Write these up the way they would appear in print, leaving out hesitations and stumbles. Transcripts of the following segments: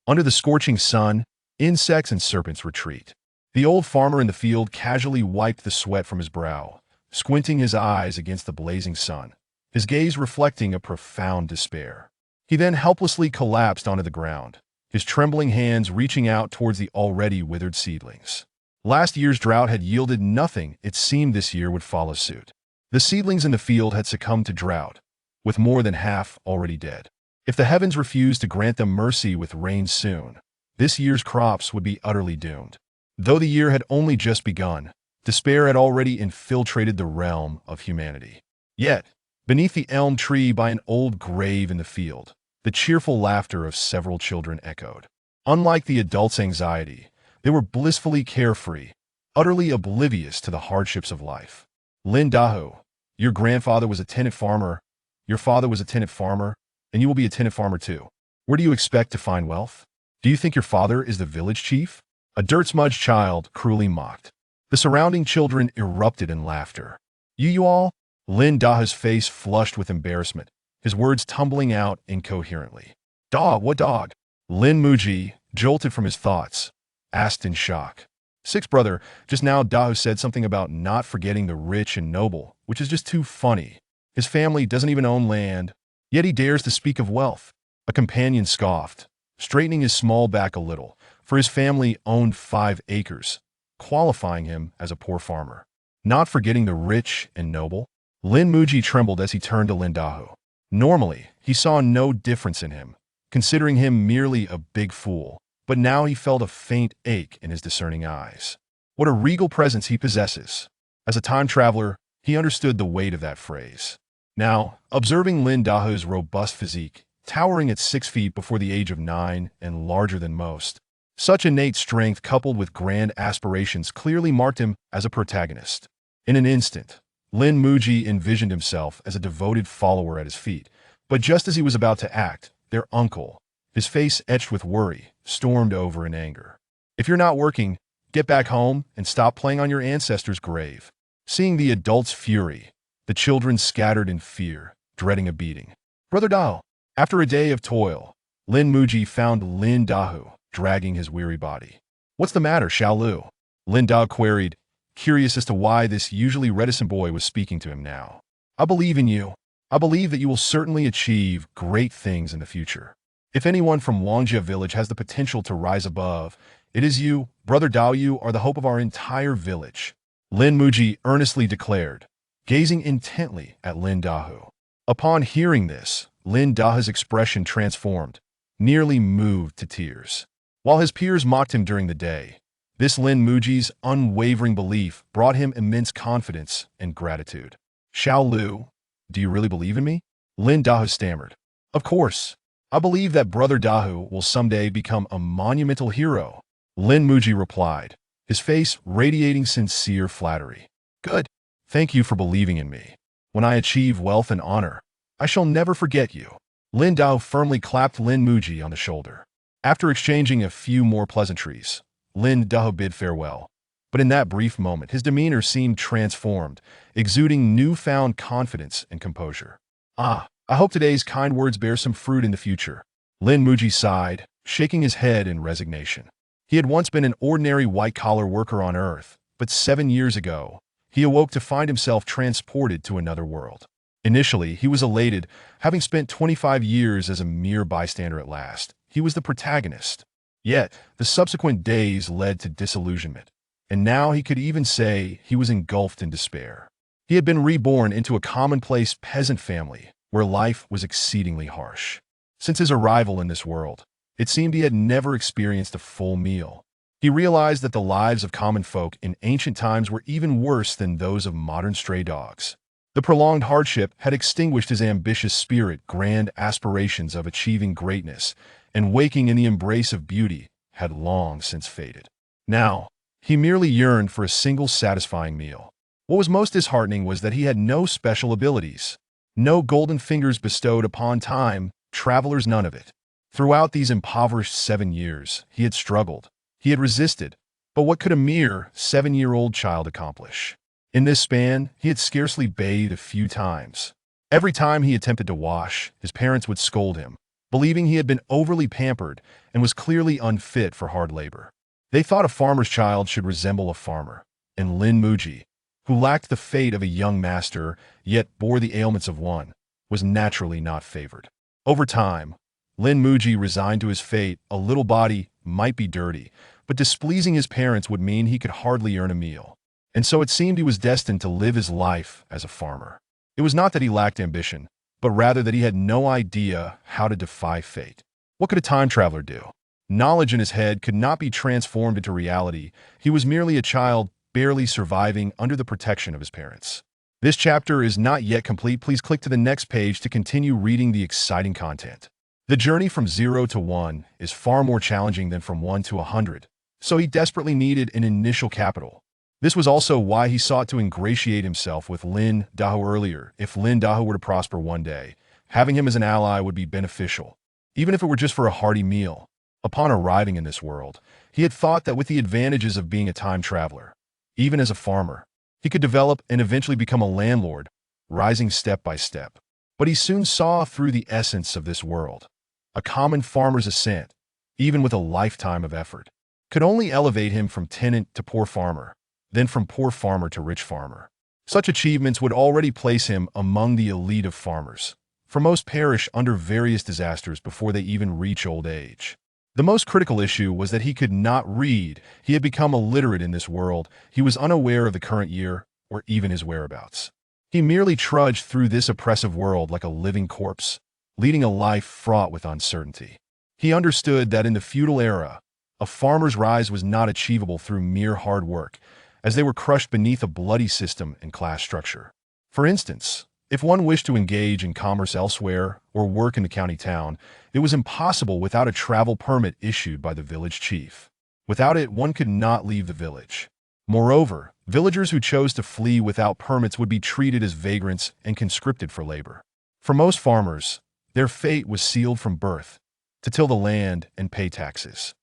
Under the scorching sun, insects and serpents retreat. The old farmer in the field casually wiped the sweat from his brow, squinting his eyes against the blazing sun, his gaze reflecting a profound despair. He then helplessly collapsed onto the ground, his trembling hands reaching out towards the already withered seedlings. Last year's drought had yielded nothing. It seemed this year would follow suit. The seedlings in the field had succumbed to drought, with more than half already dead. If the heavens refused to grant them mercy with rain soon, this year's crops would be utterly doomed. Though the year had only just begun, despair had already infiltrated the realm of humanity. Yet, beneath the elm tree by an old grave in the field, the cheerful laughter of several children echoed. Unlike the adults' anxiety, they were blissfully carefree, utterly oblivious to the hardships of life. Lin Dahu, your grandfather was a tenant farmer, your father was a tenant farmer, and you will be a tenant farmer too. Where do you expect to find wealth? Do you think your father is the village chief? A dirt-smudged child cruelly mocked. The surrounding children erupted in laughter. You all? Lin Dahu's face flushed with embarrassment, his words tumbling out incoherently. Dog, what dog? Lin Muji, jolted from his thoughts, asked in shock. Sixth brother, just now Dahu said something about not forgetting the rich and noble, which is just too funny. His family doesn't even own land, yet he dares to speak of wealth. A companion scoffed, straightening his small back a little, for his family owned 5 acres, qualifying him as a poor farmer. Not forgetting the rich and noble? Lin Muji trembled as he turned to Lin Dahu. Normally, he saw no difference in him, considering him merely a big fool, but now he felt a faint ache in his discerning eyes. What a regal presence he possesses. As a time traveler, he understood the weight of that phrase. Now, observing Lin Dahu's robust physique, towering at 6 feet before the age of 9 and larger than most, such innate strength coupled with grand aspirations clearly marked him as a protagonist. In an instant, Lin Muji envisioned himself as a devoted follower at his feet, but just as he was about to act, their uncle, his face etched with worry, stormed over in anger. If you're not working, get back home and stop playing on your ancestors' grave. Seeing the adult's fury, the children scattered in fear, dreading a beating. Brother Dahu. After a day of toil, Lin Muji found Lin Dahu dragging his weary body. What's the matter, Xiao Lu? Lin Dahu queried, curious as to why this usually reticent boy was speaking to him now. I believe in you. I believe that you will certainly achieve great things in the future. If anyone from Wangjia village has the potential to rise above, it is you, Brother Dahu. You are the hope of our entire village. Lin Muji earnestly declared, gazing intently at Lin Dahu. Upon hearing this, Lin Dahu's expression transformed, nearly moved to tears. While his peers mocked him during the day, this Lin Muji's unwavering belief brought him immense confidence and gratitude. Xiao Lu, do you really believe in me? Lin Dahu stammered. Of course. I believe that Brother Dahu will someday become a monumental hero. Lin Muji replied, his face radiating sincere flattery. Good. Thank you for believing in me. When I achieve wealth and honor, I shall never forget you. Lin Dahu firmly clapped Lin Muji on the shoulder. After exchanging a few more pleasantries, Lin Dahu bid farewell. But in that brief moment, his demeanor seemed transformed, exuding newfound confidence and composure. I hope today's kind words bear some fruit in the future. Lin Muji sighed, shaking his head in resignation. He had once been an ordinary white-collar worker on Earth, but 7 years ago, he awoke to find himself transported to another world. Initially, he was elated, having spent 25 years as a mere bystander at last. He was the protagonist. Yet, the subsequent days led to disillusionment, and now he could even say he was engulfed in despair. He had been reborn into a commonplace peasant family, where life was exceedingly harsh. Since his arrival in this world, it seemed he had never experienced a full meal. He realized that the lives of common folk in ancient times were even worse than those of modern stray dogs. The prolonged hardship had extinguished his ambitious spirit, grand aspirations of achieving greatness, and waking in the embrace of beauty had long since faded. Now, he merely yearned for a single satisfying meal. What was most disheartening was that he had no special abilities. No golden fingers bestowed upon time, travelers none of it. Throughout these impoverished 7 years, he had struggled. He had resisted. But what could a mere 7-year-old child accomplish? In this span, he had scarcely bathed a few times. Every time he attempted to wash, his parents would scold him. believing he had been overly pampered and was clearly unfit for hard labor. They thought a farmer's child should resemble a farmer, and Lin Muji, who lacked the fate of a young master yet bore the ailments of one, was naturally not favored. Over time, Lin Muji resigned to his fate. A little body might be dirty, but displeasing his parents would mean he could hardly earn a meal. And so it seemed he was destined to live his life as a farmer. It was not that he lacked ambition, but rather that he had no idea how to defy fate. What could a time traveler do? Knowledge in his head could not be transformed into reality. He was merely a child, barely surviving under the protection of his parents. This chapter is not yet complete. Please click to the next page to continue reading the exciting content. The journey from 0 to 1 is far more challenging than from 1 to 100, so he desperately needed an initial capital. This was also why he sought to ingratiate himself with Lin Dahu earlier. If Lin Dahu were to prosper one day, having him as an ally would be beneficial, even if it were just for a hearty meal. Upon arriving in this world, he had thought that with the advantages of being a time traveler, even as a farmer, he could develop and eventually become a landlord, rising step by step. But he soon saw through the essence of this world. A common farmer's ascent, even with a lifetime of effort, could only elevate him from tenant to poor farmer, then from poor farmer to rich farmer. Such achievements would already place him among the elite of farmers, for most perish under various disasters before they even reach old age. The most critical issue was that he could not read. He had become illiterate in this world. He was unaware of the current year or even his whereabouts. He merely trudged through this oppressive world like a living corpse, leading a life fraught with uncertainty. He understood that in the feudal era, a farmer's rise was not achievable through mere hard work, as they were crushed beneath a bloody system and class structure. For instance, if one wished to engage in commerce elsewhere or work in the county town, it was impossible without a travel permit issued by the village chief. Without it, one could not leave the village. Moreover, villagers who chose to flee without permits would be treated as vagrants and conscripted for labor. For most farmers, their fate was sealed from birth, to till the land and pay taxes.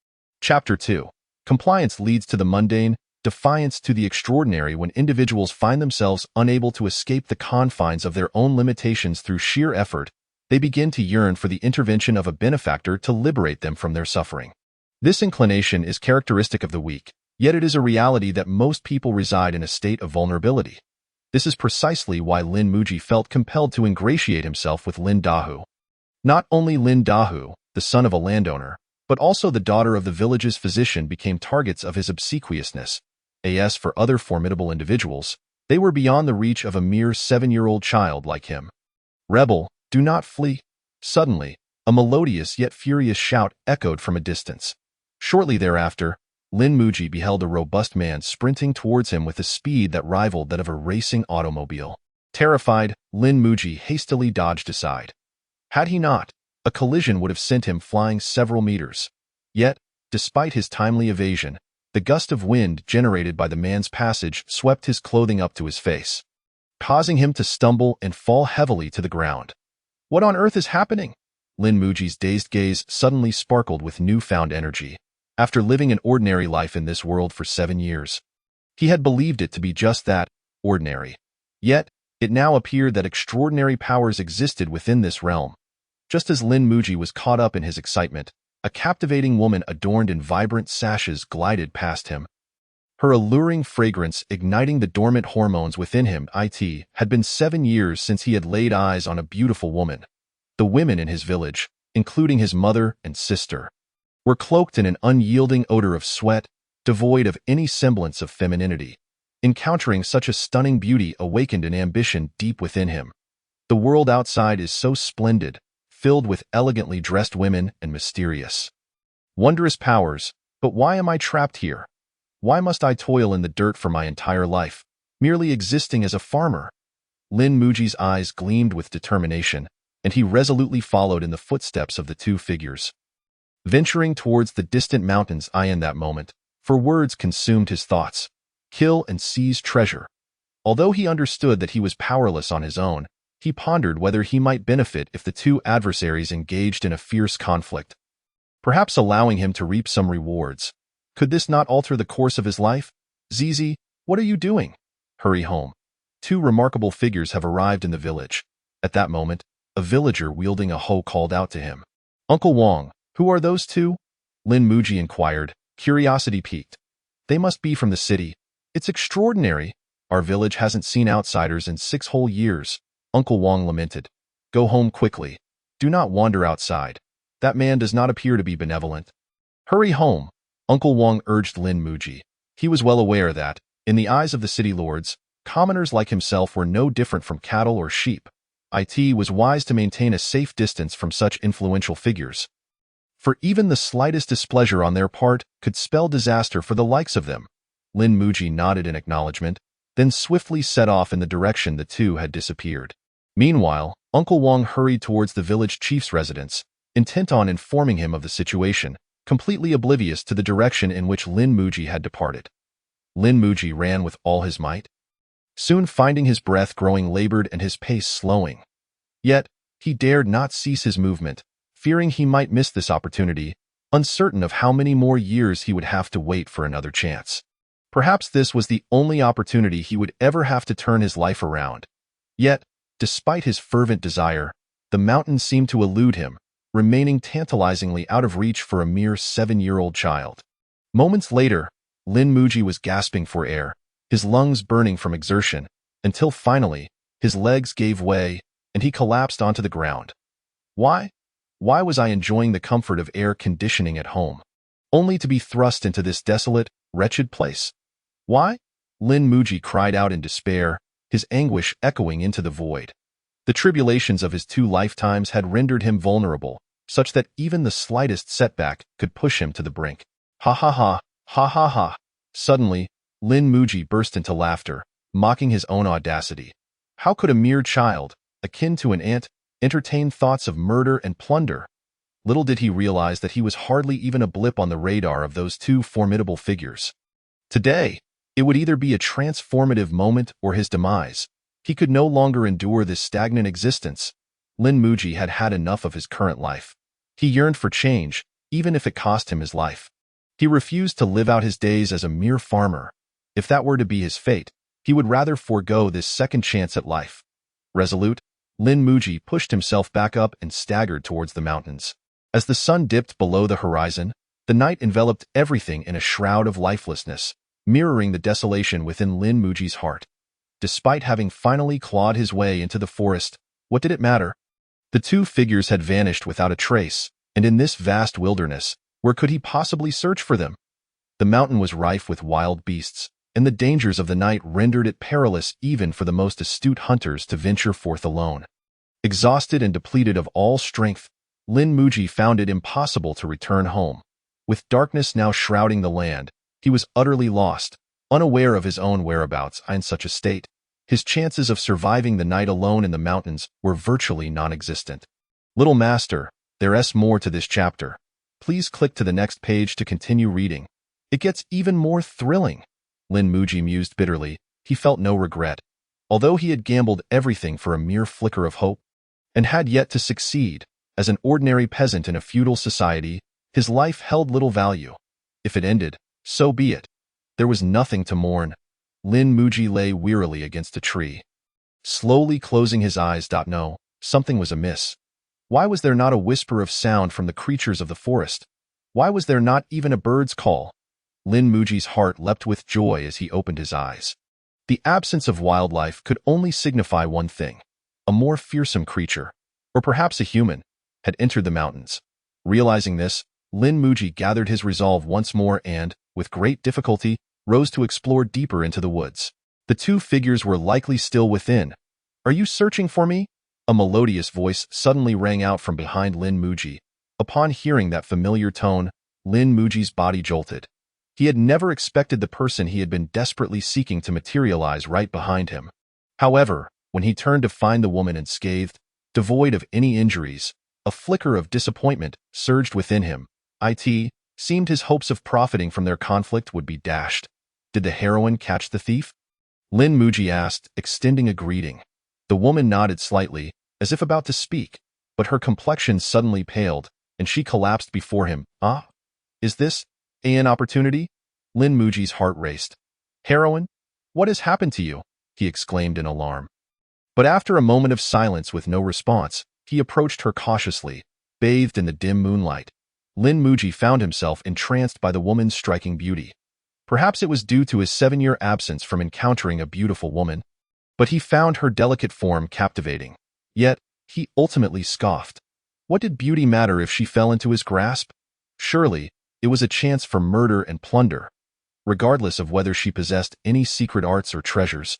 Chapter 2. Compliance leads to the mundane, defiance to the extraordinary. When individuals find themselves unable to escape the confines of their own limitations through sheer effort, they begin to yearn for the intervention of a benefactor to liberate them from their suffering. This inclination is characteristic of the weak, yet it is a reality that most people reside in a state of vulnerability. This is precisely why Lin Muji felt compelled to ingratiate himself with Lin Dahu. Not only Lin Dahu, the son of a landowner, but also the daughter of the village's physician became targets of his obsequiousness. As for other formidable individuals, they were beyond the reach of a mere 7-year-old child like him. "Rebel, do not flee." Suddenly, a melodious yet furious shout echoed from a distance. Shortly thereafter, Lin Muji beheld a robust man sprinting towards him with a speed that rivaled that of a racing automobile. Terrified, Lin Muji hastily dodged aside. Had he not, a collision would have sent him flying several meters. Yet, despite his timely evasion, the gust of wind generated by the man's passage swept his clothing up to his face, causing him to stumble and fall heavily to the ground. What on earth is happening? Lin Muji's dazed gaze suddenly sparkled with newfound energy. After living an ordinary life in this world for 7 years, he had believed it to be just that, ordinary. Yet, it now appeared that extraordinary powers existed within this realm. Just as Lin Muji was caught up in his excitement, a captivating woman adorned in vibrant sashes glided past him. Her alluring fragrance igniting the dormant hormones within him. It had been 7 years since he had laid eyes on a beautiful woman. The women in his village, including his mother and sister, were cloaked in an unyielding odor of sweat, devoid of any semblance of femininity. Encountering such a stunning beauty awakened an ambition deep within him. The world outside is so splendid, filled with elegantly dressed women and mysterious, wondrous powers, but why am I trapped here? Why must I toil in the dirt for my entire life, merely existing as a farmer? Lin Muji's eyes gleamed with determination, and he resolutely followed in the footsteps of the two figures. Venturing towards the distant mountains in that moment, for words consumed his thoughts. Kill and seize treasure. Although he understood that he was powerless on his own, he pondered whether he might benefit if the two adversaries engaged in a fierce conflict. Perhaps allowing him to reap some rewards. Could this not alter the course of his life? "Zizi, what are you doing? Hurry home. 2 remarkable figures have arrived in the village." At that moment, a villager wielding a hoe called out to him. Uncle Wong, who are those two? Lin Muji inquired, curiosity piqued. They must be from the city. It's extraordinary. Our village hasn't seen outsiders in 6 whole years, Uncle Wong lamented. Go home quickly. Do not wander outside. That man does not appear to be benevolent. Hurry home, Uncle Wong urged Lin Muji. He was well aware that, in the eyes of the city lords, commoners like himself were no different from cattle or sheep. It was wise to maintain a safe distance from such influential figures. For even the slightest displeasure on their part could spell disaster for the likes of them. Lin Muji nodded in acknowledgement, then swiftly set off in the direction the two had disappeared. Meanwhile, Uncle Wong hurried towards the village chief's residence, intent on informing him of the situation, completely oblivious to the direction in which Lin Muji had departed. Lin Muji ran with all his might, soon finding his breath growing labored and his pace slowing. Yet, he dared not cease his movement, fearing he might miss this opportunity, uncertain of how many more years he would have to wait for another chance. Perhaps this was the only opportunity he would ever have to turn his life around. Yet, despite his fervent desire, the mountain seemed to elude him, remaining tantalizingly out of reach for a mere 7-year-old child. Moments later, Lin Muji was gasping for air, his lungs burning from exertion, until finally, his legs gave way, and he collapsed onto the ground. Why? Why was I enjoying the comfort of air conditioning at home, only to be thrust into this desolate, wretched place? Why? Lin Muji cried out in despair, his anguish echoing into the void. The tribulations of his 2 lifetimes had rendered him vulnerable, such that even the slightest setback could push him to the brink. Ha ha ha, ha ha ha. Suddenly, Lin Muji burst into laughter, mocking his own audacity. How could a mere child, akin to an ant, entertain thoughts of murder and plunder? Little did he realize that he was hardly even a blip on the radar of those 2 formidable figures. Today, it would either be a transformative moment or his demise. He could no longer endure this stagnant existence. Lin Muji had had enough of his current life. He yearned for change, even if it cost him his life. He refused to live out his days as a mere farmer. If that were to be his fate, he would rather forego this second chance at life. Resolute, Lin Muji pushed himself back up and staggered towards the mountains. As the sun dipped below the horizon, the night enveloped everything in a shroud of lifelessness, mirroring the desolation within Lin Muji's heart. Despite having finally clawed his way into the forest, what did it matter? The 2 figures had vanished without a trace, and in this vast wilderness, where could he possibly search for them? The mountain was rife with wild beasts, and the dangers of the night rendered it perilous even for the most astute hunters to venture forth alone. Exhausted and depleted of all strength, Lin Muji found it impossible to return home. With darkness now shrouding the land, he was utterly lost, unaware of his own whereabouts. In such a state, his chances of surviving the night alone in the mountains were virtually non-existent. Little master, there's more to this chapter. Please click to the next page to continue reading. It gets even more thrilling. Lin Muji mused bitterly. He felt no regret. Although he had gambled everything for a mere flicker of hope, and had yet to succeed, as an ordinary peasant in a feudal society, his life held little value. If it ended, so be it. There was nothing to mourn. Lin Muji lay wearily against a tree, slowly closing his eyes. No, something was amiss. Why was there not a whisper of sound from the creatures of the forest? Why was there not even a bird's call? Lin Muji's heart leapt with joy as he opened his eyes. The absence of wildlife could only signify one thing. A more fearsome creature, or perhaps a human, had entered the mountains. Realizing this, Lin Muji gathered his resolve once more and, with great difficulty, rose to explore deeper into the woods. The 2 figures were likely still within. Are you searching for me? A melodious voice suddenly rang out from behind Lin Muji. Upon hearing that familiar tone, Lin Muji's body jolted. He had never expected the person he had been desperately seeking to materialize right behind him. However, when he turned to find the woman unscathed, devoid of any injuries, a flicker of disappointment surged within him. It seemed his hopes of profiting from their conflict would be dashed. Did the heroine catch the thief? Lin Muji asked, extending a greeting. The woman nodded slightly, as if about to speak, but her complexion suddenly paled, and she collapsed before him. Ah? Is this an opportunity? Lin Muji's heart raced. Heroine? What has happened to you? He exclaimed in alarm. But after a moment of silence with no response, he approached her cautiously. bathed in the dim moonlight. Lin Muji found himself entranced by the woman's striking beauty. Perhaps it was due to his 7-year absence from encountering a beautiful woman, but he found her delicate form captivating. Yet, he ultimately scoffed. What did beauty matter if she fell into his grasp? Surely, it was a chance for murder and plunder, regardless of whether she possessed any secret arts or treasures.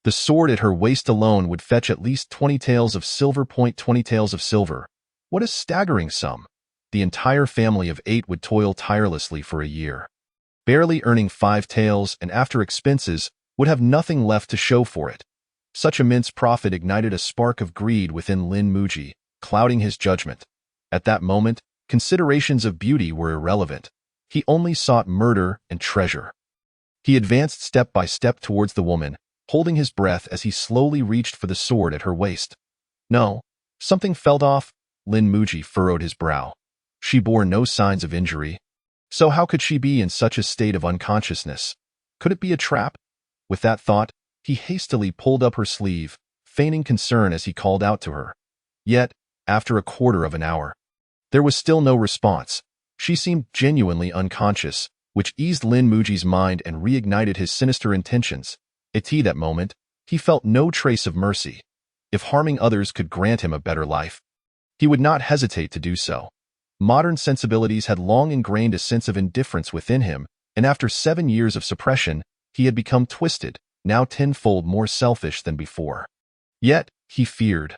The sword at her waist alone would fetch at least 20 taels of silver. 20 taels of silver. What a staggering sum. The entire family of 8 would toil tirelessly for a year, barely earning 5 taels, and after expenses, would have nothing left to show for it. Such immense profit ignited a spark of greed within Lin Muji, clouding his judgment. At that moment, considerations of beauty were irrelevant. He only sought murder and treasure. He advanced step by step towards the woman, holding his breath as he slowly reached for the sword at her waist. No, something felt off. Lin Muji furrowed his brow. She bore no signs of injury. So how could she be in such a state of unconsciousness? Could it be a trap? With that thought, he hastily pulled up her sleeve, feigning concern as he called out to her. Yet, after a quarter of an hour, there was still no response. She seemed genuinely unconscious, which eased Lin Muji's mind and reignited his sinister intentions. At that moment, he felt no trace of mercy. If harming others could grant him a better life, he would not hesitate to do so. Modern sensibilities had long ingrained a sense of indifference within him, and after 7 years of suppression, he had become twisted, now tenfold more selfish than before. Yet, he feared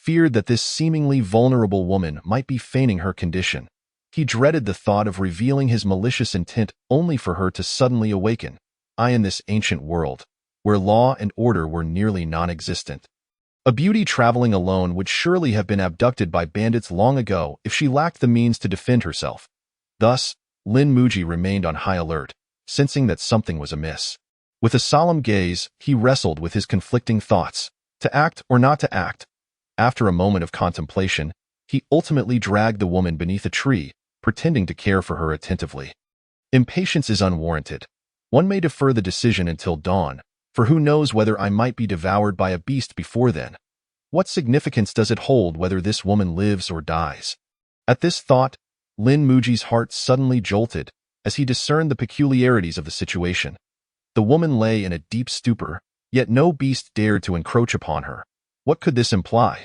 that this seemingly vulnerable woman might be feigning her condition. He dreaded the thought of revealing his malicious intent only for her to suddenly awaken. In this ancient world, where law and order were nearly non-existent, a beauty traveling alone would surely have been abducted by bandits long ago if she lacked the means to defend herself. Thus, Lin Muji remained on high alert, sensing that something was amiss. With a solemn gaze, he wrestled with his conflicting thoughts, to act or not to act. After a moment of contemplation, he ultimately dragged the woman beneath a tree, pretending to care for her attentively. Impatience is unwarranted. One may defer the decision until dawn, for who knows whether I might be devoured by a beast before then. What significance does it hold whether this woman lives or dies? At this thought, Lin Muji's heart suddenly jolted as he discerned the peculiarities of the situation. The woman lay in a deep stupor, yet no beast dared to encroach upon her. What could this imply?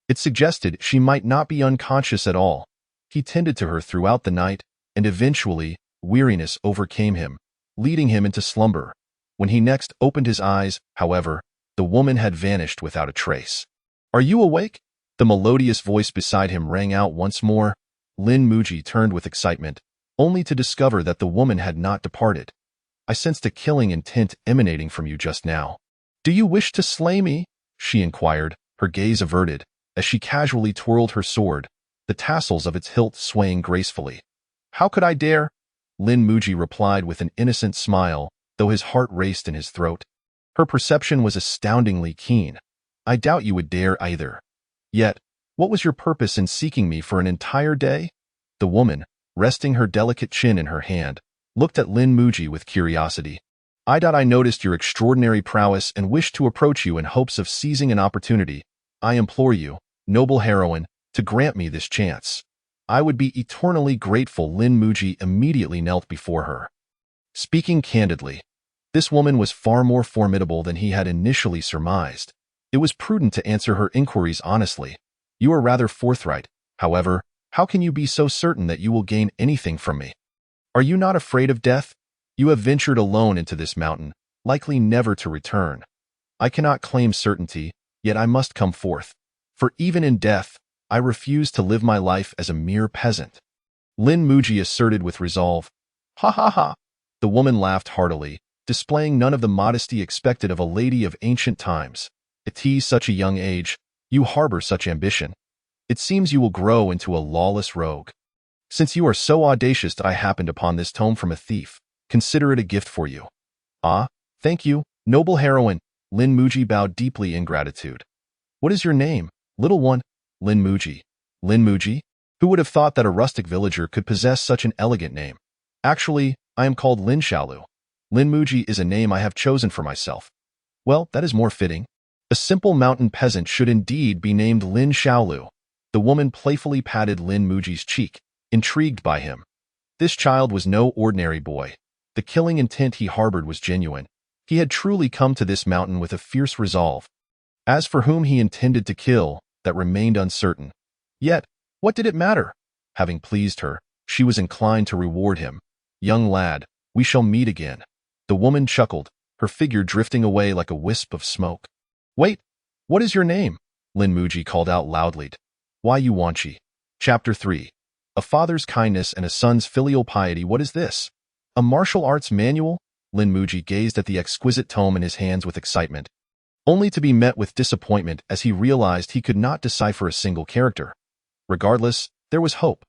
It suggested she might not be unconscious at all. He tended to her throughout the night, and eventually, weariness overcame him, leading him into slumber. When he next opened his eyes, however, the woman had vanished without a trace. "Are you awake?" The melodious voice beside him rang out once more. Lin Muji turned with excitement, only to discover that the woman had not departed. "I sensed a killing intent emanating from you just now. Do you wish to slay me?" she inquired, her gaze averted, as she casually twirled her sword, the tassels of its hilt swaying gracefully. "How could I dare?" Lin Muji replied with an innocent smile, though his heart raced in his throat. Her perception was astoundingly keen. "I doubt you would dare either. Yet, what was your purpose in seeking me for an entire day?" The woman, resting her delicate chin in her hand, looked at Lin Muji with curiosity. I noticed your extraordinary prowess and wished to approach you in hopes of seizing an opportunity. I implore you, noble heroine, to grant me this chance. I would be eternally grateful." Lin Muji immediately knelt before her. Speaking candidly, this woman was far more formidable than he had initially surmised. It was prudent to answer her inquiries honestly. "You are rather forthright. However, how can you be so certain that you will gain anything from me? Are you not afraid of death? You have ventured alone into this mountain, likely never to return. I cannot claim certainty, yet I must come forth. For even in death, I refuse to live my life as a mere peasant." Lin Muji asserted with resolve. "Ha ha ha!" The woman laughed heartily, displaying none of the modesty expected of a lady of ancient times. "At such a young age, you harbor such ambition. It seems you will grow into a lawless rogue. Since you are so audacious, I happened upon this tome from a thief. Consider it a gift for you." "Ah, thank you, noble heroine." Lin Muji bowed deeply in gratitude. "What is your name, little one?" "Lin Muji." "Lin Muji? Who would have thought that a rustic villager could possess such an elegant name? Actually, I am called Lin Xiaolu. Lin Muji is a name I have chosen for myself." "Well, that is more fitting. A simple mountain peasant should indeed be named Lin Xiaolu." The woman playfully patted Lin Muji's cheek, intrigued by him. This child was no ordinary boy. The killing intent he harbored was genuine. He had truly come to this mountain with a fierce resolve. As for whom he intended to kill, that remained uncertain. Yet, what did it matter? Having pleased her, she was inclined to reward him. Young lad, we shall meet again. The woman chuckled, her figure drifting away like a wisp of smoke. Wait, what is your name? Lin Muji called out loudly. Why Yuanqi? Chapter 3. A father's kindness and a son's filial piety. What is this? A martial arts manual? Lin Muji gazed at the exquisite tome in his hands with excitement, only to be met with disappointment as he realized he could not decipher a single character. Regardless, there was hope.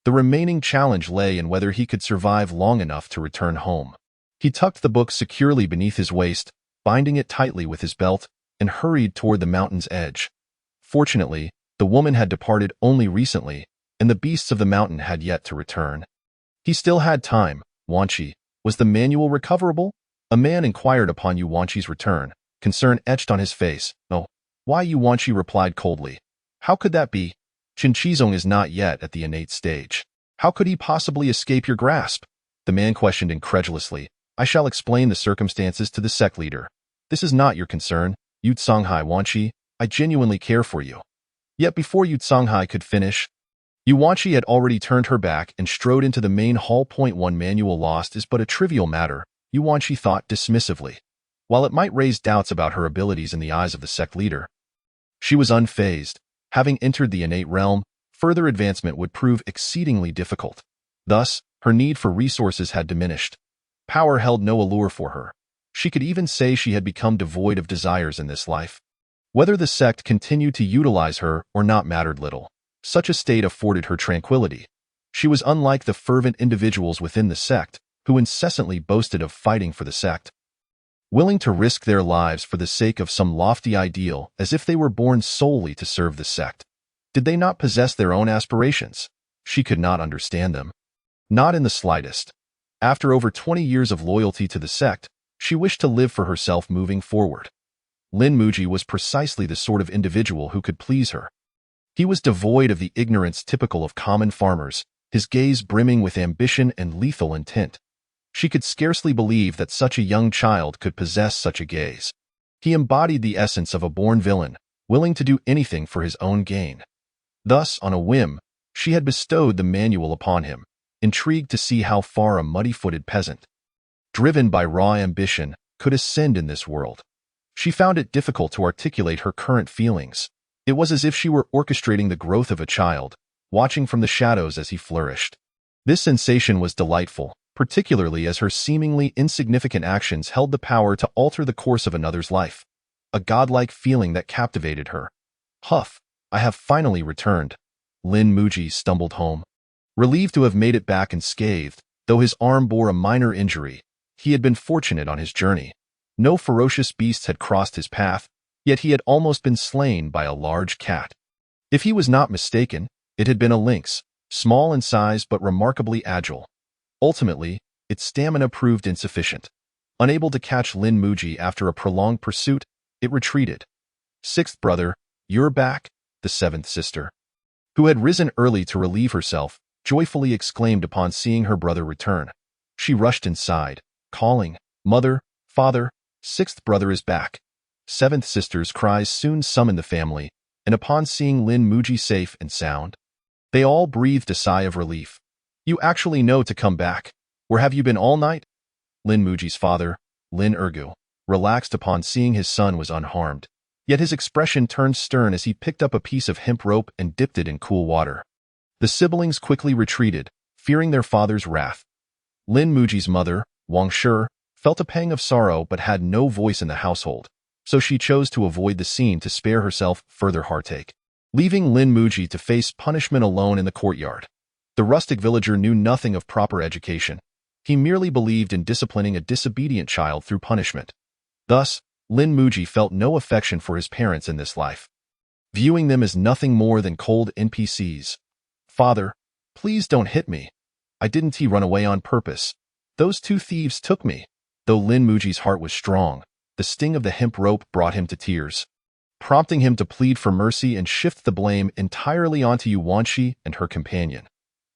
The remaining challenge lay in whether he could survive long enough to return home. He tucked the book securely beneath his waist, binding it tightly with his belt, and hurried toward the mountain's edge. Fortunately, the woman had departed only recently, and the beasts of the mountain had yet to return. He still had time. Yuanqi, was the manual recoverable? A man inquired upon Yuanqi's return, concern etched on his face. No. Why? Yuanqi replied coldly. How could that be? Qin Shizong is not yet at the innate stage. How could he possibly escape your grasp? The man questioned incredulously. I shall explain the circumstances to the sect leader. This is not your concern, Yu Songhai. Yuanqi, I genuinely care for you. Yet before Yu Songhai could finish, Yuanqi had already turned her back and strode into the main hall. Point 1 Manual lost is but a trivial matter, Yuanqi thought dismissively. While it might raise doubts about her abilities in the eyes of the sect leader, she was unfazed. Having entered the innate realm, further advancement would prove exceedingly difficult. Thus, her need for resources had diminished. Power held no allure for her. She could even say she had become devoid of desires in this life. Whether the sect continued to utilize her or not mattered little. Such a state afforded her tranquility. She was unlike the fervent individuals within the sect, who incessantly boasted of fighting for the sect, willing to risk their lives for the sake of some lofty ideal as if they were born solely to serve the sect. Did they not possess their own aspirations? She could not understand them. Not in the slightest. After over 20 years of loyalty to the sect, she wished to live for herself moving forward. Lin Muji was precisely the sort of individual who could please her. He was devoid of the ignorance typical of common farmers, his gaze brimming with ambition and lethal intent. She could scarcely believe that such a young child could possess such a gaze. He embodied the essence of a born villain, willing to do anything for his own gain. Thus, on a whim, she had bestowed the manual upon him, intrigued to see how far a muddy-footed peasant, driven by raw ambition, could ascend in this world. She found it difficult to articulate her current feelings. It was as if she were orchestrating the growth of a child, watching from the shadows as he flourished. This sensation was delightful, particularly as her seemingly insignificant actions held the power to alter the course of another's life. A godlike feeling that captivated her. Huff, I have finally returned. Lin Muji stumbled home. Relieved to have made it back unscathed, though his arm bore a minor injury, he had been fortunate on his journey. No ferocious beasts had crossed his path, yet he had almost been slain by a large cat. If he was not mistaken, it had been a lynx, small in size but remarkably agile. Ultimately, its stamina proved insufficient. Unable to catch Lin Muji after a prolonged pursuit, it retreated. Sixth brother, you're back, the seventh sister, who had risen early to relieve herself, joyfully exclaimed upon seeing her brother return. She rushed inside, calling, Mother, Father, sixth brother is back. Seventh sister's cries soon summoned the family, and upon seeing Lin Muji safe and sound, they all breathed a sigh of relief. You actually know to come back. Where have you been all night? Lin Muji's father, Lin Ergu, relaxed upon seeing his son was unharmed, yet his expression turned stern as he picked up a piece of hemp rope and dipped it in cool water. The siblings quickly retreated, fearing their father's wrath. Lin Muji's mother, Wang Shi, felt a pang of sorrow but had no voice in the household, so she chose to avoid the scene to spare herself further heartache, leaving Lin Muji to face punishment alone in the courtyard. The rustic villager knew nothing of proper education. He merely believed in disciplining a disobedient child through punishment. Thus, Lin Muji felt no affection for his parents in this life, viewing them as nothing more than cold NPCs. Father, please don't hit me. I didn't run away on purpose. Those two thieves took me. Though Lin Muji's heart was strong, the sting of the hemp rope brought him to tears. prompting him to plead for mercy and shift the blame entirely onto Yuanshi and her companion.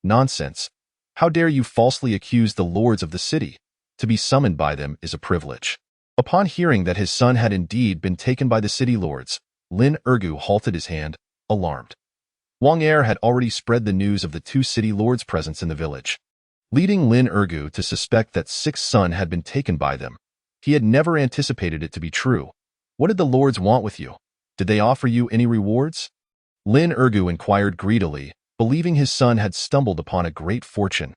Nonsense. How dare you falsely accuse the lords of the city? To be summoned by them is a privilege. Upon hearing that his son had indeed been taken by the city lords, Lin Ergu halted his hand, alarmed. Wang Er had already spread the news of the two city lords' presence in the village, leading Lin Ergu to suspect that Six's son had been taken by them. He had never anticipated it to be true. What did the lords want with you? Did they offer you any rewards? Lin Ergu inquired greedily, believing his son had stumbled upon a great fortune.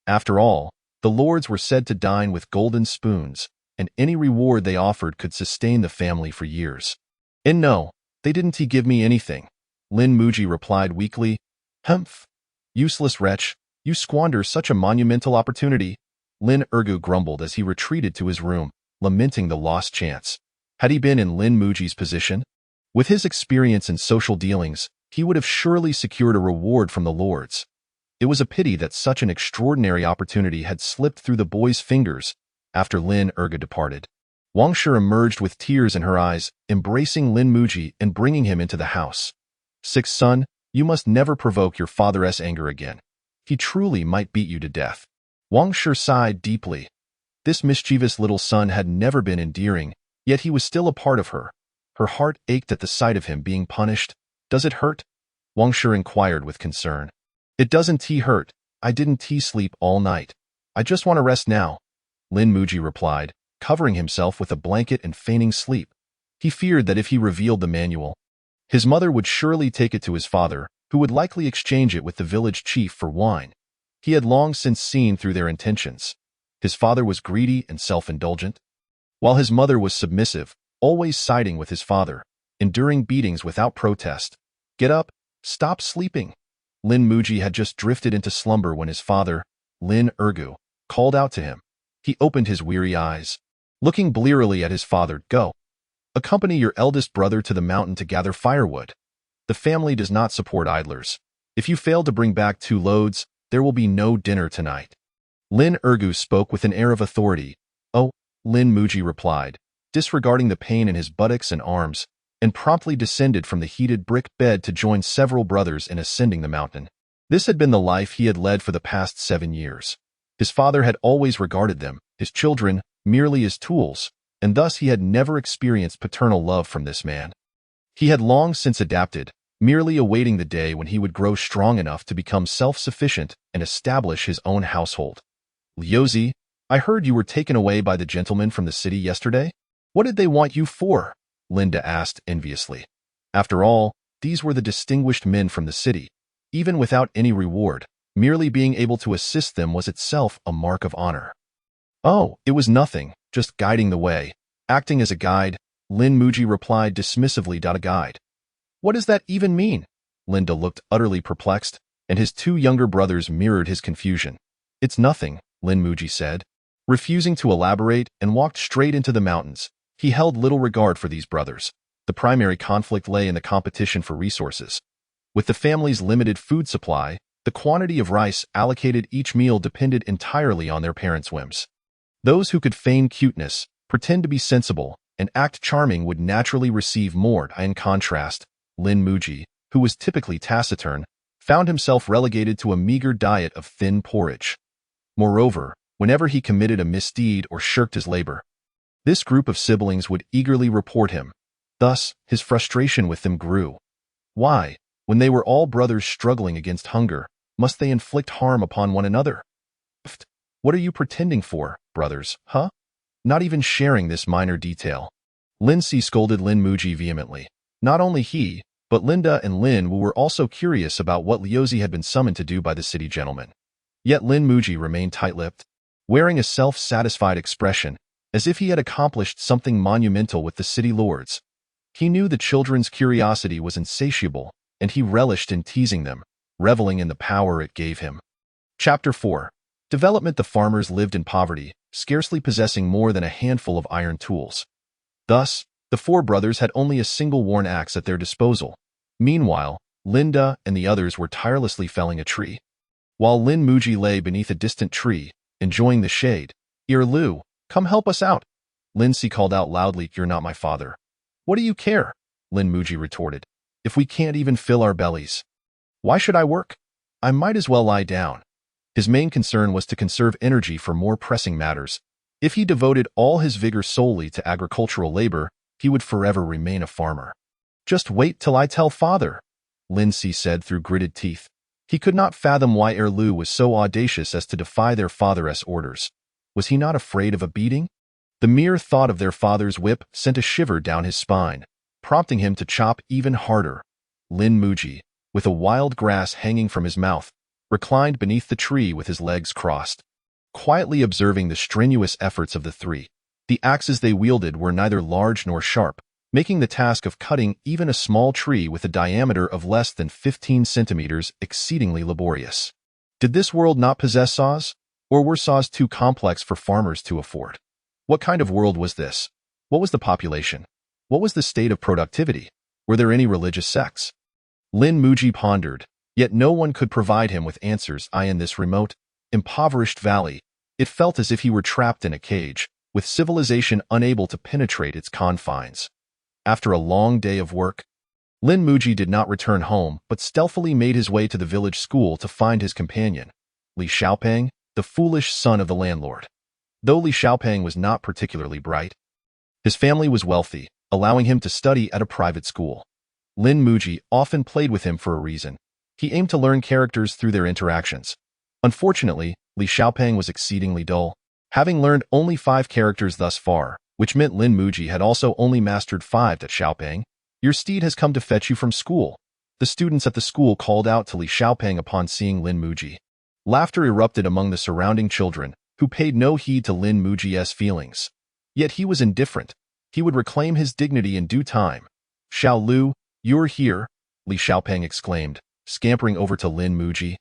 After all, the lords were said to dine with golden spoons, and any reward they offered could sustain the family for years. And no, they didn't give me anything, Lin Muji replied weakly. Humph! Useless wretch, you squander such a monumental opportunity, Lin Ergu grumbled as he retreated to his room, lamenting the lost chance. Had he been in Lin Muji's position? With his experience in social dealings, he would have surely secured a reward from the lords. It was a pity that such an extraordinary opportunity had slipped through the boy's fingers after Lin Ergu departed. Wang Shi emerged with tears in her eyes, embracing Lin Muji and bringing him into the house. Six's son, you must never provoke your father's anger again. He truly might beat you to death. Wang Shi sighed deeply. This mischievous little son had never been endearing, yet he was still a part of her. Her heart ached at the sight of him being punished. Does it hurt? Wang Shi inquired with concern. It doesn't hurt. I didn't sleep all night. I just want to rest now, Lin Muji replied, covering himself with a blanket and feigning sleep. He feared that if he revealed the manual, his mother would surely take it to his father, who would likely exchange it with the village chief for wine. He had long since seen through their intentions. His father was greedy and self-indulgent, while his mother was submissive, always siding with his father, enduring beatings without protest. Get up, stop sleeping. Lin Muji had just drifted into slumber when his father, Lin Ergu, called out to him. He opened his weary eyes, looking blearily at his father. Go. Accompany your eldest brother to the mountain to gather firewood. The family does not support idlers. If you fail to bring back 2 loads, there will be no dinner tonight. Lin Ergu spoke with an air of authority. Oh, Lin Muji replied, disregarding the pain in his buttocks and arms, and promptly descended from the heated brick bed to join several brothers in ascending the mountain. This had been the life he had led for the past 7 years. His father had always regarded them, his children, merely as tools, and thus he had never experienced paternal love from this man. He had long since adapted, merely awaiting the day when he would grow strong enough to become self-sufficient and establish his own household. Liuzi, I heard you were taken away by the gentlemen from the city yesterday? What did they want you for? Linda asked enviously. After all, these were the distinguished men from the city. Even without any reward, merely being able to assist them was itself a mark of honor. Oh, it was nothing, just guiding the way, acting as a guide, Lin Muji replied dismissively. A guide? What does that even mean? Linda looked utterly perplexed, and his 2 younger brothers mirrored his confusion. It's nothing, Lin Muji said, refusing to elaborate, and walked straight into the mountains. He held little regard for these brothers. The primary conflict lay in the competition for resources. With the family's limited food supply, the quantity of rice allocated each meal depended entirely on their parents' whims. Those who could feign cuteness, pretend to be sensible, and act charming would naturally receive more. In contrast, Lin Muji, who was typically taciturn, found himself relegated to a meager diet of thin porridge. Moreover, whenever he committed a misdeed or shirked his labor, this group of siblings would eagerly report him. Thus, his frustration with them grew. Why, when they were all brothers struggling against hunger, must they inflict harm upon one another? What are you pretending for, brothers, huh? Not even sharing this minor detail. Lin Si scolded Lin Muji vehemently. Not only he, but Linda and Lin Wu were also curious about what Liuzi had been summoned to do by the city gentleman. Yet Lin Muji remained tight-lipped, wearing a self-satisfied expression, as if he had accomplished something monumental with the city lords. He knew the children's curiosity was insatiable, and he relished in teasing them, reveling in the power it gave him. Chapter 4. Development. The farmers lived in poverty, scarcely possessing more than a handful of iron tools. Thus, the 4 brothers had only a single worn axe at their disposal. Meanwhile, Linda and the others were tirelessly felling a tree. While Lin Muji lay beneath a distant tree, enjoying the shade, Lu, come help us out. Lin Si called out loudly, You're not my father. What do you care? Lin Muji retorted. If we can't even fill our bellies, why should I work? I might as well lie down. His main concern was to conserve energy for more pressing matters. If he devoted all his vigor solely to agricultural labor, he would forever remain a farmer. Just wait till I tell father, Lin Si said through gritted teeth. He could not fathom why Lu was so audacious as to defy their father's orders. Was he not afraid of a beating? The mere thought of their father's whip sent a shiver down his spine, prompting him to chop even harder. Lin Muji, with a wild grass hanging from his mouth, reclined beneath the tree with his legs crossed, quietly observing the strenuous efforts of the three. The axes they wielded were neither large nor sharp, making the task of cutting even a small tree with a diameter of less than 15 centimeters exceedingly laborious. Did this world not possess saws? Or were saws too complex for farmers to afford? What kind of world was this? What was the population? What was the state of productivity? Were there any religious sects? Lin Muji pondered, yet no one could provide him with answers. In this remote, impoverished valley, it felt as if he were trapped in a cage, with civilization unable to penetrate its confines. After a long day of work, Lin Muji did not return home but stealthily made his way to the village school to find his companion, Li Xiaopeng, the foolish son of the landlord. Though Li Xiaopeng was not particularly bright, his family was wealthy, allowing him to study at a private school. Lin Muji often played with him for a reason. He aimed to learn characters through their interactions. Unfortunately, Li Xiaopeng was exceedingly dull, having learned only 5 characters thus far, which meant Lin Muji had also only mastered 5. That Xiaopeng, your steed has come to fetch you from school. The students at the school called out to Li Xiaopeng upon seeing Lin Muji. Laughter erupted among the surrounding children, who paid no heed to Lin Muji's feelings. Yet he was indifferent. He would reclaim his dignity in due time. Xiao Lu, you're here, Li Xiaopeng exclaimed, scampering over to Lin Muji.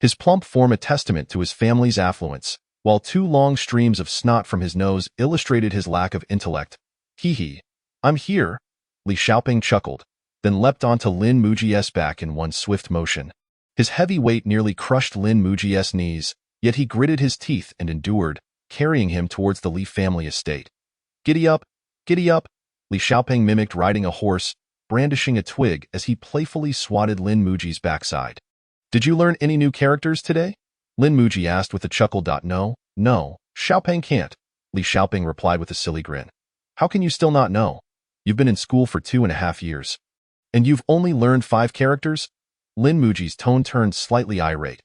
His plump form a testament to his family's affluence, while 2 long streams of snot from his nose illustrated his lack of intellect. Hee, I'm here, Li Xiaopeng chuckled, then leapt onto Lin Muji's back in one swift motion. His heavy weight nearly crushed Lin Muji's knees, yet he gritted his teeth and endured, carrying him towards the Li family estate. Giddy up, Li Xiaopeng mimicked riding a horse, brandishing a twig as he playfully swatted Lin Muji's backside. Did you learn any new characters today? Lin Muji asked with a chuckle. No, Xiaopeng can't, Li Xiaopeng replied with a silly grin. How can you still not know? You've been in school for 2.5 years. And you've only learned 5 characters? Lin Muji's tone turned slightly irate.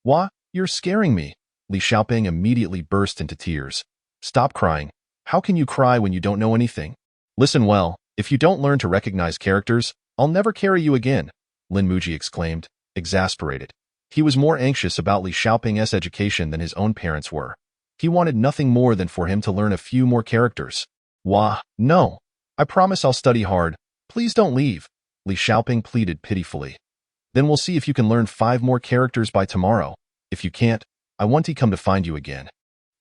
Wah, you're scaring me. Li Xiaopeng immediately burst into tears. Stop crying. How can you cry when you don't know anything? Listen well, if you don't learn to recognize characters, I'll never carry you again, Lin Muji exclaimed, exasperated. He was more anxious about Li Xiaopeng's education than his own parents were. He wanted nothing more than for him to learn a few more characters. Wah, no. I promise I'll study hard. Please don't leave, Li Xiaopeng pleaded pitifully. Then we'll see if you can learn 5 more characters by tomorrow. If you can't, I want to come to find you again.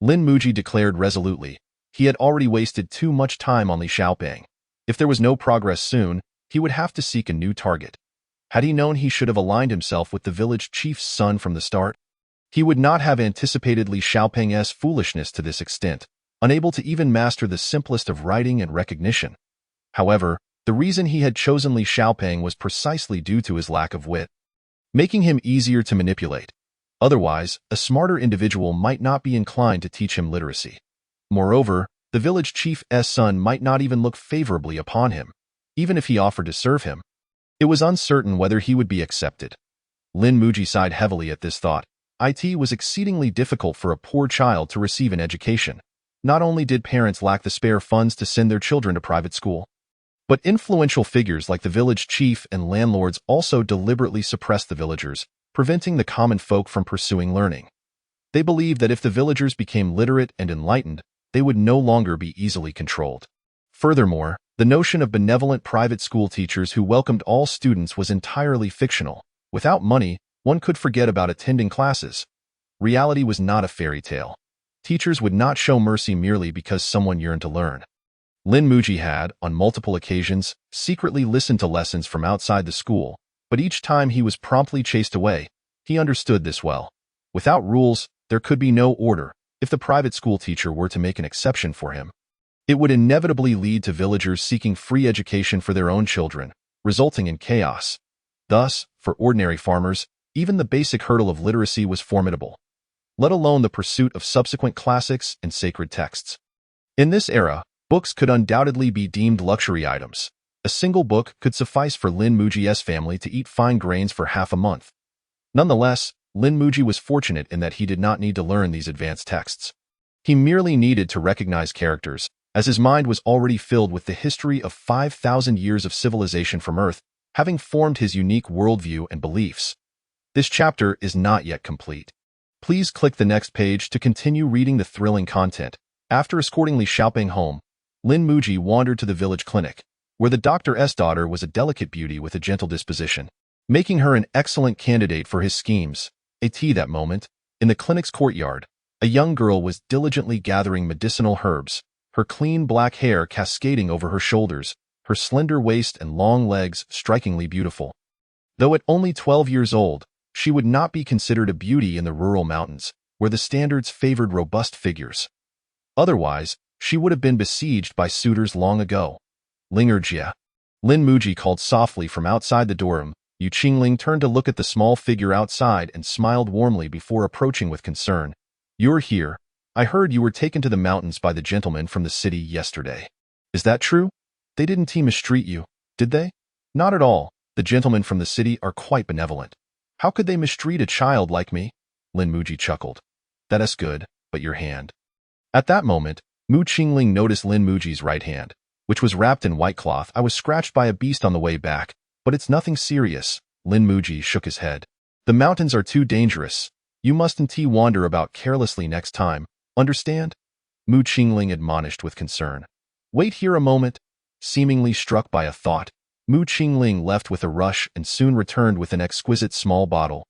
Lin Muji declared resolutely. He had already wasted too much time on Li Xiaopeng. If there was no progress soon, he would have to seek a new target. Had he known, he should have aligned himself with the village chief's son from the start. He would not have anticipated Li Xiaopeng's foolishness to this extent, unable to even master the simplest of writing and recognition. However, the reason he had chosen Li Xiaopeng was precisely due to his lack of wit, making him easier to manipulate. Otherwise, a smarter individual might not be inclined to teach him literacy. Moreover, the village chief's son might not even look favorably upon him, even if he offered to serve him. It was uncertain whether he would be accepted. Lin Muji sighed heavily at this thought. It was exceedingly difficult for a poor child to receive an education. Not only did parents lack the spare funds to send their children to private school, but influential figures like the village chief and landlords also deliberately suppressed the villagers, preventing the common folk from pursuing learning. They believed that if the villagers became literate and enlightened, they would no longer be easily controlled. Furthermore, the notion of benevolent private school teachers who welcomed all students was entirely fictional. Without money, one could forget about attending classes. Reality was not a fairy tale. Teachers would not show mercy merely because someone yearned to learn. Lin Muji had, on multiple occasions, secretly listened to lessons from outside the school, but each time he was promptly chased away. He understood this well. Without rules, there could be no order. If the private school teacher were to make an exception for him, It would inevitably lead to villagers seeking free education for their own children, resulting in chaos. Thus, for ordinary farmers, even the basic hurdle of literacy was formidable, let alone the pursuit of subsequent classics and sacred texts. In this era, books could undoubtedly be deemed luxury items. A single book could suffice for Lin Muji's family to eat fine grains for half a month. Nonetheless, Lin Muji was fortunate in that he did not need to learn these advanced texts. He merely needed to recognize characters, as his mind was already filled with the history of 5,000 years of civilization from Earth, having formed his unique worldview and beliefs. This chapter is not yet complete. Please click the next page to continue reading the thrilling content. After escorting Li Xiaoping home, Lin Muji wandered to the village clinic, where the doctor's daughter was a delicate beauty with a gentle disposition, making her an excellent candidate for his schemes. That moment, in the clinic's courtyard, a young girl was diligently gathering medicinal herbs, her clean black hair cascading over her shoulders, her slender waist and long legs strikingly beautiful. Though at only 12 years old, she would not be considered a beauty in the rural mountains, where the standards favored robust figures. Otherwise, she would have been besieged by suitors long ago. Lingerjia. Lin Muji called softly from outside the door. Yu Qingling turned to look at the small figure outside and smiled warmly before approaching with concern. "You're here. I heard you were taken to the mountains by the gentleman from the city yesterday. Is that true? They didn't mistreat you, did they?" "Not at all. The gentlemen from the city are quite benevolent. How could they mistreat a child like me?" Lin Muji chuckled. "That is good, but your hand." At that moment, Mu Qingling noticed Lin Muji's right hand, which was wrapped in white cloth. "I was scratched by a beast on the way back, but it's nothing serious." Lin Muji shook his head. "The mountains are too dangerous. You mustn't wander about carelessly next time, understand?" Mu Qingling admonished with concern. "Wait here a moment." Seemingly struck by a thought, Mu Qingling left with a rush and soon returned with an exquisite small bottle.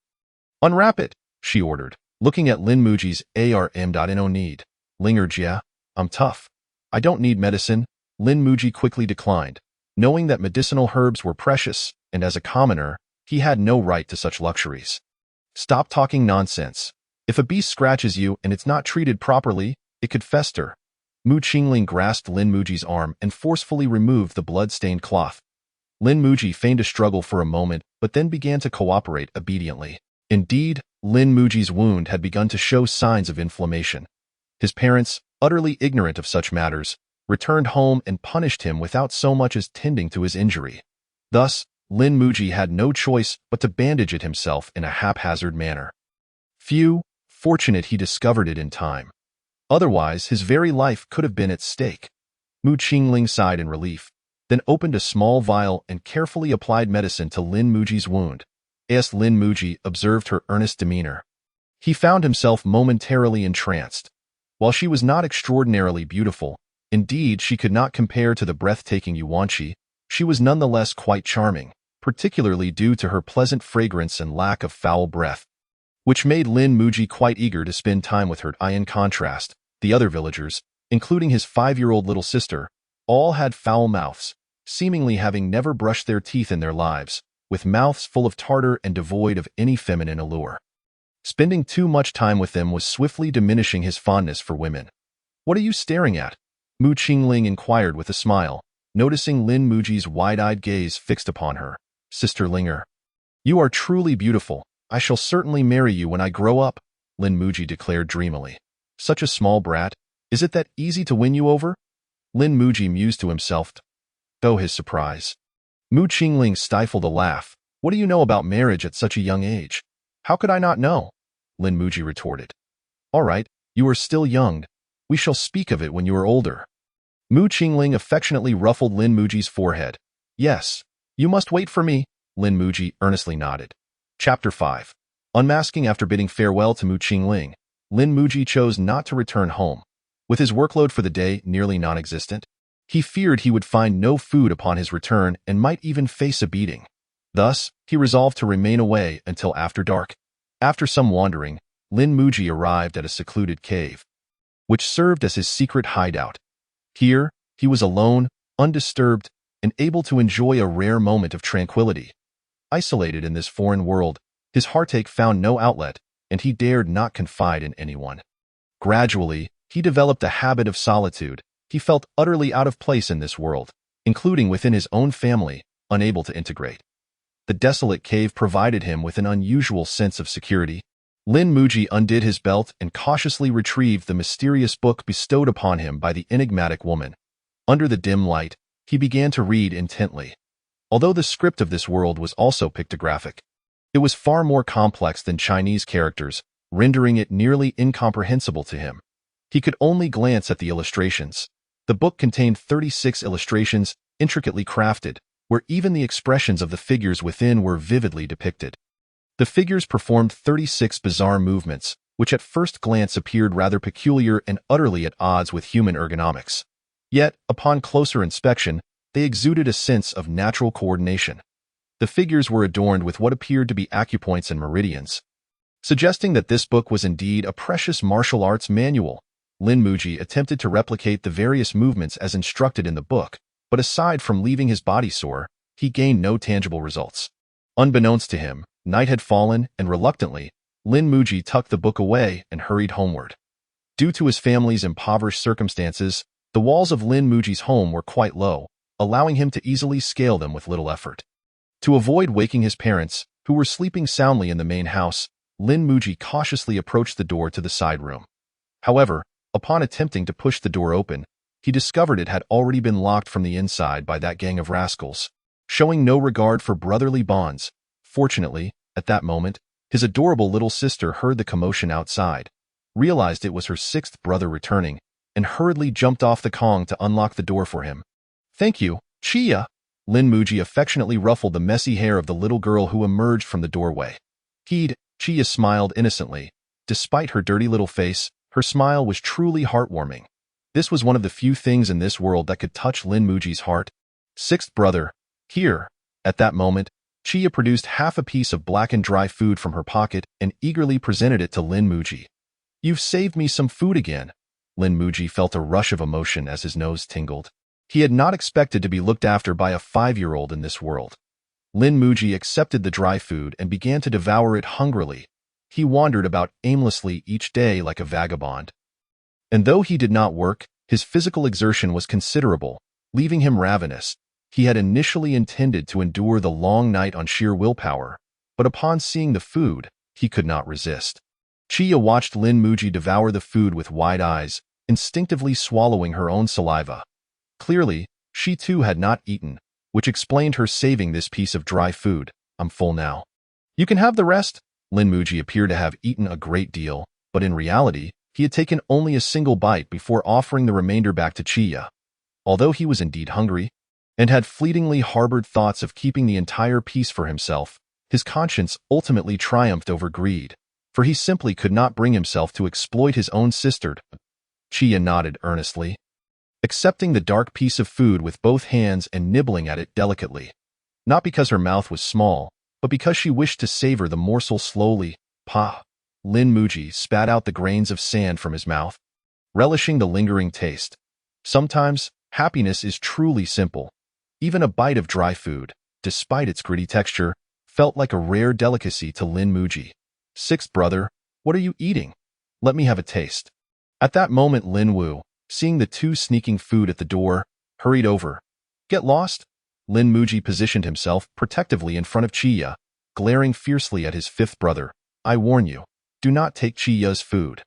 "Unwrap it," she ordered, looking at Lin Muji's arm. "Need. Lingerjia, I'm tough. I don't need medicine." Lin Muji quickly declined, knowing that medicinal herbs were precious, and as a commoner, he had no right to such luxuries. "Stop talking nonsense. If a beast scratches you and it's not treated properly, it could fester." Mu Qingling grasped Lin Muji's arm and forcefully removed the blood-stained cloth. Lin Muji feigned a struggle for a moment, but then began to cooperate obediently. Indeed, Lin Muji's wound had begun to show signs of inflammation. His parents, utterly ignorant of such matters, returned home and punished him without so much as tending to his injury. Thus, Lin Muji had no choice but to bandage it himself in a haphazard manner. Fortunate he discovered it in time. Otherwise, his very life could have been at stake. Mu Qingling sighed in relief, then opened a small vial and carefully applied medicine to Lin Muji's wound. As Lin Muji observed her earnest demeanor, he found himself momentarily entranced. While she was not extraordinarily beautiful, indeed she could not compare to the breathtaking Yuanqi, she was nonetheless quite charming, particularly due to her pleasant fragrance and lack of foul breath, which made Lin Muji quite eager to spend time with her. In contrast, the other villagers, including his 5-year-old little sister, all had foul mouths, seemingly having never brushed their teeth in their lives, with mouths full of tartar and devoid of any feminine allure. Spending too much time with them was swiftly diminishing his fondness for women. "What are you staring at?" Mu Qingling inquired with a smile, noticing Lin Muji's wide-eyed gaze fixed upon her. "Sister Linger, you are truly beautiful. I shall certainly marry you when I grow up," Lin Muji declared dreamily. "Such a small brat. Is it that easy to win you over?" Lin Muji mused to himself, though his surprise. Mu Qingling stifled a laugh. "What do you know about marriage at such a young age?" "How could I not know?" Lin Muji retorted. "All right, you are still young. We shall speak of it when you are older." Mu Qingling affectionately ruffled Lin Muji's forehead. "Yes, you must wait for me," Lin Muji earnestly nodded. Chapter 5. Unmasking. After bidding farewell to Mu Qingling, Lin Muji chose not to return home. With his workload for the day nearly non-existent, he feared he would find no food upon his return and might even face a beating. Thus, he resolved to remain away until after dark. After some wandering, Lin Muji arrived at a secluded cave, which served as his secret hideout. Here, he was alone, undisturbed, and able to enjoy a rare moment of tranquility. Isolated in this foreign world, his heartache found no outlet, and he dared not confide in anyone. Gradually, he developed a habit of solitude. He felt utterly out of place in this world, including within his own family, unable to integrate. The desolate cave provided him with an unusual sense of security. Lin Muji undid his belt and cautiously retrieved the mysterious book bestowed upon him by the enigmatic woman. Under the dim light, he began to read intently. Although the script of this world was also pictographic, it was far more complex than Chinese characters, rendering it nearly incomprehensible to him. He could only glance at the illustrations. The book contained 36 illustrations, intricately crafted, where even the expressions of the figures within were vividly depicted. The figures performed 36 bizarre movements, which at first glance appeared rather peculiar and utterly at odds with human ergonomics. Yet, upon closer inspection, they exuded a sense of natural coordination. The figures were adorned with what appeared to be acupoints and meridians, suggesting that this book was indeed a precious martial arts manual. Lin Muji attempted to replicate the various movements as instructed in the book, but aside from leaving his body sore, he gained no tangible results. Unbeknownst to him, night had fallen, and reluctantly, Lin Muji tucked the book away and hurried homeward. Due to his family's impoverished circumstances, the walls of Lin Muji's home were quite low, allowing him to easily scale them with little effort. To avoid waking his parents, who were sleeping soundly in the main house, Lin Muji cautiously approached the door to the side room. However, upon attempting to push the door open, he discovered it had already been locked from the inside by that gang of rascals, showing no regard for brotherly bonds. Fortunately, at that moment, his adorable little sister heard the commotion outside, realized it was her sixth brother returning, and hurriedly jumped off the Kong to unlock the door for him. "Thank you, Chia." Lin Muji affectionately ruffled the messy hair of the little girl who emerged from the doorway. Chia smiled innocently. Despite her dirty little face, her smile was truly heartwarming. This was one of the few things in this world that could touch Lin Muji's heart. "Sixth brother, here." At that moment, Chia produced half a piece of blackened dry food from her pocket and eagerly presented it to Lin Muji. "You've saved me some food again." Lin Muji felt a rush of emotion as his nose tingled. He had not expected to be looked after by a 5-year-old in this world. Lin Muji accepted the dry food and began to devour it hungrily. He wandered about aimlessly each day like a vagabond. And though he did not work, his physical exertion was considerable, leaving him ravenous. He had initially intended to endure the long night on sheer willpower, but upon seeing the food, he could not resist. Chia watched Lin Muji devour the food with wide eyes, instinctively swallowing her own saliva. Clearly, she too had not eaten, which explained her saving this piece of dry food. "I'm full now. You can have the rest." Lin Muji appeared to have eaten a great deal, but in reality, he had taken only a single bite before offering the remainder back to Chia. Although he was indeed hungry, and had fleetingly harbored thoughts of keeping the entire piece for himself, his conscience ultimately triumphed over greed, for he simply could not bring himself to exploit his own sister. Chia nodded earnestly, accepting the dark piece of food with both hands and nibbling at it delicately. Not because her mouth was small, but because she wished to savor the morsel slowly. Lin Muji spat out the grains of sand from his mouth, relishing the lingering taste. Sometimes, happiness is truly simple. Even a bite of dry food, despite its gritty texture, felt like a rare delicacy to Lin Muji. "Sixth brother, what are you eating? Let me have a taste." At that moment Lin Wu, seeing the two sneaking food at the door, hurried over. "Get lost?" Lin Muji positioned himself protectively in front of Chia, glaring fiercely at his fifth brother. "I warn you, do not take Chia's food."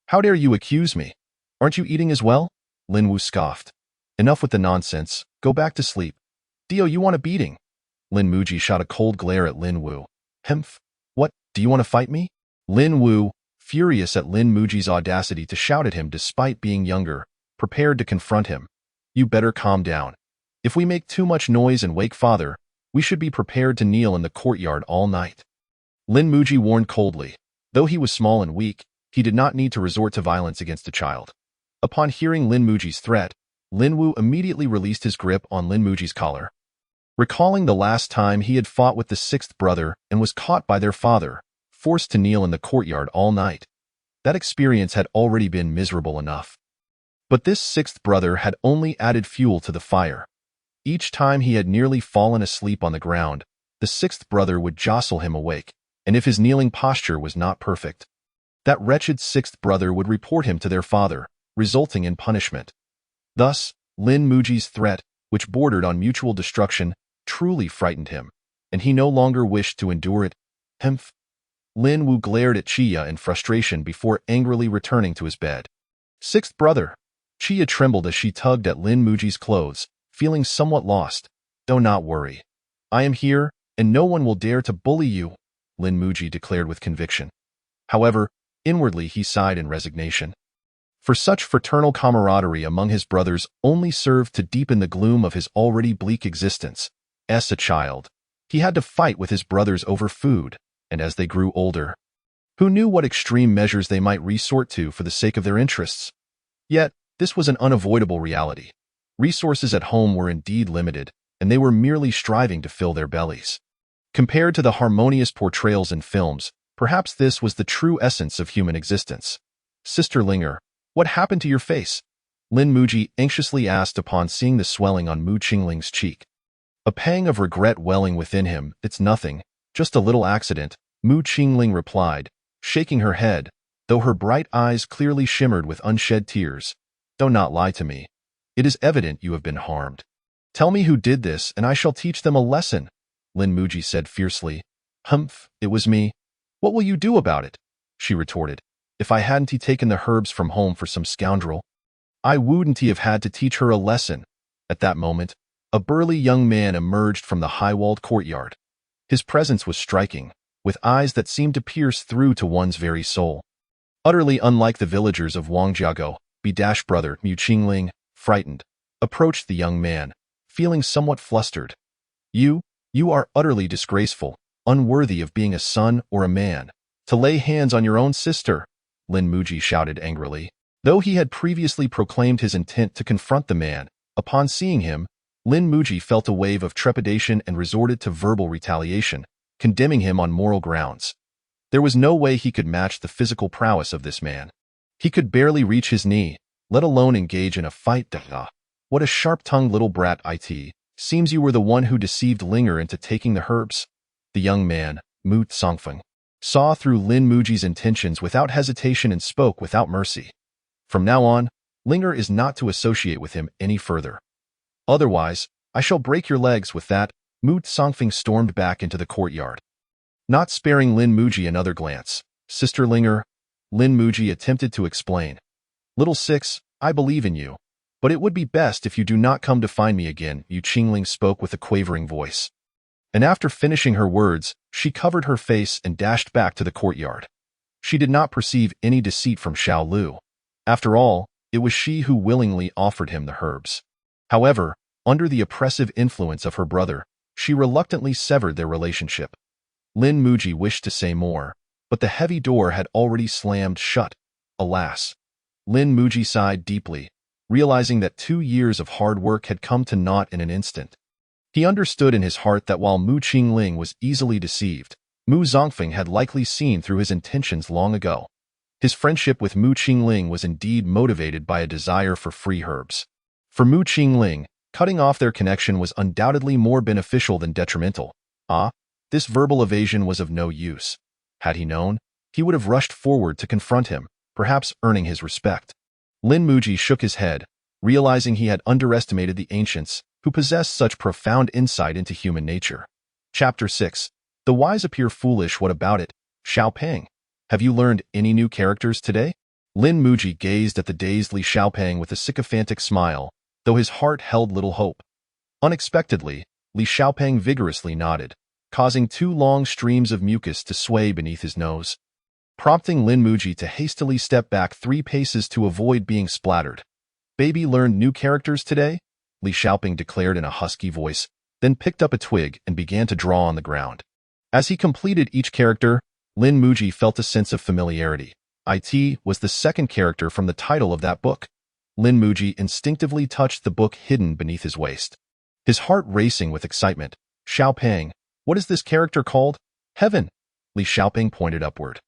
"How dare you accuse me? Aren't you eating as well?" Lin Wu scoffed. "Enough with the nonsense, go back to sleep." "Dio, you want a beating?" Lin Muji shot a cold glare at Lin Wu. "Hemph, what, do you want to fight me?" Lin Wu, furious at Lin Muji's audacity to shout at him despite being younger, prepared to confront him. "You better calm down. If we make too much noise and wake father, we should be prepared to kneel in the courtyard all night." Lin Muji warned coldly. Though he was small and weak, he did not need to resort to violence against a child. Upon hearing Lin Muji's threat, Lin Wu immediately released his grip on Lin Muji's collar. Recalling the last time he had fought with the sixth brother and was caught by their father, forced to kneel in the courtyard all night, that experience had already been miserable enough. But this sixth brother had only added fuel to the fire. Each time he had nearly fallen asleep on the ground, the sixth brother would jostle him awake, and if his kneeling posture was not perfect, that wretched sixth brother would report him to their father, resulting in punishment. Thus, Lin Muji's threat, which bordered on mutual destruction, truly frightened him, and he no longer wished to endure it. Hemph. Lin Wu glared at Chia in frustration before angrily returning to his bed. Sixth brother. Chia trembled as she tugged at Lin Muji's clothes, feeling somewhat lost. Do not worry. I am here, and no one will dare to bully you, Lin Muji declared with conviction. However, inwardly he sighed in resignation. For such fraternal camaraderie among his brothers only served to deepen the gloom of his already bleak existence. As a child, he had to fight with his brothers over food, and as they grew older, who knew what extreme measures they might resort to for the sake of their interests? Yet, this was an unavoidable reality. Resources at home were indeed limited, and they were merely striving to fill their bellies. Compared to the harmonious portrayals in films, perhaps this was the true essence of human existence. Sister Linger, what happened to your face? Lin Muji anxiously asked upon seeing the swelling on Mu Qingling's cheek. A pang of regret welling within him. It's nothing, just a little accident, Mu Qingling replied, shaking her head, though her bright eyes clearly shimmered with unshed tears. Do not lie to me. It is evident you have been harmed. Tell me who did this, and I shall teach them a lesson, Lin Muji said fiercely. Humph, it was me. What will you do about it? She retorted. If I hadn't taken the herbs from home for some scoundrel, I wouldn't have had to teach her a lesson. At that moment, a burly young man emerged from the high-walled courtyard. His presence was striking, with eyes that seemed to pierce through to one's very soul. Utterly unlike the villagers of Wangjiagou, Bi-dash brother Mu Qingling, frightened, approached the young man, feeling somewhat flustered. You are utterly disgraceful, unworthy of being a son or a man. To lay hands on your own sister, Lin Muji shouted angrily. Though he had previously proclaimed his intent to confront the man, upon seeing him, Lin Muji felt a wave of trepidation and resorted to verbal retaliation, condemning him on moral grounds. There was no way he could match the physical prowess of this man. He could barely reach his knee, let alone engage in a fight. What a sharp-tongued little brat it. Seems you were the one who deceived Linger into taking the herbs. The young man, Mu Songfeng, saw through Lin Muji's intentions without hesitation and spoke without mercy. From now on, Linger is not to associate with him any further. Otherwise, I shall break your legs. With that, Mu Songfeng stormed back into the courtyard. Not sparing Lin Muji another glance, Sister Linger, Lin Muji attempted to explain. Little Six, I believe in you, but it would be best if you do not come to find me again, Mu Qingling spoke with a quavering voice. And after finishing her words, she covered her face and dashed back to the courtyard. She did not perceive any deceit from Xiao Lu. After all, it was she who willingly offered him the herbs. However, under the oppressive influence of her brother, she reluctantly severed their relationship. Lin Muji wished to say more, but the heavy door had already slammed shut. Alas! Lin Muji sighed deeply, realizing that 2 years of hard work had come to naught in an instant. He understood in his heart that while Mu Qingling was easily deceived, Mu Zongfeng had likely seen through his intentions long ago. His friendship with Mu Qingling was indeed motivated by a desire for free herbs. For Mu Qingling, cutting off their connection was undoubtedly more beneficial than detrimental. This verbal evasion was of no use. Had he known, he would have rushed forward to confront him, perhaps earning his respect. Lin Muji shook his head, realizing he had underestimated the ancients, who possessed such profound insight into human nature. Chapter 6. The wise appear foolish. What about it, Xiaopeng? Have you learned any new characters today? Lin Muji gazed at the dazed Li Xiaopeng with a sycophantic smile, though his heart held little hope. Unexpectedly, Li Xiaopeng vigorously nodded, causing 2 long streams of mucus to sway beneath his nose, prompting Lin Muji to hastily step back 3 paces to avoid being splattered. Baby learned new characters today? Li Xiaopeng declared in a husky voice, then picked up a twig and began to draw on the ground. As he completed each character, Lin Muji felt a sense of familiarity. It was the second character from the title of that book. Lin Muji instinctively touched the book hidden beneath his waist, his heart racing with excitement. Xiaopeng, what is this character called? Heaven. Li Xiaopeng pointed upward.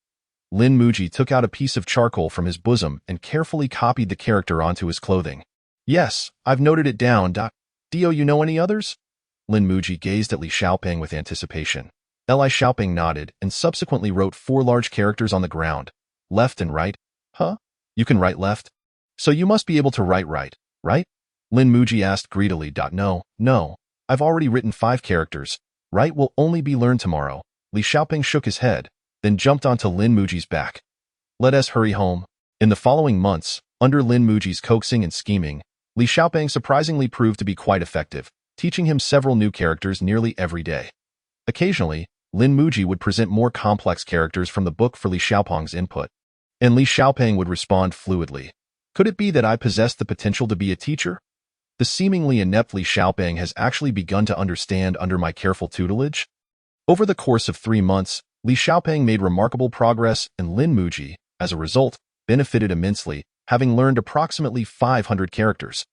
Lin Muji took out a piece of charcoal from his bosom and carefully copied the character onto his clothing. Yes, I've noted it down. Dio, you know any others? Lin Muji gazed at Li Xiaopeng with anticipation. Li Xiaopeng nodded and subsequently wrote 4 large characters on the ground. Left and right. Huh? You can write left? So you must be able to write right. right? Lin Muji asked greedily. No. I've already written 5 characters. Right will only be learned tomorrow. Li Xiaoping shook his head, then jumped onto Lin Muji's back. Let us hurry home. In the following months, under Lin Muji's coaxing and scheming, Li Xiaoping surprisingly proved to be quite effective, teaching him several new characters nearly every day. Occasionally, Lin Muji would present more complex characters from the book for Li Xiaoping's input, and Li Xiaoping would respond fluidly. Could it be that I possessed the potential to be a teacher? The seemingly inept Li Xiaoping has actually begun to understand under my careful tutelage? Over the course of 3 months, Li Xiaoping made remarkable progress, and Lin Muji, as a result, benefited immensely, having learned approximately 500 characters.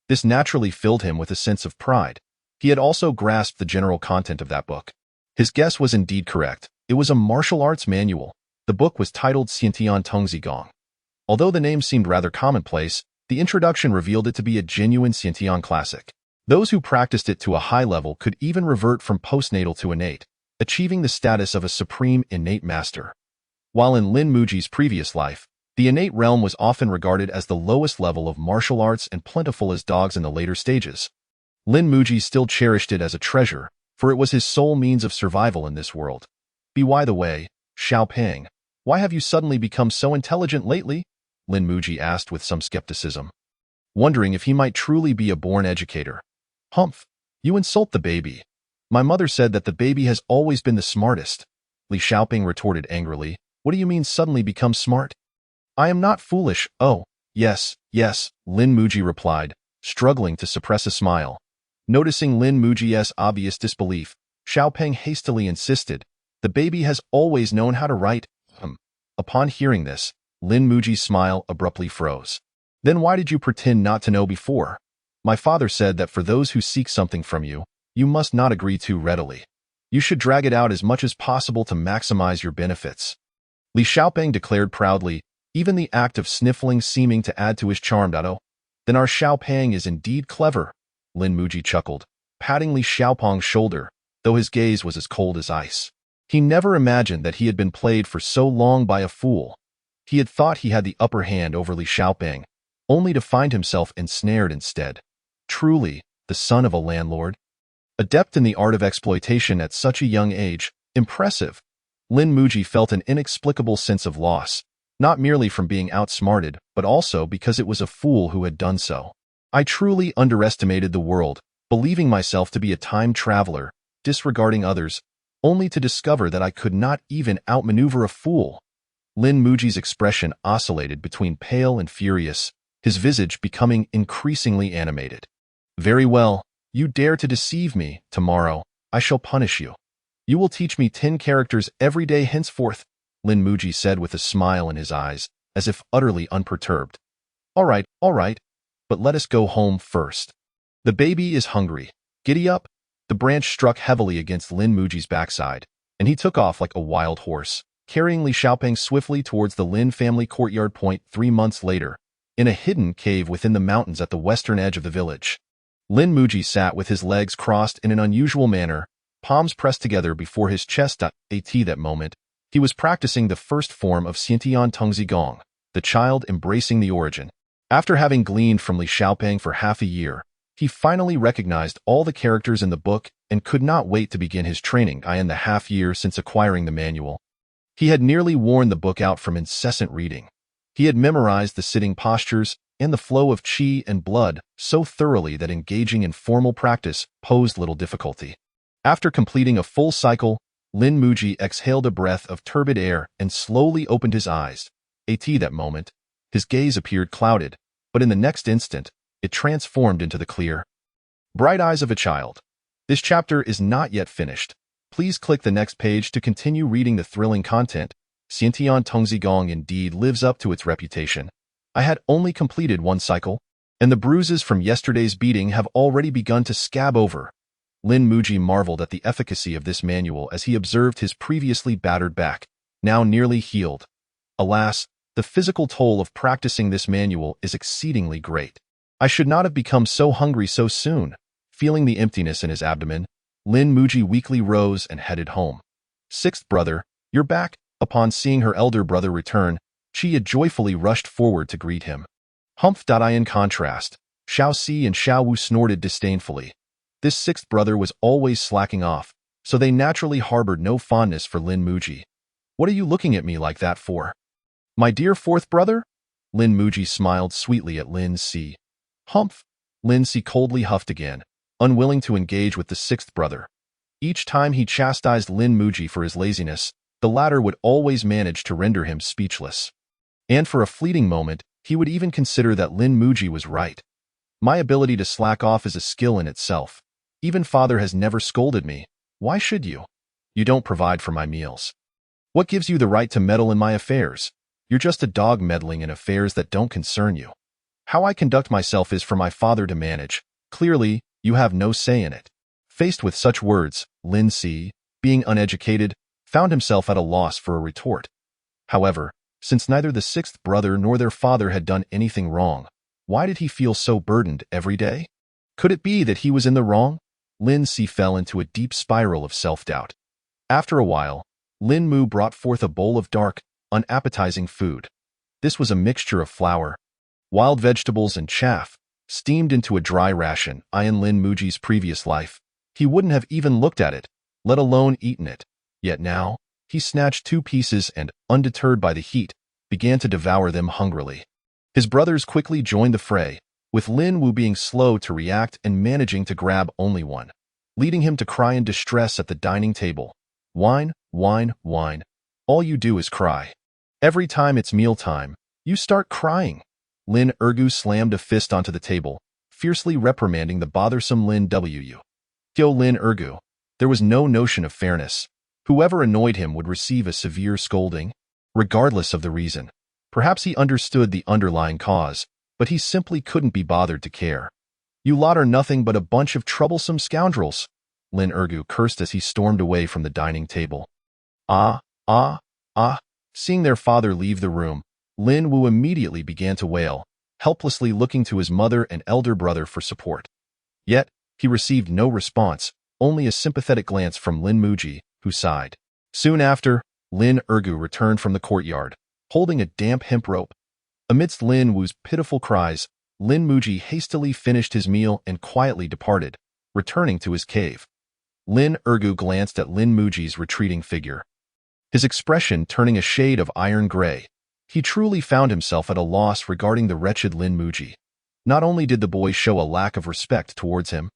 This naturally filled him with a sense of pride. He had also grasped the general content of that book. His guess was indeed correct. It was a martial arts manual. The book was titled Xiantian Tongzi Gong. Although the name seemed rather commonplace, the introduction revealed it to be a genuine Xiantian classic. Those who practiced it to a high level could even revert from postnatal to innate, achieving the status of a supreme innate master. While in Lin Muji's previous life, the innate realm was often regarded as the lowest level of martial arts and plentiful as dogs in the later stages. Lin Muji still cherished it as a treasure, for it was his sole means of survival in this world. By the way, Xiaoping, why have you suddenly become so intelligent lately? Lin Muji asked with some skepticism, wondering if he might truly be a born educator. Humph, you insult the baby. My mother said that the baby has always been the smartest. Li Xiaoping retorted angrily. What do you mean suddenly become smart? I am not foolish. Oh, yes, Lin Muji replied, struggling to suppress a smile. Noticing Lin Muji's obvious disbelief, Xiaoping hastily insisted, the baby has always known how to write. Upon hearing this, Lin Muji's smile abruptly froze. Then why did you pretend not to know before? My father said that for those who seek something from you, you must not agree too readily. You should drag it out as much as possible to maximize your benefits. Li Xiaoping declared proudly, even the act of sniffling seeming to add to his charm. Then our Xiaoping is indeed clever, Lin Muji chuckled, patting Li Xiaoping's shoulder, though his gaze was as cold as ice. He never imagined that he had been played for so long by a fool. He had thought he had the upper hand over Li Xiaoping, only to find himself ensnared instead. Truly, the son of a landlord. Adept in the art of exploitation at such a young age, impressive. Lin Muji felt an inexplicable sense of loss, not merely from being outsmarted, but also because it was a fool who had done so. I truly underestimated the world, believing myself to be a time traveler, disregarding others, only to discover that I could not even outmaneuver a fool. Lin Muji's expression oscillated between pale and furious, his visage becoming increasingly animated. Very well, you dare to deceive me. Tomorrow, I shall punish you. You will teach me 10 characters every day henceforth, Lin Muji said with a smile in his eyes, as if utterly unperturbed. All right, but let us go home first. The baby is hungry. Giddy up. The branch struck heavily against Lin Muji's backside, and he took off like a wild horse, carrying Li Xiaoping swiftly towards the Lin family courtyard. 3 months later, in a hidden cave within the mountains at the western edge of the village, Lin Muji sat with his legs crossed in an unusual manner, palms pressed together before his chest. At that moment, he was practicing the first form of Xiantian Tongzi Gong, the child embracing the origin. After having gleaned from Li Xiaoping for half a year, he finally recognized all the characters in the book and could not wait to begin his training. In the half year since acquiring the manual, he had nearly worn the book out from incessant reading. He had memorized the sitting postures and the flow of qi and blood so thoroughly that engaging in formal practice posed little difficulty. After completing a full cycle, Lin Muji exhaled a breath of turbid air and slowly opened his eyes. At that moment, his gaze appeared clouded, but in the next instant, it transformed into the clear, bright eyes of a child. This chapter is not yet finished. Please click the next page to continue reading the thrilling content. Xiantian Tongzi Gong indeed lives up to its reputation. I had only completed 1 cycle, and the bruises from yesterday's beating have already begun to scab over. Lin Muji marveled at the efficacy of this manual as he observed his previously battered back, now nearly healed. Alas, the physical toll of practicing this manual is exceedingly great. I should not have become so hungry so soon. Feeling the emptiness in his abdomen, Lin Muji weakly rose and headed home. 6th brother, you're back. Upon seeing her elder brother return, Chia joyfully rushed forward to greet him. Humph. In contrast, Xiao Si and Xiao Wu snorted disdainfully. This sixth brother was always slacking off, so they naturally harbored no fondness for Lin Muji. What are you looking at me like that for? My dear fourth brother? Lin Muji smiled sweetly at Lin Si. Humph! Lin Si coldly huffed again, unwilling to engage with the sixth brother. Each time he chastised Lin Muji for his laziness, the latter would always manage to render him speechless. And for a fleeting moment, he would even consider that Lin Muji was right. My ability to slack off is a skill in itself. Even father has never scolded me. Why should you? You don't provide for my meals. What gives you the right to meddle in my affairs? You're just a dog meddling in affairs that don't concern you. How I conduct myself is for my father to manage. Clearly, you have no say in it. Faced with such words, Lin Si, being uneducated, found himself at a loss for a retort. However, since neither the sixth brother nor their father had done anything wrong, why did he feel so burdened every day? Could it be that he was in the wrong? Lin Si fell into a deep spiral of self-doubt. After a while, Lin Mu brought forth a bowl of dark, unappetizing food. This was a mixture of flour, wild vegetables, and chaff, steamed into a dry ration. In Lin Muji's previous life, he wouldn't have even looked at it, let alone eaten it. Yet now, he snatched 2 pieces and, undeterred by the heat, began to devour them hungrily. His brothers quickly joined the fray, with Lin Wu being slow to react and managing to grab only one, leading him to cry in distress at the dining table. Whine, whine, whine. All you do is cry. Every time it's mealtime, you start crying. Lin Ergu slammed a fist onto the table, fiercely reprimanding the bothersome Lin Wu. Yo Lin Ergu. There was no notion of fairness. Whoever annoyed him would receive a severe scolding, regardless of the reason. Perhaps he understood the underlying cause, but he simply couldn't be bothered to care. You lot are nothing but a bunch of troublesome scoundrels, Lin Ergu cursed as he stormed away from the dining table. Ah, ah, ah. Seeing their father leave the room, Lin Wu immediately began to wail, helplessly looking to his mother and elder brother for support. Yet, he received no response, only a sympathetic glance from Lin Muji, who sighed. Soon after, Lin Ergu returned from the courtyard, holding a damp hemp rope. Amidst Lin Wu's pitiful cries, Lin Muji hastily finished his meal and quietly departed, returning to his cave. Lin Ergu glanced at Lin Muji's retreating figure, his expression turning a shade of iron gray. He truly found himself at a loss regarding the wretched Lin Muji. Not only did the boy show a lack of respect towards him,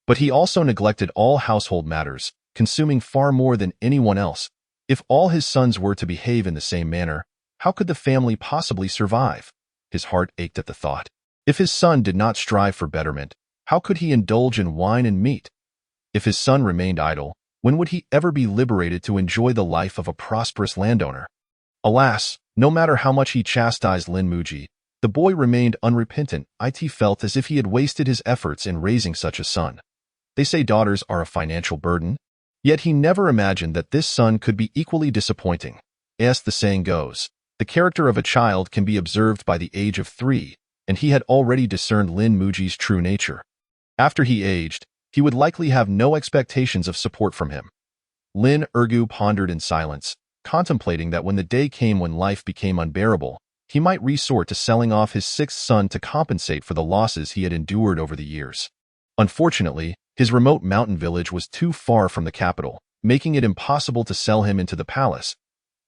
but he also neglected all household matters, consuming far more than anyone else. If all his sons were to behave in the same manner, how could the family possibly survive? His heart ached at the thought. If his son did not strive for betterment, how could he indulge in wine and meat? If his son remained idle, when would he ever be liberated to enjoy the life of a prosperous landowner? Alas, no matter how much he chastised Lin Muji, the boy remained unrepentant. It felt as if he had wasted his efforts in raising such a son. They say daughters are a financial burden, yet he never imagined that this son could be equally disappointing. As the saying goes, the character of a child can be observed by the age of 3, and he had already discerned Lin Muji's true nature. After he aged, he would likely have no expectations of support from him. Lin Ergu pondered in silence, contemplating that when the day came when life became unbearable, he might resort to selling off his 6th son to compensate for the losses he had endured over the years. Unfortunately, his remote mountain village was too far from the capital, making it impossible to sell him into the palace.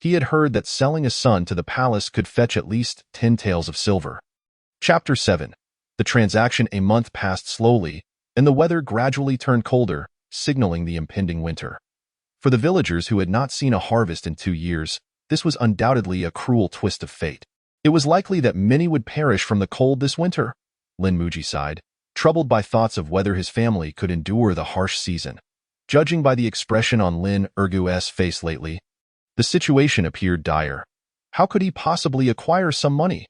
He had heard that selling a son to the palace could fetch at least 10 taels of silver. Chapter 7. The transaction. A month passed slowly, and the weather gradually turned colder, signaling the impending winter. For the villagers who had not seen a harvest in 2 years, this was undoubtedly a cruel twist of fate. It was likely that many would perish from the cold this winter. Lin Muji sighed, troubled by thoughts of whether his family could endure the harsh season. Judging by the expression on Lin Ergu's face lately, the situation appeared dire. How could he possibly acquire some money?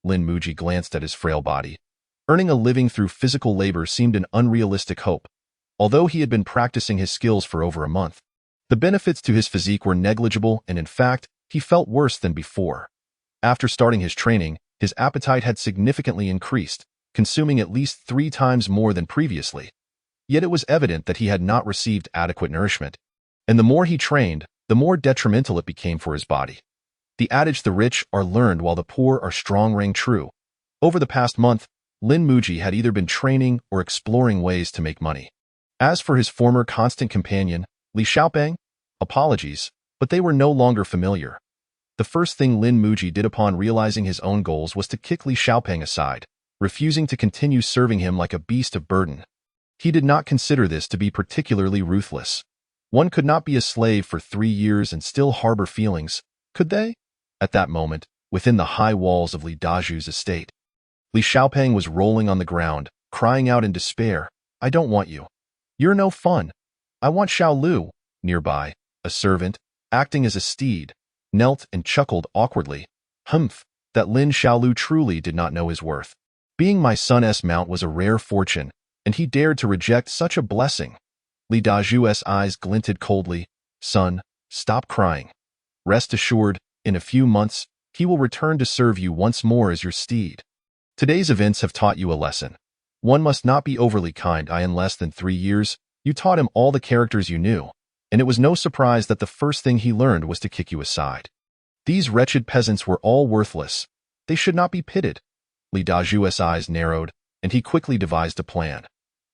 Lin Muji glanced at his frail body. Earning a living through physical labor seemed an unrealistic hope. Although he had been practicing his skills for over a month, the benefits to his physique were negligible, and in fact, he felt worse than before. After starting his training, his appetite had significantly increased, consuming at least 3 times more than previously. Yet it was evident that he had not received adequate nourishment, and the more he trained, the more detrimental it became for his body. The adage "the rich are learned while the poor are strong" rang true. Over the past month, Lin Muji had either been training or exploring ways to make money. As for his former constant companion, Li Xiaopeng, apologies, but they were no longer familiar. The first thing Lin Muji did upon realizing his own goals was to kick Li Xiaopeng aside, refusing to continue serving him like a beast of burden. He did not consider this to be particularly ruthless. One could not be a slave for 3 years and still harbor feelings, could they? At that moment, within the high walls of Li Daju's estate, Li Xiaopeng was rolling on the ground, crying out in despair, "I don't want you. You're no fun. I want Xiao Lu." Nearby, a servant, acting as a steed, knelt and chuckled awkwardly. Humph, that Lin Xiaolu truly did not know his worth. Being my son's mount was a rare fortune, and he dared to reject such a blessing. Li Daju's eyes glinted coldly. "Son, stop crying. Rest assured, in a few months, he will return to serve you once more as your steed. Today's events have taught you a lesson. One must not be overly kind. In less than 3 years, you taught him all the characters you knew, and it was no surprise that the first thing he learned was to kick you aside. These wretched peasants were all worthless. They should not be pitied." Li Daju's eyes narrowed, and he quickly devised a plan.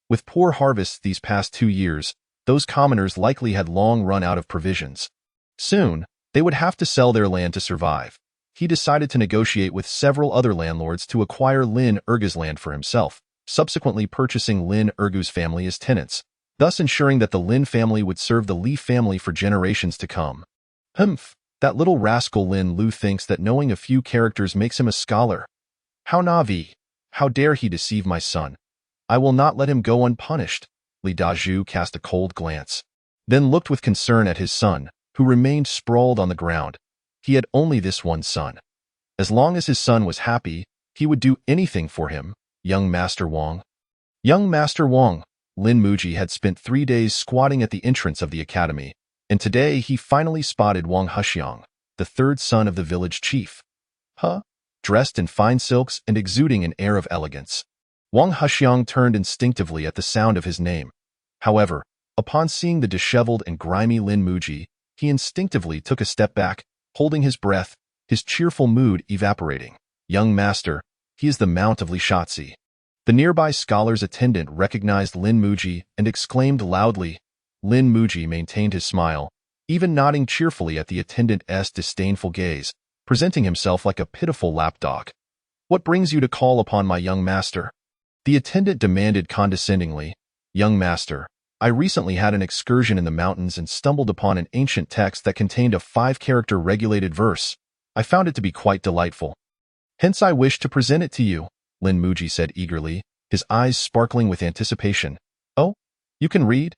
With poor harvests these past 2 years, those commoners likely had long run out of provisions. Soon, they would have to sell their land to survive. He decided to negotiate with several other landlords to acquire Lin Ergu's land for himself, subsequently purchasing Lin Ergu's family as tenants, thus ensuring that the Lin family would serve the Li family for generations to come. Humph, that little rascal Lin Lu thinks that knowing a few characters makes him a scholar. How naive! How dare he deceive my son? I will not let him go unpunished. Li Daju cast a cold glance, then looked with concern at his son, who remained sprawled on the ground. He had only this one son. As long as his son was happy, he would do anything for him. Young Master Wang. Young Master Wang. Lin Muji had spent 3 days squatting at the entrance of the academy, and today he finally spotted Wang Hexiang, the 3rd son of the village chief. Dressed in fine silks and exuding an air of elegance. Wang Hexiang turned instinctively at the sound of his name. However, upon seeing the disheveled and grimy Lin Muji, he instinctively took a step back, holding his breath, his cheerful mood evaporating. "Young master, he is the Mount of Li Shatzi." The nearby scholar's attendant recognized Lin Muji and exclaimed loudly. Lin Muji maintained his smile, even nodding cheerfully at the attendant's disdainful gaze, presenting himself like a pitiful lapdog. "What brings you to call upon my young master?" The attendant demanded condescendingly. "Young master, I recently had an excursion in the mountains and stumbled upon an ancient text that contained a 5-character regulated verse. I found it to be quite delightful. Hence I wish to present it to you," Lin Muji said eagerly, his eyes sparkling with anticipation. "Oh, you can read?"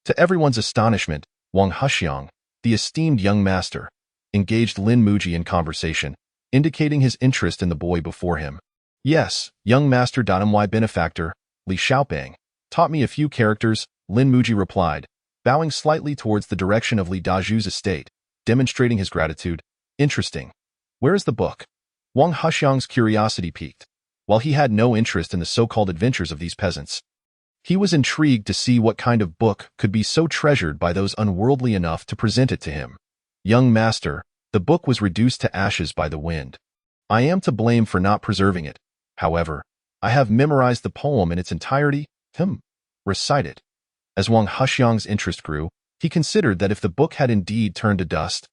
To everyone's astonishment, Wang Hexiang, the esteemed young master, engaged Lin Muji in conversation, indicating his interest in the boy before him. "Yes, young master. My benefactor, Li Xiaopeng, taught me a few characters," Lin Muji replied, bowing slightly towards the direction of Li Daju's estate, demonstrating his gratitude. "Interesting. Where is the book?" Wang Hexiang's curiosity piqued. While he had no interest in the so-called adventures of these peasants, he was intrigued to see what kind of book could be so treasured by those unworldly enough to present it to him. "Young master, the book was reduced to ashes by the wind. I am to blame for not preserving it. However, I have memorized the poem in its entirety. Recite it." As Wang Hexiang's interest grew, he considered that if the book had indeed turned to dust,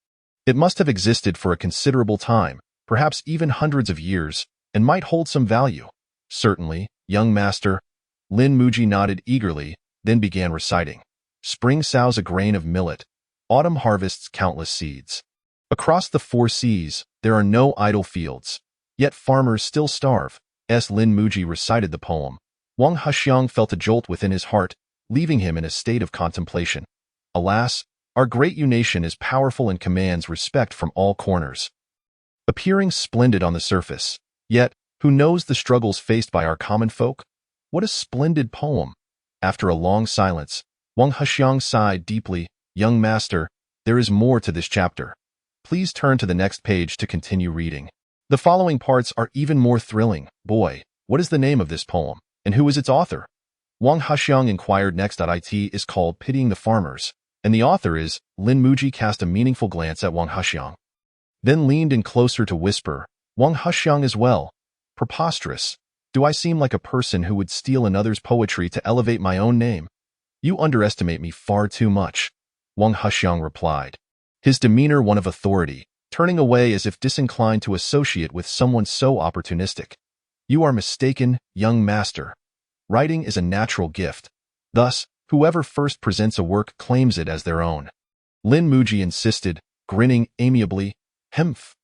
it must have existed for a considerable time, perhaps even hundreds of years, and might hold some value. "Certainly, young master." Lin Muji nodded eagerly, then began reciting. "Spring sows a grain of millet. Autumn harvests countless seeds. Across the 4 seas, there are no idle fields. Yet farmers still starve." As Lin Muji recited the poem, Wang Hexiang felt a jolt within his heart, leaving him in a state of contemplation. Alas, our great nation is powerful and commands respect from all corners. Appearing splendid on the surface, yet, who knows the struggles faced by our common folk? What a splendid poem! After a long silence, Wang Hexiang sighed deeply. "Young master, there is more to this chapter. Please turn to the next page to continue reading. The following parts are even more thrilling. Boy, what is the name of this poem, and who is its author?" Wang Hexiang inquired next. "It is called Pitying the Farmers, and the author is..." Lin Muji cast a meaningful glance at Wang Hexiang, then leaned in closer to whisper, "Wang Hexiang as well. Preposterous. Do I seem like a person who would steal another's poetry to elevate my own name? You underestimate me far too much, Wang Huxiang replied, his demeanor one of authority, turning away as if disinclined to associate with someone so opportunistic. You are mistaken, young master. Writing is a natural gift. Thus, whoever first presents a work claims it as their own. Lin Muji insisted, grinning amiably. Hemph.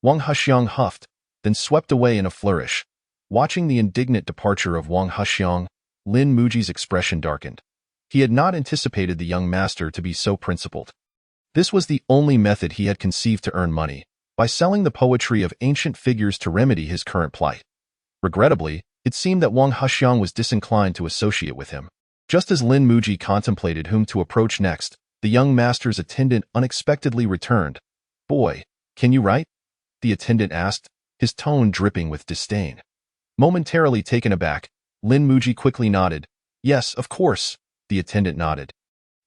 Wang Huxiang huffed, then swept away in a flourish. Watching the indignant departure of Wang Huxiang, Lin Muji's expression darkened. He had not anticipated the young master to be so principled. This was the only method he had conceived to earn money, by selling the poetry of ancient figures to remedy his current plight. Regrettably, it seemed that Wang Huxiang was disinclined to associate with him. Just as Lin Muji contemplated whom to approach next, the young master's attendant unexpectedly returned. Boy, can you write? The attendant asked, his tone dripping with disdain. Momentarily taken aback, Lin Muji quickly nodded. Yes, of course, the attendant nodded.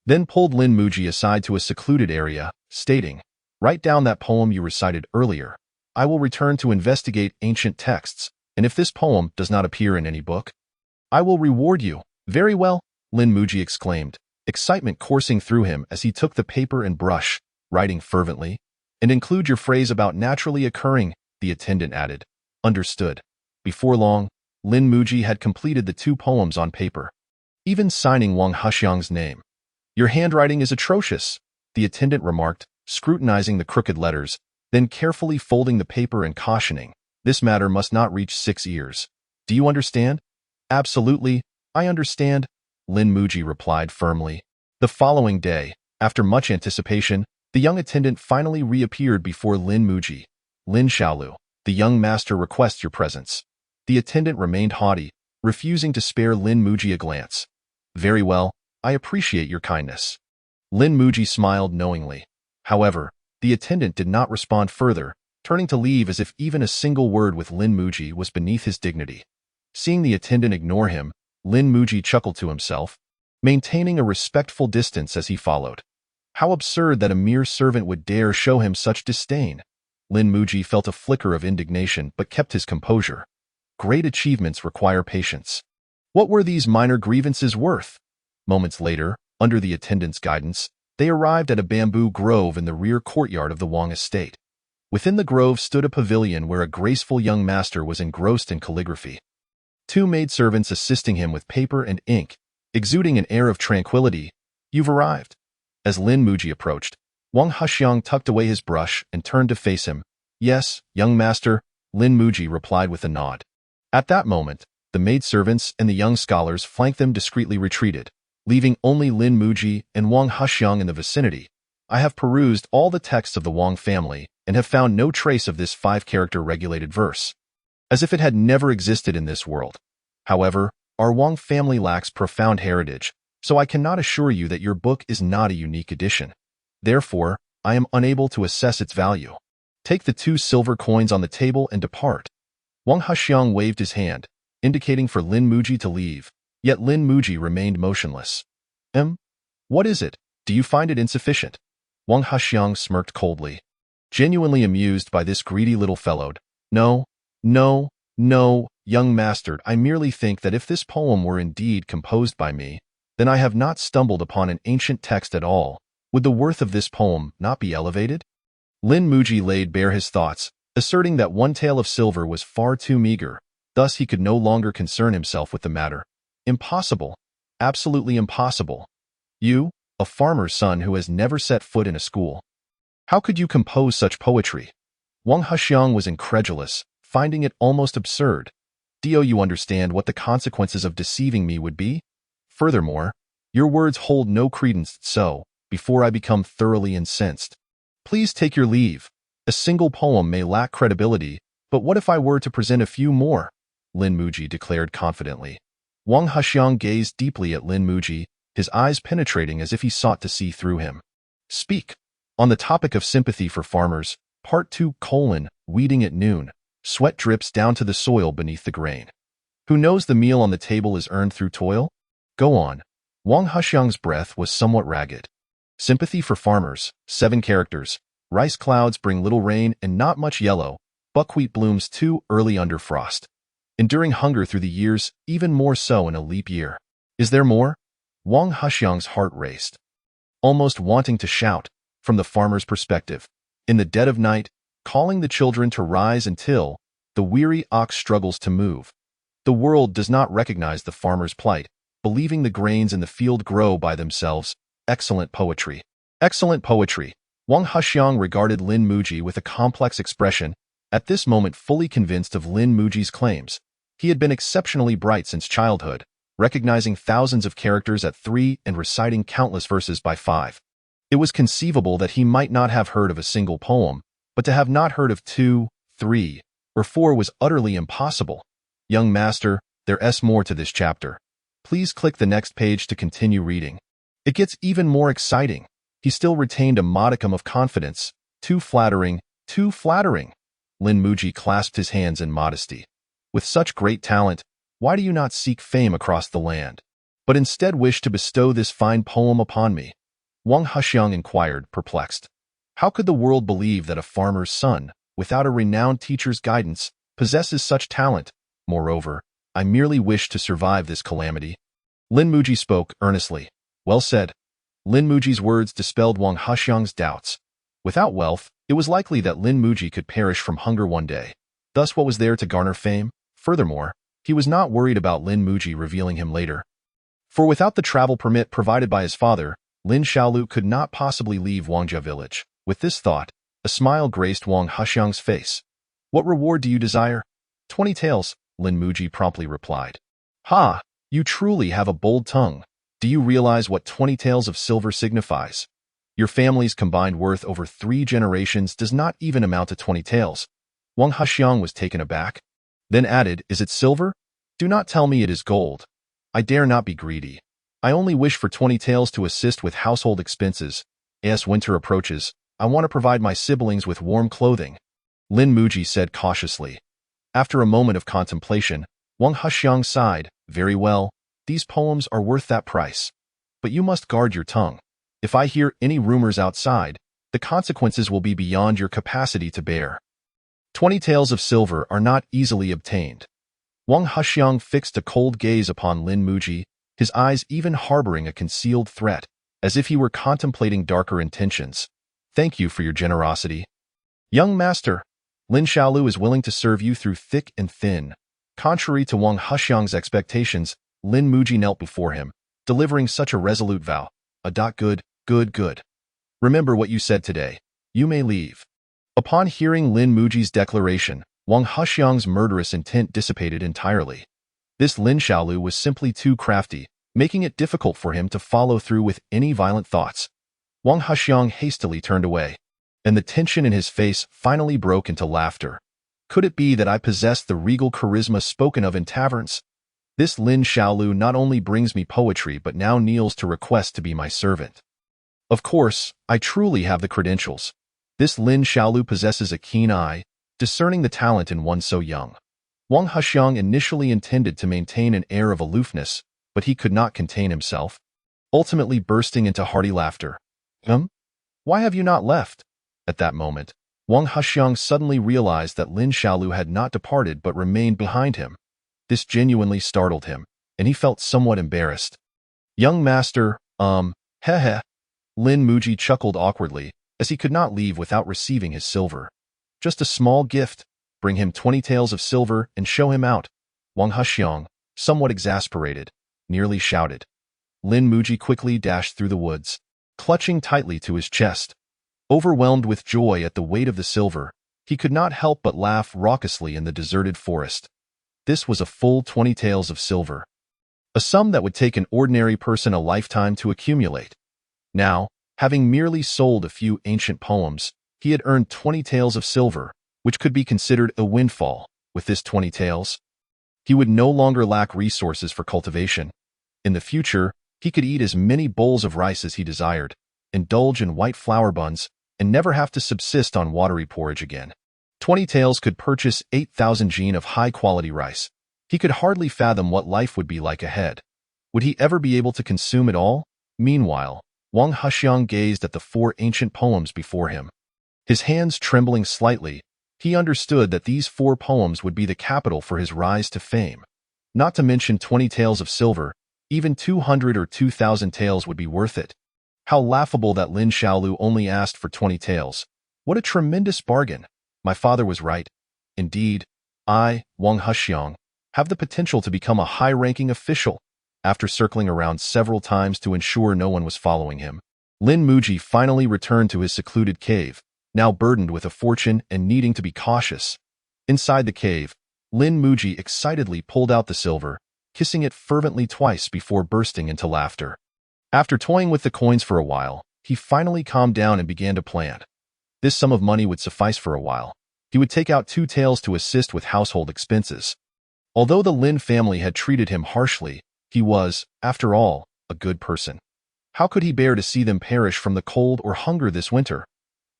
Then pulled Lin Muji aside to a secluded area, stating, Write down that poem you recited earlier. I will return to investigate ancient texts, and if this poem does not appear in any book, I will reward you. Very well, Lin Muji exclaimed, excitement coursing through him as he took the paper and brush, writing fervently. And include your phrase about naturally occurring, the attendant added. Understood. Before long, Lin Muji had completed the 2 poems on paper, even signing Wang Huxiang's name. Your handwriting is atrocious, the attendant remarked, scrutinizing the crooked letters, then carefully folding the paper and cautioning, this matter must not reach 6 ears. Do you understand? Absolutely, I understand, Lin Muji replied firmly. The following day, after much anticipation, the young attendant finally reappeared before Lin Muji. Lin Xiaolu, the young master requests your presence. The attendant remained haughty, refusing to spare Lin Muji a glance. Very well, I appreciate your kindness. Lin Muji smiled knowingly. However, the attendant did not respond further, turning to leave as if even a single word with Lin Muji was beneath his dignity. Seeing the attendant ignore him, Lin Muji chuckled to himself, maintaining a respectful distance as he followed. How absurd that a mere servant would dare show him such disdain. Lin Muji felt a flicker of indignation but kept his composure. Great achievements require patience. What were these minor grievances worth? Moments later, under the attendant's guidance, they arrived at a bamboo grove in the rear courtyard of the Wang estate. Within the grove stood a pavilion where a graceful young master was engrossed in calligraphy. 2 maidservants assisting him with paper and ink, exuding an air of tranquility. You've arrived. As Lin Muji approached, Wang Huxiang tucked away his brush and turned to face him. Yes, young master, Lin Muji replied with a nod. At that moment, the maidservants and the young scholars flanked them discreetly retreated, leaving only Lin Muji and Wang Huxiang in the vicinity. I have perused all the texts of the Wang family and have found no trace of this 5-character regulated verse, as if it had never existed in this world. However, our Wang family lacks profound heritage, so I cannot assure you that your book is not a unique edition. Therefore, I am unable to assess its value. Take the 2 silver coins on the table and depart. Wang Huxiang waved his hand, indicating for Lin Muji to leave, yet Lin Muji remained motionless. What is it? Do you find it insufficient? Wang Huxiang smirked coldly, genuinely amused by this greedy little fellow. No, young master, I merely think that if this poem were indeed composed by me, then I have not stumbled upon an ancient text at all. Would the worth of this poem not be elevated? Lin Muji laid bare his thoughts, asserting that 1 tael of silver was far too meager, thus he could no longer concern himself with the matter. Impossible. Absolutely impossible. You, a farmer's son who has never set foot in a school. How could you compose such poetry? Wang Huxiang was incredulous, finding it almost absurd. Do you understand what the consequences of deceiving me would be? Furthermore, your words hold no credence, so, before I become thoroughly incensed, please take your leave. A single poem may lack credibility, but what if I were to present a few more? Lin Muji declared confidently. Wang Huxiang gazed deeply at Lin Muji, his eyes penetrating as if he sought to see through him. Speak. On the topic of sympathy for farmers, Part 2: Weeding at noon. Sweat drips down to the soil beneath the grain. Who knows the meal on the table is earned through toil? Go on. Wang Huxiang's breath was somewhat ragged. Sympathy for farmers, 7 characters. Rice clouds bring little rain and not much yellow. Buckwheat blooms too early under frost. enduring hunger through the years, even more so in a leap year. Is there more? Wang Huxiang's heart raced, almost wanting to shout, from the farmer's perspective. In the dead of night, calling the children to rise until the weary ox struggles to move. The world does not recognize the farmer's plight, believing the grains in the field grow by themselves. Excellent poetry. Excellent poetry. Wang Huxiang regarded Lin Muji with a complex expression, at this moment fully convinced of Lin Muji's claims. He had been exceptionally bright since childhood, recognizing thousands of characters at 3 and reciting countless verses by 5. It was conceivable that he might not have heard of a single poem, but to have not heard of 2, 3, or 4 was utterly impossible. Young master, there's more to this chapter. Please click the next page to continue reading. It gets even more exciting. He still retained a modicum of confidence. Too flattering, too flattering. Lin Muji clasped his hands in modesty. With such great talent, why do you not seek fame across the land, but instead wish to bestow this fine poem upon me? Wang Huxiang inquired, perplexed. How could the world believe that a farmer's son, without a renowned teacher's guidance, possesses such talent? Moreover, I merely wish to survive this calamity. Lin Muji spoke earnestly. Well said. Lin Muji's words dispelled Wang Huxiang's doubts. Without wealth, it was likely that Lin Muji could perish from hunger one day. Thus, what was there to garner fame? Furthermore, he was not worried about Lin Muji revealing him later. For without the travel permit provided by his father, Lin Xiaolu could not possibly leave Wangjia village. With this thought, a smile graced Wang Huxiang's face. What reward do you desire? 20 taels, Lin Muji promptly replied. Ha! You truly have a bold tongue. Do you realize what 20 taels of silver signifies? Your family's combined worth over 3 generations does not even amount to 20 taels. Wang Huxiang was taken aback, then added, Is it silver? Do not tell me it is gold. I dare not be greedy. I only wish for 20 taels to assist with household expenses. As winter approaches, I want to provide my siblings with warm clothing. Lin Muji said cautiously. After a moment of contemplation, Wang Huxiang sighed. Very well, these poems are worth that price. But you must guard your tongue. If I hear any rumors outside, the consequences will be beyond your capacity to bear. 20 taels of silver are not easily obtained. Wang Huxiang fixed a cold gaze upon Lin Muji, his eyes even harboring a concealed threat, as if he were contemplating darker intentions. Thank you for your generosity. Young master, Lin Xiaolu is willing to serve you through thick and thin. Contrary to Wang Huxiang's expectations, Lin Muji knelt before him, delivering such a resolute vow. Good. Remember what you said today. You may leave. Upon hearing Lin Muji's declaration, Wang Huxiang's murderous intent dissipated entirely. This Lin Xiaolu was simply too crafty, making it difficult for him to follow through with any violent thoughts. Wang Huxiang hastily turned away, and the tension in his face finally broke into laughter. Could it be that I possessed the regal charisma spoken of in taverns? This Lin Xiaolu not only brings me poetry but now kneels to request to be my servant. Of course, I truly have the credentials. This Lin Xiaolu possesses a keen eye, discerning the talent in one so young. Wang Huxiang initially intended to maintain an air of aloofness, but he could not contain himself, ultimately bursting into hearty laughter. Why have you not left? At that moment, Wang Huxiang suddenly realized that Lin Xiaolu had not departed but remained behind him. This genuinely startled him, and he felt somewhat embarrassed. Young master, heh. Lin Muji chuckled awkwardly, as he could not leave without receiving his silver. Just a small gift. Bring him 20 taels of silver and show him out. Wang Huxiang, somewhat exasperated, nearly shouted. Lin Muji quickly dashed through the woods, clutching tightly to his chest. Overwhelmed with joy at the weight of the silver, he could not help but laugh raucously in the deserted forest. This was a full 20 taels of silver, a sum that would take an ordinary person a lifetime to accumulate. Now, having merely sold a few ancient poems, he had earned 20 taels of silver, which could be considered a windfall. With this 20 taels, he would no longer lack resources for cultivation. In the future, he could eat as many bowls of rice as he desired, indulge in white flour buns, and never have to subsist on watery porridge again. 20 taels could purchase 8,000 jin of high-quality rice. He could hardly fathom what life would be like ahead. Would he ever be able to consume it all? Meanwhile, Wang Huxiang gazed at the 4 ancient poems before him. His hands trembling slightly, He understood that these 4 poems would be the capital for his rise to fame. Not to mention 20 taels of silver, even 200 or 2,000 taels would be worth it. How laughable that Lin Xiaolu only asked for 20 taels. What a tremendous bargain. My father was right. Indeed, I, Wang Hexiang, have the potential to become a high-ranking official. After circling around several times to ensure no one was following him, Lin Muji finally returned to his secluded cave, now burdened with a fortune and needing to be cautious. Inside the cave, Lin Muji excitedly pulled out the silver, kissing it fervently twice before bursting into laughter. After toying with the coins for a while, he finally calmed down and began to plan. This sum of money would suffice for a while. He would take out 2 taels to assist with household expenses. Although the Lin family had treated him harshly, he was, after all, a good person. How could he bear to see them perish from the cold or hunger this winter?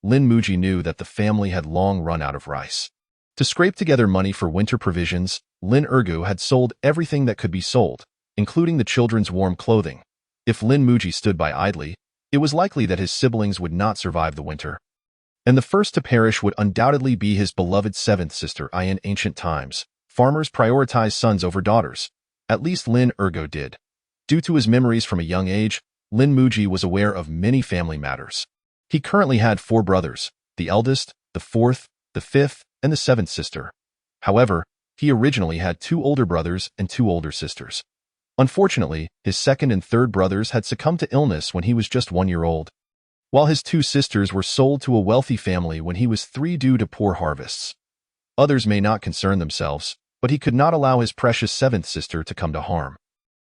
Lin Muji knew that the family had long run out of rice. To scrape together money for winter provisions, Lin Ergu had sold everything that could be sold, including the children's warm clothing. If Lin Muji stood by idly, it was likely that his siblings would not survive the winter. And the first to perish would undoubtedly be his beloved 7th sister. In ancient times, farmers prioritized sons over daughters. At least Lin Ergu did. Due to his memories from a young age, Lin Muji was aware of many family matters. He currently had 4 brothers, the eldest, the 4th, the 5th, and the 7th sister. However, he originally had 2 older brothers and 2 older sisters. Unfortunately, his 2nd and 3rd brothers had succumbed to illness when he was just 1 year old, while his 2 sisters were sold to a wealthy family when he was 3 due to poor harvests. Others may not concern themselves, but he could not allow his precious 7th sister to come to harm.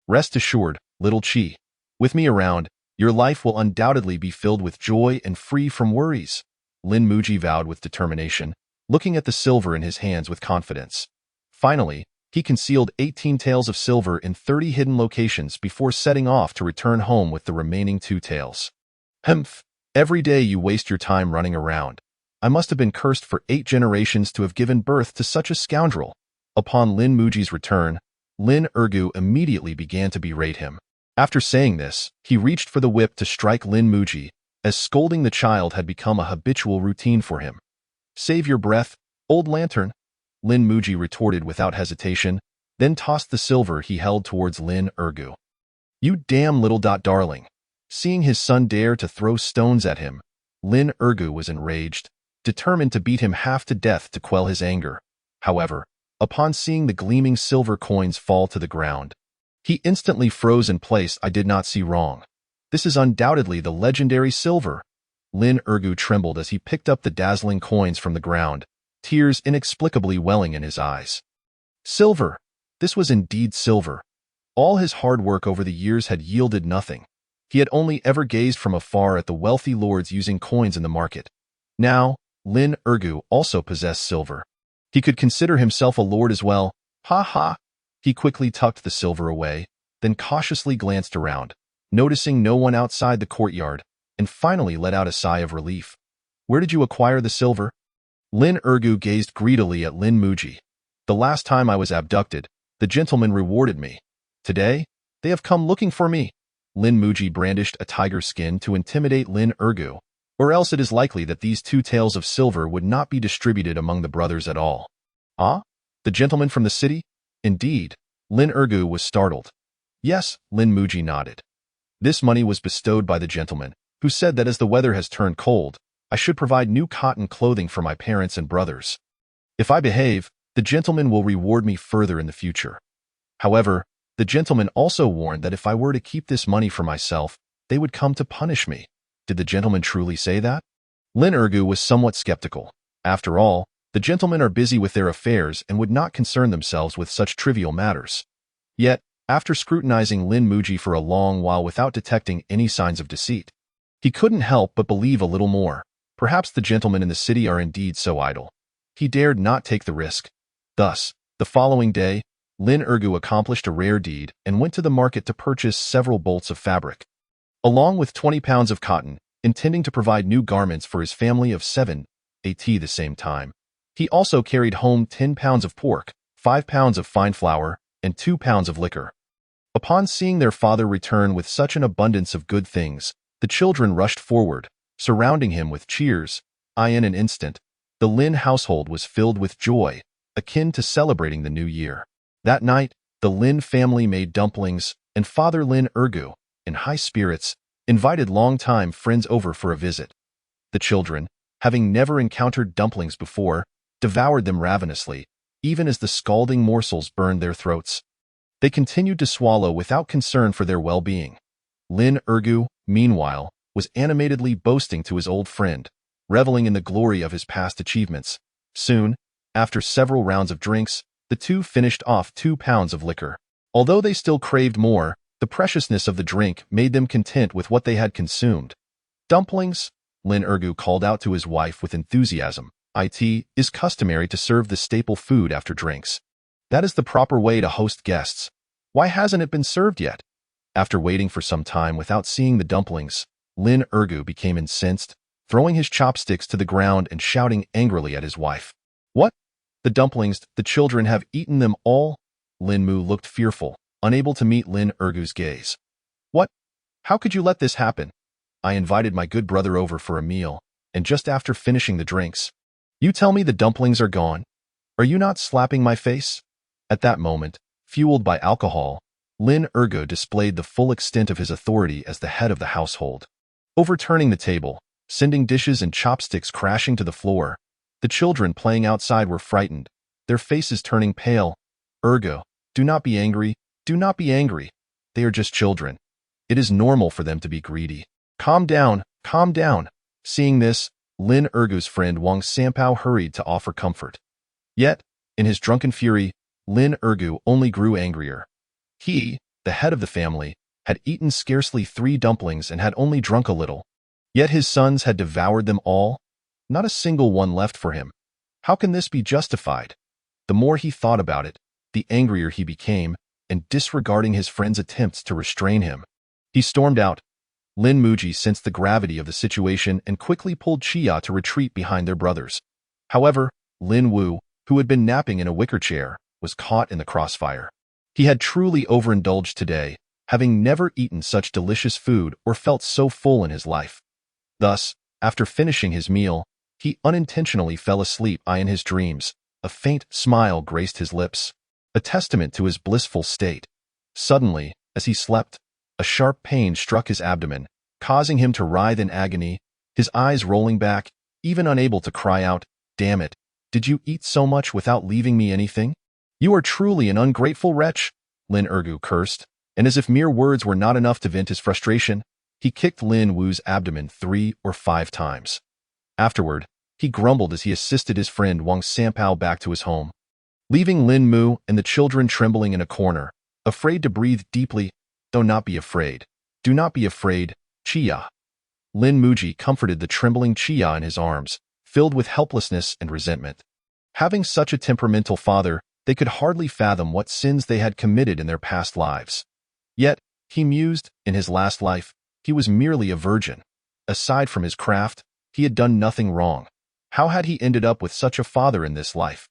Rest assured, little Qi, with me around, your life will undoubtedly be filled with joy and free from worries, Lin Muji vowed with determination, looking at the silver in his hands with confidence. Finally, he concealed 18 taels of silver in 30 hidden locations before setting off to return home with the remaining 2 taels. Humph! Every day you waste your time running around. I must have been cursed for 8 generations to have given birth to such a scoundrel. Upon Lin Muji's return, Lin Ergu immediately began to berate him. After saying this, he reached for the whip to strike Lin Muji, as scolding the child had become a habitual routine for him. Save your breath, old lantern, Lin Muji retorted without hesitation, then tossed the silver he held towards Lin Ergu. You damn little darling. Seeing his son dare to throw stones at him, Lin Ergu was enraged, determined to beat him half to death to quell his anger. However, upon seeing the gleaming silver coins fall to the ground, he instantly froze in place. I did not see wrong. This is undoubtedly the legendary silver. Lin Ergu trembled as he picked up the dazzling coins from the ground, tears inexplicably welling in his eyes. Silver! This was indeed silver. All his hard work over the years had yielded nothing. He had only ever gazed from afar at the wealthy lords using coins in the market. Now, Lin Ergu also possessed silver. He could consider himself a lord as well. Ha ha! He quickly tucked the silver away, then cautiously glanced around, noticing no one outside the courtyard, and finally let out a sigh of relief. Where did you acquire the silver? Lin Ergu gazed greedily at Lin Muji. The last time I was abducted, the gentlemen rewarded me. Today, they have come looking for me. Lin Muji brandished a tiger skin to intimidate Lin Ergu, or else it is likely that these 2 taels of silver would not be distributed among the brothers at all. Ah? The gentleman from the city? Indeed, Lin Ergu was startled. Yes, Lin Muji nodded. This money was bestowed by the gentleman, who said that as the weather has turned cold, I should provide new cotton clothing for my parents and brothers. If I behave, the gentleman will reward me further in the future. However, the gentleman also warned that if I were to keep this money for myself, they would come to punish me. Did the gentleman truly say that? Lin Ergu was somewhat skeptical. After all, the gentlemen are busy with their affairs and would not concern themselves with such trivial matters. Yet, after scrutinizing Lin Muji for a long while without detecting any signs of deceit, he couldn't help but believe a little more. Perhaps the gentlemen in the city are indeed so idle. He dared not take the risk. Thus, the following day, Lin Ergu accomplished a rare deed and went to the market to purchase several bolts of fabric, along with 20 pounds of cotton, intending to provide new garments for his family of 7 at the same time. He also carried home 10 pounds of pork, 5 pounds of fine flour, and 2 pounds of liquor. Upon seeing their father return with such an abundance of good things, the children rushed forward, surrounding him with cheers. In an instant, The Lin household was filled with joy, akin to celebrating the new year. That night, the Lin family made dumplings, and Father Lin Ergu, in high spirits, invited longtime friends over for a visit. The children, having never encountered dumplings before, devoured them ravenously, even as the scalding morsels burned their throats. They continued to swallow without concern for their well-being. Lin Ergu, meanwhile, was animatedly boasting to his old friend, reveling in the glory of his past achievements. Soon, after several rounds of drinks, the two finished off 2 pounds of liquor. Although they still craved more, the preciousness of the drink made them content with what they had consumed. Dumplings, Lin Ergu called out to his wife with enthusiasm. It is customary to serve the staple food after drinks. That is the proper way to host guests. Why hasn't it been served yet? After waiting for some time without seeing the dumplings, Lin Ergu became incensed, throwing his chopsticks to the ground and shouting angrily at his wife. What? The dumplings, the children have eaten them all? Lin Mu looked fearful, unable to meet Lin Ergu's gaze. What? How could you let this happen? I invited my good brother over for a meal, and just after finishing the drinks, you tell me the dumplings are gone? Are you not slapping my face? At that moment, fueled by alcohol, Lin Ergu displayed the full extent of his authority as the head of the household. Overturning the table, sending dishes and chopsticks crashing to the floor, the children playing outside were frightened, their faces turning pale. Ergu, do not be angry, do not be angry. They are just children. It is normal for them to be greedy. Calm down, calm down. Seeing this, Lin Ergu's friend Wang Sanpao hurried to offer comfort. Yet, in his drunken fury, Lin Ergu only grew angrier. He, the head of the family, had eaten scarcely 3 dumplings and had only drunk a little. Yet his sons had devoured them all, not a single one left for him. How can this be justified? The more he thought about it, the angrier he became, and disregarding his friend's attempts to restrain him, he stormed out. Lin Muji sensed the gravity of the situation and quickly pulled Chia to retreat behind their brothers. However, Lin Wu, who had been napping in a wicker chair, was caught in the crossfire. He had truly overindulged today, having never eaten such delicious food or felt so full in his life. Thus, after finishing his meal, he unintentionally fell asleep. In his dreams, a faint smile graced his lips, a testament to his blissful state. Suddenly, as he slept, a sharp pain struck his abdomen, causing him to writhe in agony, his eyes rolling back, even unable to cry out, "Damn it, did you eat so much without leaving me anything? You are truly an ungrateful wretch," Lin Ergu cursed, and as if mere words were not enough to vent his frustration, he kicked Lin Wu's abdomen 3 or 5 times. Afterward, he grumbled as he assisted his friend Wang Sanpao back to his home, leaving Lin Mu and the children trembling in a corner, afraid to breathe deeply. "Do not be afraid. Do not be afraid, Chia." Lin Muji comforted the trembling Chia in his arms, filled with helplessness and resentment. Having such a temperamental father, they could hardly fathom what sins they had committed in their past lives. Yet, he mused, in his last life, he was merely a virgin. Aside from his craft, he had done nothing wrong. How had he ended up with such a father in this life?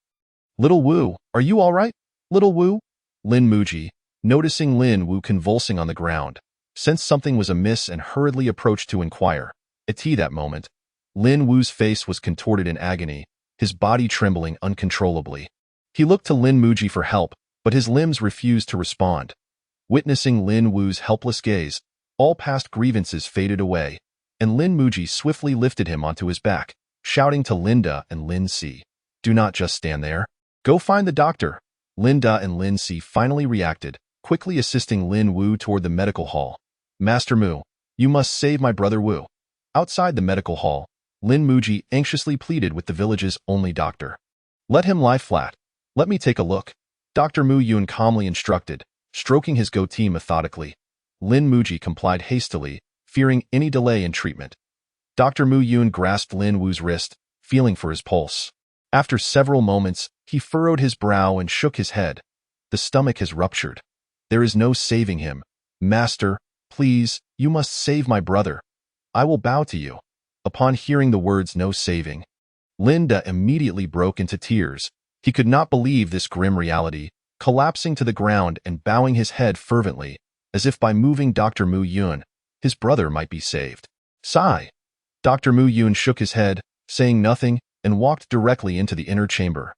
"Little Wu, are you all right? Little Wu?" Lin Muji, noticing Lin Wu convulsing on the ground, sensed something was amiss and hurriedly approached to inquire. At that moment, Lin Wu's face was contorted in agony, his body trembling uncontrollably. He looked to Lin Muji for help, but his limbs refused to respond. Witnessing Lin Wu's helpless gaze, all past grievances faded away, and Lin Muji swiftly lifted him onto his back, shouting to Linda and Lin Si, "Do not just stand there. Go find the doctor." Linda and Lin Si finally reacted, quickly assisting Lin Wu toward the medical hall. "Master Mu, you must save my brother Wu." Outside the medical hall, Lin Muji anxiously pleaded with the village's only doctor. "Let him lie flat. Let me take a look," Dr. Mu Yun calmly instructed, stroking his goatee methodically. Lin Muji complied hastily, fearing any delay in treatment. Dr. Mu Yun grasped Lin Wu's wrist, feeling for his pulse. After several moments, he furrowed his brow and shook his head. "The stomach has ruptured. There is no saving him. Master, please, you must save my brother. I will bow to you." Upon hearing the words "no saving," Linda immediately broke into tears. He could not believe this grim reality, collapsing to the ground and bowing his head fervently, as if by moving Dr. Mu Yun, his brother might be saved. "Sigh." Dr. Mu Yun shook his head, saying nothing, and walked directly into the inner chamber.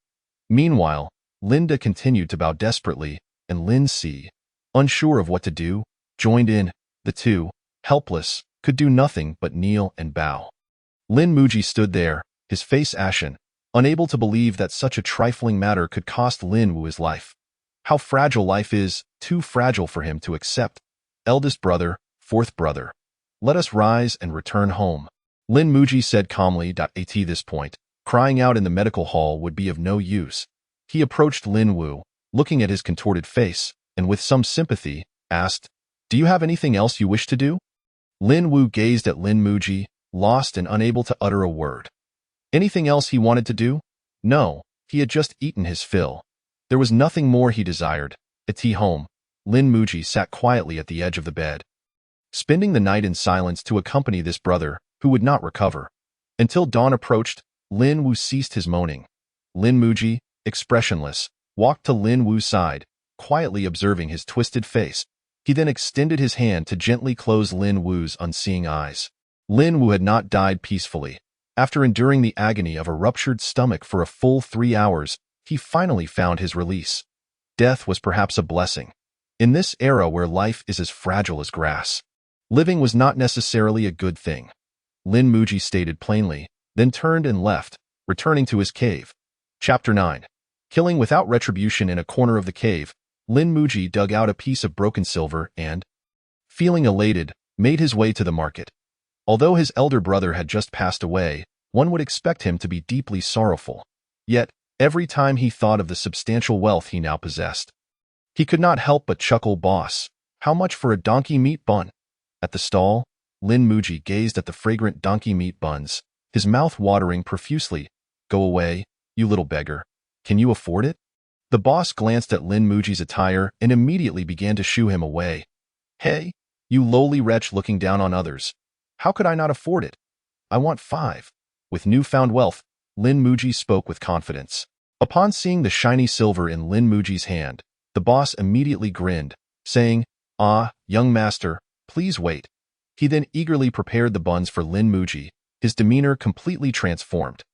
Meanwhile, Linda continued to bow desperately, and Lin Si, unsure of what to do, joined in. The two, helpless, could do nothing but kneel and bow. Lin Muji stood there, his face ashen, unable to believe that such a trifling matter could cost Lin Wu his life. How fragile life is, too fragile for him to accept. Eldest brother, fourth brother. Let us rise and return home. Lin Muji said calmly. At this point, crying out in the medical hall would be of no use. He approached Lin Wu, looking at his contorted face, and with some sympathy, asked, "Do you have anything else you wish to do?" Lin Wu gazed at Lin Muji, lost and unable to utter a word. Anything else he wanted to do? No, he had just eaten his fill. There was nothing more he desired. At home, Lin Muji sat quietly at the edge of the bed, spending the night in silence to accompany this brother, who would not recover. Until dawn approached, Lin Wu ceased his moaning. Lin Muji, expressionless, walked to Lin Wu's side, quietly observing his twisted face. He then extended his hand to gently close Lin Wu's unseeing eyes. Lin Wu had not died peacefully. After enduring the agony of a ruptured stomach for a full 3 hours, he finally found his release. Death was perhaps a blessing. In this era where life is as fragile as grass, living was not necessarily a good thing. Lin Muji stated plainly, then turned and left, returning to his cave. Chapter 9. Killing without retribution. In a corner of the cave, Lin Muji dug out a piece of broken silver and, feeling elated, made his way to the market. Although his elder brother had just passed away, one would expect him to be deeply sorrowful. Yet, every time he thought of the substantial wealth he now possessed, he could not help but chuckle. "Boss, how much for a donkey meat bun?" At the stall, Lin Muji gazed at the fragrant donkey meat buns, his mouth watering profusely. "Go away, you little beggar. Can you afford it?" The boss glanced at Lin Muji's attire and immediately began to shoo him away. "Hey, you lowly wretch looking down on others. How could I not afford it? I want 5. With newfound wealth, Lin Muji spoke with confidence. Upon seeing the shiny silver in Lin Muji's hand, the boss immediately grinned, saying, "Ah, young master, please wait." He then eagerly prepared the buns for Lin Muji, his demeanor completely transformed.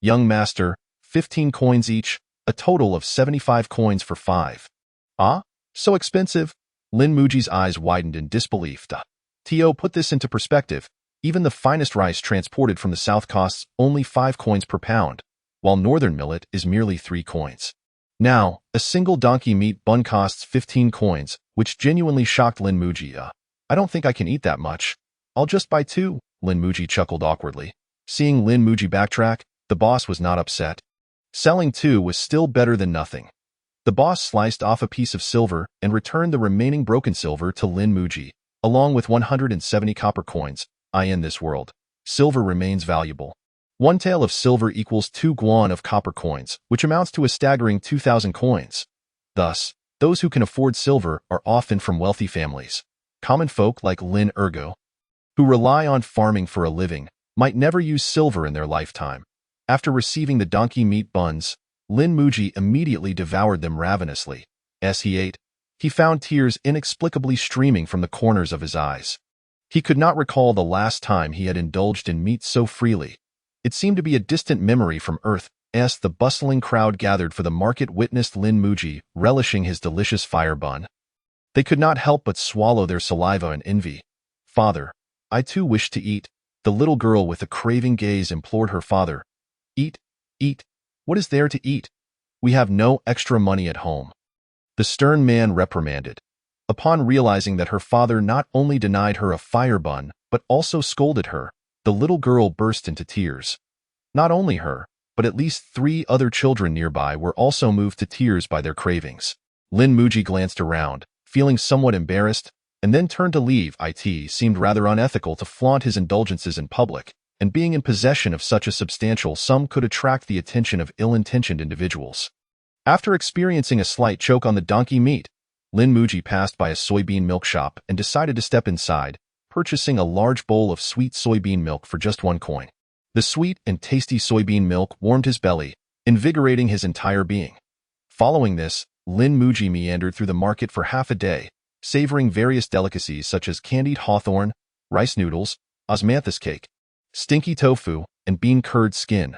"Young master, 15 coins each, a total of 75 coins for 5. "Ah, so expensive?" Lin Muji's eyes widened in disbelief. To put this into perspective, even the finest rice transported from the south costs only 5 coins per pound, while northern millet is merely 3 coins. Now, a single donkey meat bun costs 15 coins, which genuinely shocked Lin Muji. "I don't think I can eat that much. I'll just buy 2, Lin Muji chuckled awkwardly. Seeing Lin Muji backtrack, the boss was not upset. Selling 2 was still better than nothing. The boss sliced off a piece of silver and returned the remaining broken silver to Lin Muji, along with 170 copper coins. In this world, silver remains valuable. 1 tael of silver equals 2 guan of copper coins, which amounts to a staggering 2,000 coins. Thus, those who can afford silver are often from wealthy families. Common folk like Lin Ergo, who rely on farming for a living, might never use silver in their lifetime. After receiving the donkey meat buns, Lin Muji immediately devoured them ravenously. As he ate, he found tears inexplicably streaming from the corners of his eyes. He could not recall the last time he had indulged in meat so freely. It seemed to be a distant memory from Earth, as the bustling crowd gathered for the market witnessed Lin Muji relishing his delicious fire bun. They could not help but swallow their saliva in envy. "Father, I too wish to eat," the little girl with a craving gaze implored her father. "Eat, eat. What is there to eat? We have no extra money at home," the stern man reprimanded. Upon realizing that her father not only denied her a fire bun, but also scolded her, the little girl burst into tears. Not only her, but at least 3 other children nearby were also moved to tears by their cravings. Lin Muji glanced around, feeling somewhat embarrassed, and then turned to leave. It seemed rather unethical to flaunt his indulgences in public, and being in possession of such a substantial sum could attract the attention of ill-intentioned individuals. After experiencing a slight choke on the donkey meat, Lin Muji passed by a soybean milk shop and decided to step inside, purchasing a large bowl of sweet soybean milk for just 1 coin. The sweet and tasty soybean milk warmed his belly, invigorating his entire being. Following this, Lin Muji meandered through the market for half a day, savoring various delicacies such as candied hawthorn, rice noodles, osmanthus cake, stinky tofu, and bean curd skin.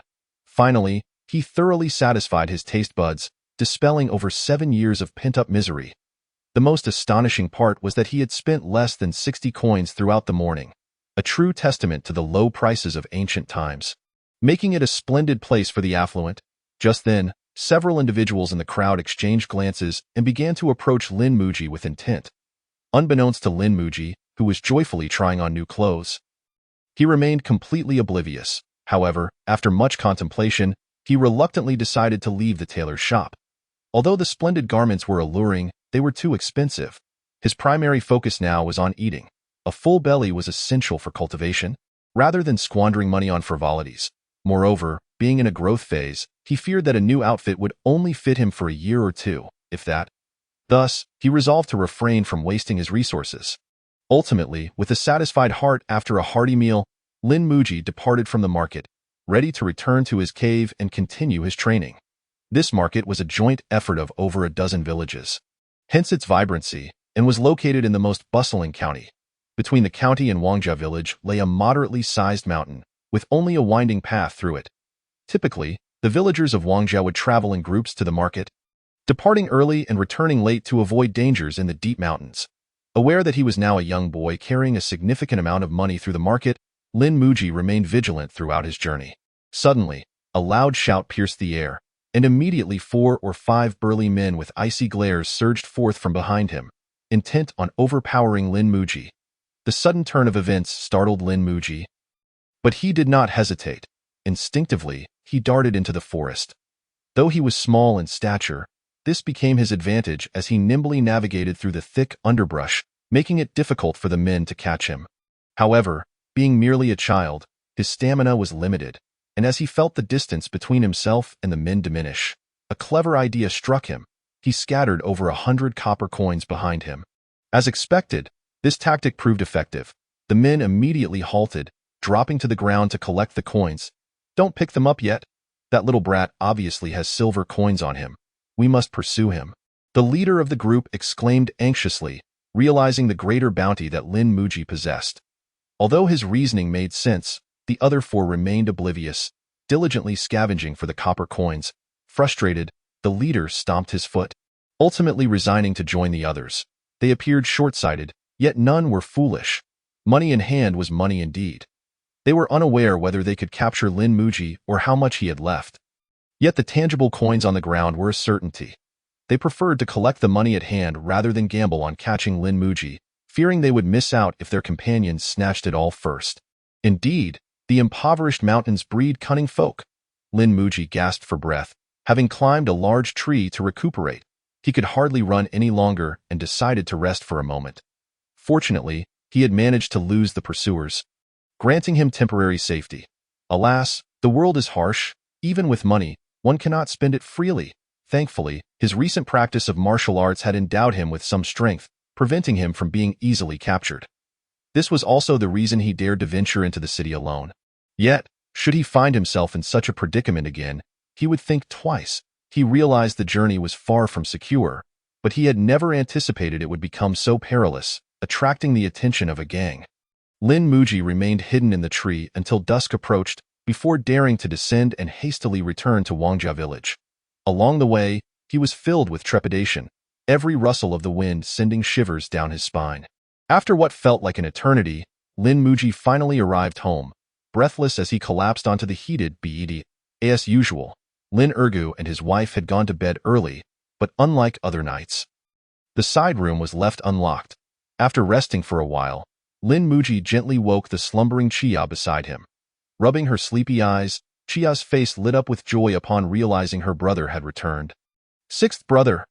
Finally, he thoroughly satisfied his taste buds, dispelling over 7 years of pent-up misery. The most astonishing part was that he had spent less than 60 coins throughout the morning, a true testament to the low prices of ancient times, making it a splendid place for the affluent. Just then, several individuals in the crowd exchanged glances and began to approach Lin Muji with intent. Unbeknownst to Lin Muji, who was joyfully trying on new clothes, he remained completely oblivious. However, after much contemplation, he reluctantly decided to leave the tailor's shop. Although the splendid garments were alluring, they were too expensive. His primary focus now was on eating. A full belly was essential for cultivation, rather than squandering money on frivolities. Moreover, being in a growth phase, he feared that a new outfit would only fit him for a year or two, if that. Thus, he resolved to refrain from wasting his resources. Ultimately, with a satisfied heart after a hearty meal, Lin Muji departed from the market, ready to return to his cave and continue his training. This market was a joint effort of over a dozen villages, hence its vibrancy, and was located in the most bustling county. Between the county and Wangjia village lay a moderately sized mountain, with only a winding path through it. Typically, the villagers of Wangjia would travel in groups to the market, departing early and returning late to avoid dangers in the deep mountains. Aware that he was now a young boy carrying a significant amount of money through the market, Lin Muji remained vigilant throughout his journey. Suddenly, a loud shout pierced the air, and immediately 4 or 5 burly men with icy glares surged forth from behind him, intent on overpowering Lin Muji. The sudden turn of events startled Lin Muji, but he did not hesitate. Instinctively, he darted into the forest. Though he was small in stature, this became his advantage as he nimbly navigated through the thick underbrush, making it difficult for the men to catch him. However, being merely a child, his stamina was limited, and as he felt the distance between himself and the men diminish, a clever idea struck him. He scattered over 100 copper coins behind him. As expected, this tactic proved effective. The men immediately halted, dropping to the ground to collect the coins. "Don't pick them up yet. That little brat obviously has silver coins on him. We must pursue him," the leader of the group exclaimed anxiously, realizing the greater bounty that Lin Muji possessed. Although his reasoning made sense, the other 4 remained oblivious, diligently scavenging for the copper coins. Frustrated, the leader stomped his foot, ultimately resigning to join the others. They appeared short-sighted, yet none were foolish. Money in hand was money indeed. They were unaware whether they could capture Lin Muji or how much he had left. Yet the tangible coins on the ground were a certainty. They preferred to collect the money at hand rather than gamble on catching Lin Muji, fearing they would miss out if their companions snatched it all first. Indeed, the impoverished mountains breed cunning folk. Lin Muji gasped for breath, having climbed a large tree to recuperate. He could hardly run any longer and decided to rest for a moment. Fortunately, he had managed to lose the pursuers, granting him temporary safety. Alas, the world is harsh. Even with money, one cannot spend it freely. Thankfully, his recent practice of martial arts had endowed him with some strength, preventing him from being easily captured. This was also the reason he dared to venture into the city alone. Yet, should he find himself in such a predicament again, he would think twice. He realized the journey was far from secure, but he had never anticipated it would become so perilous, attracting the attention of a gang. Lin Muji remained hidden in the tree until dusk approached, before daring to descend and hastily return to Wangjia village. Along the way, he was filled with trepidation, every rustle of the wind sending shivers down his spine. After what felt like an eternity, Lin Muji finally arrived home, breathless as he collapsed onto the heated bed. As usual, Lin Ergu and his wife had gone to bed early, but unlike other nights, the side room was left unlocked. After resting for a while, Lin Muji gently woke the slumbering Chia beside him. Rubbing her sleepy eyes, Chia's face lit up with joy upon realizing her brother had returned. "Sixth brother,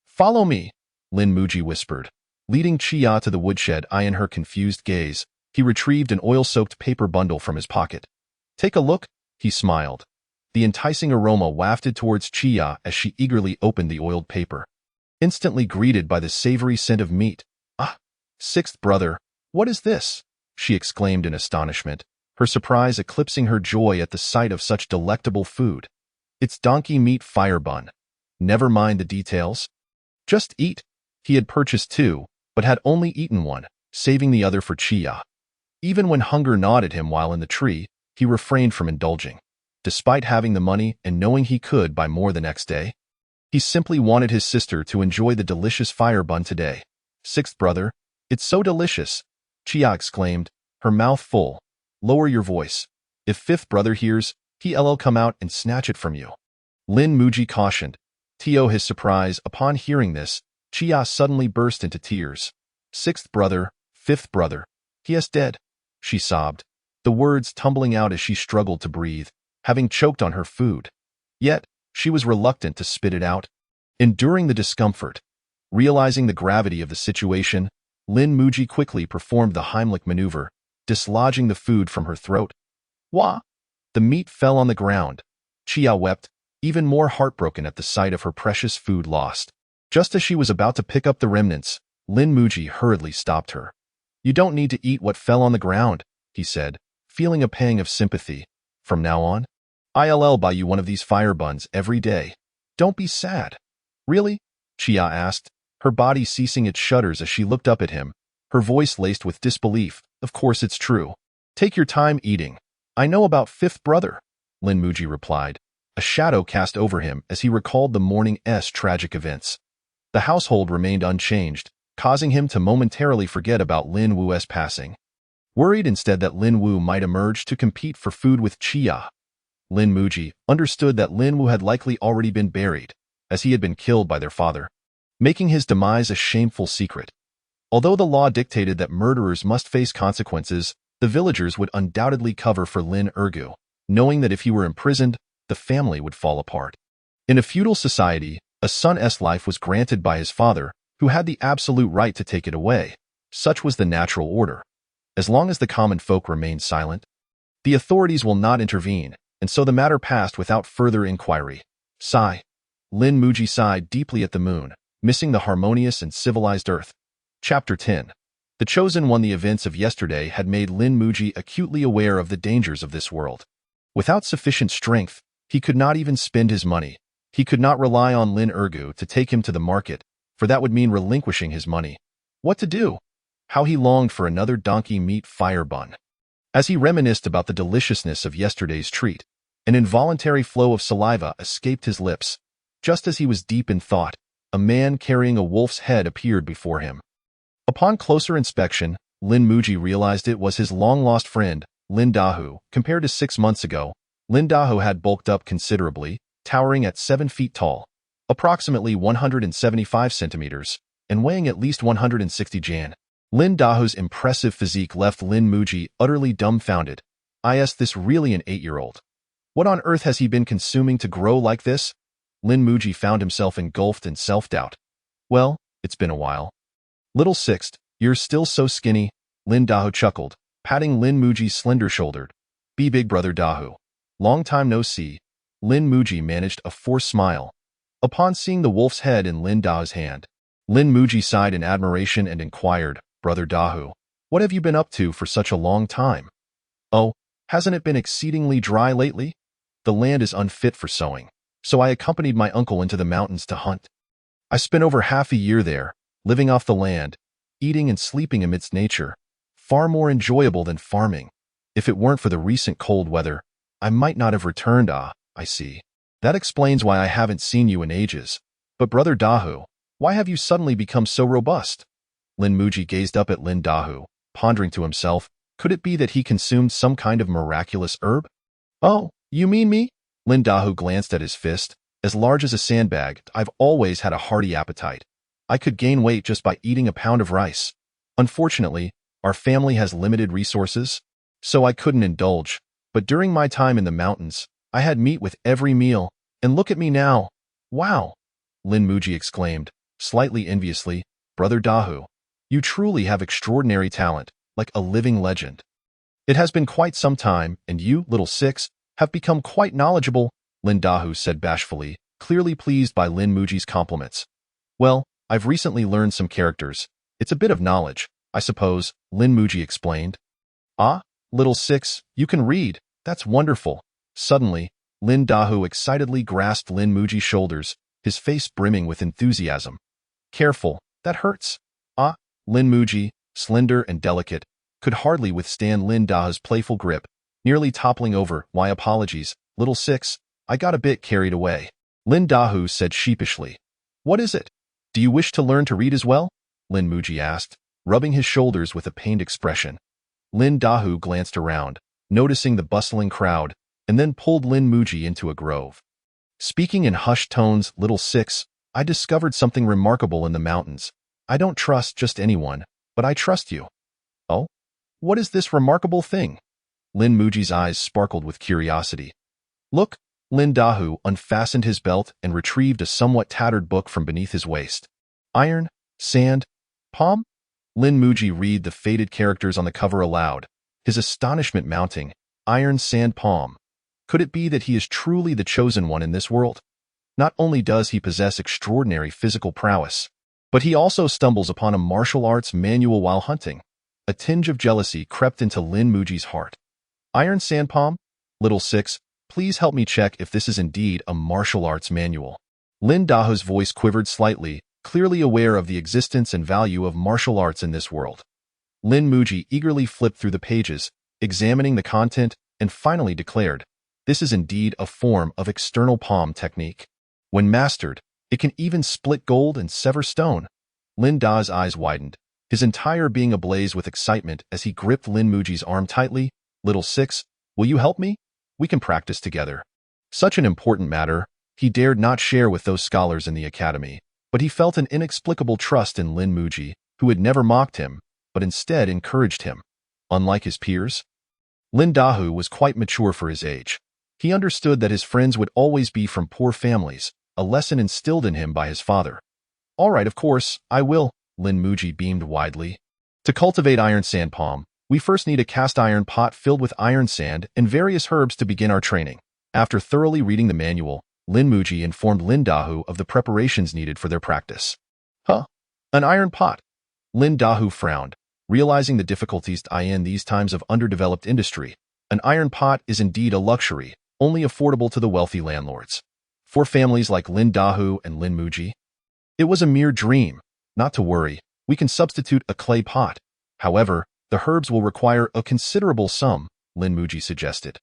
follow me," Lin Muji whispered. Leading Chia to the woodshed eye in her confused gaze, he retrieved an oil-soaked paper bundle from his pocket. "Take a look," he smiled. The enticing aroma wafted towards Chia as she eagerly opened the oiled paper, instantly greeted by the savory scent of meat. "Ah, sixth brother, what is this?" she exclaimed in astonishment, her surprise eclipsing her joy at the sight of such delectable food. "It's donkey meat fire bun. Never mind the details. Just eat." He had purchased 2, but had only eaten 1, saving the other for Chia. Even when hunger gnawed at him while in the tree, he refrained from indulging. despite having the money and knowing he could buy more the next day. He simply wanted his sister to enjoy the delicious fire bun today. Sixth brother, it's so delicious, Chia exclaimed, her mouth full. Lower your voice. If fifth brother hears, he'll come out and snatch it from you. Lin Muji cautioned. To his surprise, upon hearing this, Chia suddenly burst into tears. Sixth brother, fifth brother, he is dead, she sobbed, the words tumbling out as she struggled to breathe, having choked on her food. Yet, she was reluctant to spit it out. Enduring the discomfort, realizing the gravity of the situation, Lin Muji quickly performed the Heimlich maneuver, dislodging the food from her throat. Wah! The meat fell on the ground. Chia wept, even more heartbroken at the sight of her precious food lost. Just as she was about to pick up the remnants, Lin Muji hurriedly stopped her. You don't need to eat what fell on the ground, he said, feeling a pang of sympathy. From now on, I'll buy you one of these fire buns every day. Don't be sad. Really? Chia asked, her body ceasing its shudders as she looked up at him, her voice laced with disbelief. Of course it's true. Take your time eating. I know about fifth brother, Lin Muji replied. A shadow cast over him as he recalled the morning's tragic events. The household remained unchanged, causing him to momentarily forget about Lin Wu's passing. Worried instead that Lin Wu might emerge to compete for food with Chia, Lin Muji understood that Lin Wu had likely already been buried, as he had been killed by their father, making his demise a shameful secret. Although the law dictated that murderers must face consequences, the villagers would undoubtedly cover for Lin Ergu, knowing that if he were imprisoned, the family would fall apart. In a feudal society, a son's life was granted by his father, who had the absolute right to take it away. Such was the natural order. As long as the common folk remained silent, the authorities will not intervene, and so the matter passed without further inquiry. Sigh. Lin Muji sighed deeply at the moon, missing the harmonious and civilized earth. Chapter 10. The Chosen One. The events of yesterday had made Lin Muji acutely aware of the dangers of this world. Without sufficient strength, he could not even spend his money. He could not rely on Lin Ergu to take him to the market, for that would mean relinquishing his money. What to do? How he longed for another donkey meat fire bun. As he reminisced about the deliciousness of yesterday's treat, an involuntary flow of saliva escaped his lips. Just as he was deep in thought, a man carrying a wolf's head appeared before him. Upon closer inspection, Lin Muji realized it was his long-lost friend, Lin Dahu. Compared to 6 months ago, Lin Dahu had bulked up considerably, towering at 7 feet tall, approximately 175 centimeters, and weighing at least 160 jan. Lin Dahu's impressive physique left Lin Muji utterly dumbfounded. Is this really an 8-year-old? What on earth has he been consuming to grow like this? Lin Muji found himself engulfed in self-doubt. Well, it's been a while. Little Sixth, you're still so skinny, Lin Dahu chuckled, patting Lin Muji's slender shoulder. Be big brother Dahu. Long time no see. Lin Muji managed a forced smile. Upon seeing the wolf's head in Lin Dahu's hand, Lin Muji sighed in admiration and inquired, Brother Dahu, what have you been up to for such a long time? Oh, hasn't it been exceedingly dry lately? The land is unfit for sowing, so I accompanied my uncle into the mountains to hunt. I spent over half a year there, living off the land, eating and sleeping amidst nature, far more enjoyable than farming. If it weren't for the recent cold weather, I might not have returned. I see. That explains why I haven't seen you in ages. But Brother Dahu, why have you suddenly become so robust? Lin Muji gazed up at Lin Dahu, pondering to himself, could it be that he consumed some kind of miraculous herb? Oh, you mean me? Lin Dahu glanced at his fist, as large as a sandbag. I've always had a hearty appetite. I could gain weight just by eating a pound of rice. Unfortunately, our family has limited resources, so I couldn't indulge. But during my time in the mountains, I had meat with every meal, and look at me now. Wow! Lin Muji exclaimed, slightly enviously, Brother Dahu, you truly have extraordinary talent, like a living legend. It has been quite some time, and you, Little Six, have become quite knowledgeable, Lin Dahu said bashfully, clearly pleased by Lin Muji's compliments. Well, I've recently learned some characters. It's a bit of knowledge, I suppose, Lin Muji explained. Ah, Little Six, you can read. That's wonderful. Suddenly, Lin Dahu excitedly grasped Lin Muji's shoulders, his face brimming with enthusiasm. Careful, that hurts. Ah, Lin Muji, slender and delicate, could hardly withstand Lin Dahu's playful grip, nearly toppling over. Why apologies, Little Six, I got a bit carried away. Lin Dahu said sheepishly. What is it? Do you wish to learn to read as well? Lin Muji asked, rubbing his shoulders with a pained expression. Lin Dahu glanced around, noticing the bustling crowd, and then pulled Lin Muji into a grove. Speaking in hushed tones, Little Six, I discovered something remarkable in the mountains. I don't trust just anyone, but I trust you. Oh? What is this remarkable thing? Lin Muji's eyes sparkled with curiosity. Look, Lin Dahu unfastened his belt and retrieved a somewhat tattered book from beneath his waist. Iron, sand, palm? Lin Muji read the faded characters on the cover aloud, his astonishment mounting. Iron, sand, palm. Could it be that he is truly the chosen one in this world? Not only does he possess extraordinary physical prowess, but he also stumbles upon a martial arts manual while hunting. A tinge of jealousy crept into Lin Muji's heart. Iron, sand, palm? Little Six, please help me check if this is indeed a martial arts manual. Lin Dahu's voice quivered slightly, clearly aware of the existence and value of martial arts in this world. Lin Muji eagerly flipped through the pages, examining the content, and finally declared, this is indeed a form of external palm technique. When mastered, it can even split gold and sever stone. Lin Da's eyes widened, his entire being ablaze with excitement as he gripped Lin Muji's arm tightly. Little Six, will you help me? We can practice together. Such an important matter, he dared not share with those scholars in the academy, but he felt an inexplicable trust in Lin Muji, who had never mocked him, but instead encouraged him. Unlike his peers, Lin Dahu was quite mature for his age. He understood that his friends would always be from poor families, a lesson instilled in him by his father. All right, of course, I will, Lin Muji beamed widely. To cultivate iron sand palm, we first need a cast iron pot filled with iron sand and various herbs to begin our training. After thoroughly reading the manual, Lin Muji informed Lin Dahu of the preparations needed for their practice. Huh? An iron pot? Lin Dahu frowned, realizing the difficulties in these times of underdeveloped industry. An iron pot is indeed a luxury, only affordable to the wealthy landlords. For families like Lin Dahu and Lin Muji, it was a mere dream. Not to worry, we can substitute a clay pot. However, the herbs will require a considerable sum, Lin Muji suggested.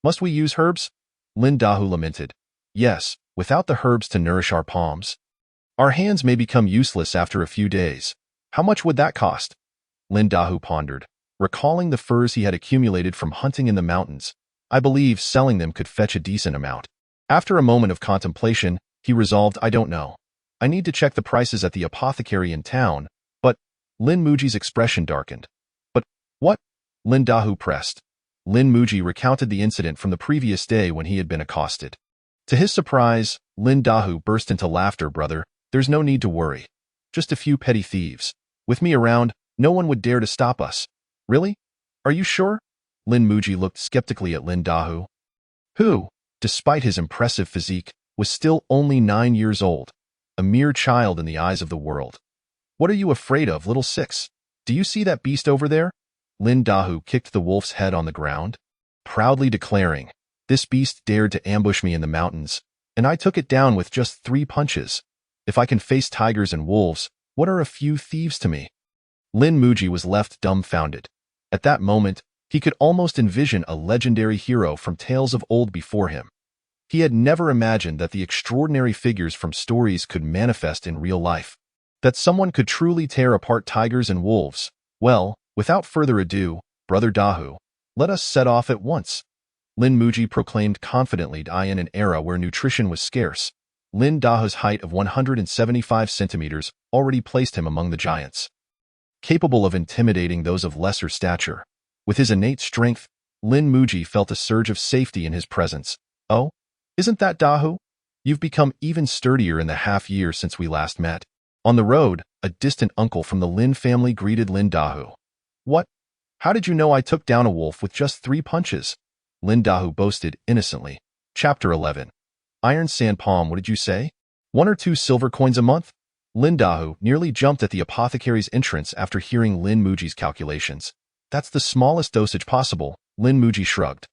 Must we use herbs? Lin Dahu lamented. Yes, without the herbs to nourish our palms, our hands may become useless after a few days. How much would that cost? Lin Dahu pondered, recalling the furs he had accumulated from hunting in the mountains. I believe selling them could fetch a decent amount. After a moment of contemplation, he resolved, I don't know. I need to check the prices at the apothecary in town, but Lin Muji's expression darkened. But what? Lin Dahu pressed. Lin Muji recounted the incident from the previous day when he had been accosted. To his surprise, Lin Dahu burst into laughter. Brother, there's no need to worry. Just a few petty thieves. With me around, no one would dare to stop us. Really? Are you sure? Lin Muji looked skeptically at Lin Dahu, who, despite his impressive physique, was still only 9 years old, a mere child in the eyes of the world. What are you afraid of, Little Six? Do you see that beast over there? Lin Dahu kicked the wolf's head on the ground, proudly declaring, this beast dared to ambush me in the mountains, and I took it down with just 3 punches. If I can face tigers and wolves, what are a few thieves to me? Lin Muji was left dumbfounded. At that moment, he could almost envision a legendary hero from tales of old before him. He had never imagined that the extraordinary figures from stories could manifest in real life, that someone could truly tear apart tigers and wolves. Well, without further ado, Brother Dahu, let us set off at once. Lin Muji proclaimed confidently. In an era where nutrition was scarce, Lin Dahu's height of 175 centimeters already placed him among the giants, capable of intimidating those of lesser stature. With his innate strength, Lin Muji felt a surge of safety in his presence. Oh, isn't that Dahu? You've become even sturdier in the half-year since we last met. On the road, a distant uncle from the Lin family greeted Lin Dahu. What? How did you know I took down a wolf with just 3 punches? Lin Dahu boasted innocently. Chapter 11. Iron sand palm, what did you say? 1 or 2 silver coins a month? Lin Dahu nearly jumped at the apothecary's entrance after hearing Lin Muji's calculations. That's the smallest dosage possible, Lin Muji shrugged.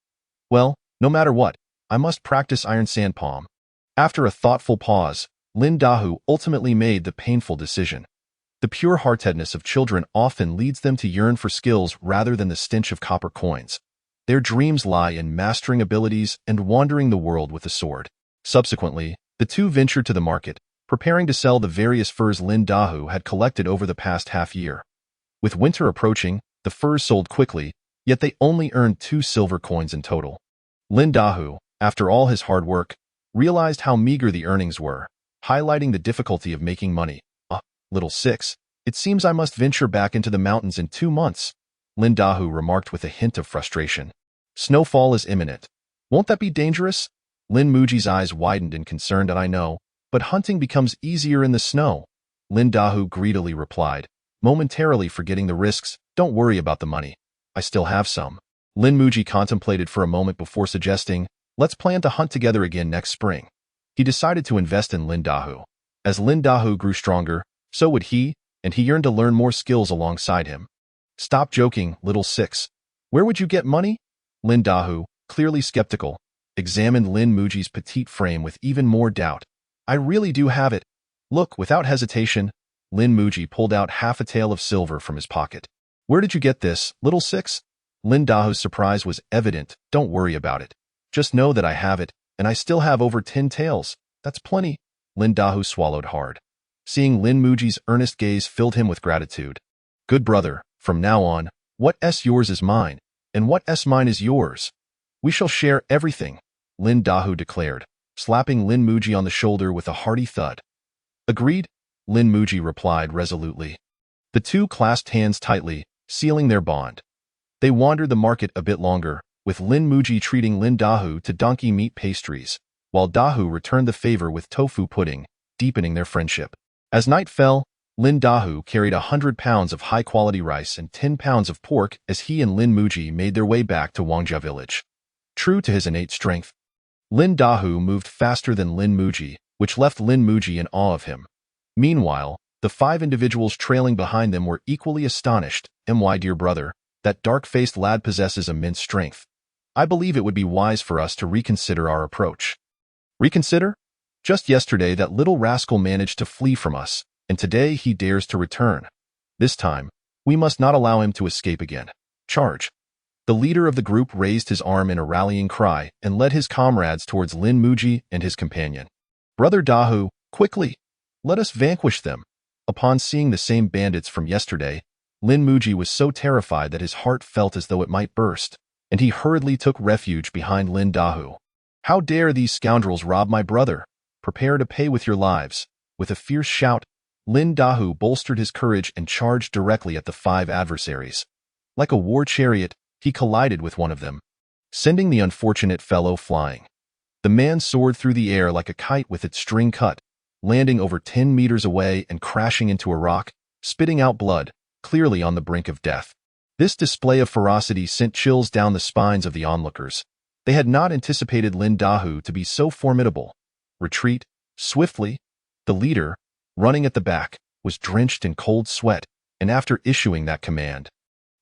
Well, no matter what, I must practice iron sand palm. After a thoughtful pause, Lin Dahu ultimately made the painful decision. The pure-heartedness of children often leads them to yearn for skills rather than the stench of copper coins. Their dreams lie in mastering abilities and wandering the world with a sword. Subsequently, the two ventured to the market, preparing to sell the various furs Lin Dahu had collected over the past half-year. With winter approaching, the furs sold quickly, yet they only earned 2 silver coins in total. Lin Dahu, after all his hard work, realized how meager the earnings were, highlighting the difficulty of making money. Little Six, it seems I must venture back into the mountains in 2 months, Lin Dahu remarked with a hint of frustration. Snowfall is imminent. Won't that be dangerous? Lin Muji's eyes widened in concern. I know, but hunting becomes easier in the snow, Lin Dahu greedily replied, momentarily forgetting the risks. Don't worry about the money. I still have some. Lin Muji contemplated for a moment before suggesting, let's plan to hunt together again next spring. He decided to invest in Lin Dahu. As Lin Dahu grew stronger, so would he, and he yearned to learn more skills alongside him. Stop joking, Little Six. Where would you get money? Lin Dahu, clearly skeptical, examined Lin Muji's petite frame with even more doubt. I really do have it. Look, without hesitation, Lin Muji pulled out half a tael of silver from his pocket. Where did you get this, Little Six? Lin Dahu's surprise was evident. Don't worry about it. Just know that I have it, and I still have over 10 taels. That's plenty. Lin Dahu swallowed hard. Seeing Lin Muji's earnest gaze filled him with gratitude. Good brother, from now on, what's yours is mine, and what's mine is yours. We shall share everything, Lin Dahu declared, slapping Lin Muji on the shoulder with a hearty thud. Agreed, Lin Muji replied resolutely. The two clasped hands tightly, sealing their bond. They wandered the market a bit longer, with Lin Muji treating Lin Dahu to donkey meat pastries, while Dahu returned the favor with tofu pudding, deepening their friendship. As night fell, Lin Dahu carried 100 pounds of high-quality rice and 10 pounds of pork as he and Lin Muji made their way back to Wangjia village. True to his innate strength, Lin Dahu moved faster than Lin Muji, which left Lin Muji in awe of him. Meanwhile, the 5 individuals trailing behind them were equally astonished. My dear brother, that dark-faced lad possesses immense strength. I believe it would be wise for us to reconsider our approach. Reconsider? Just yesterday that little rascal managed to flee from us, and today he dares to return. This time, we must not allow him to escape again. Charge! The leader of the group raised his arm in a rallying cry and led his comrades towards Lin Muji and his companion. Brother Dahu, quickly! Let us vanquish them! Upon seeing the same bandits from yesterday, Lin Muji was so terrified that his heart felt as though it might burst, and he hurriedly took refuge behind Lin Dahu. How dare these scoundrels rob my brother? Prepare to pay with your lives. With a fierce shout, Lin Dahu bolstered his courage and charged directly at the 5 adversaries. Like a war chariot, he collided with one of them, sending the unfortunate fellow flying. The man soared through the air like a kite with its string cut, landing over 10 meters away and crashing into a rock, spitting out blood, clearly on the brink of death. This display of ferocity sent chills down the spines of the onlookers. They had not anticipated Lin Dahu to be so formidable. Retreat, swiftly. The leader, running at the back, was drenched in cold sweat, and after issuing that command,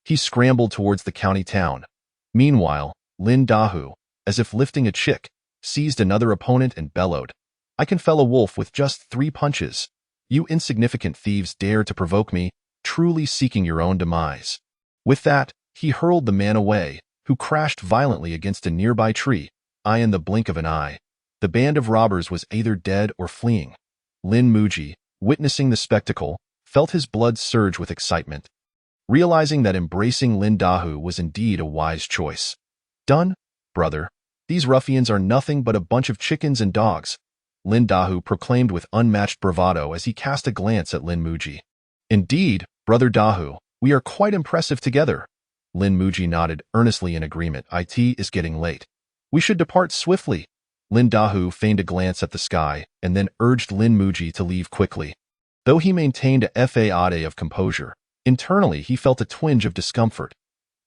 he scrambled towards the county town. Meanwhile, Lin Dahu, as if lifting a chick, seized another opponent and bellowed, I can fell a wolf with just 3 punches. You insignificant thieves dare to provoke me, truly seeking your own demise. With that, he hurled the man away, who crashed violently against a nearby tree. In the blink of an eye, the band of robbers was either dead or fleeing. Lin Muji, witnessing the spectacle, felt his blood surge with excitement, realizing that embracing Lin Dahu was indeed a wise choice. Done, brother. These ruffians are nothing but a bunch of chickens and dogs, Lin Dahu proclaimed with unmatched bravado as he cast a glance at Lin Muji. Indeed, brother Dahu, we are quite impressive together. Lin Muji nodded earnestly in agreement. It is getting late. We should depart swiftly. Lin Dahu feigned a glance at the sky and then urged Lin Muji to leave quickly. Though he maintained a facade of composure, internally he felt a twinge of discomfort.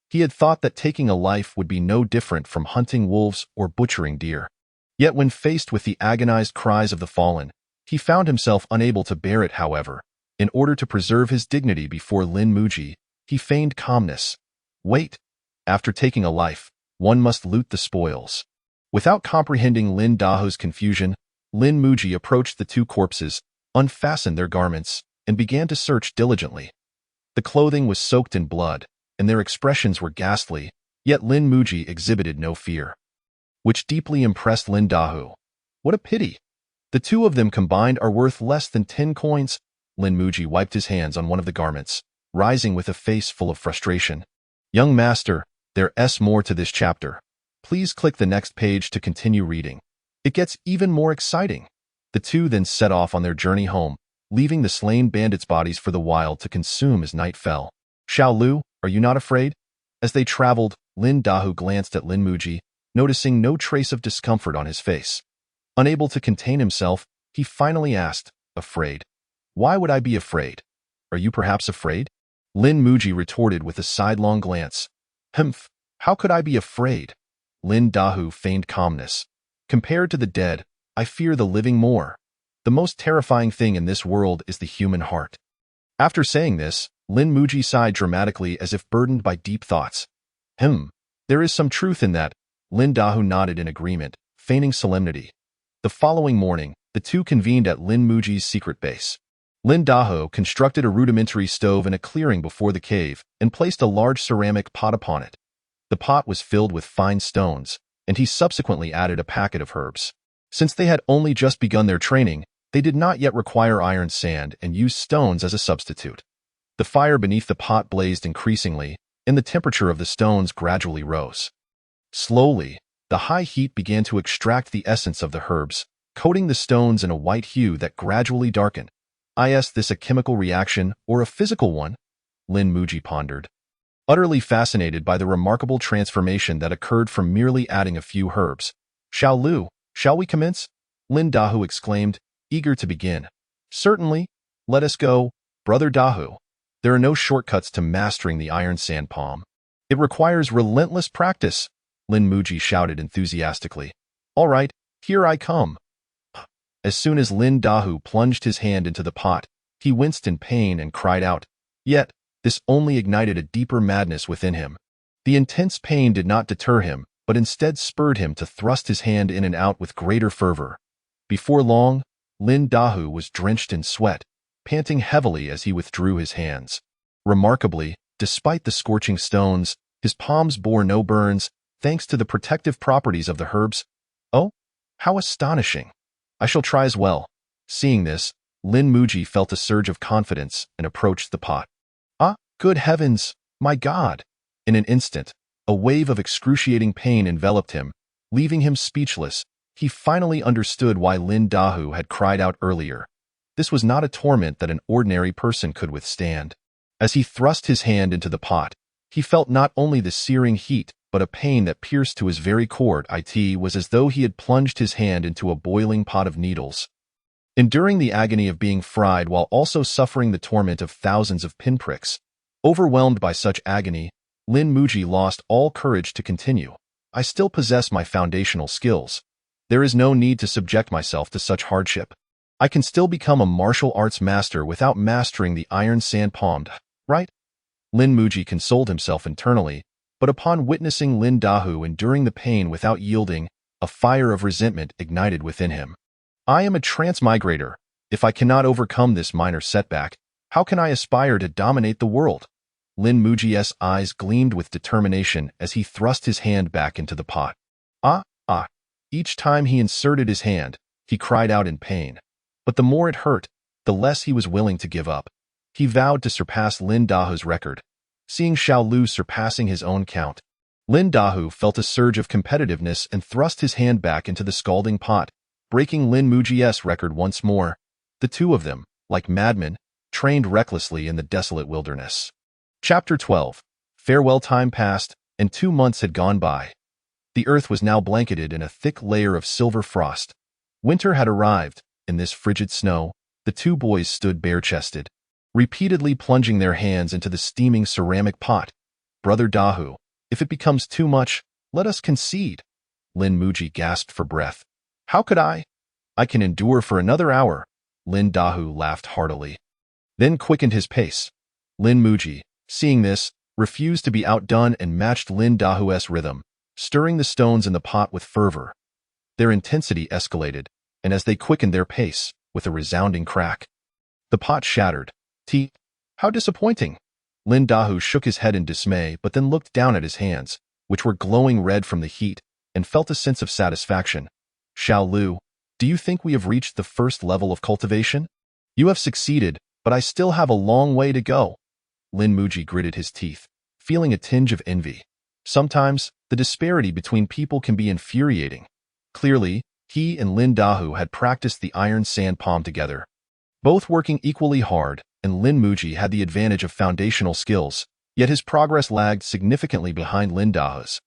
He had thought that taking a life would be no different from hunting wolves or butchering deer. Yet when faced with the agonized cries of the fallen, he found himself unable to bear it. However, in order to preserve his dignity before Lin Muji, he feigned calmness. Wait. After taking a life, one must loot the spoils. Without comprehending Lin Dahu's confusion, Lin Muji approached the 2 corpses, unfastened their garments, and began to search diligently. The clothing was soaked in blood, and their expressions were ghastly, Yet Lin Muji exhibited no fear, which deeply impressed Lin Dahu. What a pity! The two of them combined are worth less than 10 coins. Lin Muji wiped his hands on one of the garments, rising with a face full of frustration. Young master, there's more to this chapter. Please click the next page to continue reading. It gets even more exciting. The two then set off on their journey home, leaving the slain bandits' bodies for the wild to consume as night fell. Xiao Lu, are you not afraid? As they traveled, Lin Dahu glanced at Lin Muji, noticing no trace of discomfort on his face. Unable to contain himself, he finally asked, afraid? Why would I be afraid? Are you perhaps afraid? Lin Muji retorted with a sidelong glance. Humph, how could I be afraid? Lin Dahu feigned calmness. Compared to the dead, I fear the living more. The most terrifying thing in this world is the human heart. After saying this, Lin Muji sighed dramatically as if burdened by deep thoughts. There is some truth in that. Lin Dahu nodded in agreement, feigning solemnity. The following morning, the two convened at Lin Muji's secret base. Lin Dahu constructed a rudimentary stove in a clearing before the cave and placed a large ceramic pot upon it. The pot was filled with fine stones, and he subsequently added a packet of herbs. Since they had only just begun their training, they did not yet require iron sand and used stones as a substitute. The fire beneath the pot blazed increasingly, and the temperature of the stones gradually rose. Slowly, the high heat began to extract the essence of the herbs, coating the stones in a white hue that gradually darkened. Is this a chemical reaction or a physical one? Lin Muji pondered, utterly fascinated by the remarkable transformation that occurred from merely adding a few herbs. Xiao Lu, shall we commence? Lin Dahu exclaimed, eager to begin. Certainly, let us go, brother Dahu. There are no shortcuts to mastering the iron sand palm. It requires relentless practice, Lin Muji shouted enthusiastically. All right, here I come. As soon as Lin Dahu plunged his hand into the pot, he winced in pain and cried out. Yet, this only ignited a deeper madness within him. The intense pain did not deter him, but instead spurred him to thrust his hand in and out with greater fervor. Before long, Lin Dahu was drenched in sweat, panting heavily as he withdrew his hands. Remarkably, despite the scorching stones, his palms bore no burns, thanks to the protective properties of the herbs. Oh, how astonishing! I shall try as well. Seeing this, Lin Muji felt a surge of confidence and approached the pot. Ah, good heavens, my God! In an instant, a wave of excruciating pain enveloped him, leaving him speechless. He finally understood why Lin Dahu had cried out earlier. This was not a torment that an ordinary person could withstand. As he thrust his hand into the pot, he felt not only the searing heat, but a pain that pierced to his very core. It was as though he had plunged his hand into a boiling pot of needles. Enduring the agony of being fried while also suffering the torment of thousands of pinpricks, overwhelmed by such agony, Lin Muji lost all courage to continue. I still possess my foundational skills. There is no need to subject myself to such hardship. I can still become a martial arts master without mastering the iron sand palm, right? Lin Muji consoled himself internally, but upon witnessing Lin Dahu enduring the pain without yielding, a fire of resentment ignited within him. I am a transmigrator. If I cannot overcome this minor setback, how can I aspire to dominate the world? Lin Muji's eyes gleamed with determination as he thrust his hand back into the pot. Ah! Each time he inserted his hand, he cried out in pain. But the more it hurt, the less he was willing to give up. He vowed to surpass Lin Dahu's record. Seeing Xiao Lu surpassing his own count, Lin Dahu felt a surge of competitiveness and thrust his hand back into the scalding pot, breaking Lin Muji's record once more. The two of them, like madmen, trained recklessly in the desolate wilderness. Chapter 12. Farewell. Time passed, and 2 months had gone by. The earth was now blanketed in a thick layer of silver frost. Winter had arrived. In this frigid snow, the two boys stood bare-chested, repeatedly plunging their hands into the steaming ceramic pot. Brother Dahu, if it becomes too much, let us concede. Lin Muji gasped for breath. How could I? I can endure for another hour. Lin Dahu laughed heartily, then quickened his pace. Lin Muji, seeing this, refused to be outdone and matched Lin Dahu's rhythm, stirring the stones in the pot with fervor. Their intensity escalated, and as they quickened their pace, with a resounding crack, the pot shattered. How disappointing! Lin Dahu shook his head in dismay but then looked down at his hands. which were glowing red from the heat, and felt a sense of satisfaction. Xiao Lu, do you think we have reached the first level of cultivation? You have succeeded, but I still have a long way to go. Lin Muji gritted his teeth, feeling a tinge of envy. Sometimes, the disparity between people can be infuriating. Clearly, he and Lin Dahu had practiced the iron sand palm together. Both working equally hard, and Lin Muji had the advantage of foundational skills, yet his progress lagged significantly behind Lin Dahu's.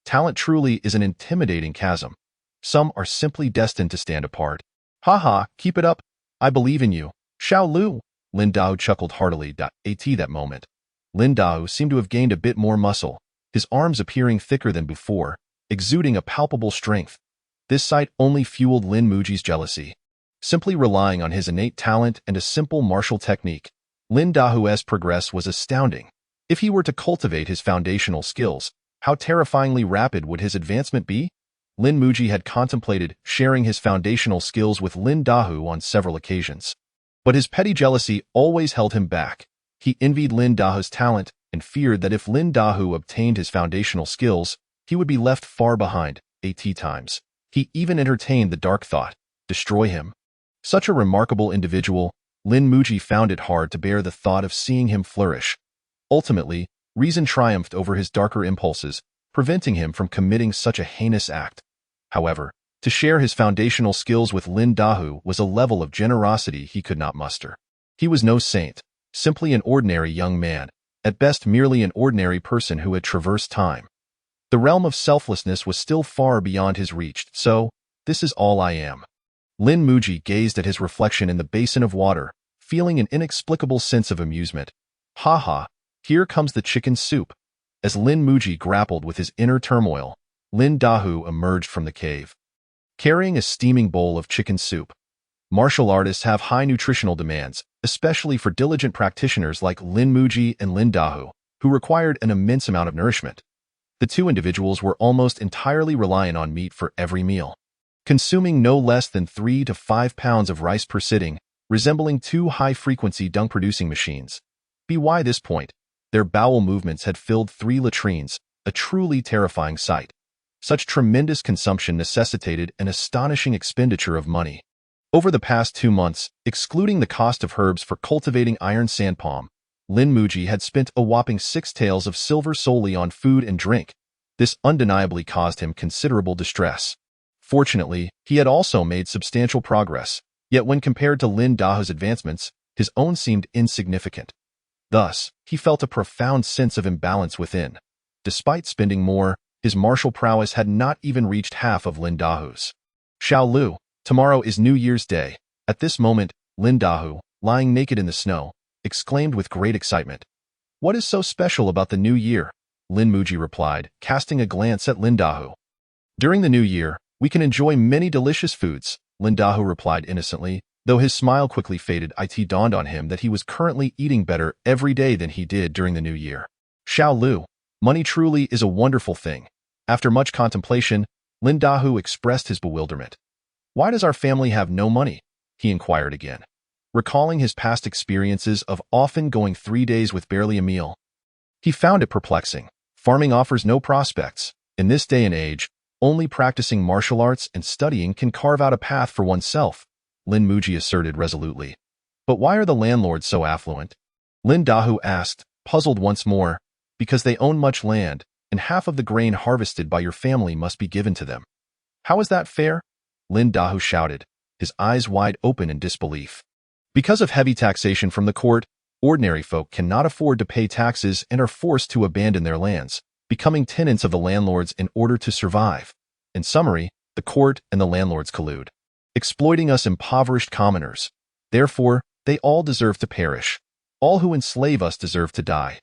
Talent truly is an intimidating chasm. Some are simply destined to stand apart. Haha, keep it up. I believe in you. Xiao Lu. Lin Dahu chuckled heartily. At that moment, Lin Dahu seemed to have gained a bit more muscle, his arms appearing thicker than before, exuding a palpable strength. This sight only fueled Lin Muji's jealousy. Simply relying on his innate talent and a simple martial technique, Lin Dahu's progress was astounding. If he were to cultivate his foundational skills, how terrifyingly rapid would his advancement be? Lin Muji had contemplated sharing his foundational skills with Lin Dahu on several occasions. But his petty jealousy always held him back. He envied Lin Dahu's talent and feared that if Lin Dahu obtained his foundational skills, he would be left far behind. Times. He even entertained the dark thought, destroy him. Such a remarkable individual, Lin Muji found it hard to bear the thought of seeing him flourish. Ultimately, reason triumphed over his darker impulses, preventing him from committing such a heinous act. However, to share his foundational skills with Lin Dahu was a level of generosity he could not muster. He was no saint, simply an ordinary young man, at best merely an ordinary person who had traversed time. The realm of selflessness was still far beyond his reach, so, this is all I am. Lin Muji gazed at his reflection in the basin of water, feeling an inexplicable sense of amusement. Haha, here comes the chicken soup. As Lin Muji grappled with his inner turmoil, Lin Dahu emerged from the cave, carrying a steaming bowl of chicken soup. Martial artists have high nutritional demands, especially for diligent practitioners like Lin Muji and Lin Dahu, who required an immense amount of nourishment. The two individuals were almost entirely reliant on meat for every meal, consuming no less than 3 to 5 pounds of rice per sitting, resembling two high-frequency dung-producing machines. By this point, their bowel movements had filled 3 latrines, a truly terrifying sight. Such tremendous consumption necessitated an astonishing expenditure of money. Over the past 2 months, excluding the cost of herbs for cultivating iron sand palm, Lin Muji had spent a whopping 6 taels of silver solely on food and drink. This undeniably caused him considerable distress. Fortunately, he had also made substantial progress, yet when compared to Lin Dahu's advancements, his own seemed insignificant. Thus, he felt a profound sense of imbalance within. Despite spending more, his martial prowess had not even reached half of Lin Dahu's. Xiao Lu, tomorrow is New Year's Day. At this moment, Lin Dahu, lying naked in the snow, exclaimed with great excitement. What is so special about the new year? Lin Muji replied, casting a glance at Lin Dahu. During the new year, we can enjoy many delicious foods, Lin Dahu replied innocently, though his smile quickly faded. It dawned on him that he was currently eating better every day than he did during the new year. Xiao Lu, money truly is a wonderful thing. After much contemplation, Lin Dahu expressed his bewilderment. Why does our family have no money? He inquired again, recalling his past experiences of often going 3 days with barely a meal. He found it perplexing. Farming offers no prospects. In this day and age, only practicing martial arts and studying can carve out a path for oneself, Lin Muji asserted resolutely. But why are the landlords so affluent? Lin Dahu asked, puzzled once more. Because they own much land, and half of the grain harvested by your family must be given to them. How is that fair? Lin Dahu shouted, his eyes wide open in disbelief. Because of heavy taxation from the court, ordinary folk cannot afford to pay taxes and are forced to abandon their lands, becoming tenants of the landlords in order to survive. In summary, the court and the landlords collude, exploiting us impoverished commoners. Therefore, they all deserve to perish. All who enslave us deserve to die.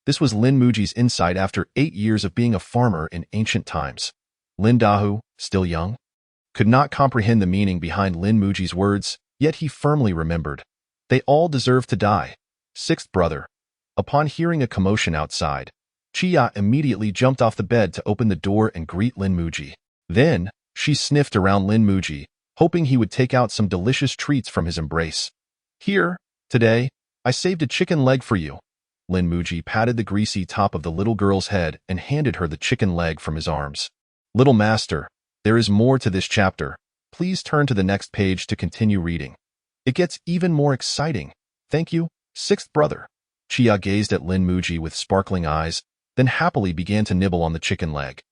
This was Lin Muji's insight after 8 years of being a farmer in ancient times. Lin Dahu, still young, could not comprehend the meaning behind Lin Muji's words, yet he firmly remembered. They all deserve to die. Sixth brother. Upon hearing a commotion outside, Chia immediately jumped off the bed to open the door and greet Lin Muji. Then, she sniffed around Lin Muji, hoping he would take out some delicious treats from his embrace. Here, today, I saved a chicken leg for you. Lin Muji patted the greasy top of the little girl's head and handed her the chicken leg from his arms. Little master, there is more to this chapter. Please turn to the next page to continue reading. It gets even more exciting. Thank you, sixth brother. Chia gazed at Lin Muji with sparkling eyes, then happily began to nibble on the chicken leg.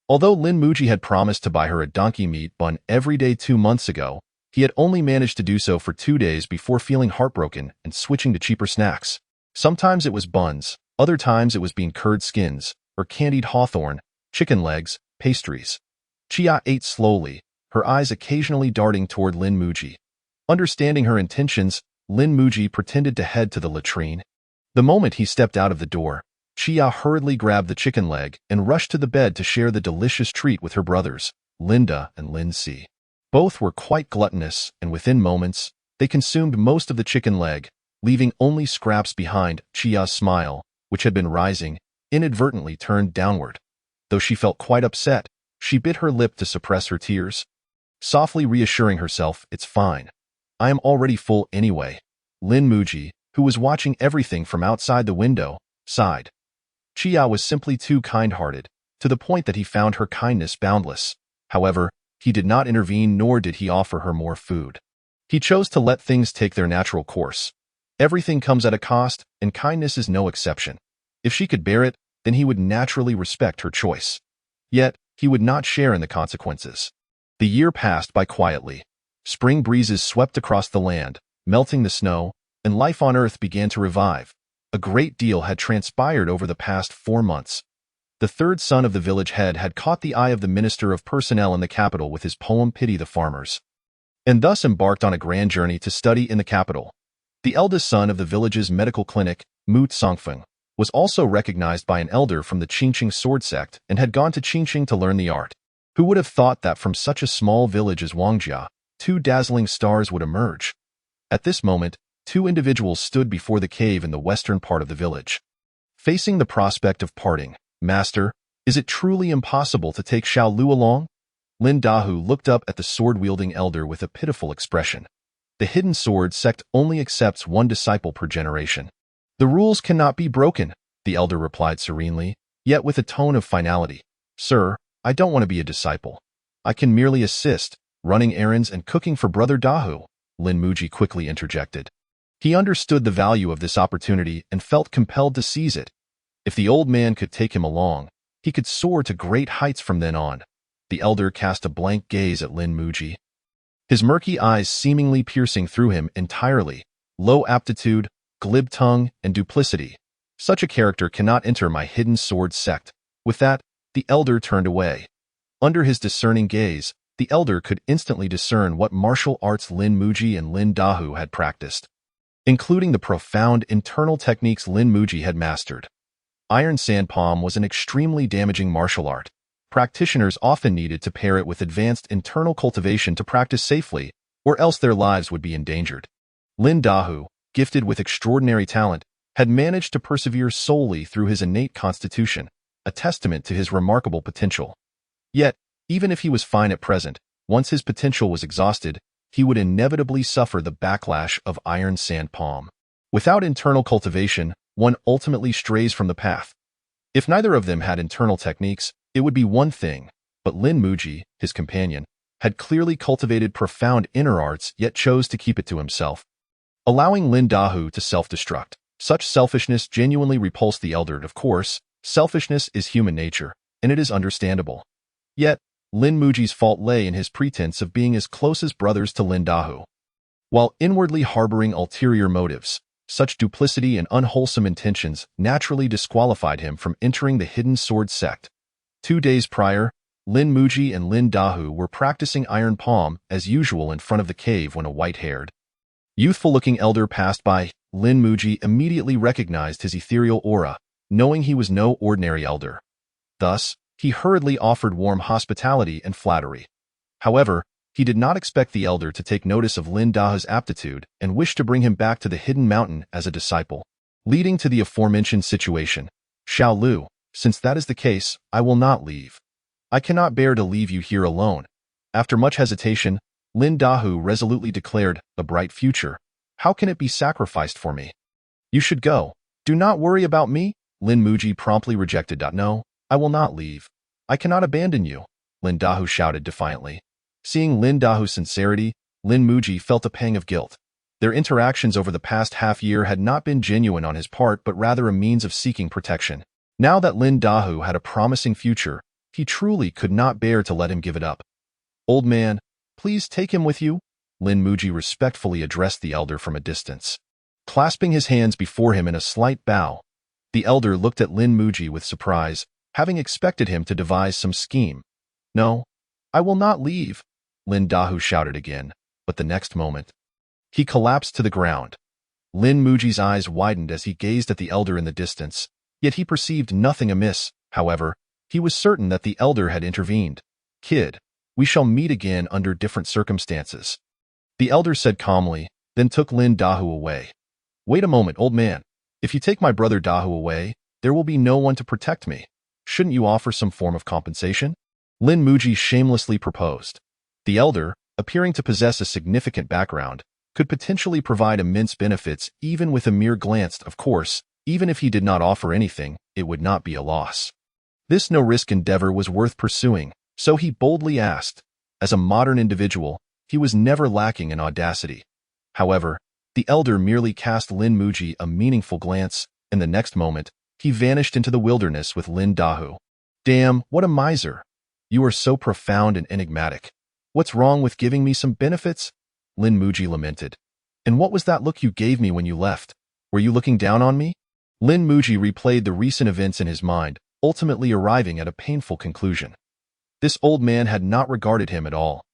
Although Lin Muji had promised to buy her a donkey meat bun every day 2 months ago, he had only managed to do so for 2 days before feeling heartbroken and switching to cheaper snacks. Sometimes it was buns, other times it was bean curd skins, or candied hawthorn, chicken legs, pastries. Chia ate slowly, her eyes occasionally darting toward Lin Muji. Understanding her intentions, Lin Muji pretended to head to the latrine. The moment he stepped out of the door, Chia hurriedly grabbed the chicken leg and rushed to the bed to share the delicious treat with her brothers, Linda and Lin Si. Both were quite gluttonous, and within moments, they consumed most of the chicken leg, leaving only scraps behind. Chia's smile, which had been rising, inadvertently turned downward. Though she felt quite upset, she bit her lip to suppress her tears. Softly reassuring herself, "It's fine. I am already full anyway." Lin Muji, who was watching everything from outside the window, sighed. Chia was simply too kind-hearted, to the point that he found her kindness boundless. However, he did not intervene, nor did he offer her more food. He chose to let things take their natural course. Everything comes at a cost, and kindness is no exception. If she could bear it, then he would naturally respect her choice. Yet, he would not share in the consequences. The year passed by quietly. Spring breezes swept across the land, melting the snow, and life on Earth began to revive. A great deal had transpired over the past 4 months. The third son of the village head had caught the eye of the Minister of Personnel in the capital with his poem Pity the Farmers, and thus embarked on a grand journey to study in the capital. The eldest son of the village's medical clinic, Mu Tsongfeng, was also recognized by an elder from the Qingqing sword sect and had gone to Qingqing to learn the art. Who would have thought that from such a small village as Wangjia, 2 dazzling stars would emerge? At this moment, 2 individuals stood before the cave in the western part of the village. Facing the prospect of parting, "Master, is it truly impossible to take Xiao Lu along?" Lin Dahu looked up at the sword-wielding elder with a pitiful expression. The hidden sword sect only accepts 1 disciple per generation. "The rules cannot be broken," the elder replied serenely, yet with a tone of finality. "Sir, I don't want to be a disciple. I can merely assist, running errands and cooking for Brother Dahu," Lin Muji quickly interjected. He understood the value of this opportunity and felt compelled to seize it. If the old man could take him along, he could soar to great heights from then on. The elder cast a blank gaze at Lin Muji, his murky eyes seemingly piercing through him entirely. "Low aptitude, glib tongue, and duplicity. Such a character cannot enter my hidden sword sect." With that, the elder turned away. Under his discerning gaze, the elder could instantly discern what martial arts Lin Muji and Lin Dahu had practiced, including the profound internal techniques Lin Muji had mastered. Iron Sand Palm was an extremely damaging martial art. Practitioners often needed to pair it with advanced internal cultivation to practice safely, or else their lives would be endangered. Lin Dahu, gifted with extraordinary talent, had managed to persevere solely through his innate constitution, a testament to his remarkable potential. Yet, even if he was fine at present, once his potential was exhausted, he would inevitably suffer the backlash of Iron Sand Palm. Without internal cultivation, one ultimately strays from the path. If neither of them had internal techniques, it would be one thing, but Lin Muji, his companion, had clearly cultivated profound inner arts yet chose to keep it to himself, allowing Lin Dahu to self-destruct. Such selfishness genuinely repulsed the elder. Of course, selfishness is human nature, and it is understandable. Yet, Lin Muji's fault lay in his pretense of being as close as brothers to Lin Dahu. While inwardly harboring ulterior motives, such duplicity and unwholesome intentions naturally disqualified him from entering the hidden sword sect. 2 days prior, Lin Muji and Lin Dahu were practicing Iron Palm as usual in front of the cave when a white-haired, youthful-looking elder passed by. Lin Muji immediately recognized his ethereal aura, knowing he was no ordinary elder. Thus, he hurriedly offered warm hospitality and flattery. However, he did not expect the elder to take notice of Lin Dahu's aptitude and wished to bring him back to the hidden mountain as a disciple, leading to the aforementioned situation. "Xiao Lu, since that is the case, I will not leave. I cannot bear to leave you here alone." After much hesitation, Lin Dahu resolutely declared, "A bright future. How can it be sacrificed for me? You should go. Do not worry about me, Lin Muji promptly rejected. No, I will not leave. I cannot abandon you, Lin Dahu shouted defiantly. Seeing Lin Dahu's sincerity, Lin Muji felt a pang of guilt. Their interactions over the past half-year had not been genuine on his part but rather a means of seeking protection. Now that Lin Dahu had a promising future, he truly could not bear to let him give it up. Old man, please take him with you, Lin Muji respectfully addressed the elder from a distance. Clasping his hands before him in a slight bow, the elder looked at Lin Muji with surprise, having expected him to devise some scheme. No, I will not leave, Lin Dahu shouted again, but the next moment, he collapsed to the ground. Lin Muji's eyes widened as he gazed at the elder in the distance, yet he perceived nothing amiss. However, he was certain that the elder had intervened. Kid, we shall meet again under different circumstances, the elder said calmly, then took Lin Dahu away. Wait a moment, old man. If you take my brother Dahu away, there will be no one to protect me. Shouldn't you offer some form of compensation? Lin Muji shamelessly proposed. The elder, appearing to possess a significant background, could potentially provide immense benefits even with a mere glance. Of course, even if he did not offer anything, it would not be a loss. This no-risk endeavor was worth pursuing, so he boldly asked. As a modern individual, he was never lacking in audacity. However, the elder merely cast Lin Muji a meaningful glance, and the next moment, he vanished into the wilderness with Lin Dahu. Damn, what a miser! You are so profound and enigmatic. What's wrong with giving me some benefits? Lin Muji lamented. And what was that look you gave me when you left? Were you looking down on me? Lin Muji replayed the recent events in his mind, ultimately arriving at a painful conclusion. This old man had not regarded him at all.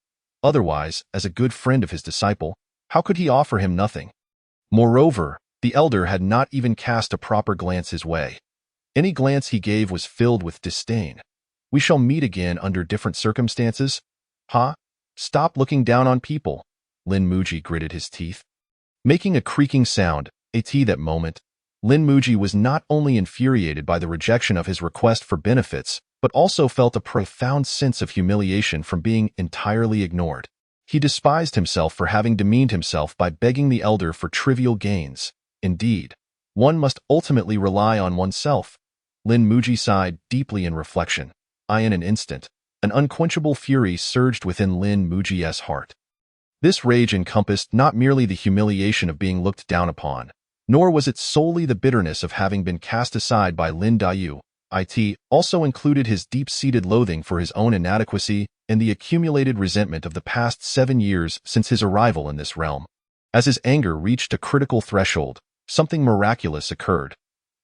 Otherwise, as a good friend of his disciple, how could he offer him nothing? Moreover, the elder had not even cast a proper glance his way. Any glance he gave was filled with disdain. We shall meet again under different circumstances? Huh? Stop looking down on people. Lin Muji gritted his teeth. Making a creaking sound, at that moment, Lin Muji was not only infuriated by the rejection of his request for benefits, but also felt a profound sense of humiliation from being entirely ignored. He despised himself for having demeaned himself by begging the elder for trivial gains. Indeed, one must ultimately rely on oneself. Lin Muji sighed deeply in reflection. In an instant, an unquenchable fury surged within Lin Muji's heart. This rage encompassed not merely the humiliation of being looked down upon, nor was it solely the bitterness of having been cast aside by Lin Dayu. It also included his deep-seated loathing for his own inadequacy and the accumulated resentment of the past 7 years since his arrival in this realm. As his anger reached a critical threshold, something miraculous occurred.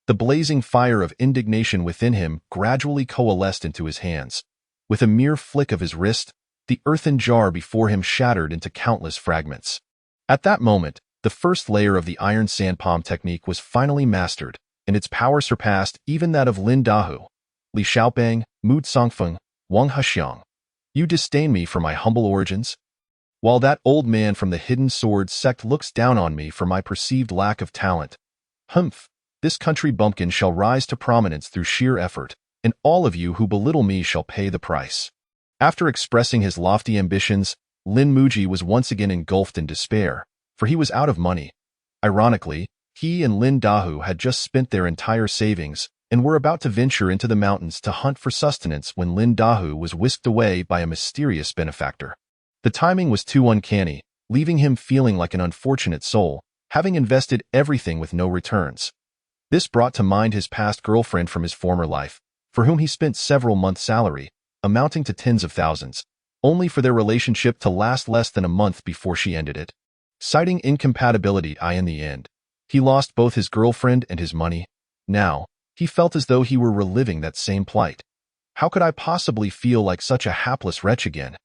The blazing fire of indignation within him gradually coalesced into his hands. With a mere flick of his wrist, the earthen jar before him shattered into countless fragments. At that moment, the first layer of the iron sand palm technique was finally mastered, and its power surpassed even that of Lin Dahu. Li Xiaobang, Mu Songfeng, Wang Hexiang. You disdain me for my humble origins? While that old man from the hidden sword sect looks down on me for my perceived lack of talent. Humph, this country bumpkin shall rise to prominence through sheer effort, and all of you who belittle me shall pay the price. After expressing his lofty ambitions, Lin Muji was once again engulfed in despair, for he was out of money. Ironically, he and Lin Dahu had just spent their entire savings and were about to venture into the mountains to hunt for sustenance when Lin Dahu was whisked away by a mysterious benefactor. The timing was too uncanny, leaving him feeling like an unfortunate soul, having invested everything with no returns. This brought to mind his past girlfriend from his former life, for whom he spent several months' salary, amounting to tens of thousands, only for their relationship to last less than a month before she ended it. Citing incompatibility, in the end, he lost both his girlfriend and his money. Now, he felt as though he were reliving that same plight. How could I possibly feel like such a hapless wretch again?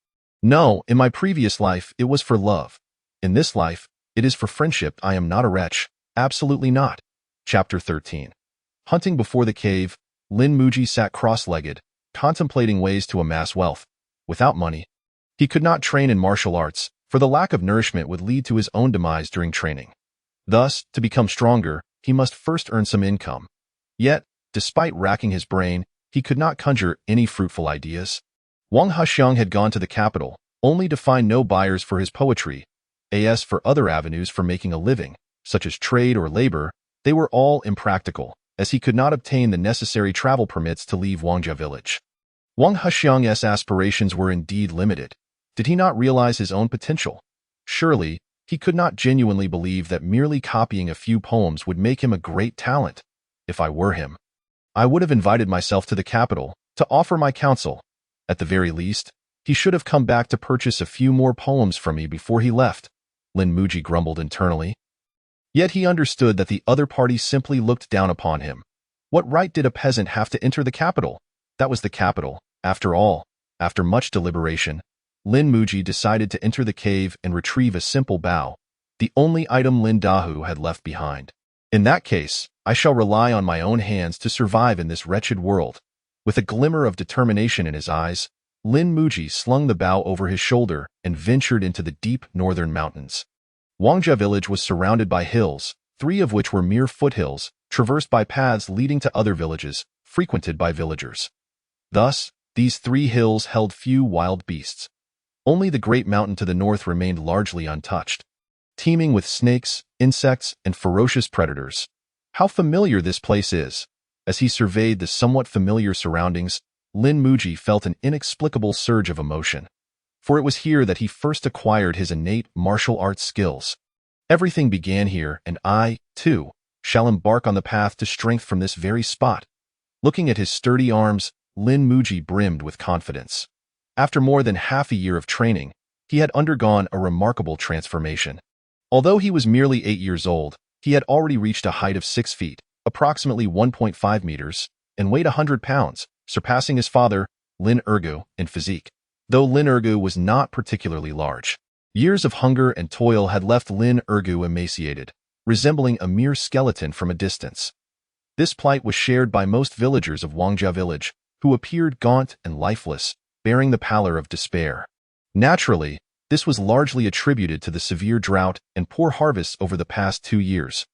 No, in my previous life, it was for love. In this life, it is for friendship. I am not a wretch. Absolutely not. Chapter 13. Hunting before the cave, Lin Muji sat cross-legged, contemplating ways to amass wealth. Without money, he could not train in martial arts, for the lack of nourishment would lead to his own demise during training. Thus, to become stronger, he must first earn some income. Yet, despite racking his brain, he could not conjure any fruitful ideas. Wang Hexiang had gone to the capital, only to find no buyers for his poetry. As for other avenues for making a living, such as trade or labor, They were all impractical, as he could not obtain the necessary travel permits to leave Wangjia village. Wang Hexiang's aspirations were indeed limited. Did he not realize his own potential? Surely, he could not genuinely believe that merely copying a few poems would make him a great talent. If I were him, I would have invited myself to the capital to offer my counsel. At the very least, he should have come back to purchase a few more poems from me before he left, Lin Muji grumbled internally. Yet he understood that the other party simply looked down upon him. What right did a peasant have to enter the capital? That was the capital, after all. After much deliberation, Lin Muji decided to enter the cave and retrieve a simple bow, the only item Lin Dahu had left behind. In that case, I shall rely on my own hands to survive in this wretched world. With a glimmer of determination in his eyes, Lin Muji slung the bow over his shoulder and ventured into the deep northern mountains. Wangjia village was surrounded by hills, 3 of which were mere foothills, traversed by paths leading to other villages, frequented by villagers. Thus, these 3 hills held few wild beasts. Only the great mountain to the north remained largely untouched, teeming with snakes, insects, and ferocious predators. How familiar this place is! As he surveyed the somewhat familiar surroundings, Lin Muji felt an inexplicable surge of emotion. For it was here that he first acquired his innate martial arts skills. Everything began here, and I, too, shall embark on the path to strength from this very spot. Looking at his sturdy arms, Lin Muji brimmed with confidence. After more than half a year of training, he had undergone a remarkable transformation. Although he was merely 8 years old, he had already reached a height of 6 feet, approximately 1.5 meters, and weighed 100 pounds, surpassing his father, Lin Ergu, in physique. Though Lin Ergu was not particularly large, years of hunger and toil had left Lin Ergu emaciated, resembling a mere skeleton from a distance. This plight was shared by most villagers of Wangjia village, who appeared gaunt and lifeless, bearing the pallor of despair. Naturally, this was largely attributed to the severe drought and poor harvests over the past 2 years.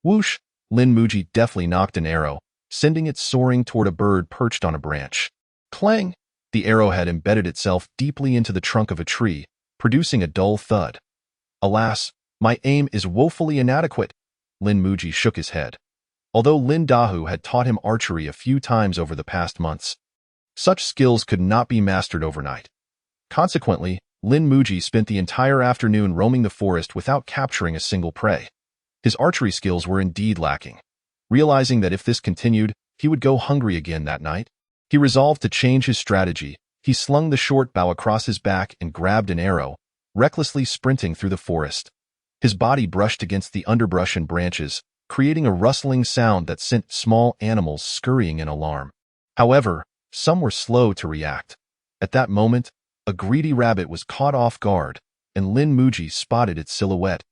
Whoosh! Lin Muji deftly knocked an arrow, sending it soaring toward a bird perched on a branch. Clang! The arrowhead embedded itself deeply into the trunk of a tree, producing a dull thud. Alas, my aim is woefully inadequate. Lin Muji shook his head. Although Lin Dahu had taught him archery a few times over the past months, such skills could not be mastered overnight. Consequently, Lin Muji spent the entire afternoon roaming the forest without capturing a single prey. His archery skills were indeed lacking. Realizing that if this continued, he would go hungry again that night, he resolved to change his strategy. He slung the short bow across his back and grabbed an arrow, recklessly sprinting through the forest. His body brushed against the underbrush and branches, creating a rustling sound that sent small animals scurrying in alarm. However, some were slow to react. At that moment, a greedy rabbit was caught off guard, and Lin Muji spotted its silhouette.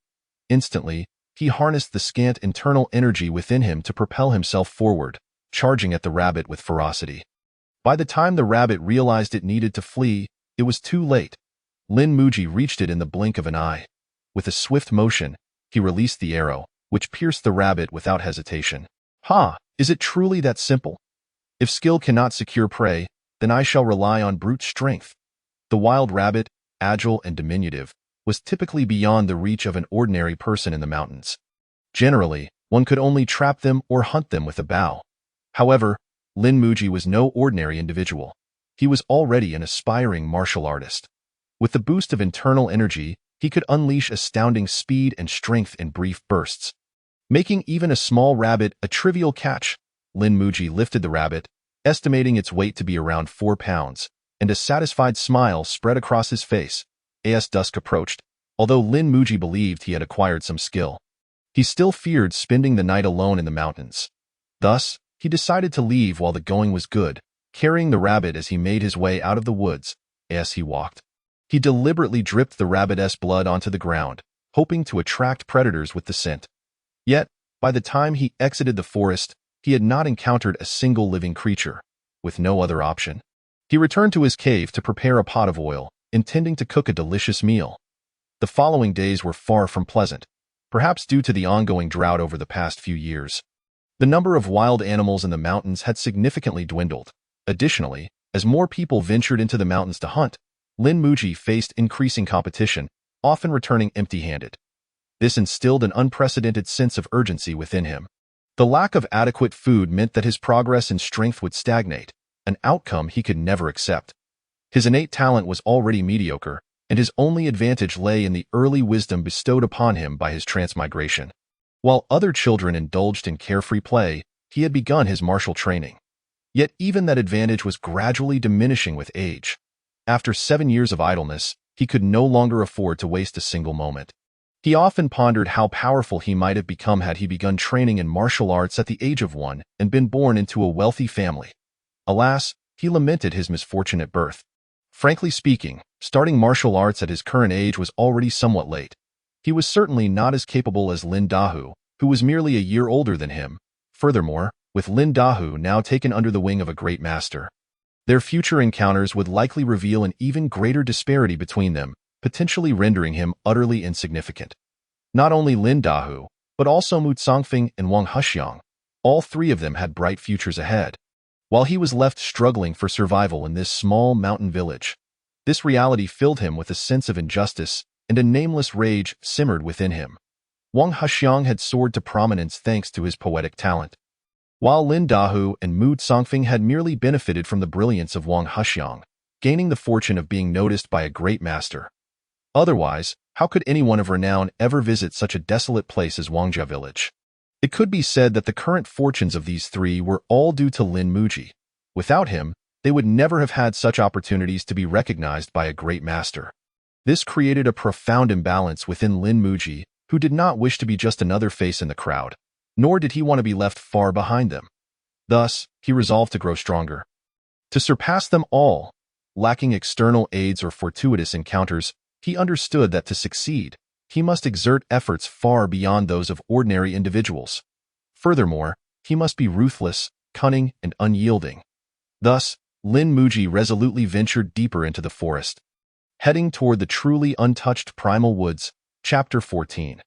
Instantly, he harnessed the scant internal energy within him to propel himself forward, charging at the rabbit with ferocity. By the time the rabbit realized it needed to flee, it was too late. Lin Muji reached it in the blink of an eye. With a swift motion, he released the arrow, which pierced the rabbit without hesitation. Ha! Is it truly that simple? If skill cannot secure prey, then I shall rely on brute strength. The wild rabbit, agile and diminutive, was typically beyond the reach of an ordinary person in the mountains. Generally, one could only trap them or hunt them with a bow. However, Lin Muji was no ordinary individual. He was already an aspiring martial artist. With the boost of internal energy, he could unleash astounding speed and strength in brief bursts. Making even a small rabbit a trivial catch, Lin Muji lifted the rabbit, estimating its weight to be around 4 pounds, and a satisfied smile spread across his face. As dusk approached, although Lin Muji believed he had acquired some skill, he still feared spending the night alone in the mountains. Thus, he decided to leave while the going was good, carrying the rabbit as he made his way out of the woods. As he walked, he deliberately dripped the rabbit's blood onto the ground, hoping to attract predators with the scent. Yet, by the time he exited the forest, he had not encountered a single living creature. With no other option, he returned to his cave to prepare a pot of oil, intending to cook a delicious meal. The following days were far from pleasant, perhaps due to the ongoing drought over the past few years. The number of wild animals in the mountains had significantly dwindled. Additionally, as more people ventured into the mountains to hunt, Lin Muji faced increasing competition, often returning empty-handed. This instilled an unprecedented sense of urgency within him. The lack of adequate food meant that his progress and strength would stagnate, an outcome he could never accept. His innate talent was already mediocre, and his only advantage lay in the early wisdom bestowed upon him by his transmigration. While other children indulged in carefree play, he had begun his martial training. Yet even that advantage was gradually diminishing with age. After 7 years of idleness, he could no longer afford to waste a single moment. He often pondered how powerful he might have become had he begun training in martial arts at the age of 1 and been born into a wealthy family. Alas, he lamented his misfortune at birth. Frankly speaking, starting martial arts at his current age was already somewhat late. He was certainly not as capable as Lin Dahu, who was merely a year older than him. Furthermore, with Lin Dahu now taken under the wing of a great master, their future encounters would likely reveal an even greater disparity between them, potentially rendering him utterly insignificant. Not only Lin Dahu, but also Mu Songfeng and Wang Huxiang. All three of them had bright futures ahead, while he was left struggling for survival in this small mountain village. This reality filled him with a sense of injustice, and a nameless rage simmered within him. Wang Huxiang had soared to prominence thanks to his poetic talent, while Lin Dahu and Mu Songfeng had merely benefited from the brilliance of Wang Huxiang, gaining the fortune of being noticed by a great master. Otherwise, how could anyone of renown ever visit such a desolate place as Wangjia village? It could be said that the current fortunes of these three were all due to Lin Muji. Without him, they would never have had such opportunities to be recognized by a great master. This created a profound imbalance within Lin Muji, who did not wish to be just another face in the crowd, nor did he want to be left far behind them. Thus, he resolved to grow stronger, to surpass them all. Lacking external aids or fortuitous encounters, he understood that to succeed, he must exert efforts far beyond those of ordinary individuals. Furthermore, he must be ruthless, cunning, and unyielding. Thus, Lin Muji resolutely ventured deeper into the forest, heading toward the truly untouched primal woods. Chapter 14.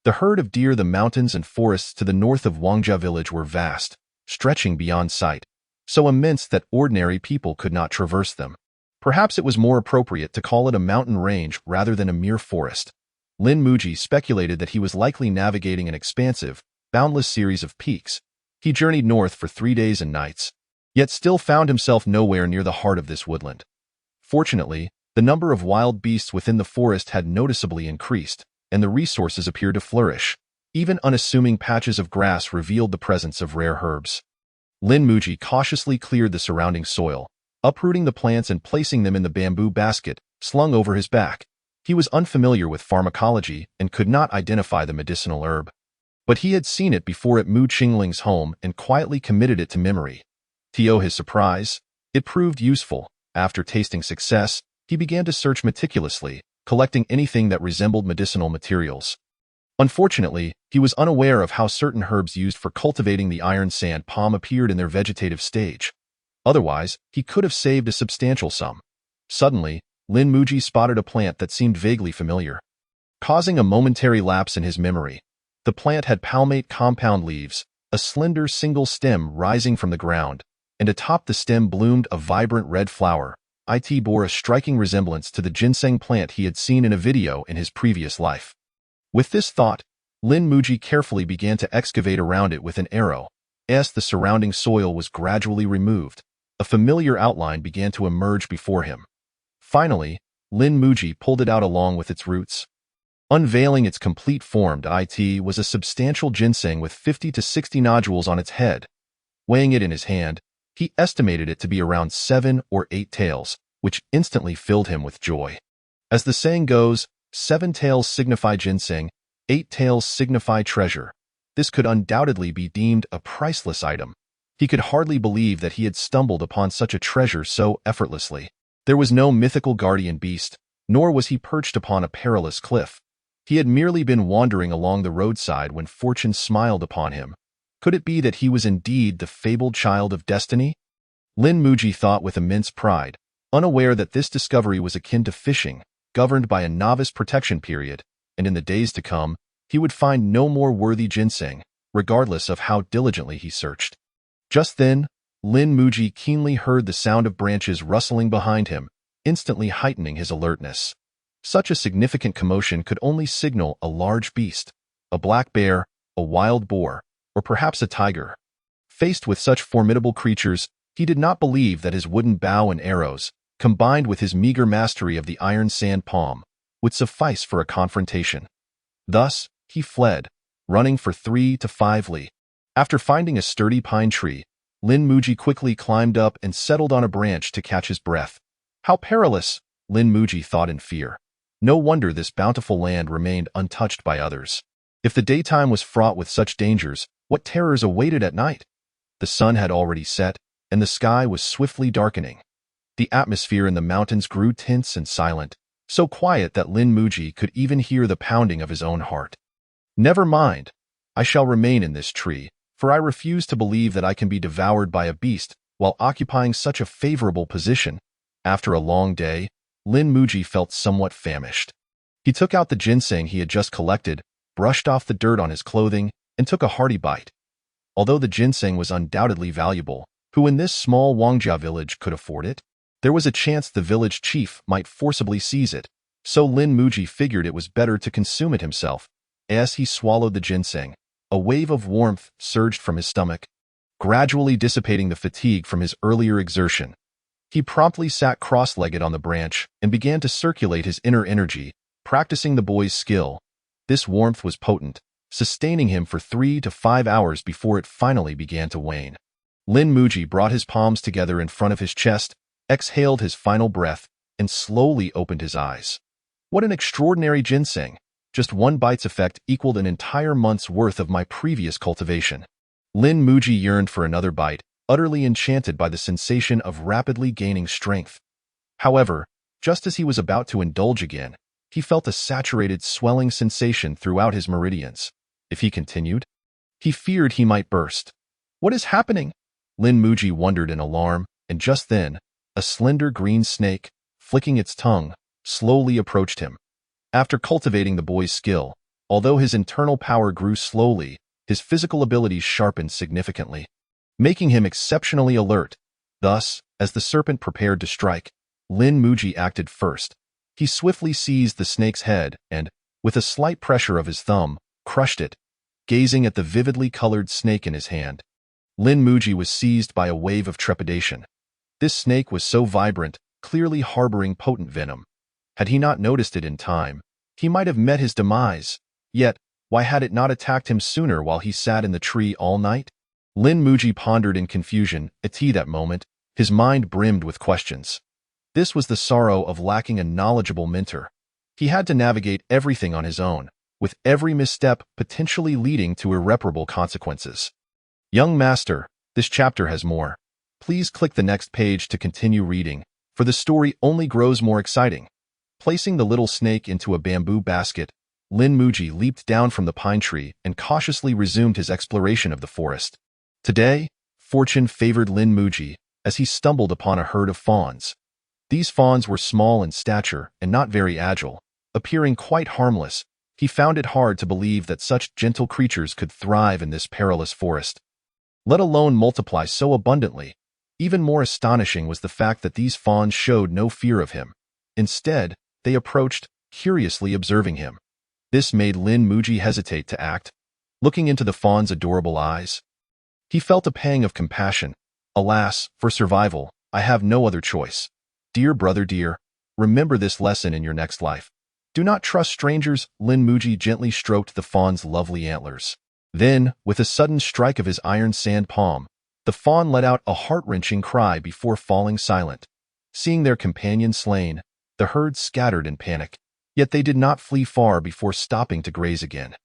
The herd of deer. The mountains and forests to the north of Wangjia village were vast, stretching beyond sight, so immense that ordinary people could not traverse them. Perhaps it was more appropriate to call it a mountain range rather than a mere forest. Lin Muji speculated that he was likely navigating an expansive, boundless series of peaks. He journeyed north for 3 days and nights, yet still found himself nowhere near the heart of this woodland. Fortunately, the number of wild beasts within the forest had noticeably increased, and the resources appeared to flourish. Even unassuming patches of grass revealed the presence of rare herbs. Lin Muji cautiously cleared the surrounding soil, uprooting the plants and placing them in the bamboo basket slung over his back. He was unfamiliar with pharmacology and could not identify the medicinal herb, but he had seen it before at Mu Qingling's home and quietly committed it to memory. To his surprise, it proved useful. After tasting success, he began to search meticulously, collecting anything that resembled medicinal materials. Unfortunately, he was unaware of how certain herbs used for cultivating the iron sand palm appeared in their vegetative stage. Otherwise, he could have saved a substantial sum. Suddenly, Lin Muji spotted a plant that seemed vaguely familiar, causing a momentary lapse in his memory. The plant had palmate compound leaves, a slender single stem rising from the ground, and atop the stem bloomed a vibrant red flower. It bore a striking resemblance to the ginseng plant he had seen in a video in his previous life. With this thought, Lin Muji carefully began to excavate around it with an arrow. As the surrounding soil was gradually removed, a familiar outline began to emerge before him. Finally, Lin Muji pulled it out along with its roots. Unveiling its complete form, it was a substantial ginseng with 50 to 60 nodules on its head. Weighing it in his hand, he estimated it to be around 7 or 8 taels, which instantly filled him with joy. As the saying goes, 7 taels signify ginseng, 8 taels signify treasure. This could undoubtedly be deemed a priceless item. He could hardly believe that he had stumbled upon such a treasure so effortlessly. There was no mythical guardian beast, nor was he perched upon a perilous cliff. He had merely been wandering along the roadside when fortune smiled upon him. Could it be that he was indeed the fabled child of destiny? Lin Muji thought with immense pride, unaware that this discovery was akin to fishing, governed by a novice protection period, and in the days to come, he would find no more worthy ginseng, regardless of how diligently he searched. Just then, Lin Muji keenly heard the sound of branches rustling behind him, instantly heightening his alertness. Such a significant commotion could only signal a large beast, a black bear, a wild boar, or perhaps a tiger. Faced with such formidable creatures, he did not believe that his wooden bow and arrows, combined with his meager mastery of the iron sand palm, would suffice for a confrontation. Thus, he fled, running for 3 to 5 li. After finding a sturdy pine tree, Lin Muji quickly climbed up and settled on a branch to catch his breath. How perilous, Lin Muji thought in fear. No wonder this bountiful land remained untouched by others. If the daytime was fraught with such dangers, what terrors awaited at night? The sun had already set, and the sky was swiftly darkening. The atmosphere in the mountains grew tense and silent, so quiet that Lin Muji could even hear the pounding of his own heart. Never mind. I shall remain in this tree, for I refuse to believe that I can be devoured by a beast while occupying such a favorable position. After a long day, Lin Muji felt somewhat famished. He took out the ginseng he had just collected, brushed off the dirt on his clothing, and took a hearty bite. Although the ginseng was undoubtedly valuable, who in this small Wangjia village could afford it? There was a chance the village chief might forcibly seize it, so Lin Muji figured it was better to consume it himself. As he swallowed the ginseng, a wave of warmth surged from his stomach, gradually dissipating the fatigue from his earlier exertion. He promptly sat cross-legged on the branch and began to circulate his inner energy, practicing the boy's skill. This warmth was potent, sustaining him for 3 to 5 hours before it finally began to wane. Lin Muji brought his palms together in front of his chest, exhaled his final breath, and slowly opened his eyes. What an extraordinary ginseng! Just one bite's effect equaled an entire month's worth of my previous cultivation. Lin Muji yearned for another bite, utterly enchanted by the sensation of rapidly gaining strength. However, just as he was about to indulge again, he felt a saturated, swelling sensation throughout his meridians. If he continued, he feared he might burst. What is happening? Lin Muji wondered in alarm, and just then, a slender green snake, flicking its tongue, slowly approached him. After cultivating the boy's skill, although his internal power grew slowly, his physical abilities sharpened significantly, making him exceptionally alert. Thus, as the serpent prepared to strike, Lin Muji acted first. He swiftly seized the snake's head and, with a slight pressure of his thumb, crushed it. Gazing at the vividly colored snake in his hand, Lin Muji was seized by a wave of trepidation. This snake was so vibrant, clearly harboring potent venom. Had he not noticed it in time, he might have met his demise. Yet, why had it not attacked him sooner while he sat in the tree all night? Lin Muji pondered in confusion. At that moment, his mind brimmed with questions. This was the sorrow of lacking a knowledgeable mentor. He had to navigate everything on his own, with every misstep potentially leading to irreparable consequences. Young master, this chapter has more. Please click the next page to continue reading, for the story only grows more exciting. Placing the little snake into a bamboo basket, Lin Muji leaped down from the pine tree and cautiously resumed his exploration of the forest. Today, fortune favored Lin Muji as he stumbled upon a herd of fawns. These fawns were small in stature and not very agile, appearing quite harmless. He found it hard to believe that such gentle creatures could thrive in this perilous forest, let alone multiply so abundantly. Even more astonishing was the fact that these fawns showed no fear of him. Instead, they approached, curiously observing him. This made Lin Muji hesitate to act. Looking into the fawn's adorable eyes, he felt a pang of compassion. Alas, for survival, I have no other choice. Dear brother dear, remember this lesson in your next life. Do not trust strangers. Lin Muji gently stroked the fawn's lovely antlers. Then, with a sudden strike of his iron sand palm, the fawn let out a heart-wrenching cry before falling silent. Seeing their companion slain, the herd scattered in panic, yet they did not flee far before stopping to graze again.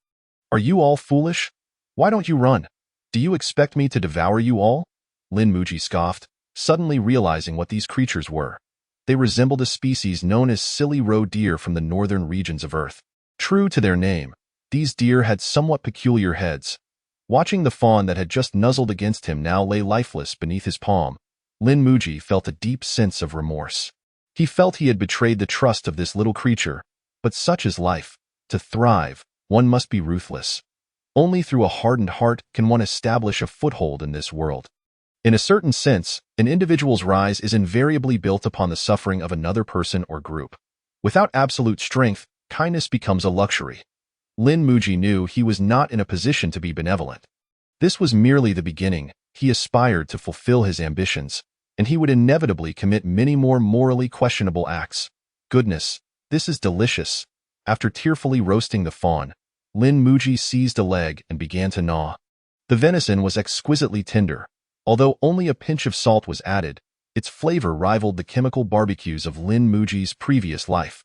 Are you all foolish? Why don't you run? Do you expect me to devour you all? Lin Muji scoffed, suddenly realizing what these creatures were. They resembled a species known as silly roe deer from the northern regions of Earth. True to their name, these deer had somewhat peculiar heads. Watching the fawn that had just nuzzled against him now lay lifeless beneath his palm, Lin Muji felt a deep sense of remorse. He felt he had betrayed the trust of this little creature, but such is life. To thrive, one must be ruthless. Only through a hardened heart can one establish a foothold in this world. In a certain sense, an individual's rise is invariably built upon the suffering of another person or group. Without absolute strength, kindness becomes a luxury. Lin Muji knew he was not in a position to be benevolent. This was merely the beginning. He aspired to fulfill his ambitions, and he would inevitably commit many more morally questionable acts. Goodness, this is delicious. After tearfully roasting the fawn, Lin Muji seized a leg and began to gnaw. The venison was exquisitely tender. Although only a pinch of salt was added, its flavor rivaled the chemical barbecues of Lin Muji's previous life.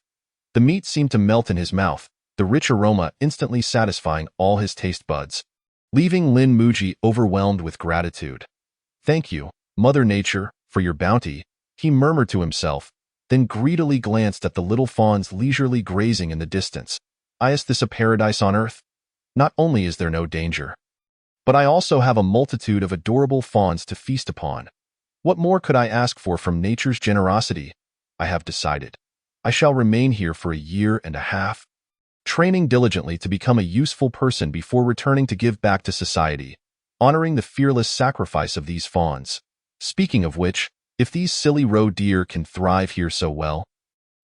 The meat seemed to melt in his mouth, the rich aroma instantly satisfying all his taste buds, leaving Lin Muji overwhelmed with gratitude. "Thank you, Mother Nature, for your bounty," he murmured to himself, then greedily glanced at the little fawns leisurely grazing in the distance. "Is this a paradise on earth? Not only is there no danger, but I also have a multitude of adorable fawns to feast upon. What more could I ask for from nature's generosity? I have decided. I shall remain here for a year and a half, training diligently to become a useful person before returning to give back to society, honoring the fearless sacrifice of these fawns. Speaking of which, if these silly roe deer can thrive here so well,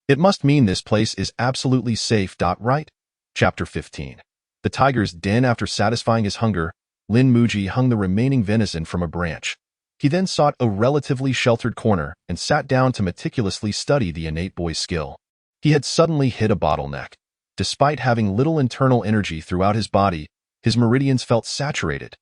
it must mean this place is absolutely safe. Right?" Chapter 15. The tiger's den. After satisfying his hunger, Lin Muji hung the remaining venison from a branch. He then sought a relatively sheltered corner and sat down to meticulously study the innate boy's skill. He had suddenly hit a bottleneck. Despite having little internal energy throughout his body, his meridians felt saturated.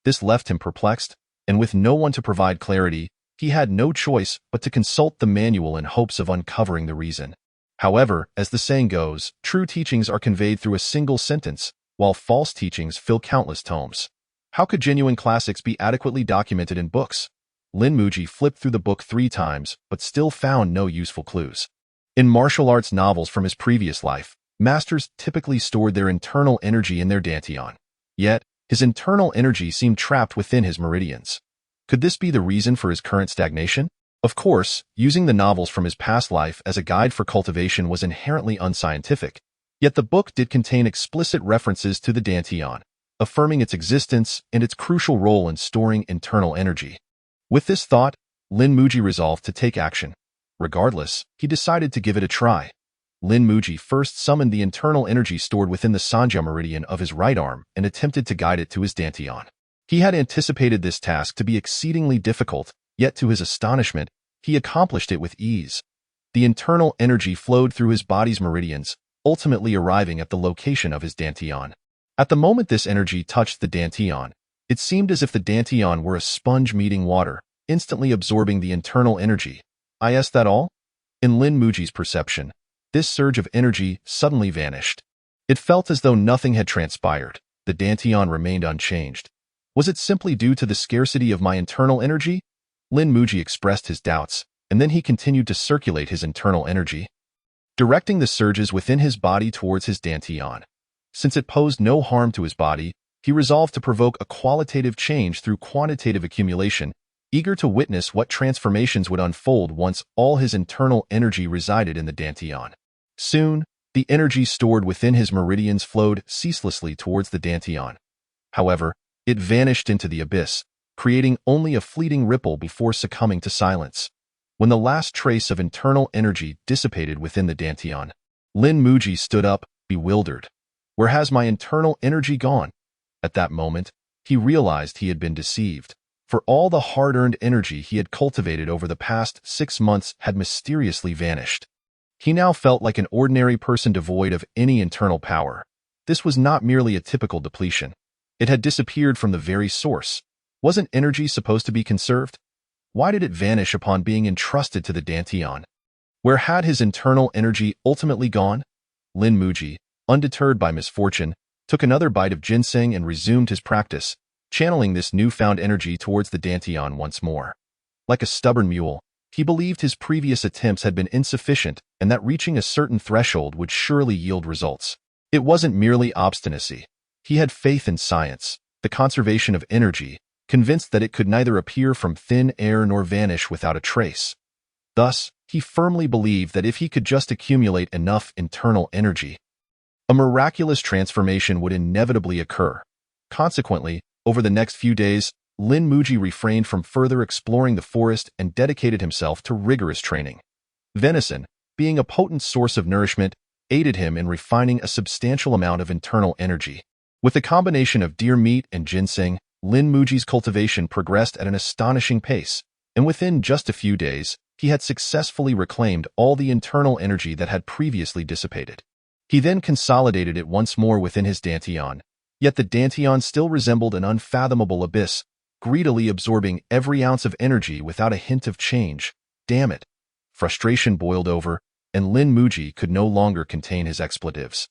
This left him perplexed, and with no one to provide clarity, he had no choice but to consult the manual in hopes of uncovering the reason. However, as the saying goes, true teachings are conveyed through a single sentence, while false teachings fill countless tomes. How could genuine classics be adequately documented in books? Lin Muji flipped through the book 3 times, but still found no useful clues. In martial arts novels from his previous life, masters typically stored their internal energy in their dantian. Yet, his internal energy seemed trapped within his meridians. Could this be the reason for his current stagnation? Of course, using the novels from his past life as a guide for cultivation was inherently unscientific, yet the book did contain explicit references to the dantian, affirming its existence and its crucial role in storing internal energy. With this thought, Lin Muji resolved to take action. Regardless, he decided to give it a try. Lin Muji first summoned the internal energy stored within the Sanjia meridian of his right arm and attempted to guide it to his dantian. He had anticipated this task to be exceedingly difficult, yet to his astonishment, he accomplished it with ease. The internal energy flowed through his body's meridians, ultimately arriving at the location of his dantian. At the moment this energy touched the dantian, it seemed as if the dantian were a sponge meeting water, instantly absorbing the internal energy. Is that all? In Lin Muji's perception, this surge of energy suddenly vanished. It felt as though nothing had transpired. The dantian remained unchanged. Was it simply due to the scarcity of my internal energy? Lin Muji expressed his doubts, and then he continued to circulate his internal energy, directing the surges within his body towards his dantian. Since it posed no harm to his body, he resolved to provoke a qualitative change through quantitative accumulation, eager to witness what transformations would unfold once all his internal energy resided in the dantian. Soon, the energy stored within his meridians flowed ceaselessly towards the dantian. However, it vanished into the abyss, creating only a fleeting ripple before succumbing to silence. When the last trace of internal energy dissipated within the dantian, Lin Muji stood up, bewildered. Where has my internal energy gone? At that moment, he realized he had been deceived, for all the hard-earned energy he had cultivated over the past 6 months had mysteriously vanished. He now felt like an ordinary person devoid of any internal power. This was not merely a typical depletion. It had disappeared from the very source. Wasn't energy supposed to be conserved? Why did it vanish upon being entrusted to the dantian? Where had his internal energy ultimately gone? Lin Muji, undeterred by misfortune, took another bite of ginseng and resumed his practice, channeling this newfound energy towards the dantian once more. Like a stubborn mule, he believed his previous attempts had been insufficient and that reaching a certain threshold would surely yield results. It wasn't merely obstinacy. He had faith in science, the conservation of energy, convinced that it could neither appear from thin air nor vanish without a trace. Thus, he firmly believed that if he could just accumulate enough internal energy, a miraculous transformation would inevitably occur. Consequently, over the next few days, Lin Muji refrained from further exploring the forest and dedicated himself to rigorous training. Venison, being a potent source of nourishment, aided him in refining a substantial amount of internal energy. With the combination of deer meat and ginseng, Lin Muji's cultivation progressed at an astonishing pace, and within just a few days, he had successfully reclaimed all the internal energy that had previously dissipated. He then consolidated it once more within his Dantian, yet the Dantian still resembled an unfathomable abyss, greedily absorbing every ounce of energy without a hint of change. Damn it! Frustration boiled over, and Lin Muji could no longer contain his expletives.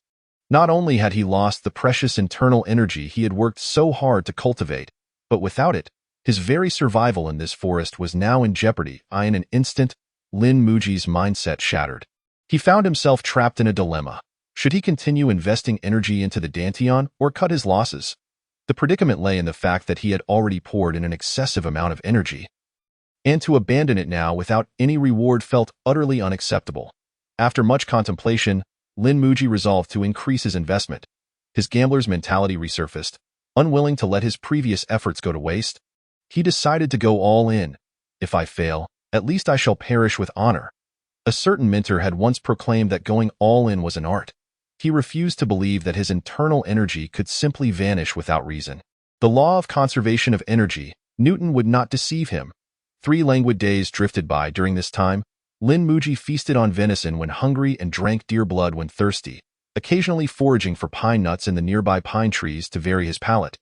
Not only had he lost the precious internal energy he had worked so hard to cultivate, but without it, his very survival in this forest was now in jeopardy. In an instant, Lin Muji's mindset shattered. He found himself trapped in a dilemma. Should he continue investing energy into the Dantian or cut his losses? The predicament lay in the fact that he had already poured in an excessive amount of energy, and to abandon it now without any reward felt utterly unacceptable. After much contemplation, Lin Muji resolved to increase his investment. His gambler's mentality resurfaced. Unwilling to let his previous efforts go to waste, he decided to go all in. If I fail, at least I shall perish with honor. A certain mentor had once proclaimed that going all in was an art. He refused to believe that his internal energy could simply vanish without reason. The law of conservation of energy, Newton would not deceive him. 3 languid days drifted by during this time. Lin Muji feasted on venison when hungry and drank deer blood when thirsty, occasionally foraging for pine nuts in the nearby pine trees to vary his palate.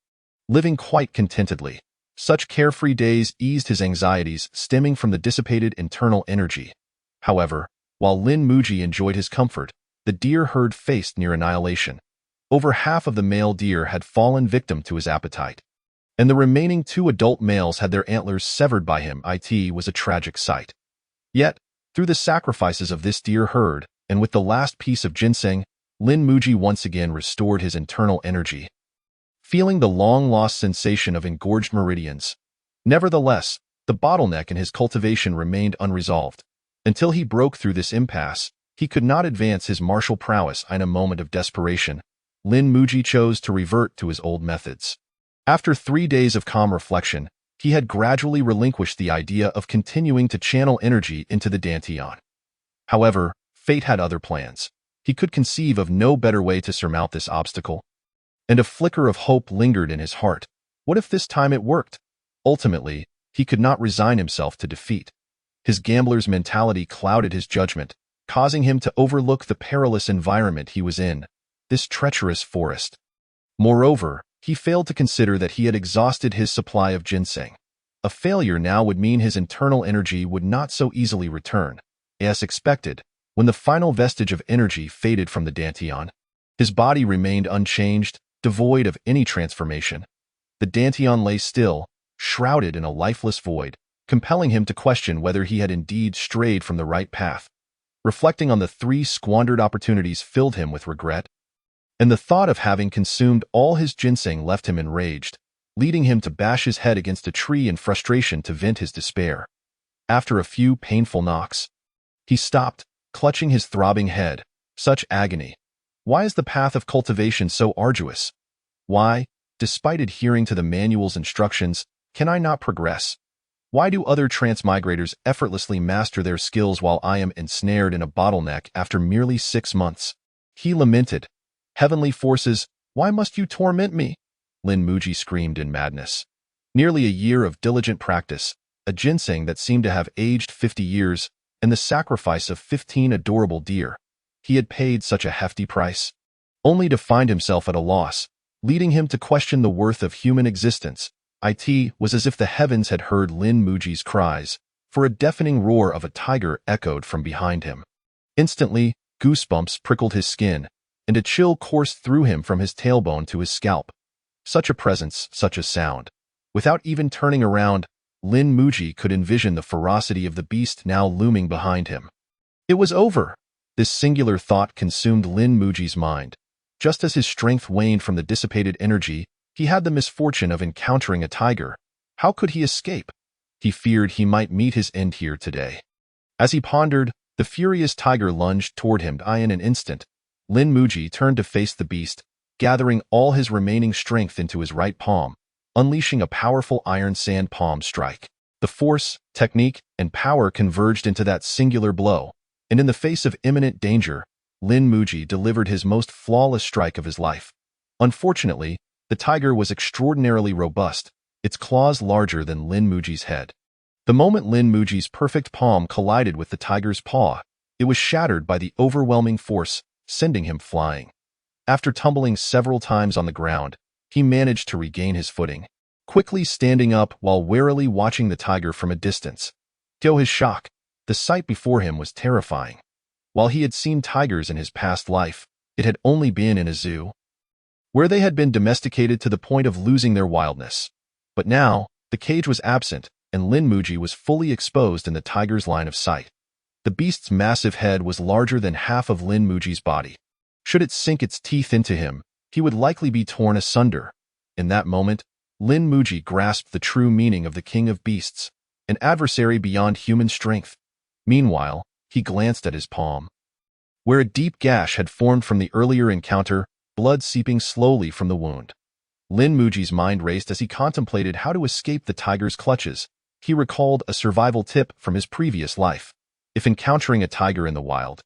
Living quite contentedly, such carefree days eased his anxieties stemming from the dissipated internal energy. However, while Lin Muji enjoyed his comfort, the deer herd faced near annihilation. Over half of the male deer had fallen victim to his appetite, and the remaining 2 adult males had their antlers severed by him. It was a tragic sight. Yet, through the sacrifices of this deer herd, and with the last piece of ginseng, Lin Muji once again restored his internal energy, feeling the long-lost sensation of engorged meridians. Nevertheless, the bottleneck in his cultivation remained unresolved. Until he broke through this impasse, he could not advance his martial prowess. In a moment of desperation, Lin Muji chose to revert to his old methods. After 3 days of calm reflection, he had gradually relinquished the idea of continuing to channel energy into the Dantian. However, fate had other plans. He could conceive of no better way to surmount this obstacle. And a flicker of hope lingered in his heart. What if this time it worked? Ultimately, he could not resign himself to defeat. His gambler's mentality clouded his judgment, causing him to overlook the perilous environment he was in, this treacherous forest. Moreover, he failed to consider that he had exhausted his supply of ginseng. A failure now would mean his internal energy would not so easily return. As expected, when the final vestige of energy faded from the Dantian, his body remained unchanged, devoid of any transformation. The Dantian lay still, shrouded in a lifeless void, compelling him to question whether he had indeed strayed from the right path. Reflecting on the 3 squandered opportunities filled him with regret, and the thought of having consumed all his ginseng left him enraged, leading him to bash his head against a tree in frustration to vent his despair. After a few painful knocks, he stopped, clutching his throbbing head. Such agony! Why is the path of cultivation so arduous? Why, despite adhering to the manual's instructions, can I not progress? Why do other transmigrators effortlessly master their skills while I am ensnared in a bottleneck after merely 6 months? He lamented. Heavenly forces, why must you torment me? Lin Muji screamed in madness. Nearly a year of diligent practice, a ginseng that seemed to have aged 50 years, and the sacrifice of 15 adorable deer. He had paid such a hefty price, only to find himself at a loss, leading him to question the worth of human existence. It was as if the heavens had heard Lin Muji's cries, for a deafening roar of a tiger echoed from behind him. Instantly, goosebumps prickled his skin, and a chill coursed through him from his tailbone to his scalp. Such a presence, such a sound. Without even turning around, Lin Muji could envision the ferocity of the beast now looming behind him. It was over. This singular thought consumed Lin Muji's mind. Just as his strength waned from the dissipated energy, he had the misfortune of encountering a tiger. How could he escape? He feared he might meet his end here today. As he pondered, the furious tiger lunged toward him. In an instant, Lin Muji turned to face the beast, gathering all his remaining strength into his right palm, unleashing a powerful iron sand palm strike. The force, technique, and power converged into that singular blow, and in the face of imminent danger, Lin Muji delivered his most flawless strike of his life. Unfortunately, the tiger was extraordinarily robust, its claws larger than Lin Muji's head. The moment Lin Muji's perfect palm collided with the tiger's paw, it was shattered by the overwhelming force, sending him flying. After tumbling several times on the ground, he managed to regain his footing, quickly standing up while warily watching the tiger from a distance. To his shock, the sight before him was terrifying. While he had seen tigers in his past life, it had only been in a zoo, where they had been domesticated to the point of losing their wildness. But now, the cage was absent, and Lin Muji was fully exposed in the tiger's line of sight. The beast's massive head was larger than half of Lin Muji's body. Should it sink its teeth into him, he would likely be torn asunder. In that moment, Lin Muji grasped the true meaning of the king of beasts, an adversary beyond human strength. Meanwhile, he glanced at his palm, where a deep gash had formed from the earlier encounter, blood seeping slowly from the wound. Lin Muji's mind raced as he contemplated how to escape the tiger's clutches. He recalled a survival tip from his previous life. If encountering a tiger in the wild,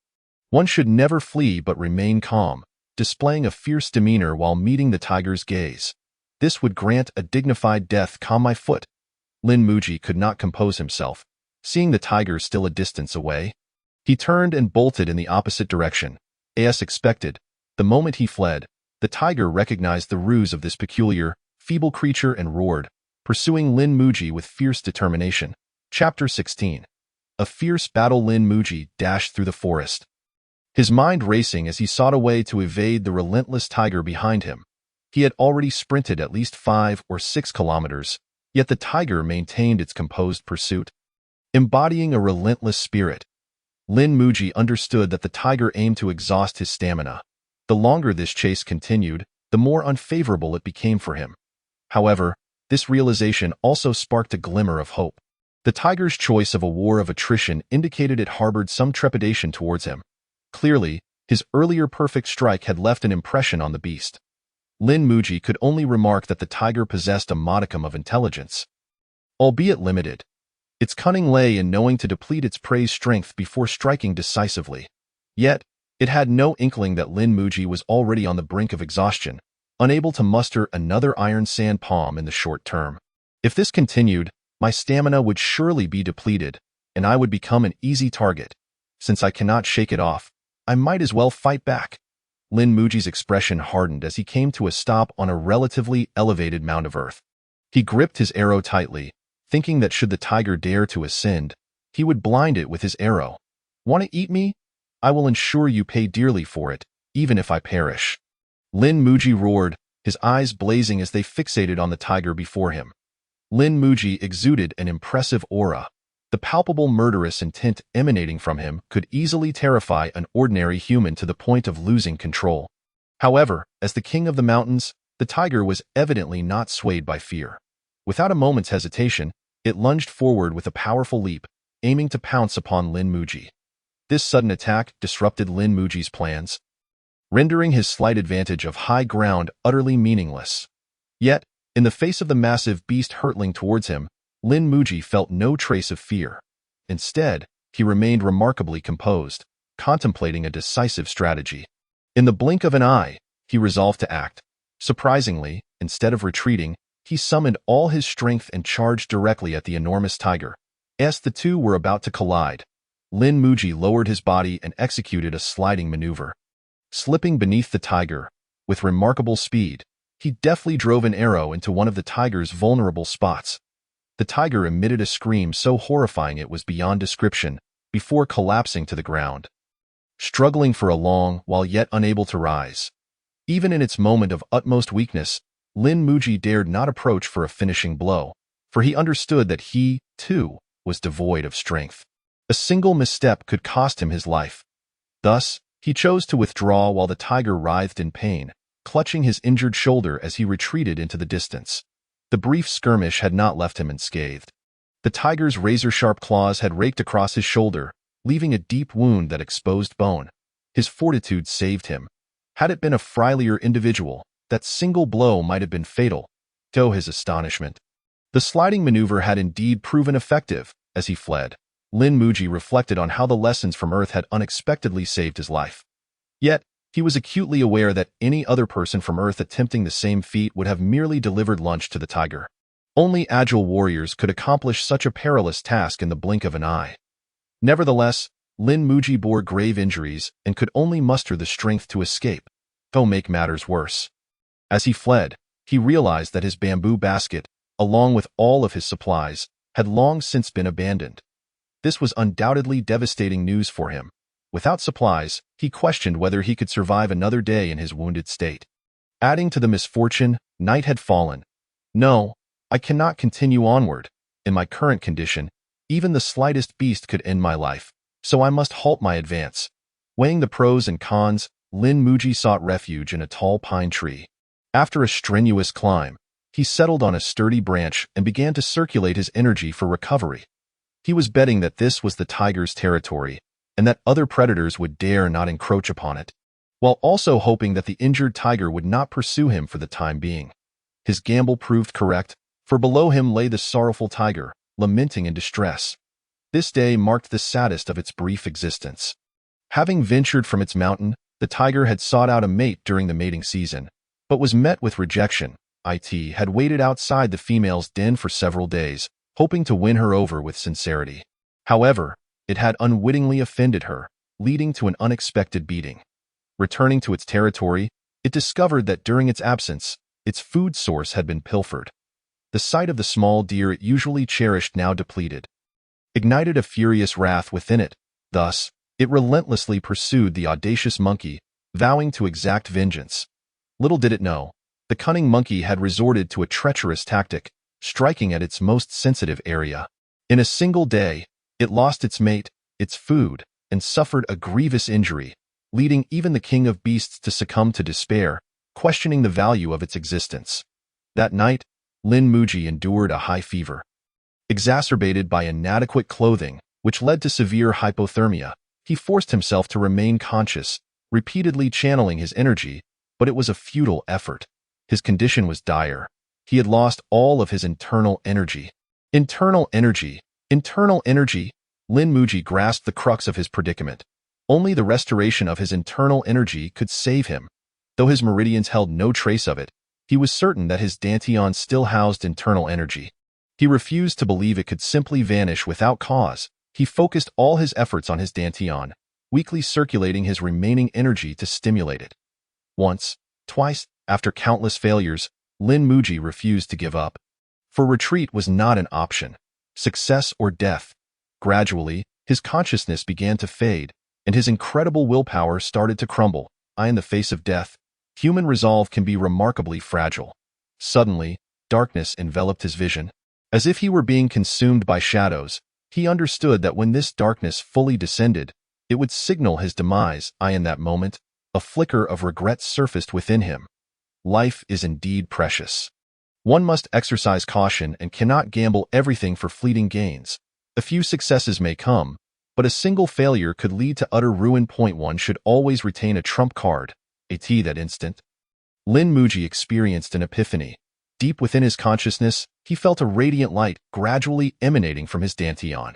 one should never flee but remain calm, displaying a fierce demeanor while meeting the tiger's gaze. This would grant a dignified death. Calm my foot. Lin Muji could not compose himself, seeing the tiger still a distance away. He turned and bolted in the opposite direction. As expected, the moment he fled, the tiger recognized the ruse of this peculiar, feeble creature and roared, pursuing Lin Muji with fierce determination. Chapter 16. A fierce battle. Lin Muji dashed through the forest, his mind racing as he sought a way to evade the relentless tiger behind him. He had already sprinted at least 5 or 6 kilometers, yet the tiger maintained its composed pursuit. Embodying a relentless spirit, Lin Muji understood that the tiger aimed to exhaust his stamina. The longer this chase continued, the more unfavorable it became for him. However, this realization also sparked a glimmer of hope. The tiger's choice of a war of attrition indicated it harbored some trepidation towards him. Clearly, his earlier perfect strike had left an impression on the beast. Lin Muji could only remark that the tiger possessed a modicum of intelligence, albeit limited. Its cunning lay in knowing to deplete its prey's strength before striking decisively. Yet, it had no inkling that Lin Muji was already on the brink of exhaustion, unable to muster another iron sand palm in the short term. If this continued, my stamina would surely be depleted, and I would become an easy target. Since I cannot shake it off, I might as well fight back. Lin Muji's expression hardened as he came to a stop on a relatively elevated mound of earth. He gripped his arrow tightly, thinking that should the tiger dare to ascend, he would blind it with his arrow. Want to eat me? I will ensure you pay dearly for it, even if I perish. Lin Muji roared, his eyes blazing as they fixated on the tiger before him. Lin Muji exuded an impressive aura. The palpable murderous intent emanating from him could easily terrify an ordinary human to the point of losing control. However, as the king of the mountains, the tiger was evidently not swayed by fear. Without a moment's hesitation, it lunged forward with a powerful leap, aiming to pounce upon Lin Muji. This sudden attack disrupted Lin Muji's plans, rendering his slight advantage of high ground utterly meaningless. Yet, in the face of the massive beast hurtling towards him, Lin Muji felt no trace of fear. Instead, he remained remarkably composed, contemplating a decisive strategy. In the blink of an eye, he resolved to act. Surprisingly, instead of retreating, he summoned all his strength and charged directly at the enormous tiger. As the two were about to collide, Lin Muji lowered his body and executed a sliding maneuver. Slipping beneath the tiger, with remarkable speed, he deftly drove an arrow into one of the tiger's vulnerable spots. The tiger emitted a scream so horrifying it was beyond description, before collapsing to the ground, struggling for a long while yet unable to rise. Even in its moment of utmost weakness, Lin Muji dared not approach for a finishing blow, for he understood that he, too, was devoid of strength. A single misstep could cost him his life. Thus, he chose to withdraw while the tiger writhed in pain, clutching his injured shoulder as he retreated into the distance. The brief skirmish had not left him unscathed. The tiger's razor-sharp claws had raked across his shoulder, leaving a deep wound that exposed bone. His fortitude saved him. Had it been a frilier individual, that single blow might have been fatal. To his astonishment, the sliding maneuver had indeed proven effective. As he fled, Lin Muji reflected on how the lessons from Earth had unexpectedly saved his life. Yet, he was acutely aware that any other person from Earth attempting the same feat would have merely delivered lunch to the tiger. Only agile warriors could accomplish such a perilous task in the blink of an eye. Nevertheless, Lin Muji bore grave injuries and could only muster the strength to escape. To make matters worse, as he fled, he realized that his bamboo basket, along with all of his supplies, had long since been abandoned. This was undoubtedly devastating news for him. Without supplies, he questioned whether he could survive another day in his wounded state. Adding to the misfortune, night had fallen. No, I cannot continue onward. In my current condition, even the slightest beast could end my life, so I must halt my advance. Weighing the pros and cons, Lin Muji sought refuge in a tall pine tree. After a strenuous climb, he settled on a sturdy branch and began to circulate his energy for recovery. He was betting that this was the tiger's territory and that other predators would dare not encroach upon it, while also hoping that the injured tiger would not pursue him for the time being. His gamble proved correct, for below him lay the sorrowful tiger, lamenting in distress. This day marked the saddest of its brief existence. Having ventured from its mountain, the tiger had sought out a mate during the mating season, but was met with rejection. It had waited outside the female's den for several days, hoping to win her over with sincerity. However, it had unwittingly offended her, leading to an unexpected beating. Returning to its territory, it discovered that during its absence, its food source had been pilfered. The sight of the small deer it usually cherished now depleted, ignited a furious wrath within it. Thus, it relentlessly pursued the audacious monkey, vowing to exact vengeance. Little did it know, the cunning monkey had resorted to a treacherous tactic, striking at its most sensitive area. In a single day, it lost its mate, its food, and suffered a grievous injury, leading even the king of beasts to succumb to despair, questioning the value of its existence. That night, Lin Muji endured a high fever, exacerbated by inadequate clothing, which led to severe hypothermia. He forced himself to remain conscious, repeatedly channeling his energy, but it was a futile effort. His condition was dire. He had lost all of his internal energy. Internal energy. Internal energy. Lin Muji grasped the crux of his predicament. Only the restoration of his internal energy could save him. Though his meridians held no trace of it, he was certain that his dantian still housed internal energy. He refused to believe it could simply vanish without cause. He focused all his efforts on his dantian, weakly circulating his remaining energy to stimulate it. Once, twice, after countless failures, Lin Muji refused to give up. For retreat was not an option. Success or death. Gradually, his consciousness began to fade, and his incredible willpower started to crumble. In the face of death, human resolve can be remarkably fragile. Suddenly, darkness enveloped his vision. As if he were being consumed by shadows, he understood that when this darkness fully descended, it would signal his demise. In that moment, a flicker of regret surfaced within him. Life is indeed precious. One must exercise caution and cannot gamble everything for fleeting gains. A few successes may come, but a single failure could lead to utter ruin. One should always retain a trump card. That instant, Lin Muji experienced an epiphany. Deep within his consciousness, he felt a radiant light gradually emanating from his dantian.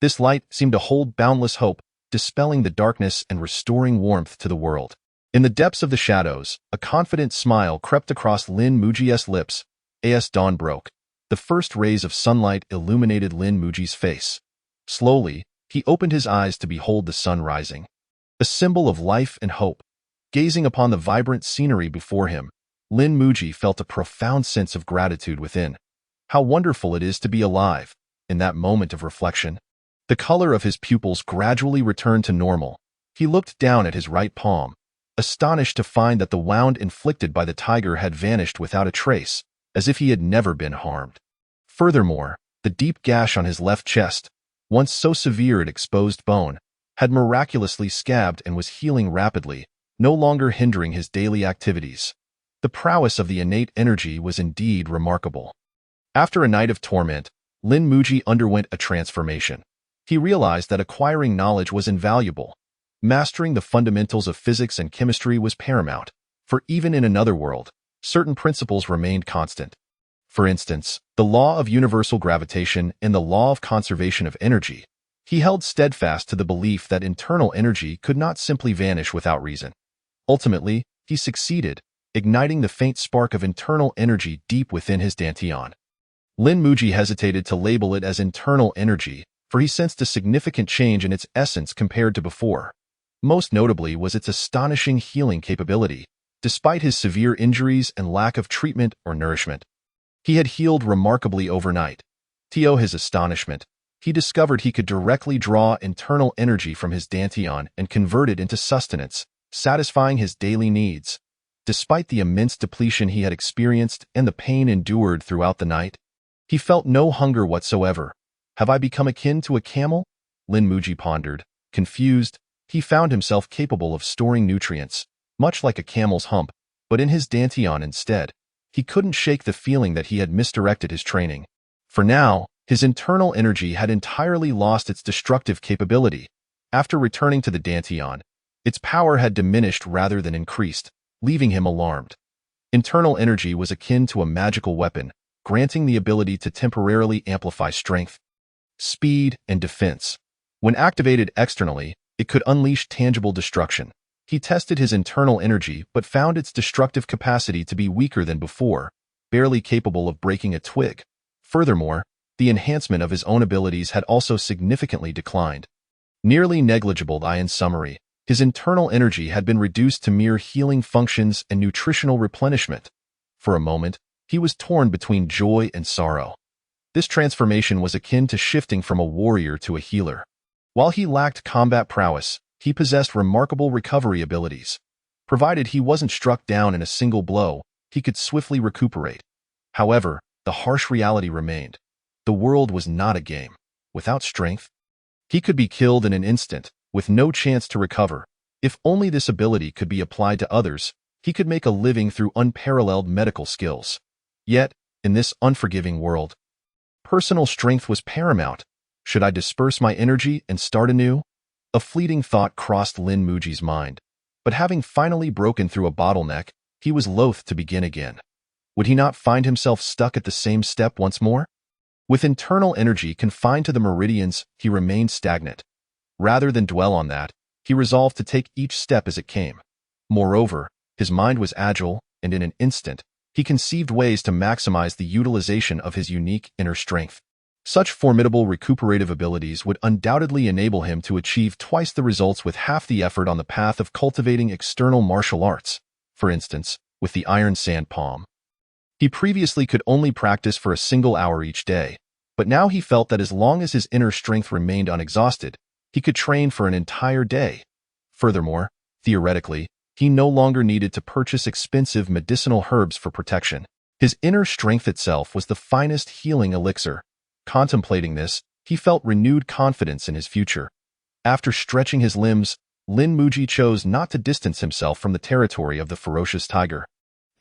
This light seemed to hold boundless hope, dispelling the darkness and restoring warmth to the world. In the depths of the shadows, a confident smile crept across Lin Muji's lips. As dawn broke, the first rays of sunlight illuminated Lin Muji's face. Slowly, he opened his eyes to behold the sun rising, a symbol of life and hope. Gazing upon the vibrant scenery before him, Lin Muji felt a profound sense of gratitude within. How wonderful it is to be alive. In that moment of reflection, the color of his pupils gradually returned to normal. He looked down at his right palm, astonished to find that the wound inflicted by the tiger had vanished without a trace, as if he had never been harmed. Furthermore, the deep gash on his left chest, once so severe it exposed bone, had miraculously scabbed and was healing rapidly, no longer hindering his daily activities. The prowess of the innate energy was indeed remarkable. After a night of torment, Lin Muji underwent a transformation. He realized that acquiring knowledge was invaluable. Mastering the fundamentals of physics and chemistry was paramount, for even in another world, certain principles remained constant. For instance, the law of universal gravitation and the law of conservation of energy. He held steadfast to the belief that internal energy could not simply vanish without reason. Ultimately, he succeeded, igniting the faint spark of internal energy deep within his dantian. Lin Muji hesitated to label it as internal energy, for he sensed a significant change in its essence compared to before. Most notably was its astonishing healing capability, despite his severe injuries and lack of treatment or nourishment. He had healed remarkably overnight. To his astonishment, he discovered he could directly draw internal energy from his dantian and convert it into sustenance, satisfying his daily needs. Despite the immense depletion he had experienced and the pain endured throughout the night, he felt no hunger whatsoever. Have I become akin to a camel? Lin Muji pondered. Confused, he found himself capable of storing nutrients, much like a camel's hump, but in his dantian instead. He couldn't shake the feeling that he had misdirected his training. For now, his internal energy had entirely lost its destructive capability. After returning to the dantian, its power had diminished rather than increased, leaving him alarmed. Internal energy was akin to a magical weapon, granting the ability to temporarily amplify strength, speed, and defense. When activated externally, it could unleash tangible destruction. He tested his internal energy but found its destructive capacity to be weaker than before, barely capable of breaking a twig. Furthermore, the enhancement of his own abilities had also significantly declined. Nearly negligible. In summary, his internal energy had been reduced to mere healing functions and nutritional replenishment. For a moment, he was torn between joy and sorrow. This transformation was akin to shifting from a warrior to a healer. While he lacked combat prowess, he possessed remarkable recovery abilities. Provided he wasn't struck down in a single blow, he could swiftly recuperate. However, the harsh reality remained. The world was not a game. Without strength, he could be killed in an instant, with no chance to recover. If only this ability could be applied to others, he could make a living through unparalleled medical skills. Yet, in this unforgiving world, personal strength was paramount. Should I disperse my energy and start anew? A fleeting thought crossed Lin Muji's mind, but having finally broken through a bottleneck, he was loath to begin again. Would he not find himself stuck at the same step once more? With internal energy confined to the meridians, he remained stagnant. Rather than dwell on that, he resolved to take each step as it came. Moreover, his mind was agile, and in an instant, he conceived ways to maximize the utilization of his unique inner strength. Such formidable recuperative abilities would undoubtedly enable him to achieve twice the results with half the effort on the path of cultivating external martial arts. For instance, with the iron sand palm. He previously could only practice for a single hour each day, but now he felt that as long as his inner strength remained unexhausted, he could train for an entire day. Furthermore, theoretically, he no longer needed to purchase expensive medicinal herbs for protection. His inner strength itself was the finest healing elixir. Contemplating this, he felt renewed confidence in his future. After stretching his limbs, Lin Muji chose not to distance himself from the territory of the ferocious tiger.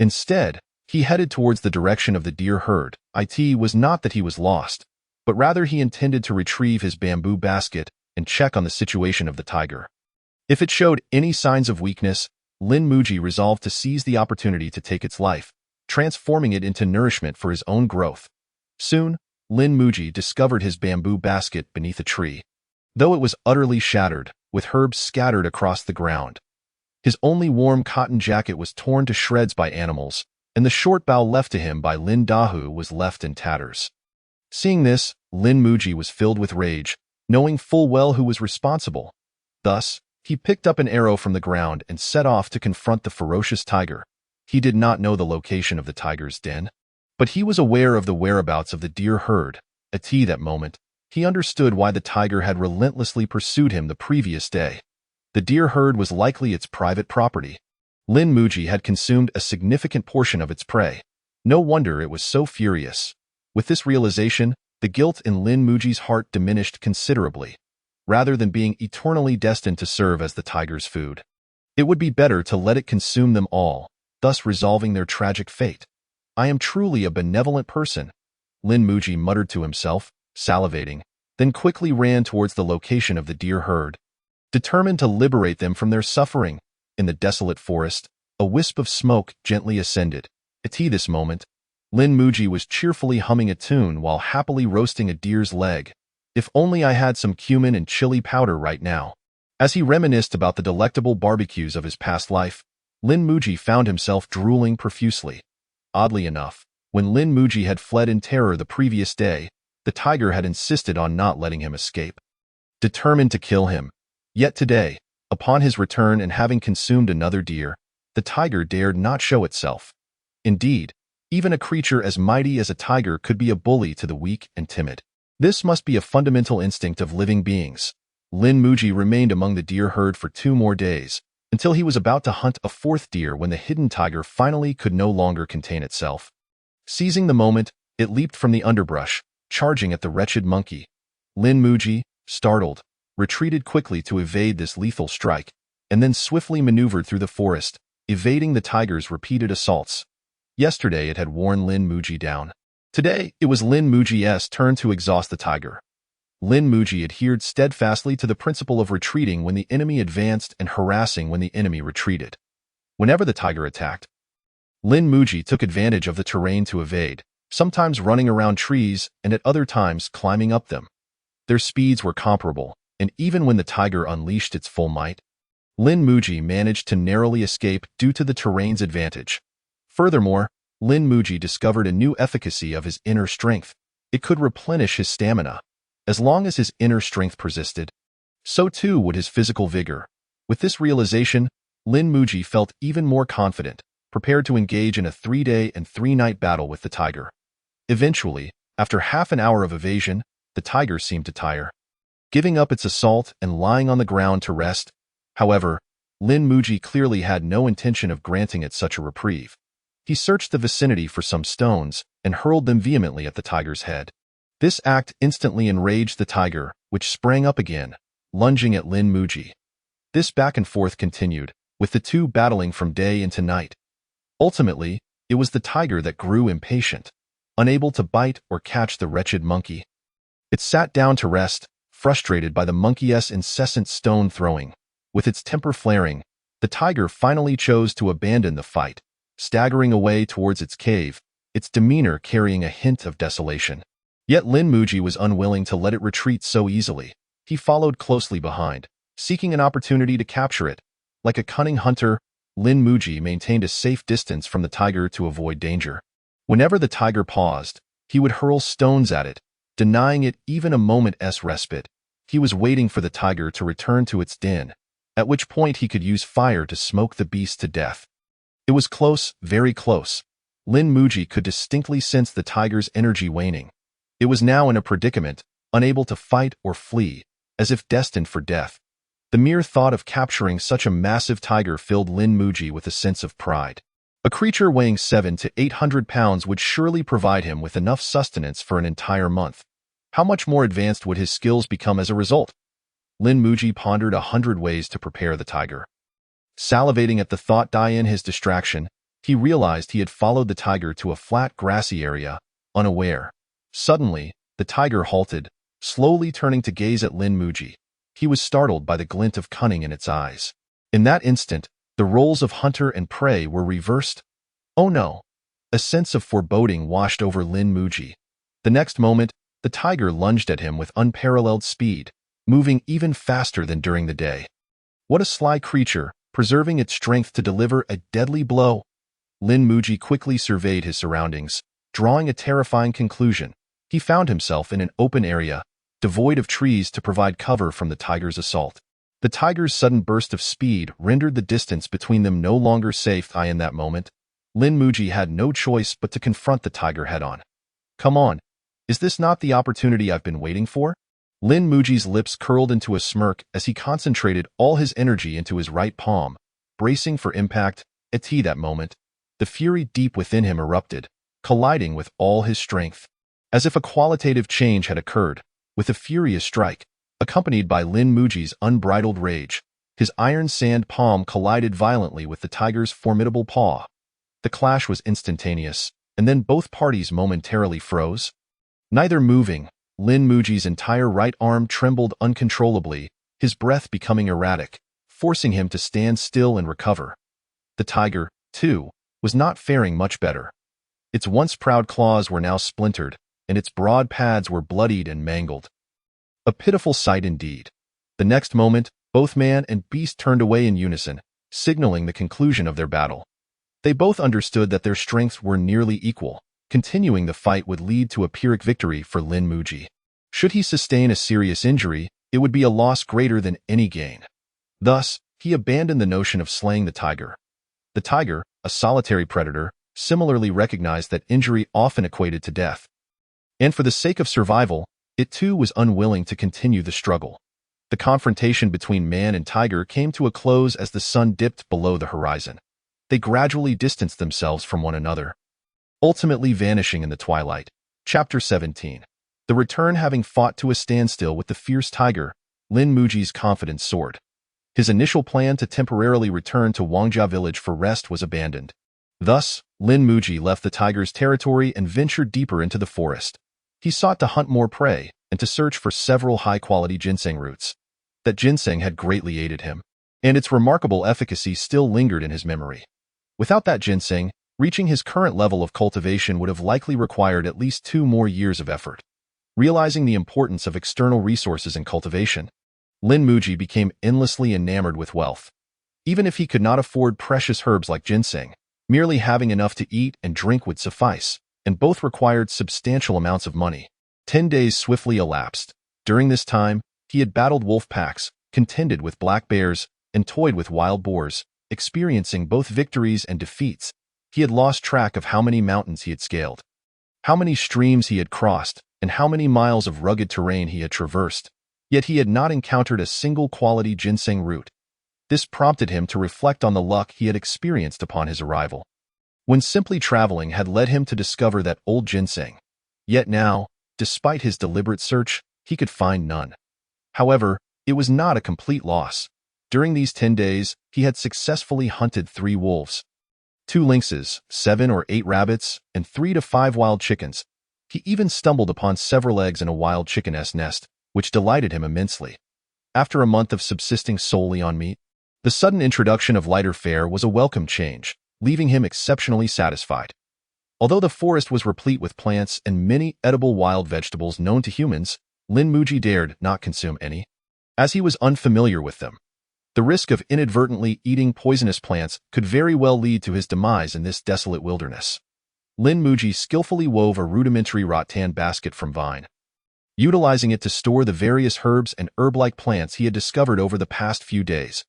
Instead, he headed towards the direction of the deer herd. It was not that he was lost, but rather he intended to retrieve his bamboo basket and check on the situation of the tiger. If it showed any signs of weakness, Lin Muji resolved to seize the opportunity to take its life, transforming it into nourishment for his own growth. Soon, Lin Muji discovered his bamboo basket beneath a tree. Though it was utterly shattered, with herbs scattered across the ground. His only warm cotton jacket was torn to shreds by animals, and the short bow left to him by Lin Dahu was left in tatters. Seeing this, Lin Muji was filled with rage, knowing full well who was responsible. Thus, he picked up an arrow from the ground and set off to confront the ferocious tiger. He did not know the location of the tiger's den, but he was aware of the whereabouts of the deer herd. At that moment, he understood why the tiger had relentlessly pursued him the previous day. The deer herd was likely its private property. Lin Muji had consumed a significant portion of its prey. No wonder it was so furious. With this realization, the guilt in Lin Muji's heart diminished considerably. Rather than being eternally destined to serve as the tiger's food, it would be better to let it consume them all, thus resolving their tragic fate. I am truly a benevolent person, Lin Muji muttered to himself, salivating, then quickly ran towards the location of the deer herd. Determined to liberate them from their suffering, in the desolate forest, a wisp of smoke gently ascended. At this moment, Lin Muji was cheerfully humming a tune while happily roasting a deer's leg. If only I had some cumin and chili powder right now. As he reminisced about the delectable barbecues of his past life, Lin Muji found himself drooling profusely. Oddly enough, When Lin Muji had fled in terror the previous day, the tiger had insisted on not letting him escape, determined to kill him. Yet today, upon his return and having consumed another deer, the tiger dared not show itself. Indeed, even a creature as mighty as a tiger could be a bully to the weak and timid. This must be a fundamental instinct of living beings. Lin Muji remained among the deer herd for 2 more days, until he was about to hunt a 4th deer when the hidden tiger finally could no longer contain itself. Seizing the moment, it leaped from the underbrush, charging at the wretched monkey. Lin Muji, startled, retreated quickly to evade this lethal strike, and then swiftly maneuvered through the forest, evading the tiger's repeated assaults. Yesterday it had worn Lin Muji down. Today, it was Lin Muji's turn to exhaust the tiger. Lin Muji adhered steadfastly to the principle of retreating when the enemy advanced and harassing when the enemy retreated. Whenever the tiger attacked, Lin Muji took advantage of the terrain to evade, sometimes running around trees and at other times climbing up them. Their speeds were comparable, and even when the tiger unleashed its full might, Lin Muji managed to narrowly escape due to the terrain's advantage. Furthermore, Lin Muji discovered a new efficacy of his inner strength. It could replenish his stamina. As long as his inner strength persisted, so too would his physical vigor. With this realization, Lin Muji felt even more confident, prepared to engage in a 3-day and 3-night battle with the tiger. Eventually, after half an hour of evasion, the tiger seemed to tire, giving up its assault and lying on the ground to rest. However, Lin Muji clearly had no intention of granting it such a reprieve. He searched the vicinity for some stones and hurled them vehemently at the tiger's head. This act instantly enraged the tiger, which sprang up again, lunging at Lin Muji. This back and forth continued, with the two battling from day into night. Ultimately, it was the tiger that grew impatient, unable to bite or catch the wretched monkey. It sat down to rest, frustrated by the monkey's incessant stone throwing. With its temper flaring, the tiger finally chose to abandon the fight, staggering away towards its cave, its demeanor carrying a hint of desolation. Yet Lin Muji was unwilling to let it retreat so easily. He followed closely behind, seeking an opportunity to capture it. Like a cunning hunter, Lin Muji maintained a safe distance from the tiger to avoid danger. Whenever the tiger paused, he would hurl stones at it, denying it even a moment's respite. He was waiting for the tiger to return to its den, at which point he could use fire to smoke the beast to death. It was close, very close. Lin Muji could distinctly sense the tiger's energy waning. It was now in a predicament, unable to fight or flee, as if destined for death. The mere thought of capturing such a massive tiger filled Lin Muji with a sense of pride. A creature weighing 700 to 800 pounds would surely provide him with enough sustenance for an entire month. How much more advanced would his skills become as a result? Lin Muji pondered 100 ways to prepare the tiger. Salivating at the thought in his distraction, he realized he had followed the tiger to a flat grassy area, unaware. Suddenly, the tiger halted, slowly turning to gaze at Lin Muji. He was startled by the glint of cunning in its eyes. In that instant, the roles of hunter and prey were reversed. Oh no! A sense of foreboding washed over Lin Muji. The next moment, the tiger lunged at him with unparalleled speed, moving even faster than during the day. What a sly creature, preserving its strength to deliver a deadly blow. Lin Muji quickly surveyed his surroundings, drawing a terrifying conclusion. He found himself in an open area, devoid of trees to provide cover from the tiger's assault. The tiger's sudden burst of speed rendered the distance between them no longer safe. In that moment, Lin Muji had no choice but to confront the tiger head-on. Come on, is this not the opportunity I've been waiting for? Lin Muji's lips curled into a smirk as he concentrated all his energy into his right palm, bracing for impact. At that moment, the fury deep within him erupted, colliding with all his strength. As if a qualitative change had occurred, with a furious strike, accompanied by Lin Muji's unbridled rage, his iron sand palm collided violently with the tiger's formidable paw. The clash was instantaneous, and then both parties momentarily froze. Neither moving, Lin Muji's entire right arm trembled uncontrollably, his breath becoming erratic, forcing him to stand still and recover. The tiger, too, was not faring much better. Its once proud claws were now splintered, and its broad pads were bloodied and mangled. A pitiful sight indeed. The next moment, both man and beast turned away in unison, signaling the conclusion of their battle. They both understood that their strengths were nearly equal. Continuing the fight would lead to a Pyrrhic victory for Lin Muji. Should he sustain a serious injury, it would be a loss greater than any gain. Thus, he abandoned the notion of slaying the tiger. The tiger, a solitary predator, similarly recognized that injury often equated to death. And for the sake of survival, it too was unwilling to continue the struggle. The confrontation between man and tiger came to a close as the sun dipped below the horizon. They gradually distanced themselves from one another, ultimately vanishing in the twilight. Chapter 17. The return. Having fought to a standstill with the fierce tiger, Lin Muji's confidence soared. His initial plan to temporarily return to Wangjia village for rest was abandoned. Thus, Lin Muji left the tiger's territory and ventured deeper into the forest. He sought to hunt more prey and to search for several high-quality ginseng roots. That ginseng had greatly aided him, and its remarkable efficacy still lingered in his memory. Without that ginseng, reaching his current level of cultivation would have likely required at least 2 more years of effort. Realizing the importance of external resources in cultivation, Lin Muji became endlessly enamored with wealth. Even if he could not afford precious herbs like ginseng, merely having enough to eat and drink would suffice, and both required substantial amounts of money. 10 days swiftly elapsed. During this time, he had battled wolf packs, contended with black bears, and toyed with wild boars, experiencing both victories and defeats. He had lost track of how many mountains he had scaled, how many streams he had crossed, and how many miles of rugged terrain he had traversed. Yet he had not encountered a single quality ginseng root. This prompted him to reflect on the luck he had experienced upon his arrival, when simply traveling had led him to discover that old ginseng. Yet now, despite his deliberate search, he could find none. However, it was not a complete loss. During these 10 days, he had successfully hunted 3 wolves, 2 lynxes, 7 or 8 rabbits, and 3 to 5 wild chickens. He even stumbled upon several eggs in a wild chicken's nest, which delighted him immensely. After a month of subsisting solely on meat, the sudden introduction of lighter fare was a welcome change, leaving him exceptionally satisfied. Although the forest was replete with plants and many edible wild vegetables known to humans, Lin Muji dared not consume any, as he was unfamiliar with them. The risk of inadvertently eating poisonous plants could very well lead to his demise in this desolate wilderness. Lin Muji skillfully wove a rudimentary rattan basket from vine, utilizing it to store the various herbs and herb-like plants he had discovered over the past few days.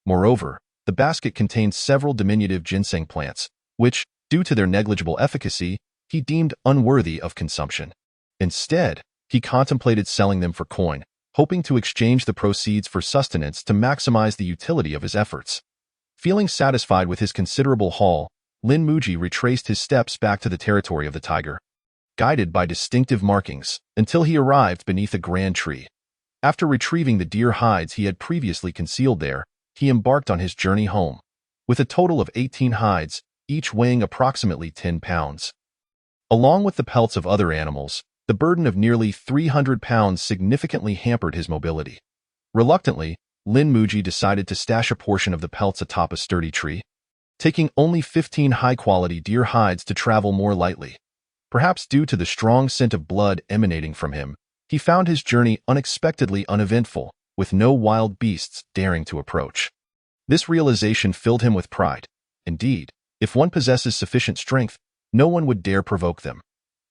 Moreover, the basket contained several diminutive ginseng plants, which, due to their negligible efficacy, he deemed unworthy of consumption. Instead, he contemplated selling them for coin, hoping to exchange the proceeds for sustenance to maximize the utility of his efforts. Feeling satisfied with his considerable haul, Lin Muji retraced his steps back to the territory of the tiger, guided by distinctive markings, until he arrived beneath a grand tree. After retrieving the deer hides he had previously concealed there, he embarked on his journey home, with a total of 18 hides, each weighing approximately 10 pounds. Along with the pelts of other animals, the burden of nearly 300 pounds significantly hampered his mobility. Reluctantly, Lin Muji decided to stash a portion of the pelts atop a sturdy tree, taking only 15 high-quality deer hides to travel more lightly. Perhaps due to the strong scent of blood emanating from him, he found his journey unexpectedly uneventful, with no wild beasts daring to approach. This realization filled him with pride. Indeed, if one possesses sufficient strength, no one would dare provoke them.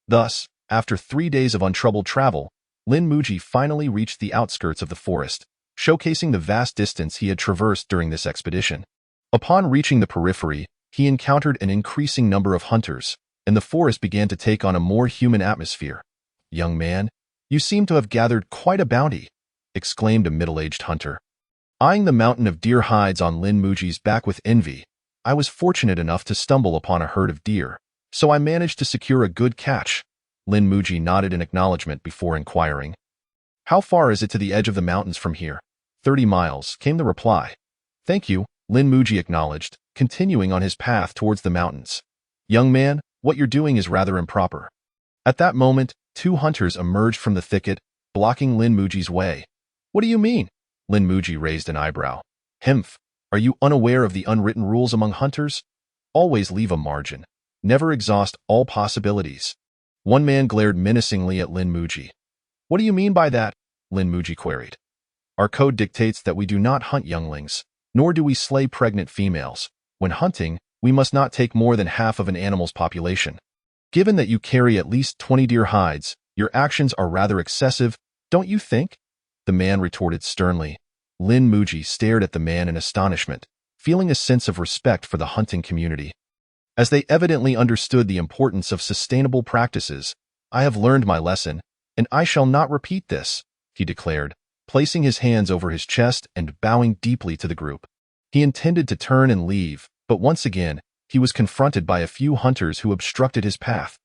Thus, after 3 days of untroubled travel, Lin Muji finally reached the outskirts of the forest, showcasing the vast distance he had traversed during this expedition. Upon reaching the periphery, he encountered an increasing number of hunters, and the forest began to take on a more human atmosphere. "Young man, you seem to have gathered quite a bounty," exclaimed a middle-aged hunter, eyeing the mountain of deer hides on Lin Muji's back with envy. "I was fortunate enough to stumble upon a herd of deer, so I managed to secure a good catch." Lin Muji nodded in acknowledgement before inquiring, "How far is it to the edge of the mountains from here?" 30 miles, came the reply. "Thank you," Lin Muji acknowledged, continuing on his path towards the mountains. "Young man, what you're doing is rather improper." At that moment, 2 hunters emerged from the thicket, blocking Lin Muji's way. "What do you mean?" Lin Muji raised an eyebrow. "Hmph, are you unaware of the unwritten rules among hunters? Always leave a margin. Never exhaust all possibilities." One man glared menacingly at Lin Muji. "What do you mean by that?" Lin Muji queried. "Our code dictates that we do not hunt younglings, nor do we slay pregnant females. When hunting, we must not take more than half of an animal's population." Given that you carry at least 20 deer hides, your actions are rather excessive, don't you think? The man retorted sternly. Lin Muji stared at the man in astonishment, feeling a sense of respect for the hunting community. As they evidently understood the importance of sustainable practices, I have learned my lesson, and I shall not repeat this, he declared, placing his hands over his chest and bowing deeply to the group. He intended to turn and leave, but once again, he was confronted by a few hunters who obstructed his path.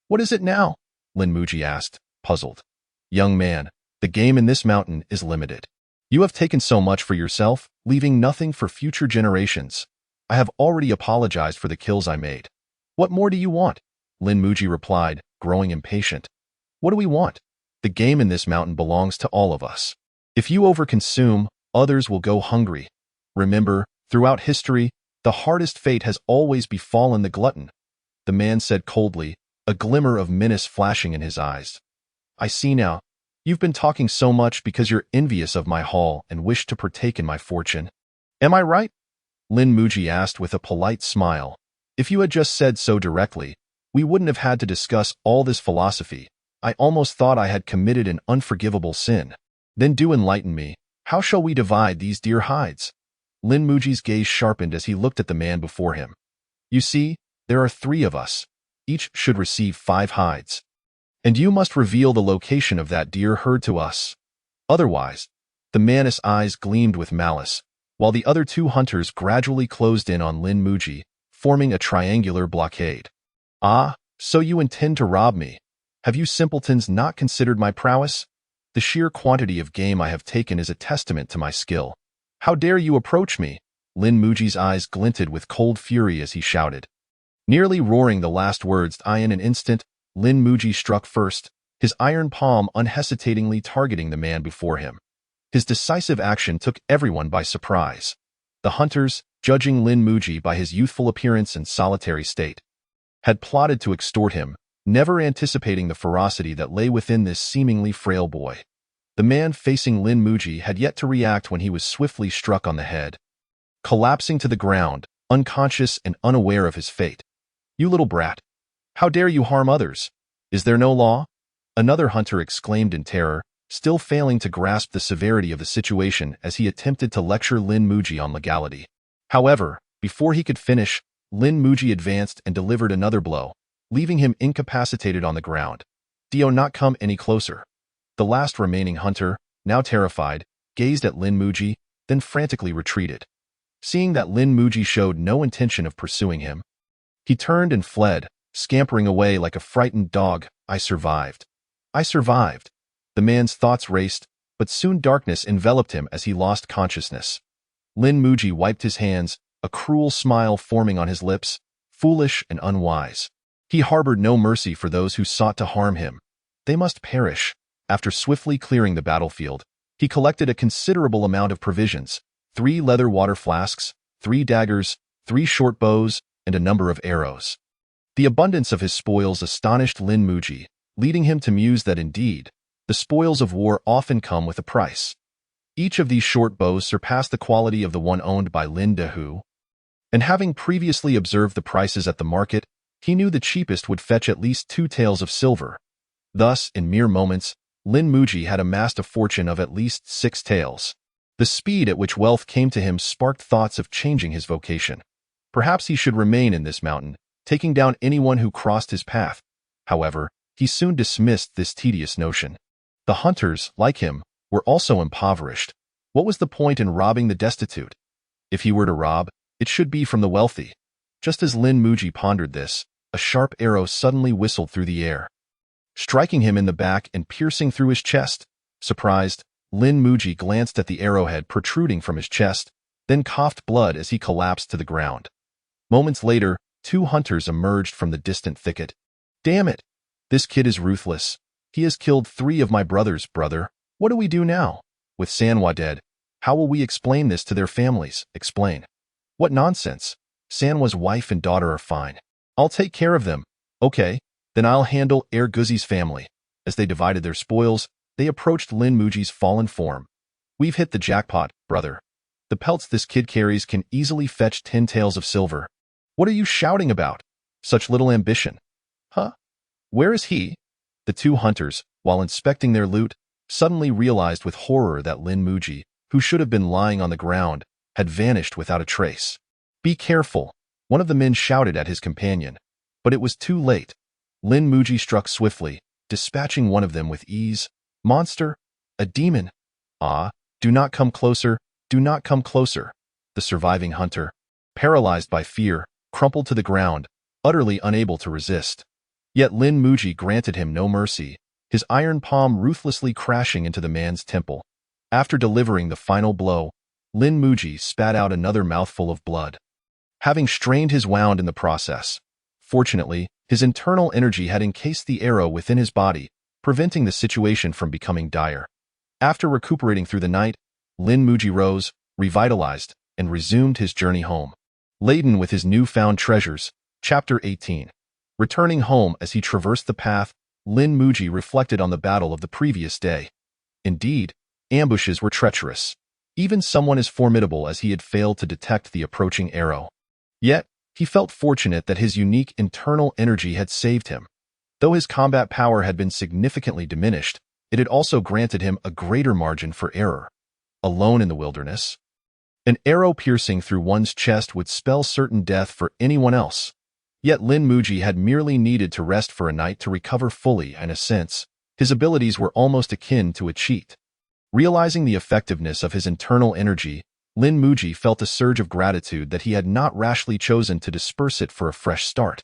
What is it now? Lin Muji asked, puzzled. Young man, the game in this mountain is limited. You have taken so much for yourself, leaving nothing for future generations. I have already apologized for the kills I made. What more do you want? Lin Muji replied, growing impatient. What do we want? The game in this mountain belongs to all of us. If you overconsume, others will go hungry. Remember, throughout history, the hardest fate has always befallen the glutton. The man said coldly, a glimmer of menace flashing in his eyes. I see now. You've been talking so much because you're envious of my haul and wish to partake in my fortune. Am I right? Lin Muji asked with a polite smile. If you had just said so directly, we wouldn't have had to discuss all this philosophy. I almost thought I had committed an unforgivable sin. Then do enlighten me. How shall we divide these deer hides? Lin Muji's gaze sharpened as he looked at the man before him. You see, there are 3 of us. Each should receive 5 hides. And you must reveal the location of that deer herd to us. Otherwise, the man's eyes gleamed with malice, while the other 2 hunters gradually closed in on Lin Muji, forming a triangular blockade. Ah, so you intend to rob me. Have you simpletons not considered my prowess? The sheer quantity of game I have taken is a testament to my skill. How dare you approach me? Lin Muji's eyes glinted with cold fury as he shouted. Nearly roaring the last words, in an instant, Lin Muji struck first, his iron palm unhesitatingly targeting the man before him. His decisive action took everyone by surprise. The hunters, judging Lin Muji by his youthful appearance and solitary state, had plotted to extort him, never anticipating the ferocity that lay within this seemingly frail boy. The man facing Lin Muji had yet to react when he was swiftly struck on the head, collapsing to the ground, unconscious and unaware of his fate. You little brat! How dare you harm others? Is there no law? Another hunter exclaimed in terror, still failing to grasp the severity of the situation as he attempted to lecture Lin Muji on legality. However, before he could finish, Lin Muji advanced and delivered another blow, leaving him incapacitated on the ground. Do not come any closer. The last remaining hunter, now terrified, gazed at Lin Muji, then frantically retreated. Seeing that Lin Muji showed no intention of pursuing him, he turned and fled, scampering away like a frightened dog. I survived. I survived. The man's thoughts raced, but soon darkness enveloped him as he lost consciousness. Lin Muji wiped his hands, a cruel smile forming on his lips, foolish and unwise. He harbored no mercy for those who sought to harm him. They must perish. After swiftly clearing the battlefield, he collected a considerable amount of provisions, 3 leather water flasks, 3 daggers, 3 short bows, and a number of arrows. The abundance of his spoils astonished Lin Muji, leading him to muse that indeed, the spoils of war often come with a price. Each of these short bows surpassed the quality of the one owned by Lin Dehu, and having previously observed the prices at the market, he knew the cheapest would fetch at least 2 taels of silver. Thus, in mere moments, Lin Muji had amassed a fortune of at least 6 taels. The speed at which wealth came to him sparked thoughts of changing his vocation. Perhaps he should remain in this mountain, taking down anyone who crossed his path. However, he soon dismissed this tedious notion. The hunters, like him, were also impoverished. What was the point in robbing the destitute? If he were to rob, it should be from the wealthy. Just as Lin Muji pondered this, a sharp arrow suddenly whistled through the air, striking him in the back and piercing through his chest. Surprised, Lin Muji glanced at the arrowhead protruding from his chest, then coughed blood as he collapsed to the ground. Moments later, 2 hunters emerged from the distant thicket. Damn it! This kid is ruthless. He has killed 3 of my brothers, brother. What do we do now? With Sanhua dead, how will we explain this to their families? Explain. What nonsense. Sanhua's wife and daughter are fine. I'll take care of them. Okay. Then I'll handle Guzi's family. As they divided their spoils, they approached Lin Muji's fallen form. We've hit the jackpot, brother. The pelts this kid carries can easily fetch 10 taels of silver. What are you shouting about? Such little ambition. Huh? Where is he? The two hunters, while inspecting their loot, suddenly realized with horror that Lin Muji, who should have been lying on the ground, had vanished without a trace. Be careful, one of the men shouted at his companion. But it was too late. Lin Muji struck swiftly, dispatching one of them with ease. Monster? A demon? Ah, do not come closer, do not come closer. The surviving hunter, paralyzed by fear, crumpled to the ground, utterly unable to resist. Yet Lin Muji granted him no mercy, his iron palm ruthlessly crashing into the man's temple. After delivering the final blow, Lin Muji spat out another mouthful of blood, having strained his wound in the process. Fortunately, his internal energy had encased the arrow within his body, preventing the situation from becoming dire. After recuperating through the night, Lin Muji rose, revitalized, and resumed his journey home. Laden with his newfound treasures, Chapter 18. Returning home as he traversed the path, Lin Muji reflected on the battle of the previous day. Indeed, ambushes were treacherous. Even someone as formidable as he had failed to detect the approaching arrow. Yet, he felt fortunate that his unique internal energy had saved him. Though his combat power had been significantly diminished, it had also granted him a greater margin for error. Alone in the wilderness, an arrow piercing through one's chest would spell certain death for anyone else. Yet Lin Muji had merely needed to rest for a night to recover fully, and in a sense, his abilities were almost akin to a cheat. Realizing the effectiveness of his internal energy, Lin Muji felt a surge of gratitude that he had not rashly chosen to disperse it for a fresh start.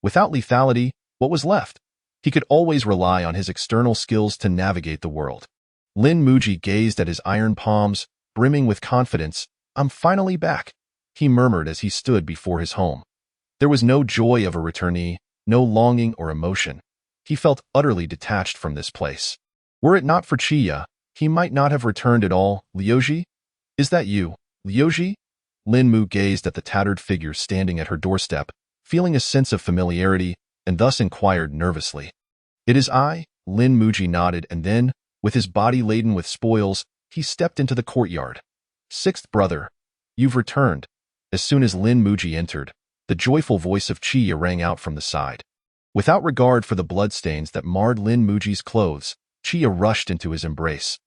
Without lethality, what was left? He could always rely on his external skills to navigate the world. Lin Muji gazed at his iron palms, brimming with confidence. I'm finally back, he murmured as he stood before his home. There was no joy of a returnee, no longing or emotion. He felt utterly detached from this place. Were it not for Chiya, he might not have returned at all. Liuji? Is that you, Liuji? Lin Mu gazed at the tattered figure standing at her doorstep, feeling a sense of familiarity, and thus inquired nervously. It is I, Lin Muji nodded, and then, with his body laden with spoils, he stepped into the courtyard. Sixth brother, you've returned. As soon as Lin Muji entered, the joyful voice of Chiya rang out from the side. Without regard for the bloodstains that marred Lin Muji's clothes, Chiya rushed into his embrace.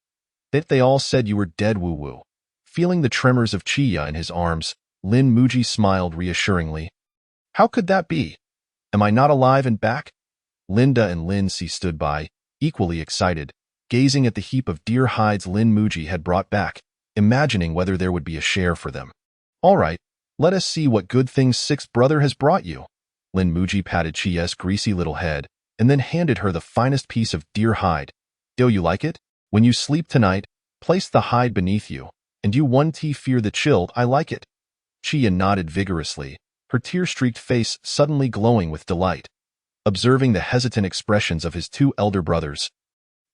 That they all said you were dead, Wu-Wu. Feeling the tremors of Chiya in his arms, Lin Muji smiled reassuringly. How could that be? Am I not alive and back? Linda and Lin Si stood by, equally excited, gazing at the heap of deer hides Lin Muji had brought back, imagining whether there would be a share for them. All right, let us see what good things sixth brother has brought you. Lin Muji patted Chiya's greasy little head, and then handed her the finest piece of deer hide. Do you like it? When you sleep tonight, place the hide beneath you, and you won't fear the chill. I like it. Chiya nodded vigorously, her tear-streaked face suddenly glowing with delight. Observing the hesitant expressions of his two elder brothers,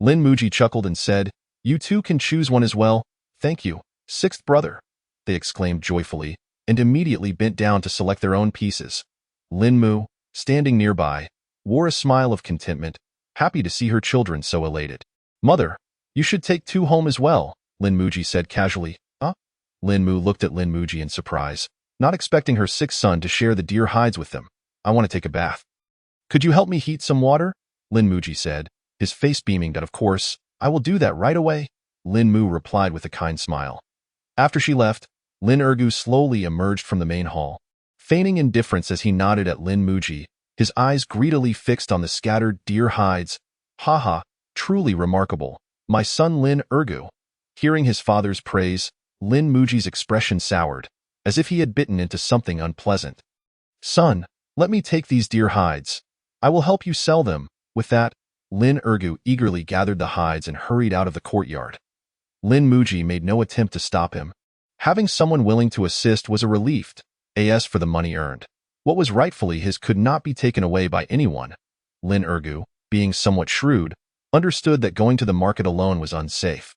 Lin Muji chuckled and said, You two can choose one as well. Thank you, sixth brother, they exclaimed joyfully, and immediately bent down to select their own pieces. Lin Mu, standing nearby, wore a smile of contentment, happy to see her children so elated. Mother, you should take two home as well, Lin Muji said casually. Huh? Lin Mu looked at Lin Muji in surprise, not expecting her sixth son to share the deer hides with them. I want to take a bath. Could you help me heat some water? Lin Muji said, his face beaming that of course, I will do that right away. Lin Mu replied with a kind smile. After she left, Lin Ergu slowly emerged from the main hall. Feigning indifference as he nodded at Lin Muji, his eyes greedily fixed on the scattered deer hides. Haha, truly remarkable, my son Lin Ergu. Hearing his father's praise, Lin Muji's expression soured, as if he had bitten into something unpleasant. Son, let me take these deer hides. I will help you sell them. With that, Lin Ergu eagerly gathered the hides and hurried out of the courtyard. Lin Muji made no attempt to stop him. Having someone willing to assist was a relief, as for the money earned. What was rightfully his could not be taken away by anyone. Lin Ergu, being somewhat shrewd, understood that going to the market alone was unsafe.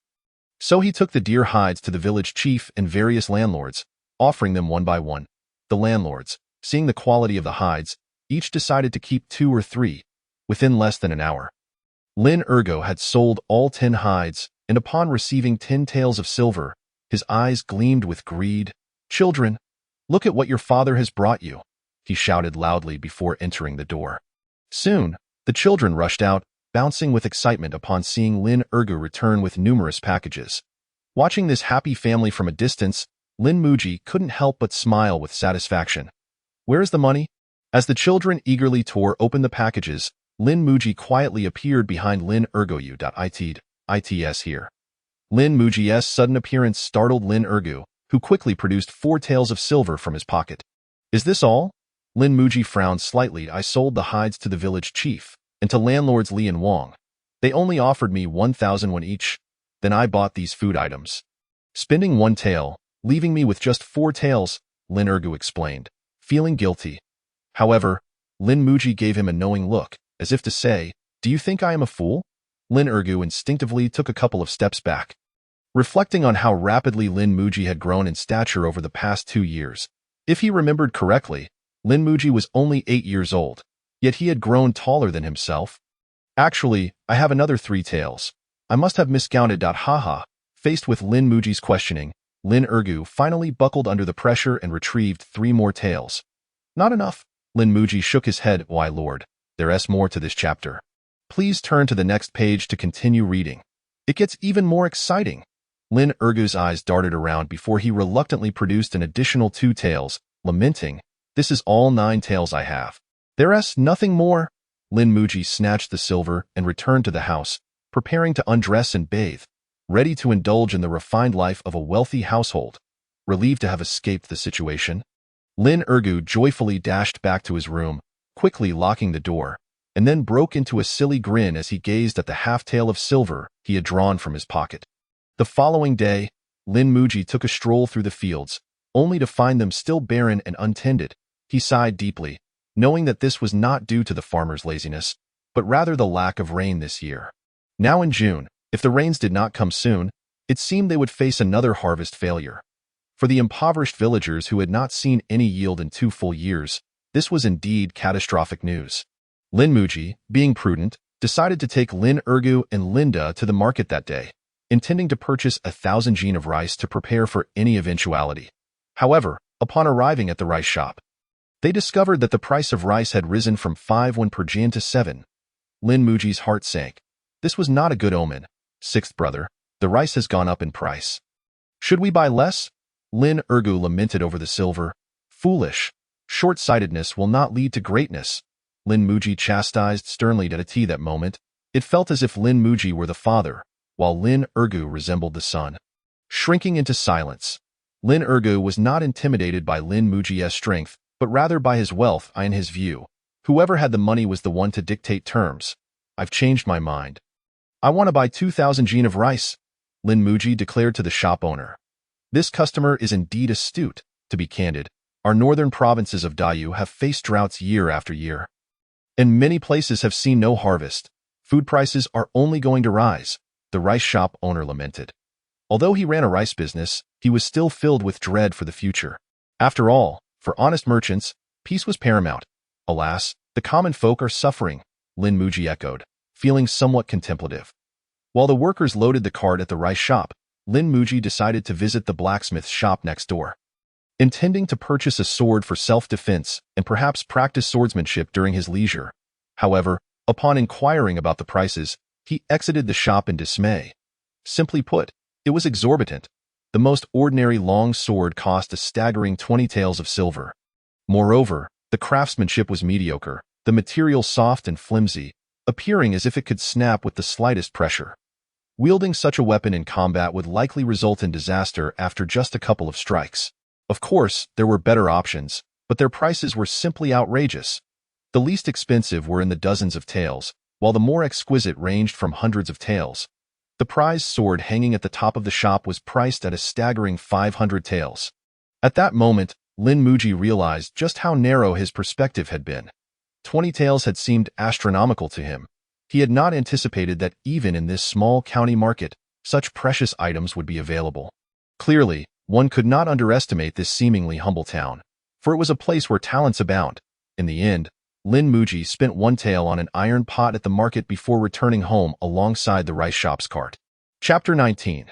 So he took the deer hides to the village chief and various landlords, offering them one by one. The landlords, seeing the quality of the hides, each decided to keep 2 or 3, within less than an hour. Lin Ergu had sold all 10 hides, and upon receiving 10 taels of silver, his eyes gleamed with greed. Children, look at what your father has brought you, he shouted loudly before entering the door. Soon, The children rushed out, bouncing with excitement upon seeing Lin Ergu return with numerous packages. Watching this happy family from a distance, Lin Muji couldn't help but smile with satisfaction. Where is the money? As the children eagerly tore open the packages, Lin Muji quietly appeared behind Lin Ergu. Its here. Lin Muji's sudden appearance startled Lin Ergu, who quickly produced 4 taels of silver from his pocket. Is this all? Lin Muji frowned slightly. I sold the hides to the village chief and to landlords Li and Wang. They only offered me 1,000 won each. Then I bought these food items. Spending 1 tael, leaving me with just 4 taels, Lin Ergu explained, feeling guilty. However, Lin Muji gave him a knowing look, as if to say, do you think I am a fool? Lin Ergu instinctively took a couple of steps back. Reflecting on how rapidly Lin Muji had grown in stature over the past 2 years, if he remembered correctly, Lin Muji was only 8 years old, yet he had grown taller than himself. Actually, I have another 3 taels. I must have miscounted. Haha. Faced with Lin Muji's questioning, Lin Ergu finally buckled under the pressure and retrieved 3 more taels. Not enough. Lin Muji shook his head. Why, Lord, there's more to this chapter. Please turn to the next page to continue reading. It gets even more exciting. Lin Ergu's eyes darted around before he reluctantly produced an additional 2 taels, lamenting, this is all 9 taels I have. There's nothing more. Lin Muji snatched the silver and returned to the house, preparing to undress and bathe, ready to indulge in the refined life of a wealthy household. Relieved to have escaped the situation, Lin Ergu joyfully dashed back to his room, quickly locking the door, and then broke into a silly grin as he gazed at the half-tael of silver he had drawn from his pocket. The following day, Lin Muji took a stroll through the fields, only to find them still barren and untended. He sighed deeply, knowing that this was not due to the farmer's laziness, but rather the lack of rain this year. Now in June, if the rains did not come soon, it seemed they would face another harvest failure. For the impoverished villagers who had not seen any yield in 2 full years, this was indeed catastrophic news. Lin Muji, being prudent, decided to take Lin Ergu and Linda to the market that day, intending to purchase 1,000 jin of rice to prepare for any eventuality. However, upon arriving at the rice shop, they discovered that the price of rice had risen from 5 won per jin to 7. Lin Muji's heart sank. This was not a good omen. 6th brother, the rice has gone up in price. Should we buy less? Lin Ergu lamented over the silver. Foolish. Short-sightedness will not lead to greatness. Lin Muji chastised sternly at that moment. It felt as if Lin Muji were the father, while Lin Ergu resembled the son. Shrinking into silence, Lin Ergu was not intimidated by Lin Muji's strength, but rather by his wealth. In his view, whoever had the money was the one to dictate terms. I've changed my mind. I want to buy 2,000 jin of rice, Lin Muji declared to the shop owner. This customer is indeed astute. To be candid, our northern provinces of Dayu have faced droughts year after year, and many places have seen no harvest. Food prices are only going to rise, the rice shop owner lamented. Although he ran a rice business, he was still filled with dread for the future. After all, for honest merchants, peace was paramount. Alas, the common folk are suffering, Lin Muji echoed, feeling somewhat contemplative. While the workers loaded the cart at the rice shop, Lin Muji decided to visit the blacksmith's shop next door. Intending to purchase a sword for self-defense and perhaps practice swordsmanship during his leisure. However, upon inquiring about the prices, he exited the shop in dismay. Simply put, it was exorbitant. The most ordinary long sword cost a staggering 20 taels of silver. Moreover, the craftsmanship was mediocre, the material soft and flimsy, appearing as if it could snap with the slightest pressure. Wielding such a weapon in combat would likely result in disaster after just a couple of strikes. Of course, there were better options, but their prices were simply outrageous. The least expensive were in the dozens of taels, while the more exquisite ranged from hundreds of taels. The prized sword hanging at the top of the shop was priced at a staggering 500 taels. At that moment, Lin Muji realized just how narrow his perspective had been. 20 taels had seemed astronomical to him. He had not anticipated that even in this small county market, such precious items would be available. Clearly, one could not underestimate this seemingly humble town, for it was a place where talents abound. In the end, Lin Muji spent 1 tael on an iron pot at the market before returning home alongside the rice shop's cart. Chapter 19.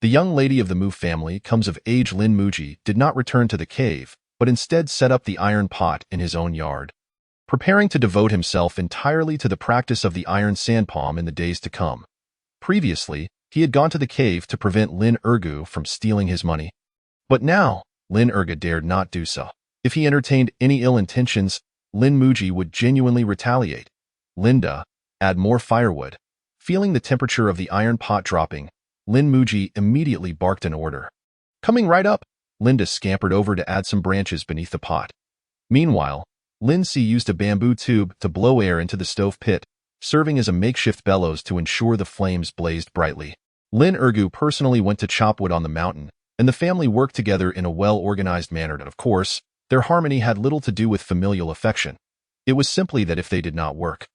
The young lady of the Mu family comes of age. Lin Muji did not return to the cave, but instead set up the iron pot in his own yard. preparing to devote himself entirely to the practice of the iron sand palm in the days to come. Previously, he had gone to the cave to prevent Lin Ergu from stealing his money. But now, Lin Ergu dared not do so. If he entertained any ill intentions, Lin Muji would genuinely retaliate. Linda, add more firewood. Feeling the temperature of the iron pot dropping, Lin Muji immediately barked an order. Coming right up, Linda scampered over to add some branches beneath the pot. Meanwhile, Lin Si used a bamboo tube to blow air into the stove pit, serving as a makeshift bellows to ensure the flames blazed brightly. Lin Ergu personally went to chop wood on the mountain, and the family worked together in a well-organized manner. Of course, their harmony had little to do with familial affection. It was simply that if they did not work,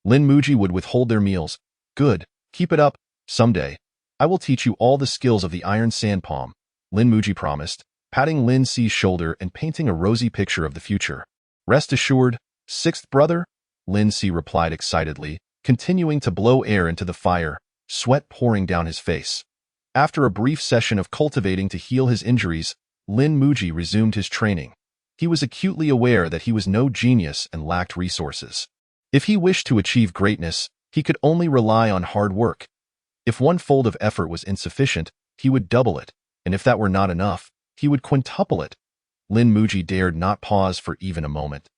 Lin Muji would withhold their meals. Good, keep it up. Someday, I will teach you all the skills of the iron sand palm, Lin Muji promised, patting Lin Si's shoulder and painting a rosy picture of the future. Rest assured, sixth brother, Lin Si replied excitedly, continuing to blow air into the fire, sweat pouring down his face. After a brief session of cultivating to heal his injuries, Lin Muji resumed his training. He was acutely aware that he was no genius and lacked resources. If he wished to achieve greatness, he could only rely on hard work. If one fold of effort was insufficient, he would double it, and if that were not enough, he would quintuple it. Lin Muji dared not pause for even a moment.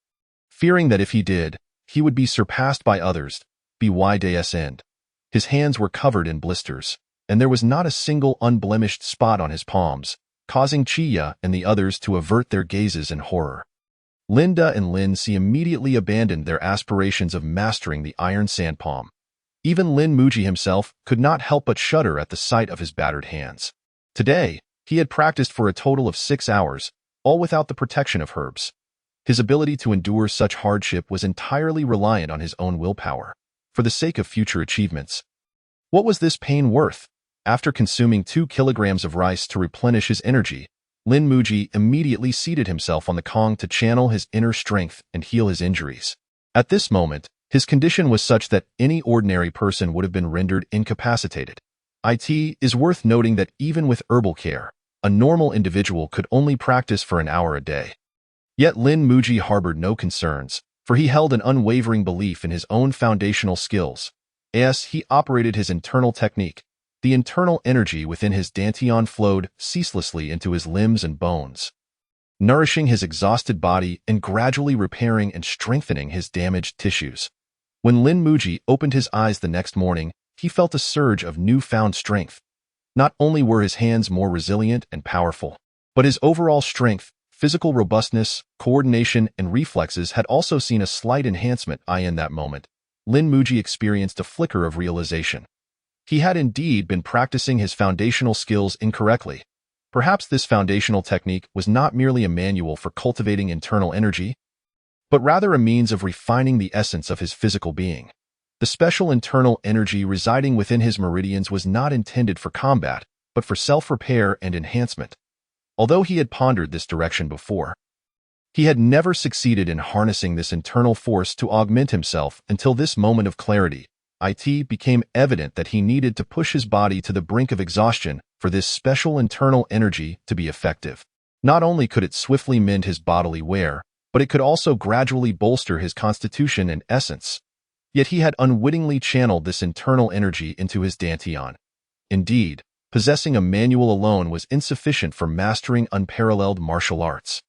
Fearing that if he did, he would be surpassed by others, byd's end. His hands were covered in blisters, and there was not a single unblemished spot on his palms, causing Chiya and the others to avert their gazes in horror. Linda and Lin Si immediately abandoned their aspirations of mastering the iron sand palm. Even Lin Muji himself could not help but shudder at the sight of his battered hands. Today, he had practiced for a total of 6 hours, all without the protection of herbs. His ability to endure such hardship was entirely reliant on his own willpower, for the sake of future achievements. What was this pain worth? After consuming 2 kilograms of rice to replenish his energy, Lin Muji immediately seated himself on the Kong to channel his inner strength and heal his injuries. At this moment, his condition was such that any ordinary person would have been rendered incapacitated. It is worth noting that even with herbal care, a normal individual could only practice for an hour a day. Yet Lin Muji harbored no concerns, for he held an unwavering belief in his own foundational skills. As he operated his internal technique, the internal energy within his dantian flowed ceaselessly into his limbs and bones, nourishing his exhausted body and gradually repairing and strengthening his damaged tissues. When Lin Muji opened his eyes the next morning, he felt a surge of newfound strength. Not only were his hands more resilient and powerful, but his overall strength, physical robustness, coordination, and reflexes had also seen a slight enhancement. In that moment, Lin Muji experienced a flicker of realization. He had indeed been practicing his foundational skills incorrectly. Perhaps this foundational technique was not merely a manual for cultivating internal energy, but rather a means of refining the essence of his physical being. The special internal energy residing within his meridians was not intended for combat, but for self-repair and enhancement. Although he had pondered this direction before, he had never succeeded in harnessing this internal force to augment himself until this moment of clarity. It became evident that he needed to push his body to the brink of exhaustion for this special internal energy to be effective. Not only could it swiftly mend his bodily wear, but it could also gradually bolster his constitution and essence. Yet he had unwittingly channeled this internal energy into his dantian. Indeed, possessing a manual alone was insufficient for mastering unparalleled martial arts,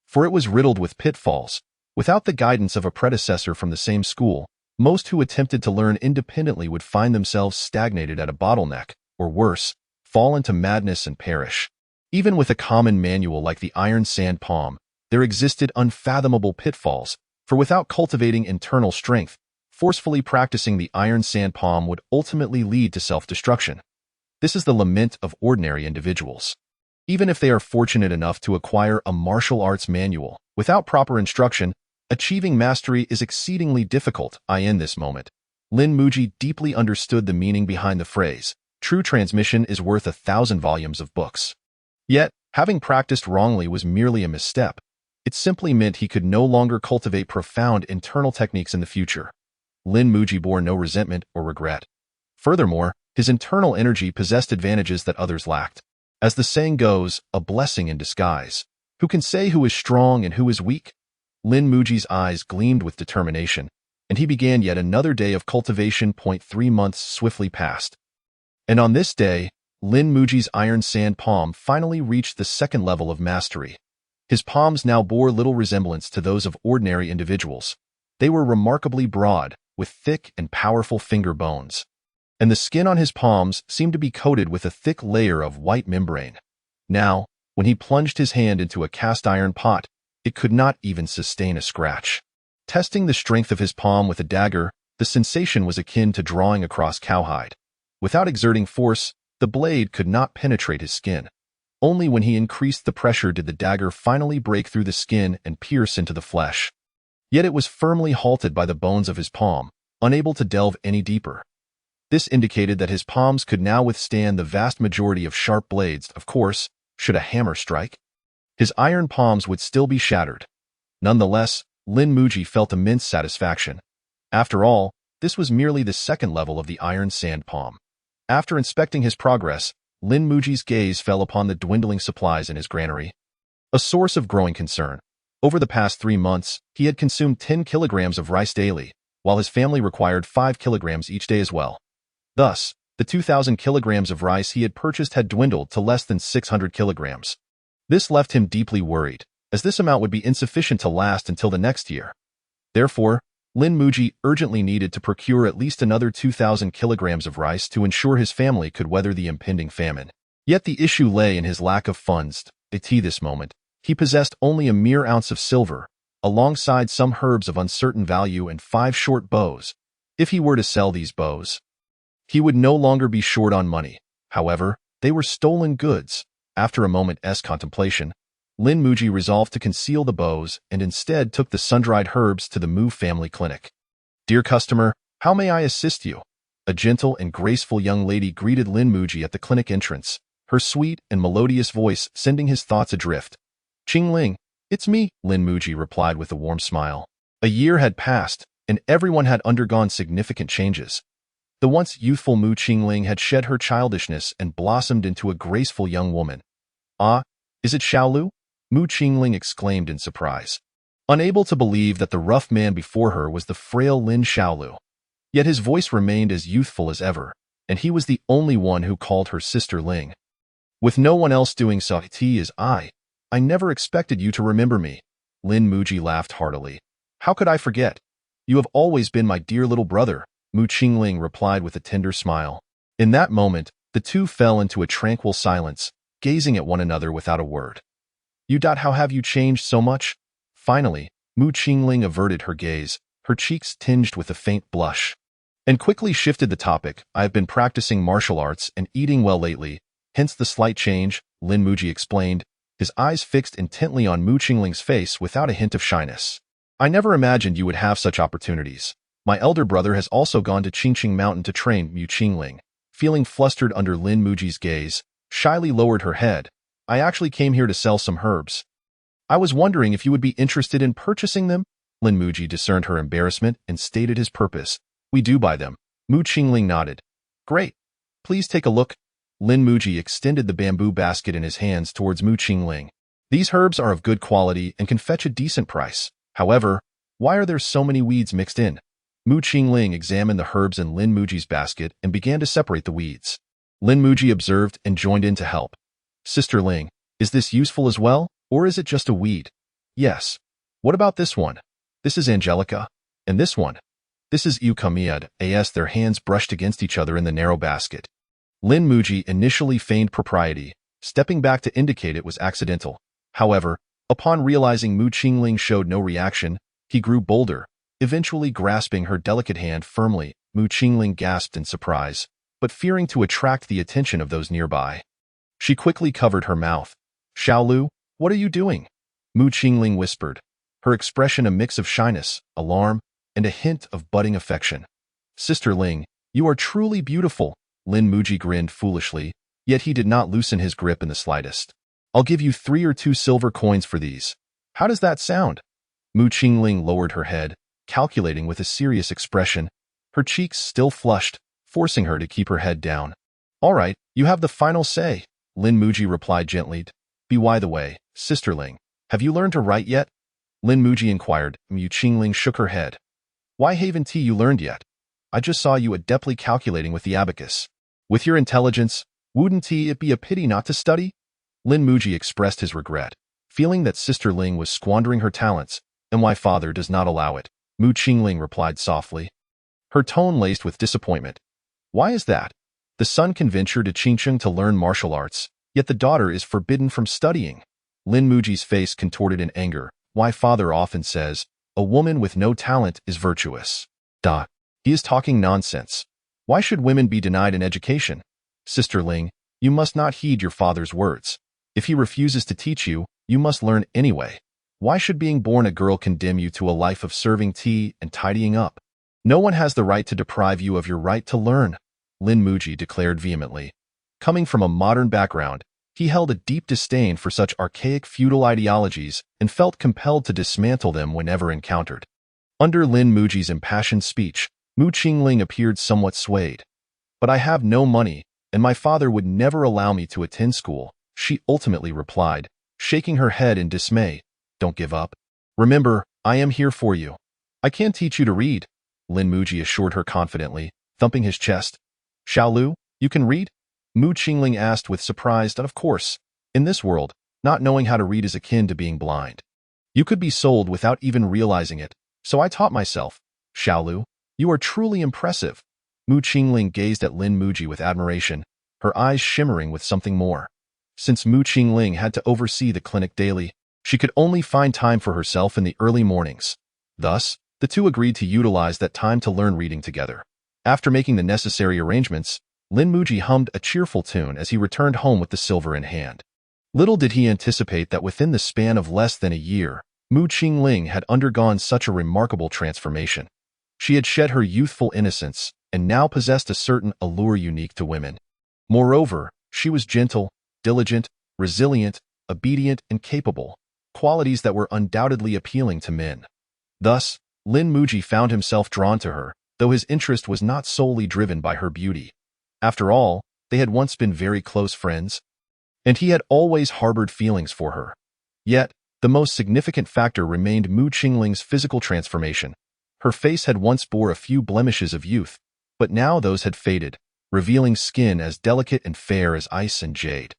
for it was riddled with pitfalls. Without the guidance of a predecessor from the same school, most who attempted to learn independently would find themselves stagnated at a bottleneck, or worse, fall into madness and perish. Even with a common manual like the iron sand palm, there existed unfathomable pitfalls, for without cultivating internal strength, forcefully practicing the iron sand palm would ultimately lead to self-destruction. This is the lament of ordinary individuals. Even if they are fortunate enough to acquire a martial arts manual, without proper instruction, achieving mastery is exceedingly difficult. In this moment, Lin Muji deeply understood the meaning behind the phrase, "True transmission is worth 1,000 volumes of books." Yet, having practiced wrongly was merely a misstep. It simply meant he could no longer cultivate profound internal techniques in the future. Lin Muji bore no resentment or regret. Furthermore, his internal energy possessed advantages that others lacked. As the saying goes, a blessing in disguise. Who can say who is strong and who is weak? Lin Muji's eyes gleamed with determination, and he began yet another day of cultivation. 3 months swiftly passed. And on this day, Lin Muji's iron sand palm finally reached the second level of mastery. His palms now bore little resemblance to those of ordinary individuals. They were remarkably broad, with thick and powerful finger bones. And the skin on his palms seemed to be coated with a thick layer of white membrane. Now, when he plunged his hand into a cast iron pot, it could not even sustain a scratch. Testing the strength of his palm with a dagger, the sensation was akin to drawing across cowhide. Without exerting force, the blade could not penetrate his skin. Only when he increased the pressure did the dagger finally break through the skin and pierce into the flesh. Yet it was firmly halted by the bones of his palm, unable to delve any deeper. This indicated that his palms could now withstand the vast majority of sharp blades. Of course, should a hammer strike, his iron palms would still be shattered. Nonetheless, Lin Muji felt immense satisfaction. After all, this was merely the second level of the iron sand palm. After inspecting his progress, Lin Muji's gaze fell upon the dwindling supplies in his granary. A source of growing concern. Over the past 3 months, he had consumed 10 kilograms of rice daily, while his family required 5 kilograms each day as well. Thus, the 2,000 kilograms of rice he had purchased had dwindled to less than 600 kilograms. This left him deeply worried, as this amount would be insufficient to last until the next year. Therefore, Lin Muji urgently needed to procure at least another 2,000 kilograms of rice to ensure his family could weather the impending famine. Yet the issue lay in his lack of funds. At this moment, he possessed only a mere ounce of silver, alongside some herbs of uncertain value and 5 short bows. If he were to sell these bows, he would no longer be short on money. However, they were stolen goods. After a moment's contemplation, Lin Muji resolved to conceal the bows and instead took the sun-dried herbs to the Mu family clinic. "Dear customer, how may I assist you?" A gentle and graceful young lady greeted Lin Muji at the clinic entrance, her sweet and melodious voice sending his thoughts adrift. "Qingling, it's me," Lin Muji replied with a warm smile. A year had passed, and everyone had undergone significant changes. The once youthful Mu Qingling had shed her childishness and blossomed into a graceful young woman. "Ah, is it Xiaolu?" Mu Qingling exclaimed in surprise, unable to believe that the rough man before her was the frail Lin Xiaolu. Yet his voice remained as youthful as ever, and he was the only one who called her Sister Ling. "With no one else doing so, it is I. I never expected you to remember me." Lin Muji laughed heartily. "How could I forget? You have always been my dear little brother," Mu Qingling replied with a tender smile. In that moment, the two fell into a tranquil silence, gazing at one another without a word. How have you changed so much?" Finally, Mu Qingling averted her gaze, her cheeks tinged with a faint blush, and quickly shifted the topic. "I have been practicing martial arts and eating well lately, hence the slight change," Lin Muji explained, his eyes fixed intently on Mu Qingling's face without a hint of shyness. "I never imagined you would have such opportunities. My elder brother has also gone to Qingqing Mountain to train." Mu Qingling, feeling flustered under Lin Muji's gaze, shyly lowered her head. "I actually came here to sell some herbs. I was wondering if you would be interested in purchasing them." Lin Muji discerned her embarrassment and stated his purpose. "We do buy them." Mu Qingling nodded. "Great. Please take a look." Lin Muji extended the bamboo basket in his hands towards Mu Qingling. "These herbs are of good quality and can fetch a decent price. However, why are there so many weeds mixed in?" Mu Qingling examined the herbs in Lin Muji's basket and began to separate the weeds. Lin Muji observed and joined in to help. "Sister Ling, is this useful as well, or is it just a weed?" "Yes. What about this one?" "This is Angelica. And this one?" "This is Eukamiad." As their hands brushed against each other in the narrow basket, Lin Muji initially feigned propriety, stepping back to indicate it was accidental. However, upon realizing Mu Qingling showed no reaction, he grew bolder, eventually grasping her delicate hand firmly. Mu Qingling gasped in surprise, but fearing to attract the attention of those nearby, she quickly covered her mouth. "Xiaolu, what are you doing?" Mu Qingling whispered, her expression a mix of shyness, alarm, and a hint of budding affection. "Sister Ling, you are truly beautiful." Lin Muji grinned foolishly, yet he did not loosen his grip in the slightest. "I'll give you 3 or 2 silver coins for these. How does that sound?" Mu Qingling lowered her head, calculating with a serious expression, her cheeks still flushed, forcing her to keep her head down. "All right, you have the final say," Lin Muji replied gently. By the way, Sister Ling, have you learned to write yet?" Lin Muji inquired. Mu Qingling shook her head. Why haven't you learned yet? I just saw you adeptly calculating with the abacus. With your intelligence, wouldn't it be a pity not to study? Lin Muji expressed his regret, feeling that Sister Ling was squandering her talents, and why father does not allow it. Mu Qingling replied softly, her tone laced with disappointment. Why is that? The son can venture to Qingcheng to learn martial arts, yet the daughter is forbidden from studying. Lin Muji's face contorted in anger. Why father often says, a woman with no talent is virtuous. He is talking nonsense. Why should women be denied an education? Sister Ling, you must not heed your father's words. If he refuses to teach you, you must learn anyway. Why should being born a girl condemn you to a life of serving tea and tidying up? No one has the right to deprive you of your right to learn, Lin Muji declared vehemently. Coming from a modern background, he held a deep disdain for such archaic feudal ideologies and felt compelled to dismantle them whenever encountered. Under Lin Muji's impassioned speech, Mu Qingling appeared somewhat swayed. But I have no money, and my father would never allow me to attend school, she ultimately replied, shaking her head in dismay. Don't give up. Remember, I am here for you. I can teach you to read, Lin Muji assured her confidently, thumping his chest. Xiaolu, you can read? Mu Qingling asked with surprise. Of course. In this world, not knowing how to read is akin to being blind. You could be sold without even realizing it, so I taught myself. Xiaolu, you are truly impressive. Mu Qingling gazed at Lin Muji with admiration, her eyes shimmering with something more. Since Mu Qingling had to oversee the clinic daily, she could only find time for herself in the early mornings. Thus, the two agreed to utilize that time to learn reading together. After making the necessary arrangements, Lin Muji hummed a cheerful tune as he returned home with the silver in hand. Little did he anticipate that within the span of less than a year, Mu Qingling had undergone such a remarkable transformation. She had shed her youthful innocence and now possessed a certain allure unique to women. Moreover, she was gentle, diligent, resilient, obedient, and capable, qualities that were undoubtedly appealing to men. Thus, Lin Muji found himself drawn to her, though his interest was not solely driven by her beauty. After all, they had once been very close friends, and he had always harbored feelings for her. Yet, the most significant factor remained Mu Qingling's physical transformation. Her face had once bore a few blemishes of youth, but now those had faded, revealing skin as delicate and fair as ice and jade.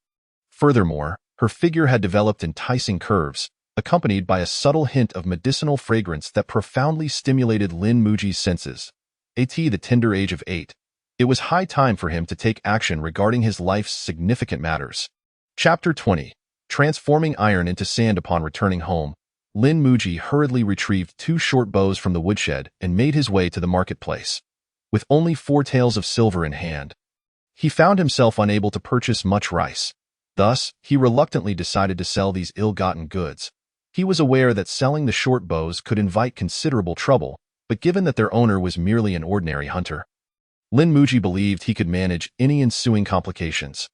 Furthermore, her figure had developed enticing curves, accompanied by a subtle hint of medicinal fragrance that profoundly stimulated Lin Muji's senses. At the tender age of 8, it was high time for him to take action regarding his life's significant matters. Chapter 20. Transforming iron into sand. Upon returning home, Lin Muji hurriedly retrieved 2 short bows from the woodshed and made his way to the marketplace. With only 4 taels of silver in hand, he found himself unable to purchase much rice. Thus, he reluctantly decided to sell these ill-gotten goods. He was aware that selling the short bows could invite considerable trouble, but given that their owner was merely an ordinary hunter, Lin Muji believed he could manage any ensuing complications.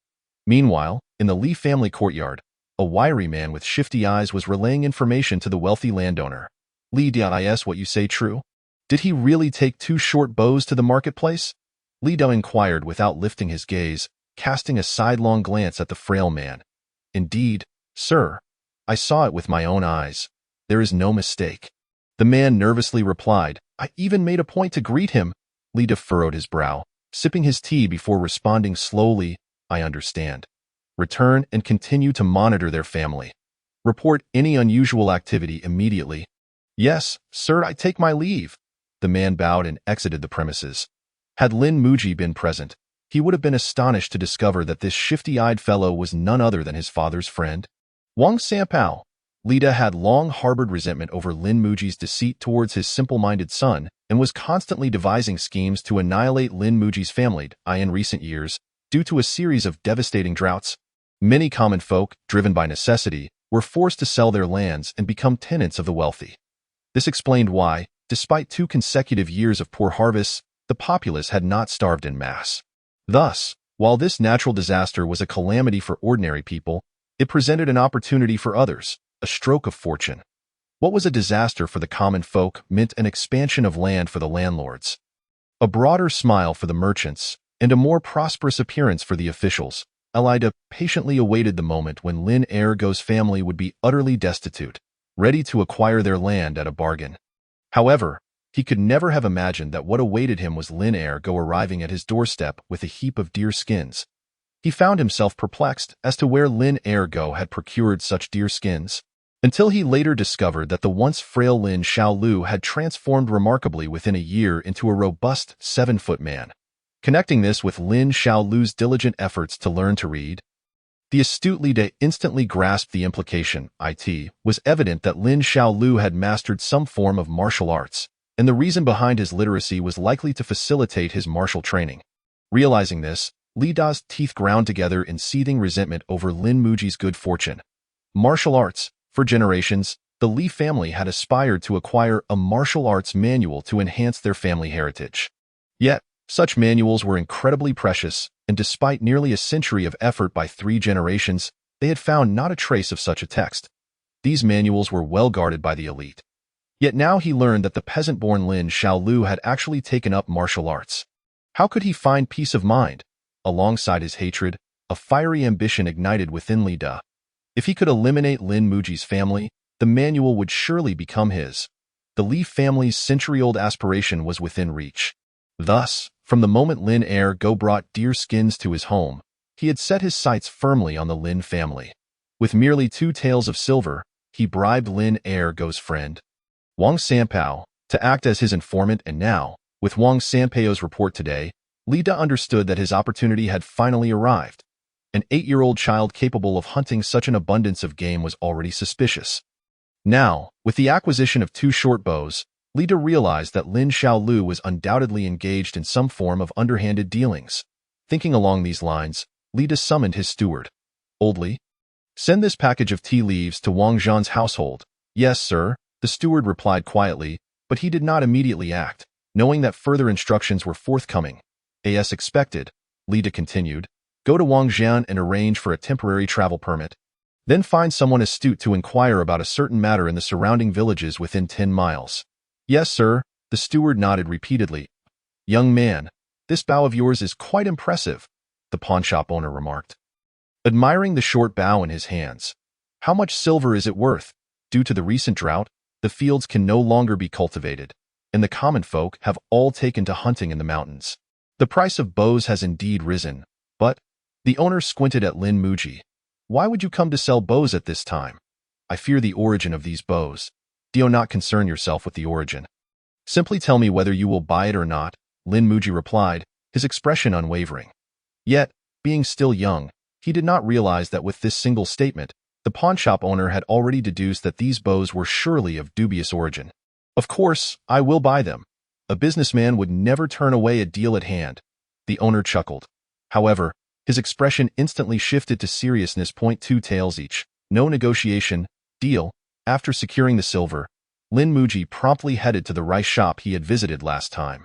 Meanwhile, in the Li family courtyard, a wiry man with shifty eyes was relaying information to the wealthy landowner. Li-is what you say true? Did he really take 2 short bows to the marketplace? Li Dao inquired without lifting his gaze, casting a sidelong glance at the frail man. Indeed, sir. I saw it with my own eyes. There is no mistake. The man nervously replied. I even made a point to greet him. Li Dao furrowed his brow, sipping his tea before responding slowly. I understand. Return and continue to monitor their family. Report any unusual activity immediately. Yes, sir, I take my leave. The man bowed and exited the premises. Had Lin Muji been present, he would have been astonished to discover that this shifty-eyed fellow was none other than his father's friend, Wang Sanpao. Li Dao had long harbored resentment over Lin Muji's deceit towards his simple-minded son and was constantly devising schemes to annihilate Lin Muji's family. In recent years, due to a series of devastating droughts, many common folk, driven by necessity, were forced to sell their lands and become tenants of the wealthy. This explained why, despite 2 consecutive years of poor harvests, the populace had not starved en masse. Thus, while this natural disaster was a calamity for ordinary people, it presented an opportunity for others, a stroke of fortune. What was a disaster for the common folk meant an expansion of land for the landlords, a broader smile for the merchants, and a more prosperous appearance for the officials. Li Dao patiently awaited the moment when Lin Ergo's family would be utterly destitute. ready to acquire their land at a bargain. However, he could never have imagined that what awaited him was Lin Ergo arriving at his doorstep with a heap of deer skins. He found himself perplexed as to where Lin Ergo had procured such deer skins, until he later discovered that the once frail Lin Xiaolu had transformed remarkably within a year into a robust 7-foot man. Connecting this with Lin Xiaolu's diligent efforts to learn to read, the astute Li De instantly grasped the implication. It was evident that Lin Xiaolu had mastered some form of martial arts, and the reason behind his literacy was likely to facilitate his martial training. Realizing this, Li Da's teeth ground together in seething resentment over Lin Muji's good fortune. Martial arts. For generations, the Li family had aspired to acquire a martial arts manual to enhance their family heritage. Yet, such manuals were incredibly precious, and despite nearly a century of effort by 3 generations, they had found not a trace of such a text. These manuals were well guarded by the elite. Yet now he learned that the peasant-born Lin Xiaolu had actually taken up martial arts. How could he find peace of mind? Alongside his hatred, a fiery ambition ignited within Li De. If he could eliminate Lin Muji's family, the manual would surely become his. The Li family's century-old aspiration was within reach. Thus, from the moment Lin Ergo brought deer skins to his home, he had set his sights firmly on the Lin family. With merely 2 taels of silver, he bribed Lin Ergo's friend, Wang Sanpao, to act as his informant, and now, with Wang Sanpao's report today, Li De understood that his opportunity had finally arrived. An 8-year-old child capable of hunting such an abundance of game was already suspicious. Now, with the acquisition of 2 short bows, Li De realized that Lin Xiaolu was undoubtedly engaged in some form of underhanded dealings. Thinking along these lines, Li De summoned his steward. Old Li, send this package of tea leaves to Wang Zhan's household. Yes, sir, the steward replied quietly, but he did not immediately act, knowing that further instructions were forthcoming. As expected, Li De continued, go to Wang Zhan and arrange for a temporary travel permit. Then find someone astute to inquire about a certain matter in the surrounding villages within 10 miles. Yes, sir, the steward nodded repeatedly. Young man, this bow of yours is quite impressive, the pawnshop owner remarked, admiring the short bow in his hands. How much silver is it worth? Due to the recent drought, the fields can no longer be cultivated, and the common folk have all taken to hunting in the mountains. The price of bows has indeed risen, but the owner squinted at Lin Muji. Why would you come to sell bows at this time? I fear the origin of these bows. Do not concern yourself with the origin. Simply tell me whether you will buy it or not, Lin Muji replied, his expression unwavering. Yet, being still young, he did not realize that with this single statement, the pawnshop owner had already deduced that these bows were surely of dubious origin. Of course, I will buy them. A businessman would never turn away a deal at hand. The owner chuckled. However, his expression instantly shifted to seriousness. 2 taels each. No negotiation. Deal. After securing the silver, Lin Muji promptly headed to the rice shop he had visited last time.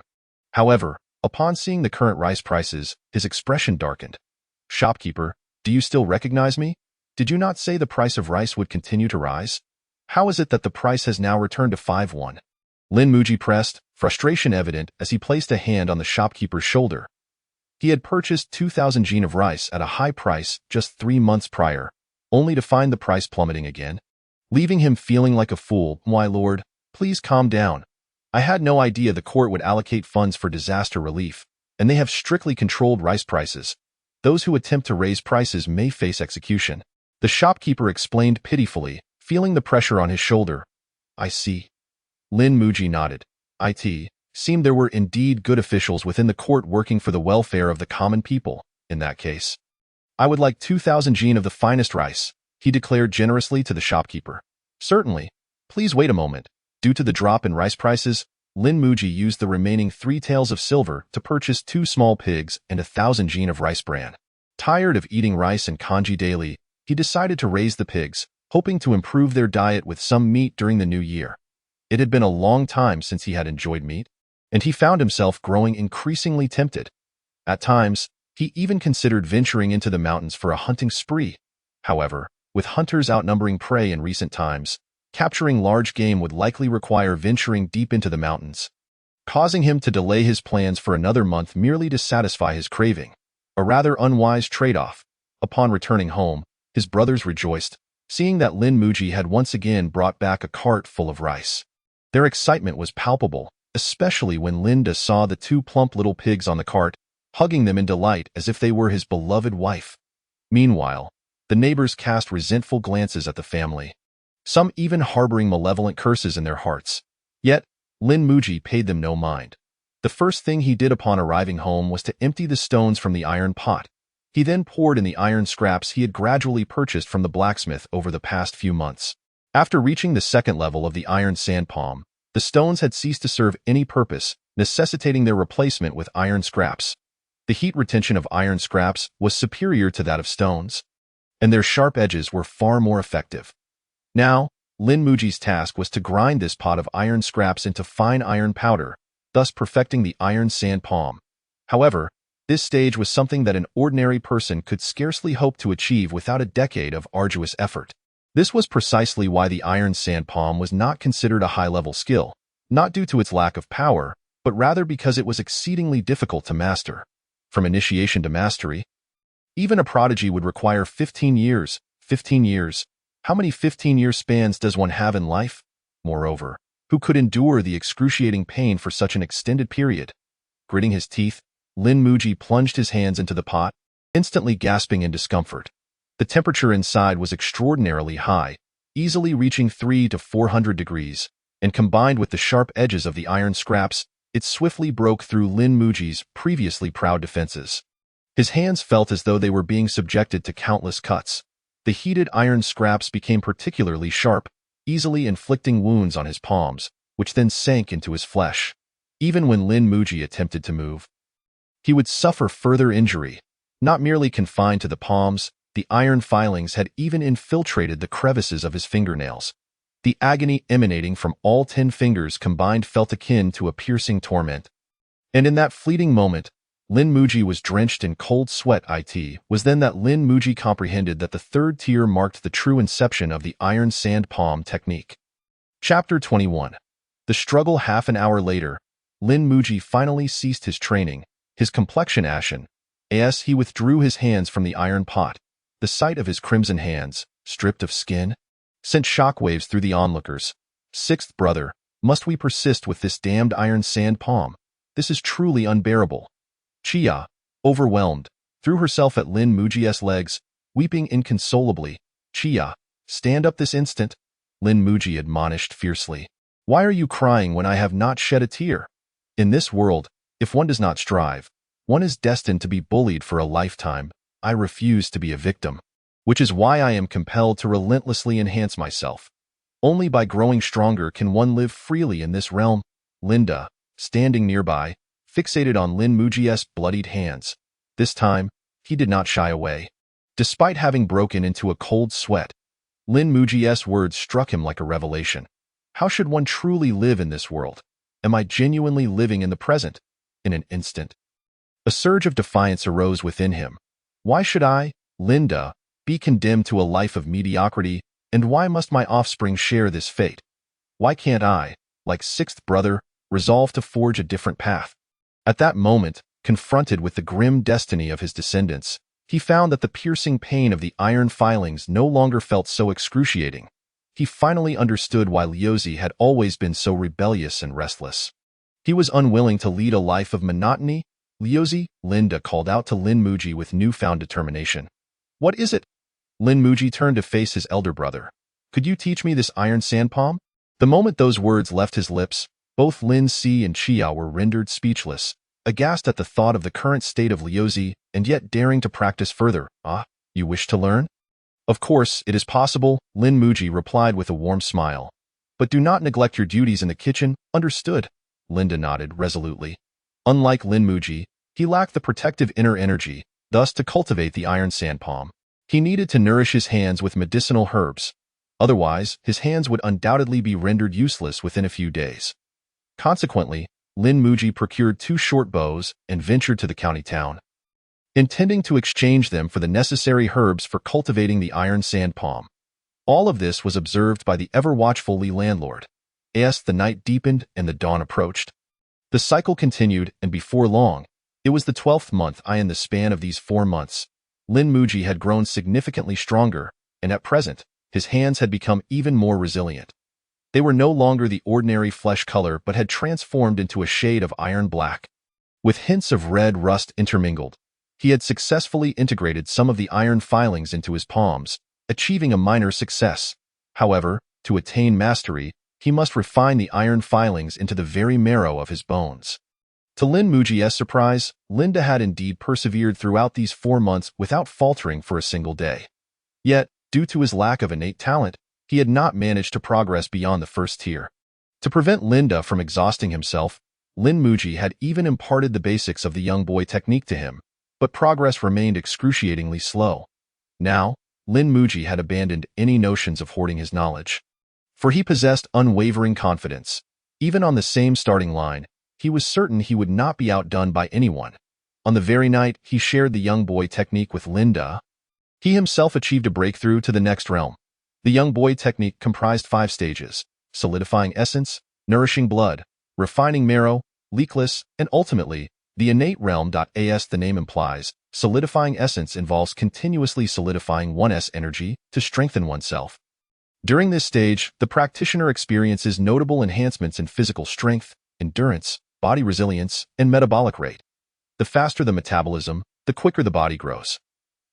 However, upon seeing the current rice prices, his expression darkened. Shopkeeper, do you still recognize me? Did you not say the price of rice would continue to rise? How is it that the price has now returned to 5-1? Lin Muji pressed, frustration evident as he placed a hand on the shopkeeper's shoulder. He had purchased 2,000 jin of rice at a high price just 3 months prior, only to find the price plummeting again, leaving him feeling like a fool. My lord, please calm down. I had no idea the court would allocate funds for disaster relief, and they have strictly controlled rice prices. Those who attempt to raise prices may face execution. The shopkeeper explained pitifully, feeling the pressure on his shoulder. I see. Lin Muji nodded. It seemed there were indeed good officials within the court working for the welfare of the common people, in that case. I would like 2,000 jin of the finest rice, he declared generously to the shopkeeper. Certainly. Please wait a moment. Due to the drop in rice prices, Lin Muji used the remaining 3 taels of silver to purchase 2 small pigs and 1,000 jin of rice bran. Tired of eating rice and congee daily, he decided to raise the pigs, hoping to improve their diet with some meat during the new year. It had been a long time since he had enjoyed meat, and he found himself growing increasingly tempted. At times, he even considered venturing into the mountains for a hunting spree. However, with hunters outnumbering prey in recent times, capturing large game would likely require venturing deep into the mountains, causing him to delay his plans for another month merely to satisfy his craving. A rather unwise trade-off. Upon returning home, his brothers rejoiced. seeing that Lin Muji had once again brought back a cart full of rice. Their excitement was palpable, especially when Linda saw the two plump little pigs on the cart, hugging them in delight as if they were his beloved wife. Meanwhile, the neighbors cast resentful glances at the family, some even harboring malevolent curses in their hearts. Yet, Lin Muji paid them no mind. The first thing he did upon arriving home was to empty the stones from the iron pot. He then poured in the iron scraps he had gradually purchased from the blacksmith over the past few months. After reaching the second level of the iron sand palm, the stones had ceased to serve any purpose, necessitating their replacement with iron scraps. The heat retention of iron scraps was superior to that of stones, and their sharp edges were far more effective. Now, Lin Muji's task was to grind this pot of iron scraps into fine iron powder, thus perfecting the iron sand palm. However, this stage was something that an ordinary person could scarcely hope to achieve without a decade of arduous effort. This was precisely why the iron sand palm was not considered a high-level skill, not due to its lack of power, but rather because it was exceedingly difficult to master. From initiation to mastery, even a prodigy would require 15 years. 15 years. How many 15-year spans does one have in life? Moreover, who could endure the excruciating pain for such an extended period? Gritting his teeth, Lin Muji plunged his hands into the pot, instantly gasping in discomfort. The temperature inside was extraordinarily high, easily reaching 300 to 400 degrees, and combined with the sharp edges of the iron scraps, it swiftly broke through Lin Muji's previously proud defenses. His hands felt as though they were being subjected to countless cuts. The heated iron scraps became particularly sharp, easily inflicting wounds on his palms, which then sank into his flesh. Even when Lin Muji attempted to move, he would suffer further injury. Not merely confined to the palms, the iron filings had even infiltrated the crevices of his fingernails. The agony emanating from all 10 fingers combined felt akin to a piercing torment. And in that fleeting moment, Lin Muji was drenched in cold sweat. It was then that Lin Muji comprehended that the third tier marked the true inception of the iron sand palm technique. Chapter 21. The struggle. Half an hour later, Lin Muji finally ceased his training, his complexion ashen, as he withdrew his hands from the iron pot. The sight of his crimson hands, stripped of skin, sent shockwaves through the onlookers. Sixth brother, must we persist with this damned iron sand palm? This is truly unbearable. Chia, overwhelmed, threw herself at Lin Muji's legs, weeping inconsolably. Chia, stand up this instant, Lin Muji admonished fiercely. Why are you crying when I have not shed a tear? In this world, if one does not strive, one is destined to be bullied for a lifetime. I refuse to be a victim, which is why I am compelled to relentlessly enhance myself. Only by growing stronger can one live freely in this realm. Linda, standing nearby, fixated on Lin Muji's bloodied hands. This time, he did not shy away. Despite having broken into a cold sweat, Lin Muji's words struck him like a revelation. How should one truly live in this world? Am I genuinely living in the present? In an instant, a surge of defiance arose within him. Why should I, Linda, be condemned to a life of mediocrity, and why must my offspring share this fate? Why can't I, like sixth brother, resolve to forge a different path? At that moment, confronted with the grim destiny of his descendants, he found that the piercing pain of the iron filings no longer felt so excruciating. He finally understood why Liuzi had always been so rebellious and restless. He was unwilling to lead a life of monotony. Liuzi, Linda called out to Lin Muji with newfound determination. What is it? Lin Muji turned to face his elder brother. Could you teach me this iron sand palm? The moment those words left his lips, both Lin Si and Chia were rendered speechless, aghast at the thought of the current state of Liuzi and yet daring to practice further. Ah, you wish to learn? Of course, it is possible, Lin Muji replied with a warm smile. But do not neglect your duties in the kitchen, understood? Linda nodded resolutely. Unlike Lin Muji, he lacked the protective inner energy, thus to cultivate the iron sand palm. He needed to nourish his hands with medicinal herbs. Otherwise, his hands would undoubtedly be rendered useless within a few days. Consequently, Lin Muji procured 2 short bows and ventured to the county town, intending to exchange them for the necessary herbs for cultivating the iron sand palm. All of this was observed by the ever-watchful Li landlord. As the night deepened and the dawn approached, the cycle continued, and before long, it was the 12th month. In the span of these 4 months, Lin Muji had grown significantly stronger, and at present, his hands had become even more resilient. They were no longer the ordinary flesh color but had transformed into a shade of iron black. With hints of red rust intermingled, he had successfully integrated some of the iron filings into his palms, achieving a minor success. However, to attain mastery, he must refine the iron filings into the very marrow of his bones. To Lin Muji's surprise, Linda had indeed persevered throughout these 4 months without faltering for a single day. Yet, due to his lack of innate talent, he had not managed to progress beyond the first tier. To prevent Linda from exhausting himself, Lin Muji had even imparted the basics of the young boy technique to him, but progress remained excruciatingly slow. Now, Lin Muji had abandoned any notions of hoarding his knowledge. For he possessed unwavering confidence. Even on the same starting line, he was certain he would not be outdone by anyone. On the very night he shared the young boy technique with Linda, he himself achieved a breakthrough to the next realm. The young boy technique comprised 5 stages: solidifying essence, nourishing blood, refining marrow, leakless, and ultimately, the innate realm. As the name implies, solidifying essence involves continuously solidifying one's energy to strengthen oneself. During this stage, the practitioner experiences notable enhancements in physical strength, endurance, body resilience, and metabolic rate. The faster the metabolism, the quicker the body grows.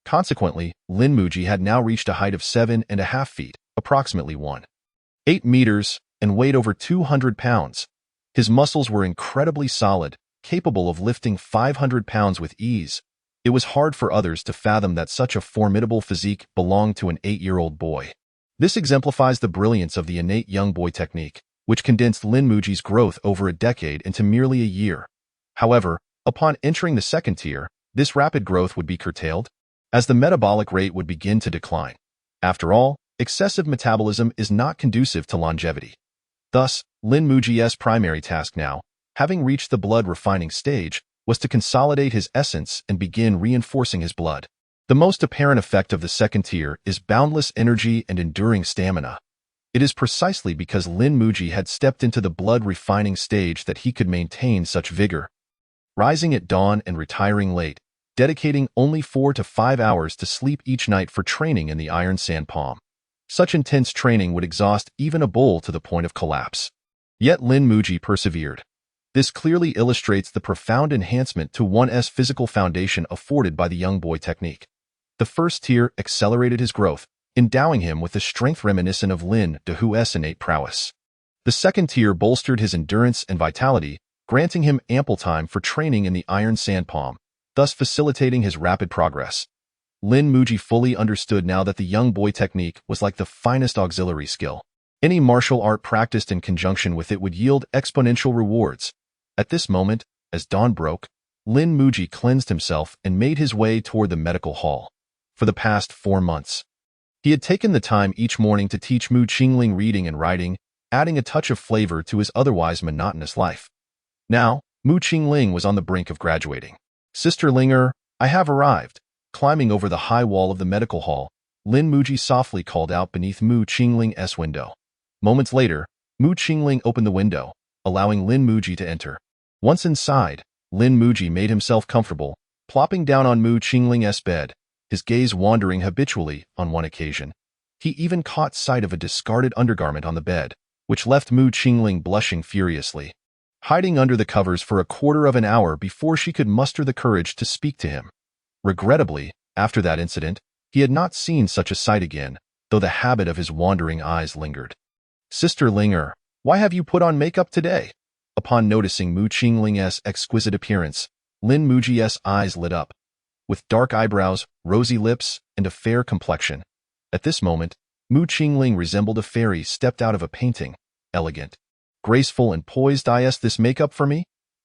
Consequently, Lin Muji had now reached a height of 7.5 feet, approximately 1.8 meters, and weighed over 200 pounds. His muscles were incredibly solid, capable of lifting 500 pounds with ease. It was hard for others to fathom that such a formidable physique belonged to an 8-year-old boy. This exemplifies the brilliance of the innate young boy technique, which condensed Lin Muji's growth over a decade into merely a year. However, upon entering the second tier, this rapid growth would be curtailed, as the metabolic rate would begin to decline. After all, excessive metabolism is not conducive to longevity. Thus, Lin Muji's primary task now, having reached the blood refining stage, was to consolidate his essence and begin reinforcing his blood. The most apparent effect of the second tier is boundless energy and enduring stamina. It is precisely because Lin Muji had stepped into the blood refining stage that he could maintain such vigor. Rising at dawn and retiring late, dedicating only 4 to 5 hours to sleep each night for training in the Iron Sand Palm. Such intense training would exhaust even a bull to the point of collapse. Yet Lin Muji persevered. This clearly illustrates the profound enhancement to one's physical foundation afforded by the young boy technique. The first tier accelerated his growth, endowing him with a strength reminiscent of Lin Dehu's innate prowess. The second tier bolstered his endurance and vitality, granting him ample time for training in the Iron Sand Palm, thus facilitating his rapid progress. Lin Muji fully understood now that the young boy technique was like the finest auxiliary skill. Any martial art practiced in conjunction with it would yield exponential rewards. At this moment, as dawn broke, Lin Muji cleansed himself and made his way toward the medical hall. For the past 4 months, he had taken the time each morning to teach Mu Qingling reading and writing, adding a touch of flavor to his otherwise monotonous life. Now, Mu Qingling was on the brink of graduating. "Sister Linger, I have arrived." Climbing over the high wall of the medical hall, Lin Muji softly called out beneath Mu Qingling's window. Moments later, Mu Qingling opened the window, allowing Lin Muji to enter. Once inside, Lin Muji made himself comfortable, plopping down on Mu Qingling's bed, his gaze wandering habitually. On one occasion, he even caught sight of a discarded undergarment on the bed, which left Mu Qingling blushing furiously, hiding under the covers for a quarter of an hour before she could muster the courage to speak to him. Regrettably, after that incident, he had not seen such a sight again, though the habit of his wandering eyes lingered. "Sister Linger, why have you put on makeup today?" Upon noticing Mu Qingling's exquisite appearance, Lin Muji's eyes lit up. With dark eyebrows, rosy lips, and a fair complexion. At this moment, Mu Qingling resembled a fairy stepped out of a painting, elegant, graceful, and poised. "Is this makeup for me?"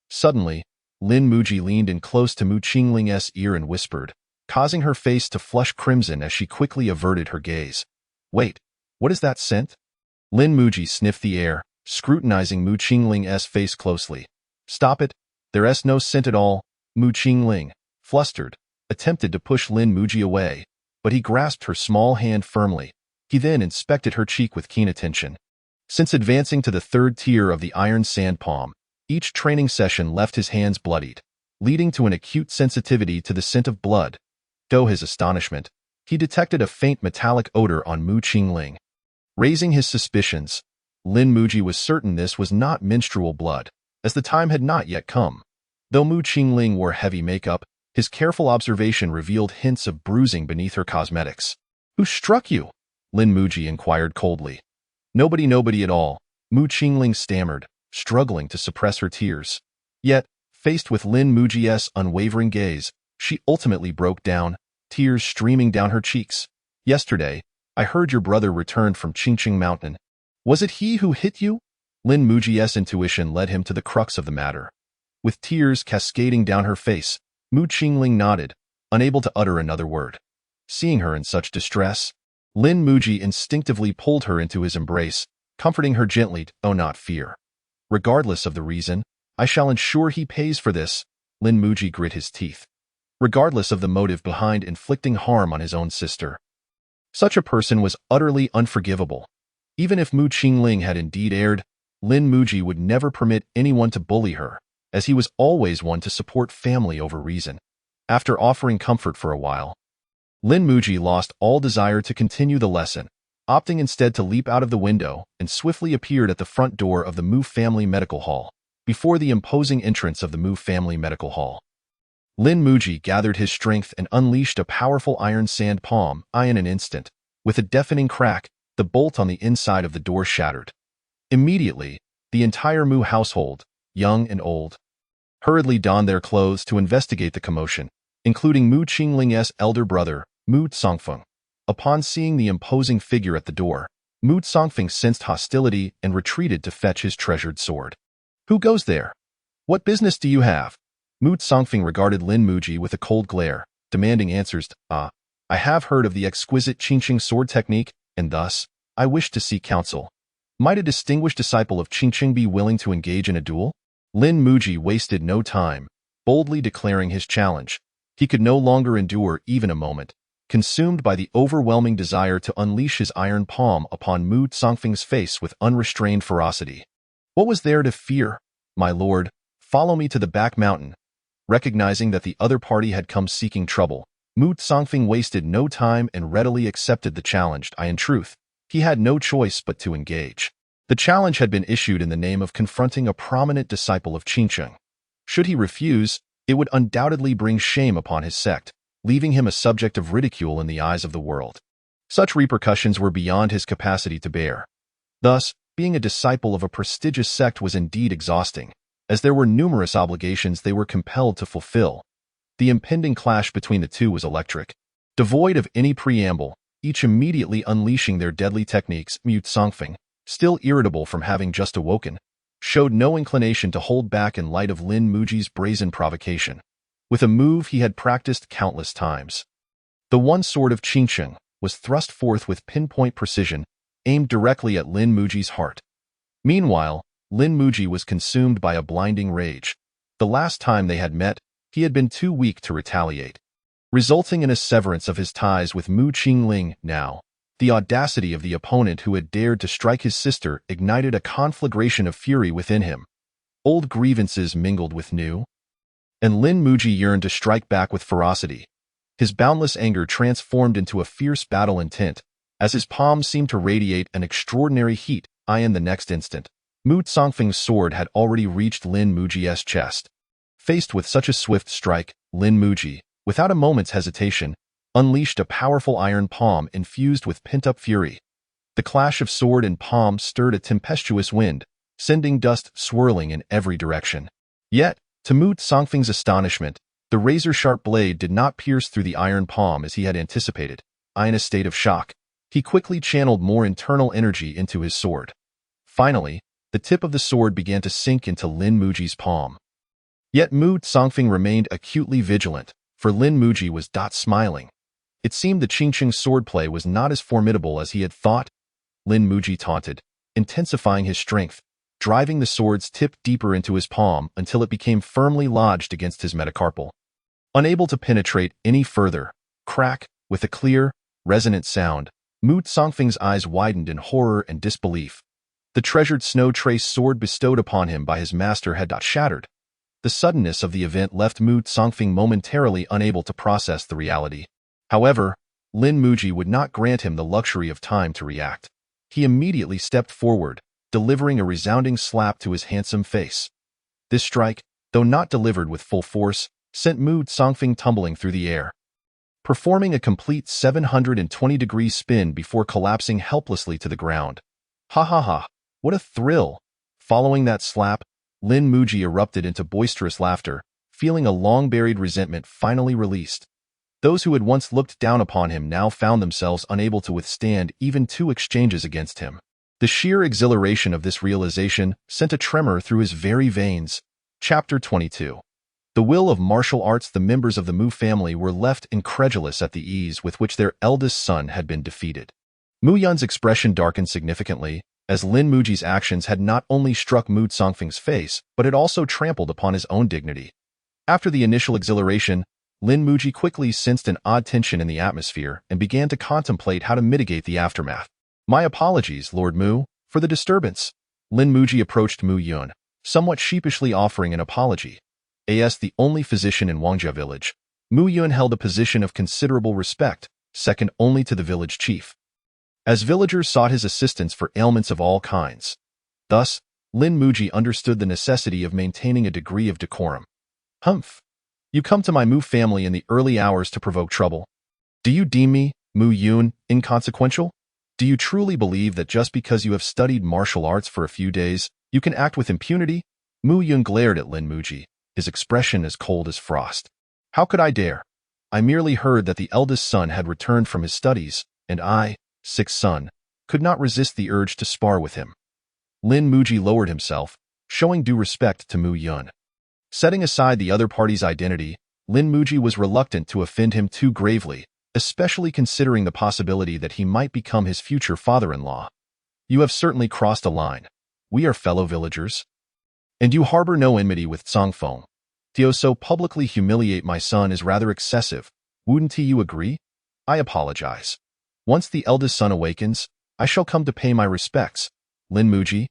Suddenly, Lin Muji leaned in close to Mu Qingling's ear and whispered, causing her face to flush crimson as she quickly averted her gaze. "Wait, what is that scent?" Lin Muji sniffed the air, scrutinizing Mu Qingling's face closely. "Stop it, there's no scent at all." Mu Qingling, flustered, attempted to push Lin Muji away, but he grasped her small hand firmly. He then inspected her cheek with keen attention. Since advancing to the third tier of the Iron Sand Palm, each training session left his hands bloodied, leading to an acute sensitivity to the scent of blood. To his astonishment, he detected a faint metallic odor on Mu Qingling. Raising his suspicions, Lin Muji was certain this was not menstrual blood, as the time had not yet come. Though Mu Qingling wore heavy makeup, his careful observation revealed hints of bruising beneath her cosmetics. "Who struck you?" Lin Muji inquired coldly. Nobody at all," Mu Qingling stammered, struggling to suppress her tears. Yet, faced with Lin Muji's unwavering gaze, she ultimately broke down, tears streaming down her cheeks. "Yesterday, I heard your brother returned from Qingqing Mountain. Was it he who hit you?" Lin Muji's intuition led him to the crux of the matter. With tears cascading down her face, Mu Qingling nodded, unable to utter another word. Seeing her in such distress, Lin Muji instinctively pulled her into his embrace, comforting her gently. "Oh, not fear. Regardless of the reason, I shall ensure he pays for this." Lin Muji grit his teeth. Regardless of the motive behind inflicting harm on his own sister. Such a person was utterly unforgivable. Even if Mu Qingling had indeed erred, Lin Muji would never permit anyone to bully her, as he was always one to support family over reason. After offering comfort for a while, Lin Muji lost all desire to continue the lesson, opting instead to leap out of the window and swiftly appeared at the front door of the Mu family medical hall. Before the imposing entrance of the Mu family medical hall, Lin Muji gathered his strength and unleashed a powerful iron sand palm. In an instant, with a deafening crack, the bolt on the inside of the door shattered. Immediately, the entire Mu household, young and old, hurriedly donned their clothes to investigate the commotion, including Mu Qingling's elder brother, Mu Songfeng. Upon seeing the imposing figure at the door, Mu Songfeng sensed hostility and retreated to fetch his treasured sword. "Who goes there? What business do you have?" Mu Songfeng regarded Lin Muji with a cold glare, demanding answers. "I have heard of the exquisite Qingqing sword technique, and thus, I wish to seek counsel. Might a distinguished disciple of Qingqing be willing to engage in a duel?" Lin Muji wasted no time, boldly declaring his challenge. He could no longer endure even a moment, consumed by the overwhelming desire to unleash his iron palm upon Mu Songfeng's face with unrestrained ferocity. What was there to fear? "My lord, follow me to the back mountain." Recognizing that the other party had come seeking trouble, Mu Songfeng wasted no time and readily accepted the challenge. In truth, he had no choice but to engage. The challenge had been issued in the name of confronting a prominent disciple of Qingqing. Should he refuse, it would undoubtedly bring shame upon his sect, leaving him a subject of ridicule in the eyes of the world. Such repercussions were beyond his capacity to bear. Thus, being a disciple of a prestigious sect was indeed exhausting, as there were numerous obligations they were compelled to fulfill. The impending clash between the two was electric. Devoid of any preamble, each immediately unleashing their deadly techniques, Mu Songfeng, still irritable from having just awoken, showed no inclination to hold back in light of Lin Muji's brazen provocation. With a move he had practiced countless times, the one sword of Qingqing was thrust forth with pinpoint precision, aimed directly at Lin Muji's heart. Meanwhile, Lin Muji was consumed by a blinding rage. The last time they had met, he had been too weak to retaliate, resulting in a severance of his ties with Mu Qingling. Now, the audacity of the opponent who had dared to strike his sister ignited a conflagration of fury within him. Old grievances mingled with new, and Lin Muji yearned to strike back with ferocity. His boundless anger transformed into a fierce battle intent, as his palms seemed to radiate an extraordinary heat. In the next instant, Mu Songfeng's sword had already reached Lin Muji's chest. Faced with such a swift strike, Lin Muji, without a moment's hesitation, unleashed a powerful iron palm infused with pent-up fury. The clash of sword and palm stirred a tempestuous wind, sending dust swirling in every direction. Yet, to Mu Songfeng's astonishment, the razor-sharp blade did not pierce through the iron palm as he had anticipated. In a state of shock, he quickly channeled more internal energy into his sword. Finally, the tip of the sword began to sink into Lin Muji's palm. Yet Mu Songfeng remained acutely vigilant, for Lin Muji was smiling. It seemed the Qingqing swordplay was not as formidable as he had thought. Lin Muji taunted, intensifying his strength, driving the sword's tip deeper into his palm until it became firmly lodged against his metacarpal. Unable to penetrate any further, crack, with a clear, resonant sound, Mu Songfeng's eyes widened in horror and disbelief. The treasured snow-trace sword bestowed upon him by his master had shattered. The suddenness of the event left Mu Songfeng momentarily unable to process the reality. However, Lin Muji would not grant him the luxury of time to react. He immediately stepped forward, delivering a resounding slap to his handsome face. This strike, though not delivered with full force, sent Mu Songfeng tumbling through the air, performing a complete 720-degree spin before collapsing helplessly to the ground. Ha ha ha, what a thrill! Following that slap, Lin Muji erupted into boisterous laughter, feeling a long-buried resentment finally released. Those who had once looked down upon him now found themselves unable to withstand even 2 exchanges against him. The sheer exhilaration of this realization sent a tremor through his very veins. Chapter 22. The will of martial arts. The members of the Mu family were left incredulous at the ease with which their eldest son had been defeated. Mu Yun's expression darkened significantly, as Lin Muji's actions had not only struck Mu Songfeng's face, but had also trampled upon his own dignity. After the initial exhilaration, Lin Muji quickly sensed an odd tension in the atmosphere and began to contemplate how to mitigate the aftermath. My apologies, Lord Mu, for the disturbance. Lin Muji approached Mu Yun, somewhat sheepishly offering an apology. As the only physician in Wangjia village, Mu Yun held a position of considerable respect, second only to the village chief, as villagers sought his assistance for ailments of all kinds. Thus, Lin Muji understood the necessity of maintaining a degree of decorum. Humph! You come to my Mu family in the early hours to provoke trouble. Do you deem me, Mu Yun, inconsequential? Do you truly believe that just because you have studied martial arts for a few days, you can act with impunity? Mu Yun glared at Lin Muji, his expression as cold as frost. How could I dare? I merely heard that the eldest son had returned from his studies, and I, sixth son, could not resist the urge to spar with him. Lin Muji lowered himself, showing due respect to Mu Yun. Setting aside the other party's identity, Lin Muji was reluctant to offend him too gravely, especially considering the possibility that he might become his future father-in-law. You have certainly crossed a line. We are fellow villagers. And you harbor no enmity with Songfeng. To so publicly humiliate my son is rather excessive. Wouldn't you agree? I apologize. Once the eldest son awakens, I shall come to pay my respects. Lin Muji,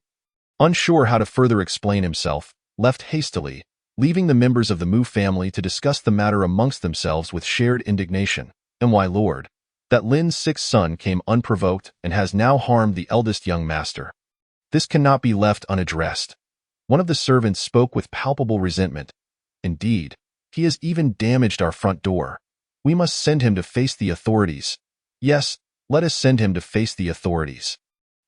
unsure how to further explain himself, left hastily, leaving the members of the Mu family to discuss the matter amongst themselves with shared indignation. And why, Lord, that Lin's sixth son came unprovoked and has now harmed the eldest young master. This cannot be left unaddressed. One of the servants spoke with palpable resentment. Indeed, he has even damaged our front door. We must send him to face the authorities. Yes, let us send him to face the authorities.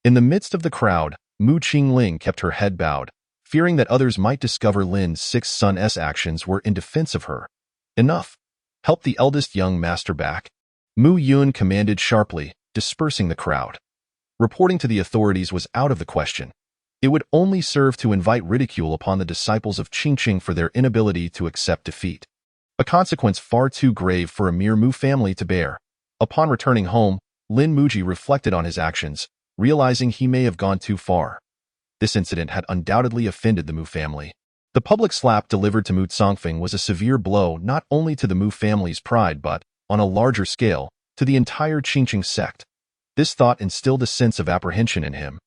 In the midst of the crowd, Mu Qingling kept her head bowed, fearing that others might discover Lin's sixth son's actions were in defense of her. Enough. Help the eldest young master back. Mu Yun commanded sharply, dispersing the crowd. Reporting to the authorities was out of the question. It would only serve to invite ridicule upon the disciples of Qingqing for their inability to accept defeat. A consequence far too grave for a mere Mu family to bear. Upon returning home, Lin Muji reflected on his actions, realizing he may have gone too far. This incident had undoubtedly offended the Mu family. The public slap delivered to Mu Songfeng was a severe blow not only to the Mu family's pride but, on a larger scale, to the entire Qingqing sect. This thought instilled a sense of apprehension in him.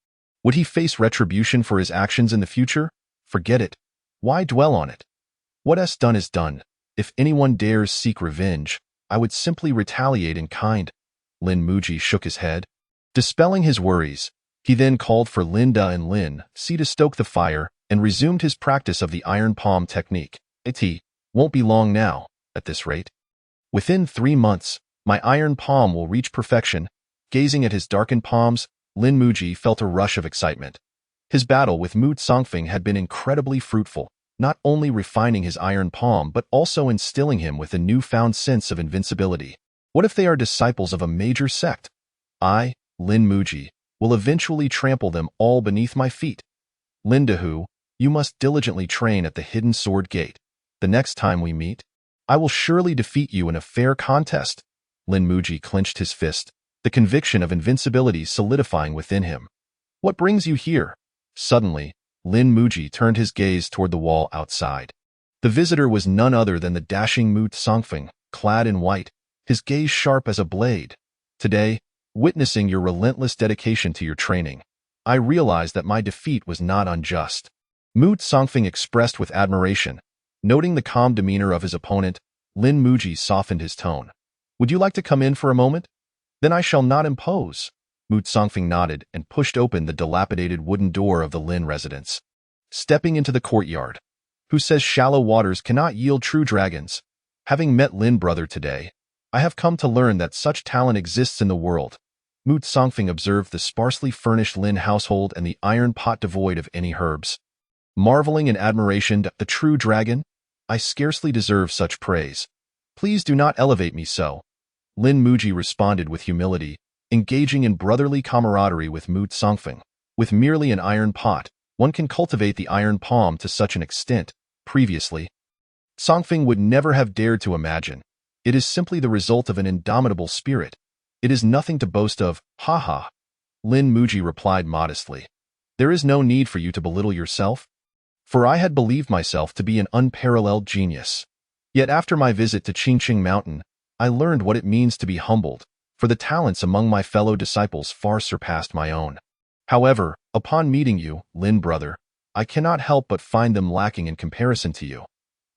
Would he face retribution for his actions in the future? Forget it. Why dwell on it? What's done is done. If anyone dares seek revenge, I would simply retaliate in kind. Lin Muji shook his head. Dispelling his worries, he then called for Linda and Lin Si to stoke the fire and resumed his practice of the iron palm technique. It won't be long now, at this rate. Within 3 months, my iron palm will reach perfection. Gazing at his darkened palms, Lin Muji felt a rush of excitement. His battle with Mu Songfeng had been incredibly fruitful, not only refining his iron palm but also instilling him with a newfound sense of invincibility. What if they are disciples of a major sect? I, Lin Muji, will eventually trample them all beneath my feet. Lindahu, you must diligently train at the Hidden Sword Gate. The next time we meet, I will surely defeat you in a fair contest. Lin Muji clenched his fist, the conviction of invincibility solidifying within him. What brings you here? Suddenly, Lin Muji turned his gaze toward the wall outside. The visitor was none other than the dashing Mu Songfeng, clad in white, his gaze sharp as a blade. Today, witnessing your relentless dedication to your training, I realized that my defeat was not unjust. Mu Songfeng expressed with admiration. Noting the calm demeanor of his opponent, Lin Muji softened his tone. Would you like to come in for a moment? Then I shall not impose. Mu Songfeng nodded and pushed open the dilapidated wooden door of the Lin residence. Stepping into the courtyard. Who says shallow waters cannot yield true dragons? Having met Lin brother today, I have come to learn that such talent exists in the world. Mu Songfeng observed the sparsely furnished Lin household and the iron pot devoid of any herbs. Marveling in admiration at the true dragon, I scarcely deserve such praise. Please do not elevate me so. Lin Muji responded with humility, engaging in brotherly camaraderie with Mu Songfeng. With merely an iron pot, one can cultivate the iron palm to such an extent. Previously, Songfeng would never have dared to imagine. It is simply the result of an indomitable spirit. It is nothing to boast of, haha. Lin Muji replied modestly. There is no need for you to belittle yourself, for I had believed myself to be an unparalleled genius. Yet after my visit to Qingqing Mountain, I learned what it means to be humbled, for the talents among my fellow disciples far surpassed my own. However, upon meeting you, Lin brother, I cannot help but find them lacking in comparison to you.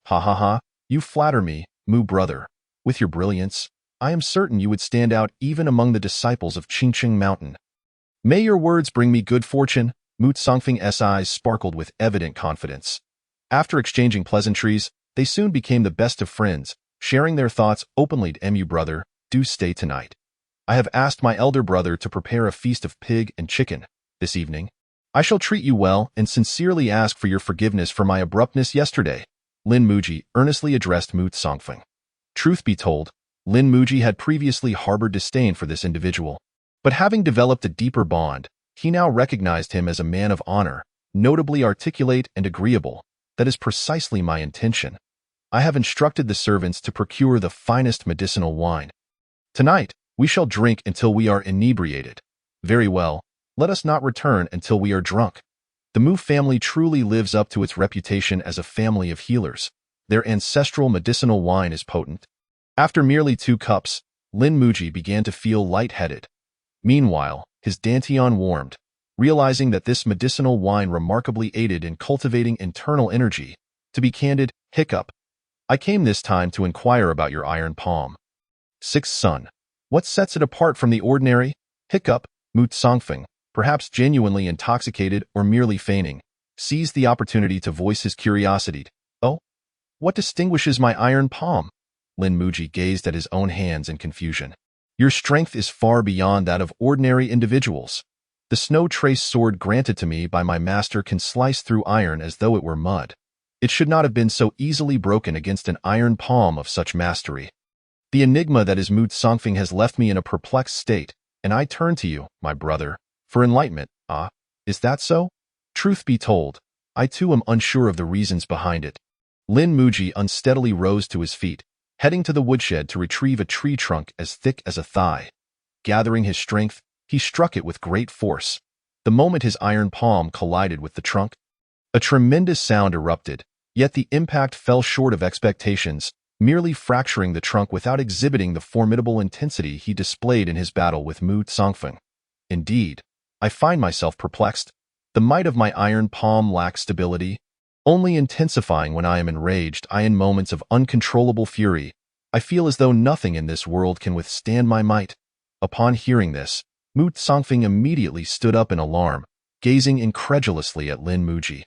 Ha ha ha, you flatter me, Mu brother. With your brilliance, I am certain you would stand out even among the disciples of Qingqing Mountain. May your words bring me good fortune. Mu Songfeng's eyes sparkled with evident confidence. After exchanging pleasantries, they soon became the best of friends, sharing their thoughts openly. Mu brother, do stay tonight. I have asked my elder brother to prepare a feast of pig and chicken this evening. I shall treat you well and sincerely ask for your forgiveness for my abruptness yesterday. Lin Muji earnestly addressed Mu Songfeng. Truth be told, Lin Muji had previously harbored disdain for this individual, but having developed a deeper bond, he now recognized him as a man of honor, notably articulate and agreeable. That is precisely my intention. I have instructed the servants to procure the finest medicinal wine. Tonight, we shall drink until we are inebriated. Very well, let us not return until we are drunk. The Mu family truly lives up to its reputation as a family of healers. Their ancestral medicinal wine is potent. After merely 2 cups, Lin Muji began to feel lightheaded. Meanwhile, his dantian warmed, realizing that this medicinal wine remarkably aided in cultivating internal energy. To be candid, hiccup. I came this time to inquire about your iron palm. Sixth son. What sets it apart from the ordinary? Hiccup. Mu Songfeng, perhaps genuinely intoxicated or merely feigning, seized the opportunity to voice his curiosity. Oh? What distinguishes my iron palm? Lin Muji gazed at his own hands in confusion. Your strength is far beyond that of ordinary individuals. The snow-traced sword granted to me by my master can slice through iron as though it were mud. It should not have been so easily broken against an iron palm of such mastery. The enigma that is Mu Songfeng has left me in a perplexed state, and I turn to you, my brother, for enlightenment. Ah, is that so? Truth be told, I too am unsure of the reasons behind it. Lin Muji unsteadily rose to his feet, heading to the woodshed to retrieve a tree trunk as thick as a thigh. Gathering his strength, he struck it with great force. The moment his iron palm collided with the trunk, a tremendous sound erupted, yet the impact fell short of expectations, merely fracturing the trunk without exhibiting the formidable intensity he displayed in his battle with Mu Songfeng. Indeed, I find myself perplexed. The might of my iron palm lacks stability, only intensifying when I am enraged. In moments of uncontrollable fury, I feel as though nothing in this world can withstand my might. Upon hearing this, Mu Songfeng immediately stood up in alarm, gazing incredulously at Lin Muji.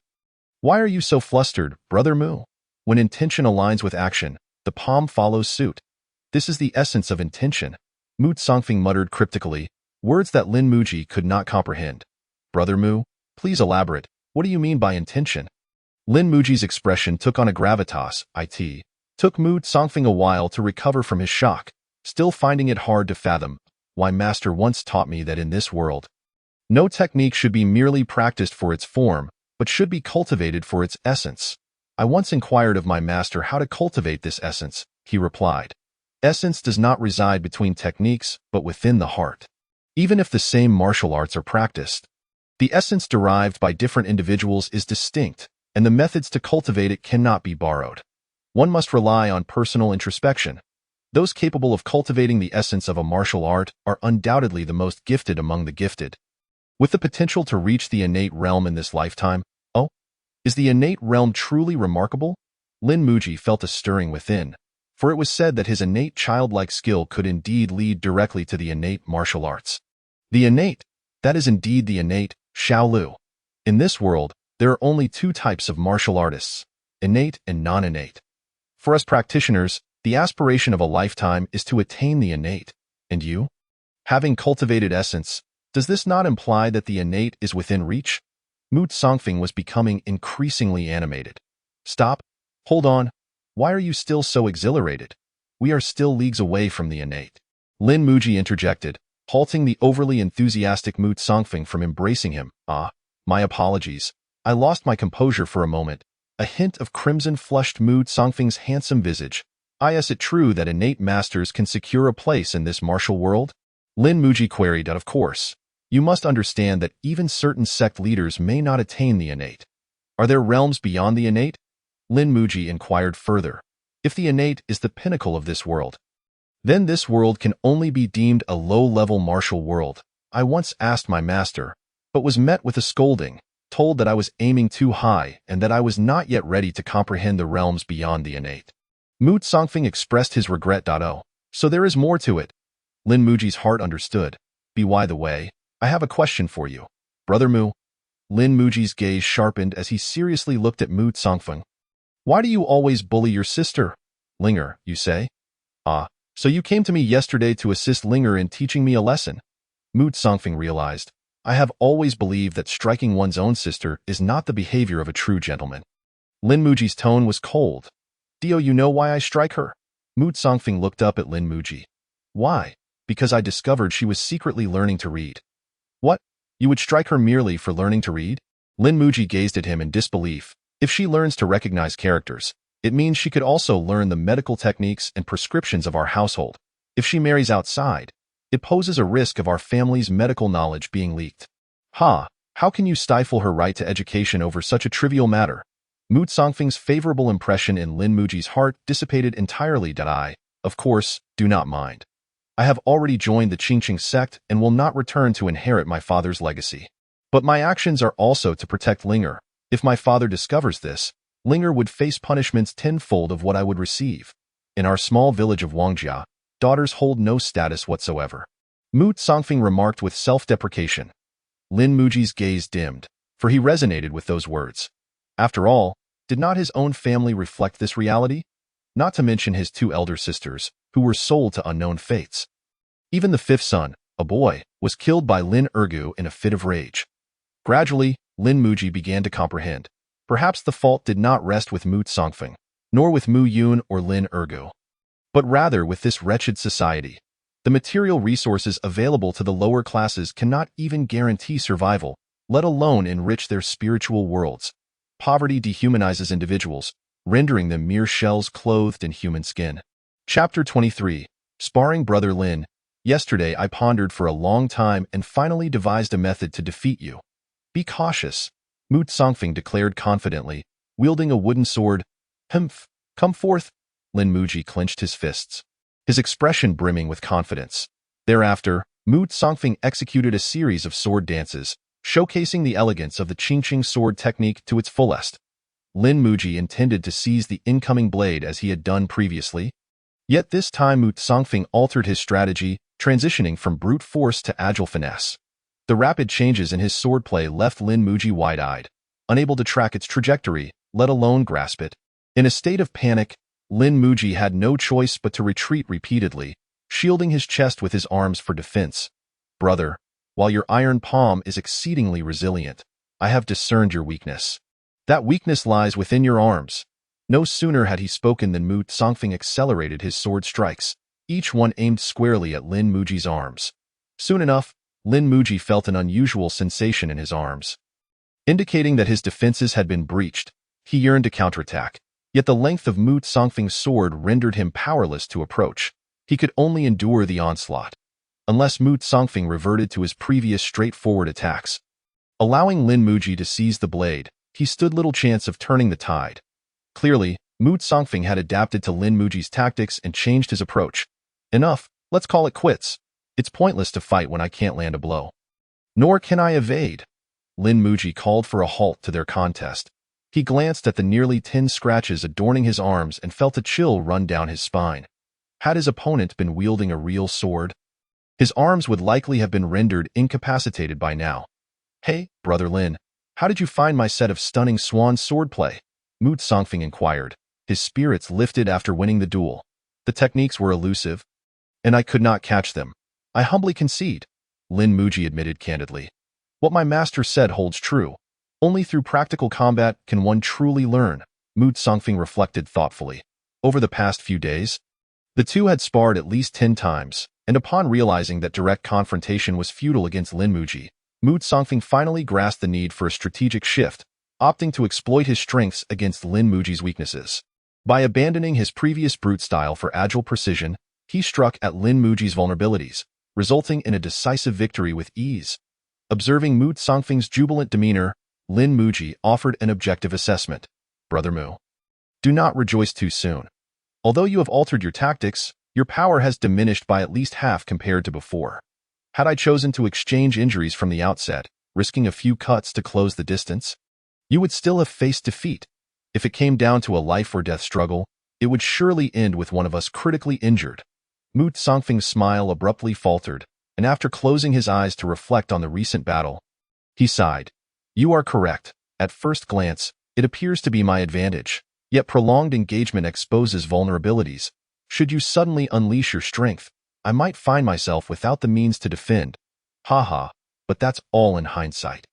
Why are you so flustered, brother Mu? When intention aligns with action, the palm follows suit. This is the essence of intention. Mu Songfeng muttered cryptically, words that Lin Muji could not comprehend. Brother Mu, please elaborate. What do you mean by intention? Lin Muji's expression took on a gravitas. It took Mu Songfeng a while to recover from his shock, still finding it hard to fathom. Why, master once taught me that in this world, no technique should be merely practiced for its form, but should be cultivated for its essence. I once inquired of my master how to cultivate this essence. He replied, essence does not reside between techniques, but within the heart. Even if the same martial arts are practiced, the essence derived by different individuals is distinct, and the methods to cultivate it cannot be borrowed. One must rely on personal introspection. Those capable of cultivating the essence of a martial art are undoubtedly the most gifted among the gifted. With the potential to reach the innate realm in this lifetime, oh, is the innate realm truly remarkable? Lin Muji felt a stirring within, for it was said that his innate childlike skill could indeed lead directly to the innate martial arts. The innate, that is indeed the innate, Shaolu. In this world, there are only two types of martial artists, innate and non-innate. For us practitioners, the aspiration of a lifetime is to attain the innate. And you? Having cultivated essence, does this not imply that the innate is within reach? Mu Songfeng was becoming increasingly animated. Stop. Hold on. Why are you still so exhilarated? We are still leagues away from the innate. Lin Muji interjected, halting the overly enthusiastic Mu Songfeng from embracing him. Ah, my apologies. I lost my composure for a moment. A hint of crimson flushed Mu Songfeng's handsome visage. Is it true that innate masters can secure a place in this martial world? Lin Muji queried, of course. You must understand that even certain sect leaders may not attain the innate. Are there realms beyond the innate? Lin Muji inquired further. If the innate is the pinnacle of this world, then this world can only be deemed a low-level martial world. I once asked my master, but was met with a scolding, told that I was aiming too high and that I was not yet ready to comprehend the realms beyond the innate. Mu Songfeng expressed his regret. Oh, so there is more to it. Lin Muji's heart understood. By the way, I have a question for you. Brother Mu. Lin Muji's gaze sharpened as he seriously looked at Mu Songfeng. Why do you always bully your sister? Linger, you say? Ah, so you came to me yesterday to assist Linger in teaching me a lesson. Mu Songfeng realized. I have always believed that striking one's own sister is not the behavior of a true gentleman. Lin Muji's tone was cold. Dio, you know why I strike her? Mu Songfeng looked up at Lin Muji. Why? Because I discovered she was secretly learning to read. What? You would strike her merely for learning to read? Lin Muji gazed at him in disbelief. If she learns to recognize characters, it means she could also learn the medical techniques and prescriptions of our household. If she marries outside, it poses a risk of our family's medical knowledge being leaked. Ha! How can you stifle her right to education over such a trivial matter? Mu Songfeng's favorable impression in Lin Muji's heart dissipated entirely. I, of course, do not mind. I have already joined the Qingqing sect and will not return to inherit my father's legacy. But my actions are also to protect Linger. If my father discovers this, Linger would face punishments tenfold of what I would receive. In our small village of Wangjia, daughters hold no status whatsoever. Mu Songfeng remarked with self-deprecation. Lin Muji's gaze dimmed, for he resonated with those words. After all, did not his own family reflect this reality? Not to mention his two elder sisters, who were sold to unknown fates. Even the fifth son, a boy, was killed by Lin Ergu in a fit of rage. Gradually, Lin Muji began to comprehend. Perhaps the fault did not rest with Mu Songfeng, nor with Mu Yun or Lin Ergu, but rather with this wretched society. The material resources available to the lower classes cannot even guarantee survival, let alone enrich their spiritual worlds. Poverty dehumanizes individuals, rendering them mere shells clothed in human skin. Chapter 23. Sparring Brother Lin. Yesterday I pondered for a long time and finally devised a method to defeat you. Be cautious, Mu Songfeng declared confidently, wielding a wooden sword. Humph, come forth. Lin Muji clenched his fists, his expression brimming with confidence. Thereafter, Mu Songfeng executed a series of sword dances, showcasing the elegance of the Qingqing sword technique to its fullest. Lin Muji intended to seize the incoming blade as he had done previously. Yet this time Mu Songfeng altered his strategy, transitioning from brute force to agile finesse. The rapid changes in his swordplay left Lin Muji wide-eyed, unable to track its trajectory, let alone grasp it. In a state of panic, Lin Muji had no choice but to retreat repeatedly, shielding his chest with his arms for defense. Brother, while your iron palm is exceedingly resilient, I have discerned your weakness. That weakness lies within your arms. No sooner had he spoken than Mu Songfeng accelerated his sword strikes, each one aimed squarely at Lin Muji's arms. Soon enough, Lin Muji felt an unusual sensation in his arms, indicating that his defenses had been breached. He yearned to counterattack, yet the length of Mu Songfeng's sword rendered him powerless to approach. He could only endure the onslaught, unless Mu Songfeng reverted to his previous straightforward attacks. Allowing Lin Muji to seize the blade, he stood little chance of turning the tide. Clearly, Mu Songfeng had adapted to Lin Muji's tactics and changed his approach. Enough, let's call it quits. It's pointless to fight when I can't land a blow. Nor can I evade. Lin Muji called for a halt to their contest. He glanced at the nearly 10 scratches adorning his arms and felt a chill run down his spine. Had his opponent been wielding a real sword, his arms would likely have been rendered incapacitated by now. "Hey, Brother Lin, how did you find my set of stunning swan swordplay?" Mu Songfeng inquired, his spirits lifted after winning the duel. "The techniques were elusive, and I could not catch them. I humbly concede," Lin Muji admitted candidly. "What my master said holds true. Only through practical combat can one truly learn," Mu Songfeng reflected thoughtfully. Over the past few days, the two had sparred at least 10 times, and upon realizing that direct confrontation was futile against Lin Muji, Mu Songfeng finally grasped the need for a strategic shift, opting to exploit his strengths against Lin Muji's weaknesses. By abandoning his previous brute style for agile precision, he struck at Lin Muji's vulnerabilities, resulting in a decisive victory with ease. Observing Mu Songfeng's jubilant demeanor, Lin Muji offered an objective assessment. "Brother Mu, do not rejoice too soon. Although you have altered your tactics, your power has diminished by at least half compared to before. Had I chosen to exchange injuries from the outset, risking a few cuts to close the distance, you would still have faced defeat. If it came down to a life-or-death struggle, it would surely end with one of us critically injured." Mu Songfeng's smile abruptly faltered, and after closing his eyes to reflect on the recent battle, he sighed. "You are correct. At first glance, it appears to be my advantage. Yet prolonged engagement exposes vulnerabilities. Should you suddenly unleash your strength, I might find myself without the means to defend. Haha, but that's all in hindsight.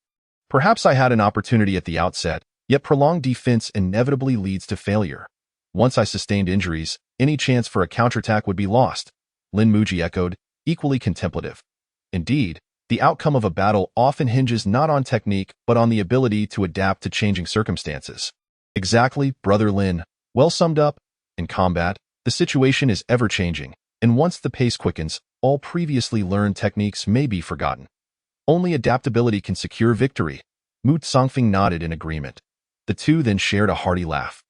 Perhaps I had an opportunity at the outset, yet prolonged defense inevitably leads to failure. Once I sustained injuries, any chance for a counterattack would be lost," Lin Muji echoed, equally contemplative. "Indeed, the outcome of a battle often hinges not on technique but on the ability to adapt to changing circumstances." "Exactly, Brother Lin. Well summed up. In combat, the situation is ever-changing, and once the pace quickens, all previously learned techniques may be forgotten. Only adaptability can secure victory." Mu Songfeng nodded in agreement. The two then shared a hearty laugh.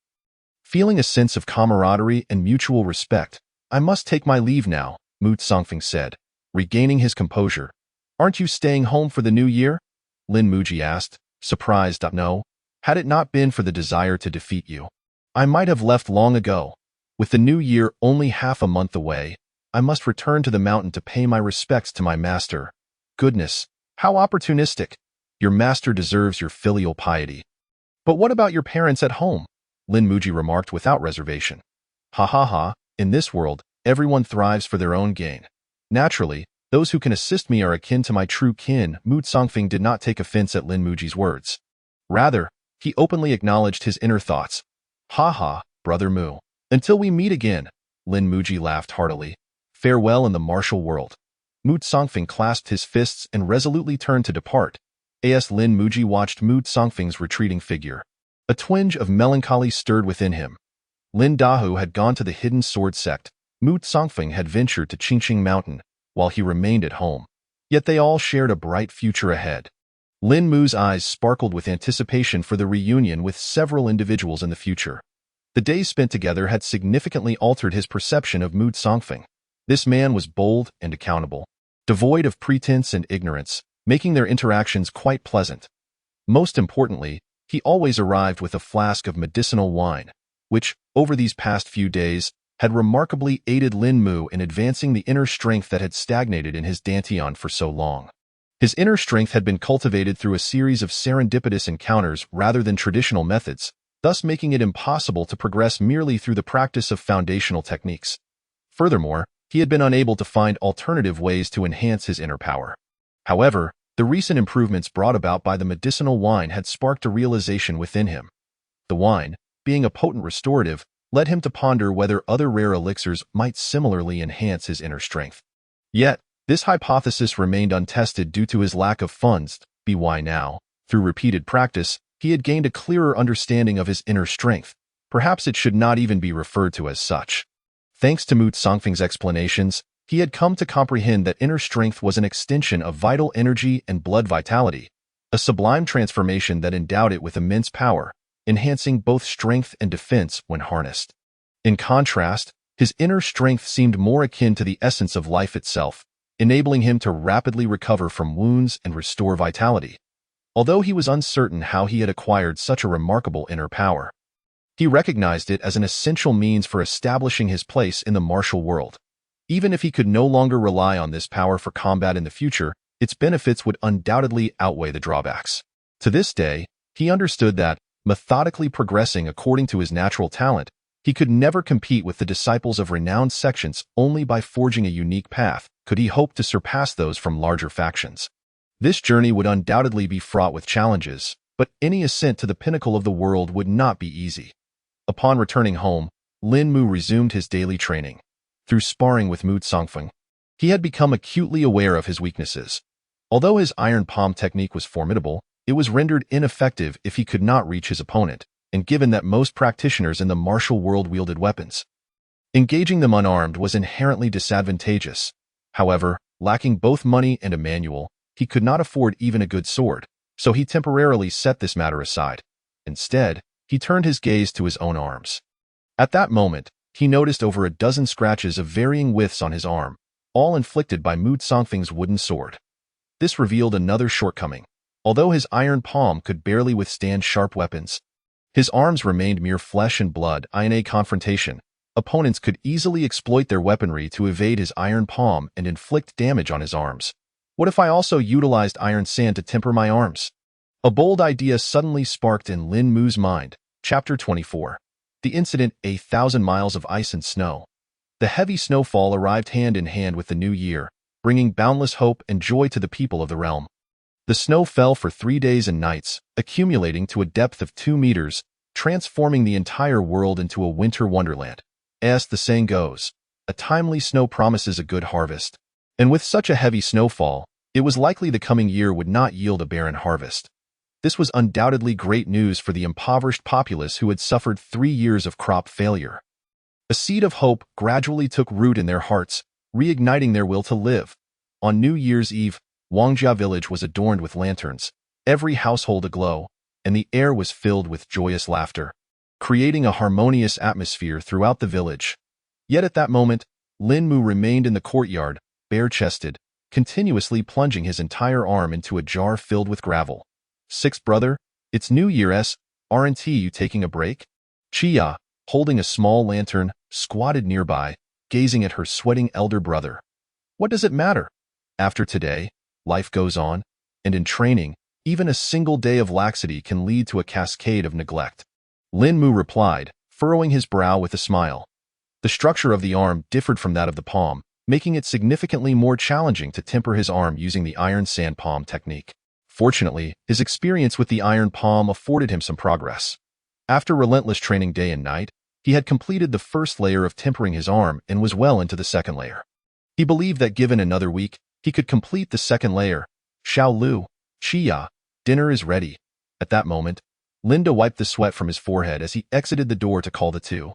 Feeling a sense of camaraderie and mutual respect, "I must take my leave now," Mu Songfeng said, regaining his composure. "Aren't you staying home for the new year?" Lin Muji asked, surprised. "No. Had it not been for the desire to defeat you, I might have left long ago. With the new year only half a month away, I must return to the mountain to pay my respects to my master." "Goodness, how opportunistic. Your master deserves your filial piety." "But what about your parents at home?" Lin Muji remarked without reservation. "Ha ha ha, in this world, everyone thrives for their own gain. Naturally, those who can assist me are akin to my true kin." Mu Songfeng did not take offense at Lin Muji's words. Rather, he openly acknowledged his inner thoughts. "Ha ha, Brother Mu. Until we meet again," Lin Muji laughed heartily. "Farewell in the martial world." Mu Songfeng clasped his fists and resolutely turned to depart. As Lin Muji watched Mu Songfeng's retreating figure, a twinge of melancholy stirred within him. Lin Dahu had gone to the hidden sword sect. Mu Songfeng had ventured to Qingqing Mountain, while he remained at home. Yet they all shared a bright future ahead. Lin Mu's eyes sparkled with anticipation for the reunion with several individuals in the future. The days spent together had significantly altered his perception of Mu Songfeng. This man was bold and accountable, devoid of pretense and ignorance, making their interactions quite pleasant. Most importantly, he always arrived with a flask of medicinal wine, which, over these past few days, had remarkably aided Lin Mu in advancing the inner strength that had stagnated in his dantian for so long. His inner strength had been cultivated through a series of serendipitous encounters rather than traditional methods, thus making it impossible to progress merely through the practice of foundational techniques. Furthermore, he had been unable to find alternative ways to enhance his inner power. However, the recent improvements brought about by the medicinal wine had sparked a realization within him. The wine, being a potent restorative, led him to ponder whether other rare elixirs might similarly enhance his inner strength. Yet, this hypothesis remained untested due to his lack of funds. By now, through repeated practice, he had gained a clearer understanding of his inner strength. Perhaps it should not even be referred to as such. Thanks to Mu Songfeng's explanations, he had come to comprehend that inner strength was an extension of vital energy and blood vitality, a sublime transformation that endowed it with immense power, enhancing both strength and defense when harnessed. In contrast, his inner strength seemed more akin to the essence of life itself, enabling him to rapidly recover from wounds and restore vitality. although he was uncertain how he had acquired such a remarkable inner power. He recognized it as an essential means for establishing his place in the martial world. Even if he could no longer rely on this power for combat in the future, its benefits would undoubtedly outweigh the drawbacks. To this day, he understood that, methodically progressing according to his natural talent, he could never compete with the disciples of renowned sections. Only by forging a unique path could he hope to surpass those from larger factions. This journey would undoubtedly be fraught with challenges, but any ascent to the pinnacle of the world would not be easy. Upon returning home, Lin Mu resumed his daily training. Through sparring with Mu Songfeng, he had become acutely aware of his weaknesses. Although his iron palm technique was formidable, it was rendered ineffective if he could not reach his opponent, and given that most practitioners in the martial world wielded weapons, engaging them unarmed was inherently disadvantageous. However, lacking both money and a manual, he could not afford even a good sword, so he temporarily set this matter aside. Instead, he turned his gaze to his own arms. At that moment, he noticed over a dozen scratches of varying widths on his arm, all inflicted by Mu Songfeng's wooden sword. This revealed another shortcoming. Although his iron palm could barely withstand sharp weapons, his arms remained mere flesh and blood. In a confrontation, opponents could easily exploit their weaponry to evade his iron palm and inflict damage on his arms. What if I also utilized iron sand to temper my arms? A bold idea suddenly sparked in Lin Mu's mind. Chapter 24. The incident: 1,000 miles of ice and snow. The heavy snowfall arrived hand in hand with the new year, bringing boundless hope and joy to the people of the realm. The snow fell for 3 days and nights, accumulating to a depth of 2 meters, transforming the entire world into a winter wonderland. As the saying goes, a timely snow promises a good harvest. And with such a heavy snowfall, it was likely the coming year would not yield a barren harvest. This was undoubtedly great news for the impoverished populace who had suffered 3 years of crop failure. A seed of hope gradually took root in their hearts, reigniting their will to live. On New Year's Eve, Wangjia village was adorned with lanterns, every household aglow, and the air was filled with joyous laughter, creating a harmonious atmosphere throughout the village. Yet at that moment, Lin Mu remained in the courtyard, bare-chested, continuously plunging his entire arm into a jar filled with gravel. "Sixth brother, it's New Year's, aren't you taking a break?" Chia, holding a small lantern, squatted nearby, gazing at her sweating elder brother. "What does it matter? After today, life goes on, and in training, even a single day of laxity can lead to a cascade of neglect." Lin Mu replied, furrowing his brow with a smile. The structure of the arm differed from that of the palm, making it significantly more challenging to temper his arm using the iron sand palm technique. Fortunately, his experience with the iron palm afforded him some progress. After relentless training day and night, he had completed the first layer of tempering his arm and was well into the second layer. He believed that given another week, he could complete the second layer. "Xiao Lu, Chia, dinner is ready." At that moment, Linda wiped the sweat from his forehead as he exited the door to call the two.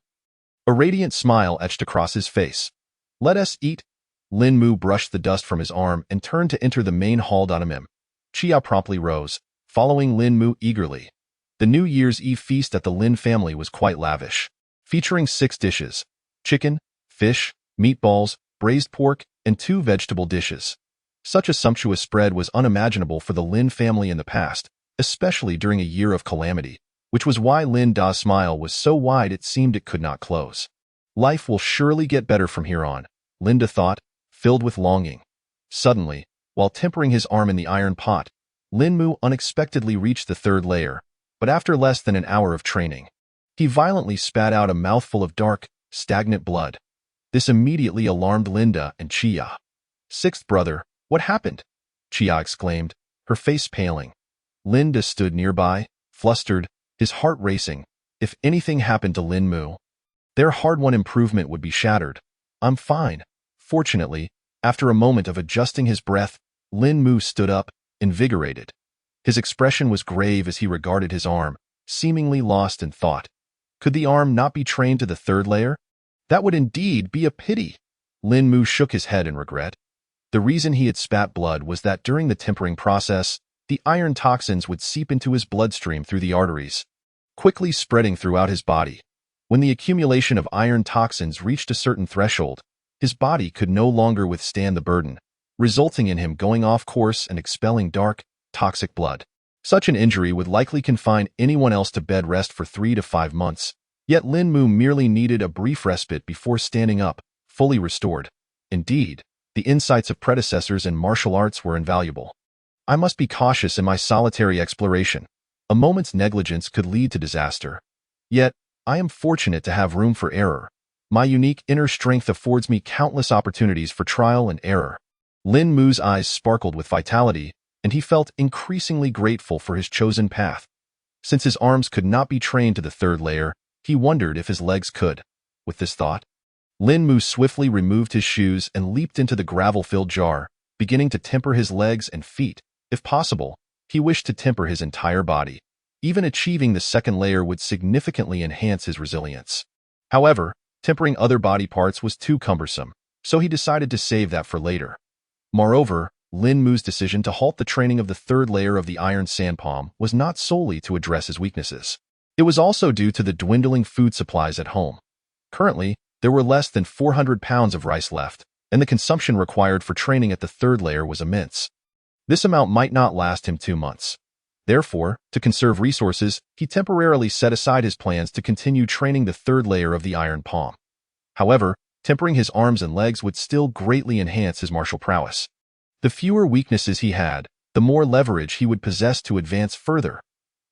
A radiant smile etched across his face. "Let us eat." Lin Mu brushed the dust from his arm and turned to enter the main hall. Chia promptly rose, following Lin Mu eagerly. The New Year's Eve feast at the Lin family was quite lavish, featuring 6 dishes: chicken, fish, meatballs, braised pork, and 2 vegetable dishes. Such a sumptuous spread was unimaginable for the Lin family in the past, especially during a year of calamity, which was why Lin Da's smile was so wide it seemed it could not close. Life will surely get better from here on, Linda thought, filled with longing. Suddenly, while tempering his arm in the iron pot, Lin Mu unexpectedly reached the 3rd layer, but after less than an hour of training, he violently spat out a mouthful of dark, stagnant blood. This immediately alarmed Linda and Chia. "Sixth brother, what happened?" Chia exclaimed, her face paling. Linda stood nearby, flustered, his heart racing. If anything happened to Lin Mu, their hard-won improvement would be shattered. "I'm fine." Fortunately, after a moment of adjusting his breath, Lin Mu stood up, invigorated. His expression was grave as he regarded his arm, seemingly lost in thought. Could the arm not be trained to the 3rd layer? That would indeed be a pity. Lin Mu shook his head in regret. The reason he had spat blood was that during the tempering process, the iron toxins would seep into his bloodstream through the arteries, quickly spreading throughout his body. When the accumulation of iron toxins reached a certain threshold, his body could no longer withstand the burden, resulting in him going off course and expelling dark, toxic blood. Such an injury would likely confine anyone else to bed rest for 3 to 5 months, yet Lin Mu merely needed a brief respite before standing up, fully restored. Indeed, the insights of predecessors in martial arts were invaluable. I must be cautious in my solitary exploration. A moment's negligence could lead to disaster. Yet, I am fortunate to have room for error. My unique inner strength affords me countless opportunities for trial and error. Lin Mu's eyes sparkled with vitality, and he felt increasingly grateful for his chosen path. Since his arms could not be trained to the third layer, he wondered if his legs could. With this thought, Lin Mu swiftly removed his shoes and leaped into the gravel-filled jar, beginning to temper his legs and feet. If possible, he wished to temper his entire body. Even achieving the second layer would significantly enhance his resilience. However, tempering other body parts was too cumbersome, so he decided to save that for later. Moreover, Lin Mu's decision to halt the training of the third layer of the Iron Sand Palm was not solely to address his weaknesses. It was also due to the dwindling food supplies at home. Currently, there were less than 400 pounds of rice left, and the consumption required for training at the third layer was immense. This amount might not last him 2 months. Therefore, to conserve resources, he temporarily set aside his plans to continue training the third layer of the Iron Palm. However, tempering his arms and legs would still greatly enhance his martial prowess. The fewer weaknesses he had, the more leverage he would possess to advance further.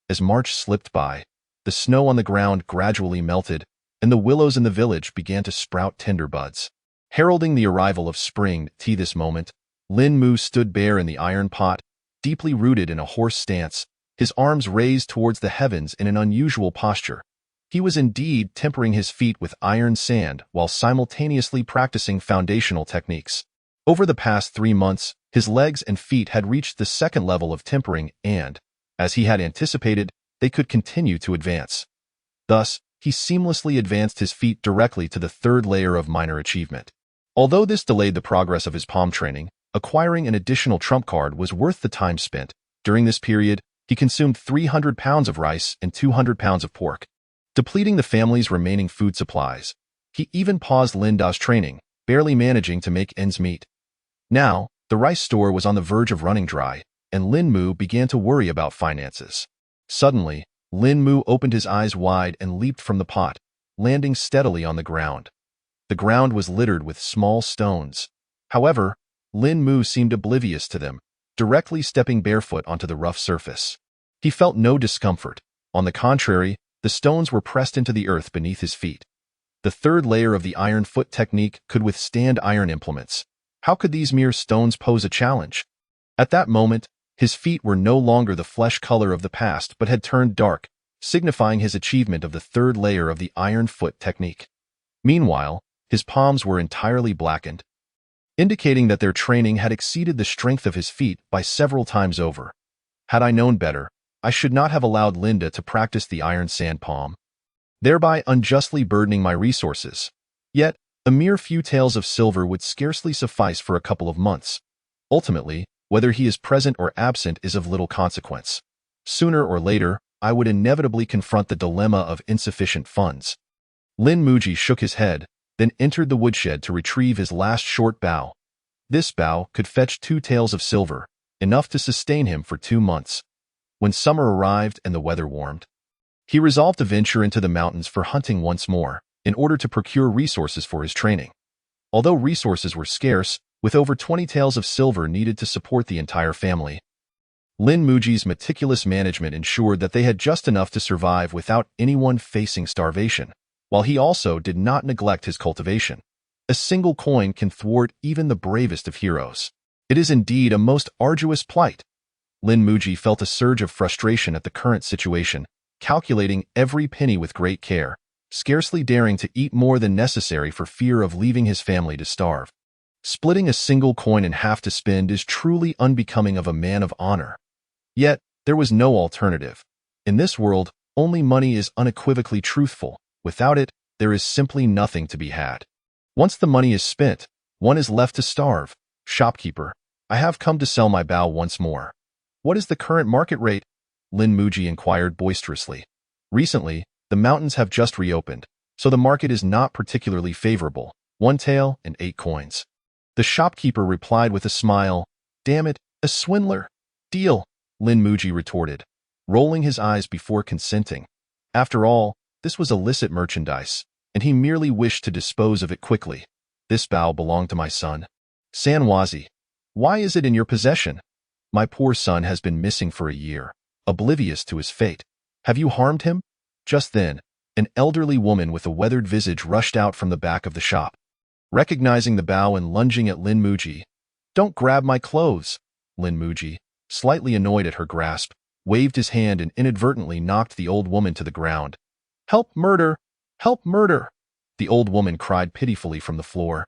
As March slipped by, the snow on the ground gradually melted, and the willows in the village began to sprout tender buds. Heralding the arrival of spring, this moment, Lin Mu stood bare in the iron pot, deeply rooted in a horse stance, his arms raised towards the heavens in an unusual posture. He was indeed tempering his feet with iron sand while simultaneously practicing foundational techniques. Over the past 3 months, his legs and feet had reached the second level of tempering and, as he had anticipated, they could continue to advance. Thus, he seamlessly advanced his feet directly to the third layer of minor achievement. Although this delayed the progress of his palm training, acquiring an additional trump card was worth the time spent. During this period, he consumed 300 pounds of rice and 200 pounds of pork, depleting the family's remaining food supplies. He even paused Lin Da's training, barely managing to make ends meet. Now, the rice store was on the verge of running dry, and Lin Mu began to worry about finances. Suddenly, Lin Mu opened his eyes wide and leaped from the pot, landing steadily on the ground. The ground was littered with small stones. However, Lin Mu seemed oblivious to them, directly stepping barefoot onto the rough surface. He felt no discomfort. On the contrary, the stones were pressed into the earth beneath his feet. The third layer of the iron foot technique could withstand iron implements. How could these mere stones pose a challenge? At that moment, his feet were no longer the flesh color of the past but had turned dark, signifying his achievement of the third layer of the iron foot technique. Meanwhile, his palms were entirely blackened, indicating that their training had exceeded the strength of his feet by several times over. Had I known better, I should not have allowed Linda to practice the iron sand palm, thereby unjustly burdening my resources. Yet, a mere few taels of silver would scarcely suffice for a couple of months. Ultimately, whether he is present or absent is of little consequence. Sooner or later, I would inevitably confront the dilemma of insufficient funds. Lin Muji shook his head, then entered the woodshed to retrieve his last short bow. This bow could fetch 2 taels of silver, enough to sustain him for 2 months. When summer arrived and the weather warmed, he resolved to venture into the mountains for hunting once more, in order to procure resources for his training. Although resources were scarce, with over 20 taels of silver needed to support the entire family, Lin Muji's meticulous management ensured that they had just enough to survive without anyone facing starvation, while he also did not neglect his cultivation. A single coin can thwart even the bravest of heroes. It is indeed a most arduous plight. Lin Muji felt a surge of frustration at the current situation, calculating every penny with great care, scarcely daring to eat more than necessary for fear of leaving his family to starve. Splitting a single coin in half to spend is truly unbecoming of a man of honor. Yet, there was no alternative. In this world, only money is unequivocally truthful. Without it, there is simply nothing to be had. Once the money is spent, one is left to starve. Shopkeeper, I have come to sell my bow once more. What is the current market rate? Lin Muji inquired boisterously. Recently, the mountains have just reopened, so the market is not particularly favorable. 1 tael and 8 coins. The shopkeeper replied with a smile, "Damn it, a swindler. Deal." Lin Muji retorted, rolling his eyes before consenting. After all, this was illicit merchandise, and he merely wished to dispose of it quickly. This bow belonged to my son. Sanwazi, why is it in your possession? My poor son has been missing for a year, oblivious to his fate. Have you harmed him? Just then, an elderly woman with a weathered visage rushed out from the back of the shop. Recognizing the bow and lunging at Lin Muji, "Don't grab my clothes!" Lin Muji, slightly annoyed at her grasp, waved his hand and inadvertently knocked the old woman to the ground. "Help murder! Help murder!" the old woman cried pitifully from the floor,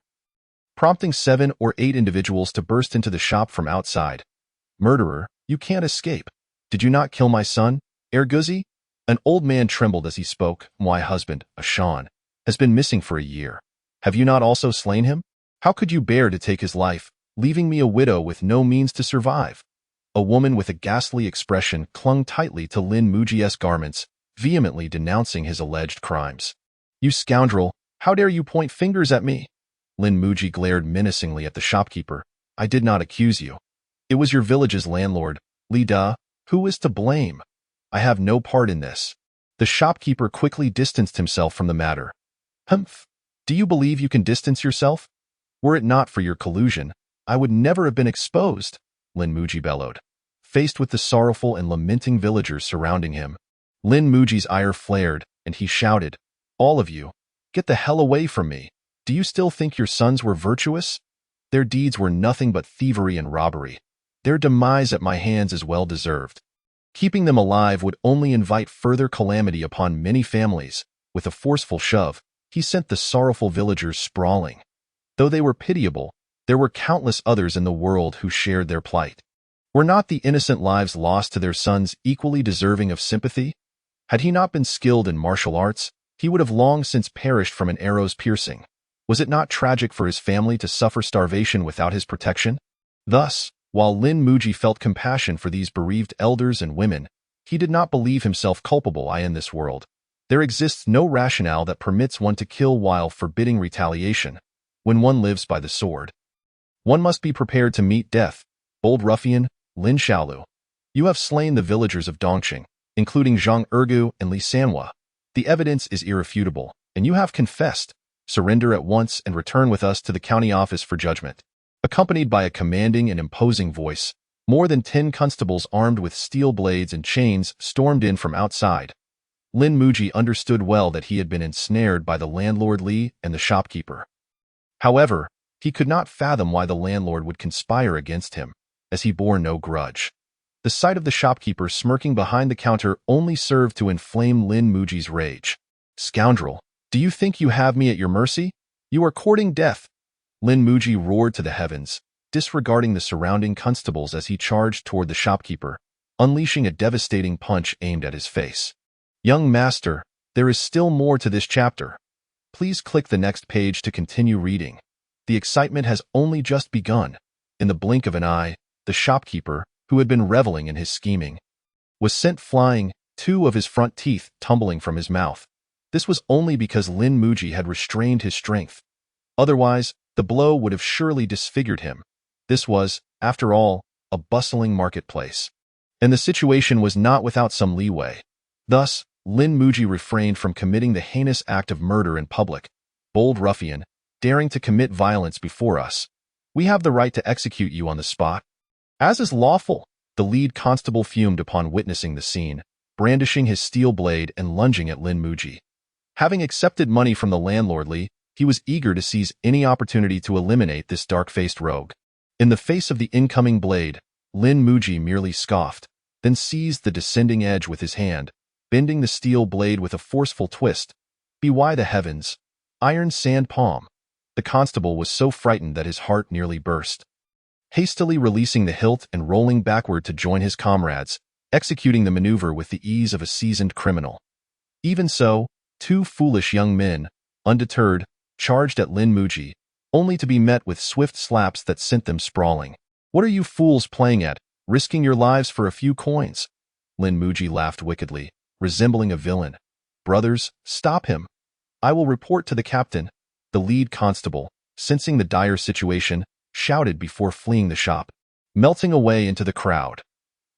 prompting 7 or 8 individuals to burst into the shop from outside. "Murderer, you can't escape. Did you not kill my son, Erguzi?" An old man trembled as he spoke. "My husband, Ashan, has been missing for a year. Have you not also slain him? How could you bear to take his life, leaving me a widow with no means to survive?" A woman with a ghastly expression clung tightly to Lin Muji's garments, vehemently denouncing his alleged crimes. "You scoundrel, how dare you point fingers at me?" Lin Muji glared menacingly at the shopkeeper. "I did not accuse you. It was your village's landlord, Li Da, who is to blame. I have no part in this." The shopkeeper quickly distanced himself from the matter. "Humph! Do you believe you can distance yourself? Were it not for your collusion, I would never have been exposed," Lin Muji bellowed. Faced with the sorrowful and lamenting villagers surrounding him, Lin Muji's ire flared, and he shouted, "All of you, get the hell away from me. Do you still think your sons were virtuous? Their deeds were nothing but thievery and robbery. Their demise at my hands is well deserved. Keeping them alive would only invite further calamity upon many families." With a forceful shove, he sent the sorrowful villagers sprawling. Though they were pitiable, there were countless others in the world who shared their plight. Were not the innocent lives lost to their sons equally deserving of sympathy? Had he not been skilled in martial arts, he would have long since perished from an arrow's piercing. Was it not tragic for his family to suffer starvation without his protection? Thus, while Lin Muji felt compassion for these bereaved elders and women, he did not believe himself culpable in this world. There exists no rationale that permits one to kill while forbidding retaliation. When one lives by the sword, one must be prepared to meet death. Bold ruffian, Lin Xiaolu, you have slain the villagers of Dongqing, including Zhang Ergu and Li Sanhua. The evidence is irrefutable, and you have confessed. Surrender at once and return with us to the county office for judgment." Accompanied by a commanding and imposing voice, more than 10 constables armed with steel blades and chains stormed in from outside. Lin Muji understood well that he had been ensnared by the landlord Li and the shopkeeper. However, he could not fathom why the landlord would conspire against him, as he bore no grudge. The sight of the shopkeeper smirking behind the counter only served to inflame Lin Muji's rage. "Scoundrel, do you think you have me at your mercy? You are courting death!" Lin Muji roared to the heavens, disregarding the surrounding constables as he charged toward the shopkeeper, unleashing a devastating punch aimed at his face. Young master, there is still more to this chapter. Please click the next page to continue reading. The excitement has only just begun. In the blink of an eye, the shopkeeper, who had been reveling in his scheming, was sent flying, 2 of his front teeth tumbling from his mouth. This was only because Lin Muji had restrained his strength. Otherwise, the blow would have surely disfigured him. This was, after all, a bustling marketplace, and the situation was not without some leeway. Thus, Lin Muji refrained from committing the heinous act of murder in public. "Bold ruffian, daring to commit violence before us. We have the right to execute you on the spot, as is lawful." The lead constable fumed upon witnessing the scene, brandishing his steel blade and lunging at Lin Muji. Having accepted money from the landlord Li, he was eager to seize any opportunity to eliminate this dark-faced rogue. In the face of the incoming blade, Lin Muji merely scoffed, then seized the descending edge with his hand, bending the steel blade with a forceful twist. By the heavens! Iron sand palm! The constable was so frightened that his heart nearly burst. Hastily releasing the hilt and rolling backward to join his comrades, executing the maneuver with the ease of a seasoned criminal. Even so, 2 foolish young men, undeterred, charged at Lin Muji, only to be met with swift slaps that sent them sprawling. "What are you fools playing at, risking your lives for a few coins?" Lin Muji laughed wickedly, resembling a villain. "Brothers, stop him. I will report to the captain." The lead constable, sensing the dire situation, shouted before fleeing the shop, melting away into the crowd.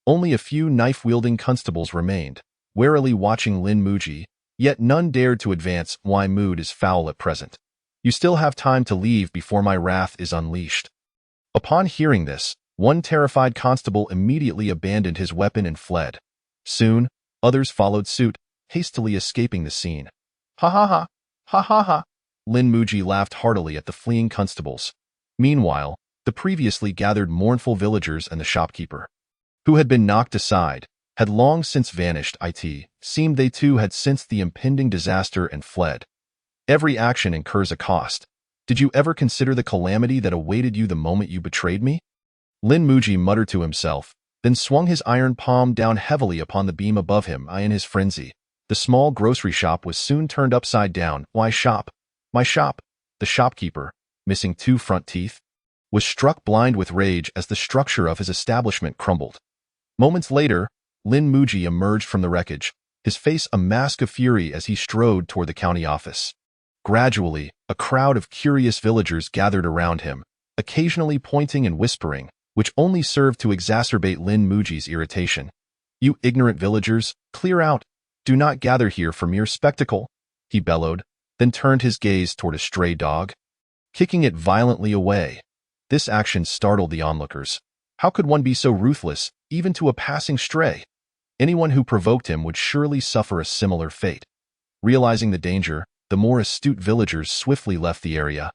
Only a few knife-wielding constables remained, warily watching Lin Muji, yet none dared to advance. My mood is foul at present. You still have time to leave before my wrath is unleashed. Upon hearing this, one terrified constable immediately abandoned his weapon and fled. Soon, others followed suit, hastily escaping the scene. Ha ha ha! Ha ha ha! Lin Muji laughed heartily at the fleeing constables. Meanwhile, the previously gathered mournful villagers and the shopkeeper, who had been knocked aside, had long since vanished. It seemed they too had sensed the impending disaster and fled. Every action incurs a cost. Did you ever consider the calamity that awaited you the moment you betrayed me? Lin Muji muttered to himself, then swung his iron palm down heavily upon the beam above him. In his frenzy, the small grocery shop was soon turned upside down. Why shop? My shop! The shopkeeper, missing 2 front teeth, was struck blind with rage as the structure of his establishment crumbled. Moments later, Lin Muji emerged from the wreckage, his face a mask of fury as he strode toward the county office. Gradually, a crowd of curious villagers gathered around him, occasionally pointing and whispering, which only served to exacerbate Lin Muji's irritation. You ignorant villagers, clear out! Do not gather here for mere spectacle, he bellowed, then turned his gaze toward a stray dog, kicking it violently away. This action startled the onlookers. How could one be so ruthless, even to a passing stray? Anyone who provoked him would surely suffer a similar fate. Realizing the danger, the more astute villagers swiftly left the area,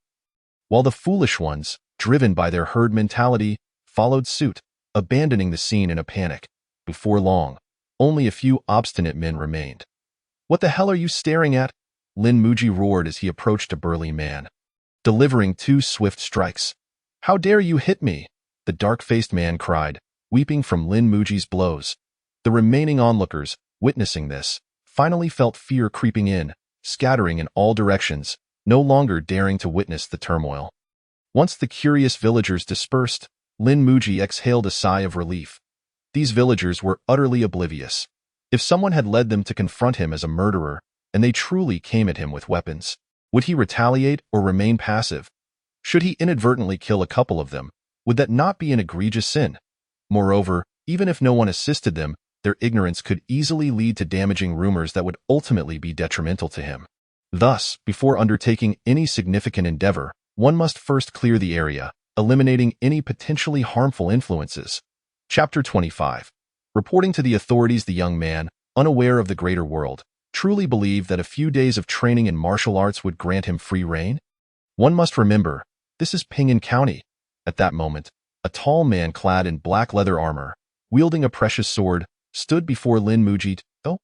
while the foolish ones, driven by their herd mentality, followed suit, abandoning the scene in a panic. Before long, only a few obstinate men remained. What the hell are you staring at? Lin Muji roared as he approached a burly man, delivering 2 swift strikes. How dare you hit me? The dark-faced man cried, weeping from Lin Muji's blows. The remaining onlookers, witnessing this, finally felt fear creeping in, scattering in all directions, no longer daring to witness the turmoil. Once the curious villagers dispersed, Lin Muji exhaled a sigh of relief. These villagers were utterly oblivious. If someone had led them to confront him as a murderer, and they truly came at him with weapons, would he retaliate or remain passive? Should he inadvertently kill a couple of them, would that not be an egregious sin? Moreover, even if no one assisted them, their ignorance could easily lead to damaging rumors that would ultimately be detrimental to him. Thus, before undertaking any significant endeavor, one must first clear the area, eliminating any potentially harmful influences. Chapter 25. Reporting to the authorities, the young man, unaware of the greater world, truly believed that a few days of training in martial arts would grant him free rein? One must remember, this is Ping'an County. At that moment, a tall man clad in black leather armor, wielding a precious sword, stood before Lin Muji. Oh,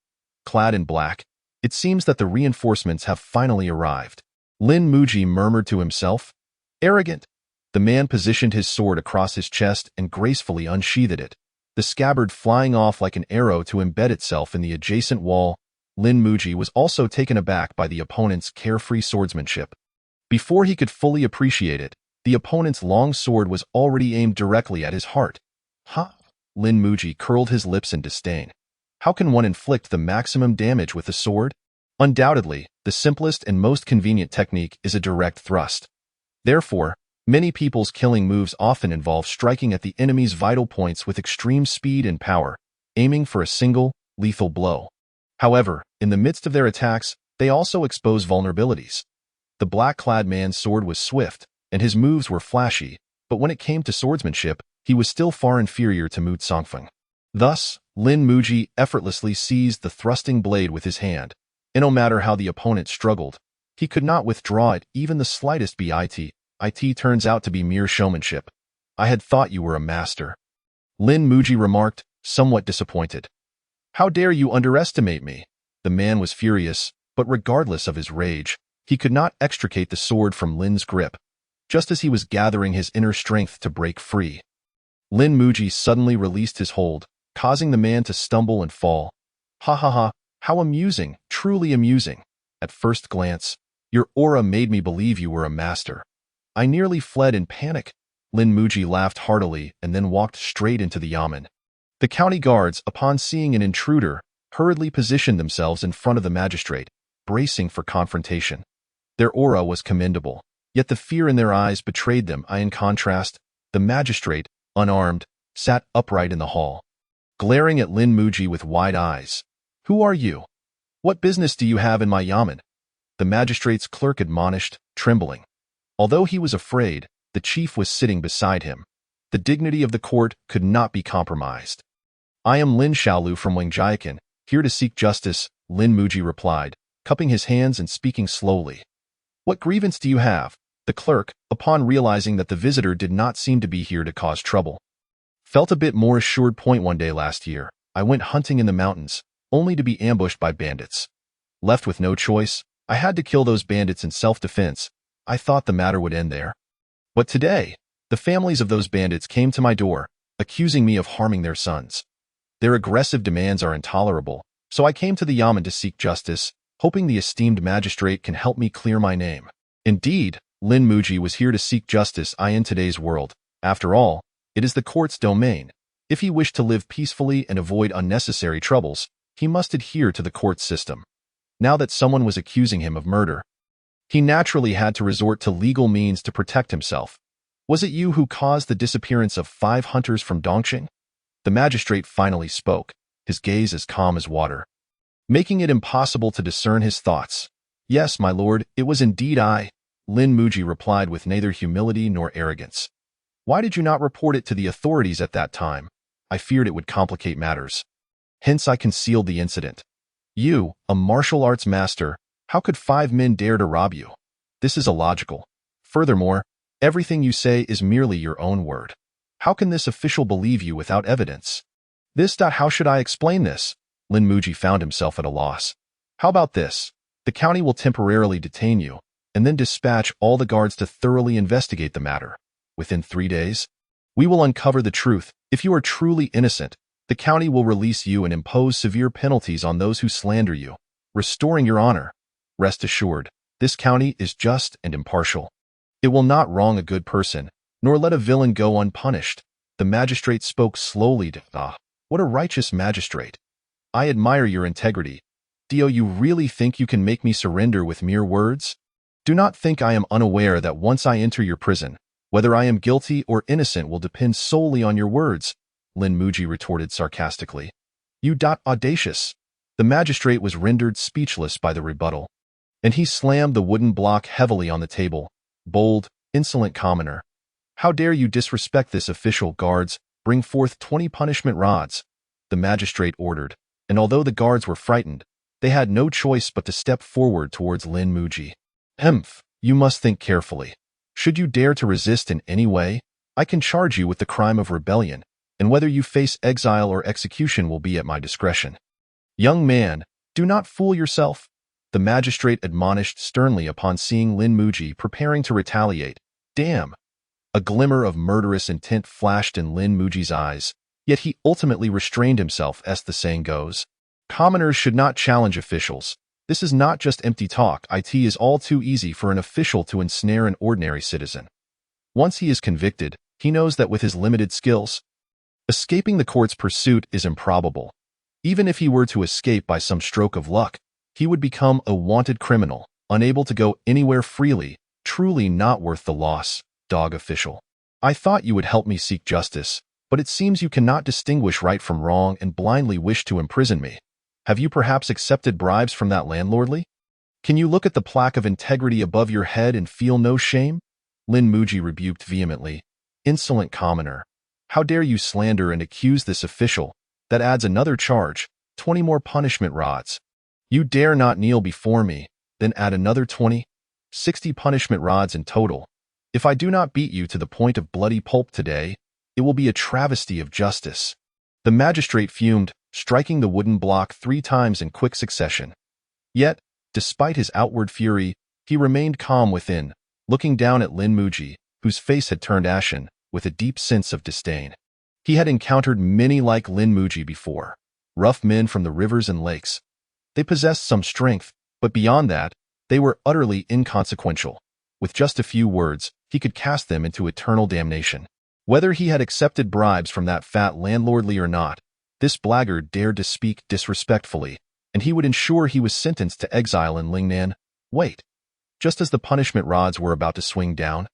clad in black. It seems that the reinforcements have finally arrived. Lin Muji murmured to himself. Arrogant. The man positioned his sword across his chest and gracefully unsheathed it, the scabbard flying off like an arrow to embed itself in the adjacent wall. Lin Muji was also taken aback by the opponent's carefree swordsmanship. Before he could fully appreciate it, the opponent's long sword was already aimed directly at his heart. Ha! Lin Muji curled his lips in disdain. How can one inflict the maximum damage with a sword? Undoubtedly, the simplest and most convenient technique is a direct thrust. Therefore, many people's killing moves often involve striking at the enemy's vital points with extreme speed and power, aiming for a single, lethal blow. However, in the midst of their attacks, they also expose vulnerabilities. The black-clad man's sword was swift, and his moves were flashy, but when it came to swordsmanship, he was still far inferior to Mu Songfeng. Thus, Lin Muji effortlessly seized the thrusting blade with his hand, and no matter how the opponent struggled, he could not withdraw it even the slightest bit. It turns out to be mere showmanship. I had thought you were a master. Lin Muji remarked, somewhat disappointed. How dare you underestimate me? The man was furious, but regardless of his rage, he could not extricate the sword from Lin's grip, just as he was gathering his inner strength to break free. Lin Muji suddenly released his hold, causing the man to stumble and fall. Ha ha ha, how amusing, truly amusing. At first glance, your aura made me believe you were a master. I nearly fled in panic. Lin Muji laughed heartily and then walked straight into the yamen. The county guards, upon seeing an intruder, hurriedly positioned themselves in front of the magistrate, bracing for confrontation. Their aura was commendable, yet the fear in their eyes betrayed them. In contrast, the magistrate, unarmed, sat upright in the hall. glaring at Lin Muji with wide eyes. "Who are you? What business do you have in my yamen?" The magistrate's clerk admonished, trembling. Although he was afraid, the chief was sitting beside him. The dignity of the court could not be compromised. "I am Lin Xiaolu from Wangjiakan, here to seek justice," Lin Muji replied, cupping his hands and speaking slowly. "What grievance do you have?" The clerk, upon realizing that the visitor did not seem to be here to cause trouble, felt a bit more assured. "One day last year, I went hunting in the mountains, only to be ambushed by bandits. Left with no choice, I had to kill those bandits in self-defense. I thought the matter would end there. But today, the families of those bandits came to my door, accusing me of harming their sons. Their aggressive demands are intolerable, so I came to the yamen to seek justice, hoping the esteemed magistrate can help me clear my name." Indeed, Lin Muji was here to seek justice in today's world. After all, it is the court's domain. If he wished to live peacefully and avoid unnecessary troubles, he must adhere to the court system. Now that someone was accusing him of murder, he naturally had to resort to legal means to protect himself. "Was it you who caused the disappearance of 5 hunters from Dongqing?" The magistrate finally spoke, his gaze as calm as water, making it impossible to discern his thoughts. "Yes, my lord, it was indeed I," Lin Muji replied with neither humility nor arrogance. "Why did you not report it to the authorities at that time?" "I feared it would complicate matters. Hence I concealed the incident." "You, a martial arts master, how could 5 men dare to rob you? This is illogical. Furthermore, everything you say is merely your own word. How can this official believe you without evidence?" How should I explain this?" Lin Muji found himself at a loss. "How about this? The county will temporarily detain you, and then dispatch all the guards to thoroughly investigate the matter. Within 3 days, we will uncover the truth. If you are truly innocent, the county will release you and impose severe penalties on those who slander you, restoring your honor. Rest assured, this county is just and impartial. It will not wrong a good person, nor let a villain go unpunished." The magistrate spoke slowly. What a righteous magistrate. "I admire your integrity. Do you really think you can make me surrender with mere words? Do not think I am unaware that once I enter your prison, whether I am guilty or innocent will depend solely on your words," Lin Muji retorted sarcastically. "You audacious." The magistrate was rendered speechless by the rebuttal, and he slammed the wooden block heavily on the table. "Bold, insolent commoner. How dare you disrespect this official? Guards, bring forth 20 punishment rods," the magistrate ordered, and although the guards were frightened, they had no choice but to step forward towards Lin Muji. You must think carefully. Should you dare to resist in any way, I can charge you with the crime of rebellion, and whether you face exile or execution will be at my discretion." "Young man, do not fool yourself," the magistrate admonished sternly upon seeing Lin Muji preparing to retaliate. "Damn!" A glimmer of murderous intent flashed in Lin Muji's eyes, yet he ultimately restrained himself, as the saying goes. Commoners should not challenge officials. This is not just empty talk. It is all too easy for an official to ensnare an ordinary citizen. Once he is convicted, he knows that with his limited skills, escaping the court's pursuit is improbable. Even if he were to escape by some stroke of luck, he would become a wanted criminal, unable to go anywhere freely, truly not worth the loss. Dog official. "I thought you would help me seek justice, but it seems you cannot distinguish right from wrong and blindly wish to imprison me. Have you perhaps accepted bribes from that landlordly? Can you look at the plaque of integrity above your head and feel no shame?" Lin Muji rebuked vehemently. "Insolent commoner. How dare you slander and accuse this official? That adds another charge, 20 more punishment rods. You dare not kneel before me, then add another 20, 60 punishment rods in total. If I do not beat you to the point of bloody pulp today, it will be a travesty of justice." The magistrate fumed, striking the wooden block 3 times in quick succession. Yet, despite his outward fury, he remained calm within, looking down at Lin Muji, whose face had turned ashen, with a deep sense of disdain. He had encountered many like Lin Muji before, rough men from the rivers and lakes. They possessed some strength, but beyond that, they were utterly inconsequential. With just a few words, he could cast them into eternal damnation. Whether he had accepted bribes from that fat landlordly or not, this blackguard dared to speak disrespectfully, and he would ensure he was sentenced to exile in Lingnan. Wait. Just as the punishment rods were about to swing down,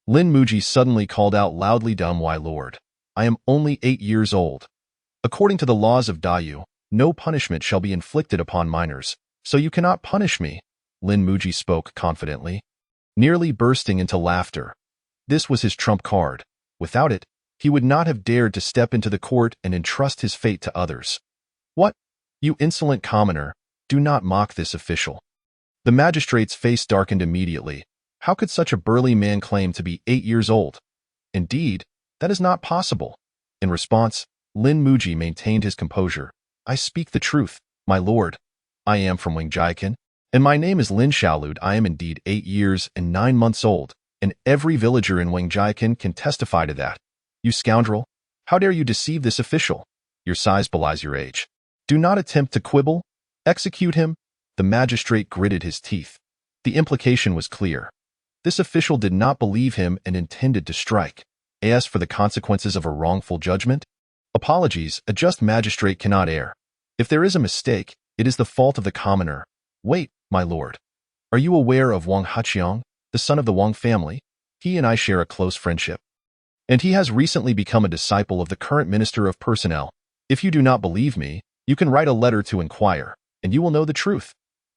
Lin Muji suddenly called out loudly, "Dumb, why lord? I am only 8 years old. According to the laws of Dayu, no punishment shall be inflicted upon minors, so you cannot punish me, Lin Muji spoke confidently, nearly bursting into laughter. This was his trump card. Without it, he would not have dared to step into the court and entrust his fate to others. What? You insolent commoner, do not mock this official. The magistrate's face darkened immediately. How could such a burly man claim to be 8 years old? Indeed, that is not possible. In response, Lin Muji maintained his composure. I speak the truth, my lord. I am from Wangjiakan, and my name is Lin Xiaolud. I am indeed 8 years and 9 months old, and every villager in Wangjiakan can testify to that. You scoundrel, how dare you deceive this official? Your size belies your age. Do not attempt to quibble. Execute him. The magistrate gritted his teeth. The implication was clear. This official did not believe him and intended to strike. As for the consequences of a wrongful judgment, apologies, a just magistrate cannot err. If there is a mistake, it is the fault of the commoner. Wait, my lord. Are you aware of Wang Haqiang, the son of the Wang family? He and I share a close friendship. And he has recently become a disciple of the current Minister of Personnel. If you do not believe me, you can write a letter to inquire, and you will know the truth.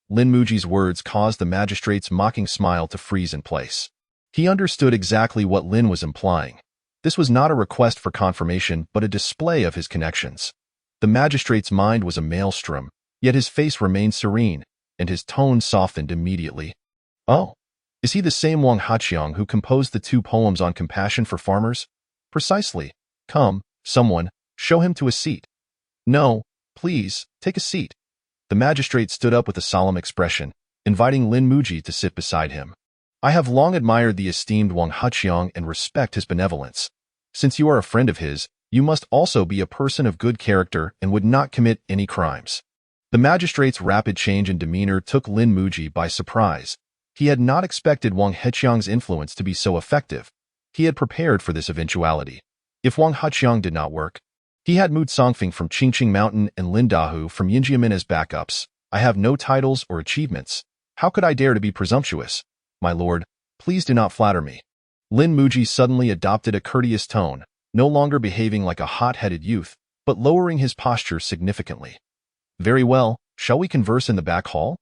Lin Muji's words caused the magistrate's mocking smile to freeze in place. He understood exactly what Lin was implying. This was not a request for confirmation, but a display of his connections. The magistrate's mind was a maelstrom, yet his face remained serene, and his tone softened immediately. Oh, is he the same Wang Haqiang who composed the 2 poems on compassion for farmers? Precisely. Come, someone, show him to a seat. No, please, take a seat. The magistrate stood up with a solemn expression, inviting Lin Muji to sit beside him. I have long admired the esteemed Wang Haqiang and respect his benevolence. Since you are a friend of his, you must also be a person of good character and would not commit any crimes. The magistrate's rapid change in demeanor took Lin Muji by surprise. He had not expected Wang Haqiang's influence to be so effective. He had prepared for this eventuality. If Wang Haqiang did not work, he had Mu Songfeng from Qingqing Mountain and Lin Dahu from Yinjiamen as backups. I have no titles or achievements. How could I dare to be presumptuous? My lord, please do not flatter me. Lin Muji suddenly adopted a courteous tone, no longer behaving like a hot-headed youth, but lowering his posture significantly. Very well, shall we converse in the back hall?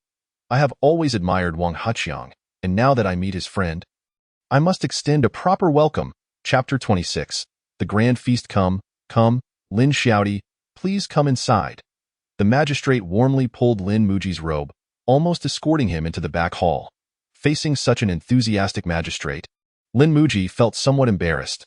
I have always admired Wang Haqiang, and now that I meet his friend, I must extend a proper welcome. Chapter 26. The Grand Feast. Come, Lin Xiaodi, please come inside. The magistrate warmly pulled Lin Muji's robe, almost escorting him into the back hall. Facing such an enthusiastic magistrate, Lin Muji felt somewhat embarrassed.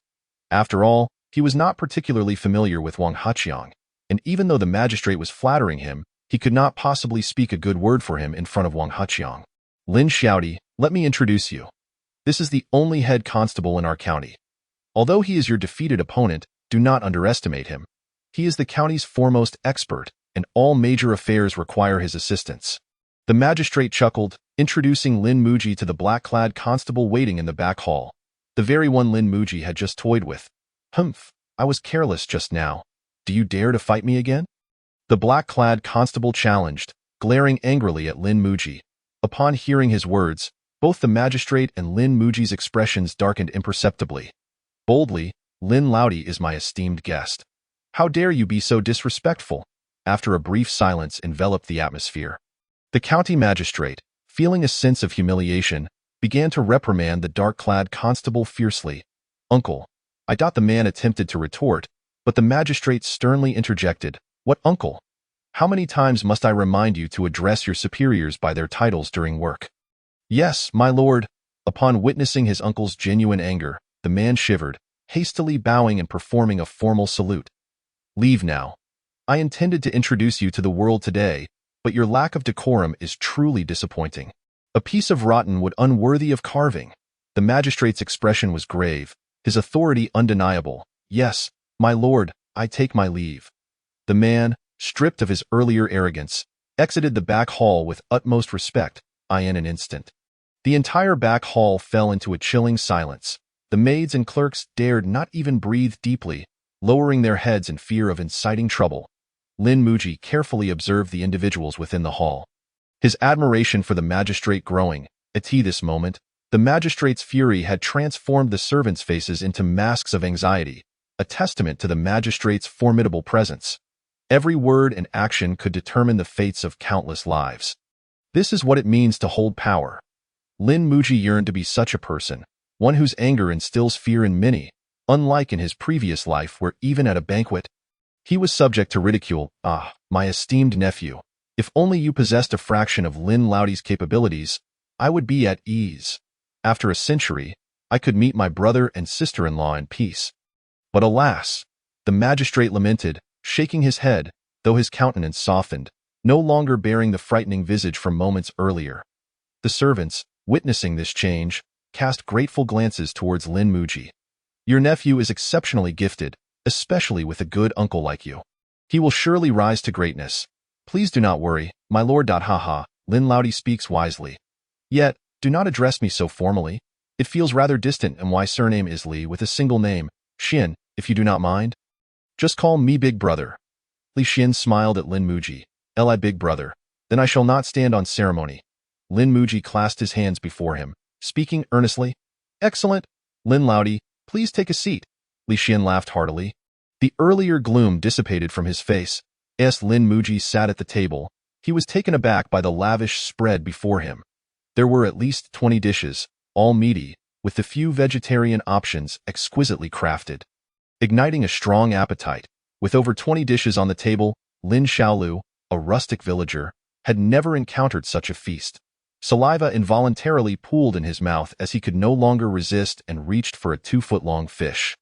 After all, he was not particularly familiar with Wang Haqiang, and even though the magistrate was flattering him, he could not possibly speak a good word for him in front of Wang Haqiang. Lin Xiaodi, let me introduce you. This is the only head constable in our county. Although he is your defeated opponent, do not underestimate him. He is the county's foremost expert, and all major affairs require his assistance. The magistrate chuckled, introducing Lin Muji to the black-clad constable waiting in the back hall, the very one Lin Muji had just toyed with. Humph, I was careless just now. Do you dare to fight me again? The black-clad constable challenged, glaring angrily at Lin Muji. Upon hearing his words, both the magistrate and Lin Muji's expressions darkened imperceptibly. Boldly, Lin Laudi is my esteemed guest. How dare you be so disrespectful? After a brief silence enveloped the atmosphere, the county magistrate, feeling a sense of humiliation, began to reprimand the dark-clad constable fiercely. Uncle, the man attempted to retort, but the magistrate sternly interjected. What uncle? How many times must I remind you to address your superiors by their titles during work? Yes, my lord. Upon witnessing his uncle's genuine anger, the man shivered, hastily bowing and performing a formal salute. Leave now. I intended to introduce you to the world today, but your lack of decorum is truly disappointing. A piece of rotten wood unworthy of carving. The magistrate's expression was grave, his authority undeniable. Yes, my lord, I take my leave. The man, stripped of his earlier arrogance, exited the back hall with utmost respect. In an instant, the entire back hall fell into a chilling silence. The maids and clerks dared not even breathe deeply, lowering their heads in fear of inciting trouble. Lin Muji carefully observed the individuals within the hall, his admiration for the magistrate growing. At this moment, the magistrate's fury had transformed the servants' faces into masks of anxiety. a testament to the magistrate's formidable presence. Every word and action could determine the fates of countless lives. This is what it means to hold power. Lin Muji yearned to be such a person, one whose anger instills fear in many, unlike in his previous life where even at a banquet, he was subject to ridicule. Ah, my esteemed nephew, if only you possessed a fraction of Lin Laoti's capabilities, I would be at ease. After a century, I could meet my brother and sister-in-law in peace. But alas, the magistrate lamented, shaking his head, though his countenance softened, no longer bearing the frightening visage from moments earlier. The servants, witnessing this change, cast grateful glances towards Lin Muji. Your nephew is exceptionally gifted, especially with a good uncle like you. He will surely rise to greatness. Please do not worry, my lord. Haha, Lin Laoti speaks wisely. Yet, do not address me so formally. It feels rather distant, and my surname is Li with a single name, Xian, if you do not mind. Just call me Big Brother. Li Xian smiled at Lin Muji. Li Big Brother. Then I shall not stand on ceremony. Lin Muji clasped his hands before him, speaking earnestly. Excellent. Lin Laoti, please take a seat. Li Xian laughed heartily. The earlier gloom dissipated from his face. As Lin Muji sat at the table, he was taken aback by the lavish spread before him. There were at least 20 dishes, all meaty, with the few vegetarian options exquisitely crafted. Igniting a strong appetite, with over 20 dishes on the table, Lin Xiaolu, a rustic villager, had never encountered such a feast. Saliva involuntarily pooled in his mouth as he could no longer resist and reached for a 2-foot-long fish.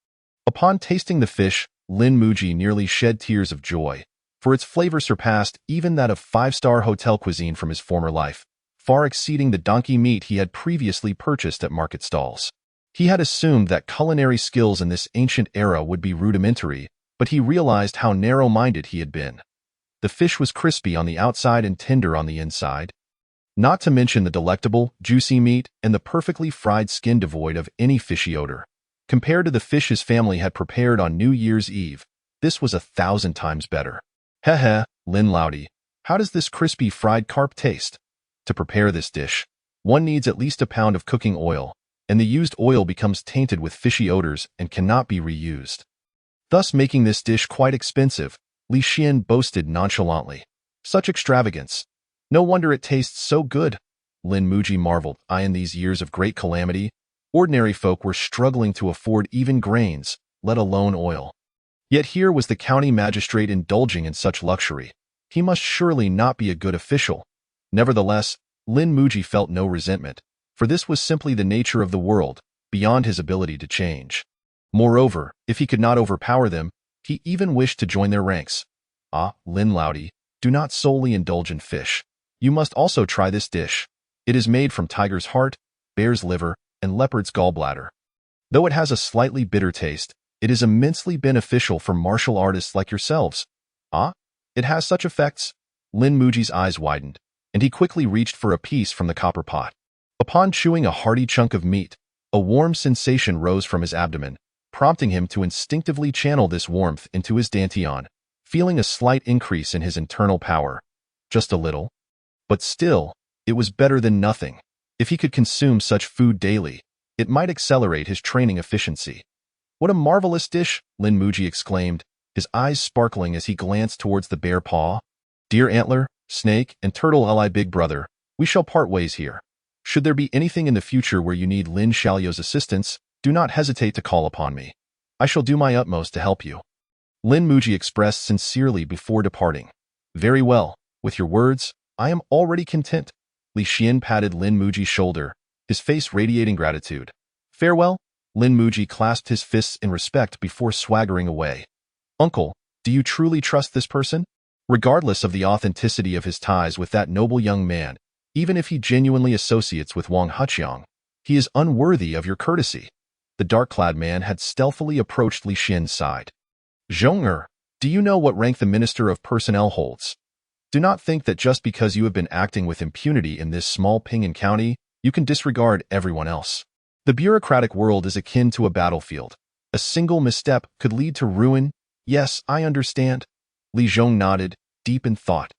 Upon tasting the fish, Lin Muji nearly shed tears of joy, for its flavor surpassed even that of 5-star hotel cuisine from his former life, far exceeding the donkey meat he had previously purchased at market stalls. He had assumed that culinary skills in this ancient era would be rudimentary, but he realized how narrow-minded he had been. The fish was crispy on the outside and tender on the inside. Not to mention the delectable, juicy meat and the perfectly fried skin devoid of any fishy odor. Compared to the fish his family had prepared on New Year's Eve, this was 1,000 times better. Heh, Lin Laoti, how does this crispy fried carp taste? To prepare this dish, one needs at least a pound of cooking oil, and the used oil becomes tainted with fishy odors and cannot be reused, thus making this dish quite expensive, Li Xian boasted nonchalantly. Such extravagance. No wonder it tastes so good, Lin Muji marveled. In these years of great calamity, ordinary folk were struggling to afford even grains, let alone oil. Yet here was the county magistrate indulging in such luxury. He must surely not be a good official. Nevertheless, Lin Muji felt no resentment, for this was simply the nature of the world, beyond his ability to change. Moreover, if he could not overpower them, he even wished to join their ranks. Lin Laoti, do not solely indulge in fish. You must also try this dish. It is made from tiger's heart, bear's liver, and leopard's gallbladder. Though it has a slightly bitter taste, it is immensely beneficial for martial artists like yourselves. It has such effects? Lin Muji's eyes widened, and he quickly reached for a piece from the copper pot. Upon chewing a hearty chunk of meat, a warm sensation rose from his abdomen, prompting him to instinctively channel this warmth into his dantian, feeling a slight increase in his internal power. Just a little. But still, it was better than nothing. If he could consume such food daily, it might accelerate his training efficiency. What a marvelous dish, Lin Muji exclaimed, his eyes sparkling as he glanced towards the bear paw. Dear Antler, Snake, and Turtle Li Big Brother, we shall part ways here. Should there be anything in the future where you need Lin Xiaoyu's assistance, do not hesitate to call upon me. I shall do my utmost to help you. Lin Muji expressed sincerely before departing. Very well, with your words, I am already content. Li Xian patted Lin Muji's shoulder, his face radiating gratitude. Farewell. Lin Muji clasped his fists in respect before swaggering away. Uncle, do you truly trust this person? Regardless of the authenticity of his ties with that noble young man, even if he genuinely associates with Wang Huqiang, he is unworthy of your courtesy. The dark-clad man had stealthily approached Li Xian's side. Zhong'er, do you know what rank the Minister of Personnel holds? Do not think that just because you have been acting with impunity in this small Ping'an county, you can disregard everyone else. The bureaucratic world is akin to a battlefield. A single misstep could lead to ruin. Yes, I understand. Li Zhong nodded, deep in thought.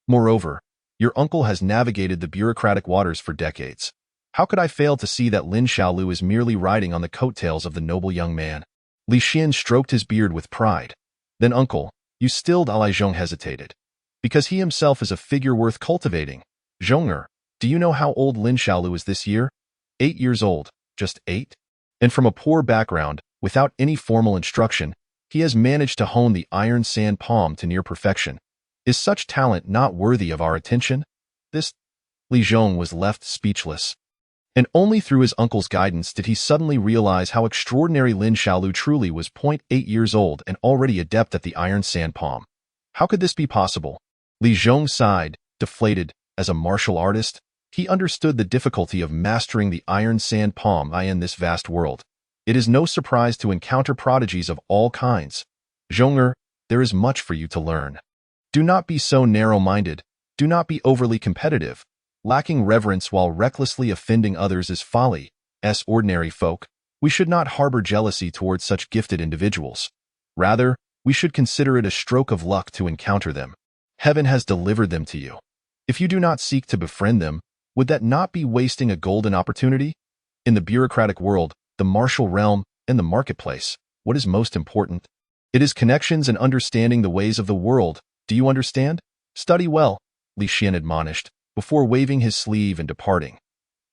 Moreover, your uncle has navigated the bureaucratic waters for decades. How could I fail to see that Lin Xiaolu is merely riding on the coattails of the noble young man? Li Xian stroked his beard with pride. Then uncle, you stilled. Li Zhong hesitated. Because he himself is a figure worth cultivating. Zhong'er, do you know how old Lin Xiaolu is this year? 8 years old. Just 8? And from a poor background, without any formal instruction, he has managed to hone the iron sand palm to near perfection. Is such talent not worthy of our attention? This Li Zhong was left speechless. And only through his uncle's guidance did he suddenly realize how extraordinary Lin Xiaolu truly was. 8 years old and already adept at the iron sand palm. How could this be possible? Li Zhong sighed, deflated. As a martial artist, he understood the difficulty of mastering the iron sand palm in this vast world. It is no surprise to encounter prodigies of all kinds. Zhong'er, there is much for you to learn. Do not be so narrow-minded. Do not be overly competitive. Lacking reverence while recklessly offending others is folly. As ordinary folk, we should not harbor jealousy towards such gifted individuals. Rather, we should consider it a stroke of luck to encounter them. Heaven has delivered them to you. If you do not seek to befriend them, would that not be wasting a golden opportunity? In the bureaucratic world, the martial realm, and the marketplace, what is most important? It is connections and understanding the ways of the world. Do you understand? Study well, Li Xian admonished, before waving his sleeve and departing.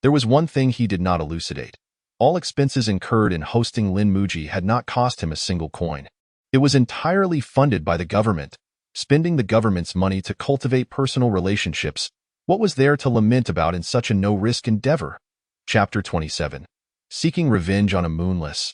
There was one thing he did not elucidate. All expenses incurred in hosting Lin Muji had not cost him a single coin. It was entirely funded by the government. Spending the government's money to cultivate personal relationships, what was there to lament about in such a no-risk endeavor? Chapter 27. Seeking revenge on a moonless,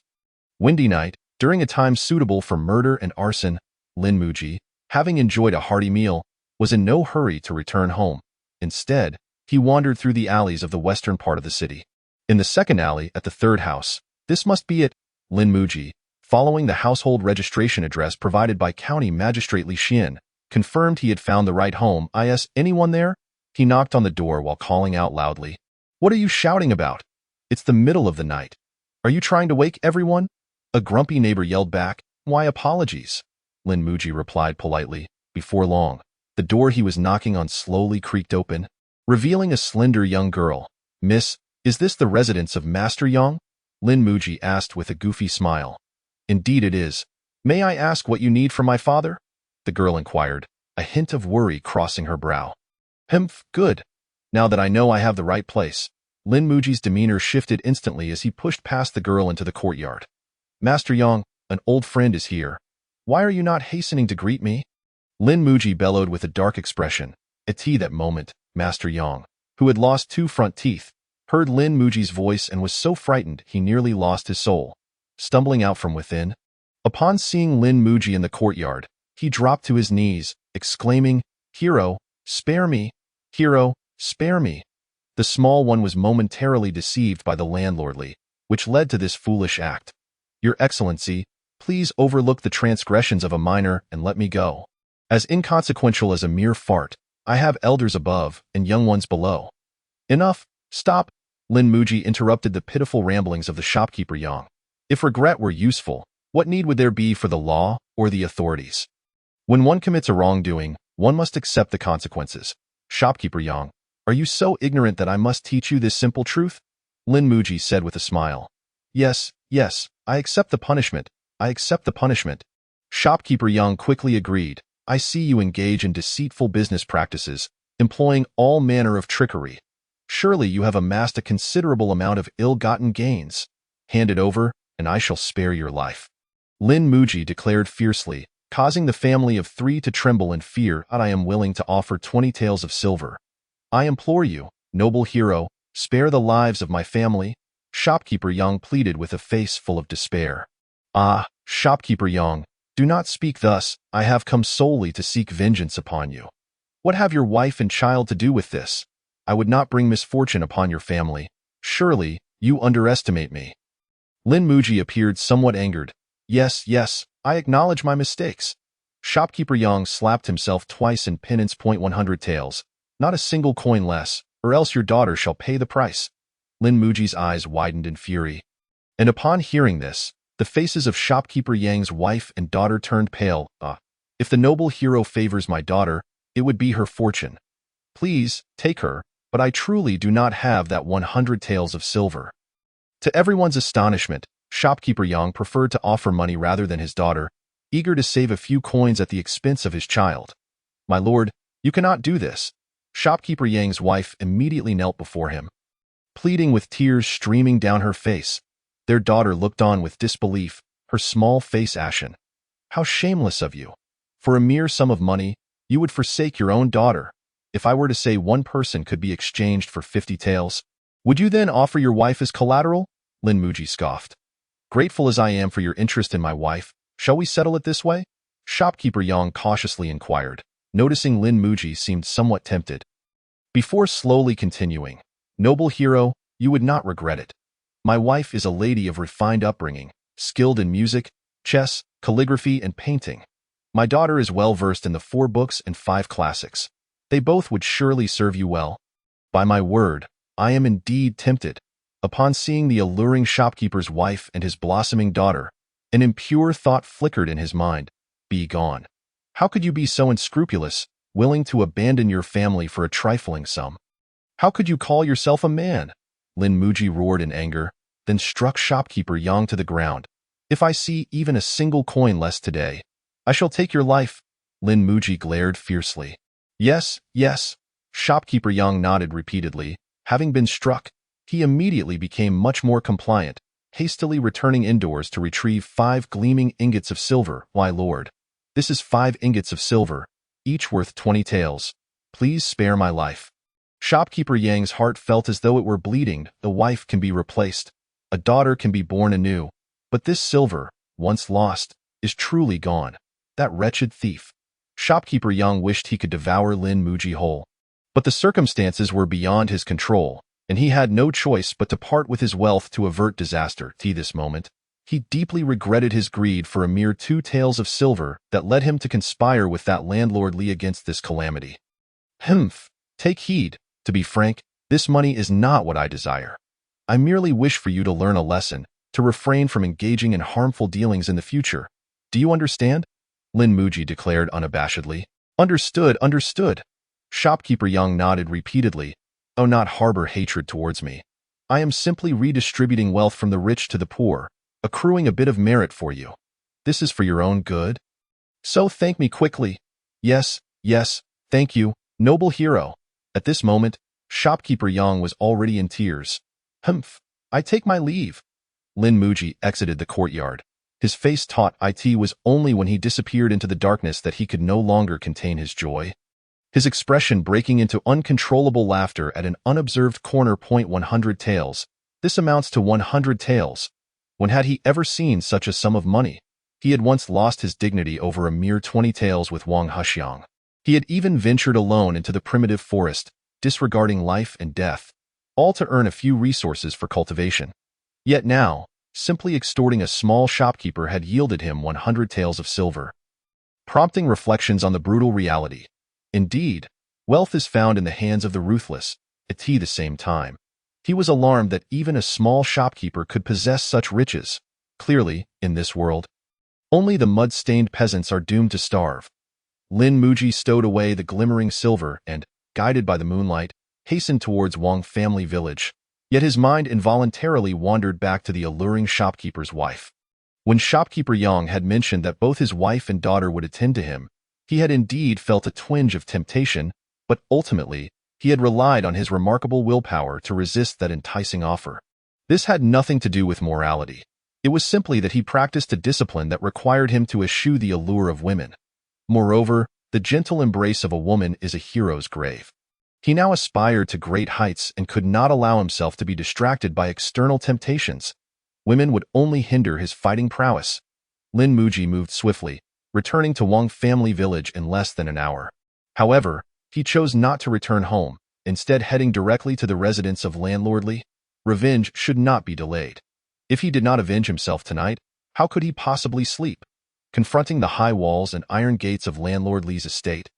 windy night, during a time suitable for murder and arson, Lin Muji, having enjoyed a hearty meal, was in no hurry to return home. Instead, he wandered through the alleys of the western part of the city. In the second alley at the third house, this must be it, Lin Muji, following the household registration address provided by County Magistrate Li Xian, confirmed he had found the right home. Is anyone there? He knocked on the door while calling out loudly. What are you shouting about? It's the middle of the night. Are you trying to wake everyone? A grumpy neighbor yelled back. Why apologies? Lin Muji replied politely. Before long, the door he was knocking on slowly creaked open, revealing a slender young girl. Miss, is this the residence of Master Yang? Lin Muji asked with a goofy smile. Indeed it is. May I ask what you need from my father? The girl inquired, a hint of worry crossing her brow. Humph, good. Now that I know I have the right place. Lin Muji's demeanor shifted instantly as he pushed past the girl into the courtyard. Master Yang, an old friend is here. Why are you not hastening to greet me? Lin Muji bellowed with a dark expression. At that moment, Master Yang, who had lost 2 front teeth, heard Lin Muji's voice and was so frightened he nearly lost his soul. Stumbling out from within, upon seeing Lin Muji in the courtyard, he dropped to his knees, exclaiming, Hero, spare me! Hero, spare me! The small one was momentarily deceived by the landlordly, which led to this foolish act. Your Excellency, please overlook the transgressions of a minor and let me go. As inconsequential as a mere fart, I have elders above and young ones below. Enough, stop! Lin Muji interrupted the pitiful ramblings of the shopkeeper Yang. If regret were useful, what need would there be for the law or the authorities? When one commits a wrongdoing, one must accept the consequences. Shopkeeper Yang, are you so ignorant that I must teach you this simple truth? Lin Muji said with a smile. Yes, I accept the punishment. I accept the punishment. Shopkeeper Yang quickly agreed. I see you engage in deceitful business practices, employing all manner of trickery. Surely you have amassed a considerable amount of ill-gotten gains. Hand it over, and I shall spare your life. Lin Muji declared fiercely, causing the family of 3 to tremble in fear. I am willing to offer 20 taels of silver. I implore you, noble hero, spare the lives of my family. Shopkeeper Yang pleaded with a face full of despair. Ah, Shopkeeper Yang, do not speak thus. I have come solely to seek vengeance upon you. What have your wife and child to do with this? I would not bring misfortune upon your family. Surely, you underestimate me. Lin Muji appeared somewhat angered. Yes, I acknowledge my mistakes. Shopkeeper Yang slapped himself twice in penance. 100 taels, not a single coin less, or else your daughter shall pay the price. Lin Muji's eyes widened in fury. And upon hearing this, the faces of Shopkeeper Yang's wife and daughter turned pale. If the noble hero favors my daughter, it would be her fortune. Please, take her, but I truly do not have that 100 taels of silver. To everyone's astonishment, Shopkeeper Yang preferred to offer money rather than his daughter, eager to save a few coins at the expense of his child. "My lord, you cannot do this." Shopkeeper Yang's wife immediately knelt before him, pleading with tears streaming down her face. Their daughter looked on with disbelief, her small face ashen. "How shameless of you! For a mere sum of money, you would forsake your own daughter. If I were to say one person could be exchanged for 50 taels, would you then offer your wife as collateral?" Lin Muji scoffed. "Grateful as I am for your interest in my wife, shall we settle it this way?" Shopkeeper Yang cautiously inquired, noticing Lin Muji seemed somewhat tempted. Before slowly continuing, "Noble hero, you would not regret it. My wife is a lady of refined upbringing, skilled in music, chess, calligraphy, and painting. My daughter is well versed in the 4 books and 5 classics. They both would surely serve you well." "By my word, I am indeed tempted." Upon seeing the alluring shopkeeper's wife and his blossoming daughter, an impure thought flickered in his mind. "Be gone. How could you be so unscrupulous, willing to abandon your family for a trifling sum? How could you call yourself a man?" Lin Muji roared in anger, then struck shopkeeper Yang to the ground. "If I see even a single coin less today, I shall take your life." Lin Muji glared fiercely. "Yes, yes." Shopkeeper Yang nodded repeatedly. Having been struck, he immediately became much more compliant, hastily returning indoors to retrieve 5 gleaming ingots of silver. "My lord, this is 5 ingots of silver, each worth 20 taels. Please spare my life." Shopkeeper Yang's heart felt as though it were bleeding. The wife can be replaced, a daughter can be born anew, but this silver, once lost, is truly gone. That wretched thief. Shopkeeper Yang wished he could devour Lin Muji whole. But the circumstances were beyond his control, and he had no choice but to part with his wealth to avert disaster. At this moment, he deeply regretted his greed for a mere 2 taels of silver that led him to conspire with that landlord Li against this calamity. "Humph! Take heed. To be frank, this money is not what I desire. I merely wish for you to learn a lesson, to refrain from engaging in harmful dealings in the future. Do you understand?" Lin Muji declared unabashedly. "Understood, understood." Shopkeeper Yang nodded repeatedly. "Oh, not harbor hatred towards me. I am simply redistributing wealth from the rich to the poor, accruing a bit of merit for you. This is for your own good. So thank me quickly." "Yes, yes, thank you, noble hero." At this moment, Shopkeeper Yang was already in tears. "Humph, I take my leave." Lin Muji exited the courtyard. His face taut. It was only when he disappeared into the darkness that he could no longer contain his joy, his expression breaking into uncontrollable laughter at an unobserved corner. 100 taels. This amounts to 100 taels. When had he ever seen such a sum of money? He had once lost his dignity over a mere 20 taels with Wang Huxiang. He had even ventured alone into the primitive forest, disregarding life and death, all to earn a few resources for cultivation. Yet now, simply extorting a small shopkeeper had yielded him 100 taels of silver, prompting reflections on the brutal reality. Indeed, wealth is found in the hands of the ruthless. At the same time, he was alarmed that even a small shopkeeper could possess such riches. Clearly, in this world, only the mud-stained peasants are doomed to starve. Lin Muji stowed away the glimmering silver and, guided by the moonlight, hastened towards Wang family village. Yet his mind involuntarily wandered back to the alluring shopkeeper's wife. When shopkeeper Yang had mentioned that both his wife and daughter would attend to him, he had indeed felt a twinge of temptation, but ultimately, he had relied on his remarkable willpower to resist that enticing offer. This had nothing to do with morality. It was simply that he practiced a discipline that required him to eschew the allure of women. Moreover, the gentle embrace of a woman is a hero's grave. He now aspired to great heights and could not allow himself to be distracted by external temptations. Women would only hinder his fighting prowess. Lin Muji moved swiftly, returning to Wang family village in less than an hour. However, he chose not to return home, instead heading directly to the residence of landlord Li. Revenge should not be delayed. If he did not avenge himself tonight, how could he possibly sleep? Confronting the high walls and iron gates of landlord Li's estate,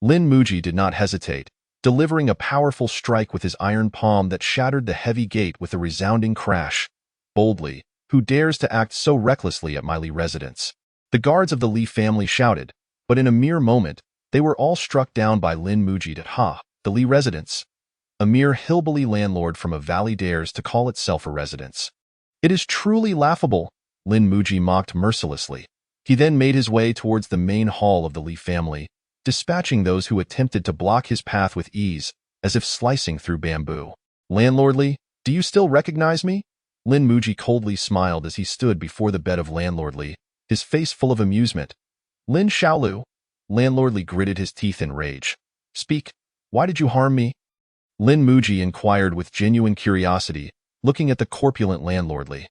Lin Muji did not hesitate, delivering a powerful strike with his iron palm that shattered the heavy gate with a resounding crash. Boldly, who dares to act so recklessly at my Li residence? The guards of the Li family shouted, but in a mere moment, they were all struck down by Lin Muji. The Li residence. A mere hillbilly landlord from a valley dares to call itself a residence. It is truly laughable, Lin Muji mocked mercilessly. He then made his way towards the main hall of the Li family, dispatching those who attempted to block his path with ease, as if slicing through bamboo. Landlord Li, do you still recognize me? Lin Muji coldly smiled as he stood before the bed of Landlord Li, his face full of amusement. Lin Xiaolu. Landlord Li gritted his teeth in rage. Speak, why did you harm me? Lin Muji inquired with genuine curiosity, looking at the corpulent Landlord Li.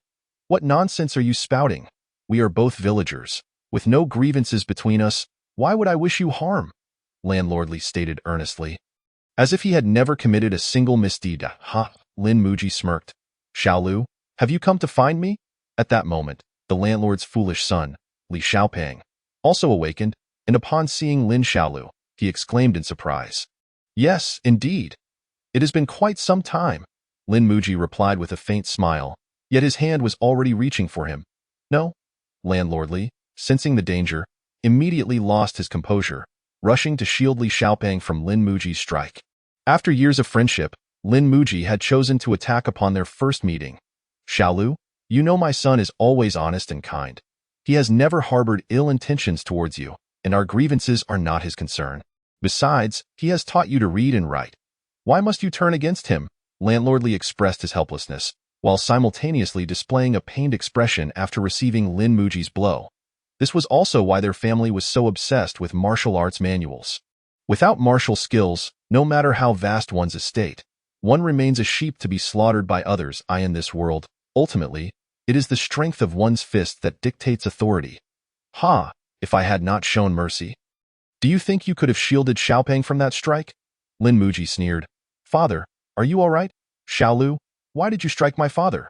What nonsense are you spouting? We are both villagers. With no grievances between us, why would I wish you harm? Landlord Li stated earnestly. As if he had never committed a single misdeed. Ha! Lin Muji smirked. Xiaolu, have you come to find me? At that moment, the landlord's foolish son, Li Xiaopeng, also awakened, and upon seeing Lin Xiaolu, he exclaimed in surprise. Yes, indeed. It has been quite some time, Lin Muji replied with a faint smile, yet his hand was already reaching for him. No? Landlord Li, sensing the danger, immediately lost his composure, rushing to shield Li Xiaopeng from Lin Muji's strike. After years of friendship, Lin Muji had chosen to attack upon their first meeting. Xiaolu, you know my son is always honest and kind. He has never harbored ill intentions towards you, and our grievances are not his concern. Besides, he has taught you to read and write. Why must you turn against him? Landlord Li expressed his helplessness, while simultaneously displaying a pained expression after receiving Lin Muji's blow. This was also why their family was so obsessed with martial arts manuals. Without martial skills, no matter how vast one's estate, one remains a sheep to be slaughtered by others. In this world, ultimately, it is the strength of one's fist that dictates authority. Ha! If I had not shown mercy. Do you think you could have shielded Xiaopeng from that strike? Lin Muji sneered. Father, are you all right? Xiaolu, why did you strike my father?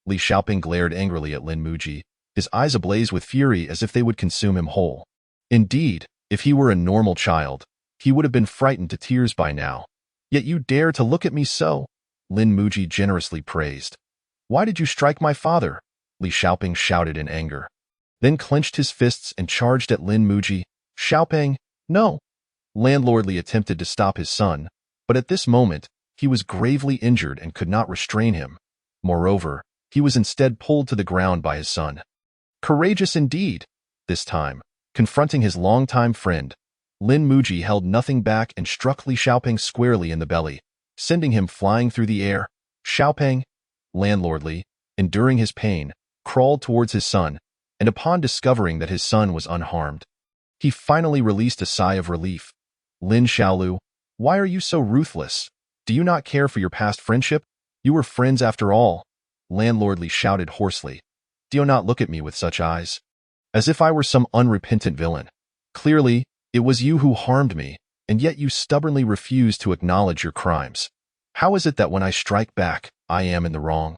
Li Xiaopeng glared angrily at Lin Muji, his eyes ablaze with fury as if they would consume him whole. Indeed, if he were a normal child, he would have been frightened to tears by now. Yet you dare to look at me so? Lin Muji generously praised. Why did you strike my father? Li Xiaopeng shouted in anger. Then clenched his fists and charged at Lin Muji. Xiaopeng, no! Landlord Li attempted to stop his son, but at this moment, he was gravely injured and could not restrain him. Moreover, he was instead pulled to the ground by his son. Courageous indeed! This time, confronting his longtime friend, Lin Muji held nothing back and struck Li Xiaopeng squarely in the belly, sending him flying through the air. Xiaopeng, Landlord Li, enduring his pain, crawled towards his son, and upon discovering that his son was unharmed, he finally released a sigh of relief. Lin Xiaolu, why are you so ruthless? Do you not care for your past friendship? You were friends after all. Landlord Li shouted hoarsely. Do not look at me with such eyes, as if I were some unrepentant villain. Clearly, it was you who harmed me, and yet you stubbornly refuse to acknowledge your crimes. How is it that when I strike back, I am in the wrong?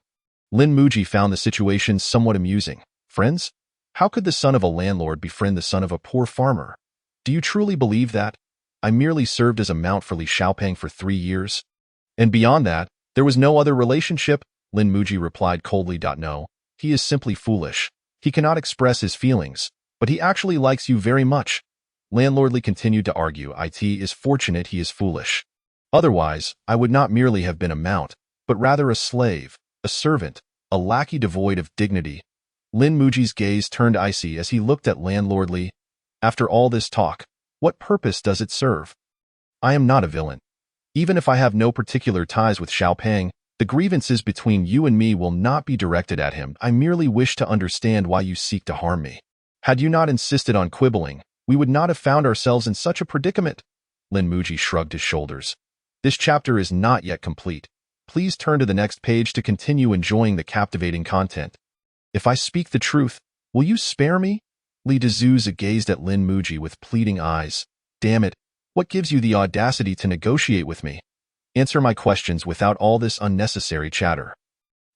Lin Muji found the situation somewhat amusing. Friends? How could the son of a landlord befriend the son of a poor farmer? Do you truly believe that? I merely served as a mount for Li Xiaopeng for 3 years. And beyond that, there was no other relationship? Lin Muji replied coldly. No, he is simply foolish. He cannot express his feelings, but he actually likes you very much. Landlord Li continued to argue. It is fortunate he is foolish. Otherwise, I would not merely have been a mount, but rather a slave, a servant, a lackey devoid of dignity. Lin Muji's gaze turned icy as he looked at Landlord Li. After all this talk, what purpose does it serve? I am not a villain. Even if I have no particular ties with Xiaopeng, the grievances between you and me will not be directed at him. I merely wish to understand why you seek to harm me. Had you not insisted on quibbling, we would not have found ourselves in such a predicament. Lin Muji shrugged his shoulders. This chapter is not yet complete. Please turn to the next page to continue enjoying the captivating content. If I speak the truth, will you spare me? Li Dezuzu gazed at Lin Muji with pleading eyes. Damn it, what gives you the audacity to negotiate with me? Answer my questions without all this unnecessary chatter.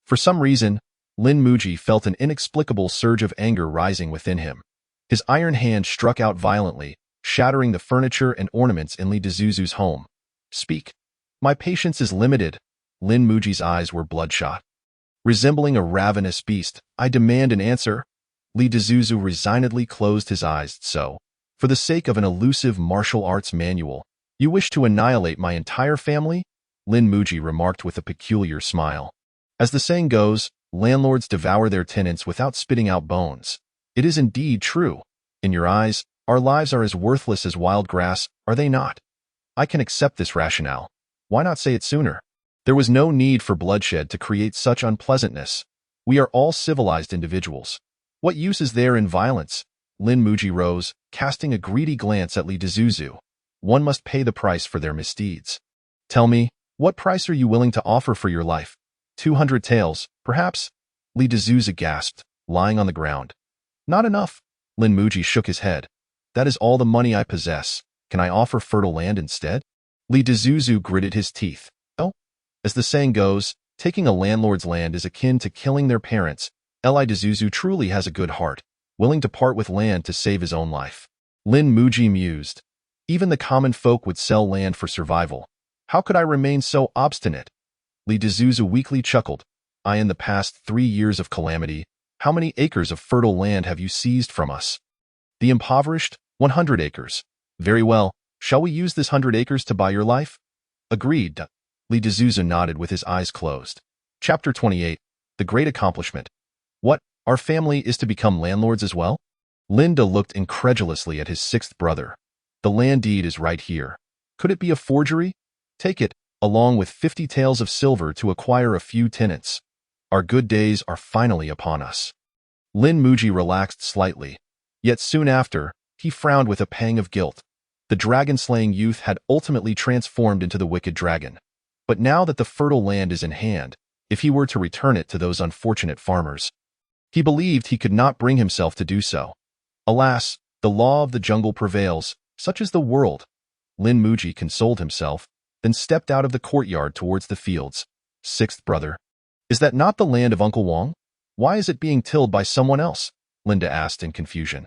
For some reason, Lin Muji felt an inexplicable surge of anger rising within him. His iron hand struck out violently, shattering the furniture and ornaments in Li Dezuzu's home. Speak. My patience is limited. Lin Muji's eyes were bloodshot. Resembling a ravenous beast, I demand an answer. Li Dezuzu resignedly closed his eyes. So, for the sake of an elusive martial arts manual, you wish to annihilate my entire family? Lin Muji remarked with a peculiar smile. As the saying goes, landlords devour their tenants without spitting out bones. It is indeed true. In your eyes, our lives are as worthless as wild grass, are they not? I can accept this rationale. Why not say it sooner? There was no need for bloodshed to create such unpleasantness. We are all civilized individuals. What use is there in violence? Lin Muji rose, casting a greedy glance at Li Dezuzu. One must pay the price for their misdeeds. Tell me, what price are you willing to offer for your life? 200 taels, perhaps? Li Dezuzu gasped, lying on the ground. Not enough. Lin Muji shook his head. That is all the money I possess. Can I offer fertile land instead? Li Dezuzu gritted his teeth. Oh? As the saying goes, taking a landlord's land is akin to killing their parents. Li Dezuzu truly has a good heart, willing to part with land to save his own life. Lin Muji mused. Even the common folk would sell land for survival. How could I remain so obstinate? Li Dezuzu weakly chuckled. In the past 3 years of calamity, how many acres of fertile land have you seized from us? The impoverished, 100 acres. Very well, shall we use this 100 acres to buy your life? Agreed. Li Dezuzu nodded with his eyes closed. Chapter 28. The Great Accomplishment. What, our family is to become landlords as well? Linda looked incredulously at his sixth brother. The land deed is right here. Could it be a forgery? Take it, along with 50 taels of silver to acquire a few tenants. Our good days are finally upon us. Lin Muji relaxed slightly. Yet soon after, he frowned with a pang of guilt. The dragon-slaying youth had ultimately transformed into the wicked dragon. But now that the fertile land is in hand, if he were to return it to those unfortunate farmers, he believed he could not bring himself to do so. Alas, the law of the jungle prevails, such is the world. Lin Muji consoled himself, then stepped out of the courtyard towards the fields. Sixth brother. Is that not the land of Uncle Wang? Why is it being tilled by someone else? Linda asked in confusion.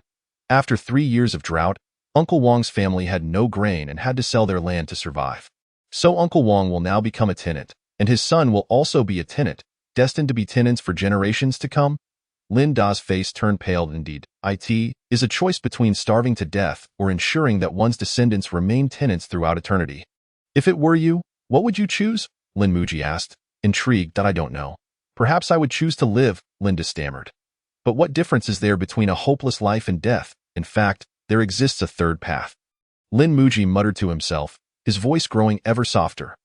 After 3 years of drought, Uncle Wang's family had no grain and had to sell their land to survive. So Uncle Wang will now become a tenant, and his son will also be a tenant, destined to be tenants for generations to come? Lin Da's face turned pale indeed. It is a choice between starving to death or ensuring that one's descendants remain tenants throughout eternity. If it were you, what would you choose? Lin Muji asked, intrigued. That I don't know. Perhaps I would choose to live, Linda stammered. But what difference is there between a hopeless life and death? In fact, there exists a third path. Lin Muji muttered to himself, his voice growing ever softer.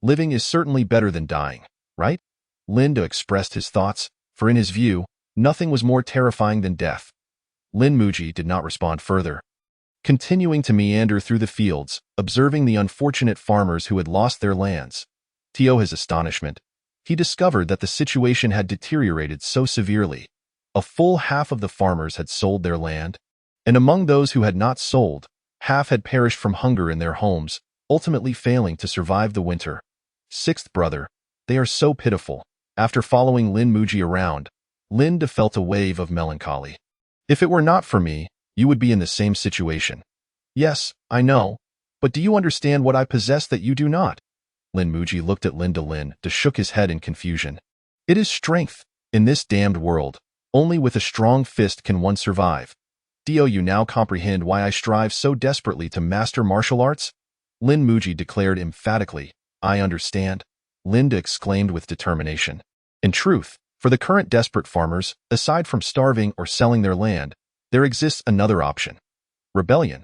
Living is certainly better than dying, right? Linda expressed his thoughts, for in his view, nothing was more terrifying than death. Lin Muji did not respond further. Continuing to meander through the fields, observing the unfortunate farmers who had lost their lands, to his astonishment, he discovered that the situation had deteriorated so severely. A full half of the farmers had sold their land, and among those who had not sold, half had perished from hunger in their homes, ultimately failing to survive the winter. Sixth brother, they are so pitiful. After following Lin Muji around, Linda felt a wave of melancholy. If it were not for me, you would be in the same situation. Yes, I know, but do you understand what I possess that you do not? Lin Muji looked at Linda. Lin shook his head in confusion. It is strength. In this damned world, only with a strong fist can one survive. Do you now comprehend why I strive so desperately to master martial arts? Lin Muji declared emphatically. I understand, Linda exclaimed with determination. In truth, for the current desperate farmers, aside from starving or selling their land, there exists another option. Rebellion.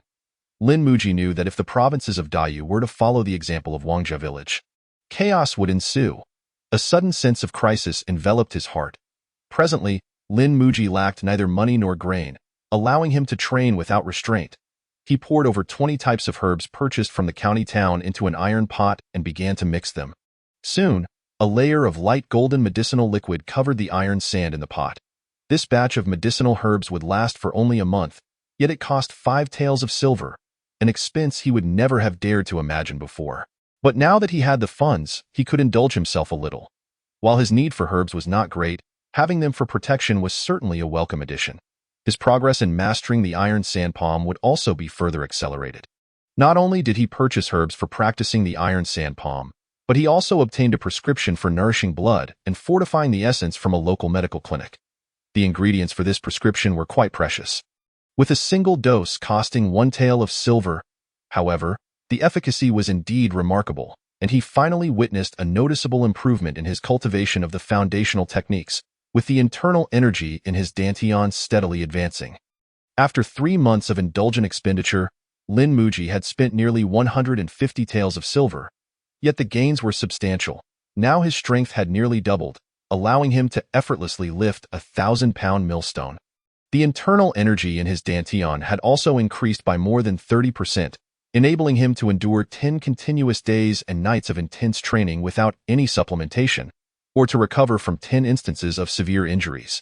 Lin Muji knew that if the provinces of Dayu were to follow the example of Wangjia village, chaos would ensue. A sudden sense of crisis enveloped his heart. Presently, Lin Muji lacked neither money nor grain, allowing him to train without restraint. He poured over 20 types of herbs purchased from the county town into an iron pot and began to mix them. Soon, a layer of light golden medicinal liquid covered the iron sand in the pot. This batch of medicinal herbs would last for only a month, yet it cost 5 taels of silver, an expense he would never have dared to imagine before. But now that he had the funds, he could indulge himself a little. While his need for herbs was not great, having them for protection was certainly a welcome addition. His progress in mastering the iron sand palm would also be further accelerated. Not only did he purchase herbs for practicing the iron sand palm, but he also obtained a prescription for nourishing blood and fortifying the essence from a local medical clinic. The ingredients for this prescription were quite precious, with a single dose costing 1 tael of silver. However, the efficacy was indeed remarkable, and he finally witnessed a noticeable improvement in his cultivation of the foundational techniques. with the internal energy in his dantian steadily advancing. After 3 months of indulgent expenditure, Lin Muji had spent nearly 150 taels of silver. Yet the gains were substantial. Now his strength had nearly doubled, allowing him to effortlessly lift a 1,000-pound millstone. The internal energy in his dantian had also increased by more than 30%, enabling him to endure 10 continuous days and nights of intense training without any supplementation, or to recover from 10 instances of severe injuries.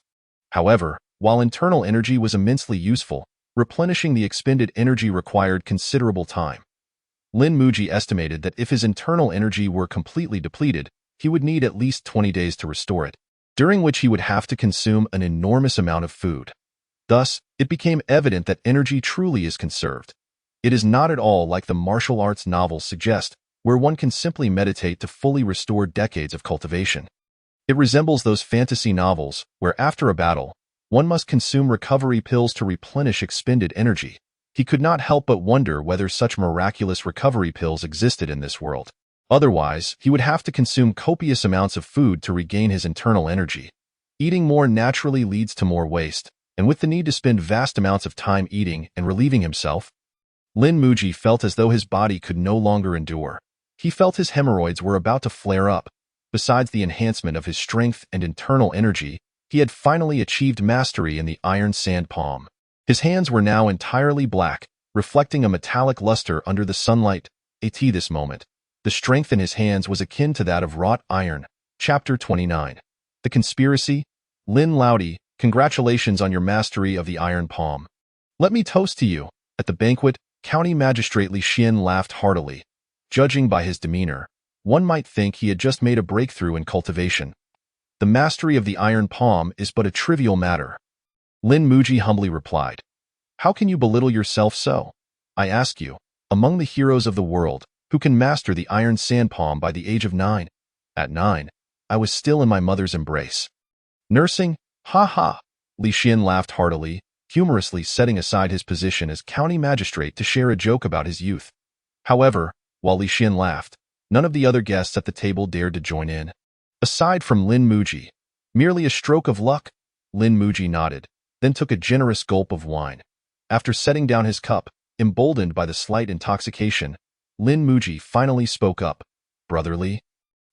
However, while internal energy was immensely useful, replenishing the expended energy required considerable time. Lin Muji estimated that if his internal energy were completely depleted, he would need at least 20 days to restore it, during which he would have to consume an enormous amount of food. Thus, it became evident that energy truly is conserved. It is not at all like the martial arts novels suggest, where one can simply meditate to fully restore decades of cultivation. It resembles those fantasy novels, where after a battle, one must consume recovery pills to replenish expended energy. He could not help but wonder whether such miraculous recovery pills existed in this world. Otherwise, he would have to consume copious amounts of food to regain his internal energy. Eating more naturally leads to more waste, and with the need to spend vast amounts of time eating and relieving himself, Lin Muji felt as though his body could no longer endure. He felt his hemorrhoids were about to flare up. Besides the enhancement of his strength and internal energy, he had finally achieved mastery in the iron sand palm. His hands were now entirely black, reflecting a metallic luster under the sunlight. At this moment, the strength in his hands was akin to that of wrought iron. Chapter 29. The Conspiracy. Lin Laudi, congratulations on your mastery of the iron palm. Let me toast to you. At the banquet, County Magistrate Li Xian laughed heartily. Judging by his demeanor, one might think he had just made a breakthrough in cultivation. The mastery of the iron palm is but a trivial matter. Lin Muji humbly replied. How can you belittle yourself so? I ask you, among the heroes of the world, who can master the iron sand palm by the age of 9? At 9, I was still in my mother's embrace. Nursing? Ha ha! Li Xian laughed heartily, humorously setting aside his position as county magistrate to share a joke about his youth. However, while Li Xian laughed, none of the other guests at the table dared to join in. Aside from Lin Muji, merely a stroke of luck? Lin Muji nodded, then took a generous gulp of wine. After setting down his cup, emboldened by the slight intoxication, Lin Muji finally spoke up. Brotherly,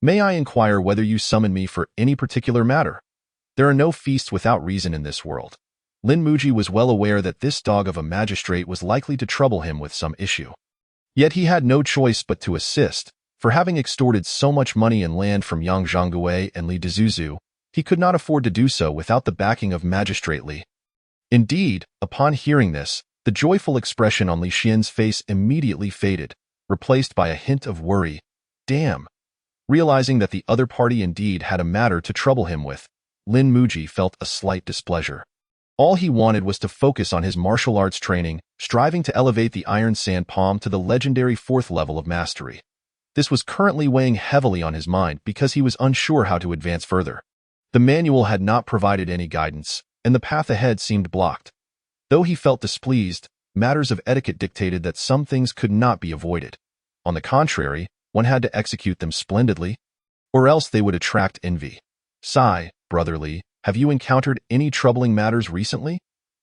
may I inquire whether you summon me for any particular matter? There are no feasts without reason in this world. Lin Muji was well aware that this dog of a magistrate was likely to trouble him with some issue. Yet he had no choice but to assist, for having extorted so much money and land from Yang Zhonggui and Li Dezuzu, he could not afford to do so without the backing of Magistrate Li. Indeed, upon hearing this, the joyful expression on Li Xian's face immediately faded, replaced by a hint of worry. Damn! Realizing that the other party indeed had a matter to trouble him with, Lin Muji felt a slight displeasure. All he wanted was to focus on his martial arts training, striving to elevate the iron sand palm to the legendary 4th level of mastery. This was currently weighing heavily on his mind because he was unsure how to advance further. The manual had not provided any guidance, and the path ahead seemed blocked. Though he felt displeased, matters of etiquette dictated that some things could not be avoided. On the contrary, one had to execute them splendidly, or else they would attract envy. Sigh, brotherly, have you encountered any troubling matters recently?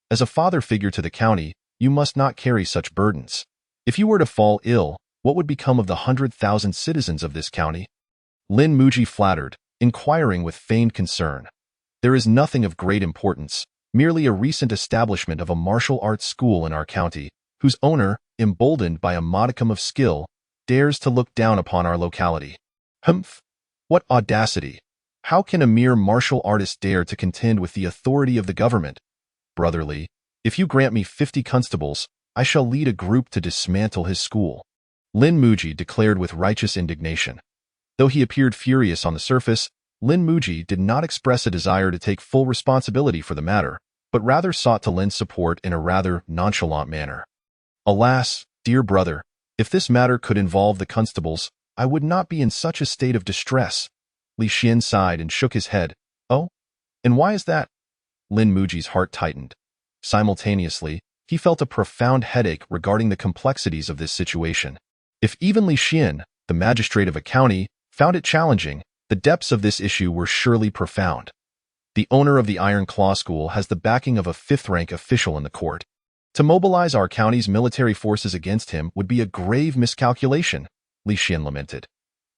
As a father figure to the county, you must not carry such burdens. If you were to fall ill, what would become of the 100,000 citizens of this county? Lin Muji flattered, inquiring with feigned concern. There is nothing of great importance, merely a recent establishment of a martial arts school in our county, whose owner, emboldened by a modicum of skill, dares to look down upon our locality. Humph! What audacity! How can a mere martial artist dare to contend with the authority of the government? Brotherly, if you grant me 50 constables, I shall lead a group to dismantle his school. Lin Muji declared with righteous indignation. Though he appeared furious on the surface, Lin Muji did not express a desire to take full responsibility for the matter, but rather sought to lend support in a rather nonchalant manner. Alas, dear brother, if this matter could involve the constables, I would not be in such a state of distress. Li Xian sighed and shook his head. Oh? And why is that? Lin Muji's heart tightened. Simultaneously, he felt a profound headache regarding the complexities of this situation. If even Li Xian, the magistrate of a county, found it challenging, the depths of this issue were surely profound. The owner of the Iron Claw School has the backing of a fifth-rank official in the court. To mobilize our county's military forces against him would be a grave miscalculation, Li Xian lamented.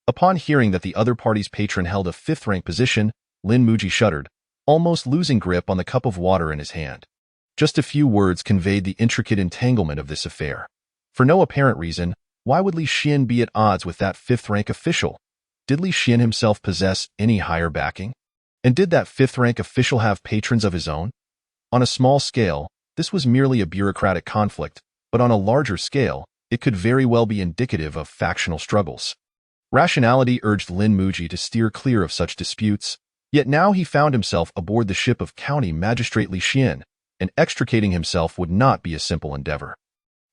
Upon hearing that the other party's patron held a fifth-rank position, Lin Muji shuddered, almost losing grip on the cup of water in his hand. Just a few words conveyed the intricate entanglement of this affair. For no apparent reason, why would Li Xian be at odds with that fifth-rank official? Did Li Xian himself possess any higher backing? And did that fifth-rank official have patrons of his own? On a small scale, this was merely a bureaucratic conflict, but on a larger scale, it could very well be indicative of factional struggles. Rationality urged Lin Muji to steer clear of such disputes, yet now he found himself aboard the ship of County Magistrate Li Xian, and extricating himself would not be a simple endeavor.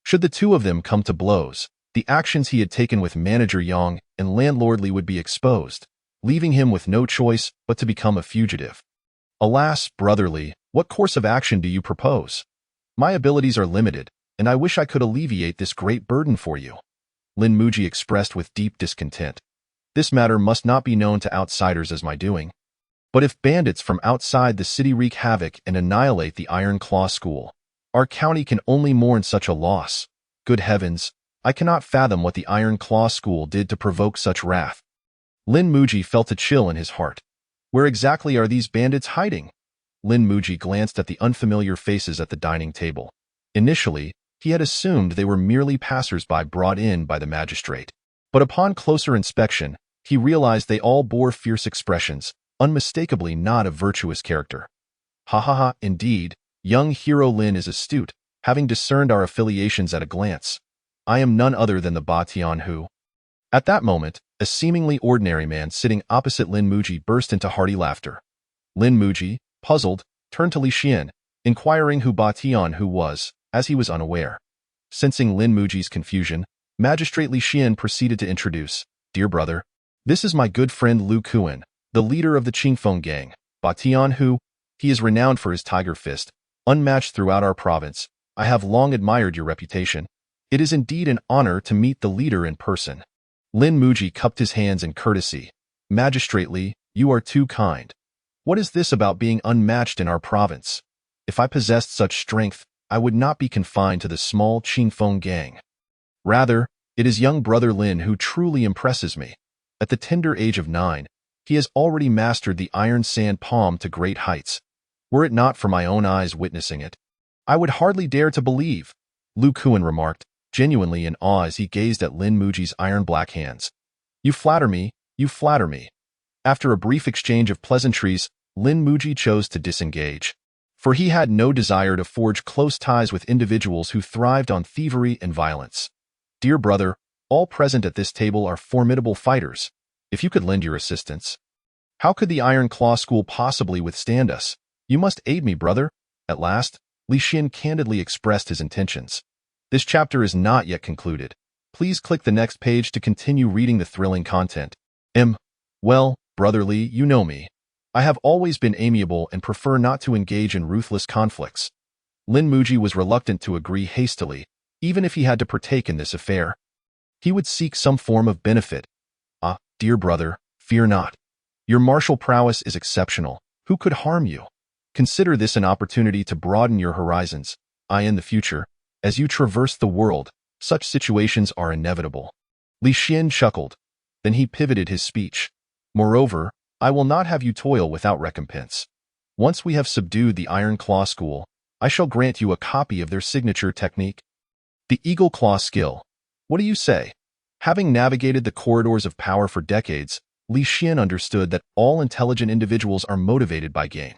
Should the two of them come to blows, the actions he had taken with Manager Yang and Landlord Li would be exposed, leaving him with no choice but to become a fugitive. Alas, Brother Li, what course of action do you propose? My abilities are limited, and I wish I could alleviate this great burden for you. Lin Muji expressed with deep discontent. This matter must not be known to outsiders as my doing. But if bandits from outside the city wreak havoc and annihilate the Iron Claw School, our county can only mourn such a loss. Good heavens, I cannot fathom what the Iron Claw School did to provoke such wrath. Lin Muji felt a chill in his heart. Where exactly are these bandits hiding? Lin Muji glanced at the unfamiliar faces at the dining table. Initially, he had assumed they were merely passers-by brought in by the magistrate. But upon closer inspection, he realized they all bore fierce expressions, unmistakably not of virtuous character. Ha ha ha, indeed, young hero Lin is astute, having discerned our affiliations at a glance. I am none other than the Ba Tianhu. At that moment, a seemingly ordinary man sitting opposite Lin Muji burst into hearty laughter. Lin Muji, puzzled, turned to Li Xian, inquiring who Ba Tianhu was, as he was unaware. Sensing Lin Muji's confusion, Magistrate Li Xian proceeded to introduce, Dear brother, this is my good friend Lu Kuan, the leader of the Qingfeng gang. Ba Tianhu, he is renowned for his tiger fist, unmatched throughout our province. I have long admired your reputation. It is indeed an honor to meet the leader in person. Lin Muji cupped his hands in courtesy. Magistrate Li, you are too kind. What is this about being unmatched in our province? If I possessed such strength, I would not be confined to the small Qingfeng gang. Rather, it is young brother Lin who truly impresses me. At the tender age of 9, he has already mastered the iron sand palm to great heights. Were it not for my own eyes witnessing it, I would hardly dare to believe, Lu Kuan remarked, genuinely in awe as he gazed at Lin Muji's iron-black hands. You flatter me, you flatter me. After a brief exchange of pleasantries, Lin Muji chose to disengage, for he had no desire to forge close ties with individuals who thrived on thievery and violence. Dear brother, all present at this table are formidable fighters. If you could lend your assistance. How could the Iron Claw School possibly withstand us? You must aid me, brother. At last, Li Xian candidly expressed his intentions. This chapter is not yet concluded. Please click the next page to continue reading the thrilling content. Well, Brother Li, you know me. I have always been amiable and prefer not to engage in ruthless conflicts. Lin Muji was reluctant to agree hastily, even if he had to partake in this affair. He would seek some form of benefit. Ah, dear brother, fear not. Your martial prowess is exceptional. Who could harm you? Consider this an opportunity to broaden your horizons. In the future, as you traverse the world, such situations are inevitable. Li Xian chuckled. Then he pivoted his speech. Moreover, I will not have you toil without recompense. Once we have subdued the Iron Claw School, I shall grant you a copy of their signature technique. The Eagle Claw skill. What do you say? Having navigated the corridors of power for decades, Li Xian understood that all intelligent individuals are motivated by gain.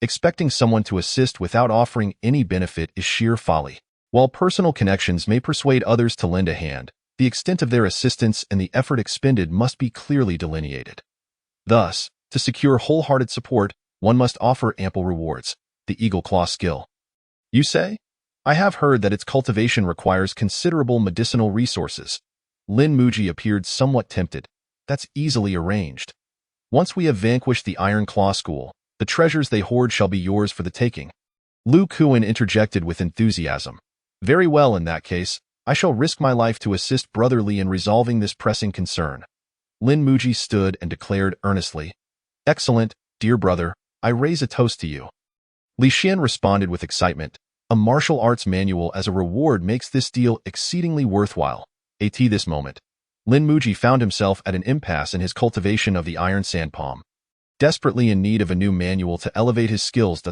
Expecting someone to assist without offering any benefit is sheer folly. While personal connections may persuade others to lend a hand, the extent of their assistance and the effort expended must be clearly delineated. Thus, to secure wholehearted support, one must offer ample rewards. The Eagle Claw skill. You say? I have heard that its cultivation requires considerable medicinal resources. Lin Muji appeared somewhat tempted. That's easily arranged. Once we have vanquished the Iron Claw School, the treasures they hoard shall be yours for the taking. Lu Kuan interjected with enthusiasm. Very well, in that case, I shall risk my life to assist Brother Li in resolving this pressing concern. Lin Muji stood and declared earnestly, Excellent, dear brother, I raise a toast to you. Li Xian responded with excitement. A martial arts manual as a reward makes this deal exceedingly worthwhile. At this moment, Lin Muji found himself at an impasse in his cultivation of the iron sand palm. Desperately in need of a new manual to elevate his skills,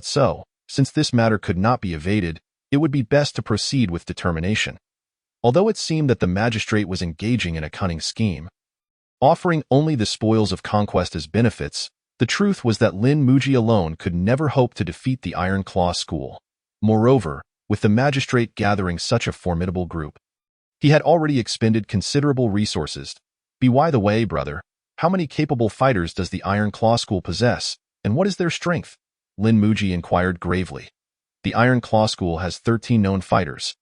since this matter could not be evaded, it would be best to proceed with determination. Although it seemed that the magistrate was engaging in a cunning scheme, offering only the spoils of conquest as benefits, the truth was that Lin Muji alone could never hope to defeat the Iron Claw School. Moreover, with the magistrate gathering such a formidable group, he had already expended considerable resources. By the way, brother, how many capable fighters does the Iron Claw School possess, and what is their strength? Lin Muji inquired gravely. The Iron Claw School has 13 known fighters.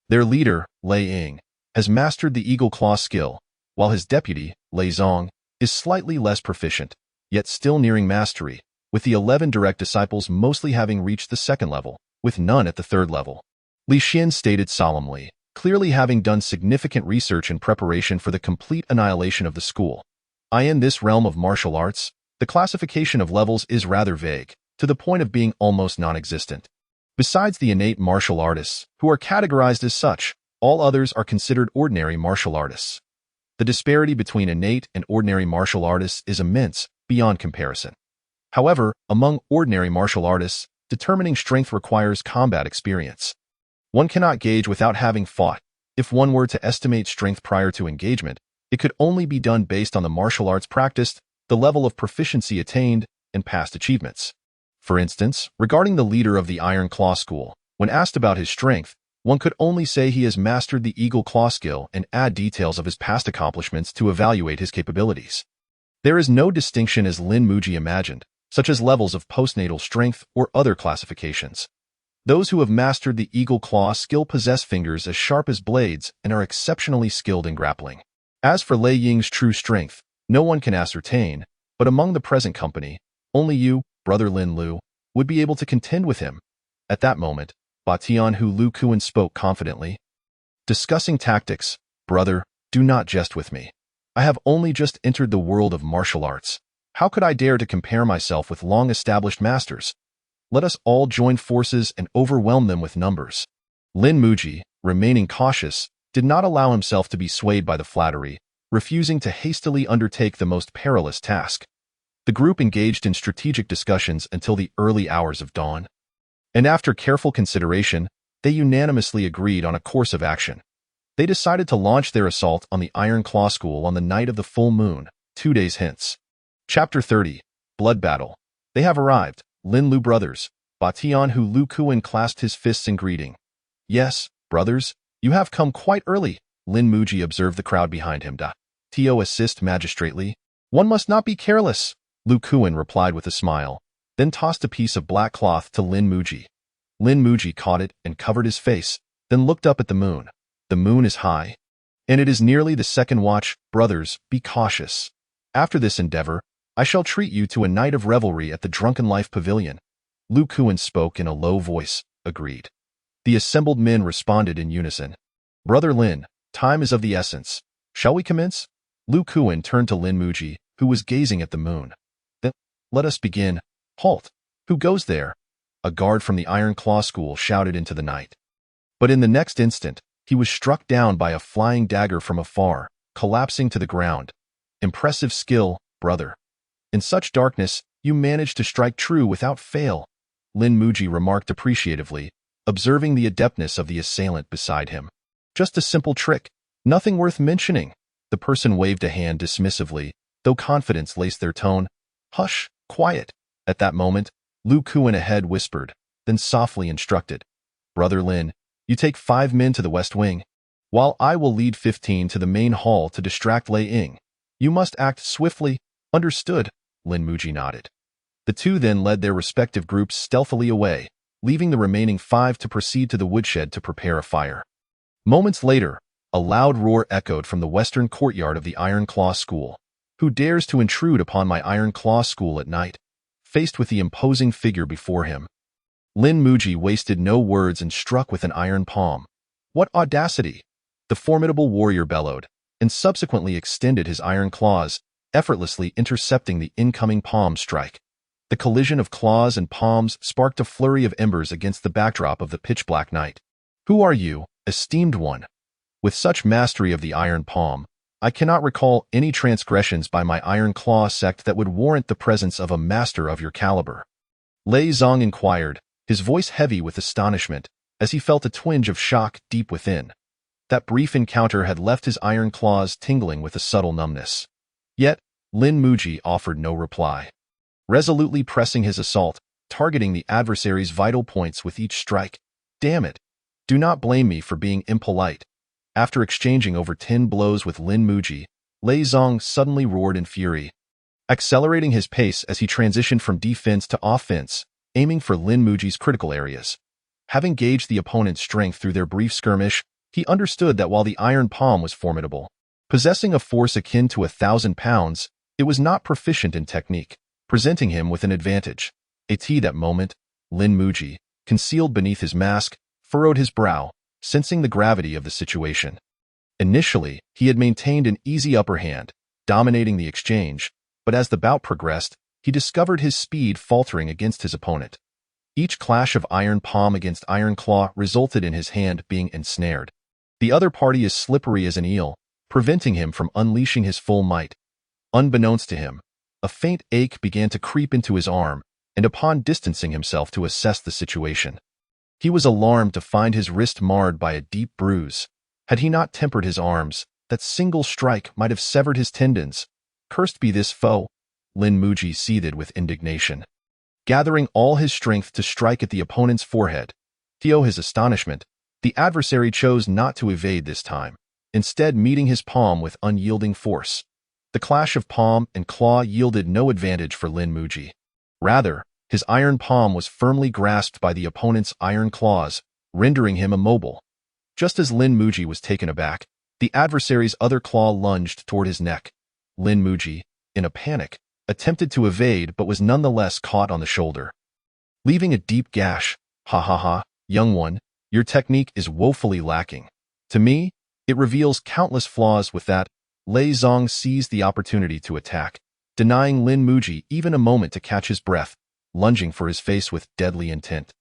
Their leader, Lei Ying, has mastered the Eagle Claw skill, while his deputy, Lei Zong, is slightly less proficient, yet still nearing mastery, with the 11 direct disciples mostly having reached the second level, with none at the third level. Li Xian stated solemnly, clearly having done significant research in preparation for the complete annihilation of the school. In this realm of martial arts, the classification of levels is rather vague, to the point of being almost non-existent. Besides the innate martial artists, who are categorized as such, all others are considered ordinary martial artists. The disparity between innate and ordinary martial artists is immense, beyond comparison. However, among ordinary martial artists, determining strength requires combat experience. One cannot gauge without having fought. If one were to estimate strength prior to engagement, it could only be done based on the martial arts practiced, the level of proficiency attained, and past achievements. For instance, regarding the leader of the Iron Claw School, when asked about his strength, one could only say he has mastered the Eagle Claw skill and add details of his past accomplishments to evaluate his capabilities. There is no distinction as Lin Muji imagined, such as levels of postnatal strength or other classifications. Those who have mastered the Eagle Claw skill possess fingers as sharp as blades and are exceptionally skilled in grappling. As for Lei Ying's true strength, no one can ascertain, but among the present company, only you, brother Lin Lu, would be able to contend with him. At that moment, Ba Tianhu Lu Kuan spoke confidently. Discussing tactics, brother, do not jest with me. I have only just entered the world of martial arts. How could I dare to compare myself with long-established masters? Let us all join forces and overwhelm them with numbers. Lin Muji, remaining cautious, did not allow himself to be swayed by the flattery, refusing to hastily undertake the most perilous task. The group engaged in strategic discussions until the early hours of dawn. And after careful consideration, they unanimously agreed on a course of action. They decided to launch their assault on the Iron Claw School on the night of the full moon, 2 days hence. Chapter 30. Blood Battle. They have arrived, Lin Lu brothers. Ba Tianhu Lu Kuan clasped his fists in greeting. Yes, brothers, you have come quite early, Lin Muji observed the crowd behind him. To assist magistrately. One must not be careless, Lu Kuan replied with a smile, then tossed a piece of black cloth to Lin Muji. Lin Muji caught it and covered his face, then looked up at the moon. The moon is high, and it is nearly the second watch. Brothers, be cautious. After this endeavor, I shall treat you to a night of revelry at the Drunken Life Pavilion. Lu Kuan spoke in a low voice, agreed. The assembled men responded in unison. Brother Lin, time is of the essence. Shall we commence? Lu Kuan turned to Lin Muji, who was gazing at the moon. Then, let us begin. Halt! Who goes there? A guard from the Iron Claw School shouted into the night. But in the next instant, he was struck down by a flying dagger from afar, collapsing to the ground. Impressive skill, brother. In such darkness, you managed to strike true without fail, Lin Muji remarked appreciatively, observing the adeptness of the assailant beside him. Just a simple trick, nothing worth mentioning. The person waved a hand dismissively, though confidence laced their tone. Hush, quiet. At that moment, Lu Kuan ahead whispered, then softly instructed. Brother Lin, you take 5 men to the west wing, while I will lead 15 to the main hall to distract Lei Ying. You must act swiftly. Understood, Lin Muji nodded. The two then led their respective groups stealthily away, leaving the remaining 5 to proceed to the woodshed to prepare a fire. Moments later, a loud roar echoed from the western courtyard of the Iron Claw School. Who dares to intrude upon my Iron Claw School at night? Faced with the imposing figure before him, Lin Muji wasted no words and struck with an iron palm. What audacity! The formidable warrior bellowed, and subsequently extended his iron claws, effortlessly intercepting the incoming palm strike. The collision of claws and palms sparked a flurry of embers against the backdrop of the pitch-black night. "Who are you, esteemed one? With such mastery of the iron palm, I cannot recall any transgressions by my Iron Claw sect that would warrant the presence of a master of your caliber." Lei Zong inquired, his voice heavy with astonishment, as he felt a twinge of shock deep within. That brief encounter had left his iron claws tingling with a subtle numbness. Yet, Lin Muji offered no reply. Resolutely pressing his assault, targeting the adversary's vital points with each strike. "Damn it! Do not blame me for being impolite." After exchanging over 10 blows with Lin Muji, Lei Zong suddenly roared in fury, accelerating his pace as he transitioned from defense to offense, aiming for Lin Muji's critical areas. Having gauged the opponent's strength through their brief skirmish, he understood that while the iron palm was formidable, possessing a force akin to 1,000 pounds, it was not proficient in technique, presenting him with an advantage. At that moment, Lin Muji, concealed beneath his mask, furrowed his brow, sensing the gravity of the situation. Initially, he had maintained an easy upper hand, dominating the exchange, but as the bout progressed, he discovered his speed faltering against his opponent. Each clash of iron palm against iron claw resulted in his hand being ensnared. The other party is slippery as an eel, preventing him from unleashing his full might. Unbeknownst to him, a faint ache began to creep into his arm, and upon distancing himself to assess the situation, he was alarmed to find his wrist marred by a deep bruise. Had he not tempered his arms, that single strike might have severed his tendons. Cursed be this foe! Lin Muji seethed with indignation. Gathering all his strength to strike at the opponent's forehead, to his astonishment, the adversary chose not to evade this time, instead meeting his palm with unyielding force. The clash of palm and claw yielded no advantage for Lin Muji. Rather, his iron palm was firmly grasped by the opponent's iron claws, rendering him immobile. Just as Lin Muji was taken aback, the adversary's other claw lunged toward his neck. Lin Muji, in a panic, attempted to evade but was nonetheless caught on the shoulder, leaving a deep gash. "Ha ha ha, young one, your technique is woefully lacking. To me, it reveals countless flaws." With that, Lei Zong seized the opportunity to attack, denying Lin Muji even a moment to catch his breath, lunging for his face with deadly intent.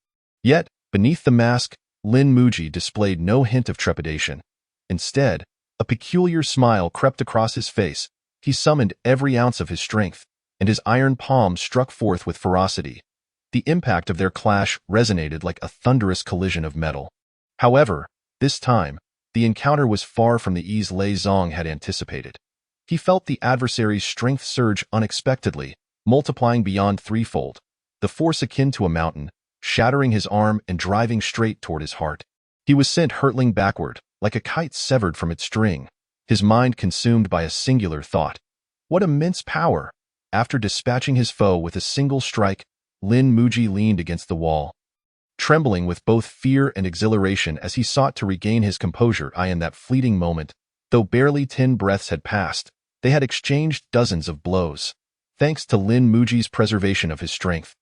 Yet, beneath the mask, Lin Muji displayed no hint of trepidation. Instead, a peculiar smile crept across his face. He summoned every ounce of his strength, and his iron palm struck forth with ferocity. The impact of their clash resonated like a thunderous collision of metal. However, this time, the encounter was far from the ease Lei Zong had anticipated. He felt the adversary's strength surge unexpectedly, multiplying beyond threefold, the force akin to a mountain, shattering his arm and driving straight toward his heart. He was sent hurtling backward, like a kite severed from its string, his mind consumed by a singular thought. What immense power! After dispatching his foe with a single strike, Lin Muji leaned against the wall, trembling with both fear and exhilaration as he sought to regain his composure. In that fleeting moment, though barely 10 breaths had passed, they had exchanged dozens of blows. Thanks to Lin Muji's preservation of his strength,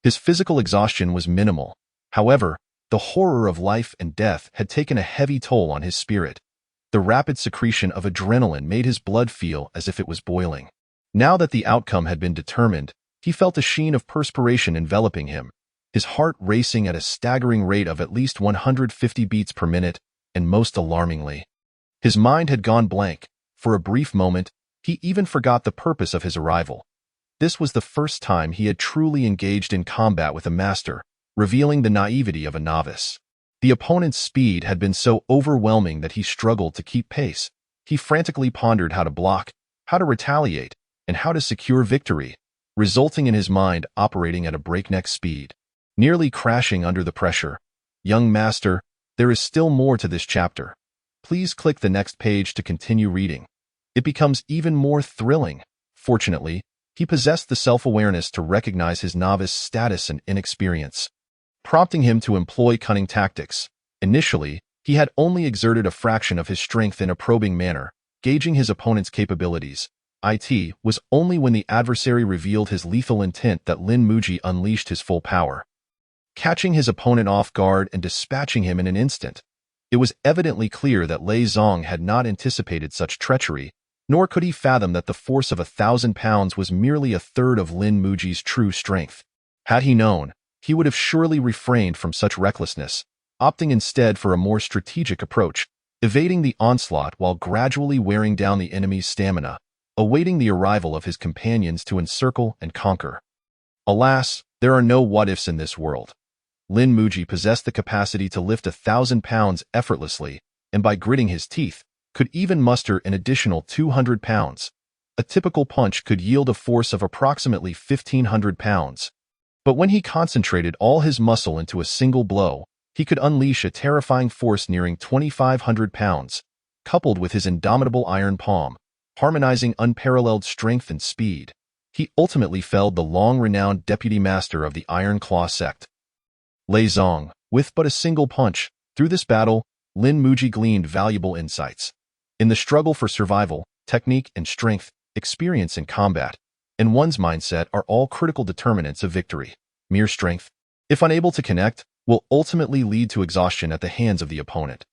his physical exhaustion was minimal. However, the horror of life and death had taken a heavy toll on his spirit. The rapid secretion of adrenaline made his blood feel as if it was boiling. Now that the outcome had been determined, he felt a sheen of perspiration enveloping him, his heart racing at a staggering rate of at least 150 beats per minute, and most alarmingly, his mind had gone blank. For a brief moment, he even forgot the purpose of his arrival. This was the first time he had truly engaged in combat with a master, revealing the naivety of a novice. The opponent's speed had been so overwhelming that he struggled to keep pace. He frantically pondered how to block, how to retaliate, and how to secure victory, resulting in his mind operating at a breakneck speed, nearly crashing under the pressure. Young master, there is still more to this chapter. Please click the next page to continue reading. It becomes even more thrilling. Fortunately, he possessed the self-awareness to recognize his novice status and inexperience, prompting him to employ cunning tactics. Initially, he had only exerted a fraction of his strength in a probing manner, gauging his opponent's capabilities. It was only when the adversary revealed his lethal intent that Lin Muji unleashed his full power, catching his opponent off guard and dispatching him in an instant. It was evidently clear that Lei Zong had not anticipated such treachery, Nor could he fathom that the force of 1,000 pounds was merely a third of Lin Muji's true strength. Had he known, he would have surely refrained from such recklessness, opting instead for a more strategic approach, evading the onslaught while gradually wearing down the enemy's stamina, awaiting the arrival of his companions to encircle and conquer. Alas, there are no what-ifs in this world. Lin Muji possessed the capacity to lift 1,000 pounds effortlessly, and by gritting his teeth, could even muster an additional 200 pounds. A typical punch could yield a force of approximately 1,500 pounds. But when he concentrated all his muscle into a single blow, he could unleash a terrifying force nearing 2,500 pounds, coupled with his indomitable iron palm, harmonizing unparalleled strength and speed. He ultimately felled the long-renowned deputy master of the Iron Claw sect, Lei Zong, with but a single punch. Through this battle, Lin Muji gleaned valuable insights. In the struggle for survival, technique and strength, experience in combat, and one's mindset are all critical determinants of victory. Mere strength, if unable to connect, will ultimately lead to exhaustion at the hands of the opponent.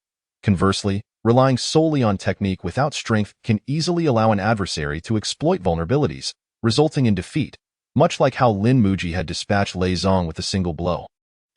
Conversely, relying solely on technique without strength can easily allow an adversary to exploit vulnerabilities, resulting in defeat, much like how Lin Muji had dispatched Lei Zong with a single blow.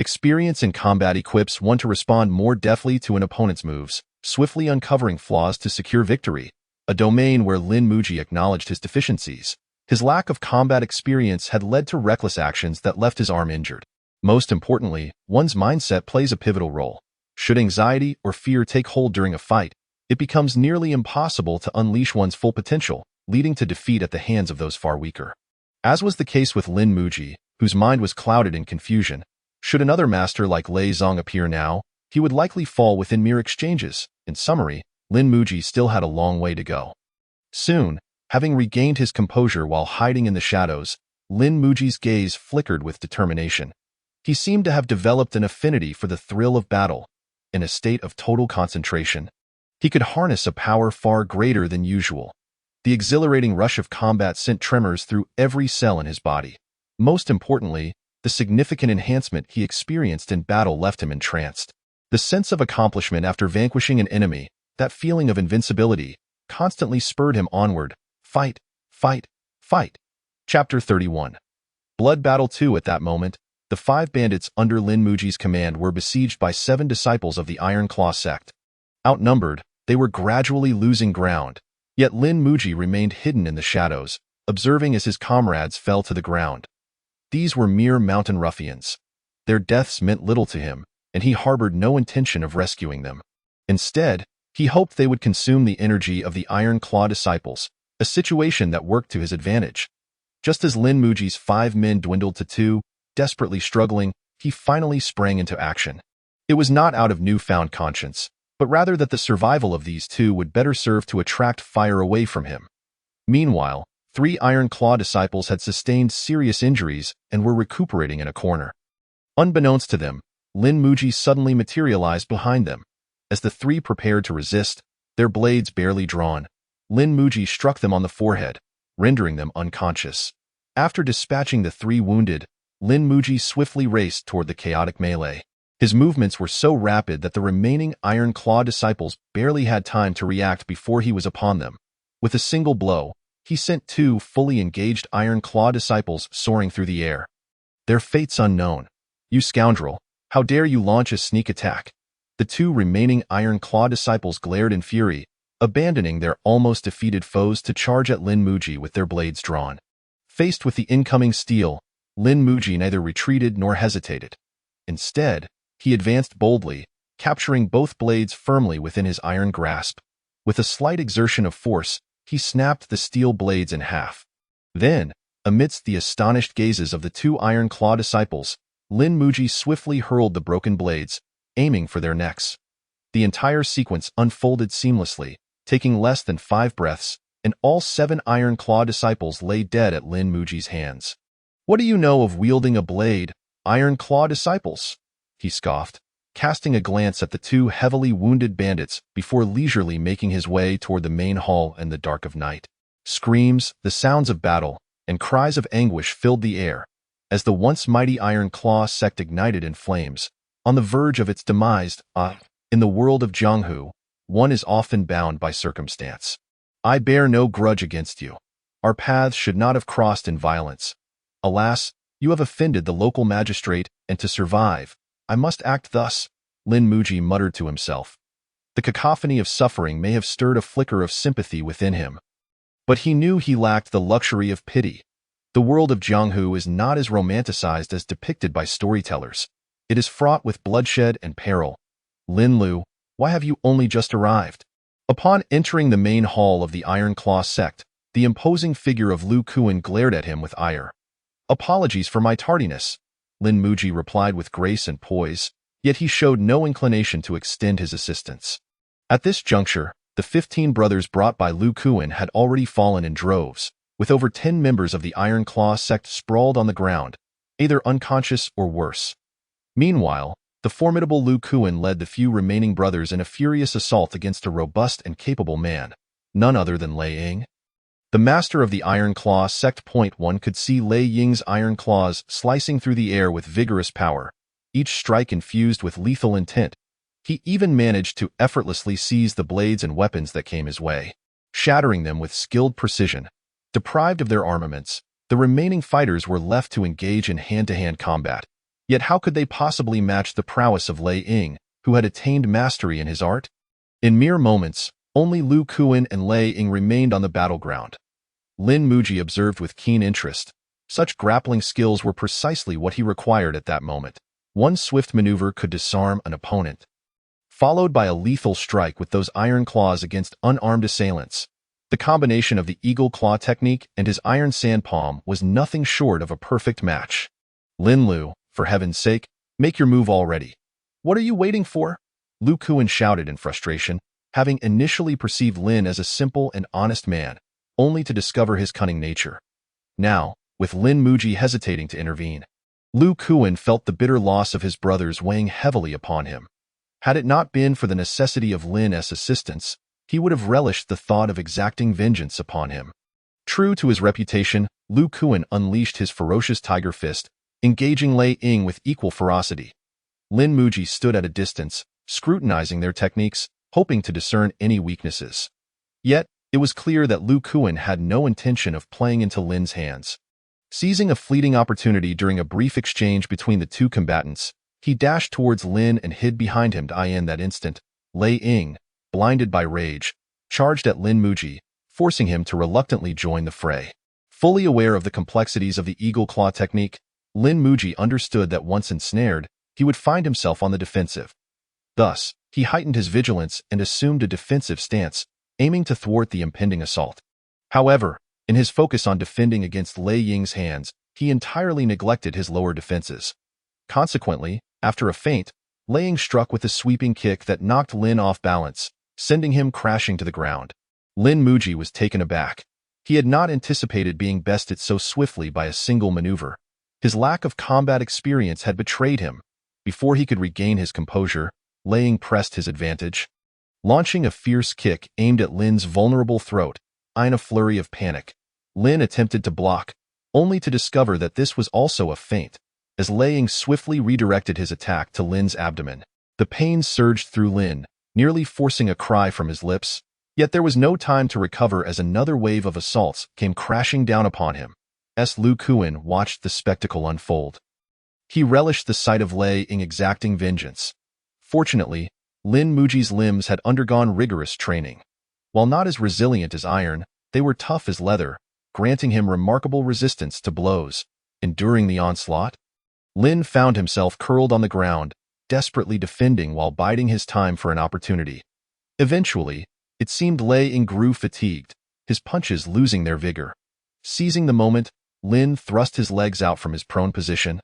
Experience in combat equips one to respond more deftly to an opponent's moves, swiftly uncovering flaws to secure victory, a domain where Lin Muji acknowledged his deficiencies. His lack of combat experience had led to reckless actions that left his arm injured. Most importantly, one's mindset plays a pivotal role. Should anxiety or fear take hold during a fight, it becomes nearly impossible to unleash one's full potential, leading to defeat at the hands of those far weaker. As was the case with Lin Muji, whose mind was clouded in confusion, should another master like Lei Zong appear now, he would likely fall within mere exchanges. In summary, Lin Muji still had a long way to go. Soon, having regained his composure while hiding in the shadows, Lin Muji's gaze flickered with determination. He seemed to have developed an affinity for the thrill of battle. In a state of total concentration, he could harness a power far greater than usual. The exhilarating rush of combat sent tremors through every cell in his body. Most importantly, the significant enhancement he experienced in battle left him entranced. The sense of accomplishment after vanquishing an enemy, that feeling of invincibility, constantly spurred him onward. Fight, fight, fight. Chapter 31. Blood Battle 2. At that moment, the 5 bandits under Lin Muji's command were besieged by 7 disciples of the Iron Claw sect. Outnumbered, they were gradually losing ground, yet Lin Muji remained hidden in the shadows, observing as his comrades fell to the ground. These were mere mountain ruffians. Their deaths meant little to him, and he harbored no intention of rescuing them. Instead, he hoped they would consume the energy of the Iron Claw disciples, a situation that worked to his advantage. Just as Lin Muji's 5 men dwindled to 2, desperately struggling, he finally sprang into action. It was not out of newfound conscience, but rather that the survival of these 2 would better serve to attract fire away from him. Meanwhile, 3 Iron Claw disciples had sustained serious injuries and were recuperating in a corner. Unbeknownst to them, Lin Muji suddenly materialized behind them. As the 3 prepared to resist, their blades barely drawn, Lin Muji struck them on the forehead, rendering them unconscious. After dispatching the 3 wounded, Lin Muji swiftly raced toward the chaotic melee. His movements were so rapid that the remaining Iron Claw disciples barely had time to react before he was upon them. With a single blow, he sent 2 fully engaged Iron Claw disciples soaring through the air. Their fates unknown. "You scoundrel, how dare you launch a sneak attack?" The 2 remaining Iron Claw disciples glared in fury, abandoning their almost defeated foes to charge at Lin Muji with their blades drawn. Faced with the incoming steel, Lin Muji neither retreated nor hesitated. Instead, he advanced boldly, capturing both blades firmly within his iron grasp. With a slight exertion of force, he snapped the steel blades in half. Then, amidst the astonished gazes of the 2 Iron Claw disciples, Lin Muji swiftly hurled the broken blades, aiming for their necks. The entire sequence unfolded seamlessly, taking less than 5 breaths, and all 7 Iron Claw disciples lay dead at Lin Muji's hands. "What do you know of wielding a blade, Iron Claw disciples?" he scoffed, casting a glance at the 2 heavily wounded bandits before leisurely making his way toward the main hall in the dark of night. Screams, the sounds of battle, and cries of anguish filled the air, as the once mighty Iron Claw sect ignited in flames, on the verge of its demise. In the world of Jianghu, one is often bound by circumstance. I bear no grudge against you. Our paths should not have crossed in violence. Alas, you have offended the local magistrate, and to survive, I must act thus, Lin Muji muttered to himself. The cacophony of suffering may have stirred a flicker of sympathy within him. But he knew he lacked the luxury of pity. The world of Jianghu is not as romanticized as depicted by storytellers. It is fraught with bloodshed and peril. Lin Lu, why have you only just arrived? Upon entering the main hall of the Iron Claw sect, the imposing figure of Lu Kuan glared at him with ire. Apologies for my tardiness, Lin Muji replied with grace and poise, yet he showed no inclination to extend his assistance. At this juncture, the 15 brothers brought by Lu Kuan had already fallen in droves, with over 10 members of the Iron Claw sect sprawled on the ground, either unconscious or worse. Meanwhile, the formidable Lu Kuan led the few remaining brothers in a furious assault against a robust and capable man, none other than Lei Ying. The master of the Iron Claw sect. One could see Lei Ying's iron claws slicing through the air with vigorous power, each strike infused with lethal intent. He even managed to effortlessly seize the blades and weapons that came his way, shattering them with skilled precision. Deprived of their armaments, the remaining fighters were left to engage in hand-to-hand combat. Yet how could they possibly match the prowess of Lei Ying, who had attained mastery in his art? In mere moments, only Lu Kuan and Lei Ying remained on the battleground. Lin Muji observed with keen interest. Such grappling skills were precisely what he required at that moment. One swift maneuver could disarm an opponent, followed by a lethal strike with those iron claws against unarmed assailants. The combination of the eagle claw technique and his iron sand palm was nothing short of a perfect match. Lin Lu, for heaven's sake, make your move already. What are you waiting for? Lu Kuan shouted in frustration, having initially perceived Lin as a simple and honest man, only to discover his cunning nature. Now, with Lin Muji hesitating to intervene, Lu Kuan felt the bitter loss of his brothers weighing heavily upon him. Had it not been for the necessity of Lin's assistance, he would have relished the thought of exacting vengeance upon him. True to his reputation, Lu Kuan unleashed his ferocious tiger fist, engaging Lei Ying with equal ferocity. Lin Muji stood at a distance, scrutinizing their techniques, hoping to discern any weaknesses. Yet, it was clear that Lu Kuan had no intention of playing into Lin's hands. Seizing a fleeting opportunity during a brief exchange between the two combatants, he dashed towards Lin and hid behind him. In that instant, Lei Ying, blinded by rage, charged at Lin Muji, forcing him to reluctantly join the fray. Fully aware of the complexities of the eagle claw technique, Lin Muji understood that once ensnared, he would find himself on the defensive. Thus, he heightened his vigilance and assumed a defensive stance, aiming to thwart the impending assault. However, in his focus on defending against Lei Ying's hands, he entirely neglected his lower defenses. Consequently, after a feint, Lei Ying struck with a sweeping kick that knocked Lin off balance, sending him crashing to the ground. Lin Muji was taken aback. He had not anticipated being bested so swiftly by a single maneuver. His lack of combat experience had betrayed him. Before he could regain his composure, Lei Ying pressed his advantage. Launching a fierce kick aimed at Lin's vulnerable throat, in a flurry of panic, Lin attempted to block, only to discover that this was also a feint, as Lei Ying swiftly redirected his attack to Lin's abdomen. The pain surged through Lin, nearly forcing a cry from his lips, yet there was no time to recover as another wave of assaults came crashing down upon him. Lu Kuan watched the spectacle unfold. He relished the sight of Lei Ying exacting vengeance. Fortunately, Lin Muji's limbs had undergone rigorous training. While not as resilient as iron, they were tough as leather, granting him remarkable resistance to blows. Enduring the onslaught, Lin found himself curled on the ground, desperately defending while biding his time for an opportunity. Eventually, it seemed Lei Ying grew fatigued, his punches losing their vigor. Seizing the moment, Lin thrust his legs out from his prone position,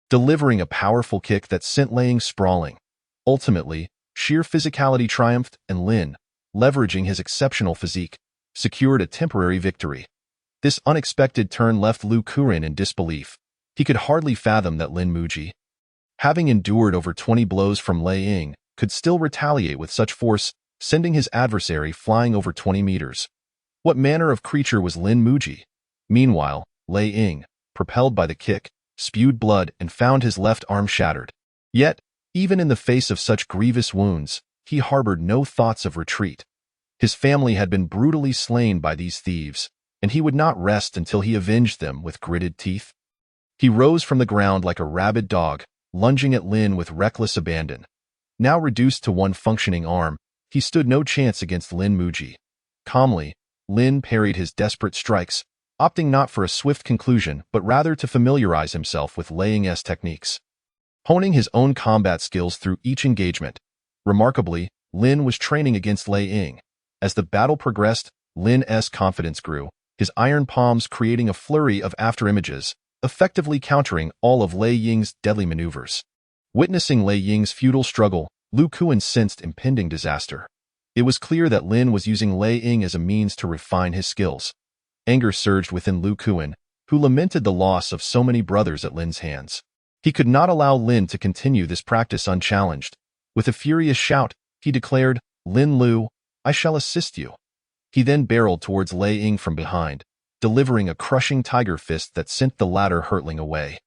delivering a powerful kick that sent Lei Ying sprawling. Ultimately, sheer physicality triumphed, and Lin, leveraging his exceptional physique, secured a temporary victory. This unexpected turn left Lu Kuan in disbelief. He could hardly fathom that Lin Muji, having endured over 20 blows from Lei Ying, could still retaliate with such force, sending his adversary flying over 20 meters. What manner of creature was Lin Muji? Meanwhile, Lei Ying, propelled by the kick, spewed blood and found his left arm shattered. Yet, even in the face of such grievous wounds, he harbored no thoughts of retreat. His family had been brutally slain by these thieves, and he would not rest until he avenged them with gritted teeth. He rose from the ground like a rabid dog, lunging at Lin with reckless abandon. Now reduced to one functioning arm, he stood no chance against Lin Muji. Calmly, Lin parried his desperate strikes, opting not for a swift conclusion but rather to familiarize himself with Lei Ying's techniques. Honing his own combat skills through each engagement. Remarkably, Lin was training against Lei Ying. As the battle progressed, Lin's confidence grew, his iron palms creating a flurry of afterimages, effectively countering all of Lei Ying's deadly maneuvers. Witnessing Lei Ying's futile struggle, Lu Kuan sensed impending disaster. It was clear that Lin was using Lei Ying as a means to refine his skills. Anger surged within Lu Kuan, who lamented the loss of so many brothers at Lin's hands. He could not allow Lin to continue this practice unchallenged. With a furious shout, he declared, "Lin Lu, I shall assist you." He then barreled towards Lei Ying from behind, delivering a crushing tiger fist that sent the latter hurtling away.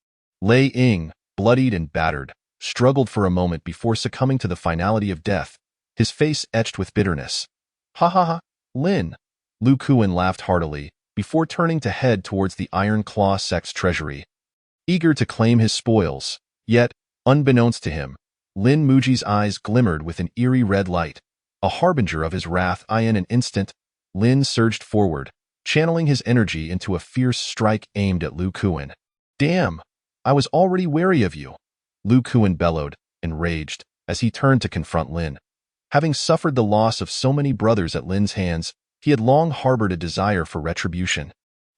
Lei Ying, bloodied and battered, struggled for a moment before succumbing to the finality of death, his face etched with bitterness. "Ha ha ha, Lin!" Lu Kuan laughed heartily, before turning to head towards the Iron Claw sect's treasury. Eager to claim his spoils, yet, unbeknownst to him, Lin Muji's eyes glimmered with an eerie red light, a harbinger of his wrath. In an instant, Lin surged forward, channeling his energy into a fierce strike aimed at Lu Kuan. "Damn! I was already wary of you!" Lu Kuan bellowed, enraged, as he turned to confront Lin. Having suffered the loss of so many brothers at Lin's hands, he had long harbored a desire for retribution.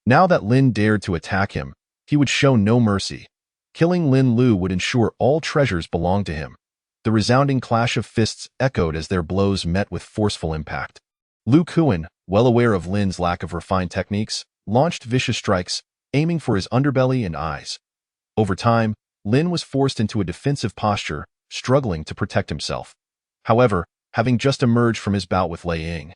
Now that Lin dared to attack him, he would show no mercy. Killing Lin Lu would ensure all treasures belonged to him. The resounding clash of fists echoed as their blows met with forceful impact. Lu Kuan, well aware of Lin's lack of refined techniques, launched vicious strikes, aiming for his underbelly and eyes. Over time, Lin was forced into a defensive posture, struggling to protect himself. However, having just emerged from his bout with Lei Ying,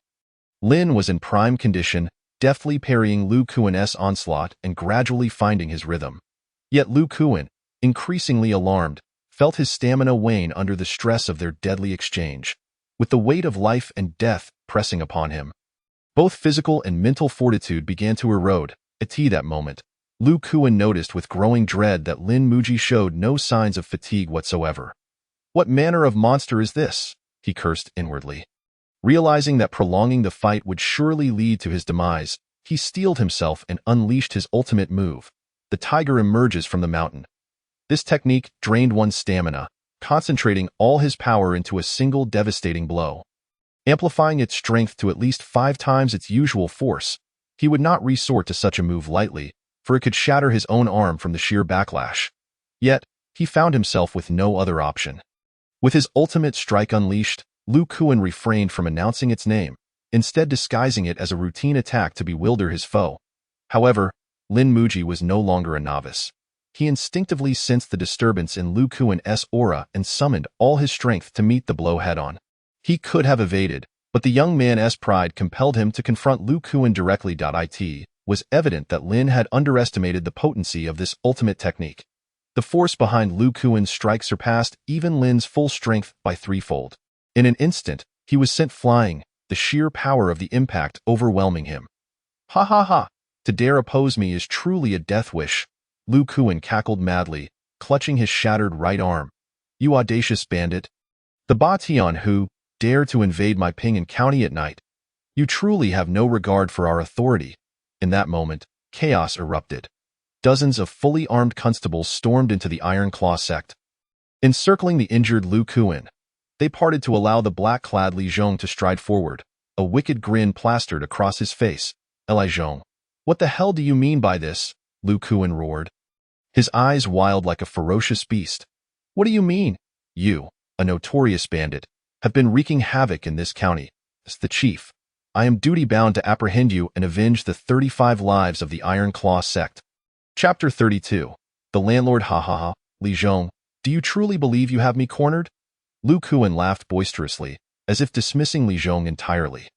Lin was in prime condition, deftly parrying Lu Kuan's onslaught and gradually finding his rhythm. Yet Lu Kuan, increasingly alarmed, felt his stamina wane under the stress of their deadly exchange, with the weight of life and death pressing upon him. Both physical and mental fortitude began to erode. At that moment, Lu Kuan noticed with growing dread that Lin Muji showed no signs of fatigue whatsoever. "What manner of monster is this?" he cursed inwardly. Realizing that prolonging the fight would surely lead to his demise, he steeled himself and unleashed his ultimate move. The tiger emerges from the mountain. This technique drained one's stamina, concentrating all his power into a single devastating blow. Amplifying its strength to at least 5 times its usual force, he would not resort to such a move lightly, for it could shatter his own arm from the sheer backlash. Yet, he found himself with no other option. With his ultimate strike unleashed, Lu Kuan refrained from announcing its name, instead disguising it as a routine attack to bewilder his foe. However, Lin Muji was no longer a novice. He instinctively sensed the disturbance in Lu Kuan's aura and summoned all his strength to meet the blow head-on. He could have evaded, but the young man's pride compelled him to confront Lu Kuan directly. It was evident that Lin had underestimated the potency of this ultimate technique. The force behind Lu Kuan's strike surpassed even Lin's full strength by 3-fold. In an instant, he was sent flying, the sheer power of the impact overwhelming him. "Ha ha ha! To dare oppose me is truly a death wish," Lu Kuan cackled madly, clutching his shattered right arm. "You audacious bandit! The Batian who dare to invade my Ping'an County at night! You truly have no regard for our authority." In that moment, chaos erupted. Dozens of fully armed constables stormed into the Iron Claw sect. Encircling the injured Lu Kuan, they parted to allow the black-clad Li Zhong to stride forward, a wicked grin plastered across his face. "Li Zhong, what the hell do you mean by this?" Lu Kuan roared, his eyes wild like a ferocious beast. "What do you mean? You, a notorious bandit, have been wreaking havoc in this county. As the chief, I am duty-bound to apprehend you and avenge the 35 lives of the Iron Claw sect." Chapter 32. The Landlord. "Ha ha ha, Li Zhong, do you truly believe you have me cornered?" Lu Kuan laughed boisterously, as if dismissing Li Zhong entirely.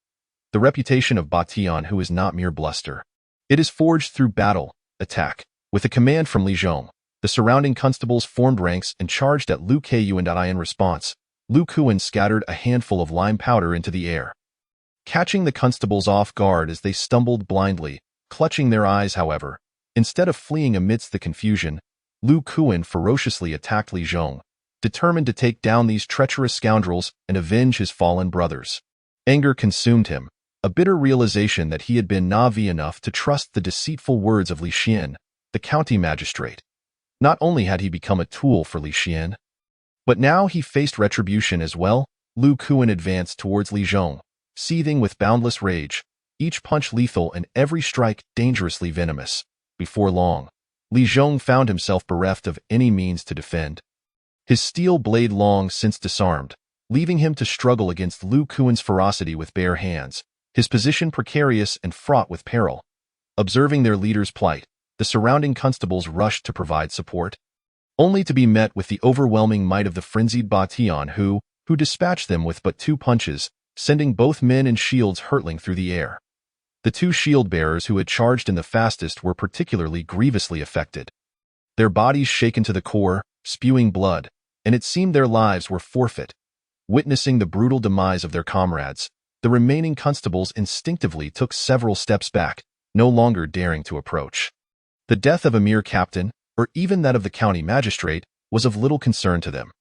The reputation of Batian who is not mere bluster. It is forged through battle, attack. With a command from Li Zhong, the surrounding constables formed ranks and charged at Lu Kuan. In response, Lu Kuan scattered a handful of lime powder into the air. catching the constables off guard as they stumbled blindly, clutching their eyes, however. Instead of fleeing amidst the confusion, Lu Kuan ferociously attacked Li Zhong, determined to take down these treacherous scoundrels and avenge his fallen brothers. Anger consumed him, a bitter realization that he had been naive enough to trust the deceitful words of Li Xian, the county magistrate. Not only had he become a tool for Li Xian, but now he faced retribution as well. Lu Kuan advanced towards Li Zhong, seething with boundless rage, each punch lethal and every strike dangerously venomous. Before long, Li Zhong found himself bereft of any means to defend. His steel blade long since disarmed, leaving him to struggle against Lu Kuan's ferocity with bare hands, his position precarious and fraught with peril. Observing their leader's plight, the surrounding constables rushed to provide support, only to be met with the overwhelming might of the frenzied Batian who dispatched them with but 2 punches, sending both men and shields hurtling through the air. The 2 shield-bearers who had charged in the fastest were particularly grievously affected. Their bodies shaken to the core, spewing blood, and it seemed their lives were forfeit. Witnessing the brutal demise of their comrades, the remaining constables instinctively took several steps back, no longer daring to approach. The death of a mere captain, or even that of the county magistrate, was of little concern to them.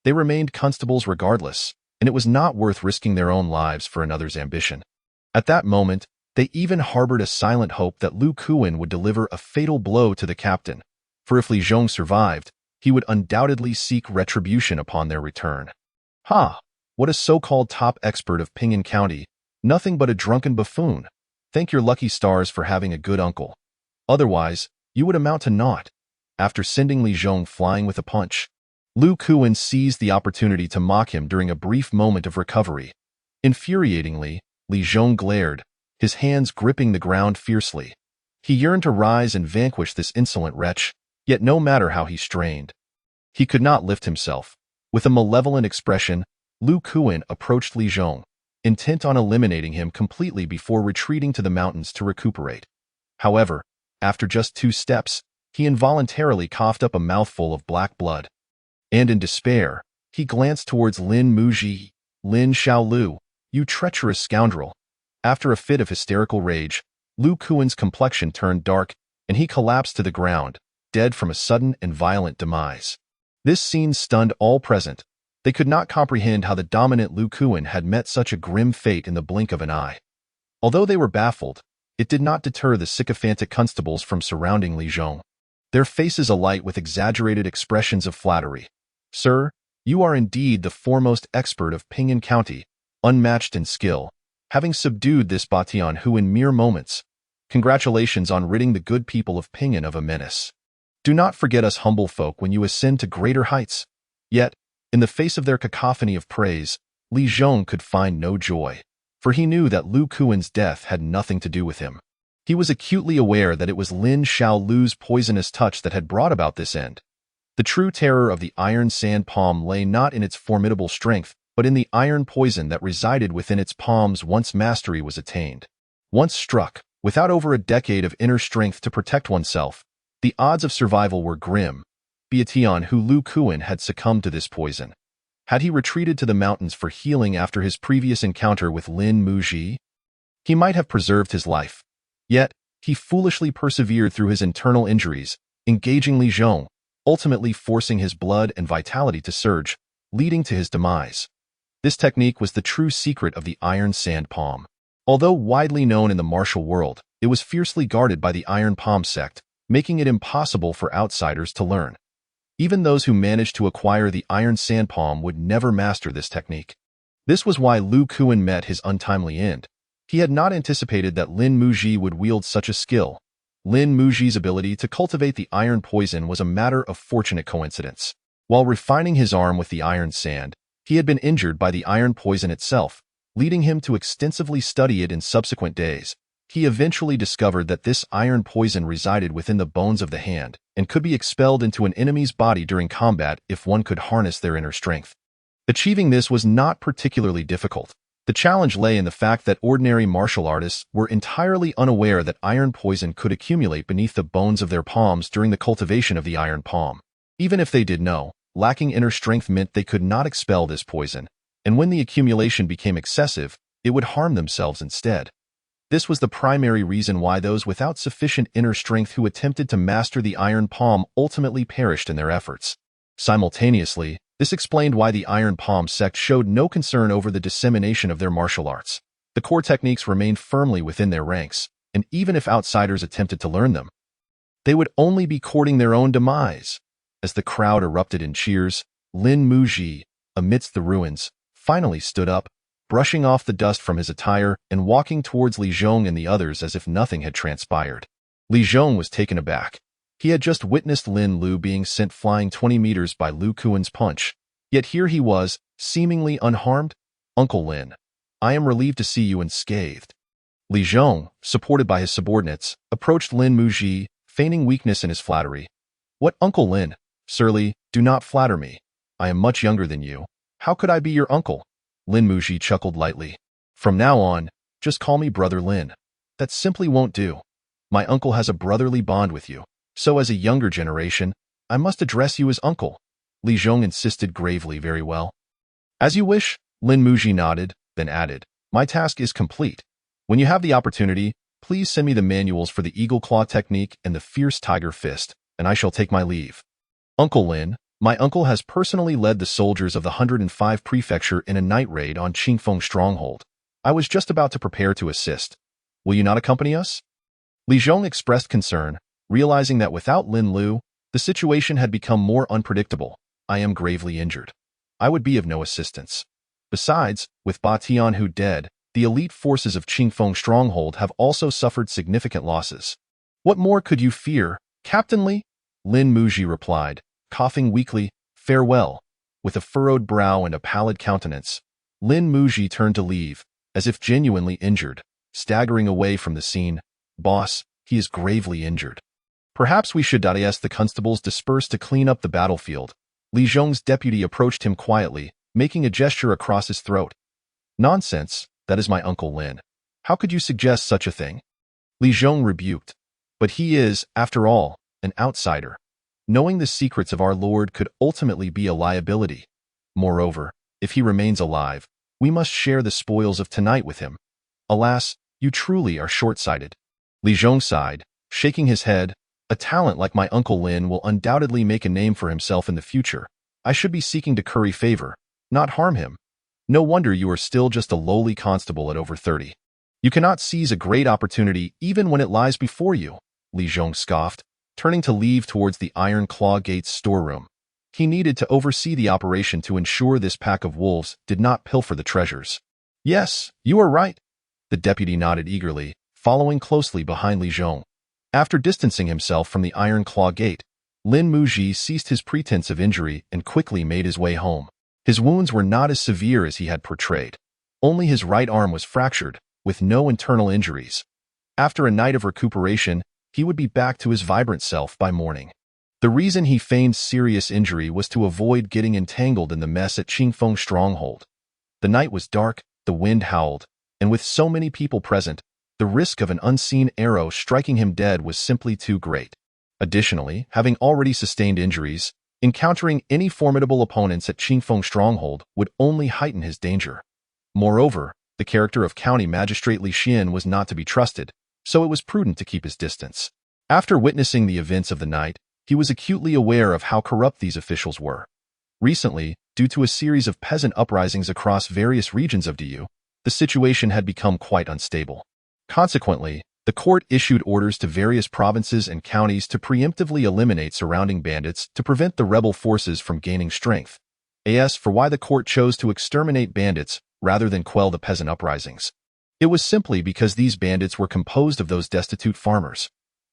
They remained constables regardless, and it was not worth risking their own lives for another's ambition. At that moment, they even harbored a silent hope that Lu Kuan would deliver a fatal blow to the captain, for if Li Zhong survived, he would undoubtedly seek retribution upon their return. Ha! What a so-called top expert of Ping'an County, nothing but a drunken buffoon. Thank your lucky stars for having a good uncle. Otherwise, you would amount to naught. After sending Li Zhong flying with a punch, Lu Kuan seized the opportunity to mock him during a brief moment of recovery. Infuriatingly, Li Zhong glared, his hands gripping the ground fiercely. He yearned to rise and vanquish this insolent wretch, yet no matter how he strained, he could not lift himself. With a malevolent expression, Lu Kuan approached Li Zhong, intent on eliminating him completely before retreating to the mountains to recuperate. However, after just 2 steps, he involuntarily coughed up a mouthful of black blood. And in despair, he glanced towards Lin Muji. Lin Xiaolu, you treacherous scoundrel. After a fit of hysterical rage, Lu Kuan's complexion turned dark, and he collapsed to the ground, dead from a sudden and violent demise. This scene stunned all present. They could not comprehend how the dominant Lu Kuan had met such a grim fate in the blink of an eye. Although they were baffled, it did not deter the sycophantic constables from surrounding Li Zhong, their faces alight with exaggerated expressions of flattery. Sir, you are indeed the foremost expert of Ping'an County, unmatched in skill, having subdued this Batian who in mere moments. Congratulations on ridding the good people of Ping'an of a menace. Do not forget us humble folk when you ascend to greater heights. Yet, in the face of their cacophony of praise, Li Zhong could find no joy, for he knew that Lu Kuan's death had nothing to do with him. He was acutely aware that it was Lin Xiaolu's poisonous touch that had brought about this end. The true terror of the iron sand palm lay not in its formidable strength, but in the iron poison that resided within its palms once mastery was attained. Once struck, without over a decade of inner strength to protect oneself, the odds of survival were grim. Batian who Lu Kuan had succumbed to this poison. Had he retreated to the mountains for healing after his previous encounter with Lin Muji, he might have preserved his life. Yet, he foolishly persevered through his internal injuries, engaging Li Zhong, ultimately forcing his blood and vitality to surge, leading to his demise. This technique was the true secret of the iron sand palm. Although widely known in the martial world, it was fiercely guarded by the Iron Palm sect, making it impossible for outsiders to learn. Even those who managed to acquire the iron sand palm would never master this technique. This was why Lu Kuan met his untimely end. He had not anticipated that Lin Muji would wield such a skill. Lin Muji's ability to cultivate the iron poison was a matter of fortunate coincidence. While refining his arm with the iron sand, he had been injured by the iron poison itself, leading him to extensively study it in subsequent days. He eventually discovered that this iron poison resided within the bones of the hand and could be expelled into an enemy's body during combat if one could harness their inner strength. Achieving this was not particularly difficult. The challenge lay in the fact that ordinary martial artists were entirely unaware that iron poison could accumulate beneath the bones of their palms during the cultivation of the iron palm. Even if they did know, lacking inner strength meant they could not expel this poison, and when the accumulation became excessive, it would harm themselves instead. This was the primary reason why those without sufficient inner strength who attempted to master the Iron Palm ultimately perished in their efforts. Simultaneously, this explained why the Iron Palm sect showed no concern over the dissemination of their martial arts. The core techniques remained firmly within their ranks, and even if outsiders attempted to learn them, they would only be courting their own demise. As the crowd erupted in cheers, Lin Muji, amidst the ruins, finally stood up, brushing off the dust from his attire and walking towards Li Zhong and the others as if nothing had transpired. Li Zhong was taken aback. He had just witnessed Lin Lu being sent flying 20 meters by Lu Kuan's punch. Yet here he was, seemingly unharmed. "Uncle Lin, I am relieved to see you unscathed." Li Zhong, supported by his subordinates, approached Lin Muji, feigning weakness in his flattery. "What, Uncle Lin? Surely, do not flatter me. I am much younger than you. How could I be your uncle?" Lin Muji chuckled lightly. "From now on, just call me Brother Lin. That simply won't do. My uncle has a brotherly bond with you. So as a younger generation, I must address you as uncle." Li Zhong insisted gravely. "Very well. As you wish." Lin Muji nodded, then added, "My task is complete. When you have the opportunity, please send me the manuals for the Eagle Claw technique and the Fierce Tiger Fist, and I shall take my leave." "Uncle Lin, my uncle has personally led the soldiers of the 105 Prefecture in a night raid on Qingfeng Stronghold. I was just about to prepare to assist. Will you not accompany us?" Li Zhong expressed concern, realizing that without Lin Lu, the situation had become more unpredictable. "I am gravely injured. I would be of no assistance. Besides, with Ba Tianhu dead, the elite forces of Qingfeng Stronghold have also suffered significant losses." "What more could you fear, Captain Li?" Lin Muji replied, coughing weakly. "Farewell." With a furrowed brow and a pallid countenance, Lin Muji turned to leave, as if genuinely injured, staggering away from the scene. "Boss, he is gravely injured. Perhaps we should ask the constables disperse to clean up the battlefield." Li Zhong's deputy approached him quietly, making a gesture across his throat. "Nonsense, that is my Uncle Lin. How could you suggest such a thing?" Li Zhong rebuked. "But he is, after all, an outsider. Knowing the secrets of our Lord could ultimately be a liability. Moreover, if he remains alive, we must share the spoils of tonight with him. Alas, you truly are short-sighted." Li Zhong sighed, shaking his head. "A talent like my Uncle Lin will undoubtedly make a name for himself in the future. I should be seeking to curry favor, not harm him. No wonder you are still just a lowly constable at over 30. You cannot seize a great opportunity even when it lies before you," Li Zhong scoffed, turning to leave towards the Iron Claw Gate's storeroom. He needed to oversee the operation to ensure this pack of wolves did not pilfer the treasures. "Yes, you are right." The deputy nodded eagerly, following closely behind Li Zhong. After distancing himself from the Iron Claw Gate, Lin Muji ceased his pretense of injury and quickly made his way home. His wounds were not as severe as he had portrayed. Only his right arm was fractured, with no internal injuries. After a night of recuperation, he would be back to his vibrant self by morning. The reason he feigned serious injury was to avoid getting entangled in the mess at Qingfeng Stronghold. The night was dark, the wind howled, and with so many people present, the risk of an unseen arrow striking him dead was simply too great. Additionally, having already sustained injuries, encountering any formidable opponents at Qingfeng Stronghold would only heighten his danger. Moreover, the character of County Magistrate Li Xian was not to be trusted, so it was prudent to keep his distance. After witnessing the events of the night, he was acutely aware of how corrupt these officials were. Recently, due to a series of peasant uprisings across various regions of Diyu, the situation had become quite unstable. Consequently, the court issued orders to various provinces and counties to preemptively eliminate surrounding bandits to prevent the rebel forces from gaining strength. As for why the court chose to exterminate bandits rather than quell the peasant uprisings, it was simply because these bandits were composed of those destitute farmers.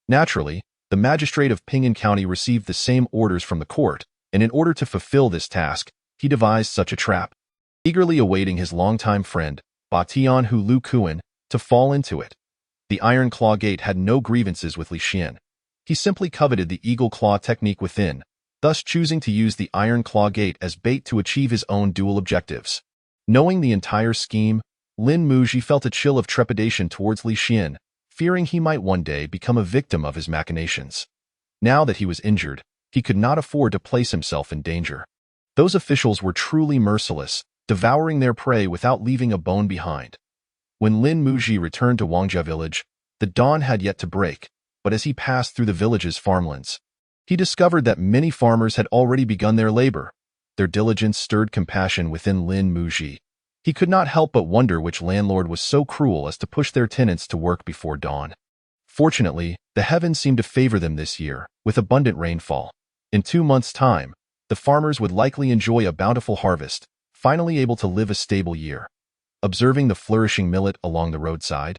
Naturally, the magistrate of Ping'an County received the same orders from the court, and in order to fulfill this task, he devised such a trap, eagerly awaiting his longtime friend, Ba Tianhu Lu Kuan, to fall into it. The Iron Claw Gate had no grievances with Li Xian. He simply coveted the Eagle Claw technique within, thus choosing to use the Iron Claw Gate as bait to achieve his own dual objectives. Knowing the entire scheme, Lin Muji felt a chill of trepidation towards Li Xian, fearing he might one day become a victim of his machinations. Now that he was injured, he could not afford to place himself in danger. Those officials were truly merciless, devouring their prey without leaving a bone behind. When Lin Muji returned to Wangjia village, the dawn had yet to break, but as he passed through the village's farmlands, he discovered that many farmers had already begun their labor. Their diligence stirred compassion within Lin Muji. He could not help but wonder which landlord was so cruel as to push their tenants to work before dawn. Fortunately, the heavens seemed to favor them this year, with abundant rainfall. In 2 months' time, the farmers would likely enjoy a bountiful harvest, finally able to live a stable year. Observing the flourishing millet along the roadside,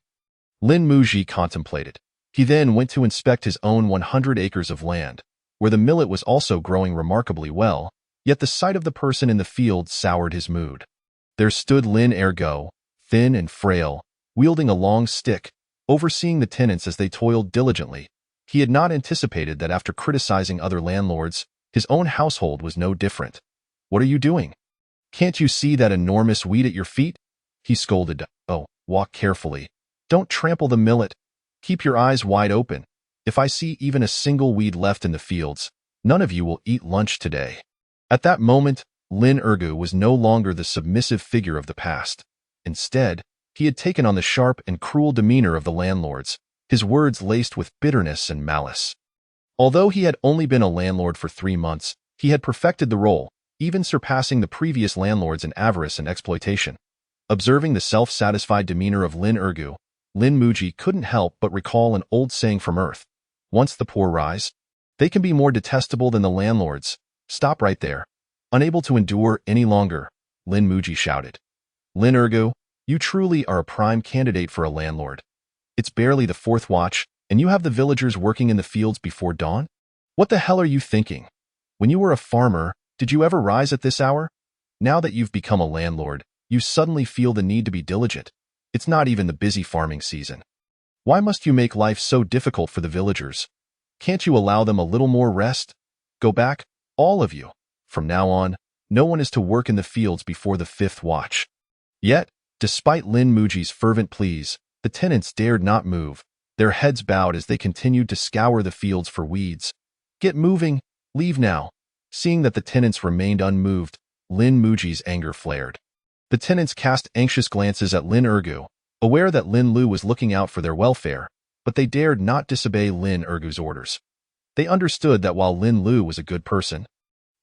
Lin Muji contemplated. He then went to inspect his own 100 acres of land, where the millet was also growing remarkably well, yet the sight of the person in the field soured his mood. There stood Lin Ergo, thin and frail, wielding a long stick, overseeing the tenants as they toiled diligently. He had not anticipated that after criticizing other landlords, his own household was no different. "What are you doing? Can't you see that enormous weed at your feet?" he scolded. "Oh, walk carefully. Don't trample the millet. Keep your eyes wide open. If I see even a single weed left in the fields, none of you will eat lunch today." At that moment, Lin Ergu was no longer the submissive figure of the past. Instead, he had taken on the sharp and cruel demeanor of the landlords, his words laced with bitterness and malice. Although he had only been a landlord for 3 months, he had perfected the role, even surpassing the previous landlords in avarice and exploitation. Observing the self-satisfied demeanor of Lin Ergu, Lin Muji couldn't help but recall an old saying from Earth. Once the poor rise, they can be more detestable than the landlords. "Stop right there." Unable to endure any longer, Lin Muji shouted. "Lin Ergu, you truly are a prime candidate for a landlord. It's barely the 4th watch, and you have the villagers working in the fields before dawn? What the hell are you thinking? When you were a farmer, did you ever rise at this hour? Now that you've become a landlord, you suddenly feel the need to be diligent. It's not even the busy farming season. Why must you make life so difficult for the villagers? Can't you allow them a little more rest? Go back, all of you. From now on, no one is to work in the fields before the 5th watch." Yet, despite Lin Muji's fervent pleas, the tenants dared not move, their heads bowed as they continued to scour the fields for weeds. "Get moving, leave now." Seeing that the tenants remained unmoved, Lin Muji's anger flared. The tenants cast anxious glances at Lin Ergu, aware that Lin Lu was looking out for their welfare, but they dared not disobey Lin Ergu's orders. They understood that while Lin Lu was a good person,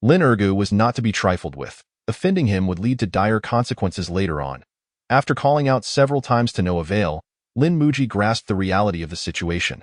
Lin Ergu was not to be trifled with. Offending him would lead to dire consequences later on. After calling out several times to no avail, Lin Muji grasped the reality of the situation.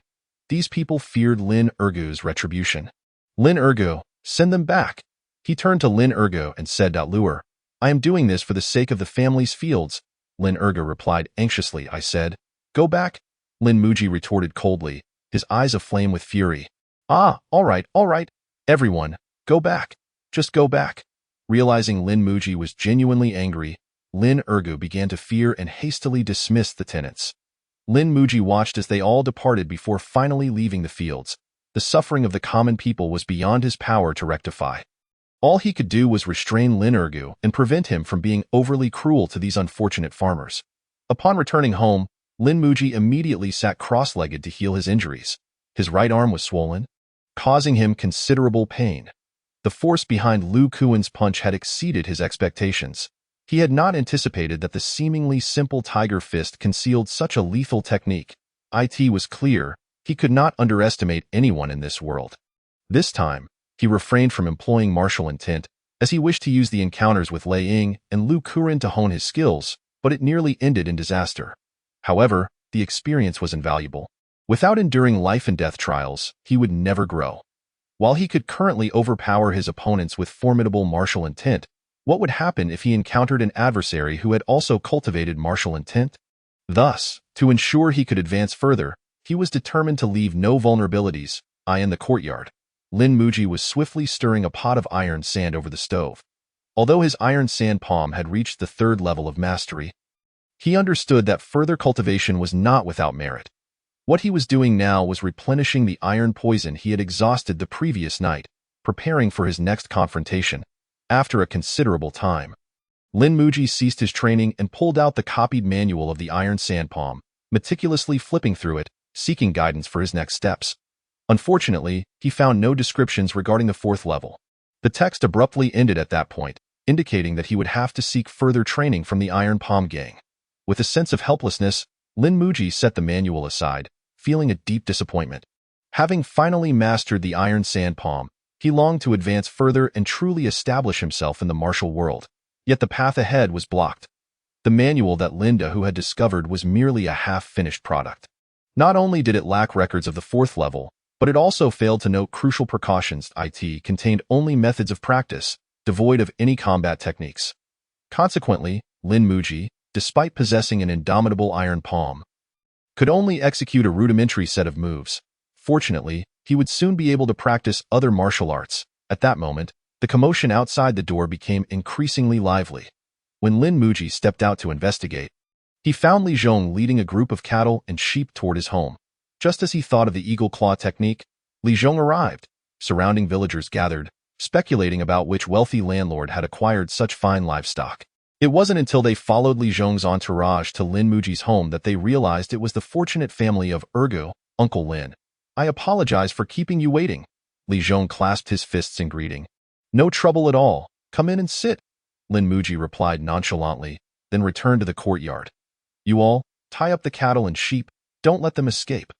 These people feared Lin Ergu's retribution. "Lin Ergu, send them back." He turned to Lin Ergu and said, "Lure, I am doing this for the sake of the family's fields." Lin Ergu replied anxiously, "I said, go back." Lin Muji retorted coldly, his eyes aflame with fury. "Ah, all right, everyone, go back. Just go back." Realizing Lin Muji was genuinely angry, Lin Ergu began to fear and hastily dismissed the tenants. Lin Muji watched as they all departed before finally leaving the fields. The suffering of the common people was beyond his power to rectify. All he could do was restrain Lin Ergu and prevent him from being overly cruel to these unfortunate farmers. Upon returning home, Lin Muji immediately sat cross-legged to heal his injuries. His right arm was swollen, causing him considerable pain. The force behind Lu Kuan's punch had exceeded his expectations. He had not anticipated that the seemingly simple tiger fist concealed such a lethal technique. It was clear he could not underestimate anyone in this world. This time, he refrained from employing martial intent, as he wished to use the encounters with Lei Ying and Lu Kuan to hone his skills, but it nearly ended in disaster. However, the experience was invaluable. Without enduring life and death trials, he would never grow. While he could currently overpower his opponents with formidable martial intent, what would happen if he encountered an adversary who had also cultivated martial intent? Thus, to ensure he could advance further, he was determined to leave no vulnerabilities. In the courtyard, Lin Muji was swiftly stirring a pot of iron sand over the stove. Although his iron sand palm had reached the 3rd level of mastery, he understood that further cultivation was not without merit. What he was doing now was replenishing the iron poison he had exhausted the previous night, preparing for his next confrontation. After a considerable time, Lin Muji ceased his training and pulled out the copied manual of the iron sand palm, meticulously flipping through it, seeking guidance for his next steps. Unfortunately, he found no descriptions regarding the 4th level. The text abruptly ended at that point, indicating that he would have to seek further training from the Iron Palm Gang. With a sense of helplessness, Lin Muji set the manual aside, feeling a deep disappointment. Having finally mastered the iron sand palm, he longed to advance further and truly establish himself in the martial world. Yet the path ahead was blocked. The manual that Linda Hu had discovered was merely a half-finished product. Not only did it lack records of the 4th level, but it also failed to note crucial precautions. It contained only methods of practice, devoid of any combat techniques. Consequently, Lin Muji, despite possessing an indomitable iron palm, could only execute a rudimentary set of moves. Fortunately, he would soon be able to practice other martial arts. At that moment, the commotion outside the door became increasingly lively. When Lin Muji stepped out to investigate, he found Li Zhong leading a group of cattle and sheep toward his home. Just as he thought of the eagle claw technique, Li Zhong arrived. Surrounding villagers gathered, speculating about which wealthy landlord had acquired such fine livestock. It wasn't until they followed Li Zhong's entourage to Lin Muji's home that they realized it was the fortunate family of Ergo, Uncle Lin. "I apologize for keeping you waiting." Li Zhong clasped his fists in greeting. "No trouble at all. Come in and sit," Lin Muji replied nonchalantly, then returned to the courtyard. "You all, tie up the cattle and sheep. Don't let them escape.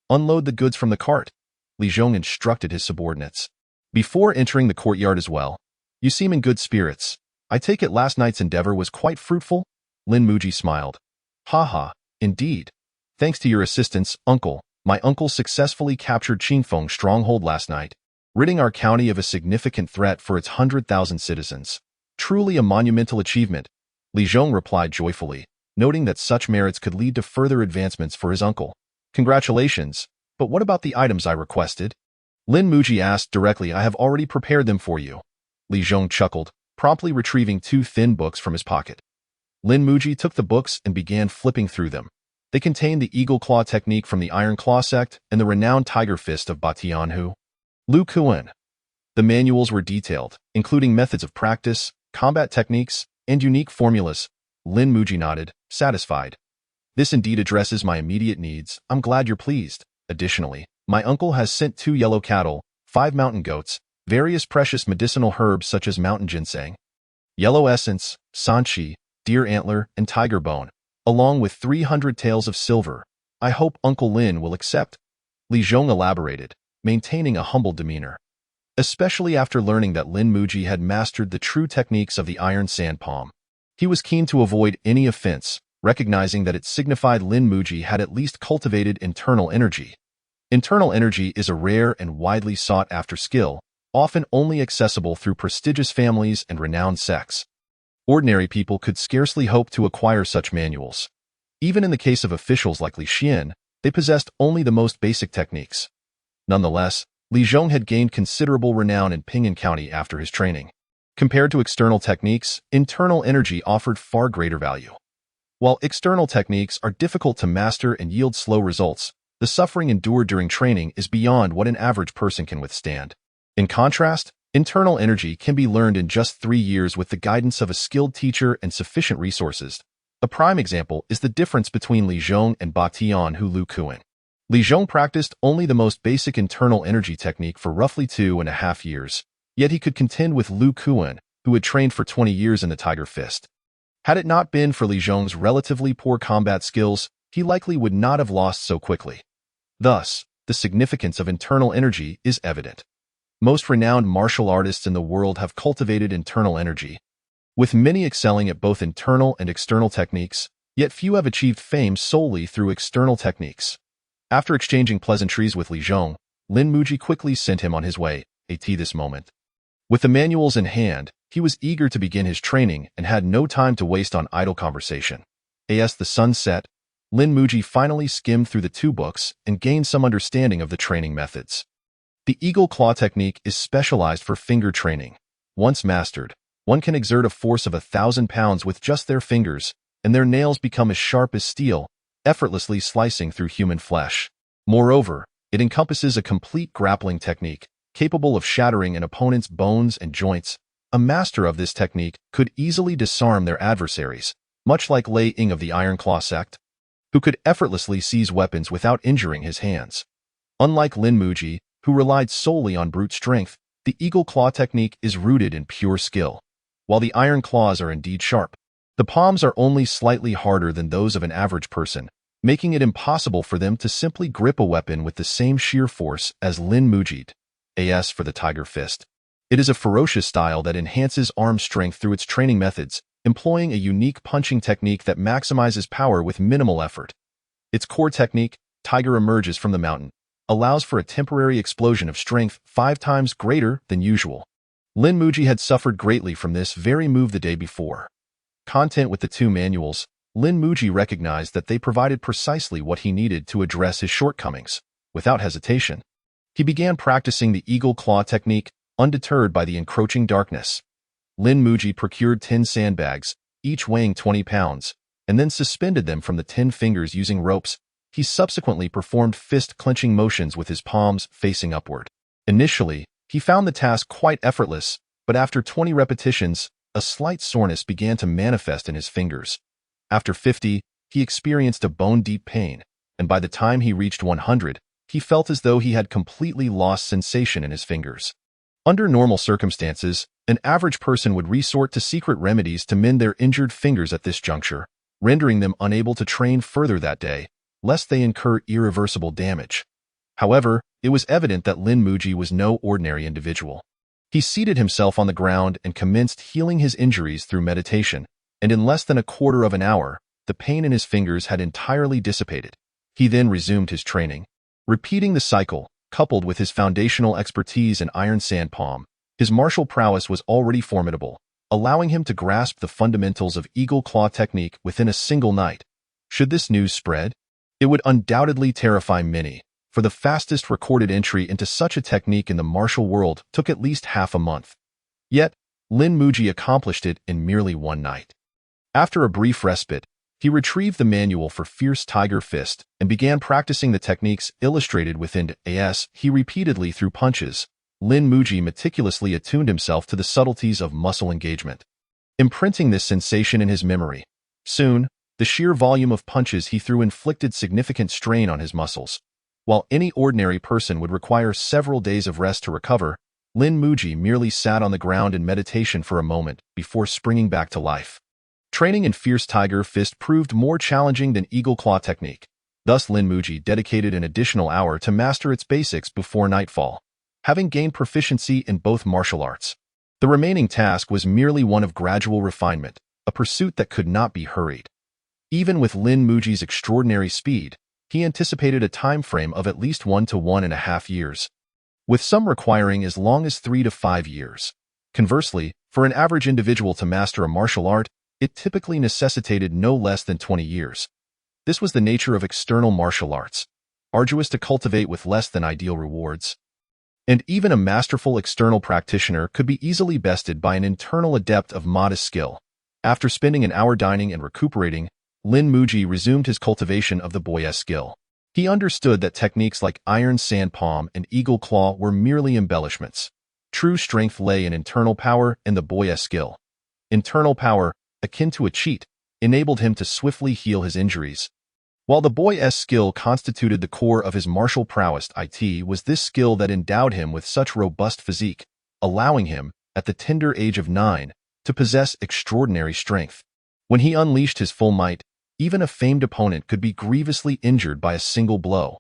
Unload the goods from the cart," Li Zhong instructed his subordinates. Before entering the courtyard as well, "You seem in good spirits. I take it last night's endeavor was quite fruitful?" Lin Muji smiled. "Ha, indeed. Thanks to your assistance, uncle, my uncle successfully captured Qingfeng stronghold last night, ridding our county of a significant threat for its 100,000 citizens. Truly a monumental achievement," Li Zhong replied joyfully, noting that such merits could lead to further advancements for his uncle. "Congratulations, but what about the items I requested?" Lin Muji asked directly. "I have already prepared them for you," Li Zhong chuckled, promptly retrieving 2 thin books from his pocket. Lin Muji took the books and began flipping through them. They contained the Eagle Claw technique from the Iron Claw sect and the renowned Tiger Fist of Batianhu, Lu Kuan. The manuals were detailed, including methods of practice, combat techniques, and unique formulas. Lin Muji nodded, satisfied. "This indeed addresses my immediate needs. I'm glad you're pleased. Additionally, my uncle has sent 2 yellow cattle, 5 mountain goats, various precious medicinal herbs such as mountain ginseng, yellow essence, sanchi, deer antler, and tiger bone, along with 300 taels of silver. I hope Uncle Lin will accept," Li Zhong elaborated, maintaining a humble demeanor. Especially after learning that Lin Muji had mastered the true techniques of the iron sand palm. He was keen to avoid any offense, recognizing that it signified Lin Muji had at least cultivated internal energy. Internal energy is a rare and widely sought-after skill, often only accessible through prestigious families and renowned sects. Ordinary people could scarcely hope to acquire such manuals. Even in the case of officials like Li Xian, they possessed only the most basic techniques. Nonetheless, Li Zhong had gained considerable renown in Ping'an County after his training. Compared to external techniques, internal energy offered far greater value. While external techniques are difficult to master and yield slow results, the suffering endured during training is beyond what an average person can withstand. In contrast, internal energy can be learned in just 3 years with the guidance of a skilled teacher and sufficient resources. A prime example is the difference between Li Zhong and Batianhu Lu Kuan. Li Zhong practiced only the most basic internal energy technique for roughly 2.5 years, yet he could contend with Lu Kuan, who had trained for 20 years in the Tiger Fist. Had it not been for Li Zhong's relatively poor combat skills, he likely would not have lost so quickly. Thus, the significance of internal energy is evident. Most renowned martial artists in the world have cultivated internal energy, with many excelling at both internal and external techniques, yet few have achieved fame solely through external techniques. After exchanging pleasantries with Li Zhong, Lin Muji quickly sent him on his way, this moment. With the manuals in hand, he was eager to begin his training and had no time to waste on idle conversation. As the sun set, Lin Muji finally skimmed through the 2 books and gained some understanding of the training methods. The Eagle Claw technique is specialized for finger training. Once mastered, one can exert a force of 1,000 pounds with just their fingers, and their nails become as sharp as steel, effortlessly slicing through human flesh. Moreover, it encompasses a complete grappling technique, capable of shattering an opponent's bones and joints. A master of this technique could easily disarm their adversaries, much like Lei Ying of the Iron Claw sect, who could effortlessly seize weapons without injuring his hands. Unlike Lin Muji, who relied solely on brute strength, the Eagle Claw technique is rooted in pure skill. While the iron claws are indeed sharp, The palms are only slightly harder than those of an average person, making it impossible for them to simply grip a weapon with the same sheer force as Lin Mujit, AS for the Tiger Fist. It is a ferocious style that enhances arm strength through its training methods, employing a unique punching technique that maximizes power with minimal effort. Its core technique, Tiger emerges from the mountain, allows for a temporary explosion of strength 5 times greater than usual. Lin Muji had suffered greatly from this very move the day before. Content with the 2 manuals, Lin Muji recognized that they provided precisely what he needed to address his shortcomings. Without hesitation, he began practicing the eagle claw technique, undeterred by the encroaching darkness. Lin Muji procured 10 sandbags, each weighing 20 pounds, and then suspended them from the 10 fingers using ropes. He subsequently performed fist-clenching motions with his palms facing upward. Initially, he found the task quite effortless, but after 20 repetitions, a slight soreness began to manifest in his fingers. After 50, he experienced a bone-deep pain, and by the time he reached 100, he felt as though he had completely lost sensation in his fingers. Under normal circumstances, an average person would resort to secret remedies to mend their injured fingers at this juncture, rendering them unable to train further that day, lest they incur irreversible damage. However, it was evident that Lin Muji was no ordinary individual. He seated himself on the ground and commenced healing his injuries through meditation, and in less than a quarter of an hour, the pain in his fingers had entirely dissipated. He then resumed his training. Repeating the cycle, coupled with his foundational expertise in iron sand palm, his martial prowess was already formidable, allowing him to grasp the fundamentals of eagle claw technique within a single night. Should this news spread, it would undoubtedly terrify many, for the fastest recorded entry into such a technique in the martial world took at least half a month. Yet, Lin Muji accomplished it in merely one night. After a brief respite, he retrieved the manual for Fierce Tiger Fist and began practicing the techniques illustrated within AS. He repeatedly threw punches. Lin Muji meticulously attuned himself to the subtleties of muscle engagement, imprinting this sensation in his memory. Soon, the sheer volume of punches he threw inflicted significant strain on his muscles. While any ordinary person would require several days of rest to recover, Lin Muji merely sat on the ground in meditation for a moment before springing back to life. Training in Fierce Tiger Fist proved more challenging than eagle claw technique. Thus, Lin Muji dedicated an additional hour to master its basics before nightfall, having gained proficiency in both martial arts. The remaining task was merely one of gradual refinement, a pursuit that could not be hurried. Even with Lin Muji's extraordinary speed, he anticipated a time frame of at least 1 to 1.5 years, with some requiring as long as 3 to 5 years. Conversely, for an average individual to master a martial art, it typically necessitated no less than 20 years. This was the nature of external martial arts, arduous to cultivate with less than ideal rewards. And even a masterful external practitioner could be easily bested by an internal adept of modest skill. After spending an hour dining and recuperating, Lin Muji resumed his cultivation of the boy's skill. He understood that techniques like iron sand palm and eagle claw were merely embellishments. True strength lay in internal power and the boy's skill. Internal power, akin to a cheat, enabled him to swiftly heal his injuries. While the boy's skill constituted the core of his martial prowess, it was this skill that endowed him with such robust physique, allowing him, at the tender age of 9, to possess extraordinary strength. When he unleashed his full might, even a famed opponent could be grievously injured by a single blow.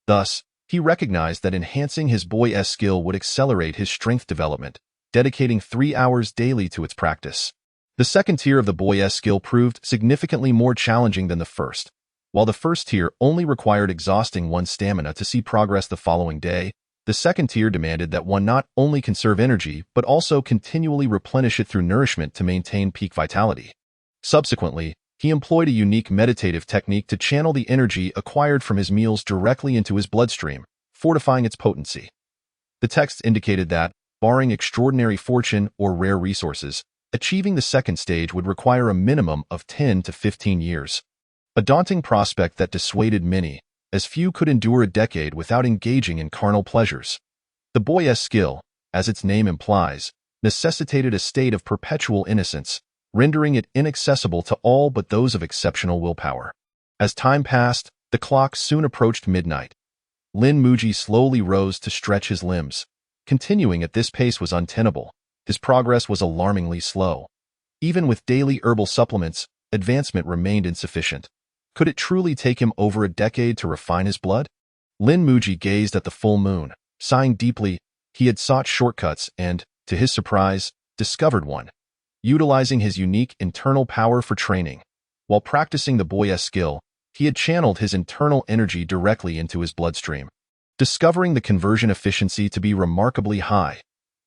Thus, he recognized that enhancing his boy's skill would accelerate his strength development, dedicating 3 hours daily to its practice. The second tier of the boy's skill proved significantly more challenging than the first. While the first tier only required exhausting one's stamina to see progress the following day, the second tier demanded that one not only conserve energy but also continually replenish it through nourishment to maintain peak vitality. Subsequently, he employed a unique meditative technique to channel the energy acquired from his meals directly into his bloodstream, fortifying its potency. The text indicated that, barring extraordinary fortune or rare resources, achieving the second stage would require a minimum of 10 to 15 years. A daunting prospect that dissuaded many, as few could endure a decade without engaging in carnal pleasures. The boy's skill, as its name implies, necessitated a state of perpetual innocence, rendering it inaccessible to all but those of exceptional willpower. As time passed, the clock soon approached midnight. Lin Muji slowly rose to stretch his limbs. Continuing at this pace was untenable. His progress was alarmingly slow. Even with daily herbal supplements, advancement remained insufficient. Could it truly take him over a decade to refine his blood? Lin Muji gazed at the full moon. Sighing deeply, he had sought shortcuts and, to his surprise, discovered one. Utilizing his unique internal power for training. While practicing the Boyes skill, he had channeled his internal energy directly into his bloodstream, discovering the conversion efficiency to be remarkably high.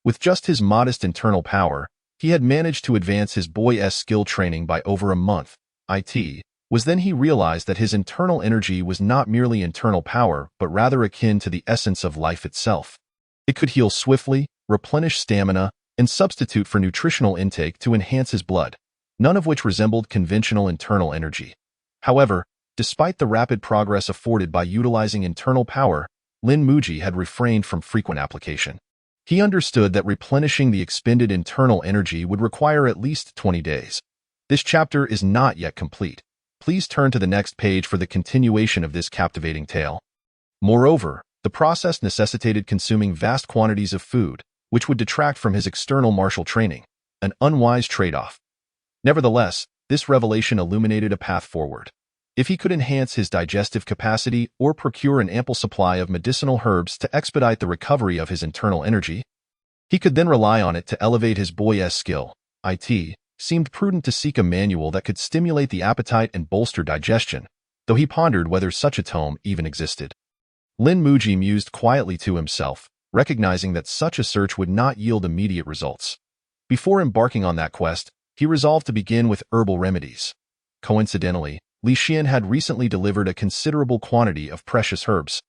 With just his modest internal power, he had managed to advance his Boyes skill training by over a month. It was then he realized that his internal energy was not merely internal power but rather akin to the essence of life itself. It could heal swiftly, replenish stamina, and substitute for nutritional intake to enhance his blood, none of which resembled conventional internal energy. However, despite the rapid progress afforded by utilizing internal power, Lin Muji had refrained from frequent application. He understood that replenishing the expended internal energy would require at least 20 days. This chapter is not yet complete. Please turn to the next page for the continuation of this captivating tale. Moreover, the process necessitated consuming vast quantities of food, which would detract from his external martial training, an unwise trade-off. Nevertheless, this revelation illuminated a path forward. If he could enhance his digestive capacity or procure an ample supply of medicinal herbs to expedite the recovery of his internal energy, he could then rely on it to elevate his Boyes skill. It seemed prudent to seek a manual that could stimulate the appetite and bolster digestion, though he pondered whether such a tome even existed. Lin Muji mused quietly to himself, recognizing that such a search would not yield immediate results. Before embarking on that quest, he resolved to begin with herbal remedies. Coincidentally, Li Xian had recently delivered a considerable quantity of precious herbs,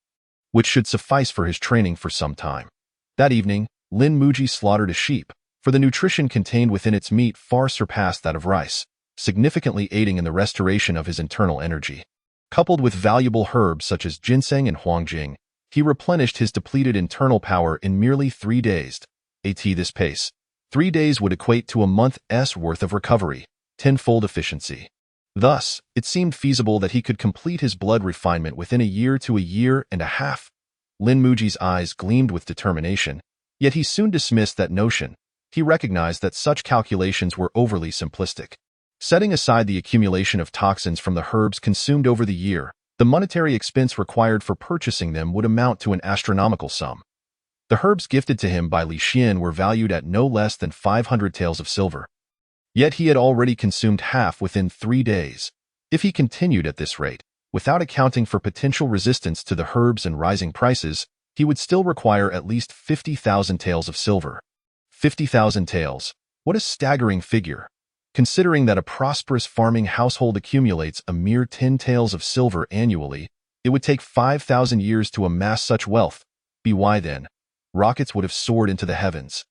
which should suffice for his training for some time. That evening, Lin Muji slaughtered a sheep, for the nutrition contained within its meat far surpassed that of rice, significantly aiding in the restoration of his internal energy. Coupled with valuable herbs such as ginseng and huangjing, he replenished his depleted internal power in merely 3 days. At this pace, 3 days would equate to a month's worth of recovery, tenfold efficiency. Thus, it seemed feasible that he could complete his blood refinement within a year to a year and a half. Lin Muji's eyes gleamed with determination, yet he soon dismissed that notion. He recognized that such calculations were overly simplistic. Setting aside the accumulation of toxins from the herbs consumed over the year, the monetary expense required for purchasing them would amount to an astronomical sum. The herbs gifted to him by Li Xian were valued at no less than 500 taels of silver. Yet he had already consumed half within 3 days. If he continued at this rate, without accounting for potential resistance to the herbs and rising prices, he would still require at least 50,000 taels of silver. 50,000 taels. What a staggering figure. Considering that a prosperous farming household accumulates a mere 10 taels of silver annually, it would take 5,000 years to amass such wealth. Why then? Rockets would have soared into the heavens.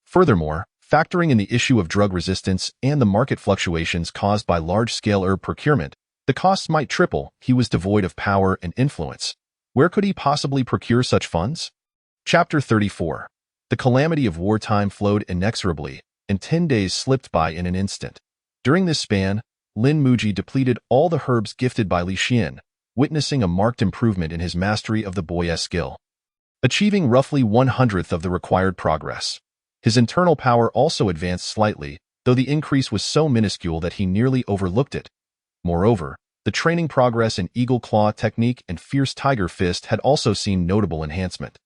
Furthermore, factoring in the issue of drug resistance and the market fluctuations caused by large-scale herb procurement, the costs might triple. He was devoid of power and influence. Where could he possibly procure such funds? Chapter 34. The calamity of wartime flowed inexorably, and 10 days slipped by in an instant. During this span, Lin Muji depleted all the herbs gifted by Li Xian, witnessing a marked improvement in his mastery of the Boyes skill. Achieving roughly 1/100th of the required progress. His internal power also advanced slightly, though the increase was so minuscule that he nearly overlooked it. Moreover, the training progress in Eagle Claw technique and Fierce Tiger Fist had also seen notable enhancement.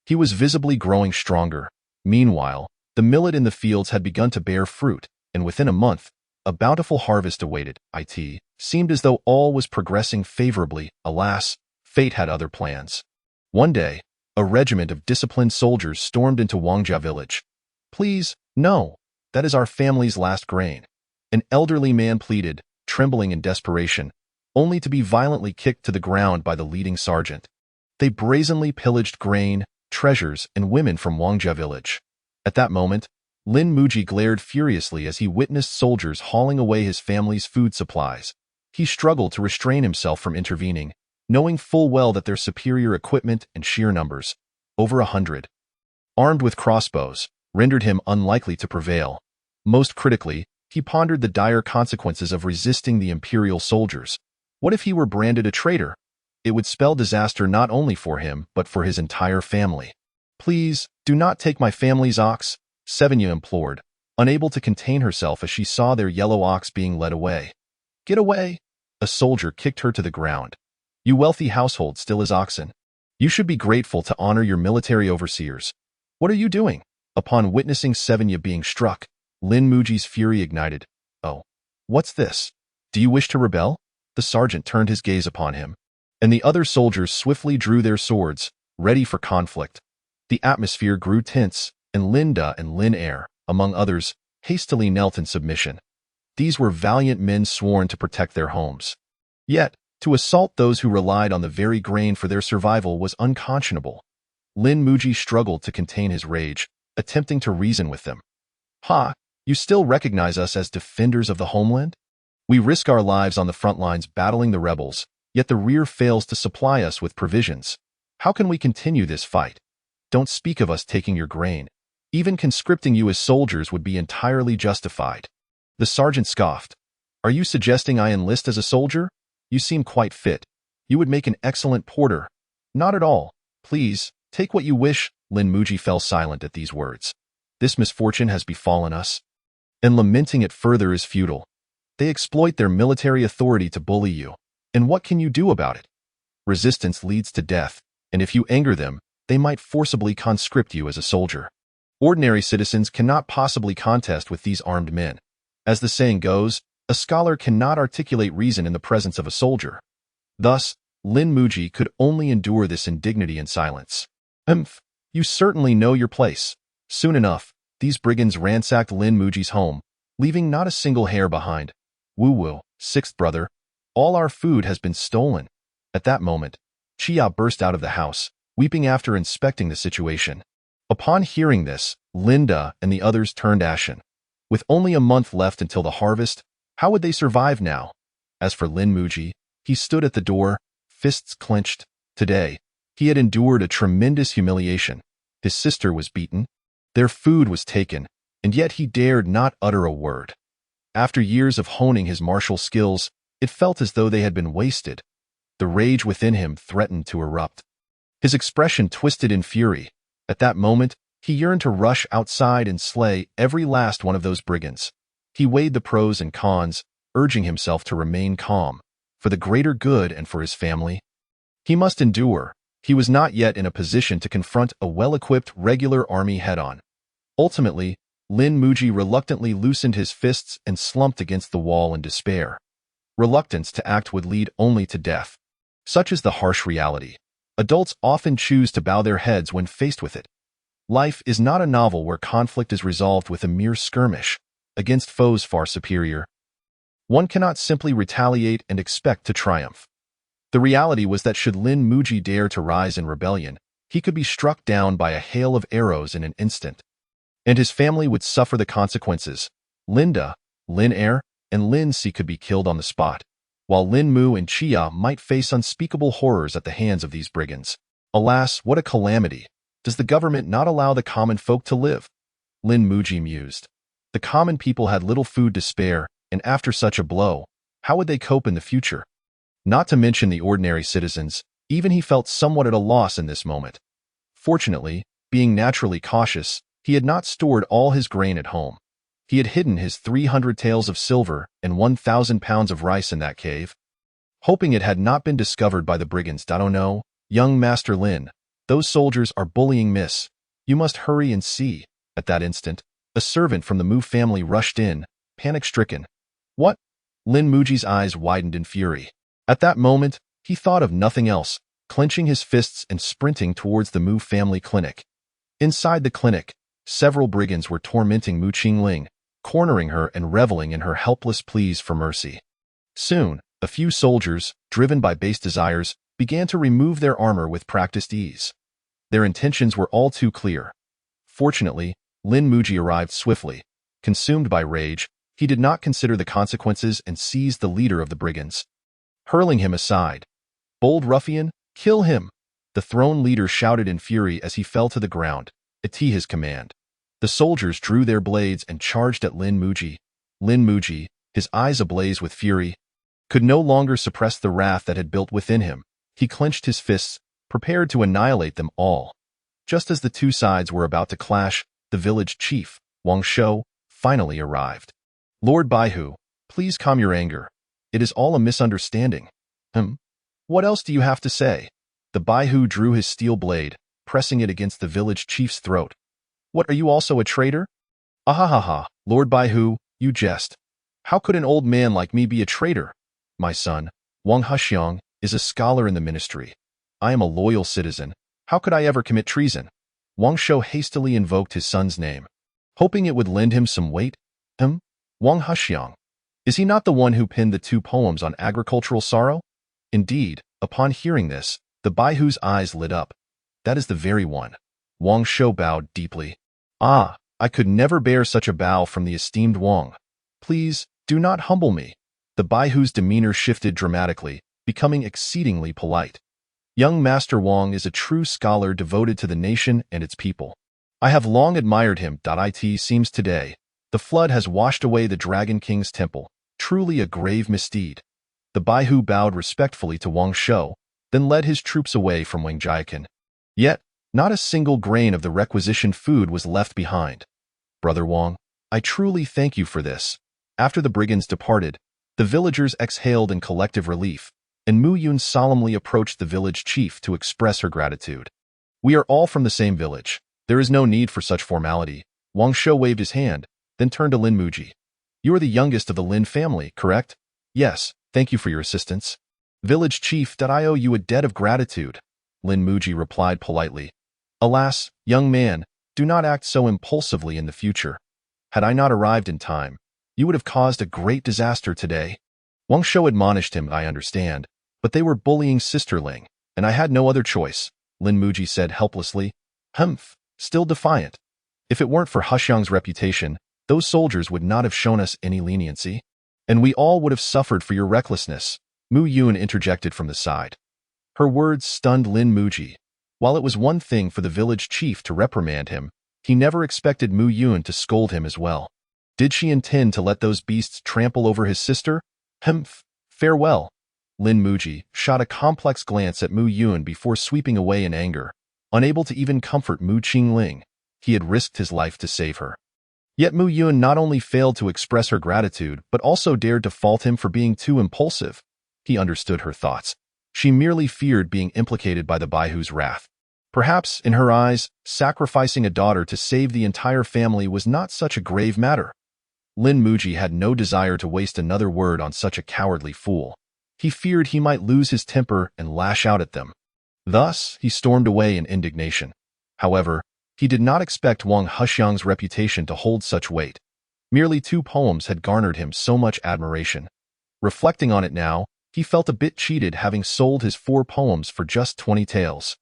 He was visibly growing stronger. Meanwhile, the millet in the fields had begun to bear fruit, and within a month, a bountiful harvest awaited. It seemed as though all was progressing favorably. Alas, fate had other plans. One day, a regiment of disciplined soldiers stormed into Wangjia village. "Please, no, that is our family's last grain," an elderly man pleaded, trembling in desperation, only to be violently kicked to the ground by the leading sergeant. They brazenly pillaged grain, treasures, and women from Wangjia village. At that moment, Lin Muji glared furiously as he witnessed soldiers hauling away his family's food supplies. He struggled to restrain himself from intervening, knowing full well that their superior equipment and sheer numbers, over 100, armed with crossbows, rendered him unlikely to prevail. Most critically, he pondered the dire consequences of resisting the imperial soldiers. What if he were branded a traitor? It would spell disaster not only for him, but for his entire family. "Please, do not take my family's ox," Sevenya implored, unable to contain herself as she saw their yellow ox being led away. "Get away!" A soldier kicked her to the ground. "You wealthy household still as oxen. You should be grateful to honor your military overseers. What are you doing?" Upon witnessing Sevenya being struck, Lin Muji's fury ignited. "Oh, what's this? Do you wish to rebel?" The sergeant turned his gaze upon him, and the other soldiers swiftly drew their swords, ready for conflict. The atmosphere grew tense, and Linda and Lin Er, among others, hastily knelt in submission. These were valiant men sworn to protect their homes. Yet, to assault those who relied on the very grain for their survival was unconscionable. Lin Muji struggled to contain his rage, attempting to reason with them. "Ha, you still recognize us as defenders of the homeland? We risk our lives on the front lines battling the rebels, yet the rear fails to supply us with provisions. How can we continue this fight? Don't speak of us taking your grain. Even conscripting you as soldiers would be entirely justified." The sergeant scoffed. "Are you suggesting I enlist as a soldier? You seem quite fit. You would make an excellent porter." "Not at all. Please, take what you wish." Lin Muji fell silent at these words. "This misfortune has befallen us, and lamenting it further is futile. They exploit their military authority to bully you, and what can you do about it? Resistance leads to death, and if you anger them, they might forcibly conscript you as a soldier. Ordinary citizens cannot possibly contest with these armed men. As the saying goes, a scholar cannot articulate reason in the presence of a soldier." Thus, Lin Muji could only endure this indignity in silence. You certainly know your place." Soon enough, these brigands ransacked Lin Muji's home, leaving not a single hair behind. "Wu Wu, sixth brother, all our food has been stolen." At that moment, Chia burst out of the house, weeping after inspecting the situation. Upon hearing this, Linda and the others turned ashen. With only a month left until the harvest, how would they survive now? As for Lin Muji, he stood at the door, fists clenched. Today, he had endured a tremendous humiliation. His sister was beaten, their food was taken, and yet he dared not utter a word. After years of honing his martial skills, it felt as though they had been wasted. The rage within him threatened to erupt. His expression twisted in fury. At that moment, he yearned to rush outside and slay every last one of those brigands. He weighed the pros and cons, urging himself to remain calm, for the greater good and for his family. He must endure. He was not yet in a position to confront a well-equipped regular army head-on. Ultimately, Lin Muji reluctantly loosened his fists and slumped against the wall in despair. Reluctance to act would lead only to death. Such is the harsh reality. Adults often choose to bow their heads when faced with it. Life is not a novel where conflict is resolved with a mere skirmish against foes far superior. One cannot simply retaliate and expect to triumph. The reality was that should Lin Muji dare to rise in rebellion, he could be struck down by a hail of arrows in an instant, and his family would suffer the consequences. Linda, Lin Er, and Lin Si could be killed on the spot, while Lin Mu and Chia might face unspeakable horrors at the hands of these brigands. Alas, what a calamity! Does the government not allow the common folk to live? Lin Muji mused. The common people had little food to spare, and after such a blow, how would they cope in the future? Not to mention the ordinary citizens, even he felt somewhat at a loss in this moment. Fortunately, being naturally cautious, he had not stored all his grain at home. He had hidden his 300 taels of silver and 1,000 pounds of rice in that cave. Hoping it had not been discovered by the brigands. "Oh no, young Master Lin, those soldiers are bullying Miss. You must hurry and see." At that instant, a servant from the Mu family rushed in, panic-stricken. "What?" Lin Muji's eyes widened in fury. At that moment, he thought of nothing else, clenching his fists and sprinting towards the Mu family clinic. Inside the clinic, several brigands were tormenting Mu Qingling, cornering her and reveling in her helpless pleas for mercy. Soon, a few soldiers, driven by base desires, began to remove their armor with practiced ease. Their intentions were all too clear. Fortunately, Lin Muji arrived swiftly. Consumed by rage, he did not consider the consequences and seized the leader of the brigands, hurling him aside. "Bold ruffian, kill him!" The throne leader shouted in fury as he fell to the ground, at his command. The soldiers drew their blades and charged at Lin Muji. Lin Muji, his eyes ablaze with fury, could no longer suppress the wrath that had built within him. He clenched his fists, prepared to annihilate them all. Just as the two sides were about to clash, the village chief, Wang Shou, finally arrived. Lord Baihu, please calm your anger. It is all a misunderstanding. What else do you have to say? The Baihu drew his steel blade, pressing it against the village chief's throat. What, are you also a traitor? Ahahaha, Lord Baihu, you jest. How could an old man like me be a traitor? My son, Wang Huxiang, is a scholar in the ministry. I am a loyal citizen. How could I ever commit treason? Wang Shou hastily invoked his son's name, hoping it would lend him some weight. Wang Huxiang. Is he not the one who penned the 2 poems on agricultural sorrow? Indeed, upon hearing this, the Baihu's eyes lit up. That is the very one. Wang Shou bowed deeply. Ah, I could never bear such a bow from the esteemed Wang. Please, do not humble me. The Baihu's demeanor shifted dramatically, becoming exceedingly polite. Young Master Wang is a true scholar devoted to the nation and its people. I have long admired him. It seems today, the flood has washed away the Dragon King's temple. Truly a grave misdeed. The Baihu bowed respectfully to Wang Shou, then led his troops away from Wang Jiakan. Yet, not a single grain of the requisitioned food was left behind. Brother Wang, I truly thank you for this. After the brigands departed, the villagers exhaled in collective relief, and Mu Yun solemnly approached the village chief to express her gratitude. We are all from the same village. There is no need for such formality. Wang Shou waved his hand, then turned to Lin Muji. You are the youngest of the Lin family, correct? Yes, thank you for your assistance. Village chief, I owe you a debt of gratitude. Lin Muji replied politely. Alas, young man, do not act so impulsively in the future. Had I not arrived in time, you would have caused a great disaster today. Wang Shou admonished him. I understand, but they were bullying Sister Ling, and I had no other choice, Lin Muji said helplessly. Still defiant. If it weren't for Huxiang's reputation, those soldiers would not have shown us any leniency, and we all would have suffered for your recklessness, Mu Yun interjected from the side. Her words stunned Lin Muji. While it was one thing for the village chief to reprimand him, he never expected Mu Yun to scold him as well. Did she intend to let those beasts trample over his sister? Farewell. Lin Muji shot a complex glance at Mu Yun before sweeping away in anger. Unable to even comfort Mu Qingling, he had risked his life to save her. Yet Mu Yun not only failed to express her gratitude, but also dared to fault him for being too impulsive. He understood her thoughts. She merely feared being implicated by the Baihu's wrath. Perhaps, in her eyes, sacrificing a daughter to save the entire family was not such a grave matter. Lin Muji had no desire to waste another word on such a cowardly fool. He feared he might lose his temper and lash out at them. Thus, he stormed away in indignation. However, he did not expect Wang Huxiang's reputation to hold such weight. Merely 2 poems had garnered him so much admiration. Reflecting on it now, he felt a bit cheated having sold his 4 poems for just 20 taels.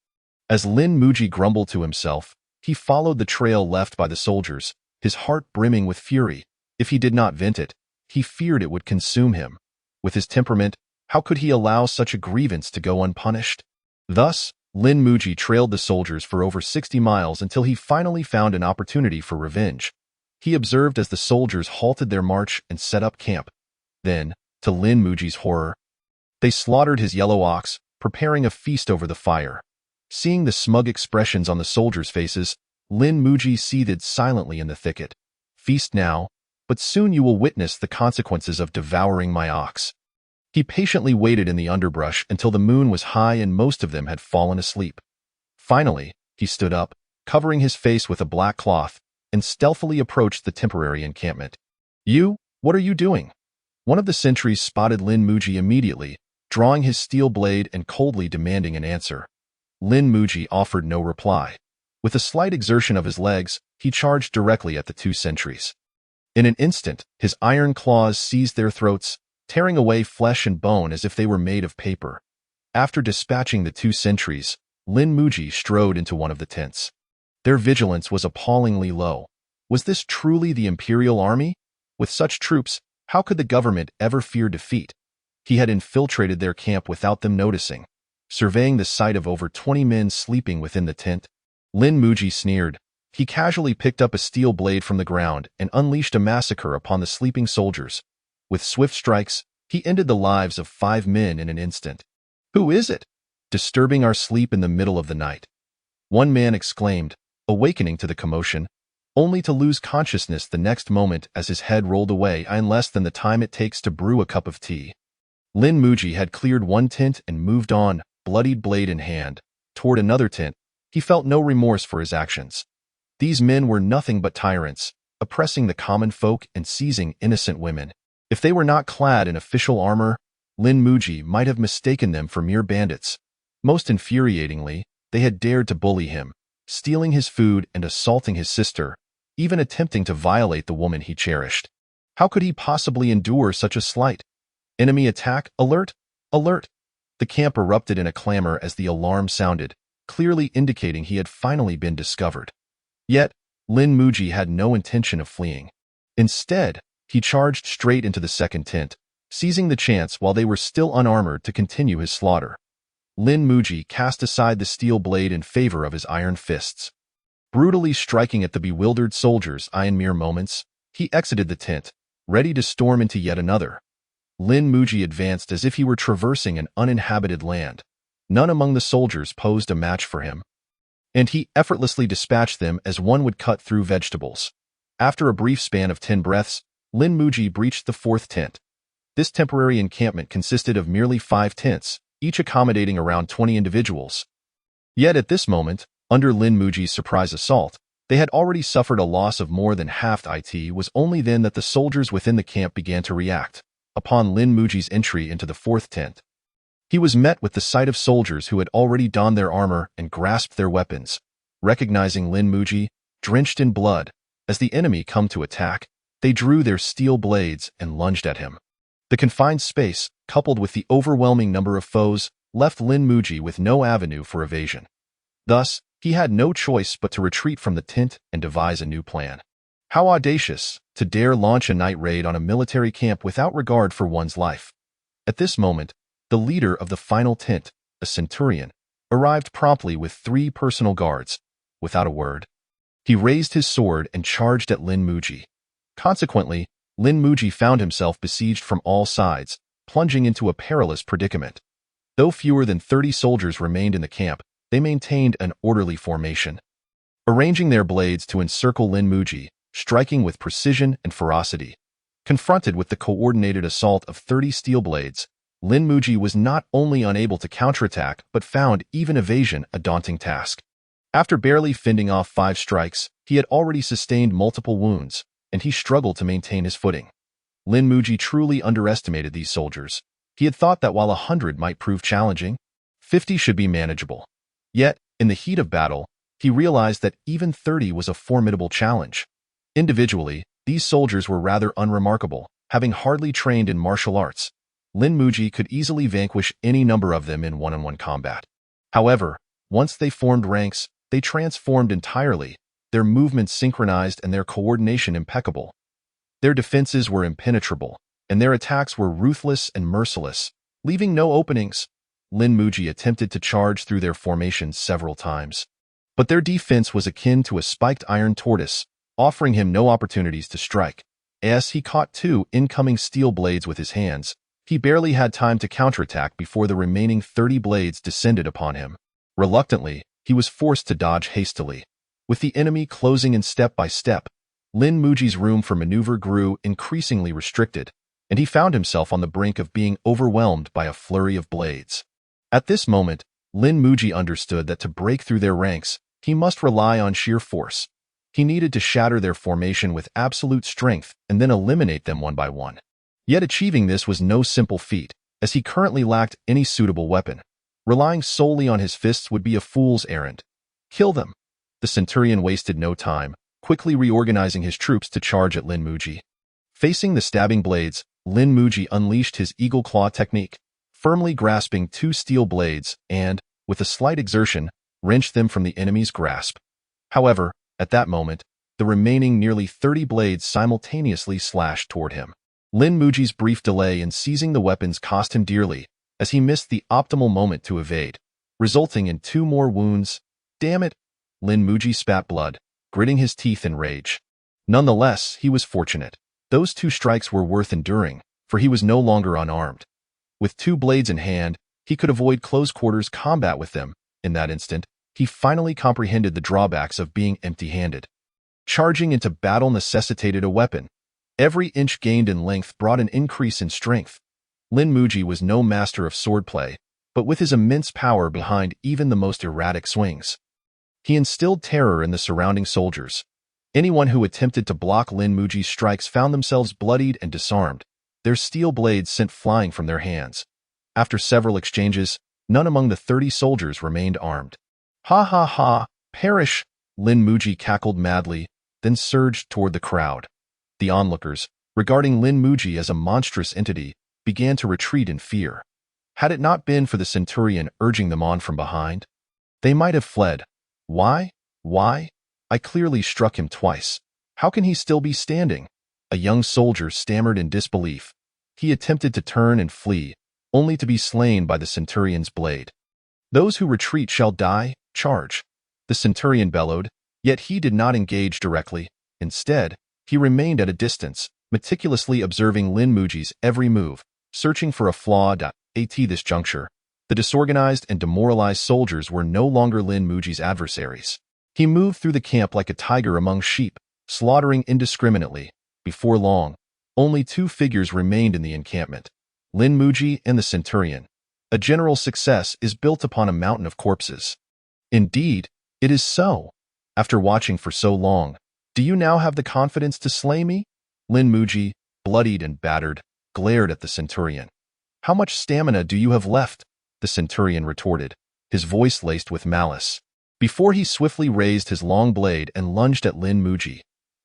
As Lin Muji grumbled to himself, he followed the trail left by the soldiers, his heart brimming with fury. If he did not vent it, he feared it would consume him. With his temperament, how could he allow such a grievance to go unpunished? Thus, Lin Muji trailed the soldiers for over 60 miles until he finally found an opportunity for revenge. He observed as the soldiers halted their march and set up camp. Then, to Lin Muji's horror, they slaughtered his yellow ox, preparing a feast over the fire. Seeing the smug expressions on the soldiers' faces, Lin Muji seethed silently in the thicket. Feast now, but soon you will witness the consequences of devouring my ox. He patiently waited in the underbrush until the moon was high and most of them had fallen asleep. Finally, he stood up, covering his face with a black cloth, and stealthily approached the temporary encampment. You, what are you doing? One of the sentries spotted Lin Muji immediately, drawing his steel blade and coldly demanding an answer. Lin Muji offered no reply. With a slight exertion of his legs, he charged directly at the 2 sentries. In an instant, his iron claws seized their throats, tearing away flesh and bone as if they were made of paper. After dispatching the 2 sentries, Lin Muji strode into one of the tents. Their vigilance was appallingly low. Was this truly the Imperial Army? With such troops, how could the government ever fear defeat? He had infiltrated their camp without them noticing. Surveying the sight of over 20 men sleeping within the tent, Lin Muji sneered. He casually picked up a steel blade from the ground and unleashed a massacre upon the sleeping soldiers. With swift strikes, he ended the lives of 5 men in an instant. Who is it? Disturbing our sleep in the middle of the night. One man exclaimed, awakening to the commotion. only to lose consciousness the next moment as his head rolled away in less than the time it takes to brew a cup of tea. Lin Muji had cleared one tent and moved on, bloodied blade in hand, toward another tent. He felt no remorse for his actions. These men were nothing but tyrants, oppressing the common folk and seizing innocent women. If they were not clad in official armor, Lin Muji might have mistaken them for mere bandits. Most infuriatingly, they had dared to bully him, stealing his food and assaulting his sister, even attempting to violate the woman he cherished. How could he possibly endure such a slight? Enemy attack, alert, alert! The camp erupted in a clamor as the alarm sounded, clearly indicating he had finally been discovered. Yet, Lin Muji had no intention of fleeing. Instead, he charged straight into the second tent, seizing the chance while they were still unarmored to continue his slaughter. Lin Muji cast aside the steel blade in favor of his iron fists. Brutally striking at the bewildered soldiers in mere moments, he exited the tent, ready to storm into yet another. Lin Muji advanced as if he were traversing an uninhabited land. None among the soldiers posed a match for him, and he effortlessly dispatched them as one would cut through vegetables. After a brief span of 10 breaths, Lin Muji breached the fourth tent. This temporary encampment consisted of merely 5 tents, each accommodating around 20 individuals. Yet at this moment, under Lin Muji's surprise assault, they had already suffered a loss of more than half. It was only then that the soldiers within the camp began to react. Upon Lin Muji's entry into the fourth tent, he was met with the sight of soldiers who had already donned their armor and grasped their weapons. Recognizing Lin Muji, drenched in blood, as the enemy come to attack, they drew their steel blades and lunged at him. The confined space, coupled with the overwhelming number of foes, left Lin Muji with no avenue for evasion. Thus, he had no choice but to retreat from the tent and devise a new plan. How audacious, to dare launch a night raid on a military camp without regard for one's life. At this moment, the leader of the final tent, a centurion, arrived promptly with 3 personal guards. Without a word, he raised his sword and charged at Lin Muji. Consequently, Lin Muji found himself besieged from all sides, plunging into a perilous predicament. Though fewer than 30 soldiers remained in the camp, they maintained an orderly formation, arranging their blades to encircle Lin Muji, striking with precision and ferocity. Confronted with the coordinated assault of 30 steel blades, Lin Muji was not only unable to counterattack but found even evasion a daunting task. After barely fending off 5 strikes, he had already sustained multiple wounds, and he struggled to maintain his footing. Lin Muji truly underestimated these soldiers. He had thought that while 100 might prove challenging, 50 should be manageable. Yet, in the heat of battle, he realized that even 30 was a formidable challenge. Individually, these soldiers were rather unremarkable, having hardly trained in martial arts. Lin Muji could easily vanquish any number of them in one-on-one combat. However, once they formed ranks, they transformed entirely, their movements synchronized and their coordination impeccable. Their defenses were impenetrable, and their attacks were ruthless and merciless, leaving no openings. Lin Muji attempted to charge through their formations several times, but their defense was akin to a spiked iron tortoise, offering him no opportunities to strike. As he caught 2 incoming steel blades with his hands, he barely had time to counterattack before the remaining 30 blades descended upon him. Reluctantly, he was forced to dodge hastily. With the enemy closing in step by step, Lin Muji's room for maneuver grew increasingly restricted, and he found himself on the brink of being overwhelmed by a flurry of blades. At this moment, Lin Muji understood that to break through their ranks, he must rely on sheer force. He needed to shatter their formation with absolute strength and then eliminate them one by one. Yet achieving this was no simple feat, as he currently lacked any suitable weapon. Relying solely on his fists would be a fool's errand. Kill them. The centurion wasted no time, quickly reorganizing his troops to charge at Lin Muji. Facing the stabbing blades, Lin Muji unleashed his eagle claw technique, firmly grasping 2 steel blades and, with a slight exertion, wrenched them from the enemy's grasp. However, at that moment, the remaining nearly 30 blades simultaneously slashed toward him. Lin Muji's brief delay in seizing the weapons cost him dearly, as he missed the optimal moment to evade, resulting in 2 more wounds. Damn it! Lin Muji spat blood, gritting his teeth in rage. Nonetheless, he was fortunate. Those 2 strikes were worth enduring, for he was no longer unarmed. With 2 blades in hand, he could avoid close-quarters combat with them. In that instant, he finally comprehended the drawbacks of being empty-handed. Charging into battle necessitated a weapon. Every inch gained in length brought an increase in strength. Lin Muji was no master of swordplay, but with his immense power behind even the most erratic swings, he instilled terror in the surrounding soldiers. Anyone who attempted to block Lin Muji's strikes found themselves bloodied and disarmed, their steel blades sent flying from their hands. After several exchanges, none among the 30 soldiers remained armed. Ha ha ha, perish! Lin Muji cackled madly, then surged toward the crowd. The onlookers, regarding Lin Muji as a monstrous entity, began to retreat in fear. Had it not been for the centurion urging them on from behind, they might have fled. Why? Why? I clearly struck him twice. How can he still be standing? A young soldier stammered in disbelief. He attempted to turn and flee, only to be slain by the centurion's blade. Those who retreat shall die, charge. The centurion bellowed, yet he did not engage directly. Instead, he remained at a distance, meticulously observing Lin Muji's every move, searching for a flaw. At this juncture, the disorganized and demoralized soldiers were no longer Lin Muji's adversaries. He moved through the camp like a tiger among sheep, slaughtering indiscriminately. Before long, only 2 figures remained in the encampment, Lin Muji and the centurion. A general success is built upon a mountain of corpses. Indeed, it is so. After watching for so long, do you now have the confidence to slay me? Lin Muji, bloodied and battered, glared at the centurion. How much stamina do you have left? The centurion retorted, his voice laced with malice, before he swiftly raised his long blade and lunged at Lin Muji.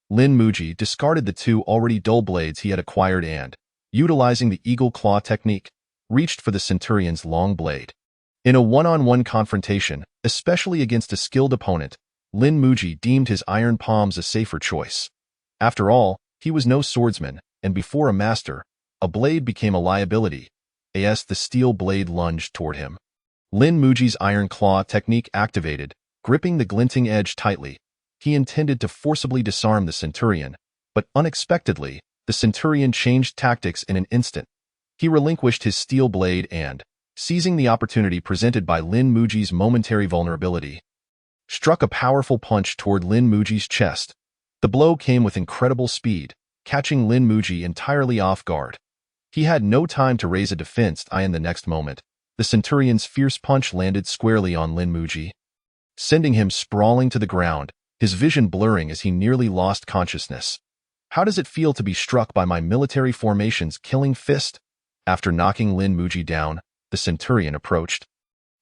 Lin Muji discarded the 2 already dull blades he had acquired and, utilizing the eagle claw technique, reached for the centurion's long blade. In a one-on-one confrontation, especially against a skilled opponent, Lin Muji deemed his iron palms a safer choice. After all, he was no swordsman, and before a master, a blade became a liability. As the steel blade lunged toward him, Lin Muji's iron claw technique activated, gripping the glinting edge tightly. He intended to forcibly disarm the centurion, but unexpectedly, the centurion changed tactics in an instant. He relinquished his steel blade and, seizing the opportunity presented by Lin Muji's momentary vulnerability, struck a powerful punch toward Lin Muji's chest. The blow came with incredible speed, catching Lin Muji entirely off guard. He had no time to raise a defense, and in the next moment, the centurion's fierce punch landed squarely on Lin Muji, sending him sprawling to the ground, his vision blurring as he nearly lost consciousness. How does it feel to be struck by my military formation's killing fist? After knocking Lin Muji down, the centurion approached,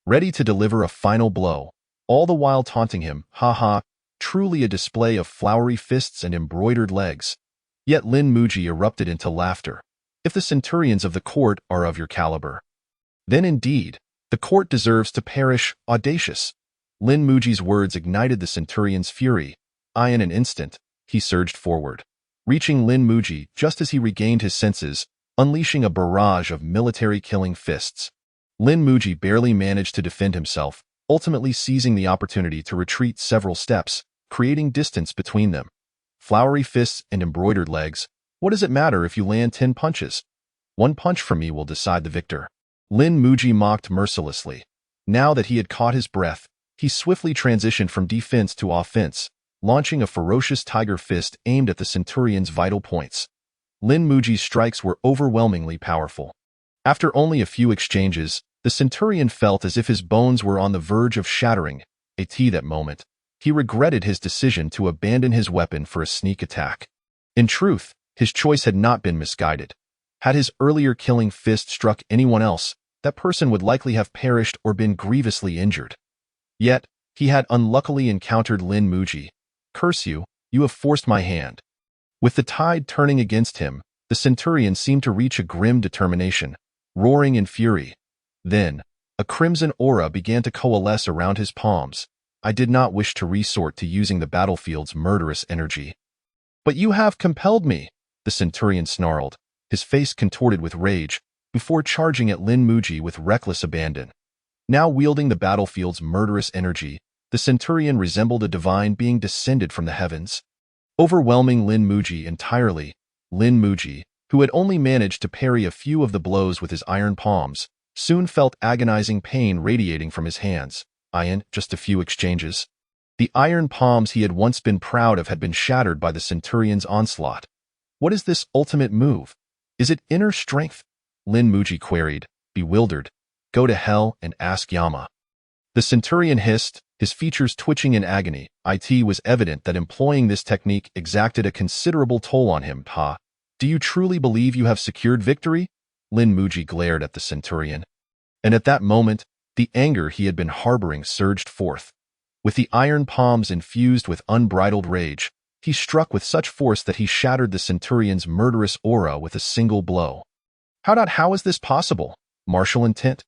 ready to deliver a final blow, all the while taunting him. Ha ha, truly a display of flowery fists and embroidered legs. Yet Lin Muji erupted into laughter. If the centurions of the court are of your caliber, then indeed, the court deserves to perish. Audacious. Lin Muji's words ignited the centurion's fury. In an instant, he surged forward, reaching Lin Muji just as he regained his senses, unleashing a barrage of military killing fists. Lin Muji barely managed to defend himself, ultimately seizing the opportunity to retreat several steps, creating distance between them. Flowery fists and embroidered legs. What does it matter if you land 10 punches? 1 punch from me will decide the victor. Lin Muji mocked mercilessly. Now that he had caught his breath, he swiftly transitioned from defense to offense, launching a ferocious tiger fist aimed at the centurion's vital points. Lin Muji's strikes were overwhelmingly powerful. After only a few exchanges, the centurion felt as if his bones were on the verge of shattering. At that moment, he regretted his decision to abandon his weapon for a sneak attack. In truth, his choice had not been misguided. Had his earlier killing fist struck anyone else, that person would likely have perished or been grievously injured. Yet, he had unluckily encountered Lin Muji. Curse you, you have forced my hand. With the tide turning against him, the centurion seemed to reach a grim determination, roaring in fury. Then, a crimson aura began to coalesce around his palms. I did not wish to resort to using the battlefield's murderous energy. But you have compelled me, the centurion snarled, his face contorted with rage, before charging at Lin Muji with reckless abandon. Now wielding the battlefield's murderous energy, the centurion resembled a divine being descended from the heavens. Overwhelming Lin Muji entirely, Lin Muji, who had only managed to parry a few of the blows with his iron palms, soon felt agonizing pain radiating from his hands. In just a few exchanges, The iron palms he had once been proud of had been shattered by the centurion's onslaught. What is this ultimate move? Is it inner strength? Lin Muji queried, bewildered. Go to hell and ask Yama. The centurion hissed, his features twitching in agony. It was evident that employing this technique exacted a considerable toll on him. Ha! Do you truly believe you have secured victory? Lin Muji glared at the centurion. And at that moment, the anger he had been harboring surged forth. With the iron palms infused with unbridled rage, he struck with such force that he shattered the centurion's murderous aura with a single blow. How is this possible? Martial intent?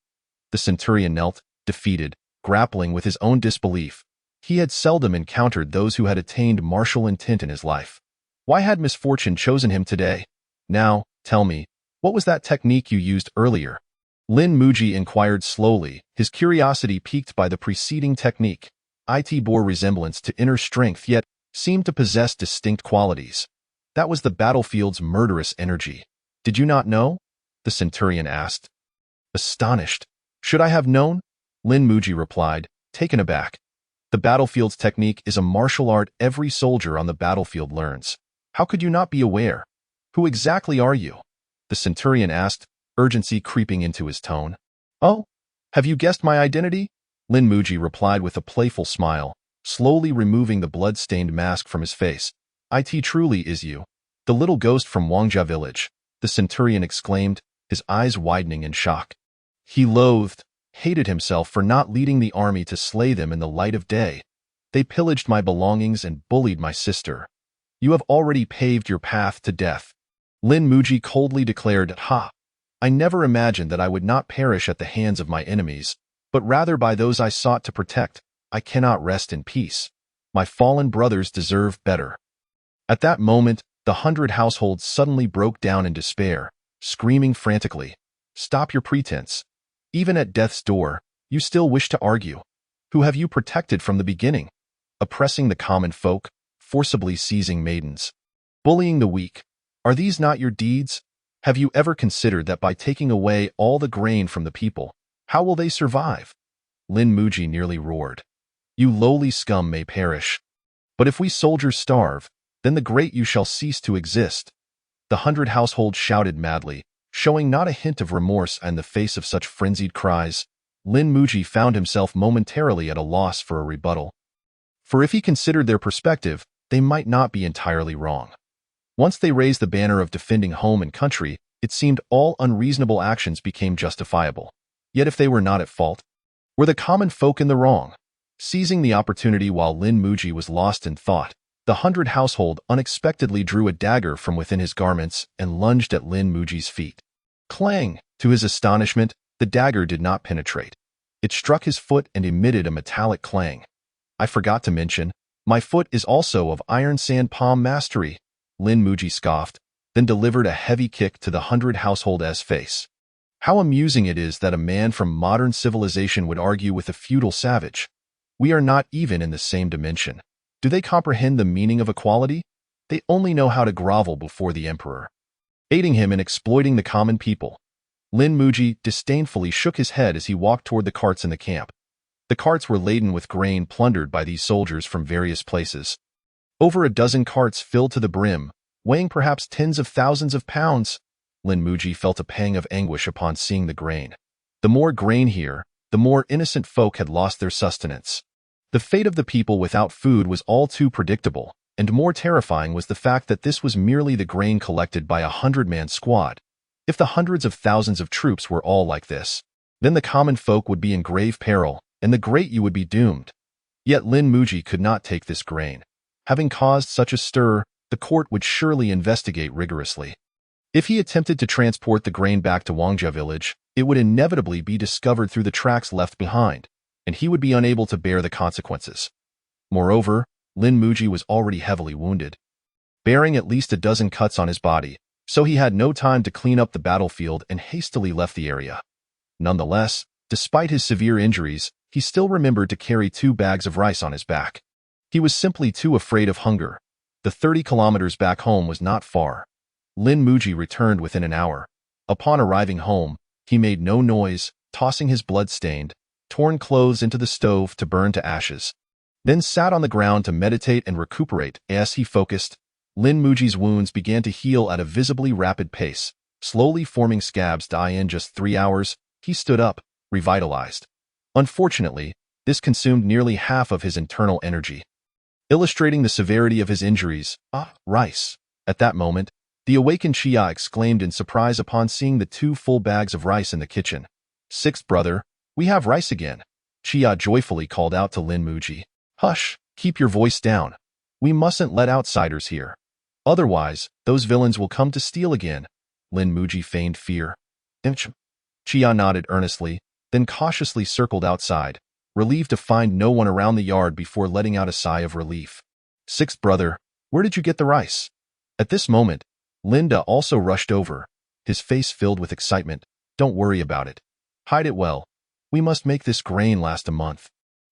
The centurion knelt, defeated, grappling with his own disbelief. He had seldom encountered those who had attained martial intent in his life. Why had misfortune chosen him today? Now, tell me, what was that technique you used earlier? Lin Muji inquired slowly, his curiosity piqued by the preceding technique. It bore resemblance to inner strength yet seemed to possess distinct qualities. That was the battlefield's murderous energy. Did you not know? The centurion asked. Astonished. Should I have known? Lin Muji replied, taken aback. The battlefield's technique is a martial art every soldier on the battlefield learns. How could you not be aware? Who exactly are you? The centurion asked, urgency creeping into his tone. Oh, have you guessed my identity? Lin Muji replied with a playful smile, slowly removing the blood-stained mask from his face. It truly is you. The little ghost from Wangjia village, the centurion exclaimed, his eyes widening in shock. He hated himself for not leading the army to slay them in the light of day. They pillaged my belongings and bullied my sister. You have already paved your path to death. Lin Muji coldly declared, Ha! I never imagined that I would not perish at the hands of my enemies, but rather by those I sought to protect. I cannot rest in peace. My fallen brothers deserve better. At that moment, the 100 households suddenly broke down in despair, screaming frantically, Stop your pretense. Even at death's door, you still wish to argue. Who have you protected from the beginning? Oppressing the common folk, forcibly seizing maidens, bullying the weak. Are these not your deeds? Have you ever considered that by taking away all the grain from the people, how will they survive? Lin Muji nearly roared. You lowly scum may perish. But if we soldiers starve, then the great you shall cease to exist. The 100 households shouted madly, showing not a hint of remorse in the face of such frenzied cries. Lin Muji found himself momentarily at a loss for a rebuttal. For if he considered their perspective, they might not be entirely wrong. Once they raised the banner of defending home and country, it seemed all unreasonable actions became justifiable. Yet if they were not at fault, were the common folk in the wrong? Seizing the opportunity while Lin Muji was lost in thought, the 100 household unexpectedly drew a dagger from within his garments and lunged at Lin Muji's feet. Clang! To his astonishment, the dagger did not penetrate. It struck his foot and emitted a metallic clang. I forgot to mention, my foot is also of iron sand palm mastery, Lin Muji scoffed, then delivered a heavy kick to the 100 household's face. How amusing it is that a man from modern civilization would argue with a feudal savage. We are not even in the same dimension. Do they comprehend the meaning of equality? They only know how to grovel before the emperor. Aiding him in exploiting the common people. Lin Muji disdainfully shook his head as he walked toward the carts in the camp. The carts were laden with grain plundered by these soldiers from various places. Over a dozen carts filled to the brim, weighing perhaps tens of thousands of pounds. Lin Muji felt a pang of anguish upon seeing the grain. The more grain here, the more innocent folk had lost their sustenance. The fate of the people without food was all too predictable, and more terrifying was the fact that this was merely the grain collected by a 100-man squad. If the hundreds of thousands of troops were all like this, then the common folk would be in grave peril, and the great you would be doomed. Yet Lin Muji could not take this grain. Having caused such a stir, the court would surely investigate rigorously. If he attempted to transport the grain back to Wangjia village, it would inevitably be discovered through the tracks left behind, and he would be unable to bear the consequences. Moreover, Lin Muji was already heavily wounded, bearing at least a dozen cuts on his body, so he had no time to clean up the battlefield and hastily left the area. Nonetheless, despite his severe injuries, he still remembered to carry 2 bags of rice on his back. He was simply too afraid of hunger. The 30 kilometers back home was not far. Lin Muji returned within an hour. Upon arriving home, he made no noise, tossing his blood-stained, torn clothes into the stove to burn to ashes. then sat on the ground to meditate and recuperate. As he focused, Lin Muji's wounds began to heal at a visibly rapid pace, slowly forming scabs. In just 3 hours, he stood up, revitalized. Unfortunately, this consumed nearly half of his internal energy, illustrating the severity of his injuries. Rice. At that moment, the awakened Chia exclaimed in surprise upon seeing the 2 full bags of rice in the kitchen. "Sixth brother, we have rice again," Chia joyfully called out to Lin Muji. "Hush, keep your voice down. We mustn't let outsiders hear. Otherwise, those villains will come to steal again." Lin Muji feigned fear. Chia nodded earnestly, then cautiously circled outside, relieved to find no one around the yard before letting out a sigh of relief. "Sixth brother, where did you get the rice?" At this moment, Linda also rushed over, his face filled with excitement. "Don't worry about it. Hide it well. We must make this grain last a month.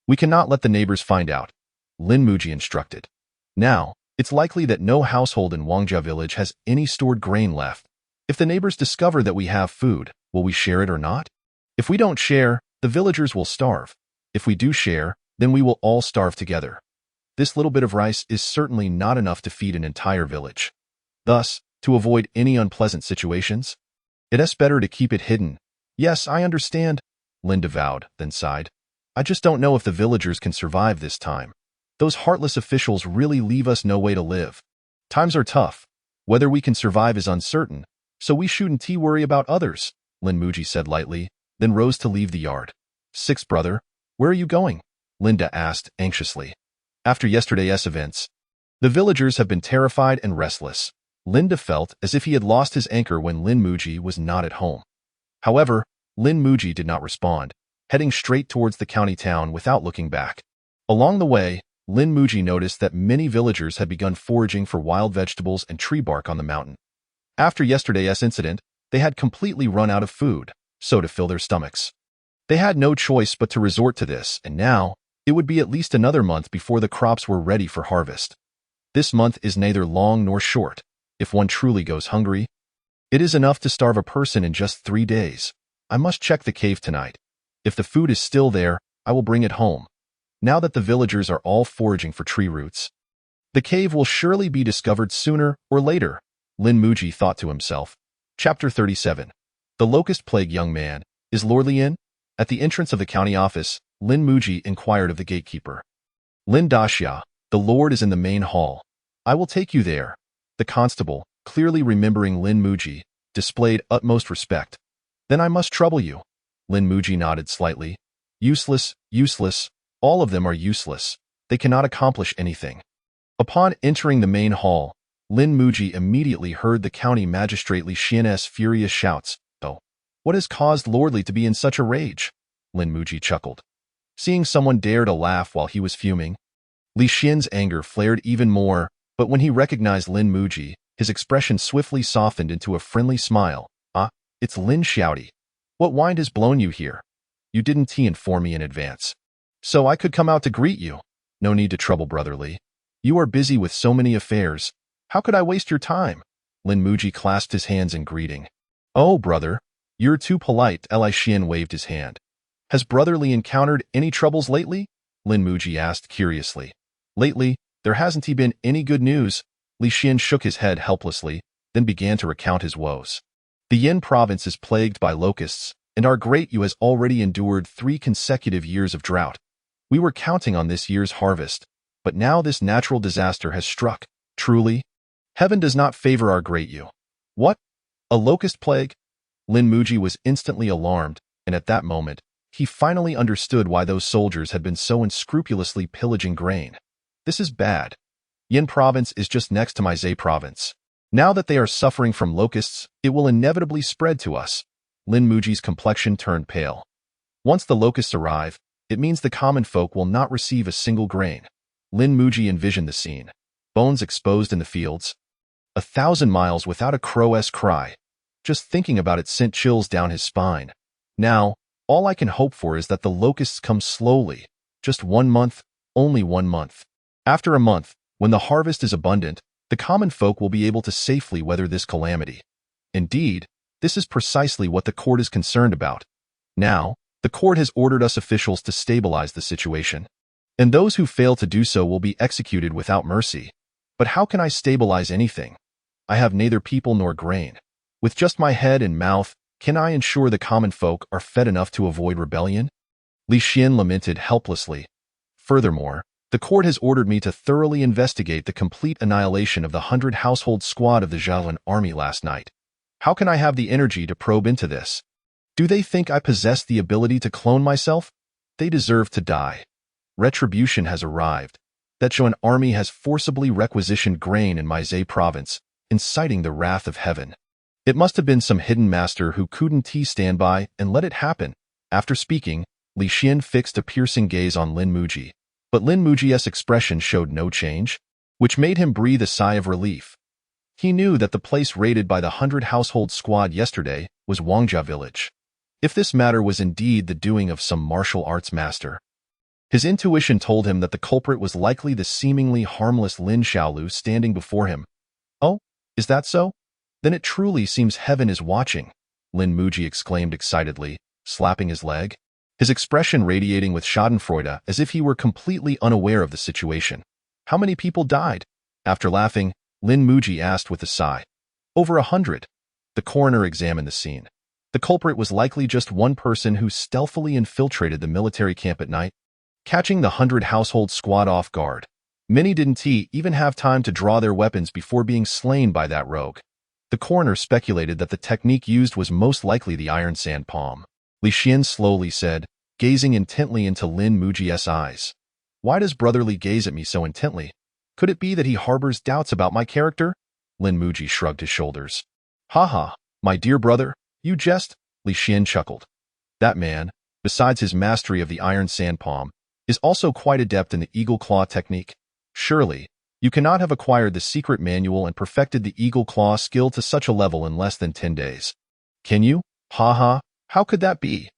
We cannot let the neighbors find out," Lin Muji instructed. "Now, it's likely that no household in Wangjia village has any stored grain left. If the neighbors discover that we have food, will we share it or not? If we don't share, the villagers will starve. If we do share, then we will all starve together. This little bit of rice is certainly not enough to feed an entire village. Thus, to avoid any unpleasant situations, it is better to keep it hidden." "Yes, I understand," Linda vowed, then sighed. "I just don't know if the villagers can survive this time. Those heartless officials really leave us no way to live. Times are tough. Whether we can survive is uncertain, so we shouldn't worry about others," Lin Muji said lightly, then rose to leave the yard. "Sixth brother, where are you going?" Linda asked anxiously. After yesterday's events, the villagers have been terrified and restless. Linda felt as if he had lost his anchor when Lin Muji was not at home. However, Lin Muji did not respond, heading straight towards the county town without looking back. Along the way, Lin Muji noticed that many villagers had begun foraging for wild vegetables and tree bark on the mountain. After yesterday's incident, they had completely run out of food, so to fill their stomachs, they had no choice but to resort to this, and now, it would be at least another month before the crops were ready for harvest. This month is neither long nor short. If one truly goes hungry, it is enough to starve a person in just 3 days. I must check the cave tonight. If the food is still there, I will bring it home. Now that the villagers are all foraging for tree roots, the cave will surely be discovered sooner or later, Lin Muji thought to himself. Chapter 37. The Locust Plague. Young man, is Lord Li in? At the entrance of the county office, Lin Muji inquired of the gatekeeper. "Lin Daxia, the Lord is in the main hall. I will take you there." The constable, clearly remembering Lin Muji, displayed utmost respect. "Then I must trouble you." Lin Muji nodded slightly. "Useless, useless. All of them are useless. They cannot accomplish anything." Upon entering the main hall, Lin Muji immediately heard the county magistrate Li Xian's furious shouts. "Oh, what has caused Lord Li to be in such a rage?" Lin Muji chuckled. Seeing someone dare to laugh while he was fuming, Li Xian's anger flared even more, but when he recognized Lin Muji, his expression swiftly softened into a friendly smile. "Ah, it's Lin Xiaodi. What wind has blown you here? You didn't inform me in advance, so I could come out to greet you. No need to trouble Brother Li. You are busy with so many affairs. How could I waste your time?" Lin Muji clasped his hands in greeting. "Oh, brother, you're too polite." Li Xian waved his hand. "Has Brother Li encountered any troubles lately?" Lin Muji asked curiously. "Lately, there hasn't been any good news." Li Xian shook his head helplessly, then began to recount his woes. "The Yin province is plagued by locusts, and our great Yu has already endured 3 consecutive years of drought. We were counting on this year's harvest, but now this natural disaster has struck. Truly, heaven does not favor our great Yu." "What? A locust plague?" Lin Muji was instantly alarmed, and at that moment, he finally understood why those soldiers had been so unscrupulously pillaging grain. "This is bad. Yin province is just next to my Zhe province. Now that they are suffering from locusts, it will inevitably spread to us." Lin Muji's complexion turned pale. Once the locusts arrive, it means the common folk will not receive a single grain. Lin Muji envisioned the scene. Bones exposed in the fields. 1,000 miles without a crow's cry. Just thinking about it sent chills down his spine. Now, all I can hope for is that the locusts come slowly. Just 1 month, only 1 month. After a month, when the harvest is abundant, the common folk will be able to safely weather this calamity. Indeed, this is precisely what the court is concerned about. Now, the court has ordered us officials to stabilize the situation. and those who fail to do so will be executed without mercy. But how can I stabilize anything? I have neither people nor grain. With just my head and mouth, can I ensure the common folk are fed enough to avoid rebellion? Li Xian lamented helplessly. Furthermore, the court has ordered me to thoroughly investigate the complete annihilation of the 100-household squad of the Zhaolin army last night. How can I have the energy to probe into this? Do they think I possess the ability to clone myself? They deserve to die. Retribution has arrived. That Zhaolin army has forcibly requisitioned grain in Maizhe province, inciting the wrath of heaven. It must have been some hidden master who couldn't stand by and let it happen. After speaking, Li Xian fixed a piercing gaze on Lin Muji, but Lin Muji's expression showed no change, which made him breathe a sigh of relief. He knew that the place raided by the 100-household squad yesterday was Wangjia village. If this matter was indeed the doing of some martial arts master, his intuition told him that the culprit was likely the seemingly harmless Lin Xiaolu standing before him. Oh, is that so? Then it truly seems heaven is watching, Lin Muji exclaimed excitedly, slapping his leg, his expression radiating with schadenfreude as if he were completely unaware of the situation. How many people died? After laughing, Lin Muji asked with a sigh. Over 100. The coroner examined the scene. The culprit was likely just one person who stealthily infiltrated the military camp at night, catching the 100-household squad off guard. Many didn't even have time to draw their weapons before being slain by that rogue. The coroner speculated that the technique used was most likely the iron sand palm. Li Xian slowly said, gazing intently into Lin Muji's eyes. Why does brotherly gaze at me so intently? Could it be that he harbors doubts about my character? Lin Muji shrugged his shoulders. Ha, my dear brother, you jest, Li Xian chuckled. That man, besides his mastery of the iron sand palm, is also quite adept in the eagle claw technique. Surely, you cannot have acquired the secret manual and perfected the eagle claw skill to such a level in less than 10 days. Can you? Ha, how could that be?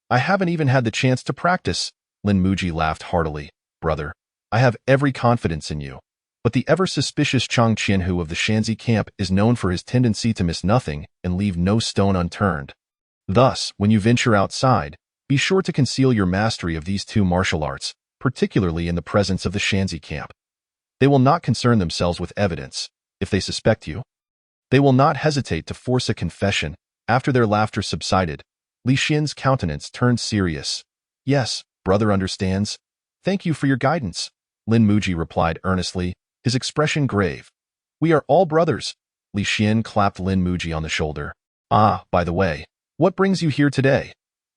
I haven't even had the chance to practice. Lin Muji laughed heartily. Brother, I have every confidence in you. But the ever-suspicious Chang Qianhu of the Shanzi camp is known for his tendency to miss nothing and leave no stone unturned. Thus, when you venture outside, be sure to conceal your mastery of these two martial arts, particularly in the presence of the Shanzi camp. They will not concern themselves with evidence. If they suspect you, they will not hesitate to force a confession. After their laughter subsided, Li Xian's countenance turned serious. Yes, brother understands. Thank you for your guidance, Lin Muji replied earnestly, his expression grave. We are all brothers. Li Xian clapped Lin Muji on the shoulder. Ah, by the way, what brings you here today?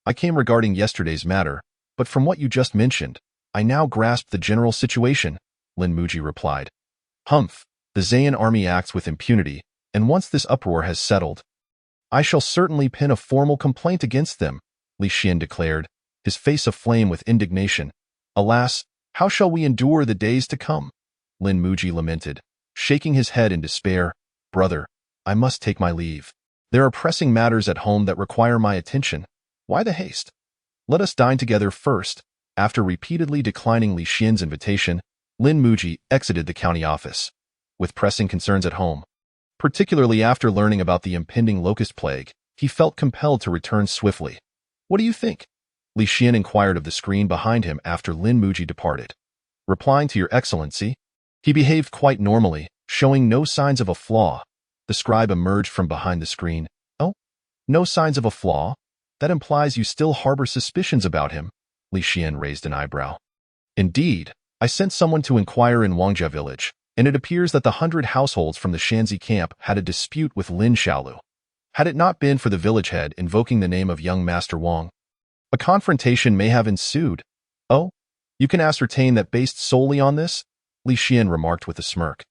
I came regarding yesterday's matter, but from what you just mentioned, I now grasp the general situation, Lin Muji replied. Humph, the Zayan army acts with impunity, and once this uproar has settled, I shall certainly pen a formal complaint against them, Li Xian declared, his face aflame with indignation. Alas, how shall we endure the days to come? Lin Muji lamented, shaking his head in despair. Brother, I must take my leave. There are pressing matters at home that require my attention. Why the haste? Let us dine together first. After repeatedly declining Li Xian's invitation, Lin Muji exited the county office. With pressing concerns at home, particularly after learning about the impending locust plague, he felt compelled to return swiftly. What do you think? Li Xian inquired of the screen behind him after Lin Muji departed. Replying to your excellency, he behaved quite normally, showing no signs of a flaw. The scribe emerged from behind the screen. Oh, no signs of a flaw? That implies you still harbor suspicions about him. Li Xian raised an eyebrow. Indeed, I sent someone to inquire in Wangjia village, and it appears that the 100 households from the Shanzi camp had a dispute with Lin Xiaolu. Had it not been for the village head invoking the name of young Master Wang, a confrontation may have ensued. Oh, you can ascertain that based solely on this? Li Xian remarked with a smirk.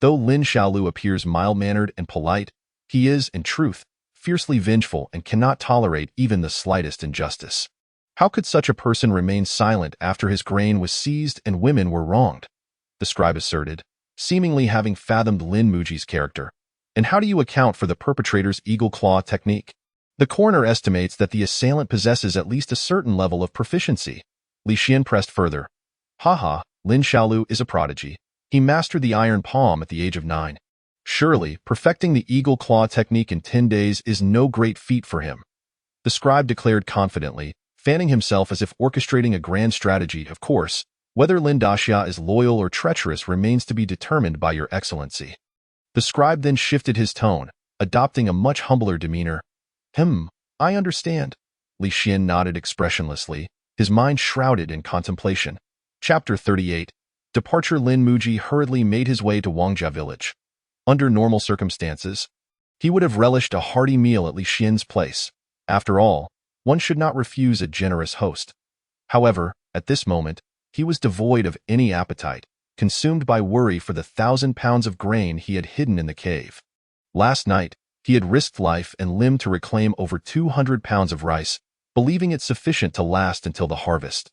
Though Lin Xiaolu appears mild-mannered and polite, he is, in truth, fiercely vengeful and cannot tolerate even the slightest injustice. How could such a person remain silent after his grain was seized and women were wronged? The scribe asserted, seemingly having fathomed Lin Muji's character. And how do you account for the perpetrator's eagle claw technique? The coroner estimates that the assailant possesses at least a certain level of proficiency. Li Xian pressed further. Haha, Lin Xiaolu is a prodigy. He mastered the iron palm at the age of 9. Surely, perfecting the eagle claw technique in 10 days is no great feat for him. The scribe declared confidently, fanning himself as if orchestrating a grand strategy. Of course, Whether Lin Daxia is loyal or treacherous remains to be determined by your excellency. The scribe then shifted his tone, adopting a much humbler demeanor. I understand. Li Xian nodded expressionlessly, his mind shrouded in contemplation. Chapter 38. Departure. Lin Muji hurriedly made his way to Wangjia village. Under normal circumstances, he would have relished a hearty meal at Li Xian's place. After all, one should not refuse a generous host. However, at this moment, he was devoid of any appetite, consumed by worry for the 1,000 pounds of grain he had hidden in the cave. Last night, he had risked life and limb to reclaim over 200 pounds of rice, believing it sufficient to last until the harvest.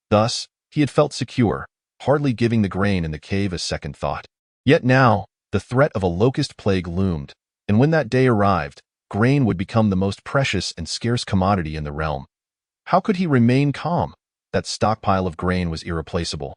Thus, he had felt secure, hardly giving the grain in the cave a second thought. Yet now, the threat of a locust plague loomed, and when that day arrived, grain would become the most precious and scarce commodity in the realm. How could he remain calm? That stockpile of grain was irreplaceable,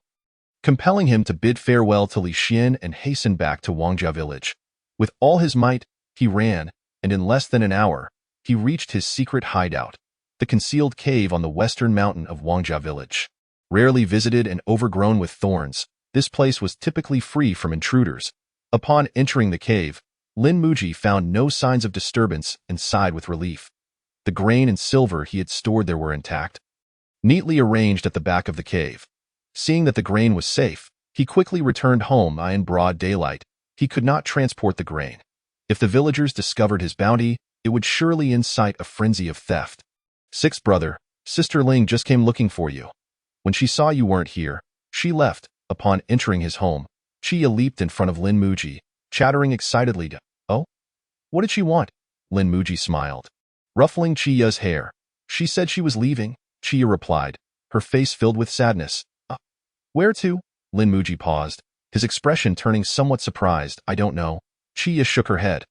compelling him to bid farewell to Li Xian and hasten back to Wangjia village. With all his might, he ran, and in less than an hour, he reached his secret hideout, the concealed cave on the western mountain of Wangjia village. Rarely visited and overgrown with thorns, this place was typically free from intruders. Upon entering the cave, Lin Muji found no signs of disturbance and sighed with relief. The grain and silver he had stored there were intact, neatly arranged at the back of the cave. Seeing that the grain was safe, he quickly returned home. In broad daylight, he could not transport the grain. If the villagers discovered his bounty, it would surely incite a frenzy of theft. Sixth brother, Sister Ling just came looking for you. When she saw you weren't here, she left. Upon entering his home, Chia leaped in front of Lin Muji, chattering excitedly. Oh? What did she want? Lin Muji smiled, ruffling Chia's hair. She said she was leaving, Chia replied, her face filled with sadness. Where to? Lin Muji paused, his expression turning somewhat surprised. I don't know. Chia shook her head.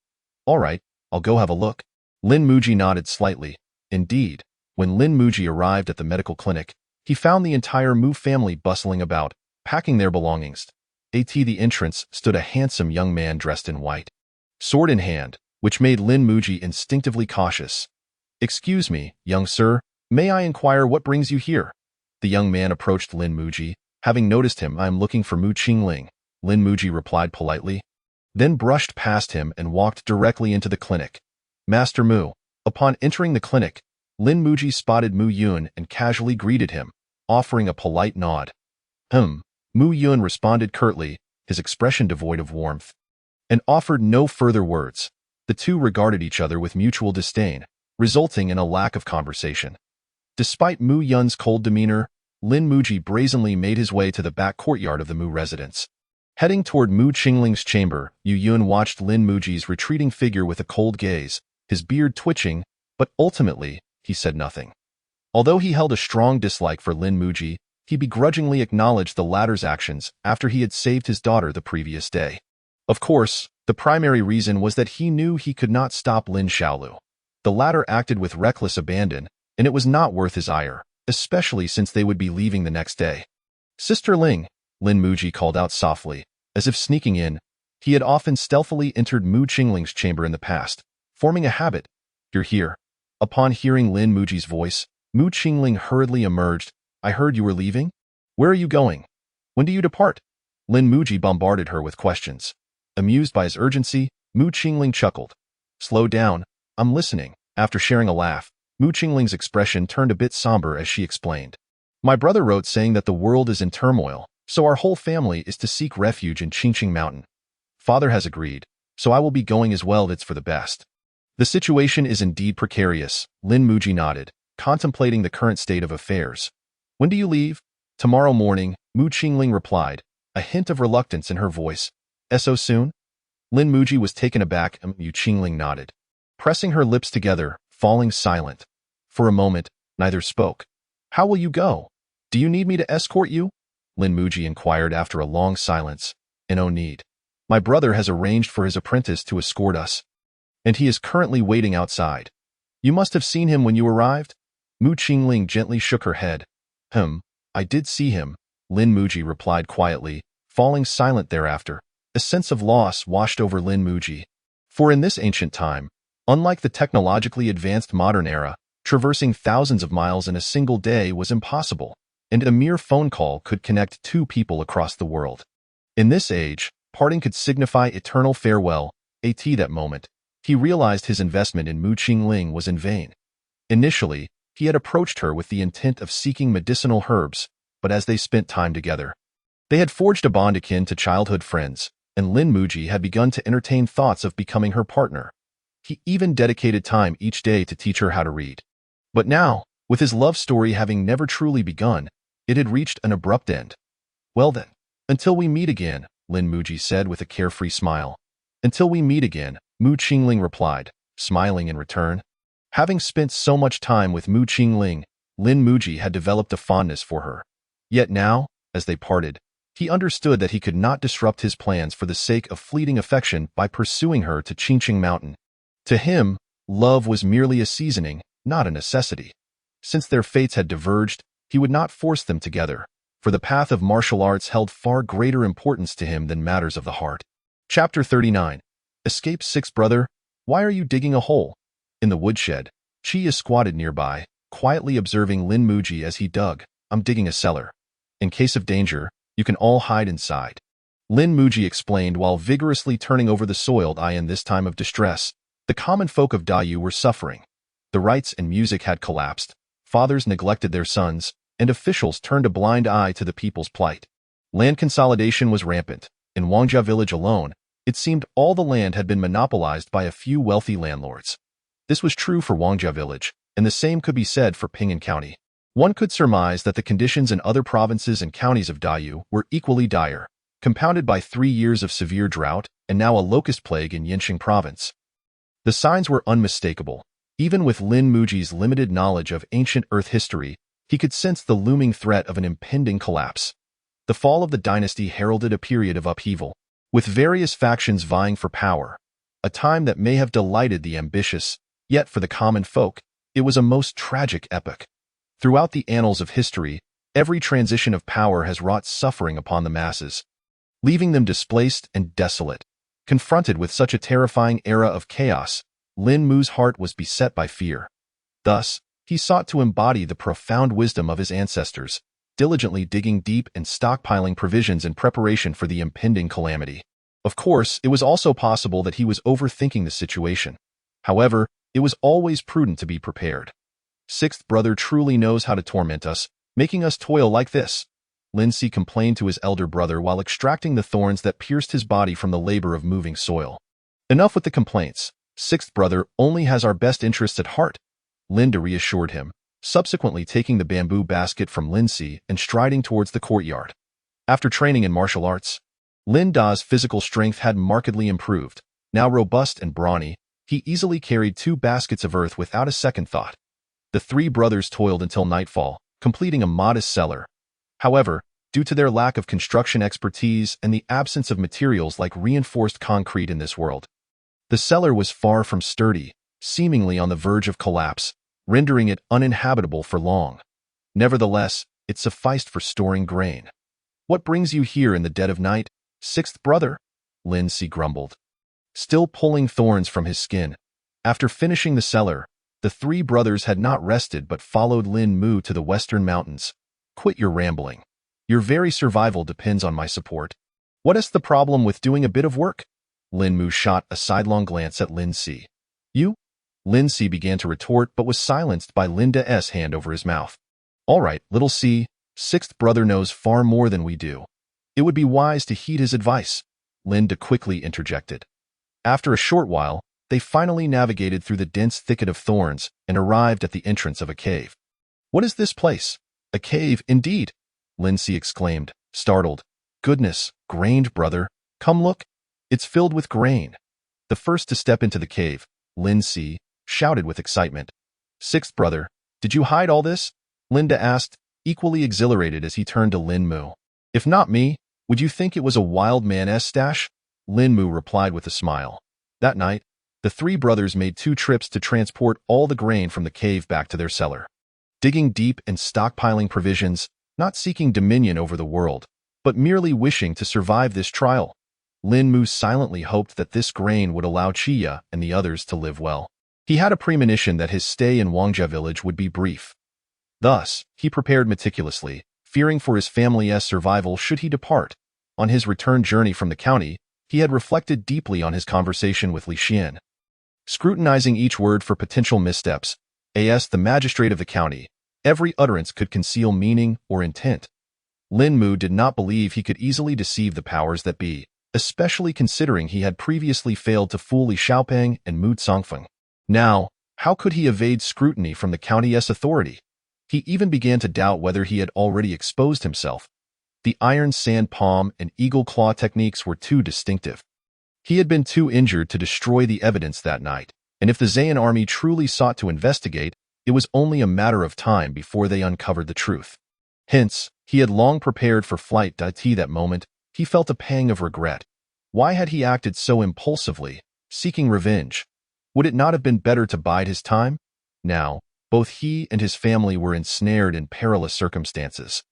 All right, I'll go have a look. Lin Muji nodded slightly. Indeed, when Lin Muji arrived at the medical clinic, he found the entire Mu family bustling about, packing their belongings. At the entrance stood a handsome young man dressed in white, sword in hand, which made Lin Muji instinctively cautious. Excuse me, young sir, may I inquire what brings you here? The young man approached Lin Muji. Having noticed him, I am looking for Mu Qingling, Lin Muji replied politely, then brushed past him and walked directly into the clinic. Master Mu. Upon entering the clinic, Lin Muji spotted Mu Yun and casually greeted him, offering a polite nod. Mu Yun responded curtly, his expression devoid of warmth, and offered no further words. The two regarded each other with mutual disdain, resulting in a lack of conversation. Despite Mu Yun's cold demeanor, Lin Muji brazenly made his way to the back courtyard of the Mu residence. Heading toward Mu Qingling's chamber, Yu Yun watched Lin Muji's retreating figure with a cold gaze, his beard twitching, but ultimately, he said nothing. Although he held a strong dislike for Lin Muji, he begrudgingly acknowledged the latter's actions after he had saved his daughter the previous day. Of course, the primary reason was that he knew he could not stop Lin Xiaolu. The latter acted with reckless abandon, and it was not worth his ire, especially since they would be leaving the next day. Sister Ling, Lin Muji called out softly, as if sneaking in. He had often stealthily entered Mu Qingling's chamber in the past, forming a habit. You're here. Upon hearing Lin Muji's voice, Mu Qingling hurriedly emerged. I heard you were leaving? Where are you going? When do you depart? Lin Muji bombarded her with questions. Amused by his urgency, Mu Qingling chuckled. Slow down, I'm listening. After sharing a laugh, Mu Qingling's expression turned a bit somber as she explained. My brother wrote saying that the world is in turmoil, so our whole family is to seek refuge in Qingqing Mountain. Father has agreed, so I will be going as well. That's for the best. The situation is indeed precarious, Lin Muji nodded, contemplating the current state of affairs. When do you leave? Tomorrow morning, Mu Qingling replied, a hint of reluctance in her voice. So soon? Lin Muji was taken aback. Mu Qingling nodded, pressing her lips together, falling silent. For a moment, neither spoke. How will you go? Do you need me to escort you? Lin Muji inquired after a long silence. No need. My brother has arranged for his apprentice to escort us, and he is currently waiting outside. You must have seen him when you arrived? Mu Qingling gently shook her head. I did see him, Lin Muji replied quietly, falling silent thereafter. A sense of loss washed over Lin Muji. For in this ancient time, unlike the technologically advanced modern era, traversing thousands of miles in a single day was impossible. and a mere phone call could connect two people across the world. In this age, parting could signify eternal farewell. At that moment, he realized his investment in Mu Qingling was in vain. Initially, he had approached her with the intent of seeking medicinal herbs, but as they spent time together, they had forged a bond akin to childhood friends, and Lin Muji had begun to entertain thoughts of becoming her partner. He even dedicated time each day to teach her how to read. But now, with his love story having never truly begun, it had reached an abrupt end. Well then, until we meet again, Lin Muji said with a carefree smile. Until we meet again, Mu Qingling replied, smiling in return. Having spent so much time with Mu Qingling, Lin Muji had developed a fondness for her. Yet now, as they parted, he understood that he could not disrupt his plans for the sake of fleeting affection by pursuing her to Qingqing Mountain. To him, love was merely a seasoning, not a necessity. Since their fates had diverged, he would not force them together, for the path of martial arts held far greater importance to him than matters of the heart. Chapter 39. Escape Sixth Brother, why are you digging a hole? In the woodshed, Chi is squatted nearby, quietly observing Lin Muji as he dug. I'm digging a cellar. In case of danger, you can all hide inside. Lin Muji explained while vigorously turning over the soiled eye. In this time of distress, the common folk of Dayu were suffering. The rites and music had collapsed, fathers neglected their sons, and officials turned a blind eye to the people's plight. Land consolidation was rampant. In Wangjia village alone, it seemed all the land had been monopolized by a few wealthy landlords. This was true for Wangjia village, and the same could be said for Ping'an County. One could surmise that the conditions in other provinces and counties of Dayu were equally dire, compounded by 3 years of severe drought and now a locust plague in Yanqing province. The signs were unmistakable. Even with Lin Muji's limited knowledge of ancient Earth history, he could sense the looming threat of an impending collapse. The fall of the dynasty heralded a period of upheaval, with various factions vying for power, a time that may have delighted the ambitious, yet for the common folk, it was a most tragic epoch. Throughout the annals of history, every transition of power has wrought suffering upon the masses, leaving them displaced and desolate. Confronted with such a terrifying era of chaos, Lin Mu's heart was beset by fear. Thus, he sought to embody the profound wisdom of his ancestors, diligently digging deep and stockpiling provisions in preparation for the impending calamity. Of course, it was also possible that he was overthinking the situation. However, it was always prudent to be prepared. Sixth brother truly knows how to torment us, making us toil like this, Lin Si complained to his elder brother while extracting the thorns that pierced his body from the labor of moving soil. Enough with the complaints. Sixth brother only has our best interests at heart, Linda reassured him, subsequently taking the bamboo basket from Lin Si and striding towards the courtyard. After training in martial arts, Lin Da's physical strength had markedly improved. Now robust and brawny, he easily carried 2 baskets of earth without a second thought. The 3 brothers toiled until nightfall, completing a modest cellar. However, due to their lack of construction expertise and the absence of materials like reinforced concrete in this world, the cellar was far from sturdy, seemingly on the verge of collapse, rendering it uninhabitable for long. Nevertheless, it sufficed for storing grain. What brings you here in the dead of night, sixth brother? Lin Si grumbled, still pulling thorns from his skin. After finishing the cellar, the 3 brothers had not rested but followed Lin Mu to the western mountains. Quit your rambling. Your very survival depends on my support. What is the problem with doing a bit of work? Lin Mu shot a sidelong glance at Lin Si. You? Lin Si began to retort but was silenced by Linda's hand over his mouth. All right, little Si, sixth brother knows far more than we do. It would be wise to heed his advice, Linda quickly interjected. After a short while, they finally navigated through the dense thicket of thorns and arrived at the entrance of a cave. What is this place? A cave, indeed, Lin Si exclaimed, startled. Goodness, grain, brother, come look. It's filled with grain. The first to step into the cave, Lin Si shouted with excitement. Sixth brother, did you hide all this? Linda asked, equally exhilarated as he turned to Lin Mu. If not me, would you think it was a wild man's stash? Lin Mu replied with a smile. That night, the 3 brothers made 2 trips to transport all the grain from the cave back to their cellar. Digging deep and stockpiling provisions, not seeking dominion over the world, but merely wishing to survive this trial. Lin Mu silently hoped that this grain would allow Chiya and the others to live well. He had a premonition that his stay in Wangjia village would be brief. Thus, he prepared meticulously, fearing for his family's survival should he depart. On his return journey from the county, he had reflected deeply on his conversation with Li Xian. Scrutinizing each word for potential missteps, as the magistrate of the county, every utterance could conceal meaning or intent. Lin Mu did not believe he could easily deceive the powers that be, especially considering he had previously failed to fool Li Xiaopeng and Mu Congfeng. Now, how could he evade scrutiny from the county's authority? He even began to doubt whether he had already exposed himself. The iron sand palm and eagle claw techniques were too distinctive. He had been too injured to destroy the evidence that night, and if the Zayan army truly sought to investigate, it was only a matter of time before they uncovered the truth. Hence, he had long prepared for flight. At that moment, he felt a pang of regret. Why had he acted so impulsively, seeking revenge? Would it not have been better to bide his time? Now, both he and his family were ensnared in perilous circumstances.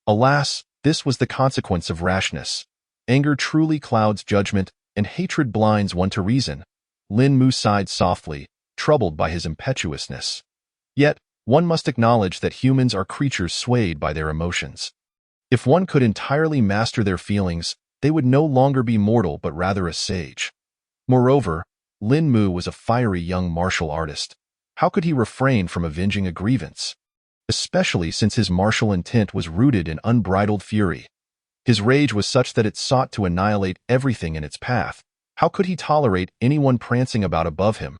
Alas, this was the consequence of rashness. Anger truly clouds judgment, and hatred blinds one to reason. Lin Mu sighed softly, troubled by his impetuousness. Yet, one must acknowledge that humans are creatures swayed by their emotions. If one could entirely master their feelings, they would no longer be mortal but rather a sage. Moreover, Lin Mu was a fiery young martial artist. How could he refrain from avenging a grievance? Especially since his martial intent was rooted in unbridled fury. His rage was such that it sought to annihilate everything in its path. How could he tolerate anyone prancing about above him?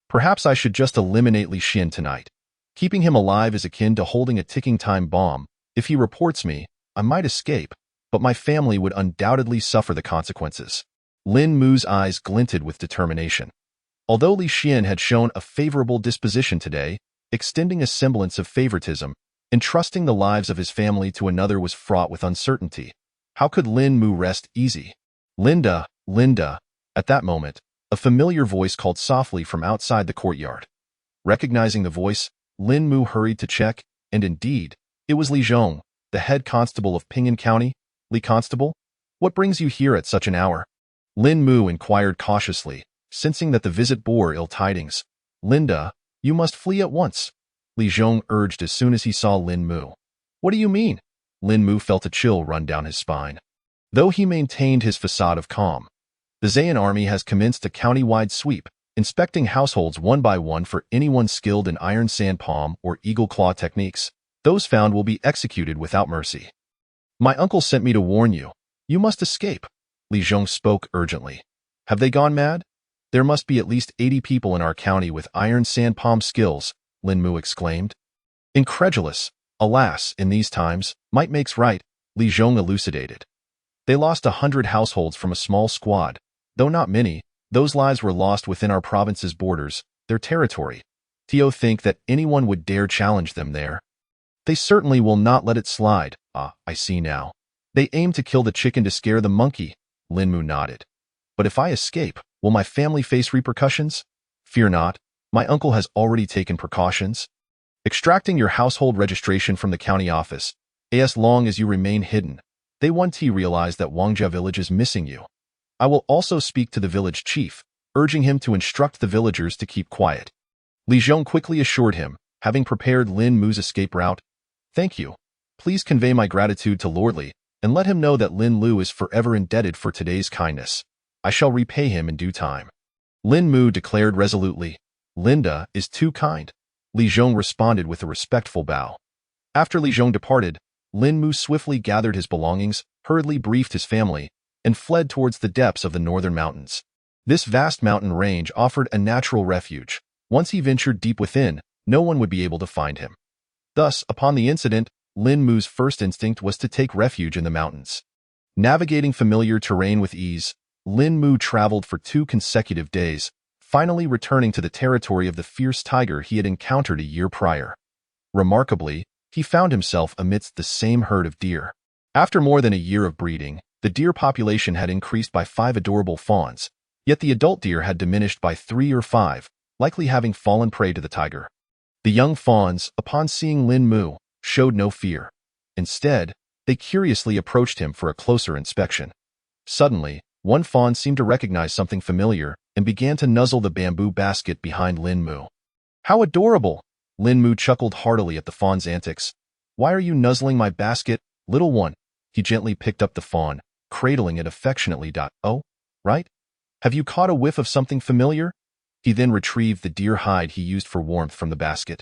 Perhaps I should just eliminate Li Xian tonight. Keeping him alive is akin to holding a ticking time bomb. If he reports me, I might escape, but my family would undoubtedly suffer the consequences. Lin Mu's eyes glinted with determination. Although Li Xian had shown a favorable disposition today, extending a semblance of favoritism, entrusting the lives of his family to another was fraught with uncertainty. How could Lin Mu rest easy? Linda, Linda. At that moment, a familiar voice called softly from outside the courtyard. Recognizing the voice, Lin Mu hurried to check, and indeed, it was Li Zhong, the head constable of Ping'an County. Li Constable, what brings you here at such an hour? Lin Mu inquired cautiously, sensing that the visit bore ill tidings. Linda, you must flee at once, Li Zhong urged as soon as he saw Lin Mu. What do you mean? Lin Mu felt a chill run down his spine. Though he maintained his facade of calm, the Zayan army has commenced a county-wide sweep, inspecting households one by one for anyone skilled in iron sand palm or eagle claw techniques. Those found will be executed without mercy. My uncle sent me to warn you. You must escape. Li Zhong spoke urgently. Have they gone mad? There must be at least 80 people in our county with iron sand palm skills, Lin Mu exclaimed. Incredulous. Alas, in these times, might makes right, Li Zhong elucidated. They lost 100 households from a small squad. Though not many, those lives were lost within our province's borders, their territory. Tio think that anyone would dare challenge them there. They certainly will not let it slide. Ah, I see now. They aim to kill the chicken to scare the monkey, Lin Mu nodded. But if I escape, will my family face repercussions? Fear not, my uncle has already taken precautions. Extracting your household registration from the county office, as long as you remain hidden, they won't realize that Wangjia village is missing you. I will also speak to the village chief, urging him to instruct the villagers to keep quiet. Li Zhong quickly assured him, having prepared Lin Mu's escape route. Thank you. Please convey my gratitude to Lord Li, and let him know that Lin Lu is forever indebted for today's kindness. I shall repay him in due time. Lin Mu declared resolutely. Linda is too kind. Li Zhong responded with a respectful bow. After Li Zhong departed, Lin Mu swiftly gathered his belongings, hurriedly briefed his family, and fled towards the depths of the northern mountains. This vast mountain range offered a natural refuge. Once he ventured deep within, no one would be able to find him. Thus, upon the incident, Lin Mu's first instinct was to take refuge in the mountains. Navigating familiar terrain with ease, Lin Mu traveled for 2 consecutive days, finally returning to the territory of the fierce tiger he had encountered a year prior. Remarkably, he found himself amidst the same herd of deer. After more than a year of breeding, the deer population had increased by 5 adorable fawns, yet the adult deer had diminished by 3 or 5, likely having fallen prey to the tiger. The young fawns, upon seeing Lin Mu, showed no fear. Instead, they curiously approached him for a closer inspection. Suddenly, one fawn seemed to recognize something familiar and began to nuzzle the bamboo basket behind Lin Mu. How adorable! Lin Mu chuckled heartily at the fawn's antics. Why are you nuzzling my basket? Little one. He gently picked up the fawn, cradling it affectionately. Oh, right? Have you caught a whiff of something familiar? He then retrieved the deer hide he used for warmth from the basket.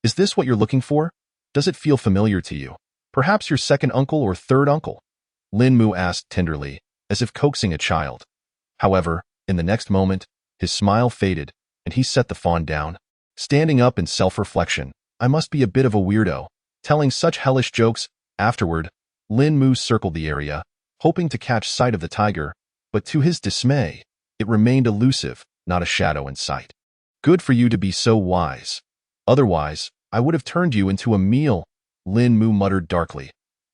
Is this what you're looking for? Does it feel familiar to you? Perhaps your second uncle or third uncle? Lin Mu asked tenderly, as if coaxing a child. However, in the next moment, his smile faded, and he set the fawn down. Standing up in self-reflection, I must be a bit of a weirdo, telling such hellish jokes. Afterward, Lin Mu circled the area, hoping to catch sight of the tiger, but to his dismay, it remained elusive, not a shadow in sight. Good for you to be so wise. Otherwise, I would have turned you into a meal, Lin Mu muttered darkly.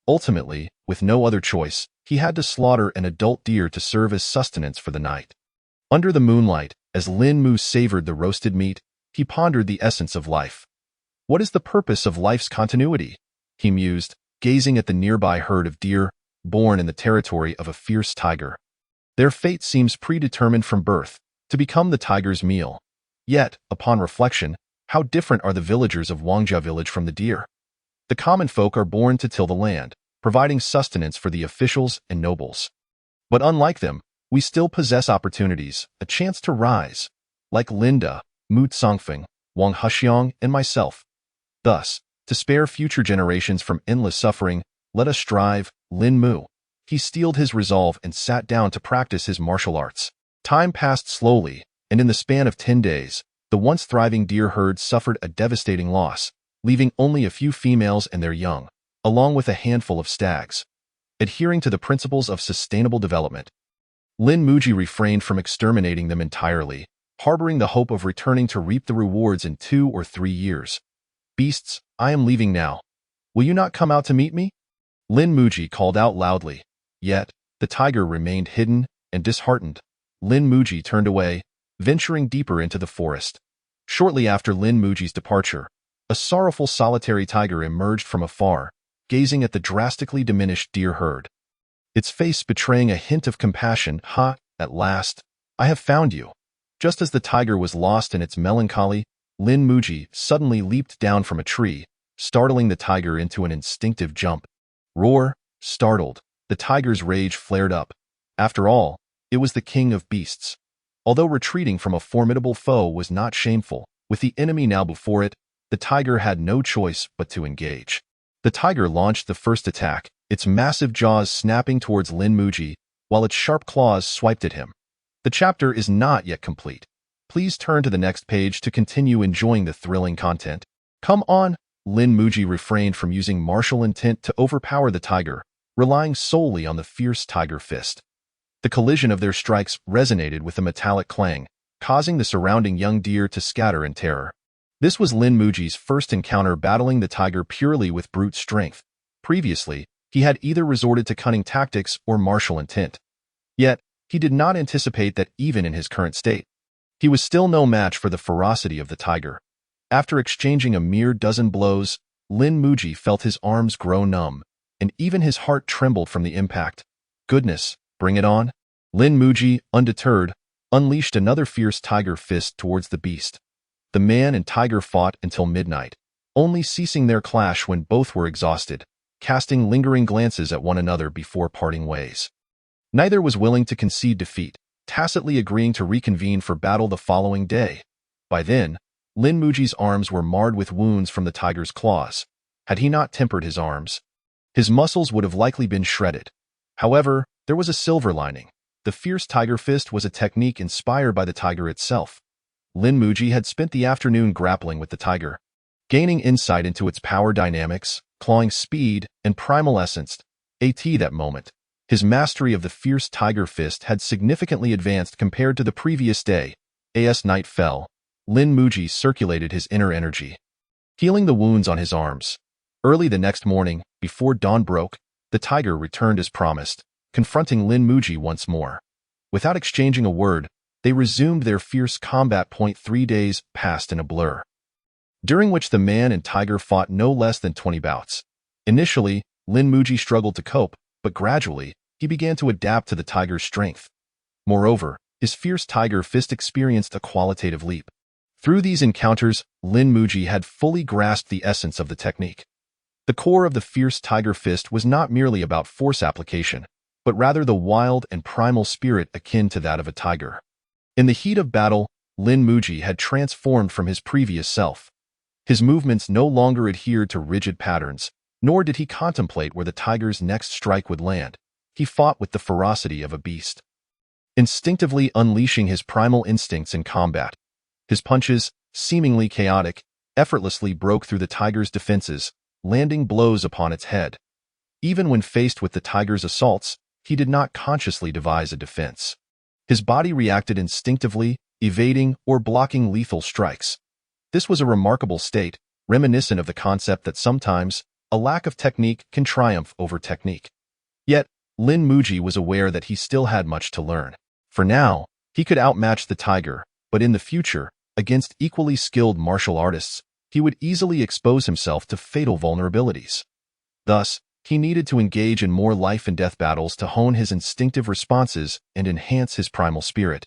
Ultimately, with no other choice, he had to slaughter an adult deer to serve as sustenance for the night. Under the moonlight, as Lin Mu savored the roasted meat, he pondered the essence of life. What is the purpose of life's continuity? He mused, gazing at the nearby herd of deer, born in the territory of a fierce tiger. Their fate seems predetermined from birth, to become the tiger's meal. Yet, upon reflection, how different are the villagers of Wangjia village from the deer? The common folk are born to till the land, providing sustenance for the officials and nobles. But unlike them, we still possess opportunities, a chance to rise, like Linda, Mu Tsongfeng, Wang Hexiong, and myself. Thus, to spare future generations from endless suffering, let us strive, Lin Mu. He steeled his resolve and sat down to practice his martial arts. Time passed slowly, and in the span of 10 days, the once thriving deer herd suffered a devastating loss, leaving only a few females and their young, along with a handful of stags. Adhering to the principles of sustainable development, Lin Muji refrained from exterminating them entirely, harboring the hope of returning to reap the rewards in 2 or 3 years. Beasts, I am leaving now. Will you not come out to meet me? Lin Muji called out loudly. Yet, the tiger remained hidden and disheartened. Lin Muji turned away, venturing deeper into the forest. Shortly after Lin Muji's departure, a sorrowful solitary tiger emerged from afar, gazing at the drastically diminished deer herd. Its face betraying a hint of compassion. At last, I have found you. Just as the tiger was lost in its melancholy, Lin Muji suddenly leaped down from a tree, startling the tiger into an instinctive jump. Roar, startled, the tiger's rage flared up. After all, it was the king of beasts. Although retreating from a formidable foe was not shameful, with the enemy now before it, the tiger had no choice but to engage. The tiger launched the first attack, its massive jaws snapping towards Lin Muji, while its sharp claws swiped at him. The chapter is not yet complete. Please turn to the next page to continue enjoying the thrilling content. Come on! Lin Muji refrained from using martial intent to overpower the tiger, relying solely on the fierce tiger fist. The collision of their strikes resonated with a metallic clang, causing the surrounding young deer to scatter in terror. This was Lin Muji's first encounter battling the tiger purely with brute strength. Previously, he had either resorted to cunning tactics or martial intent. Yet, he did not anticipate that even in his current state, he was still no match for the ferocity of the tiger. After exchanging a mere dozen blows, Lin Muji felt his arms grow numb, and even his heart trembled from the impact. Goodness, bring it on! Lin Muji, undeterred, unleashed another fierce tiger fist towards the beast. The man and tiger fought until midnight, only ceasing their clash when both were exhausted, casting lingering glances at one another before parting ways. Neither was willing to concede defeat, tacitly agreeing to reconvene for battle the following day. By then, Lin Muji's arms were marred with wounds from the tiger's claws. Had he not tempered his arms, his muscles would have likely been shredded. However, there was a silver lining. The fierce tiger fist was a technique inspired by the tiger itself. Lin Muji had spent the afternoon grappling with the tiger, gaining insight into its power dynamics, clawing speed, and primal essence. That moment, his mastery of the fierce tiger fist had significantly advanced compared to the previous day. As night fell, Lin Muji circulated his inner energy, healing the wounds on his arms. Early the next morning, before dawn broke, the tiger returned as promised, confronting Lin Muji once more. Without exchanging a word, they resumed their fierce combat. 3 days passed in a blur, during which the man and tiger fought no less than 20 bouts. Initially, Lin Muji struggled to cope, but gradually, he began to adapt to the tiger's strength. Moreover, his fierce tiger fist experienced a qualitative leap. Through these encounters, Lin Muji had fully grasped the essence of the technique. The core of the fierce tiger fist was not merely about force application, but rather the wild and primal spirit akin to that of a tiger. In the heat of battle, Lin Muji had transformed from his previous self. His movements no longer adhered to rigid patterns, nor did he contemplate where the tiger's next strike would land. He fought with the ferocity of a beast, instinctively unleashing his primal instincts in combat. His punches, seemingly chaotic, effortlessly broke through the tiger's defenses, landing blows upon its head. Even when faced with the tiger's assaults, he did not consciously devise a defense. His body reacted instinctively, evading or blocking lethal strikes. This was a remarkable state, reminiscent of the concept that sometimes a lack of technique can triumph over technique. Yet, Lin Muji was aware that he still had much to learn. For now, he could outmatch the tiger, but in the future, against equally skilled martial artists, he would easily expose himself to fatal vulnerabilities. Thus, he needed to engage in more life-and-death battles to hone his instinctive responses and enhance his primal spirit.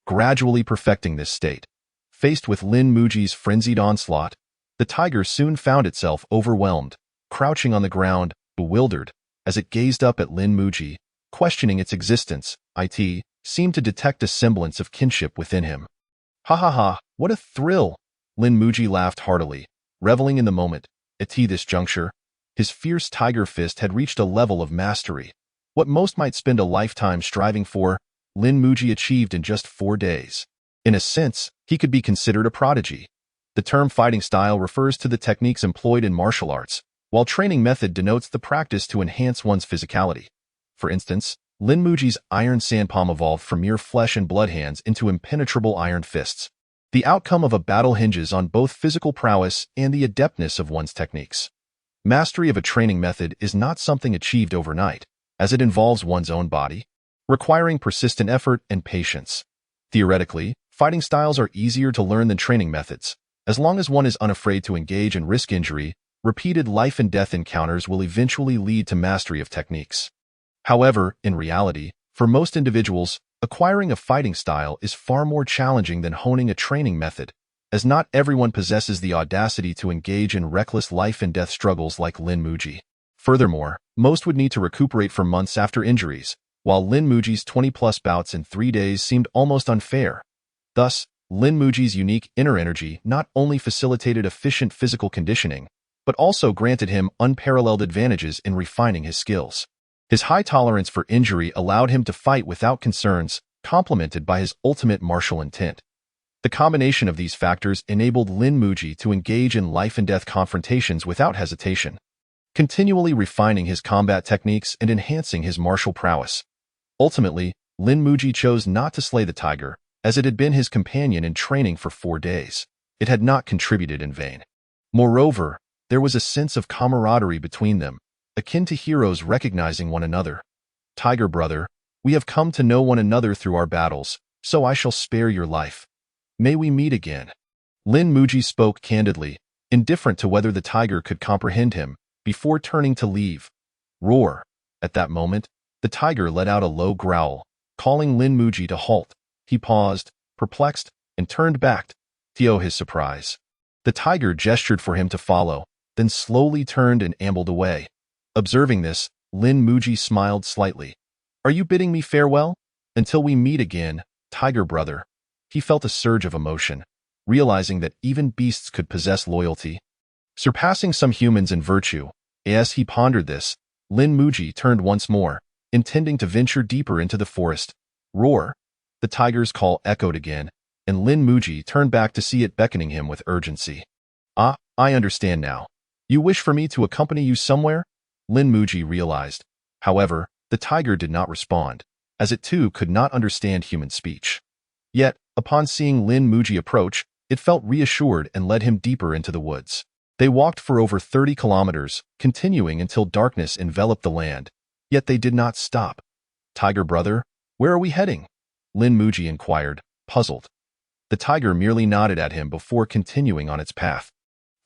Gradually perfecting this state, faced with Lin Muji's frenzied onslaught, the tiger soon found itself overwhelmed, crouching on the ground, bewildered, as it gazed up at Lin Muji, questioning its existence. It seemed to detect a semblance of kinship within him. Ha ha ha, what a thrill! Lin Muji laughed heartily, reveling in the moment. At this juncture, his fierce tiger fist had reached a level of mastery. What most might spend a lifetime striving for, Lin Muji achieved in just 4 days. In a sense, he could be considered a prodigy. The term fighting style refers to the techniques employed in martial arts, while training method denotes the practice to enhance one's physicality. For instance, Lin Muji's iron sandpalm evolved from mere flesh and blood hands into impenetrable iron fists. The outcome of a battle hinges on both physical prowess and the adeptness of one's techniques. Mastery of a training method is not something achieved overnight, as it involves one's own body, requiring persistent effort and patience. Theoretically, fighting styles are easier to learn than training methods. As long as one is unafraid to engage and risk injury, repeated life-and-death encounters will eventually lead to mastery of techniques. However, in reality, for most individuals, acquiring a fighting style is far more challenging than honing a training method, as not everyone possesses the audacity to engage in reckless life-and-death struggles like Lin Muji. Furthermore, most would need to recuperate for months after injuries, while Lin Muji's 20-plus bouts in 3 days seemed almost unfair. Thus, Lin Muji's unique inner energy not only facilitated efficient physical conditioning, but also granted him unparalleled advantages in refining his skills. His high tolerance for injury allowed him to fight without concerns, complemented by his ultimate martial intent. The combination of these factors enabled Lin Muji to engage in life-and-death confrontations without hesitation, continually refining his combat techniques and enhancing his martial prowess. Ultimately, Lin Muji chose not to slay the tiger, as it had been his companion in training for 4 days. It had not contributed in vain. Moreover, there was a sense of camaraderie between them, akin to heroes recognizing one another. Tiger brother, we have come to know one another through our battles, so I shall spare your life. May we meet again. Lin Muji spoke candidly, indifferent to whether the tiger could comprehend him, before turning to leave. Roar! At that moment, the tiger let out a low growl, calling Lin Muji to halt. He paused, perplexed, and turned back, to his surprise. The tiger gestured for him to follow, then slowly turned and ambled away. Observing this, Lin Muji smiled slightly. Are you bidding me farewell? Until we meet again, tiger brother. He felt a surge of emotion, realizing that even beasts could possess loyalty, surpassing some humans in virtue. As he pondered this, Lin Muji turned once more, intending to venture deeper into the forest. Roar! The tiger's call echoed again, and Lin Muji turned back to see it beckoning him with urgency. Ah, I understand now. You wish for me to accompany you somewhere? Lin Muji realized. However, the tiger did not respond, as it too could not understand human speech. Yet, upon seeing Lin Muji approach, it felt reassured and led him deeper into the woods. They walked for over 30 kilometers, continuing until darkness enveloped the land. Yet they did not stop. Tiger brother, where are we heading? Lin Muji inquired, puzzled. The tiger merely nodded at him before continuing on its path.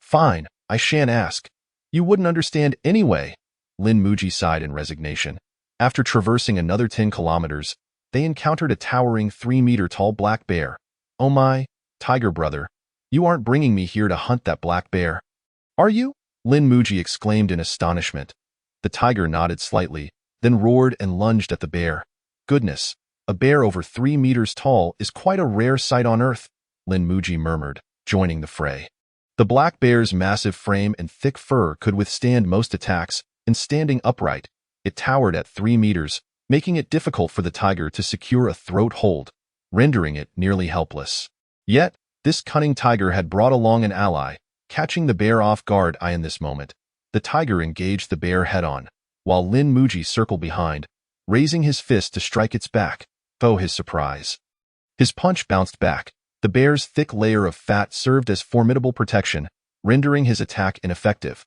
Fine, I shan't ask. You wouldn't understand anyway. Lin Muji sighed in resignation. After traversing another 10 kilometers, they encountered a towering 3-meter-tall black bear. Oh my, tiger brother, you aren't bringing me here to hunt that black bear. Are you? Lin Muji exclaimed in astonishment. The tiger nodded slightly, then roared and lunged at the bear. Goodness, a bear over 3 meters tall is quite a rare sight on Earth, Lin Muji murmured, joining the fray. The black bear's massive frame and thick fur could withstand most attacks, and standing upright, it towered at 3 meters, making it difficult for the tiger to secure a throat hold, rendering it nearly helpless. Yet, this cunning tiger had brought along an ally, catching the bear off guard. In this moment, the tiger engaged the bear head-on, while Lin Muji circled behind, raising his fist to strike its back. To his surprise, his punch bounced back. The bear's thick layer of fat served as formidable protection, rendering his attack ineffective.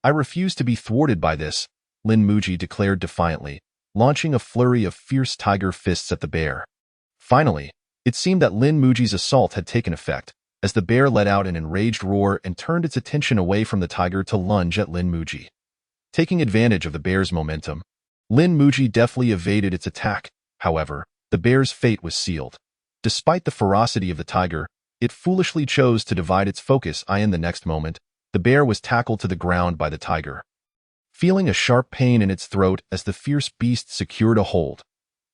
I refuse to be thwarted by this, Lin Muji declared defiantly, launching a flurry of fierce tiger fists at the bear. Finally, it seemed that Lin Muji's assault had taken effect, as the bear let out an enraged roar and turned its attention away from the tiger to lunge at Lin Muji. Taking advantage of the bear's momentum, Lin Muji deftly evaded its attack. However, the bear's fate was sealed. Despite the ferocity of the tiger, it foolishly chose to divide its focus. In the next moment, the bear was tackled to the ground by the tiger. Feeling a sharp pain in its throat as the fierce beast secured a hold,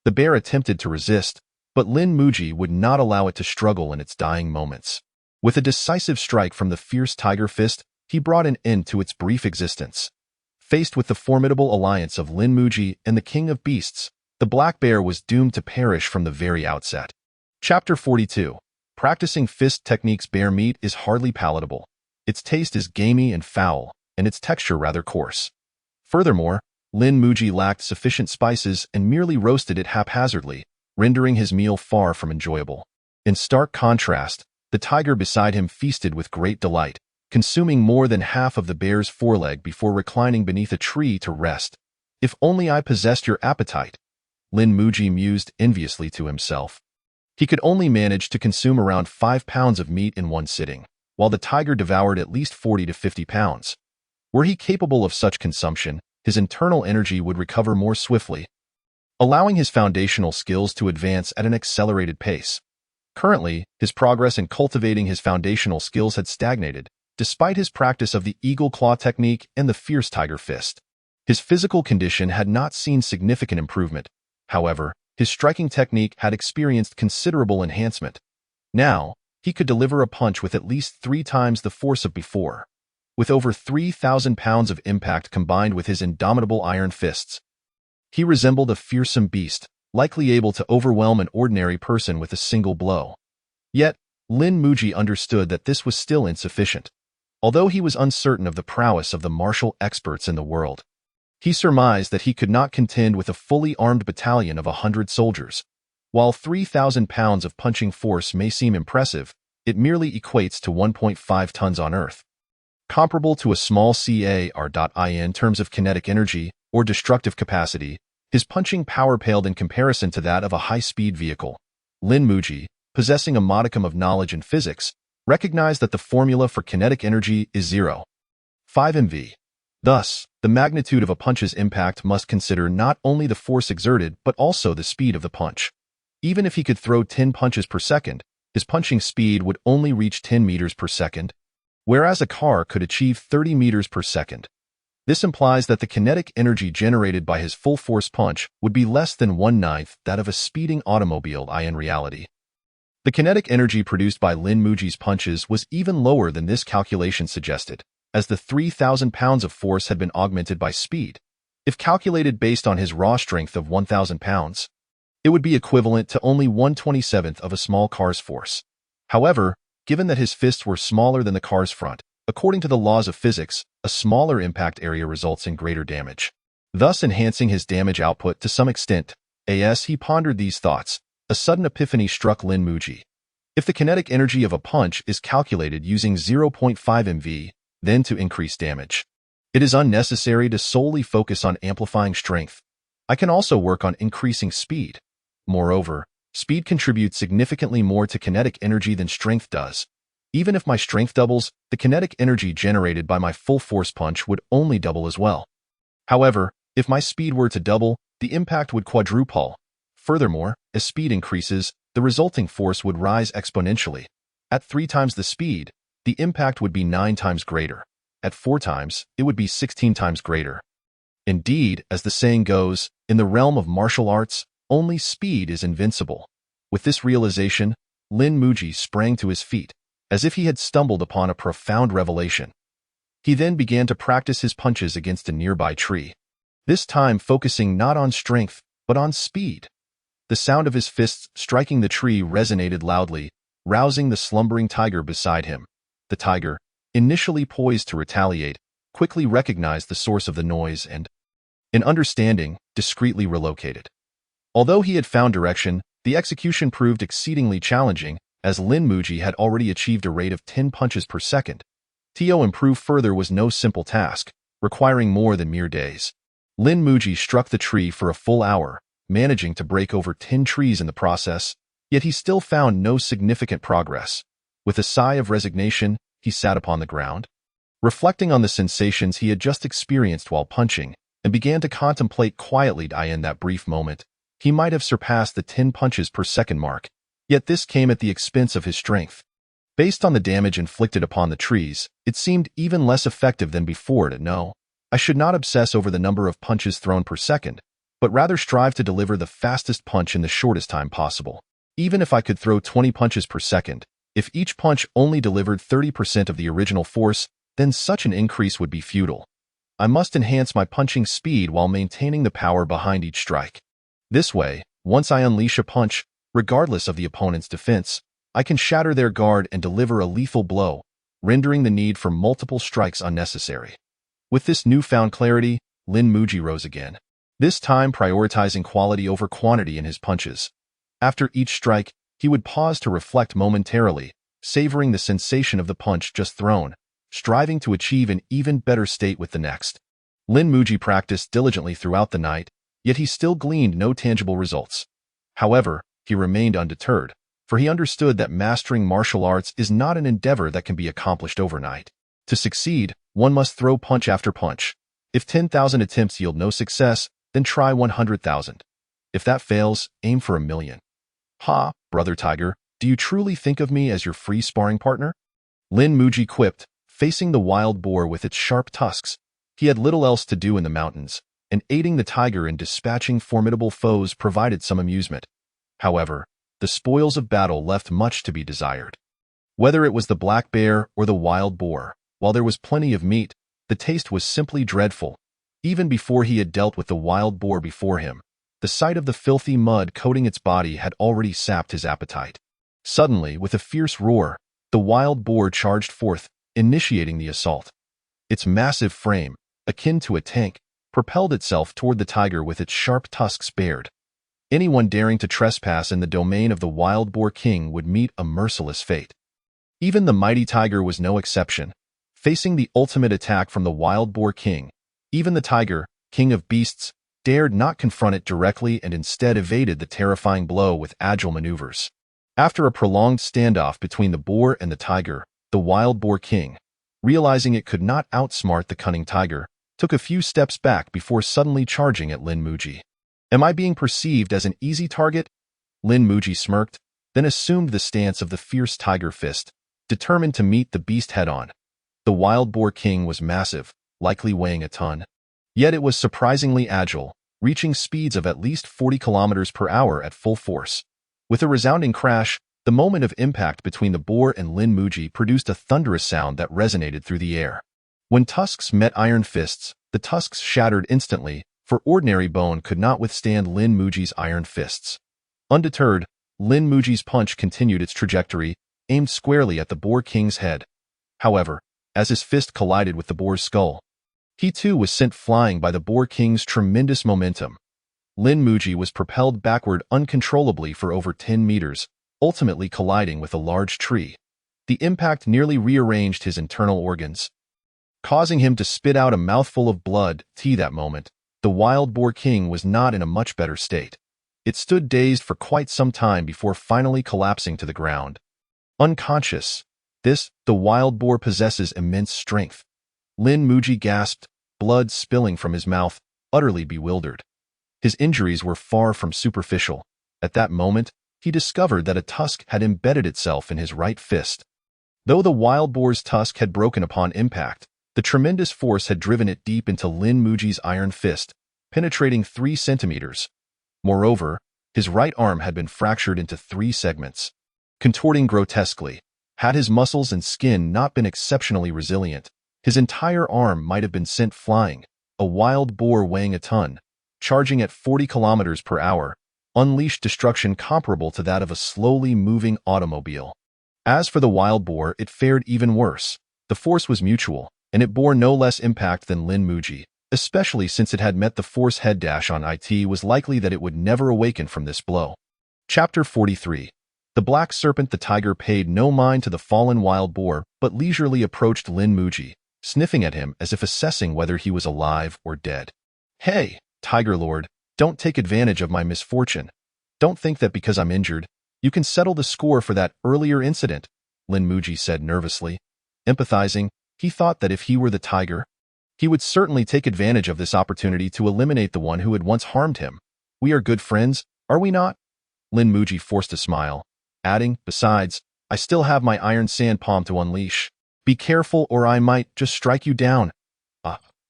the bear attempted to resist, but Lin Muji would not allow it to struggle in its dying moments. With a decisive strike from the fierce tiger fist, he brought an end to its brief existence. Faced with the formidable alliance of Lin Muji and the King of Beasts, the black bear was doomed to perish from the very outset. Chapter 42. Practicing fist techniques. Bear meat is hardly palatable. Its taste is gamey and foul, and its texture rather coarse. Furthermore, Lin Muji lacked sufficient spices and merely roasted it haphazardly, rendering his meal far from enjoyable. In stark contrast, the tiger beside him feasted with great delight, consuming more than half of the bear's foreleg before reclining beneath a tree to rest. If only I possessed your appetite, Lin Muji mused enviously to himself. He could only manage to consume around 5 pounds of meat in one sitting, while the tiger devoured at least 40 to 50 pounds. Were he capable of such consumption, his internal energy would recover more swiftly, allowing his foundational skills to advance at an accelerated pace. Currently, his progress in cultivating his foundational skills had stagnated, despite his practice of the eagle claw technique and the fierce tiger fist. His physical condition had not seen significant improvement. However, his striking technique had experienced considerable enhancement. Now, he could deliver a punch with at least 3 times the force of before. With over 3,000 pounds of impact combined with his indomitable iron fists, he resembled a fearsome beast, likely able to overwhelm an ordinary person with a single blow. Yet, Lin Muji understood that this was still insufficient. Although he was uncertain of the prowess of the martial experts in the world, he surmised that he could not contend with a fully armed battalion of 100 soldiers. While 3,000 pounds of punching force may seem impressive, it merely equates to 1.5 tons on Earth. Comparable to a small car. In terms of kinetic energy or destructive capacity, his punching power paled in comparison to that of a high-speed vehicle. Lin Muji, possessing a modicum of knowledge in physics, recognized that the formula for kinetic energy is 0.5 mv. Thus, the magnitude of a punch's impact must consider not only the force exerted but also the speed of the punch. Even if he could throw 10 punches per second, his punching speed would only reach 10 meters per second, whereas a car could achieve 30 meters per second. This implies that the kinetic energy generated by his full-force punch would be less than 1/9 that of a speeding automobile. In reality, the kinetic energy produced by Lin Muji's punches was even lower than this calculation suggested, as the 3,000 pounds of force had been augmented by speed. If calculated based on his raw strength of 1,000 pounds, it would be equivalent to only 1/27th of a small car's force. However, given that his fists were smaller than the car's front, according to the laws of physics, a smaller impact area results in greater damage, thus enhancing his damage output to some extent. As he pondered these thoughts, a sudden epiphany struck Lin Muji. If the kinetic energy of a punch is calculated using 0.5 mv, then to increase damage, it is unnecessary to solely focus on amplifying strength. I can also work on increasing speed. Moreover, speed contributes significantly more to kinetic energy than strength does. Even if my strength doubles, the kinetic energy generated by my full-force punch would only double as well. However, if my speed were to double, the impact would quadruple. Furthermore, as speed increases, the resulting force would rise exponentially. At 3 times the speed, the impact would be 9 times greater. At 4 times, it would be 16 times greater. Indeed, as the saying goes, in the realm of martial arts, only speed is invincible. With this realization, Lin Muji sprang to his feet, as if he had stumbled upon a profound revelation. He then began to practice his punches against a nearby tree, this time focusing not on strength, but on speed. The sound of his fists striking the tree resonated loudly, rousing the slumbering tiger beside him. The tiger, initially poised to retaliate, quickly recognized the source of the noise and, in understanding, discreetly relocated. Although he had found direction, the execution proved exceedingly challenging, as Lin Muji had already achieved a rate of 10 punches per second. To improve further was no simple task, requiring more than mere days. Lin Muji struck the tree for a full hour, managing to break over 10 trees in the process, yet he still found no significant progress. With a sigh of resignation, he sat upon the ground, reflecting on the sensations he had just experienced while punching, and began to contemplate quietly. In that brief moment, he might have surpassed the 10 punches per second mark, yet this came at the expense of his strength. Based on the damage inflicted upon the trees, it seemed even less effective than before. No, I should not obsess over the number of punches thrown per second, but rather strive to deliver the fastest punch in the shortest time possible. Even if I could throw 20 punches per second, if each punch only delivered 30% of the original force, then such an increase would be futile. I must enhance my punching speed while maintaining the power behind each strike. This way, once I unleash a punch, regardless of the opponent's defense, I can shatter their guard and deliver a lethal blow, rendering the need for multiple strikes unnecessary. With this newfound clarity, Lin Muji rose again, this time prioritizing quality over quantity in his punches. After each strike, he would pause to reflect momentarily, savoring the sensation of the punch just thrown, striving to achieve an even better state with the next. Lin Muji practiced diligently throughout the night, yet he still gleaned no tangible results. However, he remained undeterred, for he understood that mastering martial arts is not an endeavor that can be accomplished overnight. To succeed, one must throw punch after punch. If 10,000 attempts yield no success, then try 100,000. If that fails, aim for 1,000,000. Ha, brother tiger, do you truly think of me as your free sparring partner? Lin Muji quipped, facing the wild boar with its sharp tusks. He had little else to do in the mountains, and aiding the tiger in dispatching formidable foes provided some amusement. However, the spoils of battle left much to be desired. Whether it was the black bear or the wild boar, while there was plenty of meat, the taste was simply dreadful. Even before he had dealt with the wild boar before him, the sight of the filthy mud coating its body had already sapped his appetite. Suddenly, with a fierce roar, the wild boar charged forth, initiating the assault. Its massive frame, akin to a tank, propelled itself toward the tiger with its sharp tusks bared. Anyone daring to trespass in the domain of the wild boar king would meet a merciless fate. Even the mighty tiger was no exception. Facing the ultimate attack from the wild boar king, even the tiger, king of beasts, dared not confront it directly and instead evaded the terrifying blow with agile maneuvers. After a prolonged standoff between the boar and the tiger, the wild boar king, realizing it could not outsmart the cunning tiger, took a few steps back before suddenly charging at Lin Muji. Am I being perceived as an easy target? Lin Muji smirked, then assumed the stance of the fierce tiger fist, determined to meet the beast head-on. The wild boar king was massive, likely weighing a ton. Yet it was surprisingly agile, reaching speeds of at least 40 kilometers per hour at full force. With a resounding crash, the moment of impact between the boar and Lin Muji produced a thunderous sound that resonated through the air. When tusks met iron fists, the tusks shattered instantly, for ordinary bone could not withstand Lin Muji's iron fists. Undeterred, Lin Muji's punch continued its trajectory, aimed squarely at the boar king's head. However, as his fist collided with the boar's skull, he too was sent flying by the boar king's tremendous momentum. Lin Muji was propelled backward uncontrollably for over 10 meters, ultimately colliding with a large tree. The impact nearly rearranged his internal organs, causing him to spit out a mouthful of blood. That moment, the wild boar king was not in a much better state. It stood dazed for quite some time before finally collapsing to the ground. Unconscious. The wild boar possesses immense strength. Lin Muji gasped, blood spilling from his mouth, utterly bewildered. His injuries were far from superficial. At that moment, he discovered that a tusk had embedded itself in his right fist. Though the wild boar's tusk had broken upon impact, The tremendous force had driven it deep into Lin Muji's iron fist, penetrating 3 centimeters. Moreover, his right arm had been fractured into 3 segments, contorting grotesquely. Had his muscles and skin not been exceptionally resilient, his entire arm might have been sent flying. A wild boar weighing a ton, charging at 40 kilometers per hour, unleashed destruction comparable to that of a slowly moving automobile. As for the wild boar, it fared even worse. The force was mutual, and it bore no less impact than Lin Muji, especially since it had met the force head dash on it was likely that it would never awaken from this blow. Chapter 43. The black serpent. The tiger paid no mind to the fallen wild boar, but leisurely approached Lin Muji, sniffing at him as if assessing whether he was alive or dead. "Hey, Tiger Lord, don't take advantage of my misfortune. Don't think that because I'm injured, you can settle the score for that earlier incident," Lin Muji said nervously. Empathizing, he thought that if he were the tiger, he would certainly take advantage of this opportunity to eliminate the one who had once harmed him. "We are good friends, are we not?" Lin Muji forced a smile, adding, "Besides, I still have my iron sand palm to unleash. Be careful or I might just strike you down."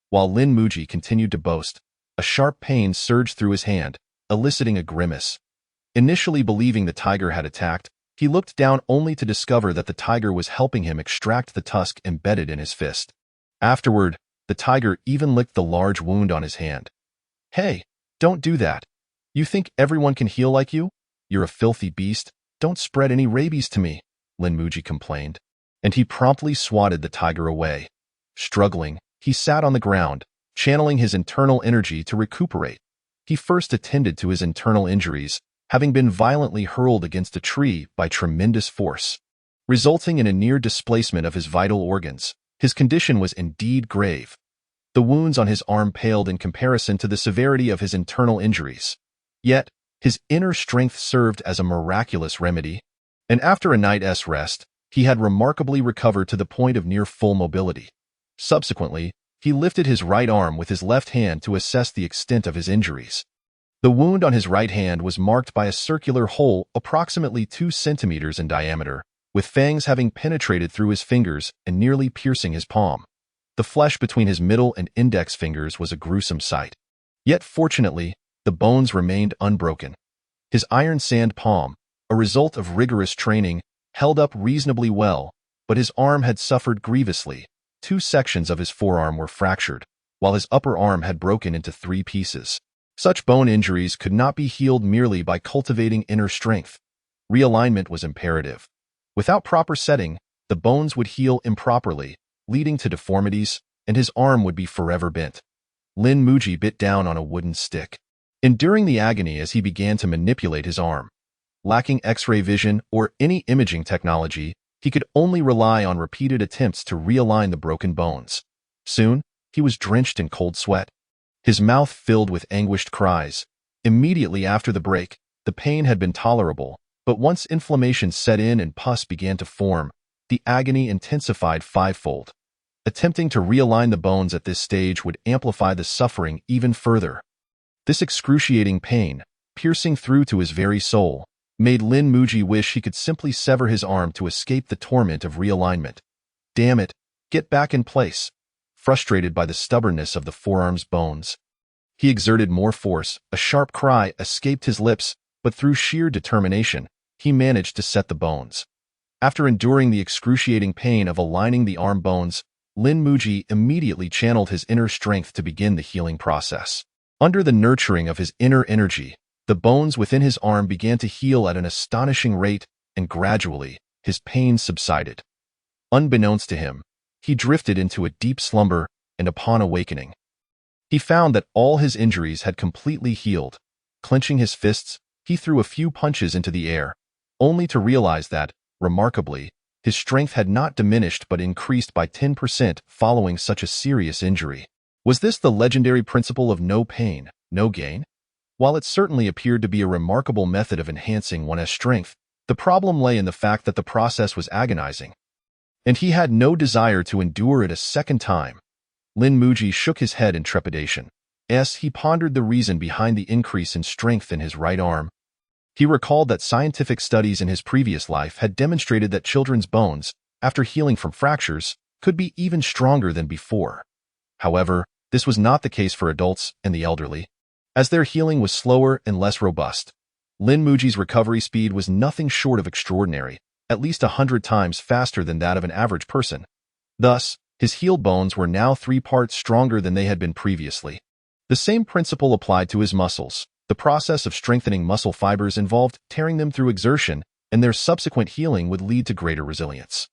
While Lin Muji continued to boast, a sharp pain surged through his hand, eliciting a grimace. Initially believing the tiger had attacked, he looked down only to discover that the tiger was helping him extract the tusk embedded in his fist. Afterward, the tiger even licked the large wound on his hand. "Hey, don't do that. You think everyone can heal like you? You're a filthy beast. Don't spread any rabies to me," Lin Muji complained, and he promptly swatted the tiger away. Struggling, he sat on the ground, channeling his internal energy to recuperate. He first attended to his internal injuries, having been violently hurled against a tree by tremendous force, resulting in a near displacement of his vital organs. His condition was indeed grave. The wounds on his arm paled in comparison to the severity of his internal injuries. Yet, his inner strength served as a miraculous remedy, and after a night's rest, he had remarkably recovered to the point of near full mobility. Subsequently, he lifted his right arm with his left hand to assess the extent of his injuries. The wound on his right hand was marked by a circular hole approximately 2 centimeters in diameter, with fangs having penetrated through his fingers and nearly piercing his palm. The flesh between his middle and index fingers was a gruesome sight. Yet fortunately, the bones remained unbroken. His iron sand palm, a result of rigorous training, held up reasonably well, but his arm had suffered grievously. 2 sections of his forearm were fractured, while his upper arm had broken into 3 pieces. Such bone injuries could not be healed merely by cultivating inner strength. Realignment was imperative. Without proper setting, the bones would heal improperly, leading to deformities, and his arm would be forever bent. Lin Muji bit down on a wooden stick, enduring the agony as he began to manipulate his arm. Lacking X-ray vision or any imaging technology, he could only rely on repeated attempts to realign the broken bones. Soon, he was drenched in cold sweat, his mouth filled with anguished cries. Immediately after the break, the pain had been tolerable, but once inflammation set in and pus began to form, the agony intensified 5-fold. Attempting to realign the bones at this stage would amplify the suffering even further. This excruciating pain, piercing through to his very soul, made Lin Muji wish he could simply sever his arm to escape the torment of realignment. "Damn it, get back in place." Frustrated by the stubbornness of the forearm's bones, he exerted more force. A sharp cry escaped his lips, but through sheer determination, he managed to set the bones. After enduring the excruciating pain of aligning the arm bones, Lin Muji immediately channeled his inner strength to begin the healing process. Under the nurturing of his inner energy, the bones within his arm began to heal at an astonishing rate, and gradually, his pain subsided. Unbeknownst to him, he drifted into a deep slumber, and upon awakening, he found that all his injuries had completely healed. Clenching his fists, he threw a few punches into the air, only to realize that, remarkably, his strength had not diminished but increased by 10% following such a serious injury. Was this the legendary principle of no pain, no gain? While it certainly appeared to be a remarkable method of enhancing one's strength, the problem lay in the fact that the process was agonizing, and he had no desire to endure it a second time. Lin Muji shook his head in trepidation, as he pondered the reason behind the increase in strength in his right arm. He recalled that scientific studies in his previous life had demonstrated that children's bones, after healing from fractures, could be even stronger than before. However, this was not the case for adults and the elderly. As their healing was slower and less robust, Lin Muji's recovery speed was nothing short of extraordinary, at least 100 times faster than that of an average person. Thus, his healed bones were now 3 parts stronger than they had been previously. The same principle applied to his muscles. The process of strengthening muscle fibers involved tearing them through exertion, and their subsequent healing would lead to greater resilience.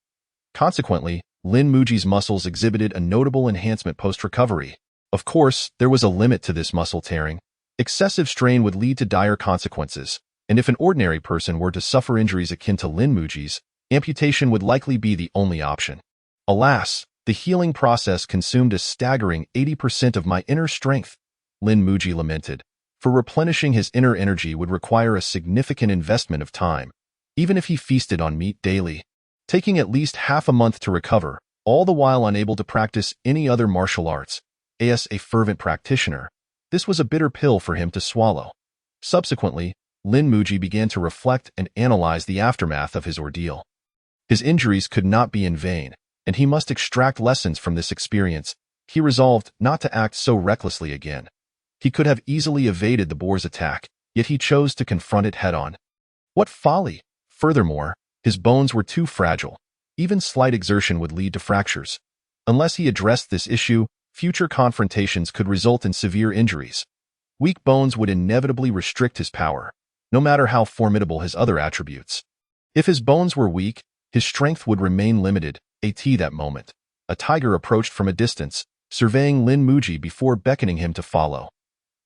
Consequently, Lin Muji's muscles exhibited a notable enhancement post-recovery. Of course, there was a limit to this muscle tearing. Excessive strain would lead to dire consequences, and if an ordinary person were to suffer injuries akin to Lin Muji's, amputation would likely be the only option. Alas, the healing process consumed a staggering 80% of my inner strength, Lin Muji lamented. For replenishing his inner energy would require a significant investment of time, even if he feasted on meat daily, taking at least half a month to recover, all the while unable to practice any other martial arts. As a fervent practitioner, this was a bitter pill for him to swallow. Subsequently, Lin Muji began to reflect and analyze the aftermath of his ordeal. His injuries could not be in vain, and he must extract lessons from this experience. He resolved not to act so recklessly again. He could have easily evaded the boar's attack, yet he chose to confront it head-on. What folly! Furthermore, his bones were too fragile. Even slight exertion would lead to fractures. Unless he addressed this issue, future confrontations could result in severe injuries. Weak bones would inevitably restrict his power, no matter how formidable his other attributes. If his bones were weak, his strength would remain limited. At that moment, a tiger approached from a distance, surveying Lin Muji before beckoning him to follow.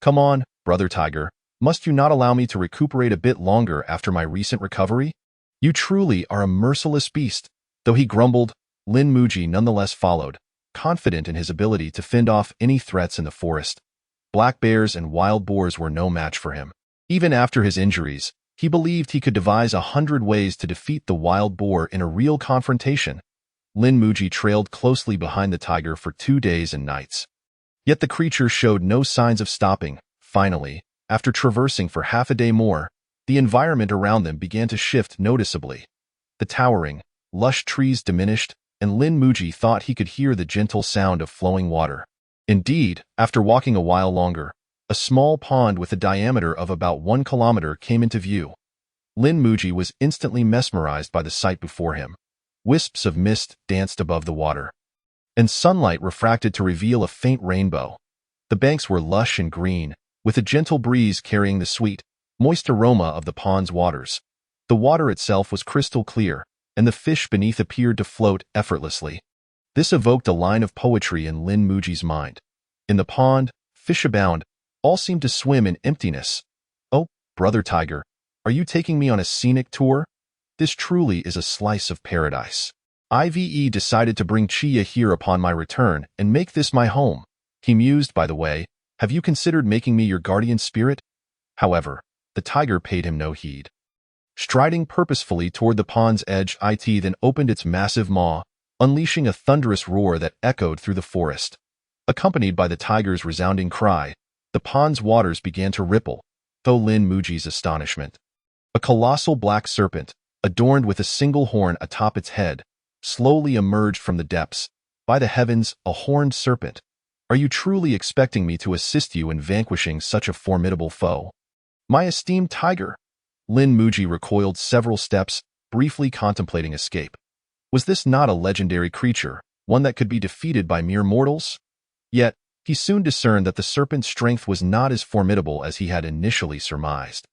"Come on, brother tiger, must you not allow me to recuperate a bit longer after my recent recovery? You truly are a merciless beast." Though he grumbled, Lin Muji nonetheless followed, confident in his ability to fend off any threats in the forest. Black bears and wild boars were no match for him. Even after his injuries, he believed he could devise 100 ways to defeat the wild boar in a real confrontation. Lin Muji trailed closely behind the tiger for 2 days and nights. Yet the creature showed no signs of stopping. Finally, after traversing for half a day more, the environment around them began to shift noticeably. The towering, lush trees diminished, and Lin Muji thought he could hear the gentle sound of flowing water. Indeed, after walking a while longer, a small pond with a diameter of about 1 kilometer came into view. Lin Muji was instantly mesmerized by the sight before him. Wisps of mist danced above the water, and sunlight refracted to reveal a faint rainbow. The banks were lush and green, with a gentle breeze carrying the sweet, moist aroma of the pond's waters. The water itself was crystal clear, and the fish beneath appeared to float effortlessly. This evoked a line of poetry in Lin Muji's mind. In the pond, fish abound, all seemed to swim in emptiness. "Oh, brother tiger, are you taking me on a scenic tour? This truly is a slice of paradise. Ive decided to bring Chia here upon my return and make this my home." He mused, "By the way, have you considered making me your guardian spirit?" However, the tiger paid him no heed. Striding purposefully toward the pond's edge, it then opened its massive maw, unleashing a thunderous roar that echoed through the forest. Accompanied by the tiger's resounding cry, the pond's waters began to ripple, to Lin Muji's astonishment. A colossal black serpent, adorned with a single horn atop its head, slowly emerged from the depths. "By the heavens, a horned serpent! Are you truly expecting me to assist you in vanquishing such a formidable foe?" "My esteemed tiger!" Lin Muji recoiled several steps, briefly contemplating escape. Was this not a legendary creature, one that could be defeated by mere mortals? Yet, he soon discerned that the serpent's strength was not as formidable as he had initially surmised.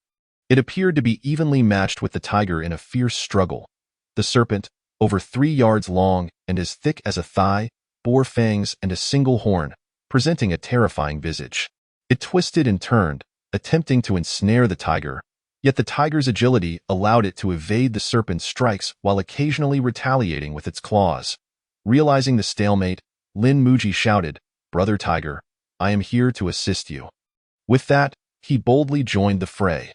It appeared to be evenly matched with the tiger in a fierce struggle. The serpent, over 3 yards long and as thick as a thigh, bore fangs and a single horn, presenting a terrifying visage. It twisted and turned, attempting to ensnare the tiger, yet the tiger's agility allowed it to evade the serpent's strikes while occasionally retaliating with its claws. Realizing the stalemate, Lin Muji shouted, "Brother tiger, I am here to assist you." With that, he boldly joined the fray.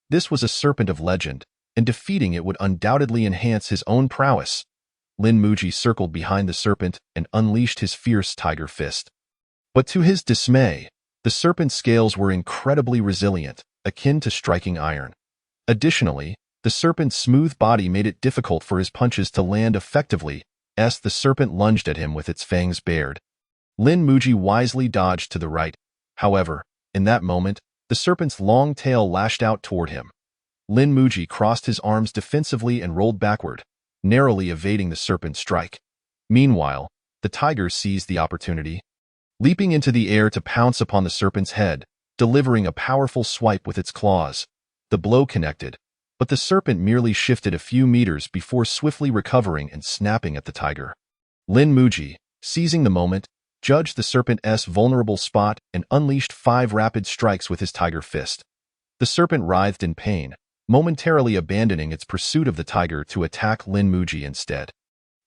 This was a serpent of legend, and defeating it would undoubtedly enhance his own prowess. Lin Muji circled behind the serpent and unleashed his fierce tiger fist. But to his dismay, the serpent's scales were incredibly resilient, akin to striking iron. Additionally, the serpent's smooth body made it difficult for his punches to land effectively, as the serpent lunged at him with its fangs bared. Lin Muji wisely dodged to the right. However, in that moment, the serpent's long tail lashed out toward him. Lin Muji crossed his arms defensively and rolled backward, narrowly evading the serpent's strike. Meanwhile, the tiger seized the opportunity, leaping into the air to pounce upon the serpent's head, delivering a powerful swipe with its claws. The blow connected, but the serpent merely shifted a few meters before swiftly recovering and snapping at the tiger. Lin Muji, seizing the moment, judged the serpent's vulnerable spot and unleashed 5 rapid strikes with his tiger fist. The serpent writhed in pain, momentarily abandoning its pursuit of the tiger to attack Lin Muji instead.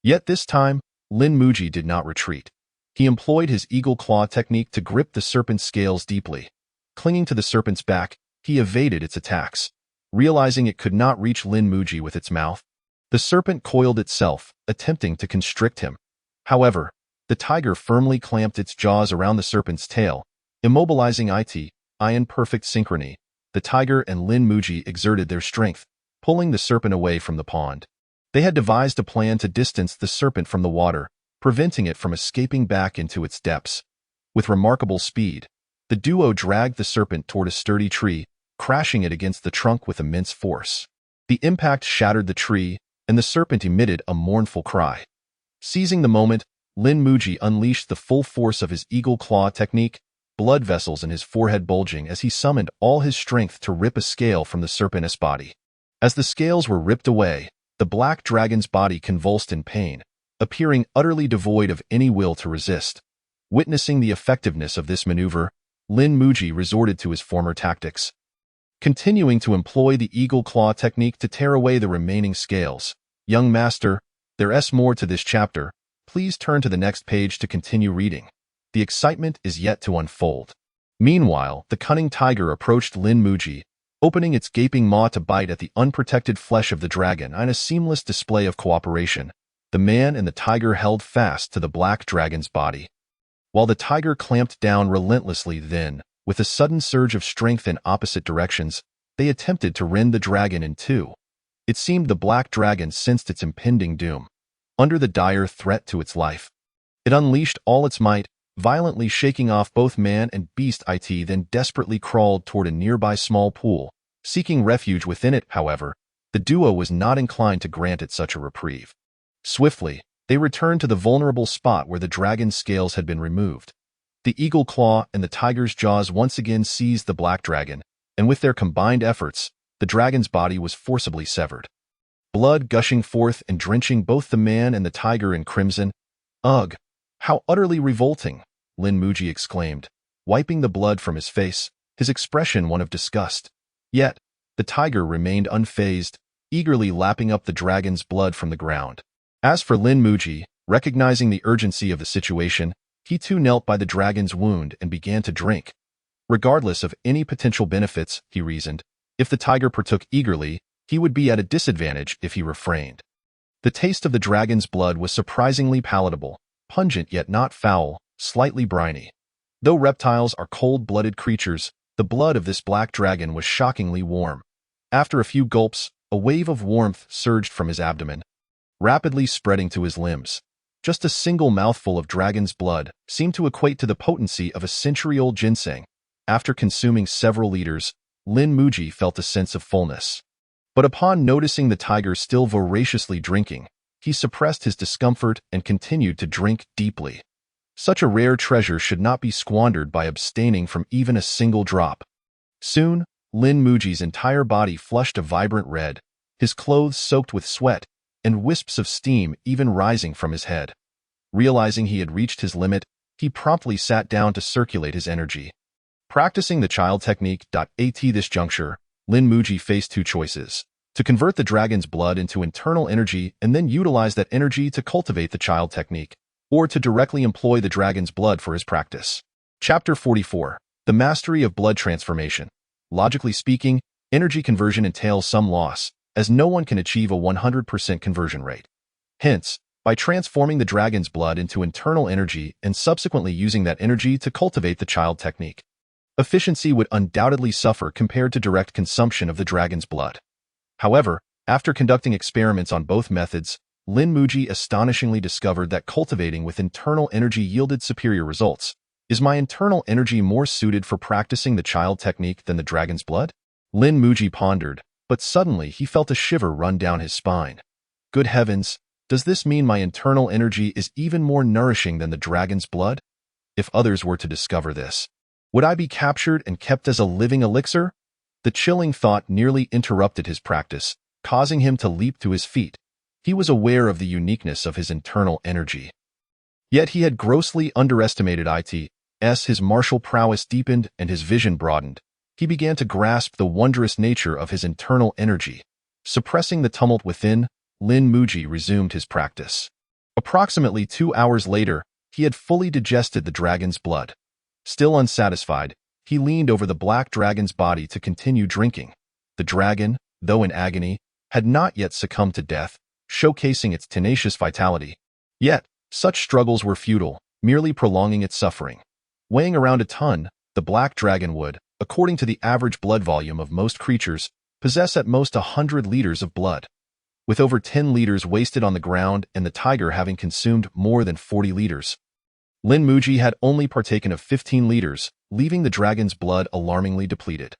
Yet this time, Lin Muji did not retreat. He employed his eagle claw technique to grip the serpent's scales deeply. Clinging to the serpent's back, he evaded its attacks. Realizing it could not reach Lin Muji with its mouth, the serpent coiled itself, attempting to constrict him. However, the tiger firmly clamped its jaws around the serpent's tail, immobilizing it. In perfect synchrony, the tiger and Lin Muji exerted their strength, pulling the serpent away from the pond. They had devised a plan to distance the serpent from the water, preventing it from escaping back into its depths. With remarkable speed, the duo dragged the serpent toward a sturdy tree, crashing it against the trunk with immense force. The impact shattered the tree, and the serpent emitted a mournful cry. Seizing the moment, Lin Muji unleashed the full force of his eagle claw technique, blood vessels in his forehead bulging as he summoned all his strength to rip a scale from the serpent's body. As the scales were ripped away, the black dragon's body convulsed in pain, appearing utterly devoid of any will to resist. Witnessing the effectiveness of this maneuver, Lin Muji resorted to his former tactics, continuing to employ the eagle claw technique to tear away the remaining scales. Young master, there's more to this chapter. Please turn to the next page to continue reading. The excitement is yet to unfold. Meanwhile, the cunning tiger approached Lin Muji, opening its gaping maw to bite at the unprotected flesh of the dragon in a seamless display of cooperation. The man and the tiger held fast to the black dragon's body, while the tiger clamped down relentlessly. Then, with a sudden surge of strength in opposite directions, they attempted to rend the dragon in two. It seemed the black dragon sensed its impending doom. Under the dire threat to its life, it unleashed all its might, violently shaking off both man and beast. It then desperately crawled toward a nearby small pool, seeking refuge within it. However, the duo was not inclined to grant it such a reprieve. Swiftly, they returned to the vulnerable spot where the dragon's scales had been removed. The eagle claw and the tiger's jaws once again seized the black dragon, and with their combined efforts, the dragon's body was forcibly severed. Blood gushing forth and drenching both the man and the tiger in crimson. Ugh! How utterly revolting! Lin Muji exclaimed, wiping the blood from his face, his expression one of disgust. Yet, the tiger remained unfazed, eagerly lapping up the dragon's blood from the ground. As for Lin Muji, recognizing the urgency of the situation, he too knelt by the dragon's wound and began to drink. Regardless of any potential benefits, he reasoned, if the tiger partook eagerly, he would be at a disadvantage if he refrained. The taste of the dragon's blood was surprisingly palatable, pungent yet not foul, slightly briny. Though reptiles are cold-blooded creatures, the blood of this black dragon was shockingly warm. After a few gulps, a wave of warmth surged from his abdomen, rapidly spreading to his limbs. Just a single mouthful of dragon's blood seemed to equate to the potency of a century-old ginseng. After consuming several liters, Lin Muji felt a sense of fullness. But upon noticing the tiger still voraciously drinking, he suppressed his discomfort and continued to drink deeply. Such a rare treasure should not be squandered by abstaining from even a single drop. Soon, Lin Muji's entire body flushed a vibrant red, his clothes soaked with sweat, and wisps of steam even rising from his head. Realizing he had reached his limit, he promptly sat down to circulate his energy. Practicing the child technique. At this juncture, Lin Muji faced two choices: to convert the dragon's blood into internal energy and then utilize that energy to cultivate the child technique, or to directly employ the dragon's blood for his practice. Chapter 44. The Mastery of Blood Transformation. Logically speaking, energy conversion entails some loss, as no one can achieve a 100% conversion rate. Hence, by transforming the dragon's blood into internal energy and subsequently using that energy to cultivate the child technique, efficiency would undoubtedly suffer compared to direct consumption of the dragon's blood. However, after conducting experiments on both methods, Lin Muji astonishingly discovered that cultivating with internal energy yielded superior results. Is my internal energy more suited for practicing the child technique than the dragon's blood? Lin Muji pondered, but suddenly he felt a shiver run down his spine. Good heavens, does this mean my internal energy is even more nourishing than the dragon's blood? If others were to discover this, would I be captured and kept as a living elixir? The chilling thought nearly interrupted his practice, causing him to leap to his feet. He was aware of the uniqueness of his internal energy. Yet he had grossly underestimated it. As his martial prowess deepened and his vision broadened, he began to grasp the wondrous nature of his internal energy. Suppressing the tumult within, Lin Muji resumed his practice. Approximately 2 hours later, he had fully digested the dragon's blood. Still unsatisfied, he leaned over the black dragon's body to continue drinking. The dragon, though in agony, had not yet succumbed to death, showcasing its tenacious vitality. Yet, such struggles were futile, merely prolonging its suffering. Weighing around a ton, the black dragon would, according to the average blood volume of most creatures, possess at most 100 liters of blood. With over 10 liters wasted on the ground and the tiger having consumed more than 40 liters. Lin Muji had only partaken of 15 liters, leaving the dragon's blood alarmingly depleted.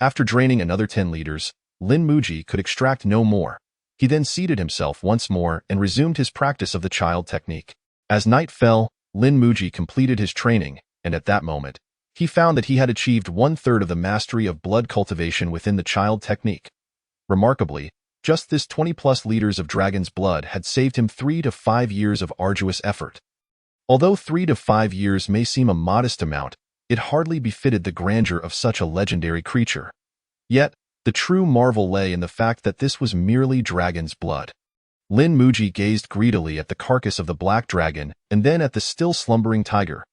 After draining another 10 liters, Lin Muji could extract no more. He then seated himself once more and resumed his practice of the child technique. As night fell, Lin Muji completed his training, and at that moment, he found that he had achieved 1/3 of the mastery of blood cultivation within the child technique. Remarkably, just this 20+ liters of dragon's blood had saved him 3 to 5 years of arduous effort. Although 3 to 5 years may seem a modest amount, it hardly befitted the grandeur of such a legendary creature. Yet, the true marvel lay in the fact that this was merely dragon's blood. Lin Muji gazed greedily at the carcass of the black dragon and then at the still slumbering tiger.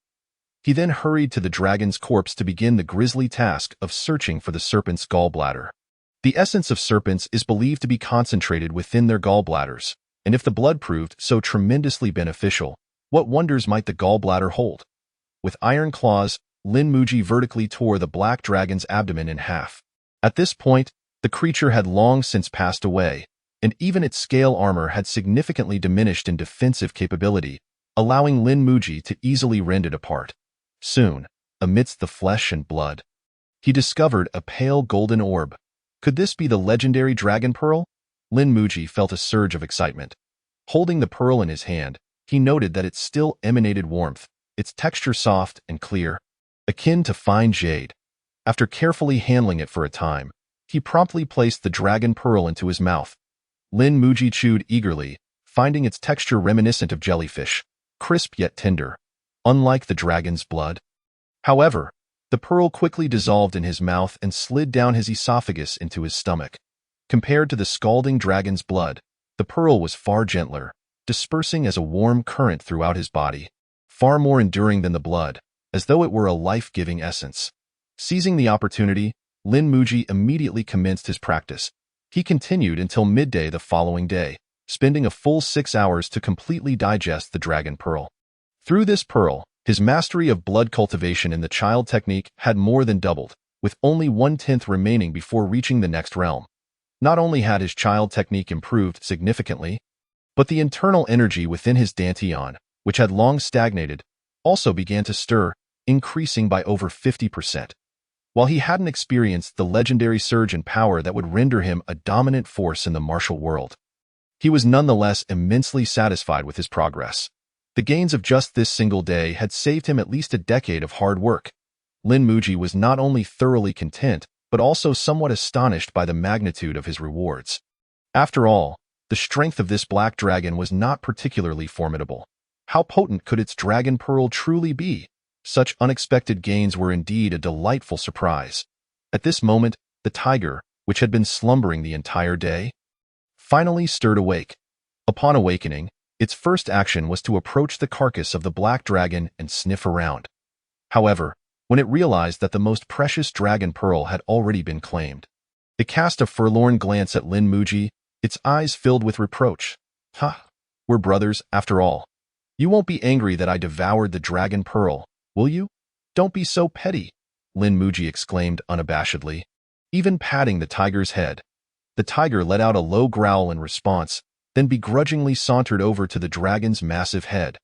He then hurried to the dragon's corpse to begin the grisly task of searching for the serpent's gallbladder. The essence of serpents is believed to be concentrated within their gallbladders, and if the blood proved so tremendously beneficial, what wonders might the gallbladder hold? With iron claws, Lin Muji vertically tore the black dragon's abdomen in half. At this point, the creature had long since passed away, and even its scale armor had significantly diminished in defensive capability, allowing Lin Muji to easily rend it apart. Soon, amidst the flesh and blood, he discovered a pale golden orb. Could this be the legendary dragon pearl? Lin Muji felt a surge of excitement. Holding the pearl in his hand, he noted that it still emanated warmth, its texture soft and clear, akin to fine jade. After carefully handling it for a time, he promptly placed the dragon pearl into his mouth. Lin Muji chewed eagerly, finding its texture reminiscent of jellyfish, crisp yet tender, unlike the dragon's blood. However, the pearl quickly dissolved in his mouth and slid down his esophagus into his stomach. Compared to the scalding dragon's blood, the pearl was far gentler, dispersing as a warm current throughout his body, far more enduring than the blood, as though it were a life-giving essence. Seizing the opportunity, Lin Muji immediately commenced his practice. He continued until midday the following day, spending a full 6 hours to completely digest the dragon pearl. Through this pearl, his mastery of blood cultivation in the child technique had more than doubled, with only 1/10 remaining before reaching the next realm. Not only had his child technique improved significantly, but the internal energy within his dantian, which had long stagnated, also began to stir, increasing by over 50%. While he hadn't experienced the legendary surge in power that would render him a dominant force in the martial world, he was nonetheless immensely satisfied with his progress. The gains of just this single day had saved him at least a decade of hard work. Lin Muji was not only thoroughly content, but also somewhat astonished by the magnitude of his rewards. After all, the strength of this black dragon was not particularly formidable. How potent could its dragon pearl truly be? Such unexpected gains were indeed a delightful surprise. At this moment, the tiger, which had been slumbering the entire day, finally stirred awake. Upon awakening, its first action was to approach the carcass of the black dragon and sniff around. However, when it realized that the most precious dragon pearl had already been claimed, it cast a forlorn glance at Lin Muji, its eyes filled with reproach. "Ha! We're brothers, after all. You won't be angry that I devoured the dragon pearl, will you? Don't be so petty," Lin Muji exclaimed unabashedly, even patting the tiger's head. The tiger let out a low growl in response, then begrudgingly sauntered over to the dragon's massive head.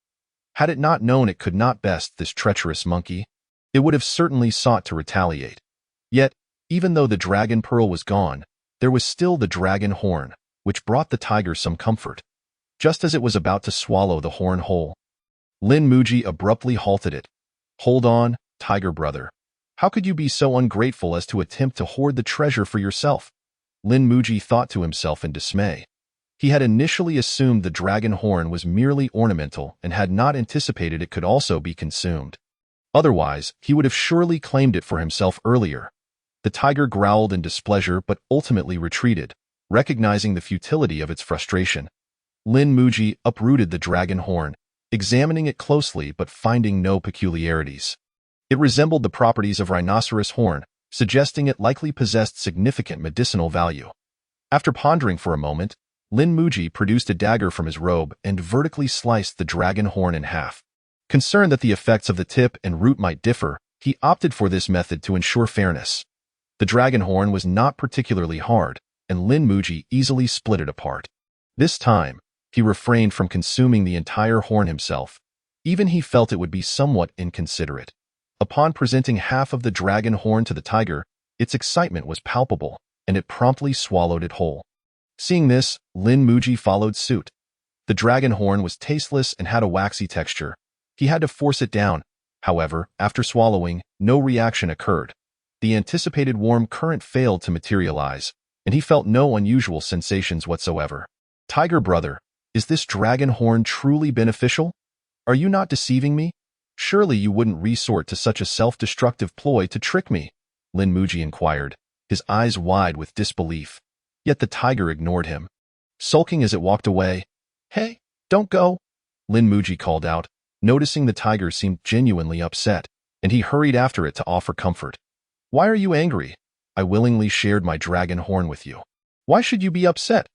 Had it not known it could not best this treacherous monkey, it would have certainly sought to retaliate. Yet, even though the dragon pearl was gone, there was still the dragon horn, which brought the tiger some comfort. Just as it was about to swallow the horn whole, Lin Muji abruptly halted it. "Hold on, tiger brother. How could you be so ungrateful as to attempt to hoard the treasure for yourself?" Lin Muji thought to himself in dismay. He had initially assumed the dragon horn was merely ornamental and had not anticipated it could also be consumed. Otherwise, he would have surely claimed it for himself earlier. The tiger growled in displeasure but ultimately retreated, recognizing the futility of its frustration. Lin Muji uprooted the dragon horn, examining it closely but finding no peculiarities. It resembled the properties of rhinoceros horn, suggesting it likely possessed significant medicinal value. After pondering for a moment, Lin Muji produced a dagger from his robe and vertically sliced the dragon horn in half. Concerned that the effects of the tip and root might differ, he opted for this method to ensure fairness. The dragon horn was not particularly hard, and Lin Muji easily split it apart. This time, he refrained from consuming the entire horn himself. Even he felt it would be somewhat inconsiderate. Upon presenting half of the dragon horn to the tiger, its excitement was palpable, and it promptly swallowed it whole. Seeing this, Lin Muji followed suit. The dragon horn was tasteless and had a waxy texture. He had to force it down. However, after swallowing, no reaction occurred. The anticipated warm current failed to materialize, and he felt no unusual sensations whatsoever. "Tiger brother, is this dragon horn truly beneficial? Are you not deceiving me? Surely you wouldn't resort to such a self-destructive ploy to trick me?" Lin Muji inquired, his eyes wide with disbelief. Yet the tiger ignored him, sulking as it walked away. "Hey, don't go," Lin Muji called out, noticing the tiger seemed genuinely upset, and he hurried after it to offer comfort. "Why are you angry? I willingly shared my dragon horn with you. Why should you be upset?"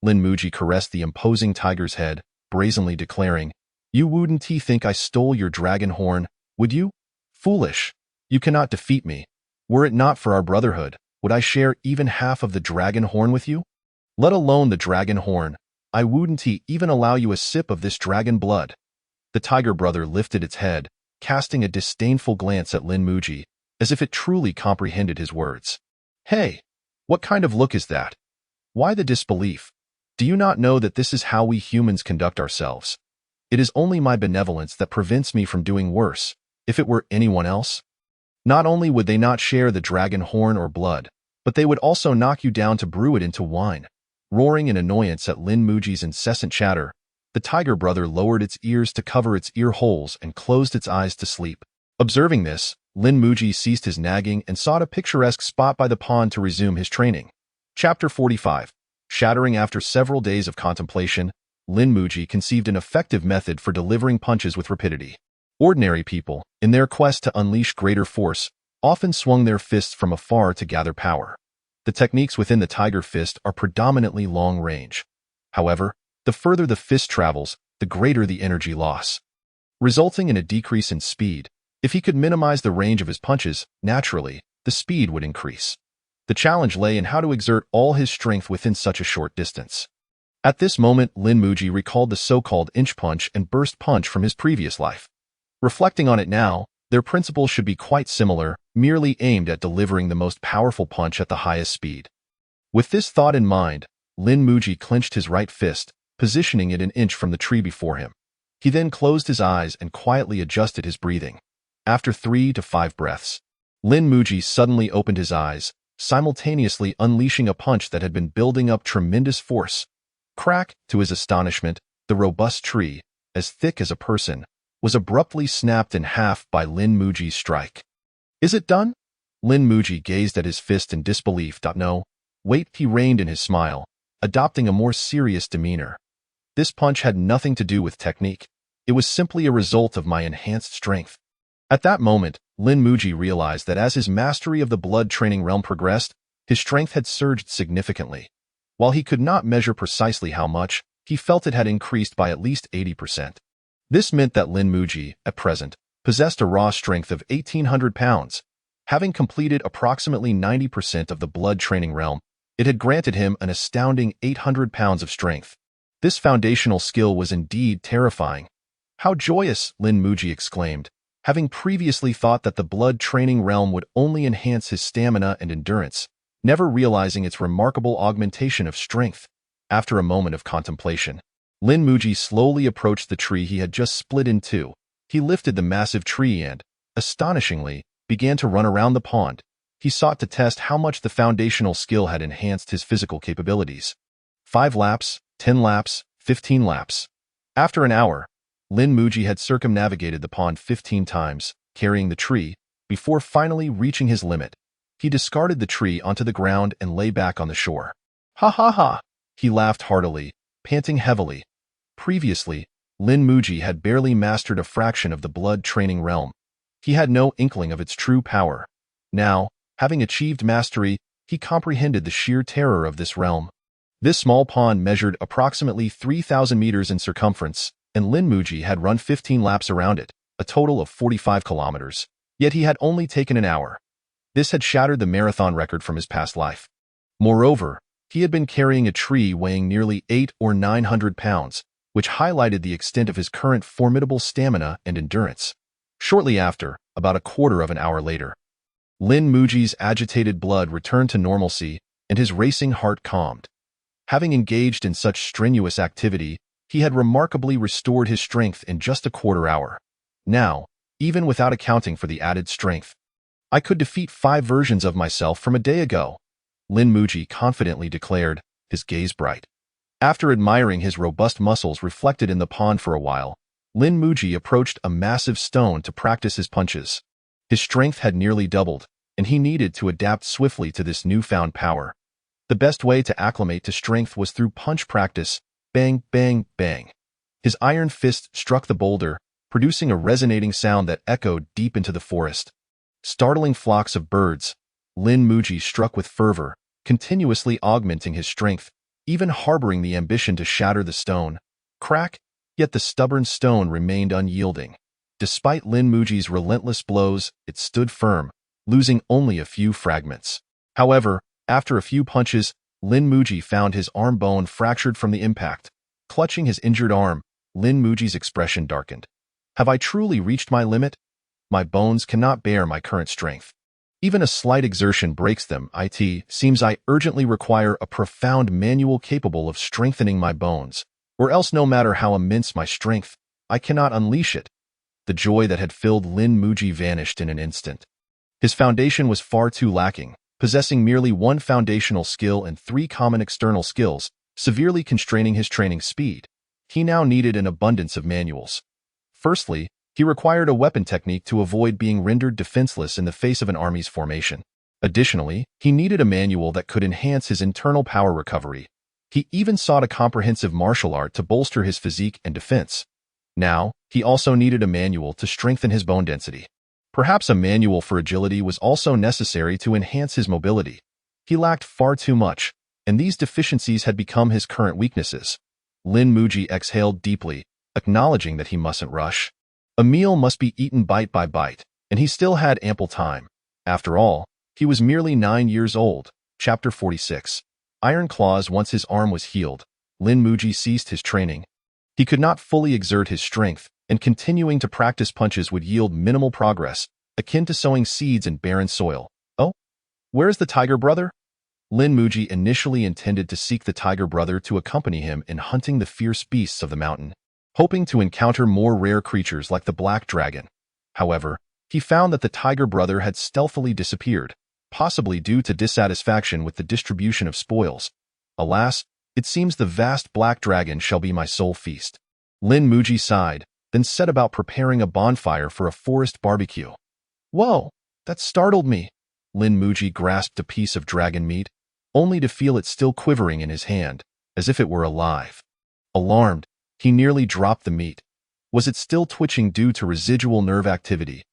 Lin Muji caressed the imposing tiger's head, brazenly declaring, "You wouldn't think I stole your dragon horn, would you? Foolish. You cannot defeat me. Were it not for our brotherhood, would I share even half of the dragon horn with you? Let alone the dragon horn, I wouldn't even allow you a sip of this dragon blood." The tiger brother lifted its head, casting a disdainful glance at Lin Muji, as if it truly comprehended his words. "Hey, what kind of look is that? Why the disbelief? Do you not know that this is how we humans conduct ourselves? It is only my benevolence that prevents me from doing worse. If it were anyone else, not only would they not share the dragon horn or blood, but they would also knock you down to brew it into wine." Roaring in annoyance at Lin Muji's incessant chatter, the tiger brother lowered its ears to cover its ear holes and closed its eyes to sleep. Observing this, Lin Muji ceased his nagging and sought a picturesque spot by the pond to resume his training. Chapter 45. Shattering. After several days of contemplation, Lin Muji conceived an effective method for delivering punches with rapidity. Ordinary people, in their quest to unleash greater force, often swung their fists from afar to gather power. The techniques within the tiger fist are predominantly long-range. However, the further the fist travels, the greater the energy loss, resulting in a decrease in speed. If he could minimize the range of his punches, naturally, the speed would increase. The challenge lay in how to exert all his strength within such a short distance. At this moment, Lin Muji recalled the so-called inch punch and burst punch from his previous life. Reflecting on it now, their principles should be quite similar, merely aimed at delivering the most powerful punch at the highest speed. With this thought in mind, Lin Muji clenched his right fist, positioning it an inch from the tree before him. He then closed his eyes and quietly adjusted his breathing. After 3 to 5 breaths, Lin Muji suddenly opened his eyes, simultaneously unleashing a punch that had been building up tremendous force. Crack! To his astonishment, the robust tree, as thick as a person, was abruptly snapped in half by Lin Muji's strike. "Is it done?" Lin Muji gazed at his fist in disbelief. "No. Wait." He reined in his smile, adopting a more serious demeanor. "This punch had nothing to do with technique. It was simply a result of my enhanced strength." At that moment, Lin Muji realized that as his mastery of the blood training realm progressed, his strength had surged significantly. While he could not measure precisely how much, he felt it had increased by at least 80%. This meant that Lin Muji, at present, possessed a raw strength of 1,800 pounds. Having completed approximately 90% of the blood training realm, it had granted him an astounding 800 pounds of strength. This foundational skill was indeed terrifying. How joyous, Lin Muji exclaimed, having previously thought that the blood training realm would only enhance his stamina and endurance, never realizing its remarkable augmentation of strength. After a moment of contemplation, Lin Muji slowly approached the tree he had just split in two. He lifted the massive tree and, astonishingly, began to run around the pond. He sought to test how much the foundational skill had enhanced his physical capabilities. 5 laps, 10 laps, 15 laps. After an hour, Lin Muji had circumnavigated the pond 15 times, carrying the tree, before finally reaching his limit. He discarded the tree onto the ground and lay back on the shore. Ha ha ha! He laughed heartily, panting heavily. Previously, Lin Muji had barely mastered a fraction of the blood training realm. He had no inkling of its true power. Now, having achieved mastery, he comprehended the sheer terror of this realm. This small pond measured approximately 3,000 meters in circumference, and Lin Muji had run 15 laps around it, a total of 45 kilometers. Yet he had only taken an hour. This had shattered the marathon record from his past life. Moreover, he had been carrying a tree weighing nearly 800 or 900 pounds, which highlighted the extent of his current formidable stamina and endurance. Shortly after, about a quarter of an hour later, Lin Muji's agitated blood returned to normalcy and his racing heart calmed. Having engaged in such strenuous activity, he had remarkably restored his strength in just a quarter hour. Now, even without accounting for the added strength, I could defeat 5 versions of myself from a day ago, Lin Muji confidently declared, his gaze bright. After admiring his robust muscles reflected in the pond for a while, Lin Muji approached a massive stone to practice his punches. His strength had nearly doubled, and he needed to adapt swiftly to this newfound power. The best way to acclimate to strength was through punch practice. Bang, bang, bang. His iron fist struck the boulder, producing a resonating sound that echoed deep into the forest. Startling flocks of birds, Lin Muji struck with fervor, continuously augmenting his strength, even harboring the ambition to shatter the stone. Crack, yet the stubborn stone remained unyielding. Despite Lin Muji's relentless blows, it stood firm, losing only a few fragments. However, after a few punches, Lin Muji found his arm bone fractured from the impact. Clutching his injured arm, Lin Muji's expression darkened. Have I truly reached my limit? My bones cannot bear my current strength. Even a slight exertion breaks them. It seems I urgently require a profound manual capable of strengthening my bones, or else no matter how immense my strength, I cannot unleash it. The joy that had filled Lin Muji vanished in an instant. His foundation was far too lacking, possessing merely 1 foundational skill and 3 common external skills, severely constraining his training speed. He now needed an abundance of manuals. Firstly, he required a weapon technique to avoid being rendered defenseless in the face of an army's formation. Additionally, he needed a manual that could enhance his internal power recovery. He even sought a comprehensive martial art to bolster his physique and defense. Now, he also needed a manual to strengthen his bone density. Perhaps a manual for agility was also necessary to enhance his mobility. He lacked far too much, and these deficiencies had become his current weaknesses. Lin Muji exhaled deeply, acknowledging that he mustn't rush. A meal must be eaten bite by bite, and he still had ample time. After all, he was merely 9 years old. Chapter 46. Iron Claws. Once his arm was healed, Lin Muji ceased his training. He could not fully exert his strength, and continuing to practice punches would yield minimal progress, akin to sowing seeds in barren soil. Oh? Where's the tiger brother? Lin Muji initially intended to seek the tiger brother to accompany him in hunting the fierce beasts of the mountain, hoping to encounter more rare creatures like the black dragon. However, he found that the tiger brother had stealthily disappeared, possibly due to dissatisfaction with the distribution of spoils. Alas, it seems the vast black dragon shall be my sole feast. Lin Muji sighed, then set about preparing a bonfire for a forest barbecue. Whoa, that startled me. Lin Muji grasped a piece of dragon meat, only to feel it still quivering in his hand, as if it were alive. Alarmed, he nearly dropped the meat. Was it still twitching due to residual nerve activity?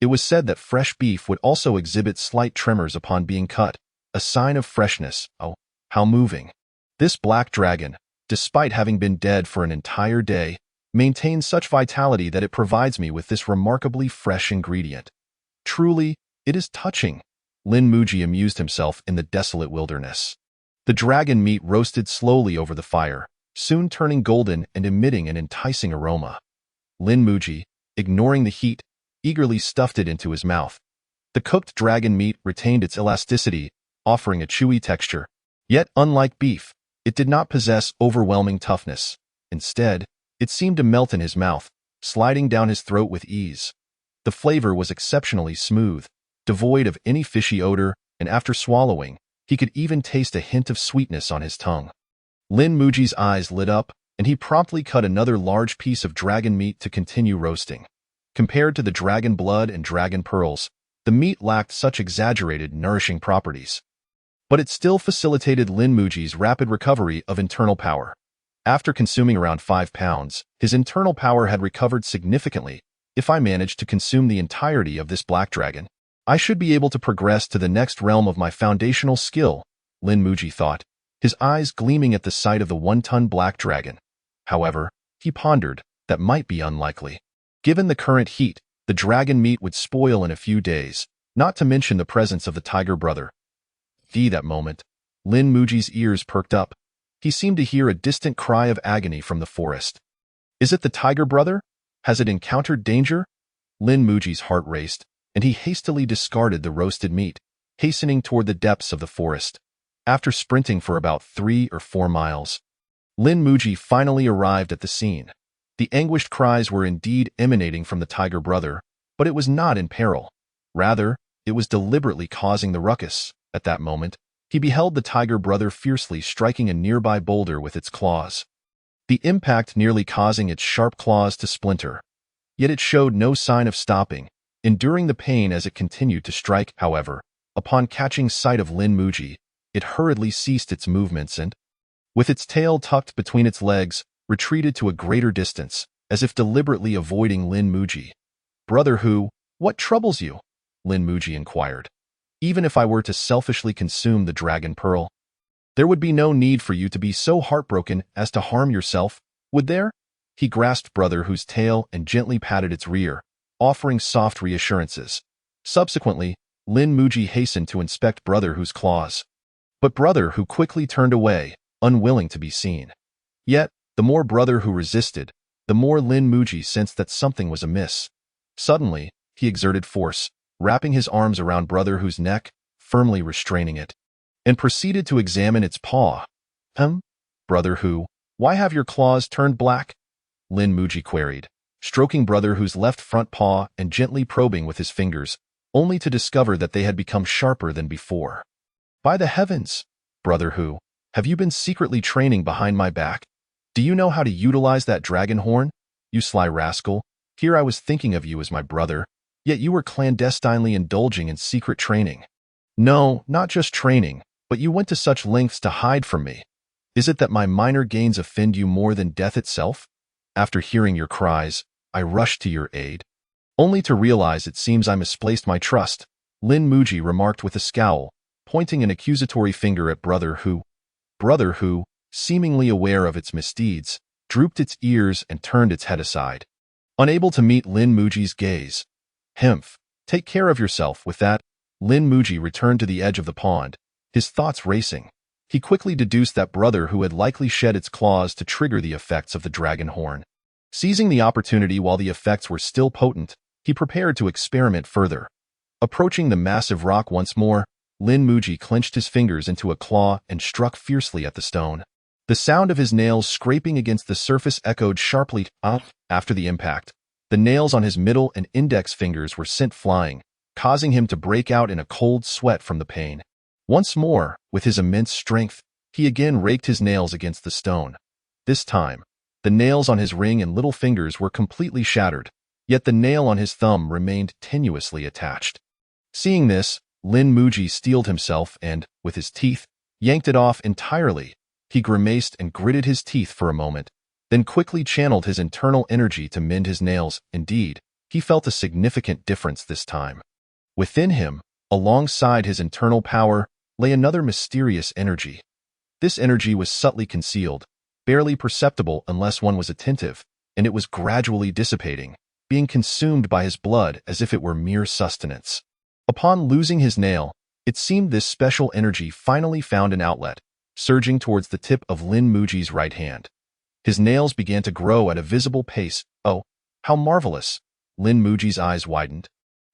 It was said that fresh beef would also exhibit slight tremors upon being cut, a sign of freshness. Oh, how moving. This black dragon, despite having been dead for an entire day, maintains such vitality that it provides me with this remarkably fresh ingredient. Truly, it is touching. Lin Muji amused himself in the desolate wilderness. The dragon meat roasted slowly over the fire, soon turning golden and emitting an enticing aroma. Lin Muji, ignoring the heat, eagerly stuffed it into his mouth. The cooked dragon meat retained its elasticity, offering a chewy texture. Yet, unlike beef, it did not possess overwhelming toughness. Instead, it seemed to melt in his mouth, sliding down his throat with ease. The flavor was exceptionally smooth, devoid of any fishy odor, and after swallowing, he could even taste a hint of sweetness on his tongue. Lin Muji's eyes lit up, and he promptly cut another large piece of dragon meat to continue roasting. Compared to the dragon blood and dragon pearls, the meat lacked such exaggerated, nourishing properties. But it still facilitated Lin Muji's rapid recovery of internal power. After consuming around 5 pounds, his internal power had recovered significantly. If I manage to consume the entirety of this black dragon, I should be able to progress to the next realm of my foundational skill, Lin Muji thought, his eyes gleaming at the sight of the 1-ton black dragon. However, he pondered, that might be unlikely. Given the current heat, the dragon meat would spoil in a few days, not to mention the presence of the tiger brother. That moment, Lin Muji's ears perked up. He seemed to hear a distant cry of agony from the forest. Is it the tiger brother? Has it encountered danger? Lin Muji's heart raced, and he hastily discarded the roasted meat, hastening toward the depths of the forest. After sprinting for about 3 or 4 miles, Lin Muji finally arrived at the scene. The anguished cries were indeed emanating from the tiger brother, but it was not in peril. Rather, it was deliberately causing the ruckus. At that moment, he beheld the tiger brother fiercely striking a nearby boulder with its claws, the impact nearly causing its sharp claws to splinter. Yet it showed no sign of stopping, enduring the pain as it continued to strike. However, upon catching sight of Lin Muji, it hurriedly ceased its movements and, with its tail tucked between its legs, retreated to a greater distance, as if deliberately avoiding Lin Muji. Brother Hu, what troubles you? Lin Muji inquired. Even if I were to selfishly consume the dragon pearl, there would be no need for you to be so heartbroken as to harm yourself, would there? He grasped Brother Hu's tail and gently patted its rear, offering soft reassurances. Subsequently, Lin Muji hastened to inspect Brother Hu's claws. But Brother Hu quickly turned away, unwilling to be seen. Yet, the more Brother Hu resisted, the more Lin Muji sensed that something was amiss. Suddenly, he exerted force, wrapping his arms around Brother Hu's neck, firmly restraining it, and proceeded to examine its paw. Brother Hu, why have your claws turned black? Lin Muji queried, stroking Brother Hu's left front paw and gently probing with his fingers, only to discover that they had become sharper than before. By the heavens, Brother Hu, have you been secretly training behind my back? Do you know how to utilize that dragon horn? You sly rascal, here I was thinking of you as my brother, yet you were clandestinely indulging in secret training. No, not just training, but you went to such lengths to hide from me. Is it that my minor gains offend you more than death itself? After hearing your cries, I rushed to your aid, only to realize it seems I misplaced my trust, Lin Muji remarked with a scowl, pointing an accusatory finger at Brother Hu. Brother Hu, seemingly aware of its misdeeds, drooped its ears and turned its head aside, unable to meet Lin Muji's gaze. Take care of yourself. With that, Lin Muji returned to the edge of the pond, his thoughts racing. He quickly deduced that Brother Hu had likely shed its claws to trigger the effects of the dragon horn. Seizing the opportunity while the effects were still potent, he prepared to experiment further. Approaching the massive rock once more, Lin Muji clenched his fingers into a claw and struck fiercely at the stone. The sound of his nails scraping against the surface echoed sharply. After the impact, the nails on his middle and index fingers were sent flying, causing him to break out in a cold sweat from the pain. Once more, with his immense strength, he again raked his nails against the stone. This time, the nails on his ring and little fingers were completely shattered, yet the nail on his thumb remained tenuously attached. Seeing this, Lin Muji steeled himself and, with his teeth, yanked it off entirely. He grimaced and gritted his teeth for a moment, then quickly channeled his internal energy to mend his nails. Indeed, he felt a significant difference this time. Within him, alongside his internal power, lay another mysterious energy. This energy was subtly concealed, barely perceptible unless one was attentive, and it was gradually dissipating, being consumed by his blood as if it were mere sustenance. Upon losing his nail, it seemed this special energy finally found an outlet, surging towards the tip of Lin Muji's right hand. His nails began to grow at a visible pace. Oh, how marvelous! Lin Muji's eyes widened,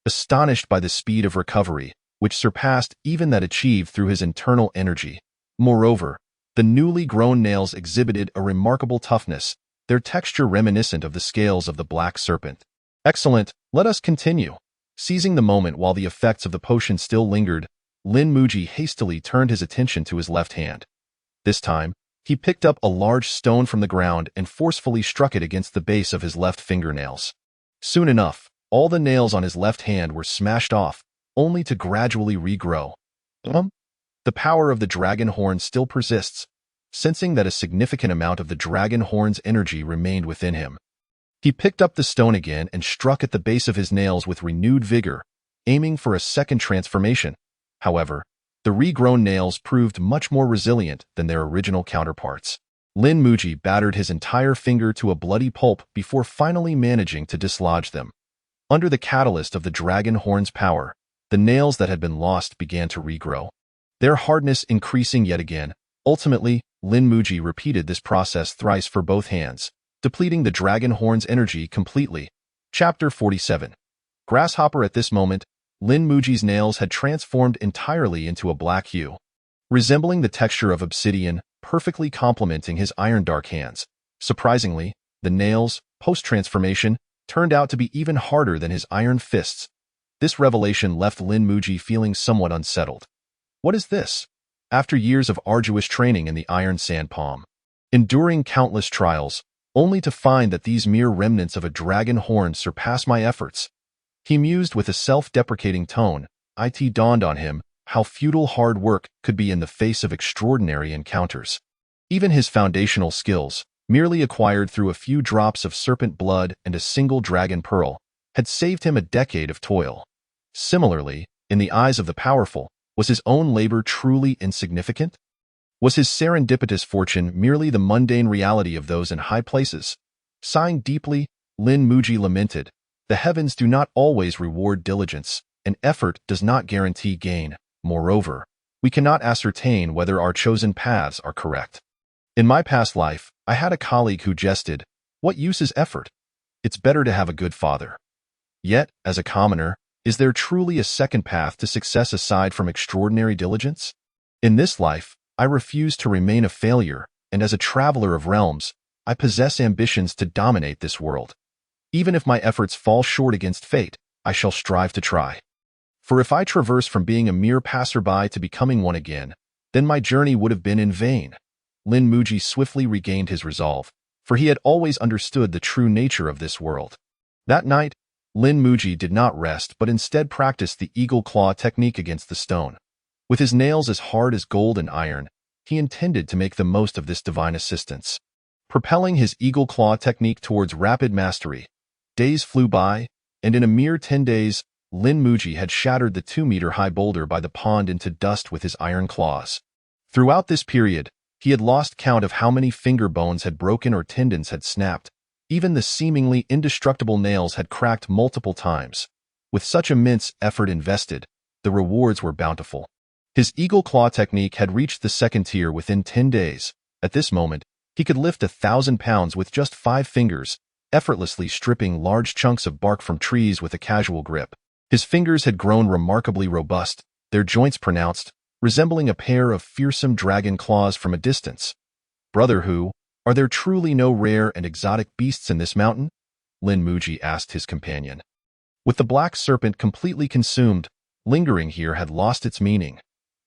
astonished by the speed of recovery, which surpassed even that achieved through his internal energy. Moreover, the newly grown nails exhibited a remarkable toughness, their texture reminiscent of the scales of the black serpent. Excellent, let us continue. Seizing the moment while the effects of the potion still lingered, Lin Muji hastily turned his attention to his left hand. This time, he picked up a large stone from the ground and forcefully struck it against the base of his left fingernails. Soon enough, all the nails on his left hand were smashed off, only to gradually regrow. The power of the dragon horn still persists. Sensing that a significant amount of the dragon horn's energy remained within him, he picked up the stone again and struck at the base of his nails with renewed vigor, aiming for a second transformation. However, the regrown nails proved much more resilient than their original counterparts. Lin Muji battered his entire finger to a bloody pulp before finally managing to dislodge them. Under the catalyst of the dragon horn's power, the nails that had been lost began to regrow, their hardness increasing yet again. Ultimately, Lin Muji repeated this process thrice for both hands, depleting the dragon horn's energy completely. Chapter 47. Grasshopper. At this moment, Lin Muji's nails had transformed entirely into a black hue, resembling the texture of obsidian, perfectly complementing his iron-dark hands. Surprisingly, the nails, post-transformation, turned out to be even harder than his iron fists. This revelation left Lin Muji feeling somewhat unsettled. What is this? After years of arduous training in the iron sand palm, enduring countless trials, only to find that these mere remnants of a dragon horn surpass my efforts, he mused with a self-deprecating tone. It dawned on him how futile hard work could be in the face of extraordinary encounters. Even his foundational skills, merely acquired through a few drops of serpent blood and a single dragon pearl, had saved him a decade of toil. Similarly, in the eyes of the powerful, was his own labor truly insignificant? Was his serendipitous fortune merely the mundane reality of those in high places? Sighing deeply, Lin Muji lamented, "The heavens do not always reward diligence, and effort does not guarantee gain. Moreover, we cannot ascertain whether our chosen paths are correct. In my past life, I had a colleague who jested, 'What use is effort? It's better to have a good father.' Yet, as a commoner, is there truly a second path to success aside from extraordinary diligence? In this life, I refuse to remain a failure, and as a traveler of realms, I possess ambitions to dominate this world. Even if my efforts fall short against fate, I shall strive to try. For if I traverse from being a mere passerby to becoming one again, then my journey would have been in vain." Lin Muji swiftly regained his resolve, for he had always understood the true nature of this world. That night, Lin Muji did not rest but instead practiced the eagle claw technique against the stone. With his nails as hard as gold and iron, he intended to make the most of this divine assistance. Propelling his eagle claw technique towards rapid mastery, days flew by, and in a mere 10 days, Lin Muji had shattered the 2-meter-high boulder by the pond into dust with his iron claws. Throughout this period, he had lost count of how many finger bones had broken or tendons had snapped. Even the seemingly indestructible nails had cracked multiple times. With such immense effort invested, the rewards were bountiful. His eagle claw technique had reached the second tier within 10 days. At this moment, he could lift 1,000 pounds with just 5 fingers, effortlessly stripping large chunks of bark from trees with a casual grip. His fingers had grown remarkably robust, their joints pronounced, resembling a pair of fearsome dragon claws from a distance. "Brother Hu, are there truly no rare and exotic beasts in this mountain?" Lin Muji asked his companion. With the black serpent completely consumed, lingering here had lost its meaning.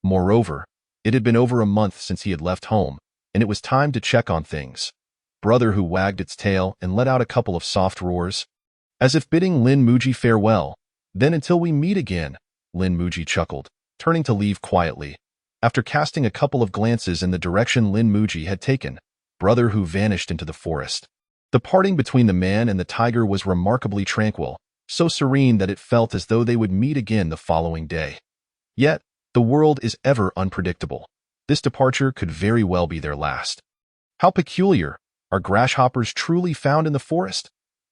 Moreover, it had been over a month since he had left home, and it was time to check on things. Brother Hu wagged its tail and let out a couple of soft roars, as if bidding Lin Muji farewell. "Then until we meet again," Lin Muji chuckled, turning to leave quietly. After casting a couple of glances in the direction Lin Muji had taken, Brother Hu vanished into the forest. The parting between the man and the tiger was remarkably tranquil, so serene that it felt as though they would meet again the following day. Yet, the world is ever unpredictable. This departure could very well be their last. How peculiar! Are grasshoppers truly found in the forest?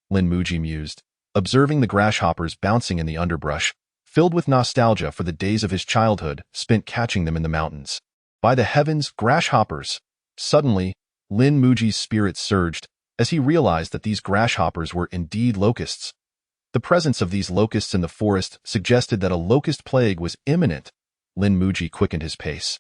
Lin Muji mused, observing the grasshoppers bouncing in the underbrush, filled with nostalgia for the days of his childhood spent catching them in the mountains. By the heavens, grasshoppers! Suddenly, Lin Muji's spirits surged as he realized that these grasshoppers were indeed locusts. The presence of these locusts in the forest suggested that a locust plague was imminent. Lin Muji quickened his pace,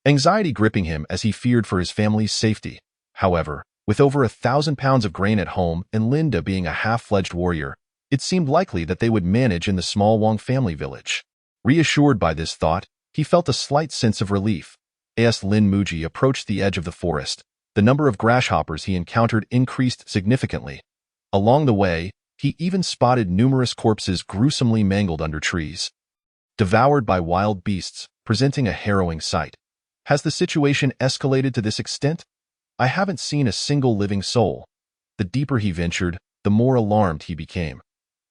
anxiety gripping him as he feared for his family's safety. However, with over 1,000 pounds of grain at home and Linda being a half-fledged warrior, it seemed likely that they would manage in the small Wang family village. Reassured by this thought, he felt a slight sense of relief. As Lin Muji approached the edge of the forest, the number of grasshoppers he encountered increased significantly. Along the way, he even spotted numerous corpses gruesomely mangled under trees, devoured by wild beasts, presenting a harrowing sight. Has the situation escalated to this extent? I haven't seen a single living soul. The deeper he ventured, the more alarmed he became.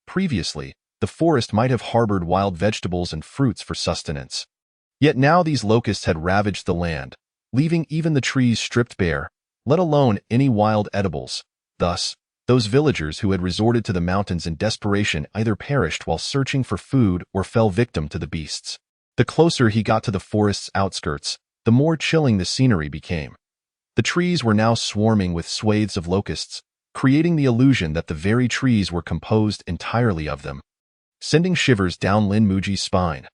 Previously, the forest might have harbored wild vegetables and fruits for sustenance. Yet now these locusts had ravaged the land, leaving even the trees stripped bare, let alone any wild edibles. Thus, those villagers who had resorted to the mountains in desperation either perished while searching for food or fell victim to the beasts. The closer he got to the forest's outskirts, the more chilling the scenery became. The trees were now swarming with swathes of locusts, creating the illusion that the very trees were composed entirely of them, sending shivers down Lin Muji's spine.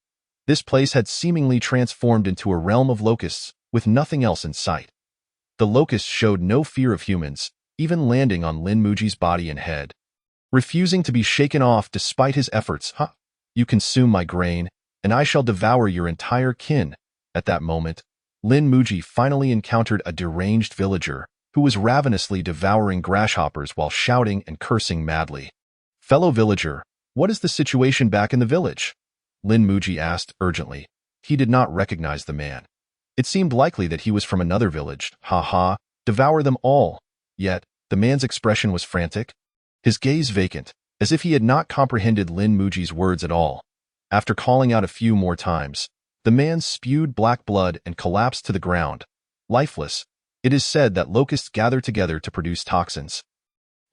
This place had seemingly transformed into a realm of locusts, with nothing else in sight. The locusts showed no fear of humans, even landing on Lin Muji's body and head. Refusing to be shaken off despite his efforts, You consume my grain, and I shall devour your entire kin. At that moment, Lin Muji finally encountered a deranged villager who was ravenously devouring grasshoppers while shouting and cursing madly. Fellow villager, what is the situation back in the village? Lin Muji asked urgently. He did not recognize the man. It seemed likely that he was from another village. Devour them all. Yet, the man's expression was frantic, his gaze vacant, as if he had not comprehended Lin Muji's words at all. After calling out a few more times, the man spewed black blood and collapsed to the ground, lifeless. It is said that locusts gather together to produce toxins.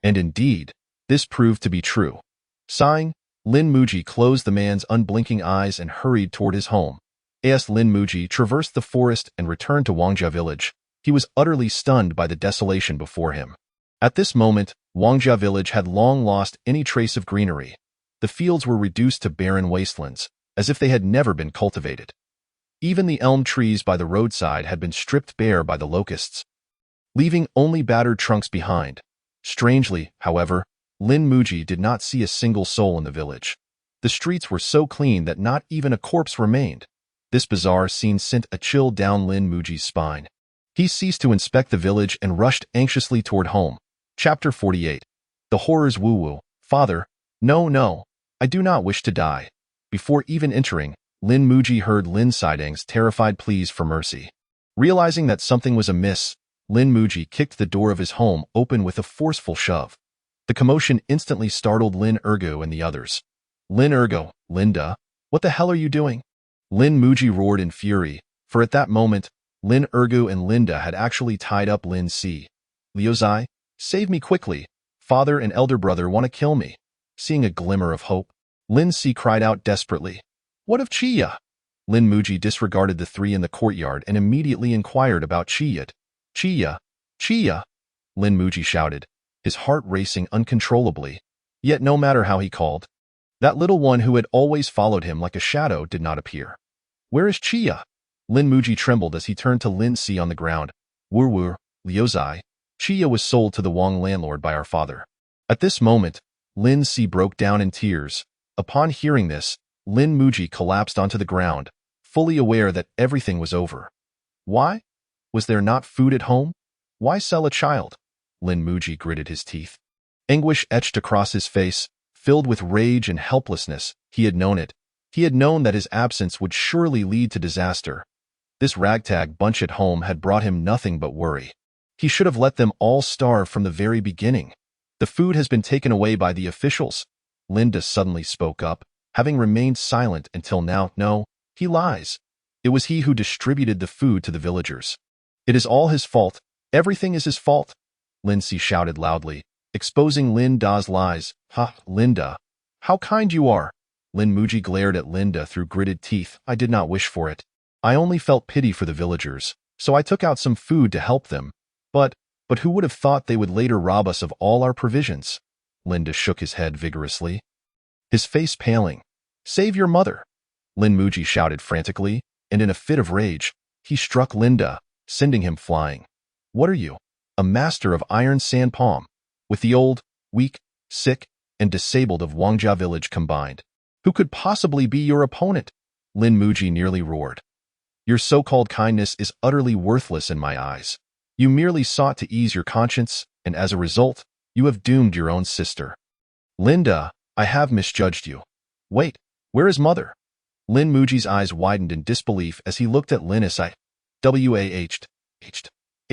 And indeed, this proved to be true. Sighing, Lin Muji closed the man's unblinking eyes and hurried toward his home. As Lin Muji traversed the forest and returned to Wangjia village, he was utterly stunned by the desolation before him. At this moment, Wangjia village had long lost any trace of greenery. The fields were reduced to barren wastelands, as if they had never been cultivated. Even the elm trees by the roadside had been stripped bare by the locusts, leaving only battered trunks behind. Strangely, however, Lin Muji did not see a single soul in the village. The streets were so clean that not even a corpse remained. This bizarre scene sent a chill down Lin Muji's spine. He ceased to inspect the village and rushed anxiously toward home. Chapter 48. The Horrors Woo-Woo. Father, no, I do not wish to die. Before even entering, Lin Muji heard Lin Sidang's terrified pleas for mercy. Realizing that something was amiss, Lin Muji kicked the door of his home open with a forceful shove. The commotion instantly startled Lin Ergo and the others. Lin Ergo, Linda, what the hell are you doing? Lin Muji roared in fury, for at that moment, Lin Ergo and Linda had actually tied up Lin Si. Liu Zai, save me quickly. Father and elder brother want to kill me. Seeing a glimmer of hope, Lin Si cried out desperately. What of Chiya? Lin Muji disregarded the three in the courtyard and immediately inquired about Chiya. Chiya! Lin Muji shouted, his heart racing uncontrollably. Yet no matter how he called, that little one who had always followed him like a shadow did not appear. Where is Chiya? Lin Muji trembled as he turned to Lin Si on the ground. Wu, Liu Zai, Chiya was sold to the Wang landlord by our father. At this moment, Lin Si broke down in tears. Upon hearing this, Lin Muji collapsed onto the ground, fully aware that everything was over. Why? Was there not food at home? Why sell a child? Lin Muji gritted his teeth. Anguish etched across his face, filled with rage and helplessness. He had known it. He had known that his absence would surely lead to disaster. This ragtag bunch at home had brought him nothing but worry. He should have let them all starve from the very beginning. The food has been taken away by the officials. Linda suddenly spoke up, having remained silent until now. No, he lies. It was he who distributed the food to the villagers. It is all his fault. Everything is his fault. Lin Si shouted loudly, exposing Linda's lies. Linda. How kind you are. Lin Muji glared at Linda through gritted teeth. I did not wish for it. I only felt pity for the villagers, so I took out some food to help them. But, But who would have thought they would later rob us of all our provisions? Linda shook his head vigorously, his face paling. Save your mother! Lin Muji shouted frantically, and in a fit of rage, he struck Linda, sending him flying. What are you? A master of iron sand palm, with the old, weak, sick, and disabled of Wangjia village combined. Who could possibly be your opponent? Lin Muji nearly roared. Your so-called kindness is utterly worthless in my eyes. You merely sought to ease your conscience, and as a result, you have doomed your own sister. Linda, I have misjudged you. Wait, where is mother? Lin Muji's eyes widened in disbelief as he looked at Lin Si. At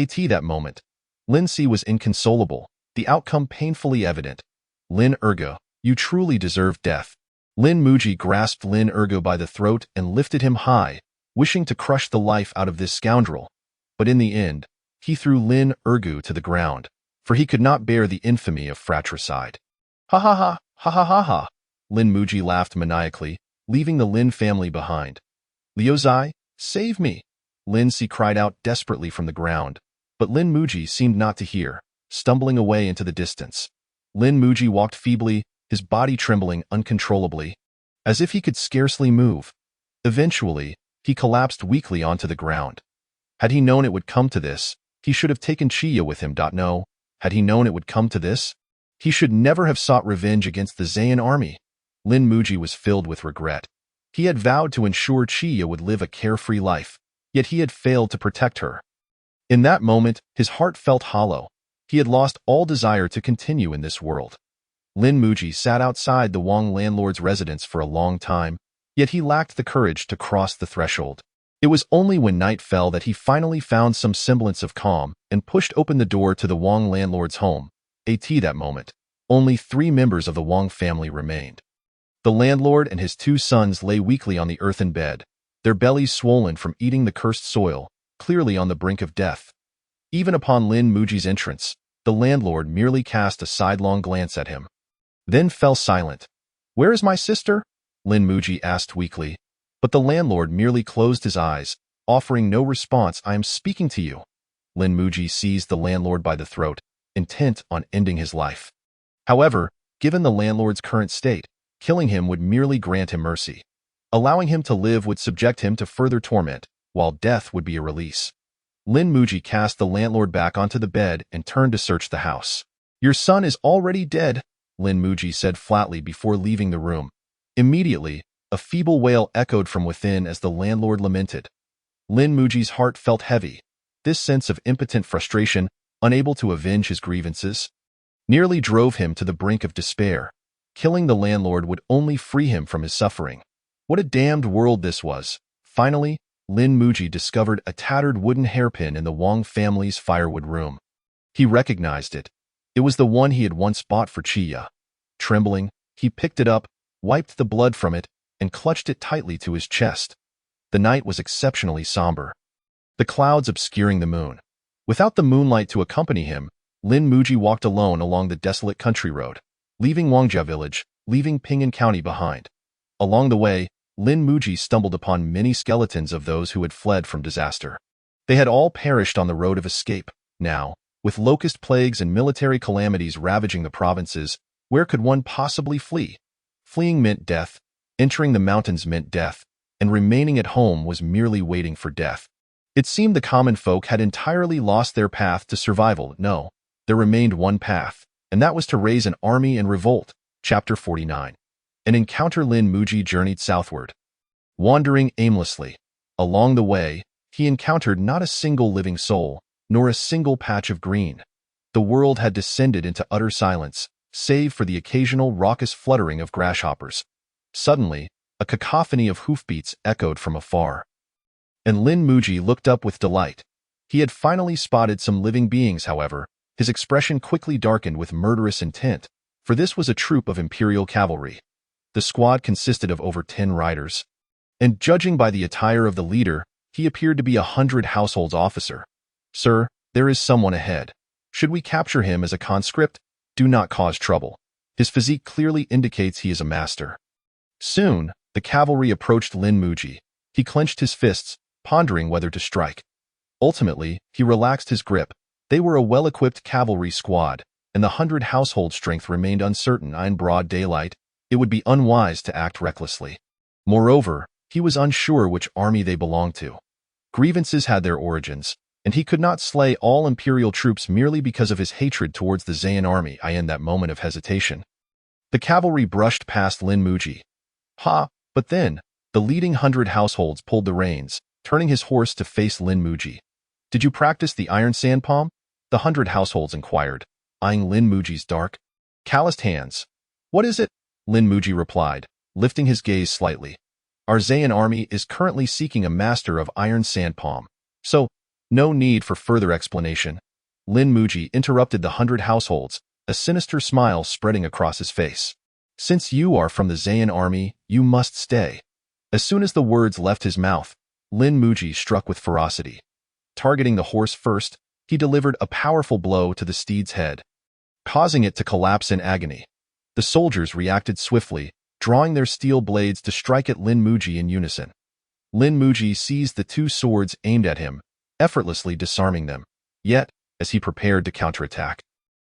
that moment, Lin Si was inconsolable, the outcome painfully evident. Lin Ergo, you truly deserve death. Lin Muji grasped Lin Ergo by the throat and lifted him high, wishing to crush the life out of this scoundrel. But in the end, he threw Lin Ergo to the ground, for he could not bear the infamy of fratricide. Ha ha ha, ha ha ha ha. Lin Muji laughed maniacally, leaving the Lin family behind. Liu Zai, save me! Lin Si cried out desperately from the ground, but Lin Muji seemed not to hear, stumbling away into the distance. Lin Muji walked feebly, his body trembling uncontrollably, as if he could scarcely move. Eventually, he collapsed weakly onto the ground. Had he known it would come to this, he should have taken Chiya with him. No, had he known it would come to this, he should never have sought revenge against the Zayan army. Lin Muji was filled with regret. He had vowed to ensure Chiya would live a carefree life, yet he had failed to protect her. In that moment, his heart felt hollow. He had lost all desire to continue in this world. Lin Muji sat outside the Wang landlord's residence for a long time, yet he lacked the courage to cross the threshold. It was only when night fell that he finally found some semblance of calm and pushed open the door to the Wang landlord's home. At that moment, only 3 members of the Wang family remained. The landlord and his 2 sons lay weakly on the earthen bed, their bellies swollen from eating the cursed soil, clearly on the brink of death. Even upon Lin Muji's entrance, the landlord merely cast a sidelong glance at him, then fell silent. Where is my sister? Lin Muji asked weakly, but the landlord merely closed his eyes, offering no response. I am speaking to you. Lin Muji seized the landlord by the throat, intent on ending his life. However, given the landlord's current state, killing him would merely grant him mercy. Allowing him to live would subject him to further torment, while death would be a release. Lin Muji cast the landlord back onto the bed and turned to search the house. Your son is already dead, Lin Muji said flatly before leaving the room. Immediately, a feeble wail echoed from within as the landlord lamented. Lin Muji's heart felt heavy. This sense of impotent frustration, unable to avenge his grievances, nearly drove him to the brink of despair. Killing the landlord would only free him from his suffering. What a damned world this was. Finally, Lin Muji discovered a tattered wooden hairpin in the Wang family's firewood room. He recognized it. It was the one he had once bought for Chiya. Trembling, he picked it up, wiped the blood from it, and clutched it tightly to his chest. The night was exceptionally somber, the clouds obscuring the moon. Without the moonlight to accompany him, Lin Muji walked alone along the desolate country road, leaving Wangjia village, leaving Ping'an County behind. Along the way, Lin Muji stumbled upon many skeletons of those who had fled from disaster. They had all perished on the road of escape. Now, with locust plagues and military calamities ravaging the provinces, where could one possibly flee? Fleeing meant death, entering the mountains meant death, and remaining at home was merely waiting for death. It seemed the common folk had entirely lost their path to survival. No, there remained one path, and that was to raise an army and revolt. Chapter 49. An encounter. Lin Muji journeyed southward, wandering aimlessly. Along the way, he encountered not a single living soul, nor a single patch of green. The world had descended into utter silence, save for the occasional raucous fluttering of grasshoppers. Suddenly, a cacophony of hoofbeats echoed from afar, and Lin Muji looked up with delight. He had finally spotted some living beings. However, his expression quickly darkened with murderous intent, for this was a troop of imperial cavalry. The squad consisted of over 10 riders, and judging by the attire of the leader, he appeared to be 100 households officer. Sir, there is someone ahead. Should we capture him as a conscript? Do not cause trouble. His physique clearly indicates he is a master. Soon, the cavalry approached Lin Muji. He clenched his fists, pondering whether to strike. Ultimately, he relaxed his grip, They were a well-equipped cavalry squad, and the 100 household strength remained uncertain. In broad daylight, it would be unwise to act recklessly. Moreover, he was unsure which army they belonged to. Grievances had their origins, and he could not slay all imperial troops merely because of his hatred towards the Zayan army. In that moment of hesitation, the cavalry brushed past Lin Muji. But then, the leading 100 households pulled the reins, turning his horse to face Lin Muji. "Did you practice the iron sand palm?" the 100 households inquired, eyeing Lin Muji's dark, calloused hands. "What is it?" Lin Muji replied, lifting his gaze slightly. "Our Zayan army is currently seeking a master of iron sand palm. So, no need for further explanation." Lin Muji interrupted the 100 households, a sinister smile spreading across his face. "Since you are from the Zayan army, you must stay." As soon as the words left his mouth, Lin Muji struck with ferocity. Targeting the horse first, he delivered a powerful blow to the steed's head, causing it to collapse in agony. The soldiers reacted swiftly, drawing their steel blades to strike at Lin Muji in unison. Lin Muji seized the two swords aimed at him, effortlessly disarming them. Yet, as he prepared to counterattack,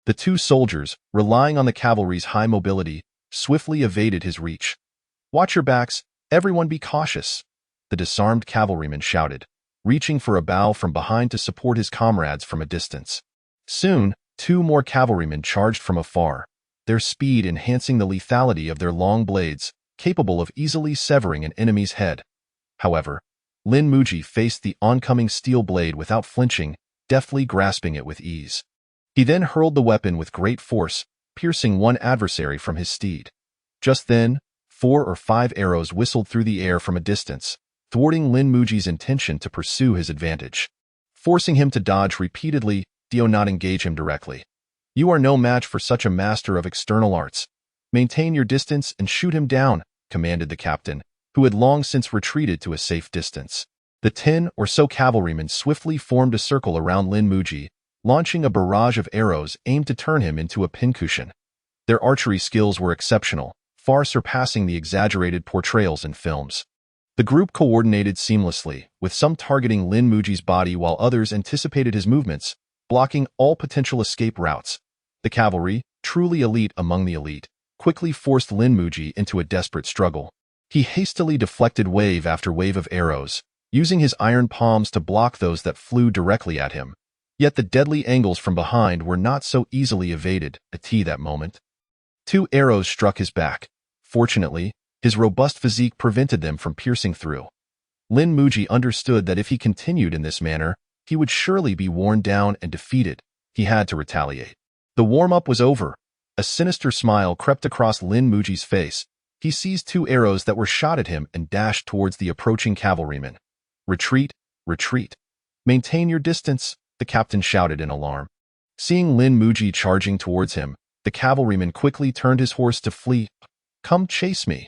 the two soldiers, relying on the cavalry's high mobility, swiftly evaded his reach. "Watch your backs, everyone be cautious," the disarmed cavalryman shouted, reaching for a bow from behind to support his comrades from a distance. Soon, two more cavalrymen charged from afar, their speed enhancing the lethality of their long blades, capable of easily severing an enemy's head. However, Lin Muji faced the oncoming steel blade without flinching, deftly grasping it with ease. He then hurled the weapon with great force, piercing one adversary from his steed. Just then, 4 or 5 arrows whistled through the air from a distance, thwarting Lin Muji's intention to pursue his advantage. Forcing him to dodge repeatedly, do not engage him directly. "You are no match for such a master of external arts. Maintain your distance and shoot him down," commanded the captain, who had long since retreated to a safe distance. The 10 or so cavalrymen swiftly formed a circle around Lin Muji, launching a barrage of arrows aimed to turn him into a pincushion. Their archery skills were exceptional, far surpassing the exaggerated portrayals in films. The group coordinated seamlessly, with some targeting Lin Muji's body while others anticipated his movements, blocking all potential escape routes. The cavalry, truly elite among the elite, quickly forced Lin Muji into a desperate struggle. He hastily deflected wave after wave of arrows, using his iron palms to block those that flew directly at him. Yet the deadly angles from behind were not so easily evaded. That moment, 2 arrows struck his back. Fortunately, his robust physique prevented them from piercing through. Lin Muji understood that if he continued in this manner, he would surely be worn down and defeated. He had to retaliate. The warm-up was over. A sinister smile crept across Lin Muji's face. He seized 2 arrows that were shot at him and dashed towards the approaching cavalrymen. "Retreat, retreat. Maintain your distance," the captain shouted in alarm. Seeing Lin Muji charging towards him, the cavalryman quickly turned his horse to flee. "Come chase me.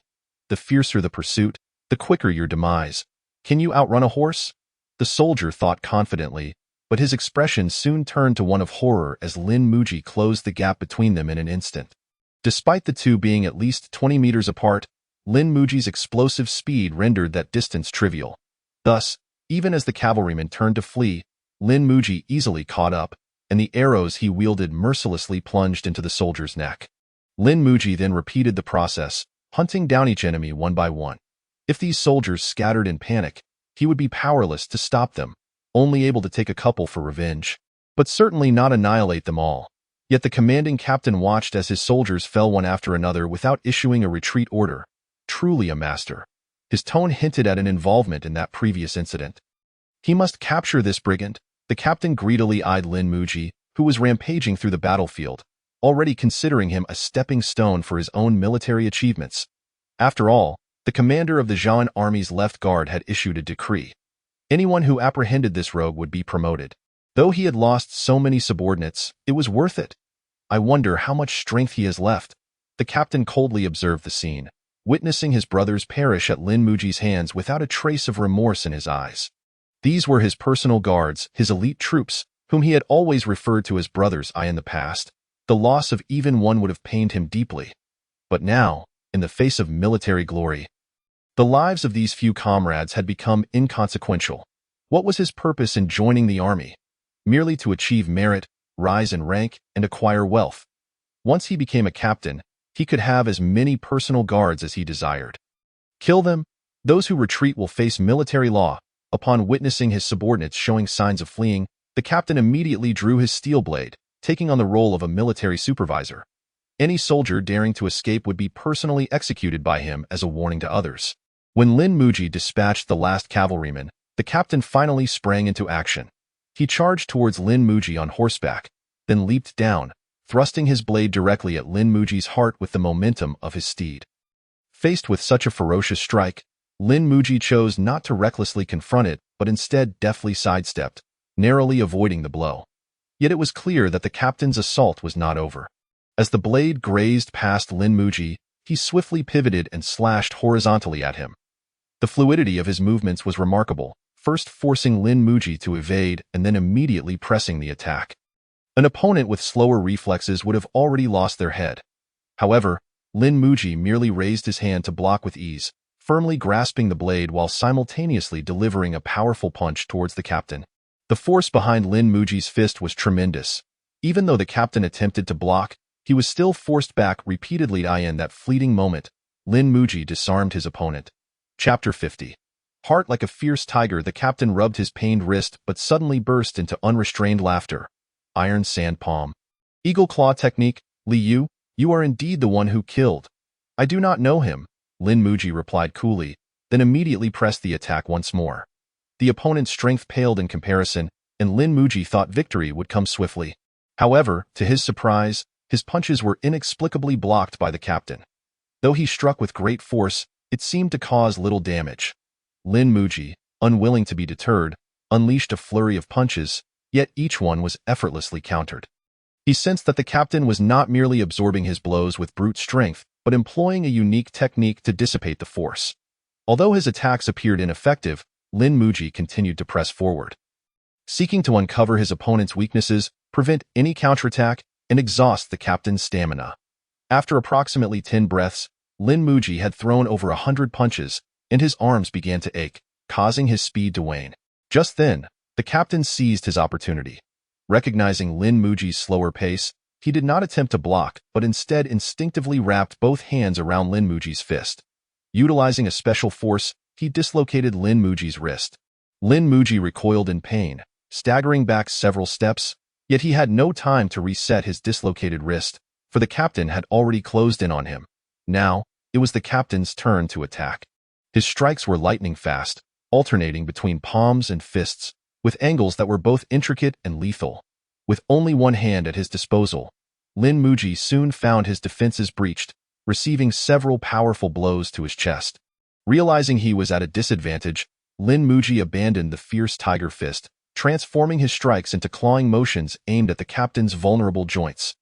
The fiercer the pursuit, the quicker your demise. Can you outrun a horse?" The soldier thought confidently, but his expression soon turned to one of horror as Lin Muji closed the gap between them in an instant. Despite the two being at least 20 meters apart, Lin Muji's explosive speed rendered that distance trivial. Thus, even as the cavalryman turned to flee, Lin Muji easily caught up, and the arrows he wielded mercilessly plunged into the soldier's neck. Lin Muji then repeated the process, hunting down each enemy one by one. If these soldiers scattered in panic, he would be powerless to stop them, only able to take a couple for revenge, but certainly not annihilate them all. Yet the commanding captain watched as his soldiers fell one after another without issuing a retreat order. Truly a master. His tone hinted at an involvement in that previous incident. He must capture this brigand. The captain greedily eyed Lin Muji, who was rampaging through the battlefield, already considering him a stepping stone for his own military achievements. After all, the commander of the Zhaoan army's left guard had issued a decree. Anyone who apprehended this rogue would be promoted. Though he had lost so many subordinates, it was worth it. "I wonder how much strength he has left." The captain coldly observed the scene, witnessing his brothers perish at Lin Muji's hands without a trace of remorse in his eyes. These were his personal guards, his elite troops, whom he had always referred to as brothers. In the past, the loss of even one would have pained him deeply. But now, in the face of military glory, the lives of these few comrades had become inconsequential. What was his purpose in joining the army? merely to achieve merit, rise in rank, and acquire wealth. Once he became a captain, he could have as many personal guards as he desired. Kill them. Those who retreat will face military law. Upon witnessing his subordinates showing signs of fleeing, the captain immediately drew his steel blade, taking on the role of a military supervisor. Any soldier daring to escape would be personally executed by him as a warning to others. When Lin Muji dispatched the last cavalryman, the captain finally sprang into action. He charged towards Lin Muji on horseback, then leaped down, thrusting his blade directly at Lin Muji's heart with the momentum of his steed. Faced with such a ferocious strike, Lin Muji chose not to recklessly confront it, but instead deftly sidestepped, narrowly avoiding the blow. Yet it was clear that the captain's assault was not over. As the blade grazed past Lin Muji, he swiftly pivoted and slashed horizontally at him. The fluidity of his movements was remarkable, first forcing Lin Muji to evade and then immediately pressing the attack. An opponent with slower reflexes would have already lost their head. However, Lin Muji merely raised his hand to block with ease, firmly grasping the blade while simultaneously delivering a powerful punch towards the captain. The force behind Lin Muji's fist was tremendous. Even though the captain attempted to block, he was still forced back repeatedly. In that fleeting moment, Lin Muji disarmed his opponent. Chapter 50. Heart like a fierce tiger, the captain rubbed his pained wrist but suddenly burst into unrestrained laughter. Iron Sand Palm. Eagle Claw Technique. Li Yu, you are indeed the one who killed. I do not know him, Lin Muji replied coolly, then immediately pressed the attack once more. The opponent's strength paled in comparison, and Lin Muji thought victory would come swiftly. However, to his surprise, his punches were inexplicably blocked by the captain. Though he struck with great force, it seemed to cause little damage. Lin Muji, unwilling to be deterred, unleashed a flurry of punches, yet each one was effortlessly countered. He sensed that the captain was not merely absorbing his blows with brute strength, but employing a unique technique to dissipate the force. Although his attacks appeared ineffective, Lin Muji continued to press forward. Seeking to uncover his opponent's weaknesses, prevent any counterattack, and exhaust the captain's stamina. After approximately 10 breaths, Lin Muji had thrown over 100 punches, and his arms began to ache, causing his speed to wane. Just then, the captain seized his opportunity. Recognizing Lin Muji's slower pace, he did not attempt to block, but instead instinctively wrapped both hands around Lin Muji's fist. Utilizing a special force, he dislocated Lin Muji's wrist. Lin Muji recoiled in pain, staggering back several steps, yet he had no time to reset his dislocated wrist, for the captain had already closed in on him. Now, it was the captain's turn to attack. His strikes were lightning fast, alternating between palms and fists, with angles that were both intricate and lethal. With only one hand at his disposal, Lin Muji soon found his defenses breached, receiving several powerful blows to his chest. Realizing he was at a disadvantage, Lin Muji abandoned the fierce tiger fist, transforming his strikes into clawing motions aimed at the captain's vulnerable joints.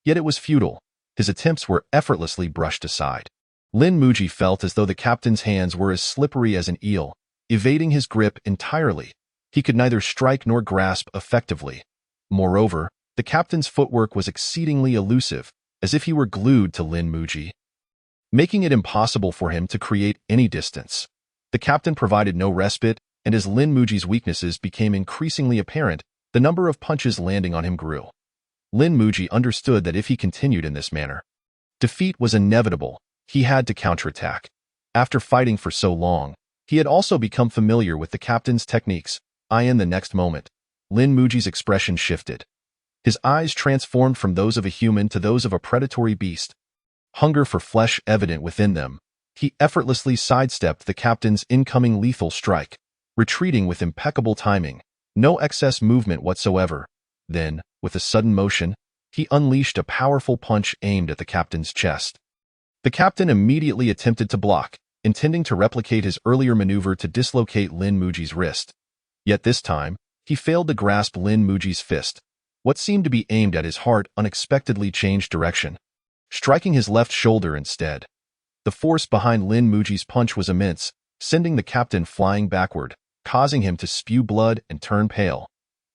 Yet it was futile. His attempts were effortlessly brushed aside. Lin Muji felt as though the captain's hands were as slippery as an eel, evading his grip entirely. He could neither strike nor grasp effectively. Moreover, the captain's footwork was exceedingly elusive, as if he were glued to Lin Muji, making it impossible for him to create any distance. The captain provided no respite, and as Lin Muji's weaknesses became increasingly apparent, the number of punches landing on him grew. Lin Muji understood that if he continued in this manner, defeat was inevitable. He had to counterattack. After fighting for so long, he had also become familiar with the captain's techniques. In the next moment, Lin Muji's expression shifted. His eyes transformed from those of a human to those of a predatory beast. Hunger for flesh evident within them, he effortlessly sidestepped the captain's incoming lethal strike, retreating with impeccable timing, no excess movement whatsoever. Then, with a sudden motion, he unleashed a powerful punch aimed at the captain's chest. The captain immediately attempted to block, intending to replicate his earlier maneuver to dislocate Lin Muji's wrist. Yet this time, he failed to grasp Lin Muji's fist. What seemed to be aimed at his heart unexpectedly changed direction, striking his left shoulder instead. The force behind Lin Muji's punch was immense, sending the captain flying backward, causing him to spew blood and turn pale.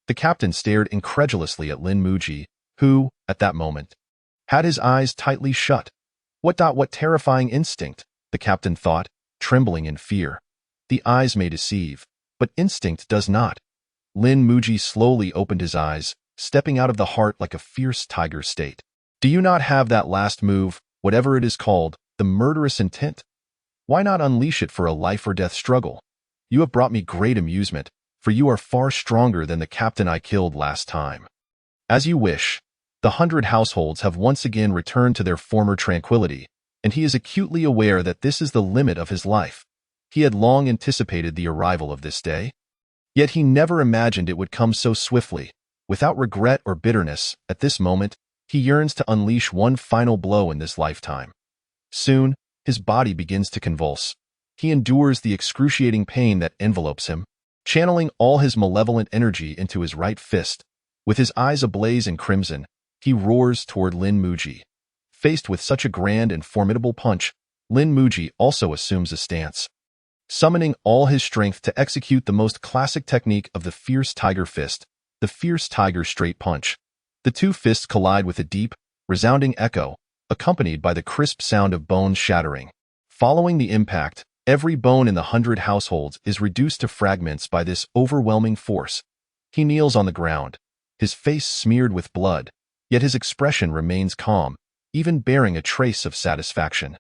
The captain stared incredulously at Lin Muji, who, at that moment, had his eyes tightly shut. What terrifying instinct, the captain thought, trembling in fear. The eyes may deceive, but instinct does not. Lin Muji slowly opened his eyes, stepping out of the heart like a fierce tiger state. Do you not have that last move, whatever it is called, the murderous intent? Why not unleash it for a life-or-death struggle? You have brought me great amusement, for you are far stronger than the captain I killed last time. As you wish. The 100 households have once again returned to their former tranquility, and he is acutely aware that this is the limit of his life. He had long anticipated the arrival of this day. Yet he never imagined it would come so swiftly. Without regret or bitterness, at this moment, he yearns to unleash one final blow in this lifetime. Soon, his body begins to convulse. He endures the excruciating pain that envelopes him, channeling all his malevolent energy into his right fist. With his eyes ablaze in crimson, he roars toward Lin Muji. Faced with such a grand and formidable punch, Lin Muji also assumes a stance, summoning all his strength to execute the most classic technique of the fierce tiger fist, the fierce tiger straight punch. The two fists collide with a deep, resounding echo, accompanied by the crisp sound of bones shattering. Following the impact, every bone in the 100 households is reduced to fragments by this overwhelming force. He kneels on the ground, his face smeared with blood, yet his expression remains calm, even bearing a trace of satisfaction.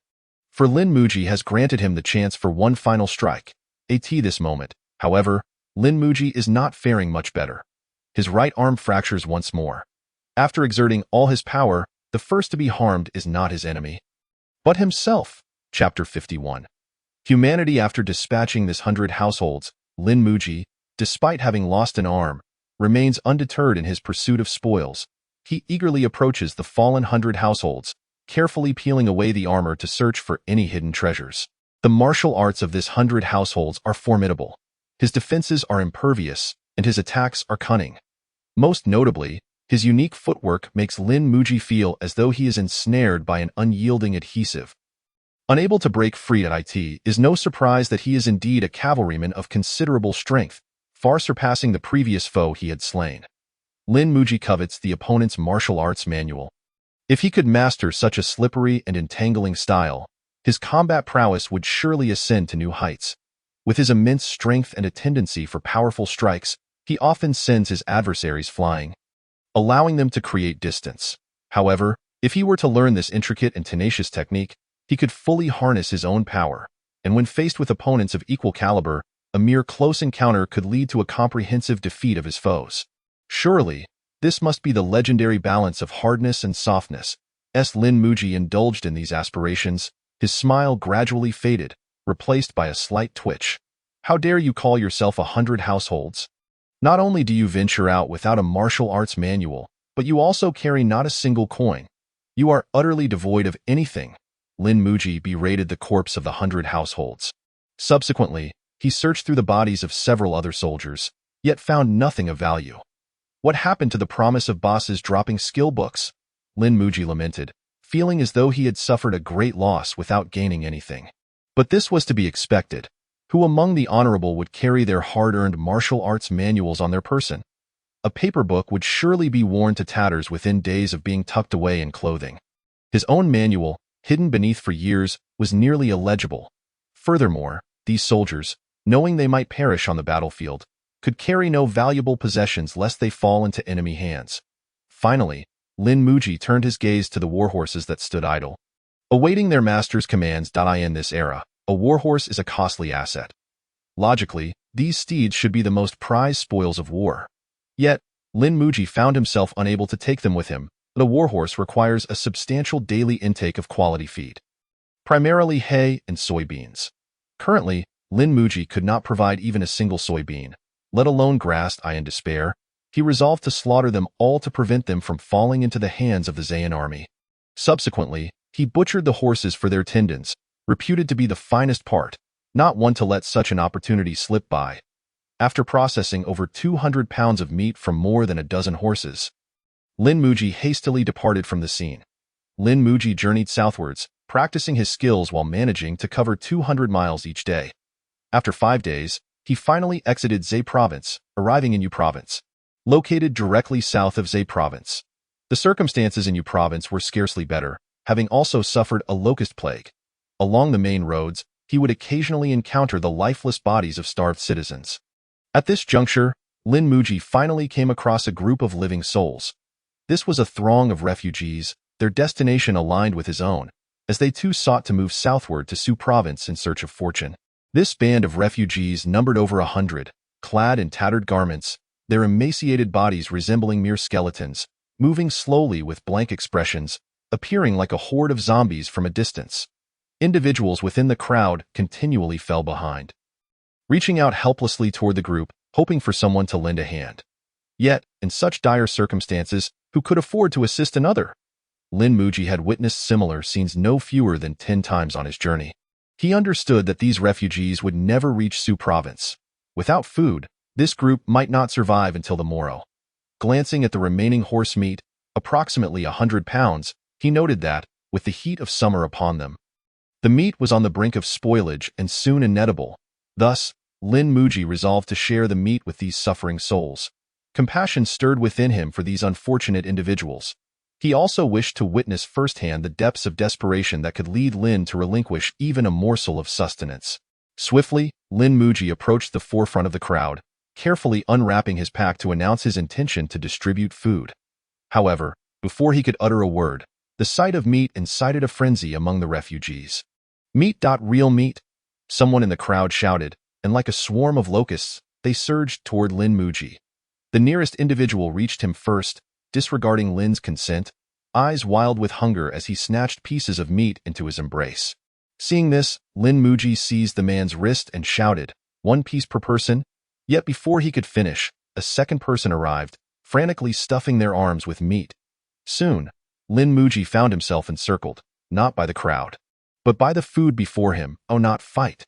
For Lin Muji has granted him the chance for one final strike. This moment, however, Lin Muji is not faring much better. His right arm fractures once more. After exerting all his power, the first to be harmed is not his enemy, but himself. Chapter 51. Humanity. After dispatching this 100 households, Lin Muji, despite having lost an arm, remains undeterred in his pursuit of spoils. He eagerly approaches the fallen 100 households, carefully peeling away the armor to search for any hidden treasures. The martial arts of this 100 households are formidable. His defenses are impervious, and his attacks are cunning. Most notably, his unique footwork makes Lin Muji feel as though he is ensnared by an unyielding adhesive. Unable to break free at it is no surprise that he is indeed a cavalryman of considerable strength, far surpassing the previous foe he had slain. Lin Muji covets the opponent's martial arts manual. If he could master such a slippery and entangling style, his combat prowess would surely ascend to new heights. With his immense strength and a tendency for powerful strikes, he often sends his adversaries flying, allowing them to create distance. However, if he were to learn this intricate and tenacious technique, he could fully harness his own power, and when faced with opponents of equal caliber, a mere close encounter could lead to a comprehensive defeat of his foes. Surely, this must be the legendary balance of hardness and softness. As Lin Muji indulged in these aspirations, his smile gradually faded, replaced by a slight twitch. How dare you call yourself 100 households? Not only do you venture out without a martial arts manual, but you also carry not a single coin. You are utterly devoid of anything. Lin Muji berated the corpse of the 100 households. Subsequently, he searched through the bodies of several other soldiers, yet found nothing of value. What happened to the promise of bosses dropping skill books? Lin Muji lamented, feeling as though he had suffered a great loss without gaining anything. But this was to be expected. Who among the honorable would carry their hard-earned martial arts manuals on their person? A paper book would surely be worn to tatters within days of being tucked away in clothing. His own manual, hidden beneath for years, was nearly illegible. Furthermore, these soldiers, knowing they might perish on the battlefield, could carry no valuable possessions lest they fall into enemy hands. Finally, Lin Muji turned his gaze to the warhorses that stood idle, awaiting their master's commands. In this era, a warhorse is a costly asset. Logically, these steeds should be the most prized spoils of war. Yet, Lin Muji found himself unable to take them with him. A warhorse requires a substantial daily intake of quality feed, primarily hay and soybeans. Currently, Lin Muji could not provide even a single soybean, let alone grass. In despair, he resolved to slaughter them all to prevent them from falling into the hands of the Zayan army. Subsequently, he butchered the horses for their tendons, reputed to be the finest part, not one to let such an opportunity slip by. After processing over 200 pounds of meat from more than a dozen horses, Lin Muji hastily departed from the scene. Lin Muji journeyed southwards, practicing his skills while managing to cover 200 miles each day. After 5 days, he finally exited Zhe Province, arriving in Yu Province, located directly south of Zhe Province. The circumstances in Yu Province were scarcely better, having also suffered a locust plague. Along the main roads, he would occasionally encounter the lifeless bodies of starved citizens. At this juncture, Lin Muji finally came across a group of living souls. This was a throng of refugees, their destination aligned with his own, as they too sought to move southward to Su province in search of fortune. This band of refugees numbered over 100, clad in tattered garments, their emaciated bodies resembling mere skeletons, moving slowly with blank expressions, appearing like a horde of zombies from a distance. Individuals within the crowd continually fell behind, reaching out helplessly toward the group, hoping for someone to lend a hand. Yet, in such dire circumstances, who could afford to assist another? Lin Muji had witnessed similar scenes no fewer than 10 times on his journey. He understood that these refugees would never reach Su province. Without food, this group might not survive until the morrow. Glancing at the remaining horse meat, approximately 100 pounds, he noted that, with the heat of summer upon them, the meat was on the brink of spoilage and soon inedible. Thus, Lin Muji resolved to share the meat with these suffering souls. Compassion stirred within him for these unfortunate individuals. He also wished to witness firsthand the depths of desperation that could lead Lin to relinquish even a morsel of sustenance. Swiftly, Lin Muji approached the forefront of the crowd, carefully unwrapping his pack to announce his intention to distribute food. However, before he could utter a word, the sight of meat incited a frenzy among the refugees. "Meat. Real meat," someone in the crowd shouted, and like a swarm of locusts, they surged toward Lin Muji. The nearest individual reached him first, disregarding Lin's consent, eyes wild with hunger as he snatched pieces of meat into his embrace. Seeing this, Lin Muji seized the man's wrist and shouted, "1 piece per person?" Yet before he could finish, a second person arrived, frantically stuffing their arms with meat. Soon, Lin Muji found himself encircled, not by the crowd, but by the food before him. "Oh, not fight.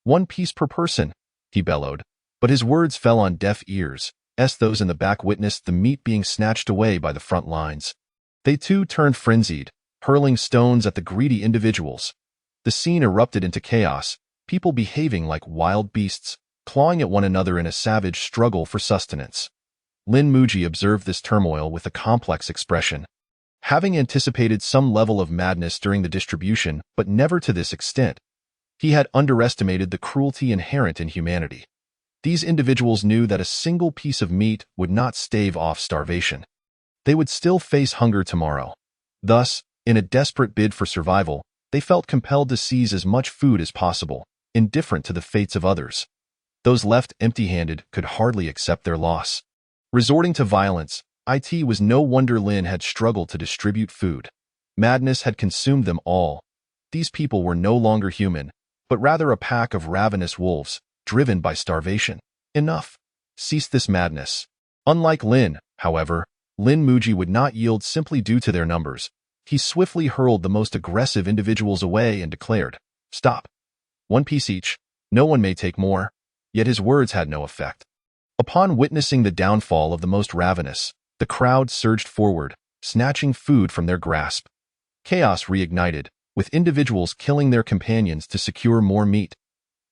1 piece per person," he bellowed, but his words fell on deaf ears, as those in the back witnessed the meat being snatched away by the front lines. They too turned frenzied, hurling stones at the greedy individuals. The scene erupted into chaos, people behaving like wild beasts, clawing at one another in a savage struggle for sustenance. Lin Muji observed this turmoil with a complex expression. Having anticipated some level of madness during the distribution, but never to this extent, he had underestimated the cruelty inherent in humanity. These individuals knew that a single piece of meat would not stave off starvation. They would still face hunger tomorrow. Thus, in a desperate bid for survival, they felt compelled to seize as much food as possible, indifferent to the fates of others. Those left empty-handed could hardly accept their loss. Resorting to violence, it was no wonder Lin had struggled to distribute food. Madness had consumed them all. These people were no longer human, but rather a pack of ravenous wolves, driven by starvation. Enough. Cease this madness. Unlike Lin, however, Lin Muji would not yield simply due to their numbers. He swiftly hurled the most aggressive individuals away and declared, "Stop. 1 piece each. No one may take more." Yet his words had no effect. Upon witnessing the downfall of the most ravenous, the crowd surged forward, snatching food from their grasp. Chaos reignited, with individuals killing their companions to secure more meat.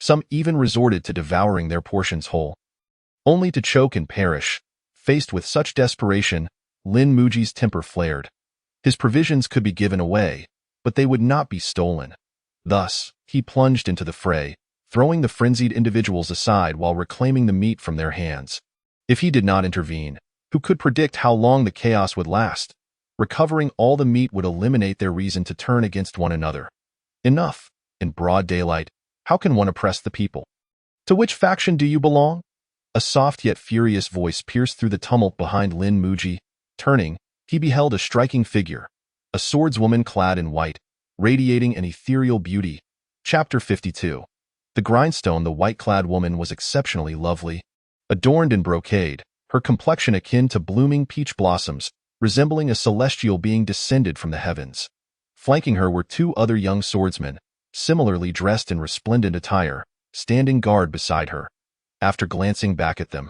Some even resorted to devouring their portions whole, only to choke and perish. Faced with such desperation, Lin Muji's temper flared. His provisions could be given away, but they would not be stolen. Thus, he plunged into the fray, throwing the frenzied individuals aside while reclaiming the meat from their hands. If he did not intervene, who could predict how long the chaos would last? Recovering all the meat would eliminate their reason to turn against one another. Enough. In broad daylight, how can one oppress the people? To which faction do you belong? A soft yet furious voice pierced through the tumult behind Lin Muji. Turning, he beheld a striking figure, a swordswoman clad in white, radiating an ethereal beauty. Chapter 52. The grindstone. The white-clad woman was exceptionally lovely. Adorned in brocade, her complexion akin to blooming peach blossoms, resembling a celestial being descended from the heavens. Flanking her were 2 other young swordsmen, similarly dressed in resplendent attire, standing guard beside her. After glancing back at them,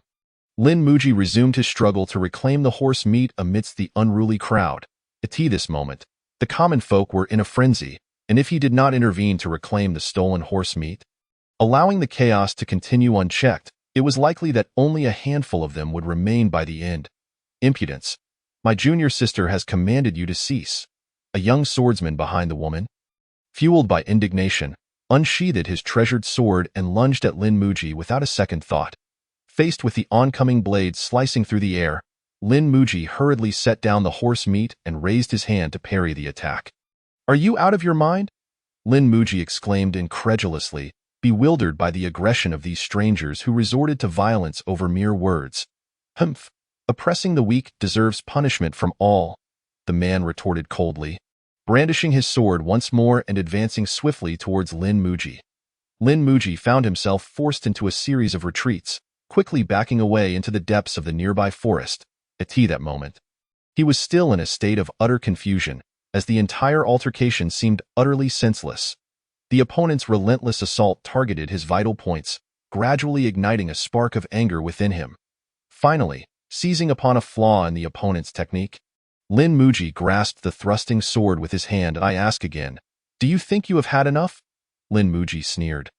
Lin Muji resumed his struggle to reclaim the horse meat amidst the unruly crowd. At this moment, the common folk were in a frenzy, and if he did not intervene to reclaim the stolen horse meat, allowing the chaos to continue unchecked, it was likely that only a handful of them would remain by the end. Impudence. My junior sister has commanded you to cease. A young swordsman behind the woman, fueled by indignation, unsheathed his treasured sword and lunged at Lin Muji without a second thought. Faced with the oncoming blade slicing through the air, Lin Muji hurriedly set down the horse meat and raised his hand to parry the attack. "Are you out of your mind?" Lin Muji exclaimed incredulously, bewildered by the aggression of these strangers who resorted to violence over mere words. "Humph! Oppressing the weak deserves punishment from all," the man retorted coldly, brandishing his sword once more and advancing swiftly towards Lin Muji. Lin Muji found himself forced into a series of retreats, quickly backing away into the depths of the nearby forest. At that moment, he was still in a state of utter confusion, as the entire altercation seemed utterly senseless. The opponent's relentless assault targeted his vital points, gradually igniting a spark of anger within him. Finally, seizing upon a flaw in the opponent's technique, Lin Muji grasped the thrusting sword with his hand. "I ask again, do you think you have had enough?" Lin Muji sneered.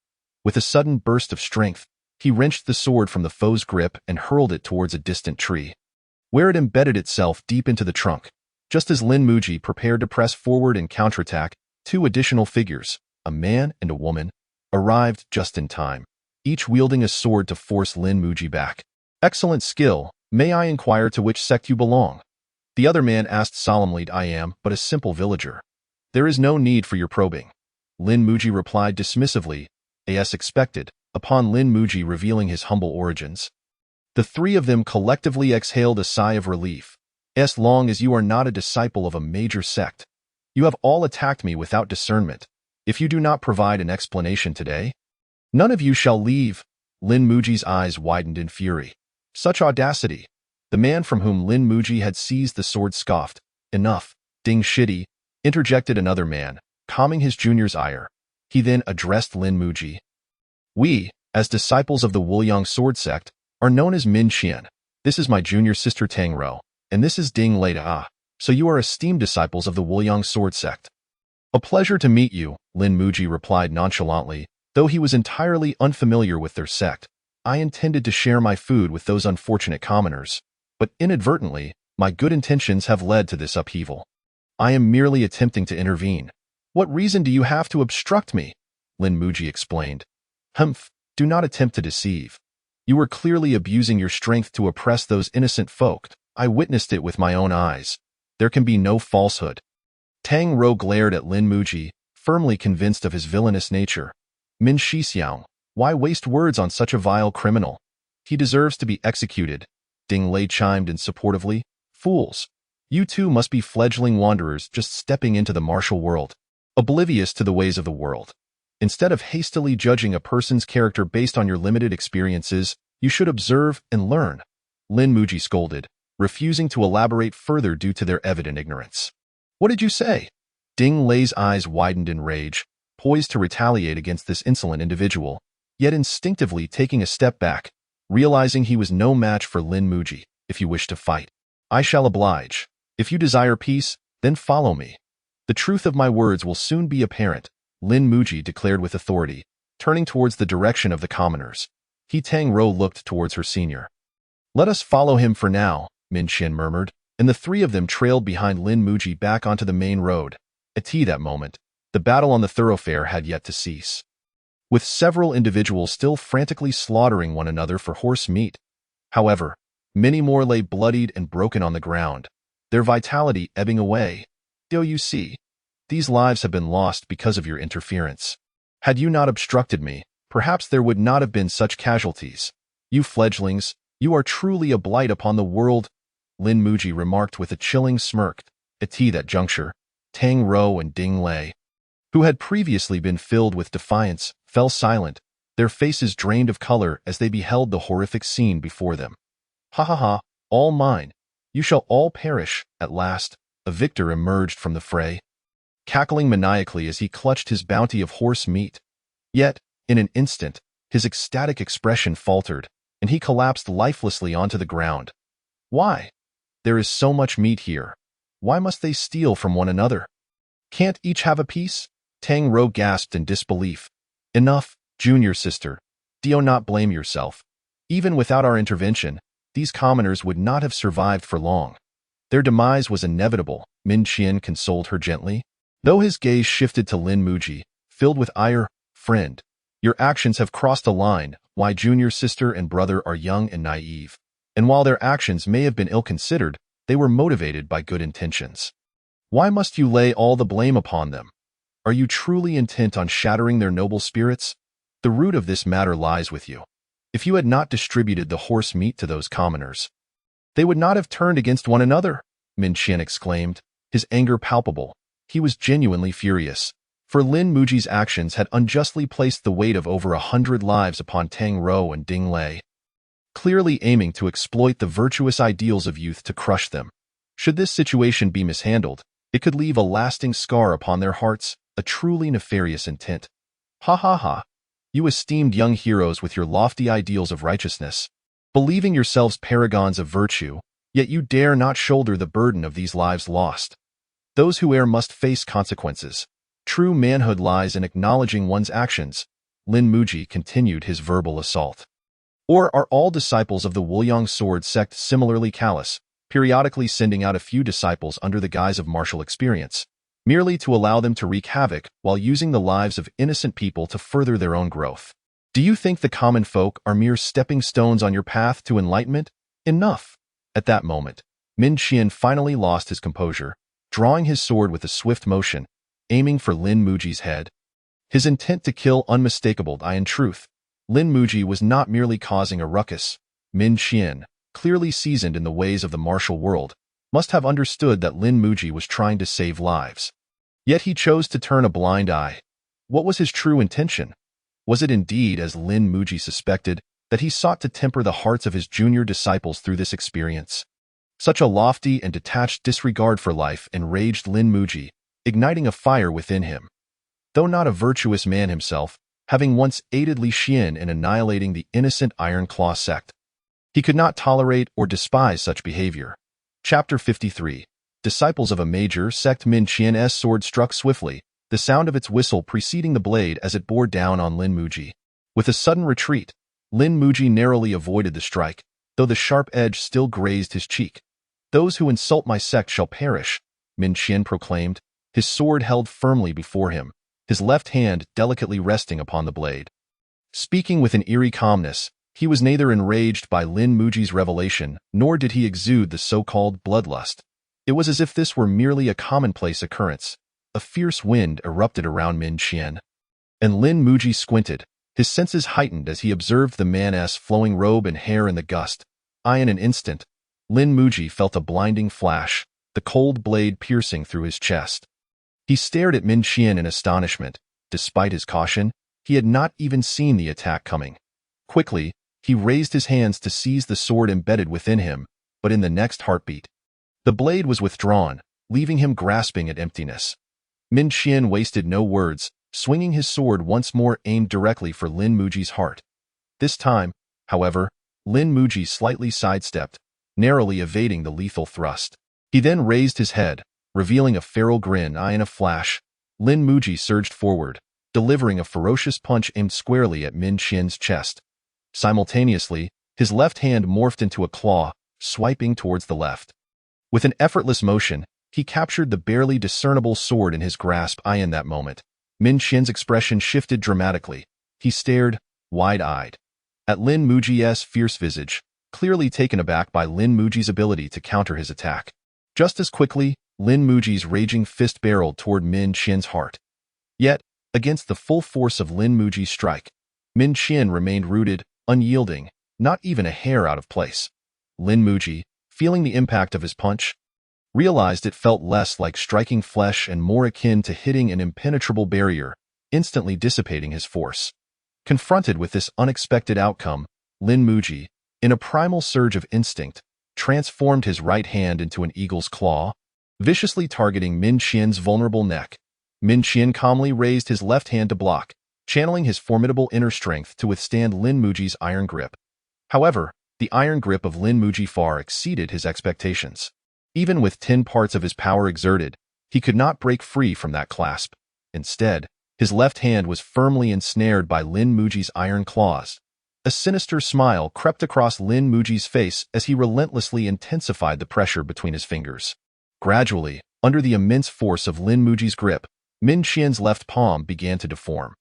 With a sudden burst of strength, he wrenched the sword from the foe's grip and hurled it towards a distant tree, where it embedded itself deep into the trunk. Just as Lin Muji prepared to press forward and counterattack, two additional figures, a man and a woman, arrived just in time, each wielding a sword to force Lin Muji back. "Excellent skill. May I inquire to which sect you belong?" The other man asked solemnly. "I am but a simple villager." "There is no need for your probing," Lin Muji replied dismissively, as expected, upon Lin Muji revealing his humble origins. The three of them collectively exhaled a sigh of relief. "As long as you are not a disciple of a major sect, you have all attacked me without discernment. If you do not provide an explanation today, none of you shall leave." Lin Muji's eyes widened in fury. Such audacity! The man from whom Lin Muji had seized the sword scoffed. "Enough, Ding Shidi," interjected another man, calming his junior's ire. He then addressed Lin Muji. "We, as disciples of the Wuliang sword sect, are known as Min Xian. This is my junior sister Tang Rou, and this is Ding Lei. So you are esteemed disciples of the Wuliang sword sect." "A pleasure to meet you," Lin Muji replied nonchalantly, though he was entirely unfamiliar with their sect. "I intended to share my food with those unfortunate commoners, but inadvertently, my good intentions have led to this upheaval. I am merely attempting to intervene." "What reason do you have to obstruct me?" Lin Muji explained. "Humph, do not attempt to deceive. You are clearly abusing your strength to oppress those innocent folk. I witnessed it with my own eyes. There can be no falsehood." Tang Rou glared at Lin Muji, firmly convinced of his villainous nature. "Min Shixiang, why waste words on such a vile criminal? He deserves to be executed," Ding Lei chimed in supportively. "Fools! You two must be fledgling wanderers just stepping into the martial world, oblivious to the ways of the world. Instead of hastily judging a person's character based on your limited experiences, you should observe and learn," Lin Muji scolded, refusing to elaborate further due to their evident ignorance. "What did you say?" Ding Lei's eyes widened in rage, poised to retaliate against this insolent individual, yet instinctively taking a step back, realizing he was no match for Lin Muji. "If you wish to fight, I shall oblige. If you desire peace, then follow me. The truth of my words will soon be apparent," Lin Muji declared with authority, turning towards the direction of the commoners. Tang Rou looked towards her senior. "Let us follow him for now," Min Xian murmured, and the three of them trailed behind Lin Muji back onto the main road. At that moment, the battle on the thoroughfare had yet to cease, with several individuals still frantically slaughtering one another for horse meat. However, many more lay bloodied and broken on the ground, their vitality ebbing away. "Do you see? These lives have been lost because of your interference. Had you not obstructed me, perhaps there would not have been such casualties. You fledglings, you are truly a blight upon the world," Lin Muji remarked with a chilling smirk. At that juncture, Tang Rou and Ding Lei, who had previously been filled with defiance, fell silent, their faces drained of color as they beheld the horrific scene before them. "Ha ha ha, all mine. You shall all perish." At last, a victor emerged from the fray, cackling maniacally as he clutched his bounty of horse meat. Yet, in an instant, his ecstatic expression faltered, and he collapsed lifelessly onto the ground. "Why? There is so much meat here. Why must they steal from one another? Can't each have a piece?" Tang Rou gasped in disbelief. "Enough, junior sister. Do not blame yourself. Even without our intervention, these commoners would not have survived for long. Their demise was inevitable," Min Xian consoled her gently. Though his gaze shifted to Lin Muji, filled with ire, "Friend, Your actions have crossed a line. Why junior sister and brother are young and naive. And while their actions may have been ill-considered, they were motivated by good intentions. Why must you lay all the blame upon them? Are you truly intent on shattering their noble spirits? The root of this matter lies with you. If you had not distributed the horse meat to those commoners, they would not have turned against one another, Min Qian exclaimed, his anger palpable. He was genuinely furious, for Lin Muji's actions had unjustly placed the weight of over 100 lives upon Tang Rou and Ding Lei, clearly aiming to exploit the virtuous ideals of youth to crush them. Should this situation be mishandled, it could leave a lasting scar upon their hearts, a truly nefarious intent. Ha ha ha. You esteemed young heroes with your lofty ideals of righteousness, believing yourselves paragons of virtue, yet you dare not shoulder the burden of these lives lost. Those who err must face consequences. True manhood lies in acknowledging one's actions. Lin Muji continued his verbal assault. Or are all disciples of the Wuliang sword sect similarly callous, periodically sending out a few disciples under the guise of martial experience, merely to allow them to wreak havoc while using the lives of innocent people to further their own growth? Do you think the common folk are mere stepping stones on your path to enlightenment? Enough! At that moment, Min Qian finally lost his composure, drawing his sword with a swift motion, aiming for Lin Muji's head. His intent to kill unmistakable. In truth, Lin Muji was not merely causing a ruckus. Min Qian, clearly seasoned in the ways of the martial world, must have understood that Lin Muji was trying to save lives. Yet he chose to turn a blind eye. What was his true intention? Was it indeed, as Lin Muji suspected, that he sought to temper the hearts of his junior disciples through this experience? Such a lofty and detached disregard for life enraged Lin Muji, igniting a fire within him. Though not a virtuous man himself, having once aided Li Xian in annihilating the innocent Iron Claw sect, he could not tolerate or despise such behavior. Chapter 53. Disciples of a major sect. Min Qian's sword struck swiftly, the sound of its whistle preceding the blade as it bore down on Lin Muji. With a sudden retreat, Lin Muji narrowly avoided the strike, though the sharp edge still grazed his cheek. Those who insult my sect shall perish, Min Qian proclaimed, his sword held firmly before him, his left hand delicately resting upon the blade. Speaking with an eerie calmness, he was neither enraged by Lin Muji's revelation, nor did he exude the so-called bloodlust. It was as if this were merely a commonplace occurrence. A fierce wind erupted around Min Qian, and Lin Muji squinted, his senses heightened as he observed the man's flowing robe and hair in the gust. In an instant, Lin Muji felt a blinding flash, the cold blade piercing through his chest. He stared at Min Qian in astonishment. Despite his caution, he had not even seen the attack coming. Quickly, he raised his hands to seize the sword embedded within him, but in the next heartbeat, the blade was withdrawn, leaving him grasping at emptiness. Min Qian wasted no words, swinging his sword once more aimed directly for Lin Muji's heart. This time, however, Lin Muji slightly sidestepped, narrowly evading the lethal thrust. He then raised his head, revealing a feral grin. In a flash, Lin Muji surged forward, delivering a ferocious punch aimed squarely at Min Qian's chest. Simultaneously, his left hand morphed into a claw, swiping towards the left. With an effortless motion, he captured the barely discernible sword in his grasp. In that moment, Min Qian's expression shifted dramatically. He stared, wide-eyed, at Lin Muji's fierce visage, clearly taken aback by Lin Muji's ability to counter his attack. Just as quickly, Lin Muji's raging fist barreled toward Min Qian's heart. Yet, against the full force of Lin Muji's strike, Min Qian remained rooted, unyielding, not even a hair out of place. Lin Muji, feeling the impact of his punch, realized it felt less like striking flesh and more akin to hitting an impenetrable barrier, instantly dissipating his force. Confronted with this unexpected outcome, Lin Muji, in a primal surge of instinct, transformed his right hand into an eagle's claw, viciously targeting Min Qian's vulnerable neck. Min Qian calmly raised his left hand to block, channeling his formidable inner strength to withstand Lin Muji's iron grip. However, the iron grip of Lin Muji far exceeded his expectations. Even with 10 parts of his power exerted, he could not break free from that clasp. Instead, his left hand was firmly ensnared by Lin Muji's iron claws. A sinister smile crept across Lin Muji's face as he relentlessly intensified the pressure between his fingers. Gradually, under the immense force of Lin Muji's grip, Min Qian's left palm began to deform.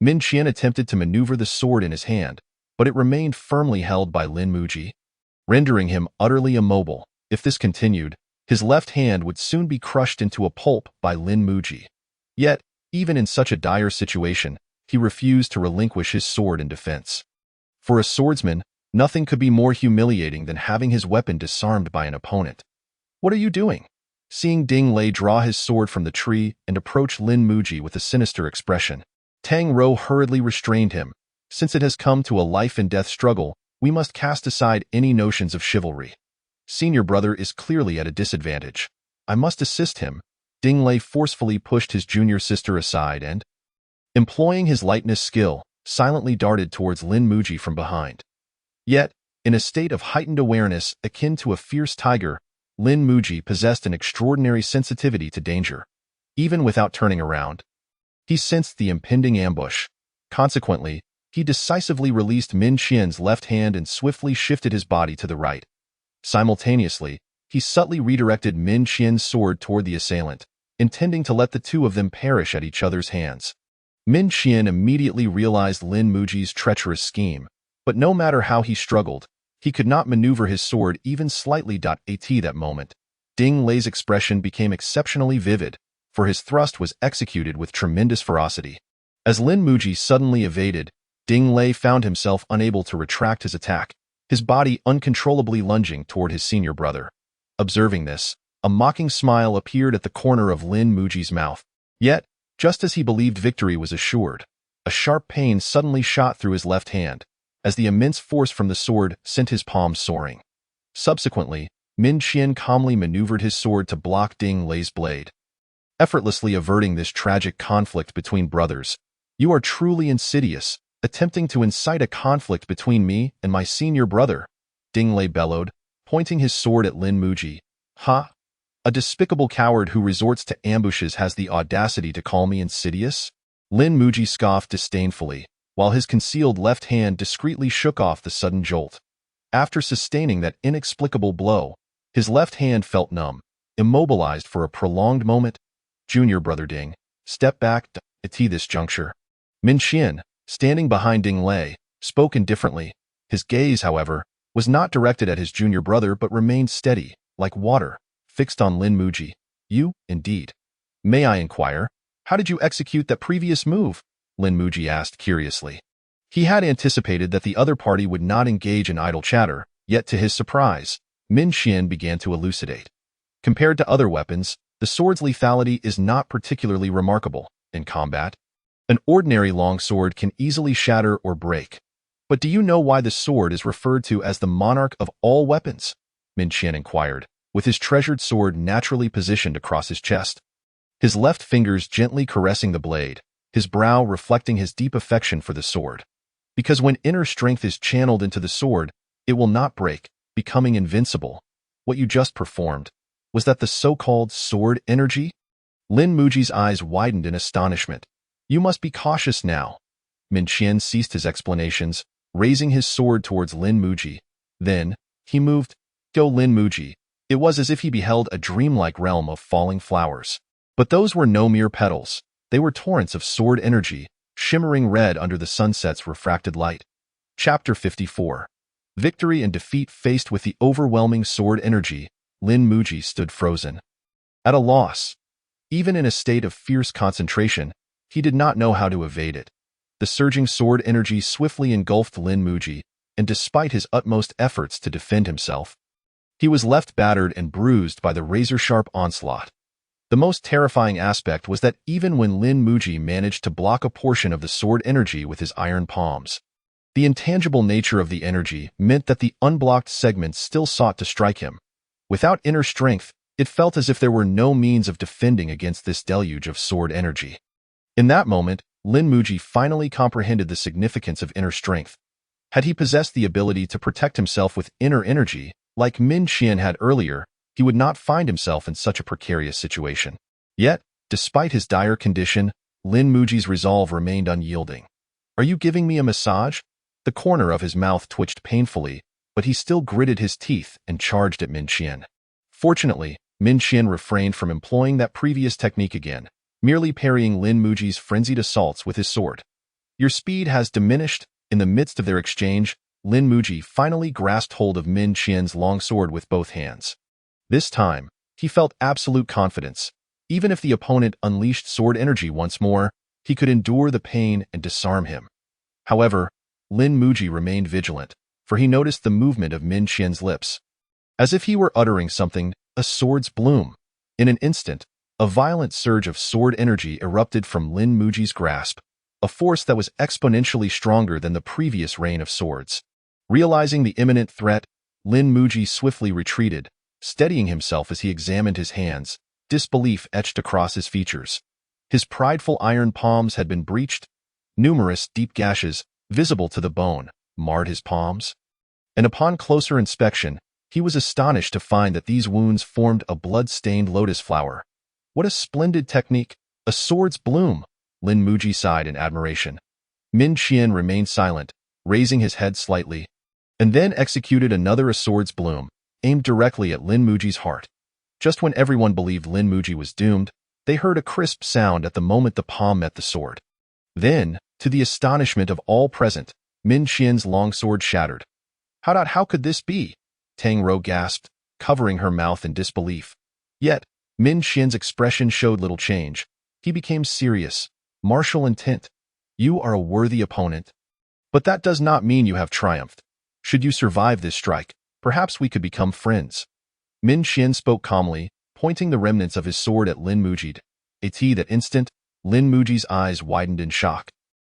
Min Qian attempted to maneuver the sword in his hand, but it remained firmly held by Lin Muji, rendering him utterly immobile. If this continued, his left hand would soon be crushed into a pulp by Lin Muji. Yet, even in such a dire situation, he refused to relinquish his sword in defense. For a swordsman, nothing could be more humiliating than having his weapon disarmed by an opponent. "What are you doing?" Seeing Ding Lei draw his sword from the tree and approach Lin Muji with a sinister expression, Tang Rou hurriedly restrained him. "Since it has come to a life-and-death struggle, we must cast aside any notions of chivalry. Senior brother is clearly at a disadvantage. I must assist him." Ding Lei forcefully pushed his junior sister aside and, employing his lightness skill, silently darted towards Lin Muji from behind. Yet, in a state of heightened awareness akin to a fierce tiger, Lin Muji possessed an extraordinary sensitivity to danger. Even without turning around, he sensed the impending ambush. Consequently, he decisively released Min Qian's left hand and swiftly shifted his body to the right. Simultaneously, he subtly redirected Min Qian's sword toward the assailant, intending to let the two of them perish at each other's hands. Min Qian immediately realized Lin Muji's treacherous scheme, but no matter how he struggled, he could not maneuver his sword even slightly. At that moment, Ding Lei's expression became exceptionally vivid, for his thrust was executed with tremendous ferocity. As Lin Muji suddenly evaded, Ding Lei found himself unable to retract his attack, his body uncontrollably lunging toward his senior brother. Observing this, a mocking smile appeared at the corner of Lin Muji's mouth. Yet, just as he believed victory was assured, a sharp pain suddenly shot through his left hand, as the immense force from the sword sent his palm soaring. Subsequently, Min Qian calmly maneuvered his sword to block Ding Lei's blade, effortlessly averting this tragic conflict between brothers. "You are truly insidious, attempting to incite a conflict between me and my senior brother," Ding Lei bellowed, pointing his sword at Lin Muji. "Ha! A despicable coward who resorts to ambushes has the audacity to call me insidious?" Lin Muji scoffed disdainfully, while his concealed left hand discreetly shook off the sudden jolt. After sustaining that inexplicable blow, his left hand felt numb, immobilized for a prolonged moment. "Junior brother Ding, step back." At this juncture, Min Qian, standing behind Ding Lei, spoke indifferently. His gaze, however, was not directed at his junior brother but remained steady, like water, fixed on Lin Muji. "You, indeed. May I inquire, how did you execute that previous move?" Lin Muji asked curiously. He had anticipated that the other party would not engage in idle chatter, yet to his surprise, Min Qian began to elucidate. Compared to other weapons, the sword's lethality is not particularly remarkable. In combat, an ordinary longsword can easily shatter or break. But do you know why the sword is referred to as the monarch of all weapons? Min Qian inquired, with his treasured sword naturally positioned across his chest, his left fingers gently caressing the blade, his brow reflecting his deep affection for the sword. Because when inner strength is channeled into the sword, it will not break, becoming invincible. What you just performed, was that the so-called sword energy? Lin Muji's eyes widened in astonishment. You must be cautious now. Min Qian ceased his explanations, raising his sword towards Lin Muji. Then, he moved. Go Lin Muji. It was as if he beheld a dreamlike realm of falling flowers. But those were no mere petals. They were torrents of sword energy, shimmering red under the sunset's refracted light. Chapter 54. Victory and defeat. Faced with the overwhelming sword energy, Lin Muji stood frozen, at a loss. Even in a state of fierce concentration, he did not know how to evade it. The surging sword energy swiftly engulfed Lin Muji, and despite his utmost efforts to defend himself, he was left battered and bruised by the razor-sharp onslaught. The most terrifying aspect was that even when Lin Muji managed to block a portion of the sword energy with his iron palms, the intangible nature of the energy meant that the unblocked segments still sought to strike him. Without inner strength, it felt as if there were no means of defending against this deluge of sword energy. In that moment, Lin Muji finally comprehended the significance of inner strength. Had he possessed the ability to protect himself with inner energy, like Min Qian had earlier, he would not find himself in such a precarious situation. Yet, despite his dire condition, Lin Muji's resolve remained unyielding. Are you giving me a massage? The corner of his mouth twitched painfully, but he still gritted his teeth and charged at Min Qian. Fortunately, Min Qian refrained from employing that previous technique again, merely parrying Lin Muji's frenzied assaults with his sword. Your speed has diminished. In the midst of their exchange, Lin Muji finally grasped hold of Min Qian's long sword with both hands. This time, he felt absolute confidence. Even if the opponent unleashed sword energy once more, he could endure the pain and disarm him. However, Lin Muji remained vigilant, for he noticed the movement of Min Qian's lips. As if he were uttering something, a sword's bloom. In an instant, a violent surge of sword energy erupted from Lin Muji's grasp, a force that was exponentially stronger than the previous rain of swords. Realizing the imminent threat, Lin Muji swiftly retreated, steadying himself as he examined his hands, disbelief etched across his features. His prideful iron palms had been breached. Numerous deep gashes, visible to the bone, marred his palms. And upon closer inspection, he was astonished to find that these wounds formed a blood-stained lotus flower. What a splendid technique! A sword's bloom! Lin Muji sighed in admiration. Min Qian remained silent, raising his head slightly, and then executed another sword's bloom, aimed directly at Lin Muji's heart. Just when everyone believed Lin Muji was doomed, they heard a crisp sound at the moment the palm met the sword. Then, to the astonishment of all present, Min Qian's long sword shattered. How could this be? Tang Rou gasped, covering her mouth in disbelief. Yet, Min Qian's expression showed little change. He became serious, martial intent. You are a worthy opponent. But that does not mean you have triumphed. Should you survive this strike, perhaps we could become friends. Min Qian spoke calmly, pointing the remnants of his sword at Lin Muji. At that instant, Lin Muji's eyes widened in shock.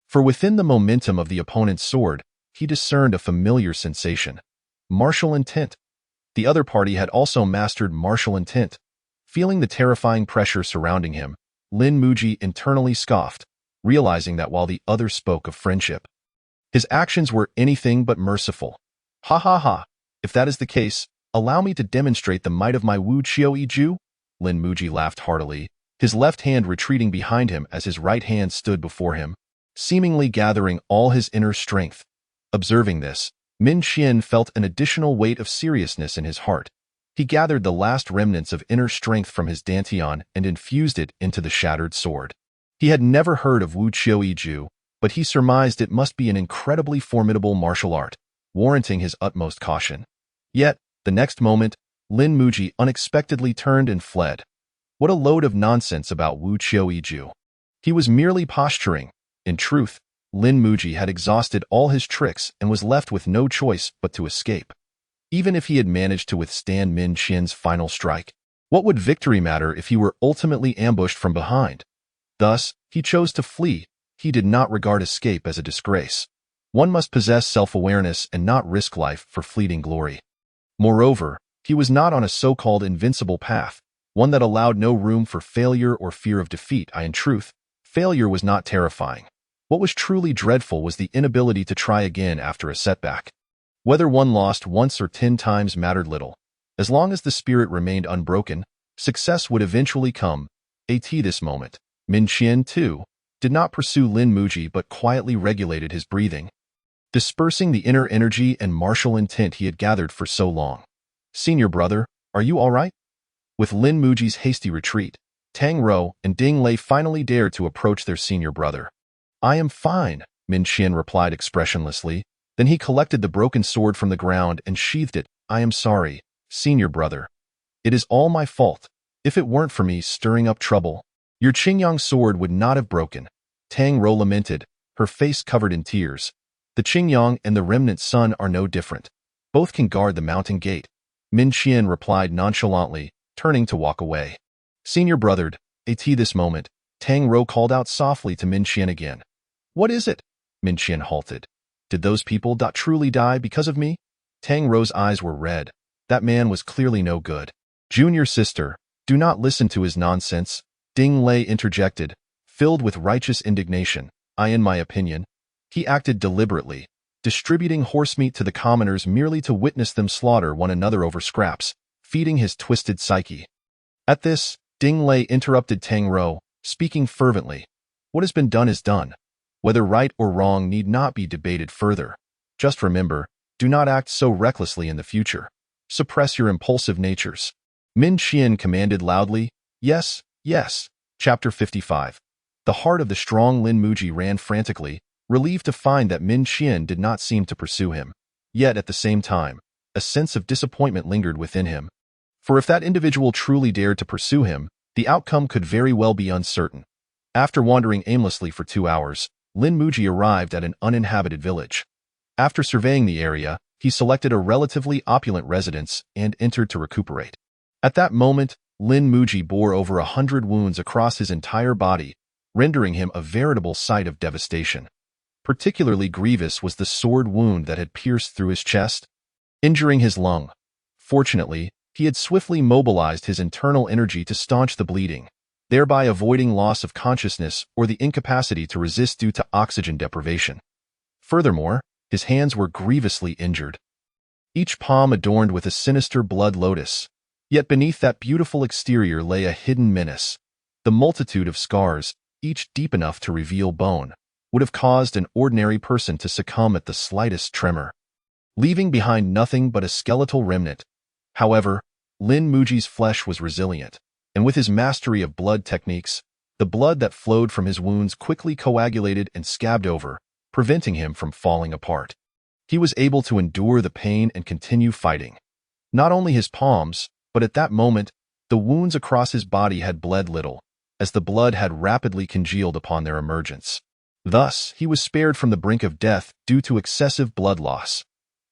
For within the momentum of the opponent's sword, he discerned a familiar sensation. Martial intent. The other party had also mastered martial intent. Feeling the terrifying pressure surrounding him, Lin Muji internally scoffed, realizing that while the other spoke of friendship, his actions were anything but merciful. Ha ha ha! If that is the case, allow me to demonstrate the might of my Wu Qiu Ju? Lin Muji laughed heartily, his left hand retreating behind him as his right hand stood before him, seemingly gathering all his inner strength. Observing this, Min Qian felt an additional weight of seriousness in his heart. He gathered the last remnants of inner strength from his dantian and infused it into the shattered sword. He had never heard of Wu Qiu Ju, but he surmised it must be an incredibly formidable martial art, warranting his utmost caution. Yet, the next moment, Lin Muji unexpectedly turned and fled. What a load of nonsense about Wu Qiu Ju. He was merely posturing. In truth, Lin Muji had exhausted all his tricks and was left with no choice but to escape. Even if he had managed to withstand Min Qian's final strike, what would victory matter if he were ultimately ambushed from behind? Thus, he chose to flee. He did not regard escape as a disgrace. One must possess self-awareness and not risk life for fleeting glory. Moreover, he was not on a so-called invincible path, one that allowed no room for failure or fear of defeat. In truth, failure was not terrifying. What was truly dreadful was the inability to try again after a setback. Whether one lost once or 10 times mattered little. As long as the spirit remained unbroken, success would eventually come. At this moment, Min Qian, too, did not pursue Lin Muji but quietly regulated his breathing, dispersing the inner energy and martial intent he had gathered for so long. Senior brother, are you all right? With Lin Muji's hasty retreat, Tang Rou and Ding Lei finally dared to approach their senior brother. I am fine, Min Qian replied expressionlessly. Then he collected the broken sword from the ground and sheathed it. I am sorry, senior brother. It is all my fault. If it weren't for me stirring up trouble, your Qingyang sword would not have broken. Tang Rou lamented, her face covered in tears. The Qingyang and the remnant sun are no different. Both can guard the mountain gate. Min Qian replied nonchalantly, turning to walk away. Senior brothered, at this moment, Tang Rou called out softly to Min Qian again. What is it? Min Qian halted. Did those people truly die because of me? Tang Rou's eyes were red. That man was clearly no good. Junior sister, do not listen to his nonsense, Ding Lei interjected, filled with righteous indignation. In my opinion, he acted deliberately, distributing horsemeat to the commoners merely to witness them slaughter one another over scraps, feeding his twisted psyche. At this, Ding Lei interrupted Tang Rou, speaking fervently. What has been done is done. Whether right or wrong need not be debated further. Just remember, do not act so recklessly in the future. Suppress your impulsive natures. Min Qian commanded loudly. Yes, yes. Chapter 55. The heart of the strong Lin Muji ran frantically, relieved to find that Min Qian did not seem to pursue him. Yet, at the same time, a sense of disappointment lingered within him. For if that individual truly dared to pursue him, the outcome could very well be uncertain. After wandering aimlessly for 2 hours, Lin Muji arrived at an uninhabited village. After surveying the area, he selected a relatively opulent residence and entered to recuperate. At that moment, Lin Muji bore over 100 wounds across his entire body, rendering him a veritable sight of devastation. Particularly grievous was the sword wound that had pierced through his chest, injuring his lung. Fortunately, he had swiftly mobilized his internal energy to staunch the bleeding, thereby avoiding loss of consciousness or the incapacity to resist due to oxygen deprivation. Furthermore, his hands were grievously injured, each palm adorned with a sinister blood lotus. Yet beneath that beautiful exterior lay a hidden menace. The multitude of scars, each deep enough to reveal bone, would have caused an ordinary person to succumb at the slightest tremor, leaving behind nothing but a skeletal remnant. However, Lin Muji's flesh was resilient, and with his mastery of blood techniques, the blood that flowed from his wounds quickly coagulated and scabbed over, preventing him from falling apart. He was able to endure the pain and continue fighting. Not only his palms, but at that moment, the wounds across his body had bled little, as the blood had rapidly congealed upon their emergence. Thus, he was spared from the brink of death due to excessive blood loss.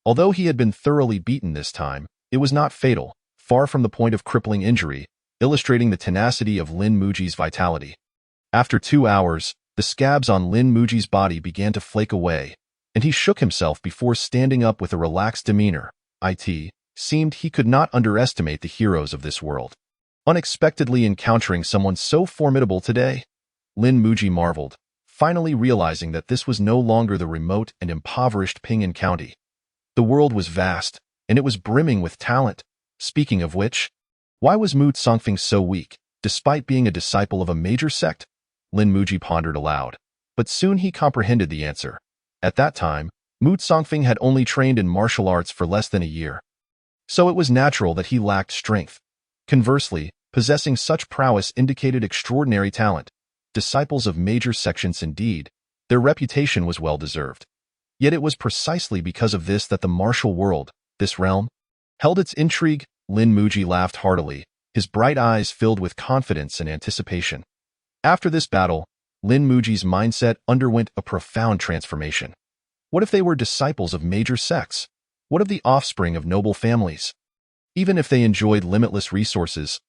Although he had been thoroughly beaten this time, it was not fatal, far from the point of crippling injury, illustrating the tenacity of Lin Muji's vitality. After 2 hours, the scabs on Lin Muji's body began to flake away, and he shook himself before standing up with a relaxed demeanor. It seemed he could not underestimate the heroes of this world. Unexpectedly encountering someone so formidable today, Lin Muji marveled, finally realizing that this was no longer the remote and impoverished Ping'an County. The world was vast, and it was brimming with talent. Speaking of which, why was Mu Songfeng so weak, despite being a disciple of a major sect? Lin Muji pondered aloud, but soon he comprehended the answer. At that time, Mu Songfeng had only trained in martial arts for less than a year, so it was natural that he lacked strength. Conversely, possessing such prowess indicated extraordinary talent. Disciples of major sections indeed, their reputation was well-deserved. Yet it was precisely because of this that the martial world, this realm, held its intrigue. Lin Muji laughed heartily, his bright eyes filled with confidence and anticipation. After this battle, Lin Muji's mindset underwent a profound transformation. What if they were disciples of major sects? What of the offspring of noble families? Even if they enjoyed limitless resources,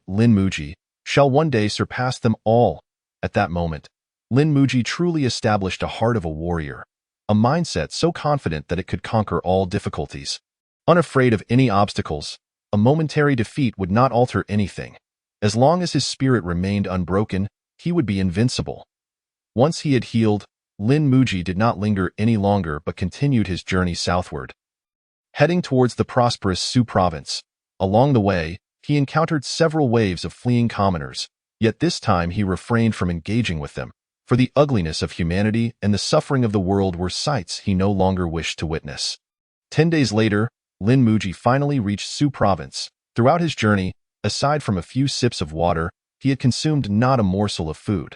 Lin Muji, shall one day surpass them all. At that moment, Lin Muji truly established a heart of a warrior, a mindset so confident that it could conquer all difficulties. Unafraid of any obstacles, a momentary defeat would not alter anything. As long as his spirit remained unbroken, he would be invincible. Once he had healed, Lin Muji did not linger any longer but continued his journey southward, heading towards the prosperous Su province. Along the way, he encountered several waves of fleeing commoners, yet this time he refrained from engaging with them, for the ugliness of humanity and the suffering of the world were sights he no longer wished to witness. 10 days later, Lin Muji finally reached Su province. Throughout his journey, aside from a few sips of water, he had consumed not a morsel of food.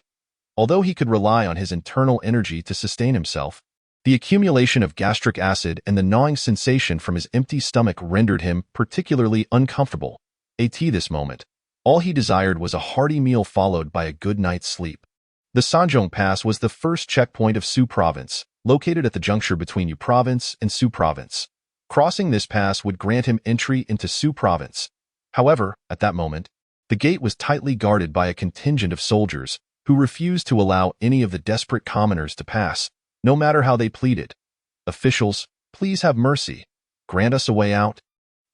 Although he could rely on his internal energy to sustain himself, the accumulation of gastric acid and the gnawing sensation from his empty stomach rendered him particularly uncomfortable. At this moment, all he desired was a hearty meal followed by a good night's sleep. The Sanzhong Pass was the first checkpoint of Su province, located at the juncture between Yu province and Su province. Crossing this pass would grant him entry into Su province. However, at that moment, the gate was tightly guarded by a contingent of soldiers who refused to allow any of the desperate commoners to pass, no matter how they pleaded. "Officials, please have mercy. Grant us a way out.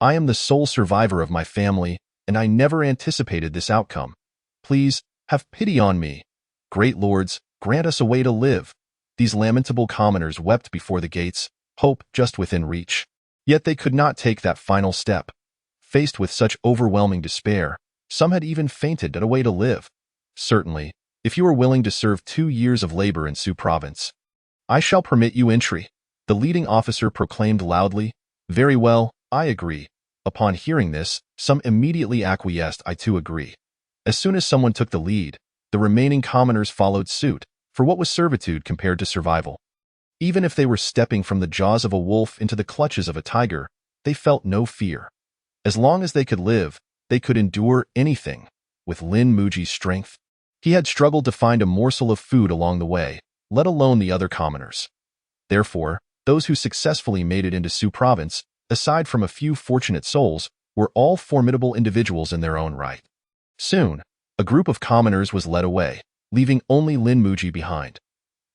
I am the sole survivor of my family, and I never anticipated this outcome. Please, have pity on me. Great lords, grant us a way to live." These lamentable commoners wept before the gates, hope just within reach. Yet they could not take that final step. Faced with such overwhelming despair, some had even fainted at a way to live. "Certainly, if you are willing to serve 2 years of labor in Su province, I shall permit you entry," the leading officer proclaimed loudly. "Very well, I agree." Upon hearing this, some immediately acquiesced. "I too agree." As soon as someone took the lead, the remaining commoners followed suit, for what was servitude compared to survival? Even if they were stepping from the jaws of a wolf into the clutches of a tiger, they felt no fear. As long as they could live, they could endure anything. With Lin Muji's strength, he had struggled to find a morsel of food along the way, let alone the other commoners. Therefore, those who successfully made it into Su province, aside from a few fortunate souls, were all formidable individuals in their own right. Soon, a group of commoners was led away, leaving only Lin Muji behind.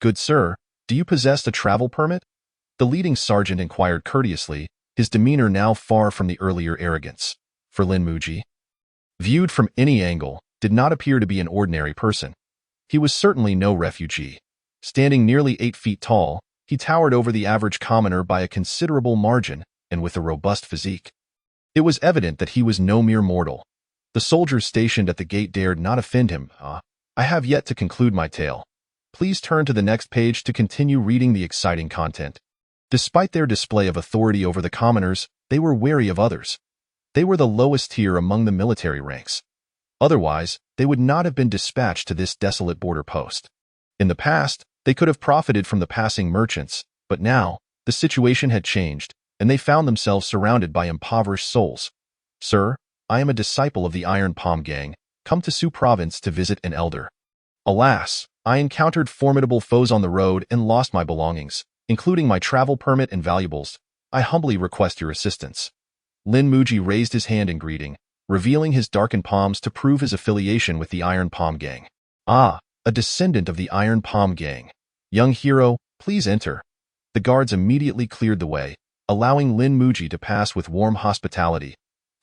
"Good sir, do you possess a travel permit?" The leading sergeant inquired courteously, his demeanor now far from the earlier arrogance. For Lin Muji, viewed from any angle, did not appear to be an ordinary person. He was certainly no refugee. Standing nearly 8 feet tall, he towered over the average commoner by a considerable margin, and with a robust physique. It was evident that he was no mere mortal. The soldiers stationed at the gate dared not offend him. I have yet to conclude my tale. Please turn to the next page to continue reading the exciting content. Despite their display of authority over the commoners, they were wary of others. They were the lowest tier among the military ranks. Otherwise, they would not have been dispatched to this desolate border post. In the past, they could have profited from the passing merchants, but now, the situation had changed, and they found themselves surrounded by impoverished souls. "Sir, I am a disciple of the Iron Palm Gang, come to Su province to visit an elder. Alas, I encountered formidable foes on the road and lost my belongings, including my travel permit and valuables. I humbly request your assistance." Lin Muji raised his hand in greeting, revealing his darkened palms to prove his affiliation with the Iron Palm Gang. "Ah, a descendant of the Iron Palm Gang. Young hero, please enter." The guards immediately cleared the way, allowing Lin Muji to pass with warm hospitality.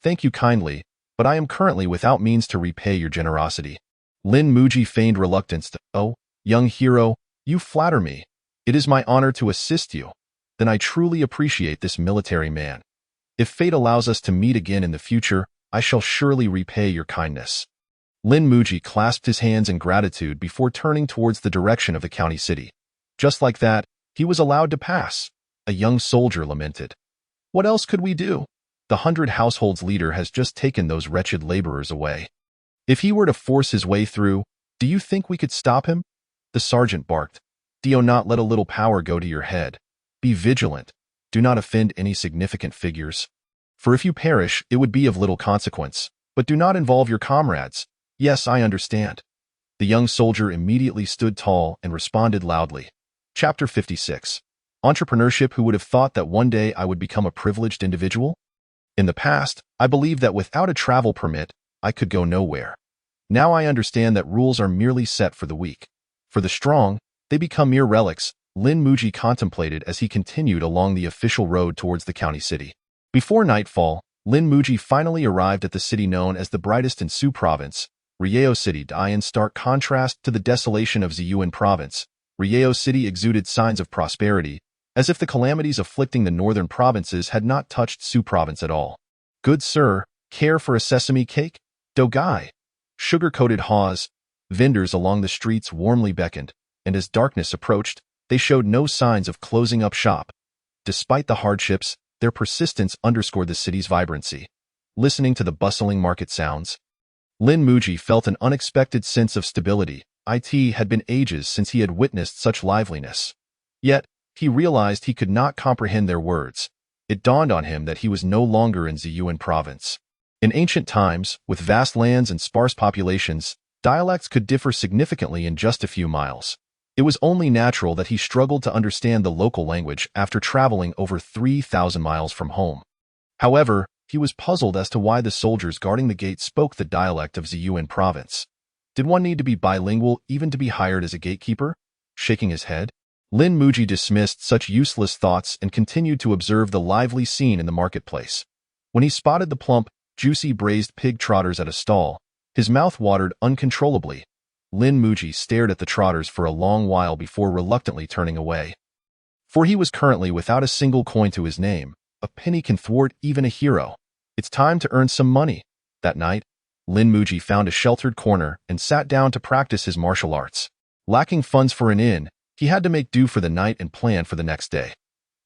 "Thank you kindly, but I am currently without means to repay your generosity." Lin Muji feigned reluctance. "Oh, young hero, you flatter me. It is my honor to assist you. Then I truly appreciate this military man. If fate allows us to meet again in the future, I shall surely repay your kindness." Lin Muji clasped his hands in gratitude before turning towards the direction of the county city. Just like that, he was allowed to pass. A young soldier lamented. "What else could we do? The 100 households leader has just taken those wretched laborers away. If he were to force his way through, do you think we could stop him?" The sergeant barked. "Do not let a little power go to your head. Be vigilant. Do not offend any significant figures. For if you perish, it would be of little consequence. But do not involve your comrades. Yes, I understand." The young soldier immediately stood tall and responded loudly. Chapter 56. Entrepreneurship. Who would have thought that one day I would become a privileged individual? In the past, I believed that without a travel permit, I could go nowhere. Now I understand that rules are merely set for the weak. For the strong, they become mere relics, Lin Muji contemplated as he continued along the official road towards the county city. Before nightfall, Lin Muji finally arrived at the city known as the brightest in Su province, Rieo City. In stark contrast to the desolation of Ziyuan province, Rieo City exuded signs of prosperity, as if the calamities afflicting the northern provinces had not touched Su province at all. "Good sir, care for a sesame cake? Dogai." Sugar-coated haws, vendors along the streets warmly beckoned, and as darkness approached, they showed no signs of closing up shop. Despite the hardships, their persistence underscored the city's vibrancy. Listening to the bustling market sounds, Lin Muji felt an unexpected sense of stability. It had been ages since he had witnessed such liveliness. Yet, he realized he could not comprehend their words. It dawned on him that he was no longer in Ziyuan province. In ancient times, with vast lands and sparse populations, dialects could differ significantly in just a few miles. It was only natural that he struggled to understand the local language after traveling over 3,000 miles from home. However, he was puzzled as to why the soldiers guarding the gate spoke the dialect of Ziyuan province. Did one need to be bilingual even to be hired as a gatekeeper? Shaking his head, Lin Muji dismissed such useless thoughts and continued to observe the lively scene in the marketplace. When he spotted the plump, juicy braised pig trotters at a stall, his mouth watered uncontrollably. Lin Muji stared at the trotters for a long while before reluctantly turning away. For he was currently without a single coin to his name. A penny can thwart even a hero. It's time to earn some money. That night, Lin Muji found a sheltered corner and sat down to practice his martial arts. Lacking funds for an inn, he had to make do for the night and plan for the next day.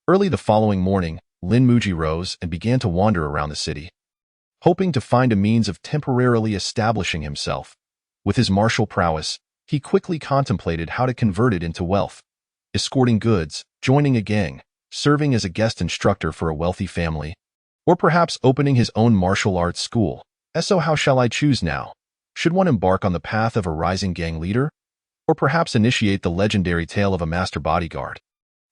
Early the following morning, Lin Muji rose and began to wander around the city, hoping to find a means of temporarily establishing himself. With his martial prowess, he quickly contemplated how to convert it into wealth. escorting goods, joining a gang, serving as a guest instructor for a wealthy family, or perhaps opening his own martial arts school. So how shall I choose now? Should one embark on the path of a rising gang leader, or perhaps initiate the legendary tale of a master bodyguard?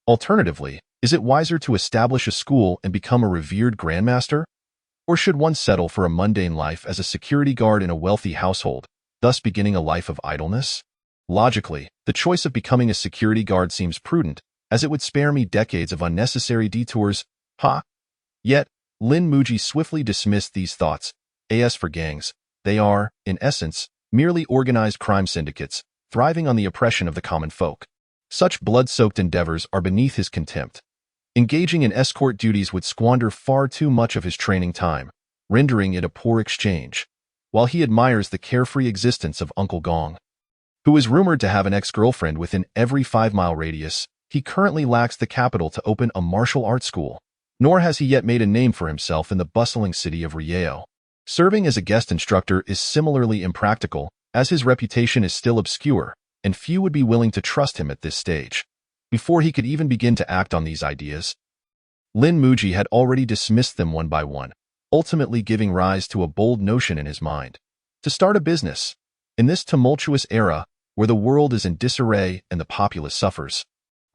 Alternatively, is it wiser to establish a school and become a revered grandmaster? Or should one settle for a mundane life as a security guard in a wealthy household, thus beginning a life of idleness? Logically, the choice of becoming a security guard seems prudent, as it would spare me decades of unnecessary detours. Yet, Lin Muji swiftly dismissed these thoughts. As for gangs, they are, in essence, merely organized crime syndicates, thriving on the oppression of the common folk. Such blood-soaked endeavors are beneath his contempt. Engaging in escort duties would squander far too much of his training time, rendering it a poor exchange. While he admires the carefree existence of Uncle Gong, who is rumored to have an ex-girlfriend within every 5-mile radius, he currently lacks the capital to open a martial arts school, nor has he yet made a name for himself in the bustling city of Rieo. Serving as a guest instructor is similarly impractical, as his reputation is still obscure, and few would be willing to trust him at this stage. Before he could even begin to act on these ideas, Lin Muji had already dismissed them one by one, ultimately giving rise to a bold notion in his mind: to start a business. In this tumultuous era, where the world is in disarray and the populace suffers,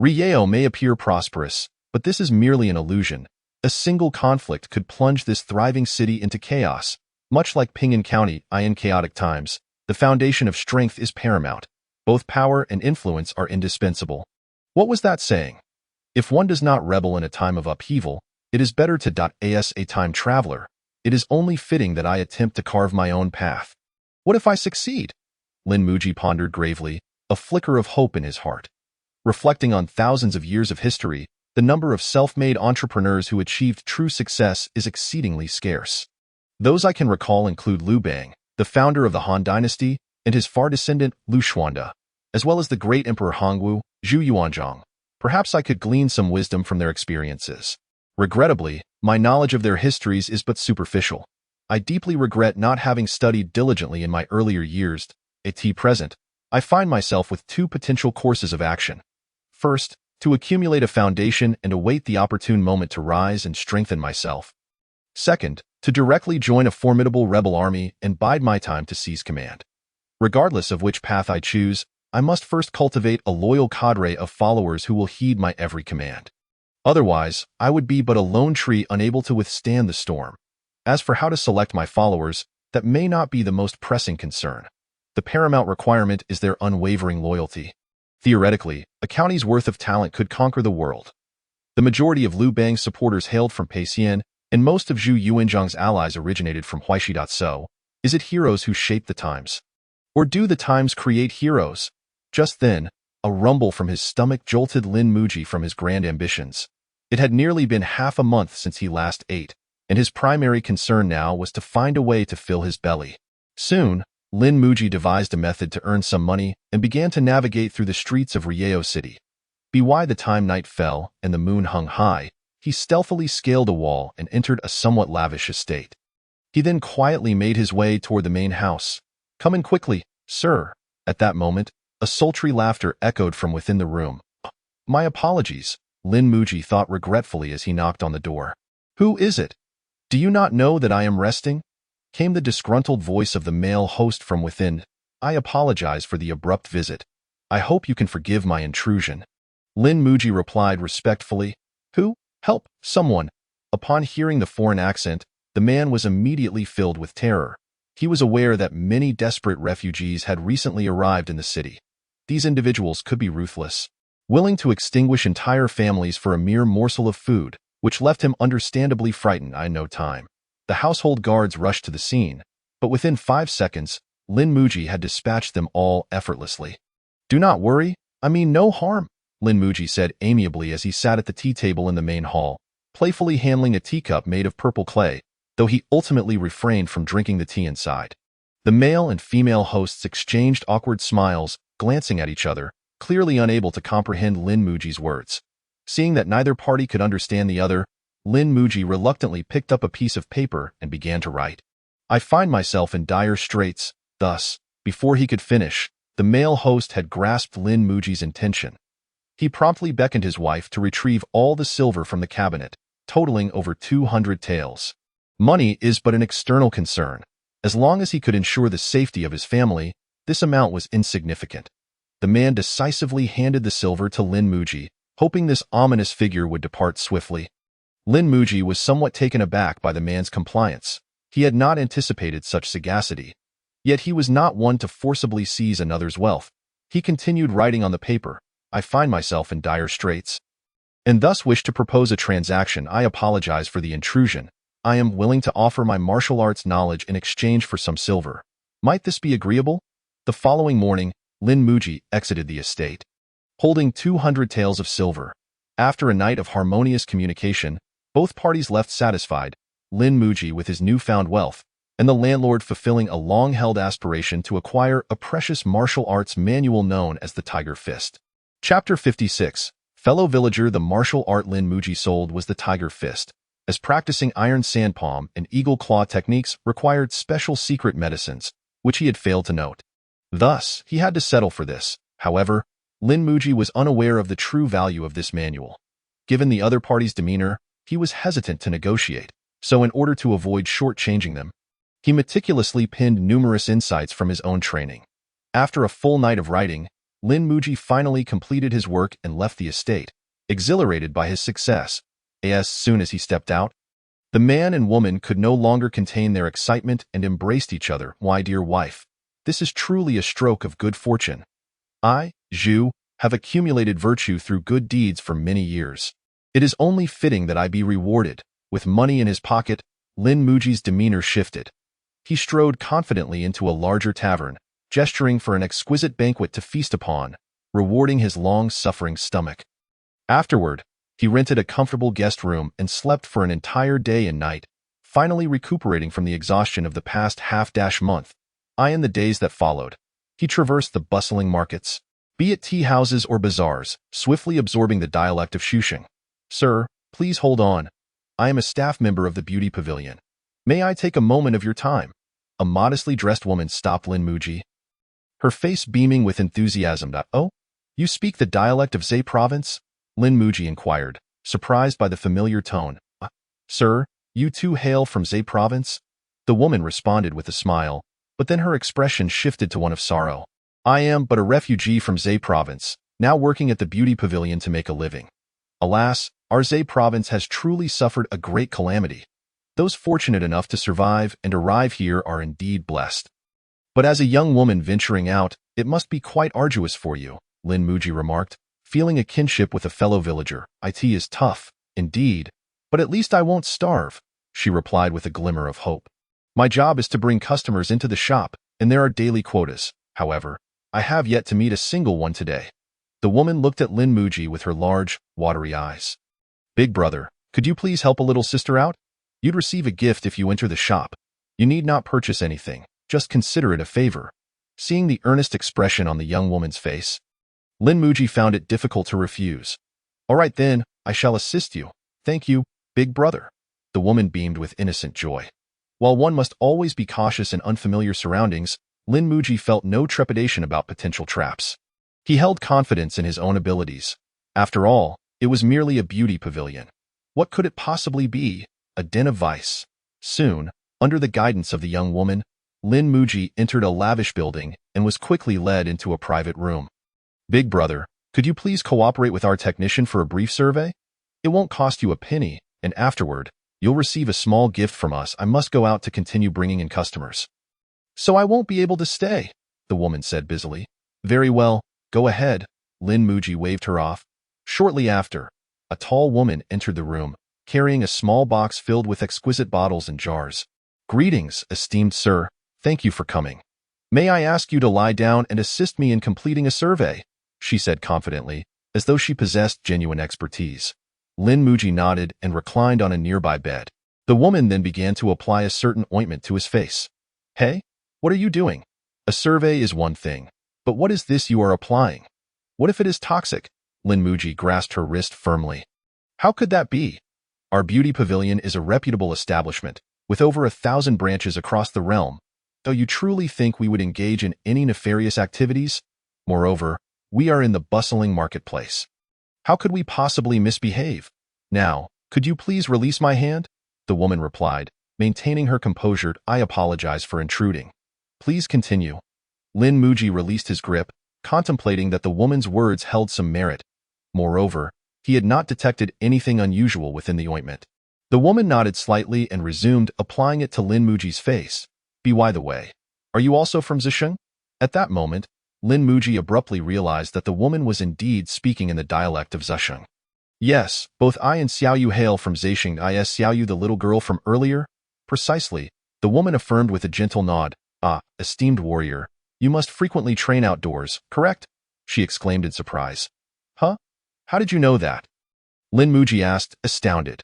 Rieo may appear prosperous, but this is merely an illusion. A single conflict could plunge this thriving city into chaos. Much like Ping'an County in chaotic times, the foundation of strength is paramount. Both power and influence are indispensable. What was that saying? If one does not rebel in a time of upheaval, it is better to as a time traveler. It is only fitting that I attempt to carve my own path. What if I succeed? Lin Muji pondered gravely, a flicker of hope in his heart. Reflecting on thousands of years of history, the number of self-made entrepreneurs who achieved true success is exceedingly scarce. Those I can recall include Liu Bang, the founder of the Han Dynasty, and his far descendant, Liu Xuande, as well as the great Emperor Hongwu, Zhu Yuanzhang. Perhaps I could glean some wisdom from their experiences. Regrettably, my knowledge of their histories is but superficial. I deeply regret not having studied diligently in my earlier years. At present, I find myself with two potential courses of action. First, to accumulate a foundation and await the opportune moment to rise and strengthen myself. Second, to directly join a formidable rebel army and bide my time to seize command. Regardless of which path I choose, I must first cultivate a loyal cadre of followers who will heed my every command. Otherwise, I would be but a lone tree unable to withstand the storm. As for how to select my followers, that may not be the most pressing concern. The paramount requirement is their unwavering loyalty. Theoretically, a county's worth of talent could conquer the world. The majority of Liu Bang's supporters hailed from Peixian, and most of Zhu Yuanzhang's allies originated from Huaishi. So, is it heroes who shape the times? Or do the times create heroes? Just then, a rumble from his stomach jolted Lin Muji from his grand ambitions. It had nearly been half a month since he last ate, and his primary concern now was to find a way to fill his belly. Soon, Lin Muji devised a method to earn some money and began to navigate through the streets of Rieo City. By the time night fell and the moon hung high, he stealthily scaled a wall and entered a somewhat lavish estate. He then quietly made his way toward the main house. "Come in quickly, sir." At that moment, a sultry laughter echoed from within the room. "My apologies," Lin Muji thought regretfully as he knocked on the door. "Who is it? Do you not know that I am resting?" Came the disgruntled voice of the male host from within. "I apologize for the abrupt visit. I hope you can forgive my intrusion." Lin Muji replied respectfully. "Who? Help, someone." Upon hearing the foreign accent, the man was immediately filled with terror. He was aware that many desperate refugees had recently arrived in the city. These individuals could be ruthless, willing to extinguish entire families for a mere morsel of food, which left him understandably frightened in no time. The household guards rushed to the scene, but within 5 seconds, Lin Muji had dispatched them all effortlessly. "Do not worry, I mean no harm," Lin Muji said amiably as he sat at the tea table in the main hall, playfully handling a teacup made of purple clay, though he ultimately refrained from drinking the tea inside. The male and female hosts exchanged awkward smiles, glancing at each other, clearly unable to comprehend Lin Muji's words. Seeing that neither party could understand the other, Lin Muji reluctantly picked up a piece of paper and began to write. "I find myself in dire straits." Thus, before he could finish, the male host had grasped Lin Muji's intention. He promptly beckoned his wife to retrieve all the silver from the cabinet, totaling over 200 taels. Money is but an external concern. As long as he could ensure the safety of his family, this amount was insignificant. The man decisively handed the silver to Lin Muji, hoping this ominous figure would depart swiftly. Lin Muji was somewhat taken aback by the man's compliance. He had not anticipated such sagacity. Yet he was not one to forcibly seize another's wealth. He continued writing on the paper, "I find myself in dire straits, and thus wish to propose a transaction. I apologize for the intrusion. I am willing to offer my martial arts knowledge in exchange for some silver. Might this be agreeable?" The following morning, Lin Muji exited the estate, holding 200 taels of silver. After a night of harmonious communication, both parties left satisfied, Lin Muji with his newfound wealth, and the landlord fulfilling a long-held aspiration to acquire a precious martial arts manual known as the Tiger Fist. Chapter 56. Fellow villager. The martial art Lin Muji sold was the Tiger Fist, as practicing iron sandpalm and eagle claw techniques required special secret medicines, which he had failed to note. Thus, he had to settle for this. However, Lin Muji was unaware of the true value of this manual. Given the other party's demeanor, he was hesitant to negotiate, so in order to avoid shortchanging them, he meticulously pinned numerous insights from his own training. After a full night of writing, Lin Muji finally completed his work and left the estate, exhilarated by his success. As soon as he stepped out, the man and woman could no longer contain their excitement and embraced each other. "My dear wife, this is truly a stroke of good fortune. I, Zhu, have accumulated virtue through good deeds for many years. It is only fitting that I be rewarded." With money in his pocket, Lin Muji's demeanor shifted. He strode confidently into a larger tavern, gesturing for an exquisite banquet to feast upon, rewarding his long-suffering stomach. Afterward, he rented a comfortable guest room and slept for an entire day and night, finally recuperating from the exhaustion of the past half-month. In the days that followed, he traversed the bustling markets, be it tea houses or bazaars, swiftly absorbing the dialect of Xuxing. "Sir, please hold on. I am a staff member of the beauty pavilion. May I take a moment of your time?" A modestly dressed woman stopped Lin Muji, her face beaming with enthusiasm. "Oh, you speak the dialect of Zhe province?" Lin Muji inquired, surprised by the familiar tone. "Sir, you too hail from Zhe province?" The woman responded with a smile, but then her expression shifted to one of sorrow. "I am but a refugee from Zhe province, now working at the beauty pavilion to make a living. Alas, our Zhe province has truly suffered a great calamity. Those fortunate enough to survive and arrive here are indeed blessed. But as a young woman venturing out, it must be quite arduous for you," Lin Muji remarked, feeling a kinship with a fellow villager. "It is tough, indeed, but at least I won't starve," she replied with a glimmer of hope. "My job is to bring customers into the shop, and there are daily quotas. However, I have yet to meet a single one today." The woman looked at Lin Muji with her large, watery eyes. "Big brother, could you please help a little sister out? You'd receive a gift if you enter the shop. You need not purchase anything, just consider it a favor." Seeing the earnest expression on the young woman's face, Lin Muji found it difficult to refuse. "All right then, I shall assist you. Thank you, big brother." The woman beamed with innocent joy. While one must always be cautious in unfamiliar surroundings, Lin Muji felt no trepidation about potential traps. He held confidence in his own abilities. After all, it was merely a beauty pavilion. What could it possibly be? A den of vice. Soon, under the guidance of the young woman, Lin Muji entered a lavish building and was quickly led into a private room. "Big brother, could you please cooperate with our technician for a brief survey? It won't cost you a penny, and afterward, you'll receive a small gift from us. I must go out to continue bringing in customers." "So I won't be able to stay," the woman said busily. "Very well, go ahead." Lin Muji waved her off. Shortly after, a tall woman entered the room, carrying a small box filled with exquisite bottles and jars. "Greetings, esteemed sir. Thank you for coming. May I ask you to lie down and assist me in completing a survey?" she said confidently, as though she possessed genuine expertise. Lin Muji nodded and reclined on a nearby bed. The woman then began to apply a certain ointment to his face. "Hey, what are you doing? A survey is one thing, but what is this you are applying? What if it is toxic?" Lin Muji grasped her wrist firmly. "How could that be? Our beauty pavilion is a reputable establishment, with over 1,000 branches across the realm. Though you truly think we would engage in any nefarious activities? Moreover, we are in the bustling marketplace. How could we possibly misbehave? Now, could you please release my hand? The woman replied, maintaining her composure. I apologize for intruding. Please continue. Lin Muji released his grip, contemplating that the woman's words held some merit. Moreover, he had not detected anything unusual within the ointment. The woman nodded slightly and resumed applying it to Lin Muji's face. By the way, are you also from Zisheng? At that moment, Lin Muji abruptly realized that the woman was indeed speaking in the dialect of Zisheng. Yes, both I and Xiaoyu hail from Zisheng. Is Xiaoyu the little girl from earlier? Precisely, the woman affirmed with a gentle nod. Ah, esteemed warrior, you must frequently train outdoors, correct? She exclaimed in surprise. Huh? How did you know that? Lin Muji asked, astounded.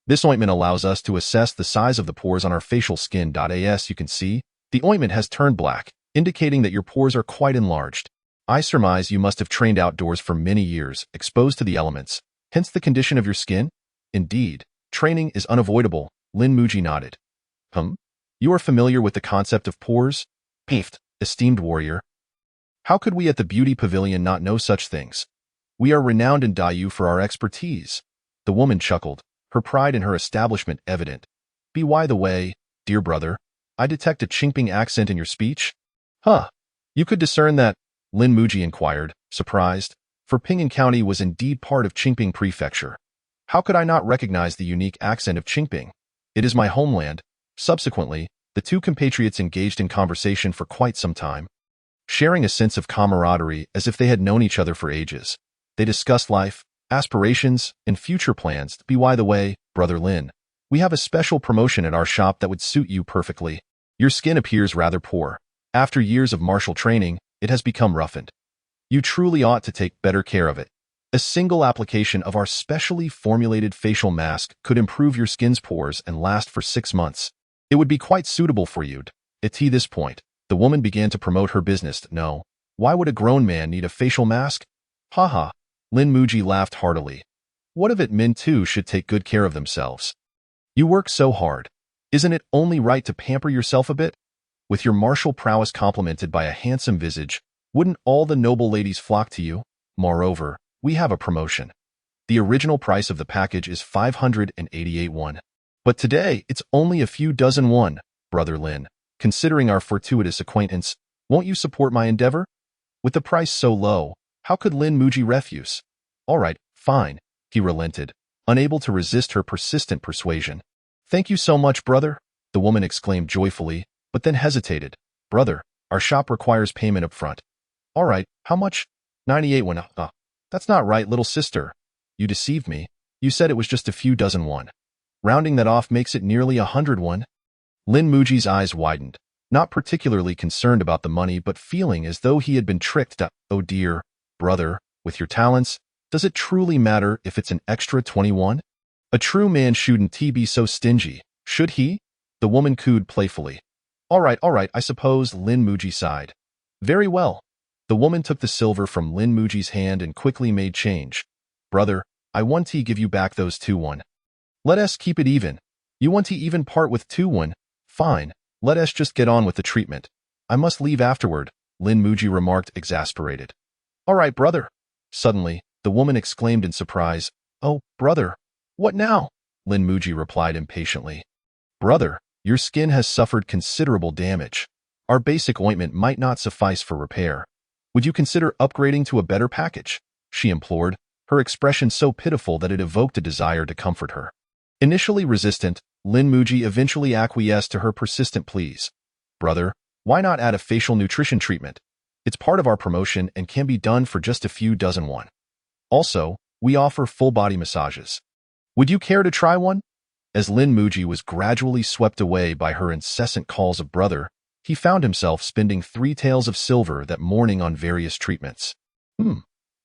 This ointment allows us to assess the size of the pores on our facial skin. As you can see, the ointment has turned black, indicating that your pores are quite enlarged. I surmise you must have trained outdoors for many years, exposed to the elements, hence the condition of your skin? Indeed, training is unavoidable, Lin Muji nodded. You are familiar with the concept of pores? Peefed, esteemed warrior. How could we at the Beauty Pavilion not know such things? We are renowned in Dayu for our expertise. The woman chuckled, her pride in her establishment evident. By the way, dear brother, I detect a Qingping accent in your speech. Huh, you could discern that? Lin Muji inquired, surprised, for Ping'an County was indeed part of Qingping Prefecture. How could I not recognize the unique accent of Qingping? It is my homeland. Subsequently, the two compatriots engaged in conversation for quite some time, sharing a sense of camaraderie as if they had known each other for ages. They discussed life, aspirations, and future plans. By the way, Brother Lin, we have a special promotion at our shop that would suit you perfectly. Your skin appears rather poor. After years of martial training, it has become roughened. You truly ought to take better care of it. A single application of our specially formulated facial mask could improve your skin's pores and last for 6 months. It would be quite suitable for you. At this point, the woman began to promote her business. No, why would a grown man need a facial mask? Haha, Lin Muji laughed heartily. What if it men too should take good care of themselves? You work so hard. Isn't it only right to pamper yourself a bit? With your martial prowess complemented by a handsome visage, wouldn't all the noble ladies flock to you? Moreover, we have a promotion. The original price of the package is 588 won. But today, it's only a few dozen won, Brother Lin. Considering our fortuitous acquaintance, won't you support my endeavor? With the price so low, how could Lin Muji refuse? All right, fine, he relented, unable to resist her persistent persuasion. Thank you so much, brother, the woman exclaimed joyfully, but then hesitated. Brother, our shop requires payment up front. All right, how much? 98 won. That's not right, little sister. You deceived me. You said it was just a few dozen won. Rounding that off makes it nearly 100 won. Lin Muji's eyes widened, not particularly concerned about the money but feeling as though he had been tricked. Oh dear, brother, with your talents, does it truly matter if it's an extra 21? A true man shouldn't be so stingy, should he? The woman cooed playfully. All right, I suppose, Lin Muji sighed. Very well. The woman took the silver from Lin Muji's hand and quickly made change. Brother, I want to give you back those 2 won. Let us keep it even. You want to even part with 2 won? Fine, let us just get on with the treatment. I must leave afterward, Lin Muji remarked, exasperated. All right, brother. Suddenly, the woman exclaimed in surprise. Oh, brother. What now? Lin Muji replied impatiently. Brother, your skin has suffered considerable damage. Our basic ointment might not suffice for repair. Would you consider upgrading to a better package? She implored, her expression so pitiful that it evoked a desire to comfort her. Initially resistant, Lin Muji eventually acquiesced to her persistent pleas. Brother, why not add a facial nutrition treatment? It's part of our promotion and can be done for just a few dozen won. Also, we offer full-body massages. Would you care to try one? As Lin Muji was gradually swept away by her incessant calls of brother, he found himself spending 3 taels of silver that morning on various treatments.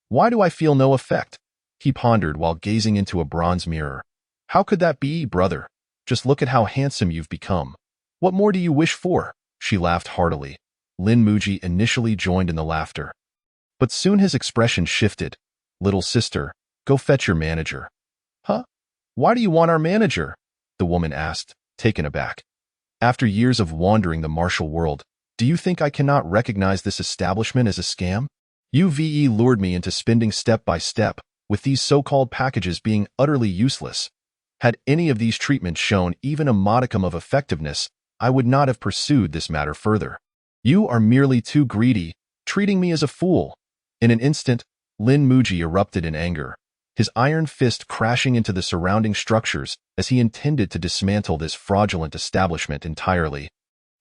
Why do I feel no effect? He pondered while gazing into a bronze mirror. How could that be, brother? Just look at how handsome you've become. What more do you wish for? She laughed heartily. Lin Muji initially joined in the laughter. But soon his expression shifted. Little sister, go fetch your manager. Huh? Why do you want our manager? The woman asked, taken aback. After years of wandering the martial world, do you think I cannot recognize this establishment as a scam? UVE lured me into spending step by step, with these so-called packages being utterly useless. Had any of these treatments shown even a modicum of effectiveness, I would not have pursued this matter further. You are merely too greedy, treating me as a fool. In an instant, Lin Muji erupted in anger, his iron fist crashing into the surrounding structures as he intended to dismantle this fraudulent establishment entirely.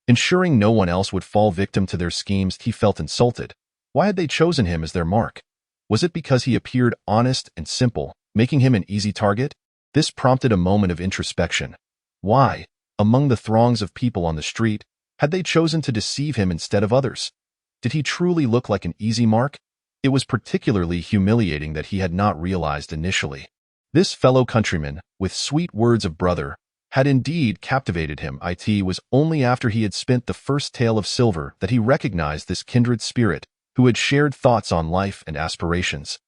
Ensuring no one else would fall victim to their schemes, he felt insulted. Why had they chosen him as their mark? Was it because he appeared honest and simple, making him an easy target? This prompted a moment of introspection. Why, among the throngs of people on the street, had they chosen to deceive him instead of others? Did he truly look like an easy mark? It was particularly humiliating that he had not realized initially. This fellow countryman, with sweet words of brother, had indeed captivated him. It was only after he had spent the first tale of silver that he recognized this kindred spirit, who had shared thoughts on life and aspirations.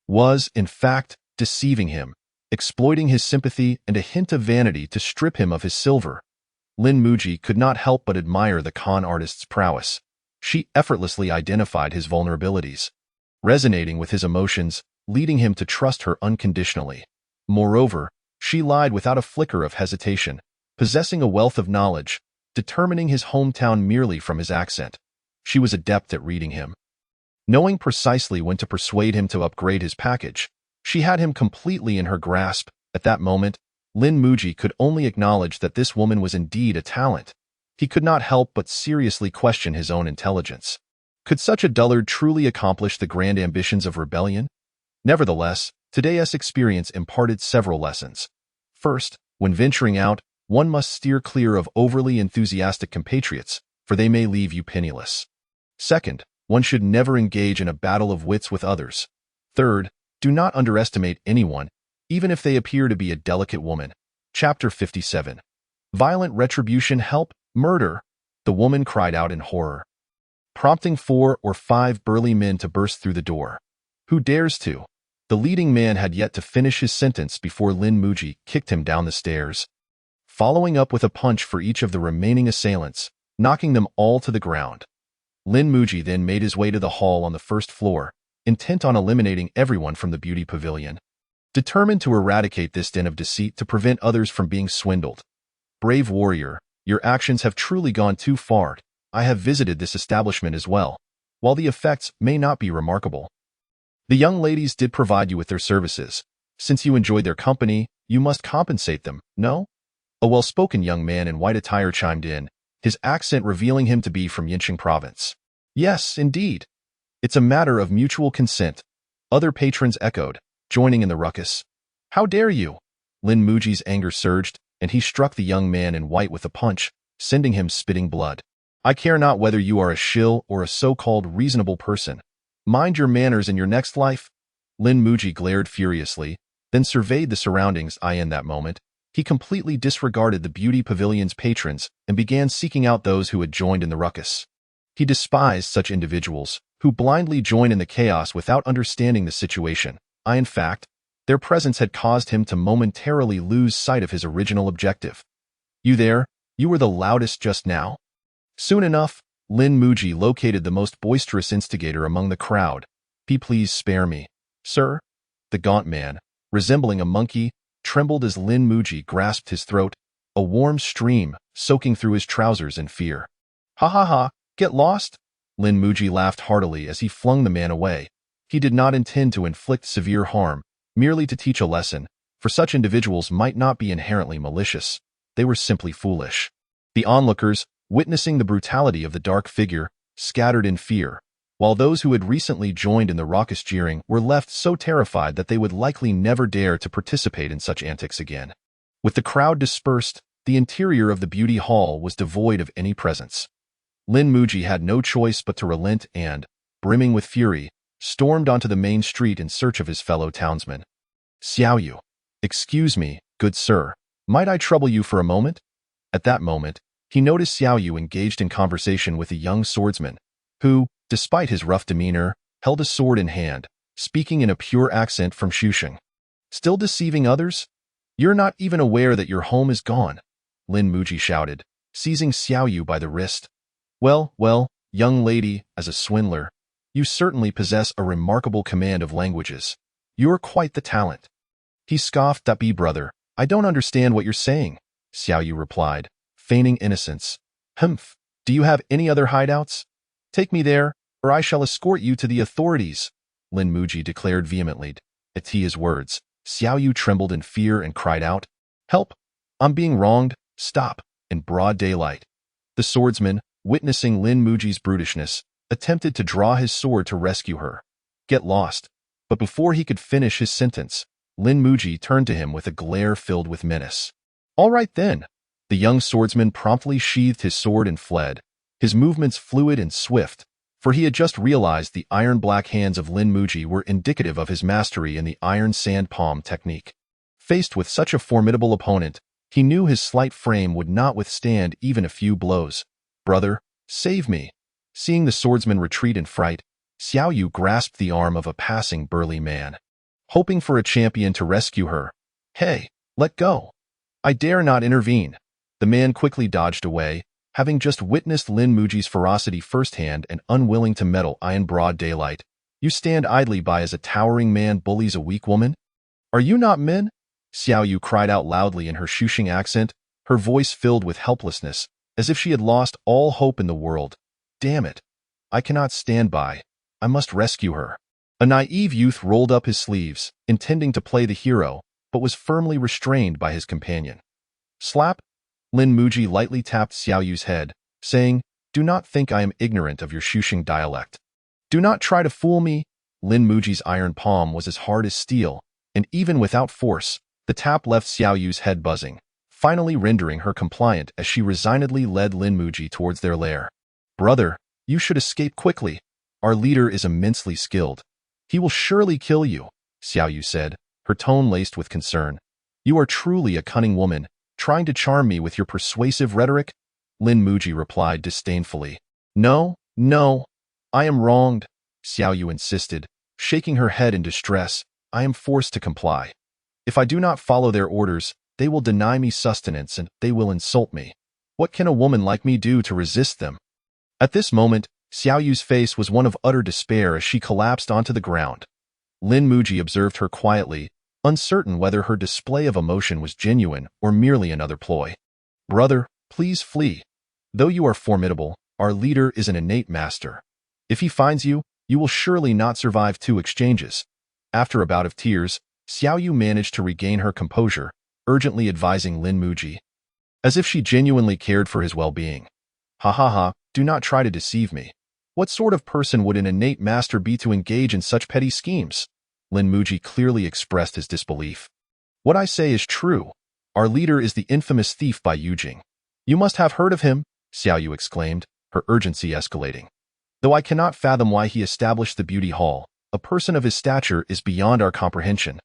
Was, in fact, deceiving him, exploiting his sympathy and a hint of vanity to strip him of his silver. Lin Muji could not help but admire the con artist's prowess. She effortlessly identified his vulnerabilities, resonating with his emotions, leading him to trust her unconditionally. Moreover, she lied without a flicker of hesitation, possessing a wealth of knowledge, determining his hometown merely from his accent. She was adept at reading him. Knowing precisely when to persuade him to upgrade his package, she had him completely in her grasp. At that moment, Lin Muji could only acknowledge that this woman was indeed a talent. He could not help but seriously question his own intelligence. Could such a dullard truly accomplish the grand ambitions of rebellion? Nevertheless, today's experience imparted several lessons. First, when venturing out, one must steer clear of overly enthusiastic compatriots, for they may leave you penniless. Second, one should never engage in a battle of wits with others. Third, do not underestimate anyone, even if they appear to be a delicate woman. Chapter 57. Violent retribution, help, murder, the woman cried out in horror, prompting 4 or 5 burly men to burst through the door. Who dares to? The leading man had yet to finish his sentence before Lin Muji kicked him down the stairs, following up with a punch for each of the remaining assailants, knocking them all to the ground. Lin Muji then made his way to the hall on the first floor, intent on eliminating everyone from the beauty pavilion, determined to eradicate this den of deceit to prevent others from being swindled. Brave warrior, your actions have truly gone too far. I have visited this establishment as well. While the effects may not be remarkable, the young ladies did provide you with their services. Since you enjoyed their company, you must compensate them, no? A well-spoken young man in white attire chimed in, his accent revealing him to be from Yincheng province. Yes, indeed. It's a matter of mutual consent, other patrons echoed, joining in the ruckus. How dare you? Lin Muji's anger surged, and he struck the young man in white with a punch, sending him spitting blood. I care not whether you are a shill or a so-called reasonable person. Mind your manners in your next life. Lin Muji glared furiously, then surveyed the surroundings. In that moment, he completely disregarded the beauty pavilion's patrons and began seeking out those who had joined in the ruckus. He despised such individuals, who blindly join in the chaos without understanding the situation. In fact, their presence had caused him to momentarily lose sight of his original objective. You there? You were the loudest just now? Soon enough, Lin Muji located the most boisterous instigator among the crowd. Please spare me, sir. The gaunt man, resembling a monkey, trembled as Lin Muji grasped his throat, a warm stream soaking through his trousers in fear. Ha ha ha, get lost? Lin Muji laughed heartily as he flung the man away. He did not intend to inflict severe harm, merely to teach a lesson, for such individuals might not be inherently malicious. They were simply foolish. The onlookers, witnessing the brutality of the dark figure, scattered in fear, while those who had recently joined in the raucous jeering were left so terrified that they would likely never dare to participate in such antics again. With the crowd dispersed, the interior of the beauty hall was devoid of any presence. Lin Muji had no choice but to relent and, brimming with fury, stormed onto the main street in search of his fellow townsmen. Xiaoyu, excuse me, good sir, might I trouble you for a moment? At that moment, he noticed Xiaoyu engaged in conversation with a young swordsman, who, despite his rough demeanor, held a sword in hand, speaking in a pure accent from Shusheng. Still deceiving others? You're not even aware that your home is gone, Lin Muji shouted, seizing Xiaoyu by the wrist. Well, young lady, as a swindler, you certainly possess a remarkable command of languages. You're quite the talent. He scoffed. Be brother, I don't understand what you're saying, Xiao Yu replied, feigning innocence. Humph, do you have any other hideouts? Take me there, or I shall escort you to the authorities, Lin Muji declared vehemently. At his words, Xiao Yu trembled in fear and cried out, Help! I'm being wronged, stop, in broad daylight. The swordsman, witnessing Lin Muji's brutishness, attempted to draw his sword to rescue her. Get lost. But before he could finish his sentence, Lin Muji turned to him with a glare filled with menace. All right then. The young swordsman promptly sheathed his sword and fled, his movements fluid and swift, for he had just realized the iron-black hands of Lin Muji were indicative of his mastery in the iron sand palm technique. Faced with such a formidable opponent, he knew his slight frame would not withstand even a few blows. Brother, save me. Seeing the swordsman retreat in fright, Xiao Yu grasped the arm of a passing burly man, hoping for a champion to rescue her. Hey, let go. I dare not intervene. The man quickly dodged away, having just witnessed Lin Muji's ferocity firsthand and unwilling to meddle in broad daylight. You stand idly by as a towering man bullies a weak woman? Are you not men? Xiao Yu cried out loudly in her Shushing accent, her voice filled with helplessness, as if she had lost all hope in the world. Damn it. I cannot stand by. I must rescue her. A naive youth rolled up his sleeves, intending to play the hero, but was firmly restrained by his companion. Slap! Lin Muji lightly tapped Xiao Yu's head, saying, Do not think I am ignorant of your Shushing dialect. Do not try to fool me. Lin Muji's iron palm was as hard as steel, and even without force, the tap left Xiao Yu's head buzzing, finally rendering her compliant as she resignedly led Lin Muji towards their lair. Brother, you should escape quickly. Our leader is immensely skilled. He will surely kill you, Xiao Yu said, her tone laced with concern. You are truly a cunning woman, trying to charm me with your persuasive rhetoric? Lin Muji replied disdainfully. No, no, I am wronged, Xiao Yu insisted, shaking her head in distress. I am forced to comply. If I do not follow their orders, they will deny me sustenance and they will insult me. What can a woman like me do to resist them? At this moment, Xiao Yu's face was one of utter despair as she collapsed onto the ground. Lin Muji observed her quietly, uncertain whether her display of emotion was genuine or merely another ploy. Brother, please flee. Though you are formidable, our leader is an innate master. If he finds you, you will surely not survive 2 exchanges. After a bout of tears, Xiao Yu managed to regain her composure, urgently advising Lin Muji, as if she genuinely cared for his well-being. Ha ha ha, do not try to deceive me. What sort of person would an innate master be to engage in such petty schemes? Lin Muji clearly expressed his disbelief. What I say is true. Our leader is the infamous thief Bai Yujing. You must have heard of him, Xiao Yu exclaimed, her urgency escalating. Though I cannot fathom why he established the beauty hall, a person of his stature is beyond our comprehension.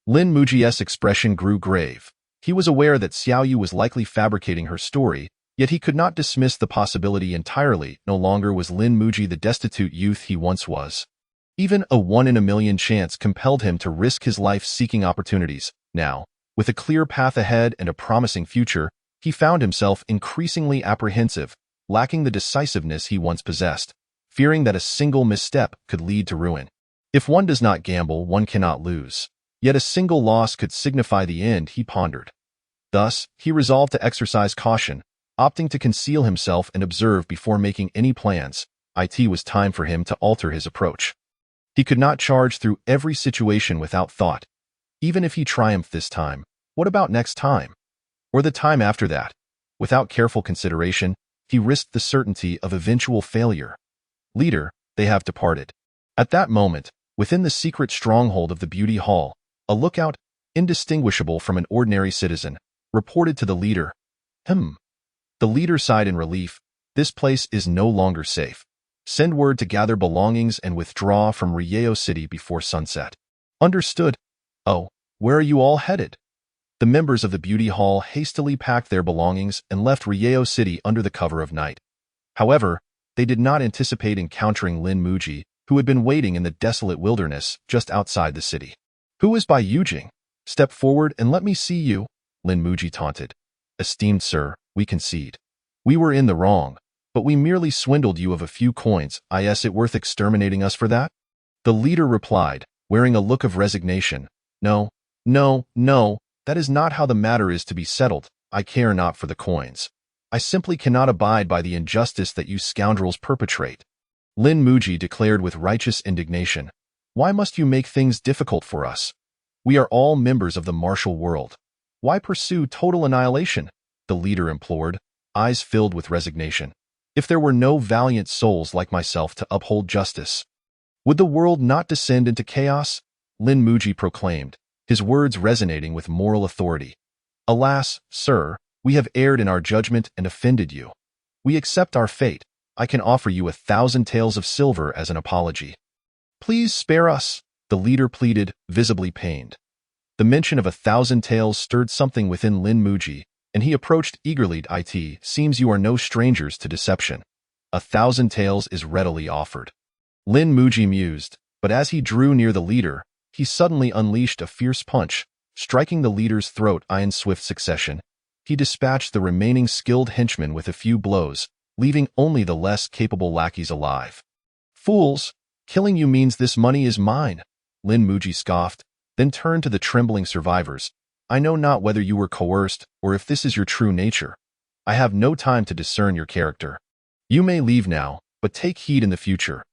Lin Muji's expression grew grave. He was aware that Xiao Yu was likely fabricating her story, yet he could not dismiss the possibility entirely. No longer was Lin Muji the destitute youth he once was. Even a 1 in a million chance compelled him to risk his life seeking opportunities. Now, with a clear path ahead and a promising future, he found himself increasingly apprehensive, lacking the decisiveness he once possessed, fearing that a single misstep could lead to ruin. If one does not gamble, one cannot lose. Yet a single loss could signify the end, he pondered. Thus, he resolved to exercise caution, opting to conceal himself and observe before making any plans. It was time for him to alter his approach. He could not charge through every situation without thought. Even if he triumphed this time, what about next time? Or the time after that? Without careful consideration, he risked the certainty of eventual failure. Leader, they have departed. At that moment, within the secret stronghold of the beauty hall, a lookout, indistinguishable from an ordinary citizen, reported to the leader. The leader sighed in relief. This place is no longer safe. Send word to gather belongings and withdraw from Rieo City before sunset. Understood. Oh, where are you all headed? The members of the beauty hall hastily packed their belongings and left Rieo City under the cover of night. However, they did not anticipate encountering Lin Muji, who had been waiting in the desolate wilderness just outside the city. Who is Bai Yujing? Step forward and let me see you, Lin Muji taunted. Esteemed sir, we concede. We were in the wrong, but we merely swindled you of a few coins. Is it worth exterminating us for that? The leader replied, wearing a look of resignation. No, no, no, that is not how the matter is to be settled. I care not for the coins. I simply cannot abide by the injustice that you scoundrels perpetrate. Lin Muji declared with righteous indignation. Why must you make things difficult for us? We are all members of the martial world. Why pursue total annihilation? The leader implored, eyes filled with resignation. If there were no valiant souls like myself to uphold justice, would the world not descend into chaos? Lin Muji proclaimed, his words resonating with moral authority. Alas, sir, we have erred in our judgment and offended you. We accept our fate. I can offer you 1,000 taels of silver as an apology. Please spare us, the leader pleaded, visibly pained. The mention of 1,000 taels stirred something within Lin Muji, and he approached eagerly. It seems you are no strangers to deception. 1,000 taels is readily offered. Lin Muji mused, but as he drew near the leader, he suddenly unleashed a fierce punch, striking the leader's throat in swift succession. He dispatched the remaining skilled henchmen with a few blows, leaving only the less capable lackeys alive. Fools! Killing you means this money is mine, Lin Muji scoffed, then turned to the trembling survivors. I know not whether you were coerced or if this is your true nature. I have no time to discern your character. You may leave now, but take heed in the future.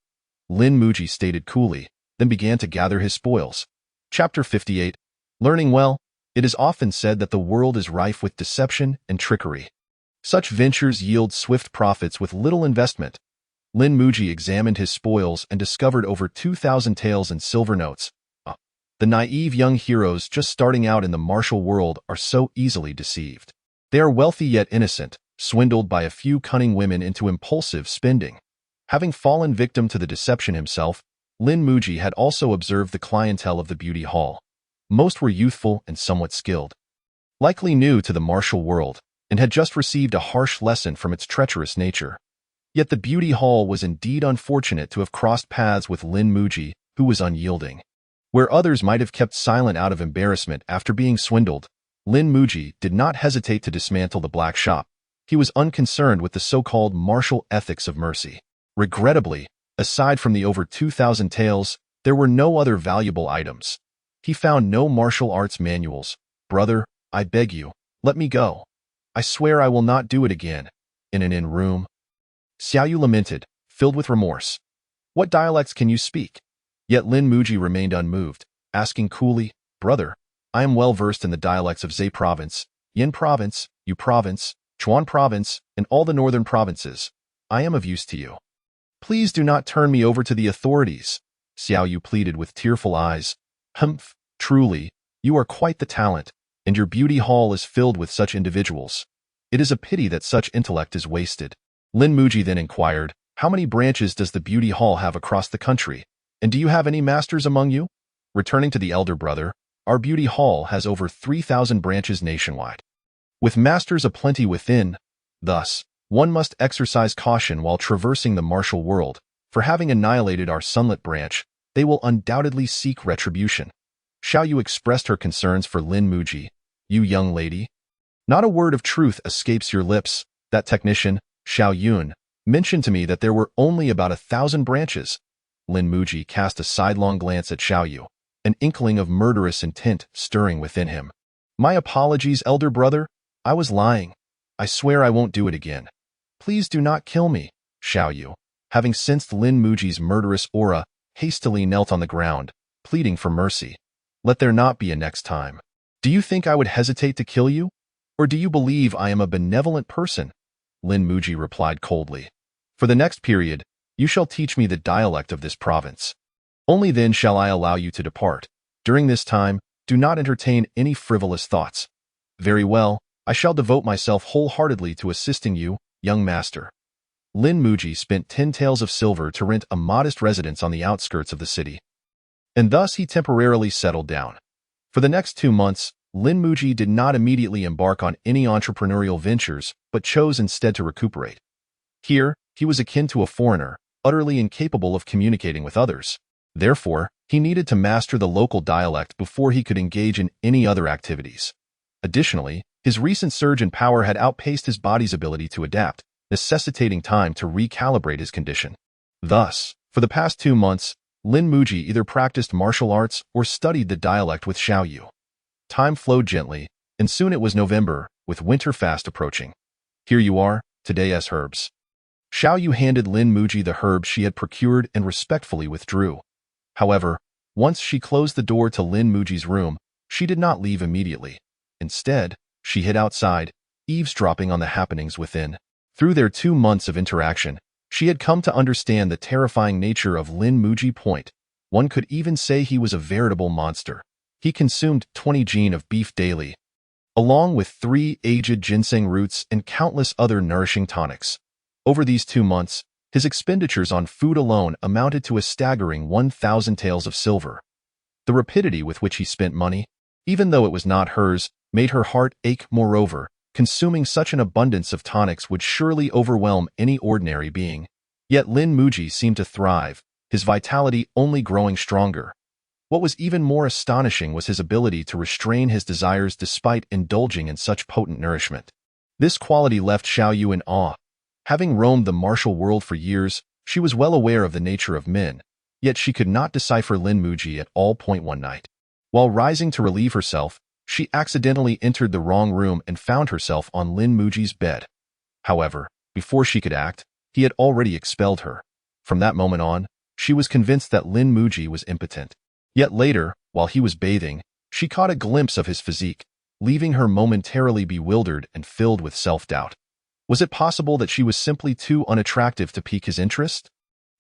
Lin Muji stated coolly, then began to gather his spoils. Chapter 58. Learning well. It is often said that the world is rife with deception and trickery. Such ventures yield swift profits with little investment. Lin Muji examined his spoils and discovered over 2,000 taels in silver notes. The naive young heroes just starting out in the martial world are so easily deceived. They are wealthy yet innocent, swindled by a few cunning women into impulsive spending. Having fallen victim to the deception himself, Lin Muji had also observed the clientele of the beauty hall. Most were youthful and somewhat skilled, likely new to the martial world, and had just received a harsh lesson from its treacherous nature. Yet the beauty hall was indeed unfortunate to have crossed paths with Lin Muji, who was unyielding. Where others might have kept silent out of embarrassment after being swindled, Lin Muji did not hesitate to dismantle the black shop. He was unconcerned with the so-called martial ethics of mercy. Regrettably, aside from the over 2,000 taels, there were no other valuable items. He found no martial arts manuals. Brother, I beg you, let me go. I swear I will not do it again. In an inn room, Xiaoyu lamented, filled with remorse. What dialects can you speak? Yet Lin Muji remained unmoved, asking coolly, Brother, I am well versed in the dialects of Zhe Province, Yin Province, Yu Province, Chuan Province, and all the northern provinces. I am of use to you. Please do not turn me over to the authorities, Xiaoyu pleaded with tearful eyes. Humph, truly, you are quite the talent, and your beauty hall is filled with such individuals. It is a pity that such intellect is wasted. Lin Muji then inquired, how many branches does the beauty hall have across the country? And do you have any masters among you? Returning to the elder brother, our beauty hall has over 3,000 branches nationwide, with masters aplenty within. Thus, one must exercise caution while traversing the martial world, for having annihilated our sunlit branch, they will undoubtedly seek retribution. Xiaoyu expressed her concerns for Lin Muji. You young lady, not a word of truth escapes your lips. That technician, Xiao Yun, mentioned to me that there were only about 1,000 branches. Lin Muji cast a sidelong glance at Xiaoyu, an inkling of murderous intent stirring within him. My apologies, elder brother. I was lying. I swear I won't do it again. Please do not kill me. Xiaoyu, having sensed Lin Muji's murderous aura, hastily knelt on the ground, pleading for mercy. Let there not be a next time. Do you think I would hesitate to kill you? Or do you believe I am a benevolent person? Lin Muji replied coldly. For the next period, you shall teach me the dialect of this province. Only then shall I allow you to depart. During this time, do not entertain any frivolous thoughts. Very well, I shall devote myself wholeheartedly to assisting you, young master. Lin Muji spent 10 taels of silver to rent a modest residence on the outskirts of the city. And thus he temporarily settled down. For the next 2 months, Lin Muji did not immediately embark on any entrepreneurial ventures, but chose instead to recuperate. Here, he was akin to a foreigner, utterly incapable of communicating with others. Therefore, he needed to master the local dialect before he could engage in any other activities. Additionally, his recent surge in power had outpaced his body's ability to adapt, necessitating time to recalibrate his condition. Thus, for the past 2 months, Lin Muji either practiced martial arts or studied the dialect with Xiao Yu. Time flowed gently, and soon it was November, with winter fast approaching. Here you are, today's herbs. Xiao Yu handed Lin Muji the herbs she had procured and respectfully withdrew. However, once she closed the door to Lin Muji's room, she did not leave immediately. Instead, she hid outside, eavesdropping on the happenings within. Through their 2 months of interaction, she had come to understand the terrifying nature of Lin Muji Point. One could even say he was a veritable monster. He consumed 20 jin of beef daily, along with 3 aged ginseng roots and countless other nourishing tonics. Over these 2 months, his expenditures on food alone amounted to a staggering 1,000 taels of silver. The rapidity with which he spent money, even though it was not hers, made her heart ache. Moreover, consuming such an abundance of tonics would surely overwhelm any ordinary being. Yet Lin Muji seemed to thrive, his vitality only growing stronger. What was even more astonishing was his ability to restrain his desires despite indulging in such potent nourishment. This quality left Xiao Yu in awe. Having roamed the martial world for years, she was well aware of the nature of men, yet she could not decipher Lin Muji at all. One night, while rising to relieve herself, she accidentally entered the wrong room and found herself on Lin Muji's bed. However, before she could act, he had already expelled her. From that moment on, she was convinced that Lin Muji was impotent. Yet later, while he was bathing, she caught a glimpse of his physique, leaving her momentarily bewildered and filled with self-doubt. Was it possible that she was simply too unattractive to pique his interest?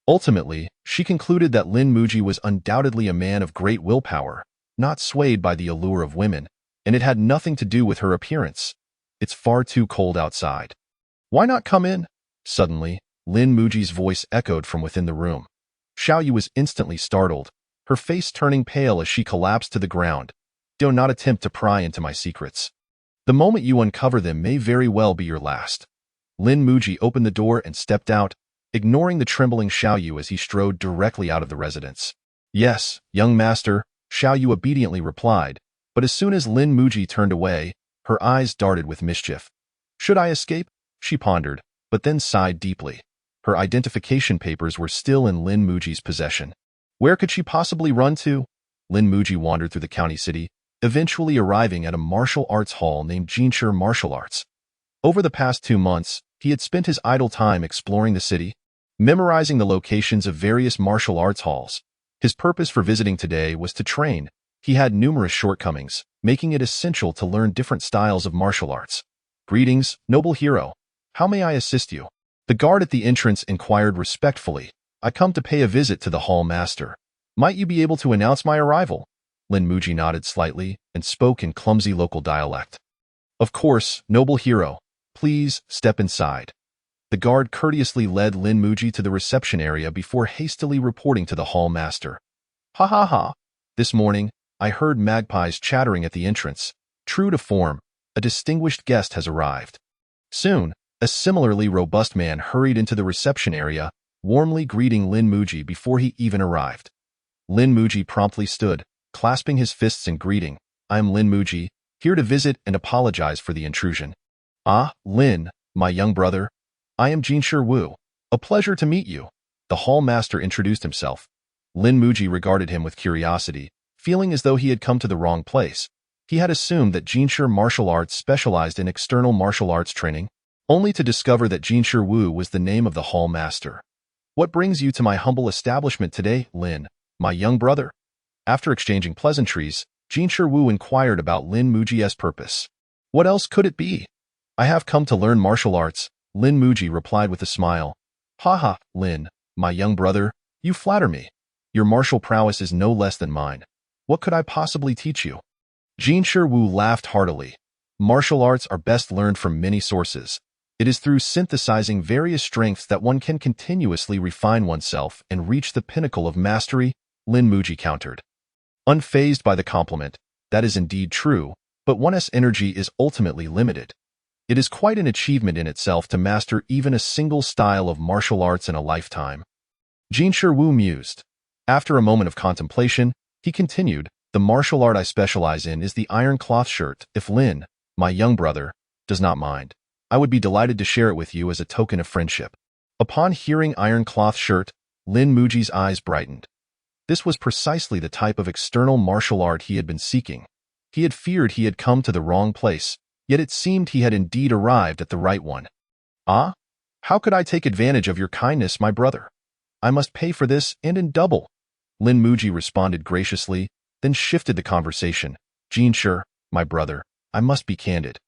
Ultimately, she concluded that Lin Muji was undoubtedly a man of great willpower, not swayed by the allure of women, and it had nothing to do with her appearance. It's far too cold outside. Why not come in? Suddenly, Lin Muji's voice echoed from within the room. Xiao Yu was instantly startled, her face turning pale as she collapsed to the ground. Do not attempt to pry into my secrets. The moment you uncover them may very well be your last. Lin Muji opened the door and stepped out, ignoring the trembling Xiao Yu as he strode directly out of the residence. Yes, young master, Xiao Yu obediently replied, but as soon as Lin Muji turned away, her eyes darted with mischief. Should I escape? She pondered, but then sighed deeply. Her identification papers were still in Lin Muji's possession. Where could she possibly run to? Lin Muji wandered through the county city, eventually arriving at a martial arts hall named Jinshi Martial Arts. Over the past 2 months, he had spent his idle time exploring the city, memorizing the locations of various martial arts halls. His purpose for visiting today was to train. He had numerous shortcomings, making it essential to learn different styles of martial arts. Greetings, noble hero. How may I assist you? The guard at the entrance inquired respectfully. I come to pay a visit to the hall master. Might you be able to announce my arrival? Lin Muji nodded slightly and spoke in clumsy local dialect. Of course, noble hero. Please step inside. The guard courteously led Lin Muji to the reception area before hastily reporting to the hall master. Ha ha ha. This morning, I heard magpies chattering at the entrance. True to form, a distinguished guest has arrived. Soon, a similarly robust man hurried into the reception area, warmly greeting Lin Muji before he even arrived. Lin Muji promptly stood, clasping his fists in greeting. I am Lin Muji, here to visit and apologize for the intrusion. Ah, Lin, my young brother. I am Jinshi Wu. A pleasure to meet you. The hall master introduced himself. Lin Muji regarded him with curiosity, feeling as though he had come to the wrong place. He had assumed that Jinshi Martial Arts specialized in external martial arts training, only to discover that Jinshi Wu was the name of the hall master. What brings you to my humble establishment today, Lin, my young brother? After exchanging pleasantries, Jinshi Wu inquired about Lin Muji's purpose. What else could it be? I have come to learn martial arts, Lin Muji replied with a smile. Ha, Lin, my young brother, you flatter me. Your martial prowess is no less than mine. What could I possibly teach you? Jinshi Wu laughed heartily. Martial arts are best learned from many sources. It is through synthesizing various strengths that one can continuously refine oneself and reach the pinnacle of mastery, Lin Muji countered. Unfazed by the compliment, that is indeed true, but one's energy is ultimately limited. It is quite an achievement in itself to master even a single style of martial arts in a lifetime. Jinshi Wu mused. After a moment of contemplation, he continued, the martial art I specialize in is the iron cloth shirt. If Lin, my young brother, does not mind, I would be delighted to share it with you as a token of friendship. Upon hearing iron cloth shirt, Lin Muji's eyes brightened. This was precisely the type of external martial art he had been seeking. He had feared he had come to the wrong place, yet it seemed he had indeed arrived at the right one. Ah? How could I take advantage of your kindness, my brother? I must pay for this, and in double. Lin Muji responded graciously, then shifted the conversation. Jinshi, my brother, I must be candid.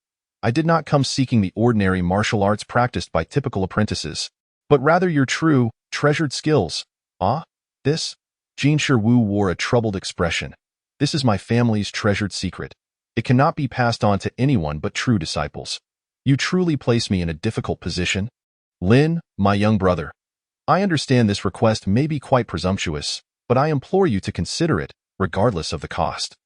I did not come seeking the ordinary martial arts practiced by typical apprentices, but rather your true, treasured skills. Ah? This? Jinshi Wu wore a troubled expression. This is my family's treasured secret. It cannot be passed on to anyone but true disciples. You truly place me in a difficult position. Lin, my young brother, I understand this request may be quite presumptuous, but I implore you to consider it, regardless of the cost.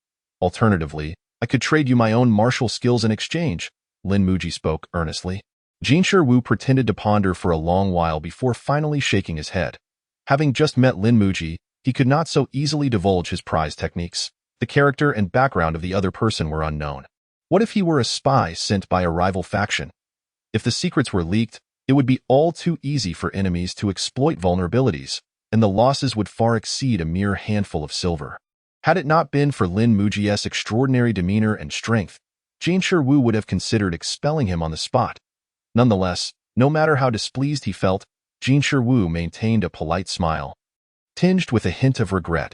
Alternatively, I could trade you my own martial skills in exchange. Lin Muji spoke earnestly. Jinshi Wu pretended to ponder for a long while before finally shaking his head. Having just met Lin Muji, he could not so easily divulge his prize techniques. The character and background of the other person were unknown. What if he were a spy sent by a rival faction? If the secrets were leaked, it would be all too easy for enemies to exploit vulnerabilities, and the losses would far exceed a mere handful of silver. Had it not been for Lin Muji's extraordinary demeanor and strength, Jinshi Wu would have considered expelling him on the spot. Nonetheless, no matter how displeased he felt, Jinshi Wu maintained a polite smile, tinged with a hint of regret.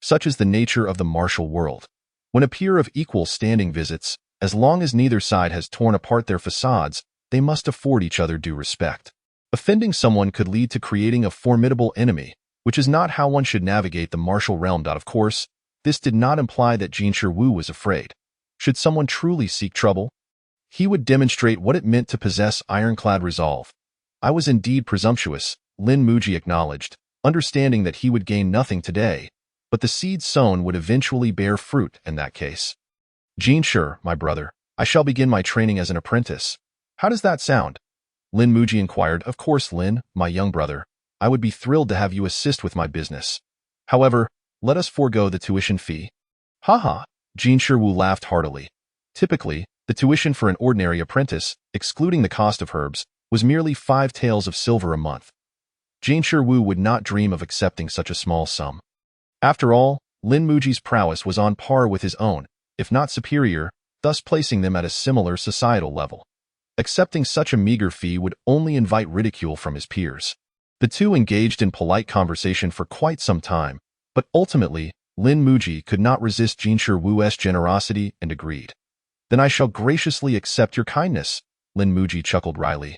Such is the nature of the martial world. When a peer of equal standing visits, as long as neither side has torn apart their facades, they must afford each other due respect. Offending someone could lead to creating a formidable enemy, which is not how one should navigate the martial realm. Of course, this did not imply that Jinshi Wu was afraid. Should someone truly seek trouble, he would demonstrate what it meant to possess ironclad resolve. I was indeed presumptuous, Lin Muji acknowledged, understanding that he would gain nothing today, but the seed sown would eventually bear fruit in that case. Jinshi, my brother, I shall begin my training as an apprentice. How does that sound? Lin Muji inquired. Of course, Lin, my young brother. I would be thrilled to have you assist with my business. However, let us forego the tuition fee. Haha, Jinshi Wu laughed heartily. Typically, the tuition for an ordinary apprentice, excluding the cost of herbs, was merely 5 taels of silver a month. Jinshi Wu would not dream of accepting such a small sum. After all, Lin Muji's prowess was on par with his own, if not superior, thus placing them at a similar societal level. Accepting such a meager fee would only invite ridicule from his peers. The two engaged in polite conversation for quite some time, but ultimately, Lin Muji could not resist Jinshi Wu's generosity and agreed. Then I shall graciously accept your kindness, Lin Muji chuckled wryly.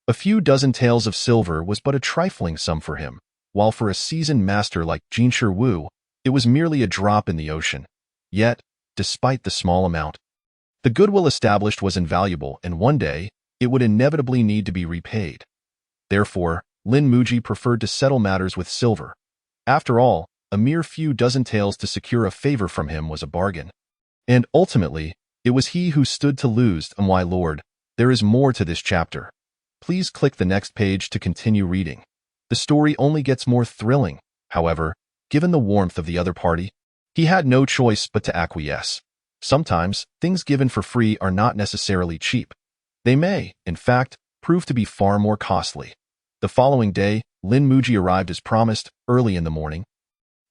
A few dozen taels of silver was but a trifling sum for him, while for a seasoned master like Jinshi Wu, it was merely a drop in the ocean. Yet, despite the small amount, the goodwill established was invaluable, and one day, it would inevitably need to be repaid. Therefore, Lin Muji preferred to settle matters with silver. After all, a mere few dozen taels to secure a favor from him was a bargain. And ultimately, it was he who stood to lose. My lord, there is more to this chapter. Please click the next page to continue reading. The story only gets more thrilling, however, given the warmth of the other party. He had no choice but to acquiesce. Sometimes, things given for free are not necessarily cheap. They may, in fact, prove to be far more costly. The following day, Lin Muji arrived as promised, early in the morning,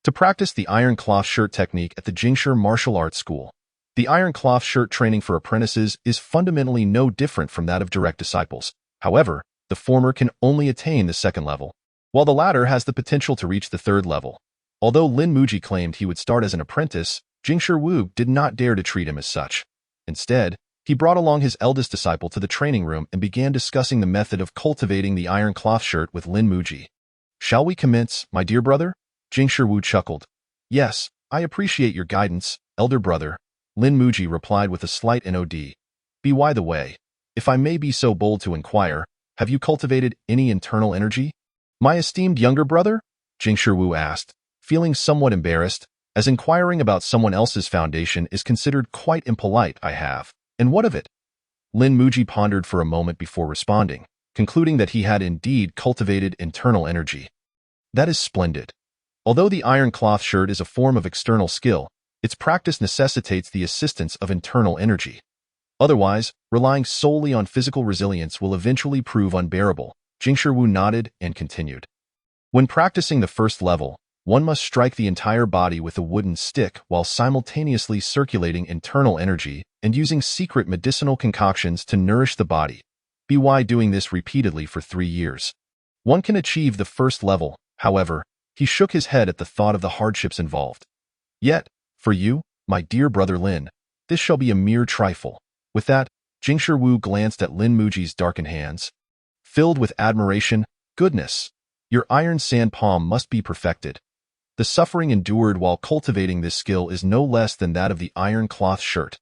to practice the iron cloth shirt technique at the Jinshi Martial Arts School. The iron cloth shirt training for apprentices is fundamentally no different from that of direct disciples. However, the former can only attain the 2nd level, while the latter has the potential to reach the 3rd level. Although Lin Muji claimed he would start as an apprentice, Jinshi Wu did not dare to treat him as such. Instead, he brought along his eldest disciple to the training room and began discussing the method of cultivating the iron cloth shirt with Lin Muji. Shall we commence, my dear brother? Jinshi Wu chuckled. Yes, I appreciate your guidance, elder brother, Lin Muji replied with a slight nod. By the way, if I may be so bold to inquire, have you cultivated any internal energy? My esteemed younger brother? Jinshi Wu asked, feeling somewhat embarrassed, as inquiring about someone else's foundation is considered quite impolite. I have. And what of it? Lin Muji pondered for a moment before responding, concluding that he had indeed cultivated internal energy. That is splendid. Although the iron cloth shirt is a form of external skill, its practice necessitates the assistance of internal energy. Otherwise, relying solely on physical resilience will eventually prove unbearable. Jinshi Wu nodded and continued. When practicing the 1st level, One must strike the entire body with a wooden stick while simultaneously circulating internal energy and using secret medicinal concoctions to nourish the body. By doing this repeatedly for 3 years. One can achieve the first level. However, he shook his head at the thought of the hardships involved. Yet, for you, my dear brother Lin, this shall be a mere trifle. With that, Jingshi Wu glanced at Lin Muji's darkened hands. Filled with admiration, goodness, your iron sand palm must be perfected. The suffering endured while cultivating this skill is no less than that of the iron cloth shirt.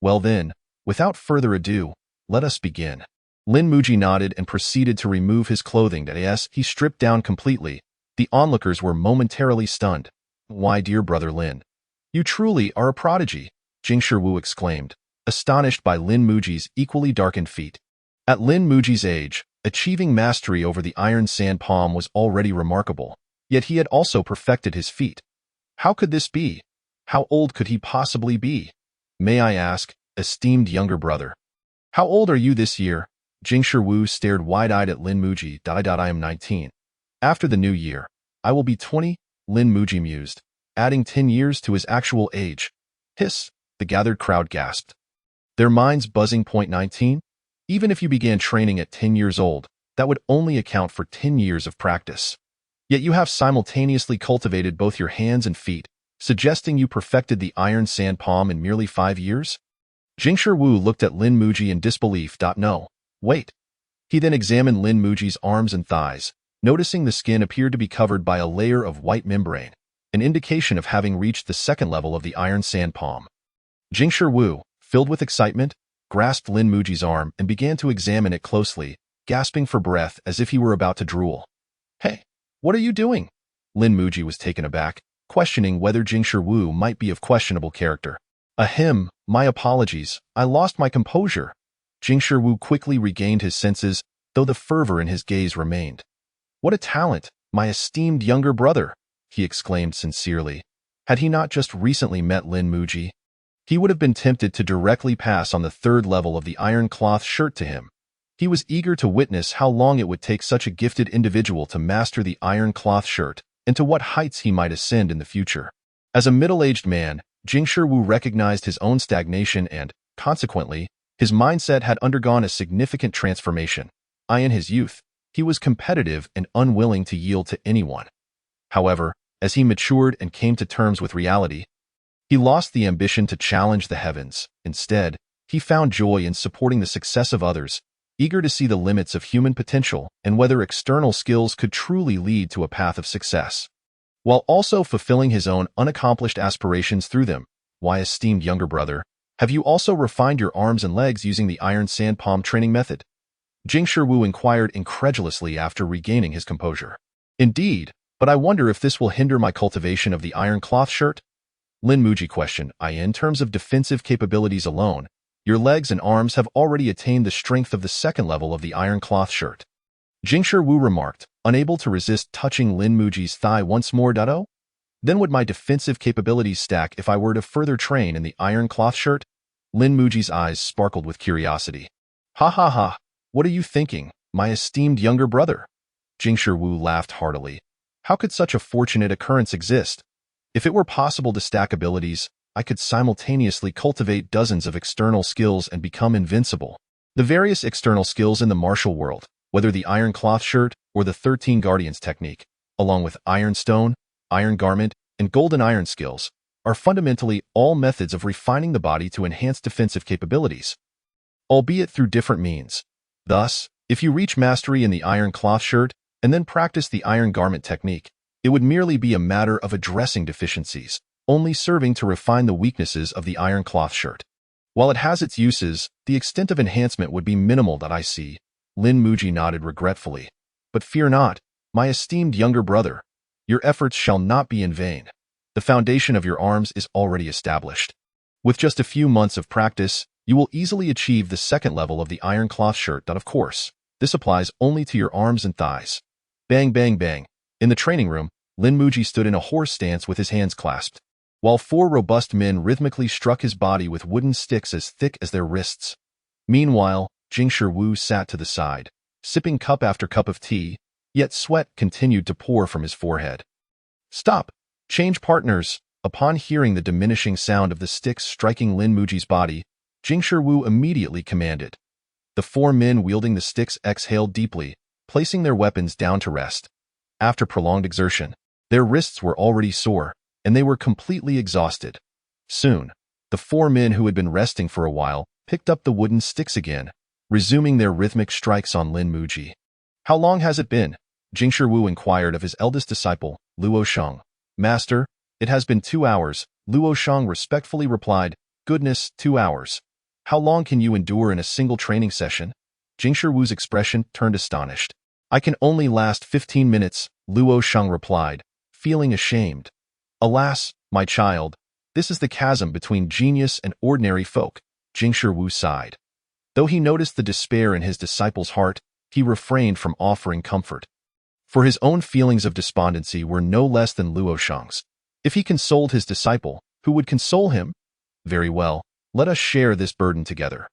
Well then, without further ado, let us begin. Lin Muji nodded and proceeded to remove his clothing. As he stripped down completely, the onlookers were momentarily stunned. Why, dear brother Lin, you truly are a prodigy, Jingshi Wu exclaimed, astonished by Lin Muji's equally darkened feet. At Lin Muji's age, achieving mastery over the iron sand palm was already remarkable, yet he had also perfected his feat. How could this be? How old could he possibly be? May I ask, esteemed younger brother? How old are you this year? Jingshi Wu stared wide-eyed at Lin Muji. I am 19. After the new year, I will be 20, Lin Muji mused, adding 10 years to his actual age. Hiss, the gathered crowd gasped. Their minds buzzing. 19? Even if you began training at 10 years old, that would only account for 10 years of practice. Yet you have simultaneously cultivated both your hands and feet, suggesting you perfected the iron sand palm in merely 5 years? Jingshi Wu looked at Lin Muji in disbelief. No. Wait. He then examined Lin Muji's arms and thighs, noticing the skin appeared to be covered by a layer of white membrane, an indication of having reached the second level of the iron sand palm. Jingshi Wu, filled with excitement, grasped Lin Muji's arm and began to examine it closely, gasping for breath as if he were about to drool. Hey, what are you doing? Lin Muji was taken aback, questioning whether Jingshi Wu might be of questionable character. Ahem, my apologies, I lost my composure. Jingshi Wu quickly regained his senses, though the fervor in his gaze remained. What a talent, my esteemed younger brother, he exclaimed sincerely. Had he not just recently met Lin Muji, he would have been tempted to directly pass on the third level of the iron cloth shirt to him. He was eager to witness how long it would take such a gifted individual to master the iron cloth shirt and to what heights he might ascend in the future. As a middle-aged man, Jingshi Wu recognized his own stagnation and, consequently, his mindset had undergone a significant transformation. In his youth, he was competitive and unwilling to yield to anyone. However, as he matured and came to terms with reality, he lost the ambition to challenge the heavens. Instead, he found joy in supporting the success of others, eager to see the limits of human potential and whether external skills could truly lead to a path of success, while also fulfilling his own unaccomplished aspirations through them. Why, esteemed younger brother, have you also refined your arms and legs using the iron sand palm training method? Jingshi Wu inquired incredulously after regaining his composure. Indeed, but I wonder if this will hinder my cultivation of the iron cloth shirt? Lin Muji questioned. In terms of defensive capabilities alone, your legs and arms have already attained the strength of the second level of the iron cloth shirt. Jingshi Wu remarked, unable to resist touching Lin Muji's thigh once more. Then would my defensive capabilities stack if I were to further train in the iron cloth shirt? Lin Muji's eyes sparkled with curiosity. Ha ha ha, what are you thinking, my esteemed younger brother? Jingshi Wu laughed heartily. How could such a fortunate occurrence exist? If it were possible to stack abilities, I could simultaneously cultivate dozens of external skills and become invincible. The various external skills in the martial world, whether the iron cloth shirt or the 13 Guardians technique, along with iron stone, iron garment, and golden iron skills, are fundamentally all methods of refining the body to enhance defensive capabilities, albeit through different means. Thus, if you reach mastery in the iron cloth shirt and then practice the iron garment technique, it would merely be a matter of addressing deficiencies, only serving to refine the weaknesses of the iron cloth shirt. While it has its uses, the extent of enhancement would be minimal. I see. Lin Muji nodded regretfully. But fear not, my esteemed younger brother. Your efforts shall not be in vain. The foundation of your arms is already established. With just a few months of practice, you will easily achieve the second level of the iron cloth shirt. Of course, this applies only to your arms and thighs. Bang, bang, bang. In the training room, Lin Muji stood in a horse stance with his hands clasped, while 4 robust men rhythmically struck his body with wooden sticks as thick as their wrists. Meanwhile, Jingshi Wu sat to the side, sipping cup after cup of tea, yet sweat continued to pour from his forehead. Stop! Change partners! Upon hearing the diminishing sound of the sticks striking Lin Muji's body, Jingshi Wu immediately commanded. The four men wielding the sticks exhaled deeply, placing their weapons down to rest. After prolonged exertion, their wrists were already sore, and they were completely exhausted. Soon, the four men who had been resting for a while picked up the wooden sticks again, resuming their rhythmic strikes on Lin Muji. How long has it been? Jingshi Wu inquired of his eldest disciple, Luo Sheng. Master, it has been 2 hours, Luo Sheng respectfully replied. Goodness, 2 hours. How long can you endure in a single training session? Jingshi Wu's expression turned astonished. I can only last 15 minutes, Luo Sheng replied, feeling ashamed. Alas, my child, this is the chasm between genius and ordinary folk, Jingshi Wu sighed. Though he noticed the despair in his disciple's heart, he refrained from offering comfort. For his own feelings of despondency were no less than Luo Sheng's. If he consoled his disciple, who would console him? Very well, let us share this burden together.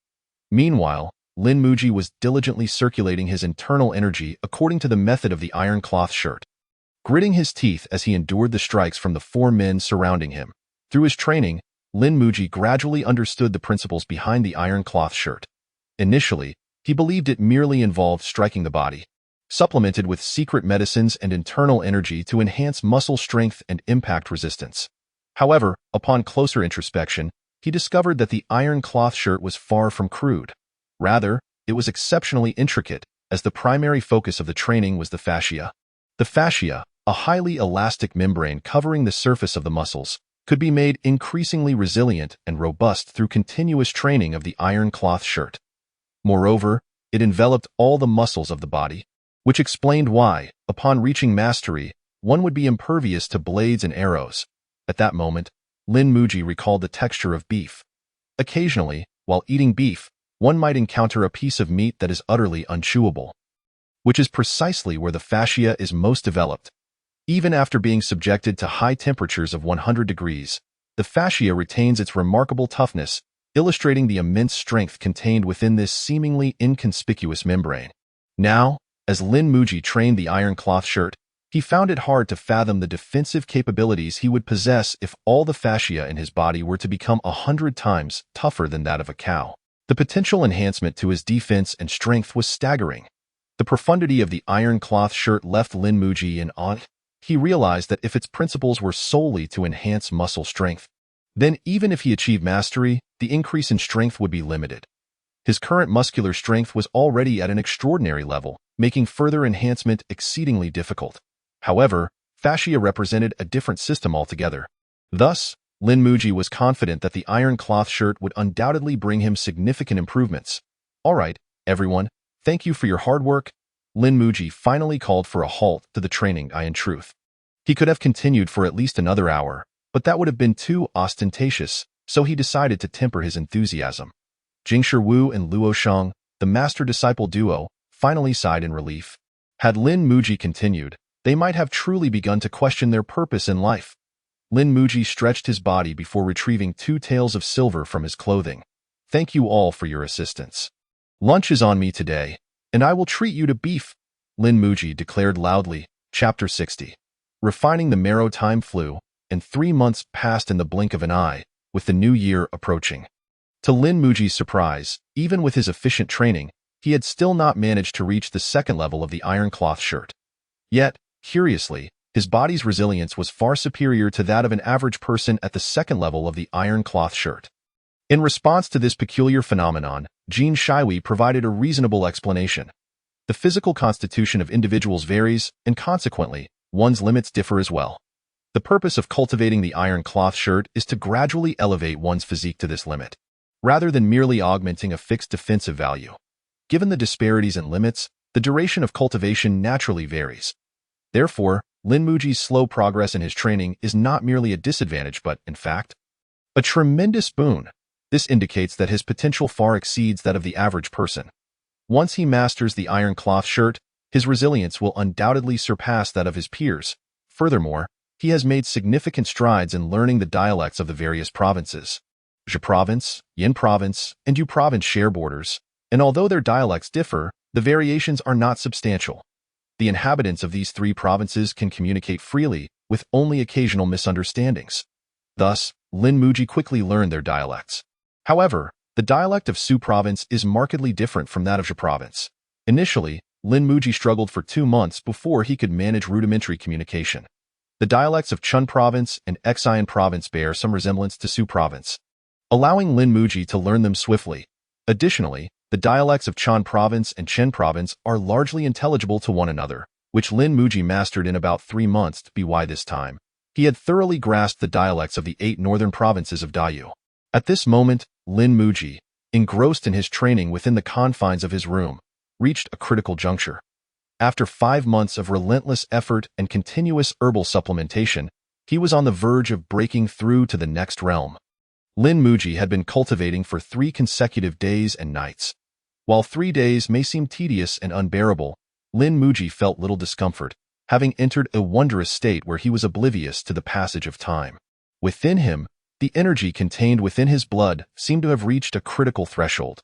Meanwhile, Lin Muji was diligently circulating his internal energy according to the method of the iron cloth shirt. Gritting his teeth as he endured the strikes from the four men surrounding him. Through his training, Lin Muji gradually understood the principles behind the iron cloth shirt. Initially, he believed it merely involved striking the body, supplemented with secret medicines and internal energy to enhance muscle strength and impact resistance. However, upon closer introspection, he discovered that the iron cloth shirt was far from crude. Rather, it was exceptionally intricate, as the primary focus of the training was the fascia. The fascia, a highly elastic membrane covering the surface of the muscles, could be made increasingly resilient and robust through continuous training of the iron cloth shirt. Moreover, it enveloped all the muscles of the body, which explained why, upon reaching mastery, one would be impervious to blades and arrows. At that moment, Lin Muji recalled the texture of beef. Occasionally, while eating beef, one might encounter a piece of meat that is utterly unchewable, which is precisely where the fascia is most developed. Even after being subjected to high temperatures of 100 degrees, the fascia retains its remarkable toughness, illustrating the immense strength contained within this seemingly inconspicuous membrane. Now, as Lin Muji trained the iron cloth shirt, he found it hard to fathom the defensive capabilities he would possess if all the fascia in his body were to become 100 times tougher than that of a cow. The potential enhancement to his defense and strength was staggering. The profundity of the iron cloth shirt left Lin Muji in awe. He realized that if its principles were solely to enhance muscle strength, then even if he achieved mastery, the increase in strength would be limited. His current muscular strength was already at an extraordinary level, making further enhancement exceedingly difficult. However, fascia represented a different system altogether. Thus, Lin Muji was confident that the iron cloth shirt would undoubtedly bring him significant improvements. All right, everyone, thank you for your hard work. Lin Muji finally called for a halt to the training. In truth, he could have continued for at least another hour, but that would have been too ostentatious, so he decided to temper his enthusiasm. Jingshi Wu and Luo Sheng, the master-disciple duo, finally sighed in relief. Had Lin Muji continued, they might have truly begun to question their purpose in life. Lin Muji stretched his body before retrieving 2 taels of silver from his clothing. Thank you all for your assistance. Lunch is on me today, and I will treat you to beef, Lin Muji declared loudly. Chapter 60. Refining the marrow. Time flew, and 3 months passed in the blink of an eye, with the new year approaching. To Lin Muji's surprise, even with his efficient training, he had still not managed to reach the second level of the iron cloth shirt. Yet, curiously, his body's resilience was far superior to that of an average person at the second level of the iron cloth shirt. In response to this peculiar phenomenon, Jin Shihui provided a reasonable explanation. The physical constitution of individuals varies, and consequently, one's limits differ as well. The purpose of cultivating the iron cloth shirt is to gradually elevate one's physique to this limit, rather than merely augmenting a fixed defensive value. Given the disparities in limits, the duration of cultivation naturally varies. Therefore, Lin Muji's slow progress in his training is not merely a disadvantage but, in fact, a tremendous boon. This indicates that his potential far exceeds that of the average person. Once he masters the iron cloth shirt, his resilience will undoubtedly surpass that of his peers. Furthermore, he has made significant strides in learning the dialects of the various provinces. Zhe Province, Yin Province, and Yu Province share borders, and although their dialects differ, the variations are not substantial. The inhabitants of these 3 provinces can communicate freely, with only occasional misunderstandings. Thus, Lin Muji quickly learned their dialects. However, the dialect of Su province is markedly different from that of Zhe province. Initially, Lin Muji struggled for 2 months before he could manage rudimentary communication. The dialects of Chun province and Xian province bear some resemblance to Su province, allowing Lin Muji to learn them swiftly. Additionally, the dialects of Chan province and Chen province are largely intelligible to one another, which Lin Muji mastered in about 3 months. By this time, he had thoroughly grasped the dialects of the 8 northern provinces of Dayu. At this moment, Lin Muji, engrossed in his training within the confines of his room, reached a critical juncture. After 5 months of relentless effort and continuous herbal supplementation, he was on the verge of breaking through to the next realm. Lin Muji had been cultivating for 3 consecutive days and nights. While 3 days may seem tedious and unbearable, Lin Muji felt little discomfort, having entered a wondrous state where he was oblivious to the passage of time. Within him, the energy contained within his blood seemed to have reached a critical threshold.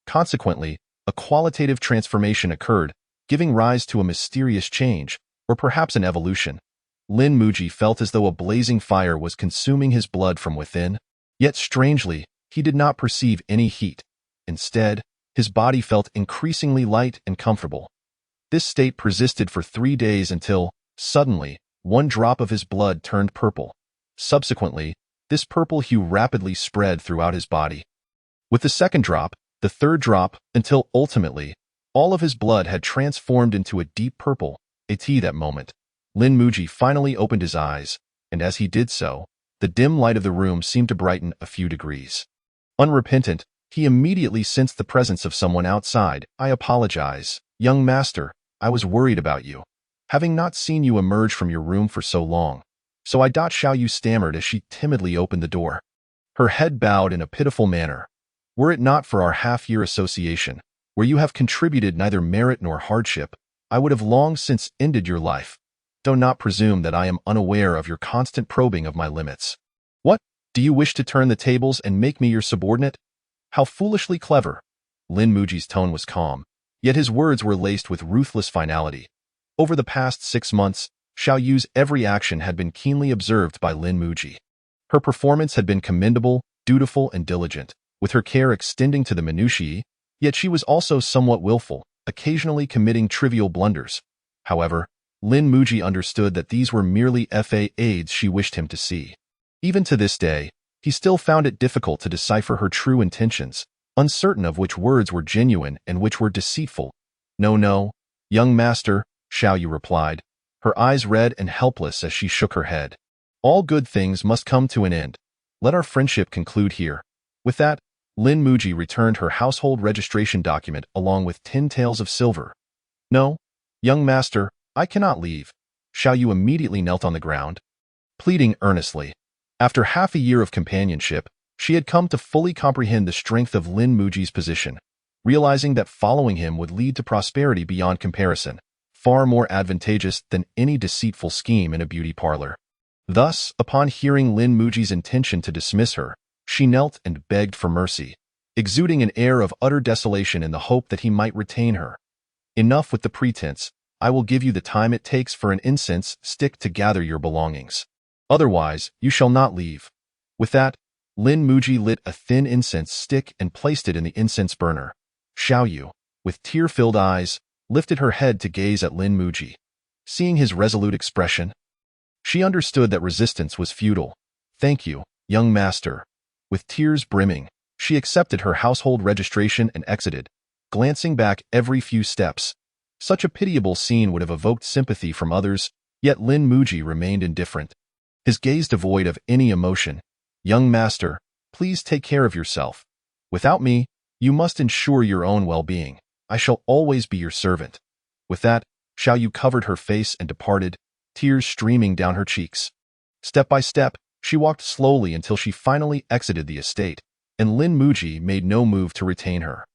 Consequently, a qualitative transformation occurred, giving rise to a mysterious change, or perhaps an evolution. Lin Muji felt as though a blazing fire was consuming his blood from within, yet strangely, he did not perceive any heat. Instead, his body felt increasingly light and comfortable. This state persisted for 3 days until, suddenly, 1 drop of his blood turned purple. Subsequently, this purple hue rapidly spread throughout his body. With the 2nd drop, the 3rd drop, until ultimately, all of his blood had transformed into a deep purple. At that moment, Lin Muji finally opened his eyes, and as he did so, the dim light of the room seemed to brighten a few degrees. Unrepentant, he immediately sensed the presence of someone outside. "I apologize, young master, I was worried about you, having not seen you emerge from your room for so long. So I Xiao Yu stammered as she timidly opened the door. Her head bowed in a pitiful manner. "Were it not for our half-year association, where you have contributed neither merit nor hardship, I would have long since ended your life. Do not presume that I am unaware of your constant probing of my limits. What? Do you wish to turn the tables and make me your subordinate? How foolishly clever." Lin Muji's tone was calm, yet his words were laced with ruthless finality. Over the past 6 months, Xiao Yu's every action had been keenly observed by Lin Muji. Her performance had been commendable, dutiful, and diligent, with her care extending to the minutiae, yet she was also somewhat willful, occasionally committing trivial blunders. However, Lin Muji understood that these were merely aids she wished him to see. Even to this day, he still found it difficult to decipher her true intentions, uncertain of which words were genuine and which were deceitful. "No, young master," Xiao Yu replied, her eyes red and helpless as she shook her head. "All good things must come to an end. Let our friendship conclude here." With that, Lin Muji returned her household registration document along with 10 taels of silver. "No, young master, I cannot leave." Xiao Yu immediately knelt on the ground, pleading earnestly. After half a year of companionship, she had come to fully comprehend the strength of Lin Muji's position, realizing that following him would lead to prosperity beyond comparison, far more advantageous than any deceitful scheme in a beauty parlor. Thus, upon hearing Lin Muji's intention to dismiss her, she knelt and begged for mercy, exuding an air of utter desolation in the hope that he might retain her. "Enough with the pretense. I will give you the time it takes for an incense stick to gather your belongings. Otherwise, you shall not leave." With that, Lin Muji lit a thin incense stick and placed it in the incense burner. Xiao Yu, with tear-filled eyes, lifted her head to gaze at Lin Muji. Seeing his resolute expression, she understood that resistance was futile. "Thank you, young master." With tears brimming, she accepted her household registration and exited, glancing back every few steps. Such a pitiable scene would have evoked sympathy from others, yet Lin Muji remained indifferent, his gaze devoid of any emotion. "Young master, please take care of yourself. Without me, you must ensure your own well-being. I shall always be your servant." With that, Xiao Yu covered her face and departed, tears streaming down her cheeks. Step by step, she walked slowly until she finally exited the estate, and Lin Muji made no move to retain her.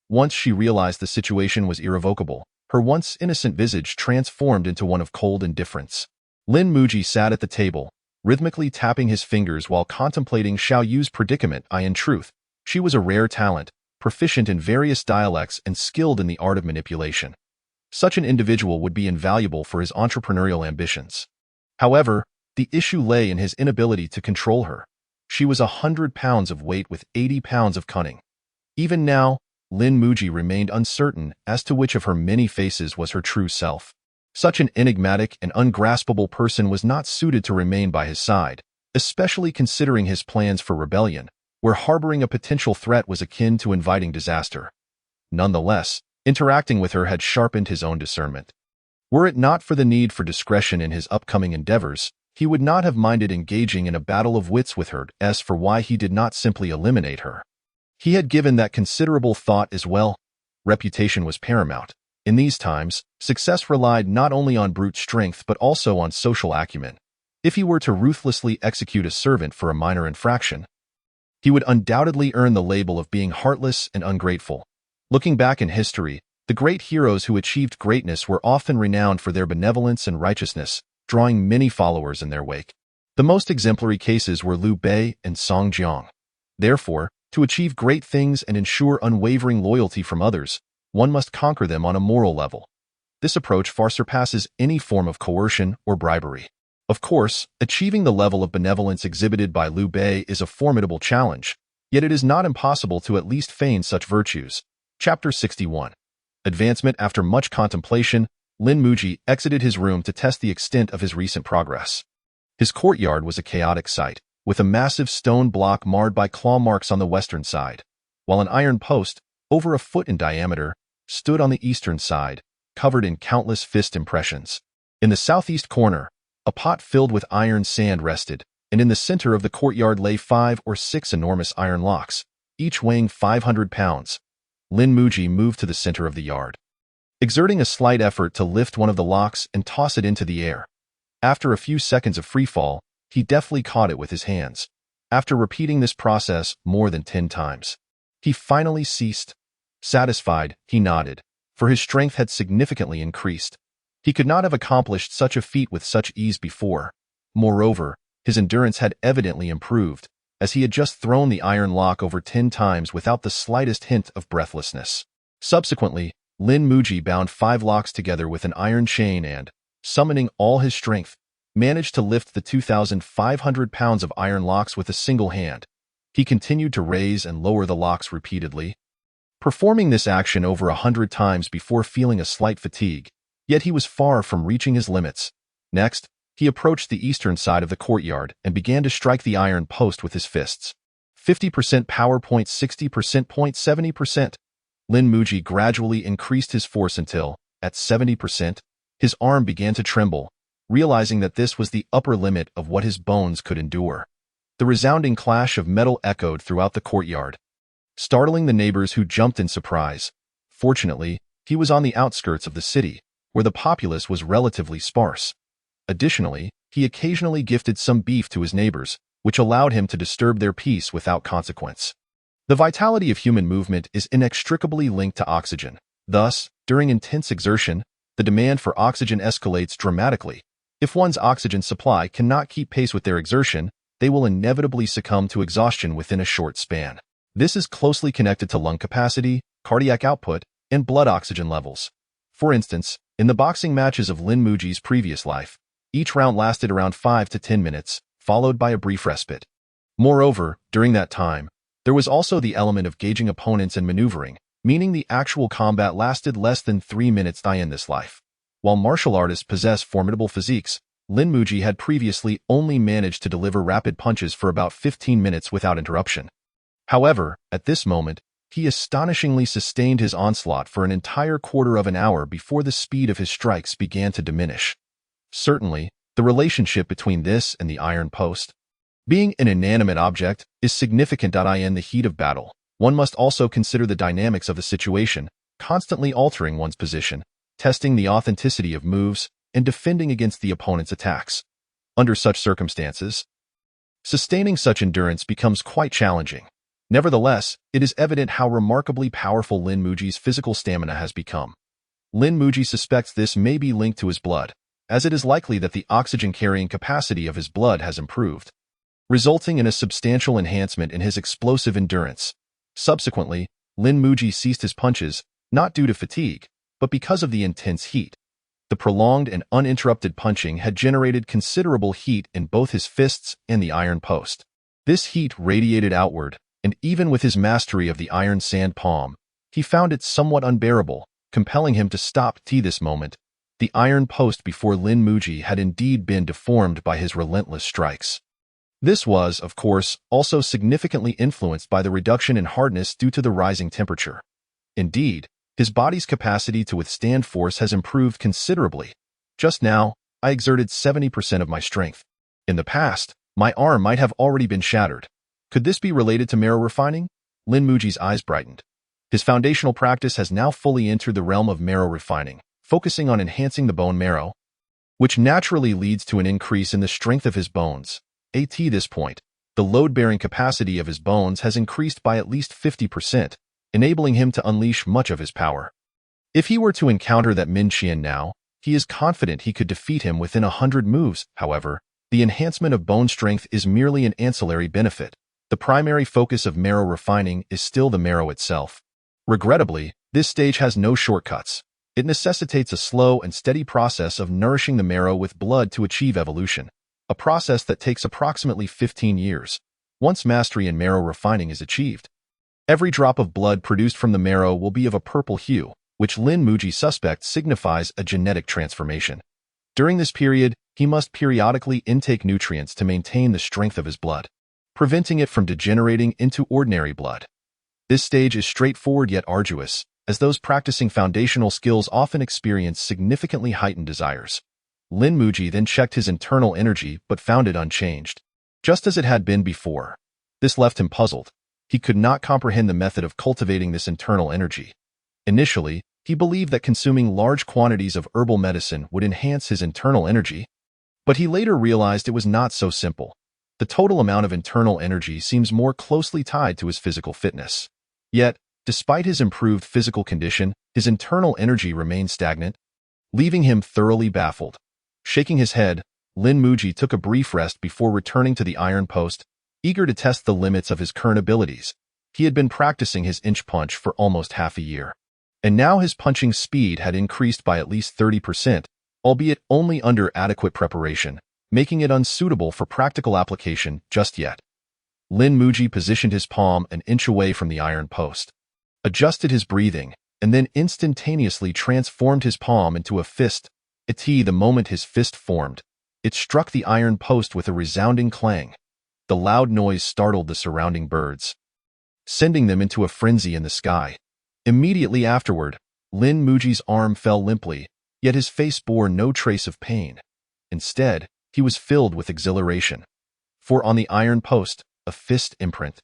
Once she realized the situation was irrevocable, her once innocent visage transformed into one of cold indifference. Lin Muji sat at the table, rhythmically tapping his fingers while contemplating Xiao Yu's predicament. In truth, she was a rare talent, proficient in various dialects and skilled in the art of manipulation. Such an individual would be invaluable for his entrepreneurial ambitions. However, The issue lay in his inability to control her. She was 100 pounds of weight with 80 pounds of cunning. Even now, Lin Muji remained uncertain as to which of her many faces was her true self. Such an enigmatic and ungraspable person was not suited to remain by his side, especially considering his plans for rebellion, where harboring a potential threat was akin to inviting disaster. Nonetheless, interacting with her had sharpened his own discernment. Were it not for the need for discretion in his upcoming endeavors, he would not have minded engaging in a battle of wits with her. As for why he did not simply eliminate her, he had given that considerable thought as well. Reputation was paramount. In these times, success relied not only on brute strength but also on social acumen. If he were to ruthlessly execute a servant for a minor infraction, he would undoubtedly earn the label of being heartless and ungrateful. Looking back in history, the great heroes who achieved greatness were often renowned for their benevolence and righteousness, drawing many followers in their wake. The most exemplary cases were Liu Bei and Song Jiang. Therefore, to achieve great things and ensure unwavering loyalty from others, one must conquer them on a moral level. This approach far surpasses any form of coercion or bribery. Of course, achieving the level of benevolence exhibited by Liu Bei is a formidable challenge, yet it is not impossible to at least feign such virtues. Chapter 61. Advancement. After much contemplation, Lin Muji exited his room to test the extent of his recent progress. His courtyard was a chaotic sight, with a massive stone block marred by claw marks on the western side, while an iron post, over a foot in diameter, stood on the eastern side, covered in countless fist impressions. In the southeast corner, a pot filled with iron sand rested, and in the center of the courtyard lay 5 or 6 enormous iron locks, each weighing 500 pounds. Lin Muji moved to the center of the yard, exerting a slight effort to lift one of the locks and toss it into the air. After a few seconds of freefall, he deftly caught it with his hands. After repeating this process more than 10 times, he finally ceased. Satisfied, he nodded, for his strength had significantly increased. He could not have accomplished such a feat with such ease before. Moreover, his endurance had evidently improved, as he had just thrown the iron lock over 10 times without the slightest hint of breathlessness. Subsequently, Lin Muji bound 5 locks together with an iron chain and, summoning all his strength, managed to lift the 2,500 pounds of iron locks with a single hand. He continued to raise and lower the locks repeatedly, performing this action over 100 times before feeling a slight fatigue, yet he was far from reaching his limits. Next, he approached the eastern side of the courtyard and began to strike the iron post with his fists. 50% power, 60%, 70%. Lin Muji gradually increased his force until, at 70%, his arm began to tremble, realizing that this was the upper limit of what his bones could endure. The resounding clash of metal echoed throughout the courtyard, startling the neighbors who jumped in surprise. Fortunately, he was on the outskirts of the city, where the populace was relatively sparse. Additionally, he occasionally gifted some beef to his neighbors, which allowed him to disturb their peace without consequence. The vitality of human movement is inextricably linked to oxygen. Thus, during intense exertion, the demand for oxygen escalates dramatically. If one's oxygen supply cannot keep pace with their exertion, they will inevitably succumb to exhaustion within a short span. This is closely connected to lung capacity, cardiac output, and blood oxygen levels. For instance, in the boxing matches of Lin Muji's previous life, each round lasted around 5 to 10 minutes, followed by a brief respite. Moreover, during that time, there was also the element of gauging opponents and maneuvering, meaning the actual combat lasted less than 3 minutes. In this life, while martial artists possess formidable physiques, Lin Muji had previously only managed to deliver rapid punches for about 15 minutes without interruption. However, at this moment, he astonishingly sustained his onslaught for an entire quarter of an hour before the speed of his strikes began to diminish. Certainly, the relationship between this and the iron post, being an inanimate object, is significant. In the heat of battle, one must also consider the dynamics of the situation, constantly altering one's position, testing the authenticity of moves, and defending against the opponent's attacks. Under such circumstances, sustaining such endurance becomes quite challenging. Nevertheless, it is evident how remarkably powerful Lin Muji's physical stamina has become. Lin Muji suspects this may be linked to his blood, as it is likely that the oxygen-carrying capacity of his blood has improved, resulting in a substantial enhancement in his explosive endurance. Subsequently, Lin Muji ceased his punches, not due to fatigue, but because of the intense heat. The prolonged and uninterrupted punching had generated considerable heat in both his fists and the iron post. This heat radiated outward, and even with his mastery of the iron sand palm, he found it somewhat unbearable, compelling him to stop. This moment, the iron post before Lin Muji had indeed been deformed by his relentless strikes. This was, of course, also significantly influenced by the reduction in hardness due to the rising temperature. Indeed, his body's capacity to withstand force has improved considerably. Just now, I exerted 70% of my strength. In the past, my arm might have already been shattered. Could this be related to marrow refining? Lin Muji's eyes brightened. His foundational practice has now fully entered the realm of marrow refining, focusing on enhancing the bone marrow, which naturally leads to an increase in the strength of his bones. At this point, the load-bearing capacity of his bones has increased by at least 50%, enabling him to unleash much of his power. If he were to encounter that Min Qian now, he is confident he could defeat him within 100 moves. However, the enhancement of bone strength is merely an ancillary benefit. The primary focus of marrow refining is still the marrow itself. Regrettably, this stage has no shortcuts. It necessitates a slow and steady process of nourishing the marrow with blood to achieve evolution, a process that takes approximately 15 years. Once mastery in marrow refining is achieved, every drop of blood produced from the marrow will be of a purple hue, which Lin Muji suspects signifies a genetic transformation. During this period, he must periodically intake nutrients to maintain the strength of his blood, preventing it from degenerating into ordinary blood. This stage is straightforward yet arduous, as those practicing foundational skills often experience significantly heightened desires. Lin Muji then checked his internal energy but found it unchanged, just as it had been before. This left him puzzled. He could not comprehend the method of cultivating this internal energy. Initially, he believed that consuming large quantities of herbal medicine would enhance his internal energy, but he later realized it was not so simple. The total amount of internal energy seems more closely tied to his physical fitness. Yet, despite his improved physical condition, his internal energy remained stagnant, leaving him thoroughly baffled. Shaking his head, Lin Muji took a brief rest before returning to the iron post, eager to test the limits of his current abilities. He had been practicing his inch punch for almost half a year, and now his punching speed had increased by at least 30%, albeit only under adequate preparation, making it unsuitable for practical application just yet. Lin Muji positioned his palm an inch away from the iron post, adjusted his breathing, and then instantaneously transformed his palm into a fist. The moment his fist formed, it struck the iron post with a resounding clang. The loud noise startled the surrounding birds, sending them into a frenzy in the sky. Immediately afterward, Lin Muji's arm fell limply, yet his face bore no trace of pain. Instead, he was filled with exhilaration. For on the iron post, a fist imprint,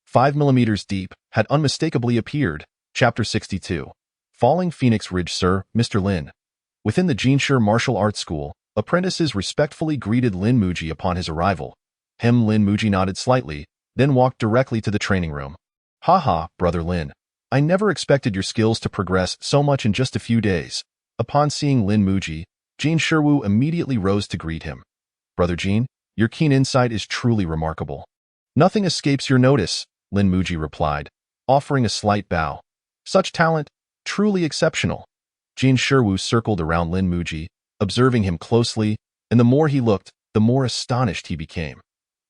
5 millimeters deep, had unmistakably appeared. Chapter 62. Falling Phoenix Ridge. Sir, Mr. Lin. Within the Jinshi Martial Arts School, apprentices respectfully greeted Lin Muji upon his arrival. Lin Muji nodded slightly, then walked directly to the training room. Haha, Brother Lin. I never expected your skills to progress so much in just a few days. Upon seeing Lin Muji, Jin Shiwu immediately rose to greet him. Brother Jin, your keen insight is truly remarkable. Nothing escapes your notice, Lin Muji replied, offering a slight bow. Such talent, truly exceptional. Jin Shiwu circled around Lin Muji, observing him closely, and the more he looked, the more astonished he became.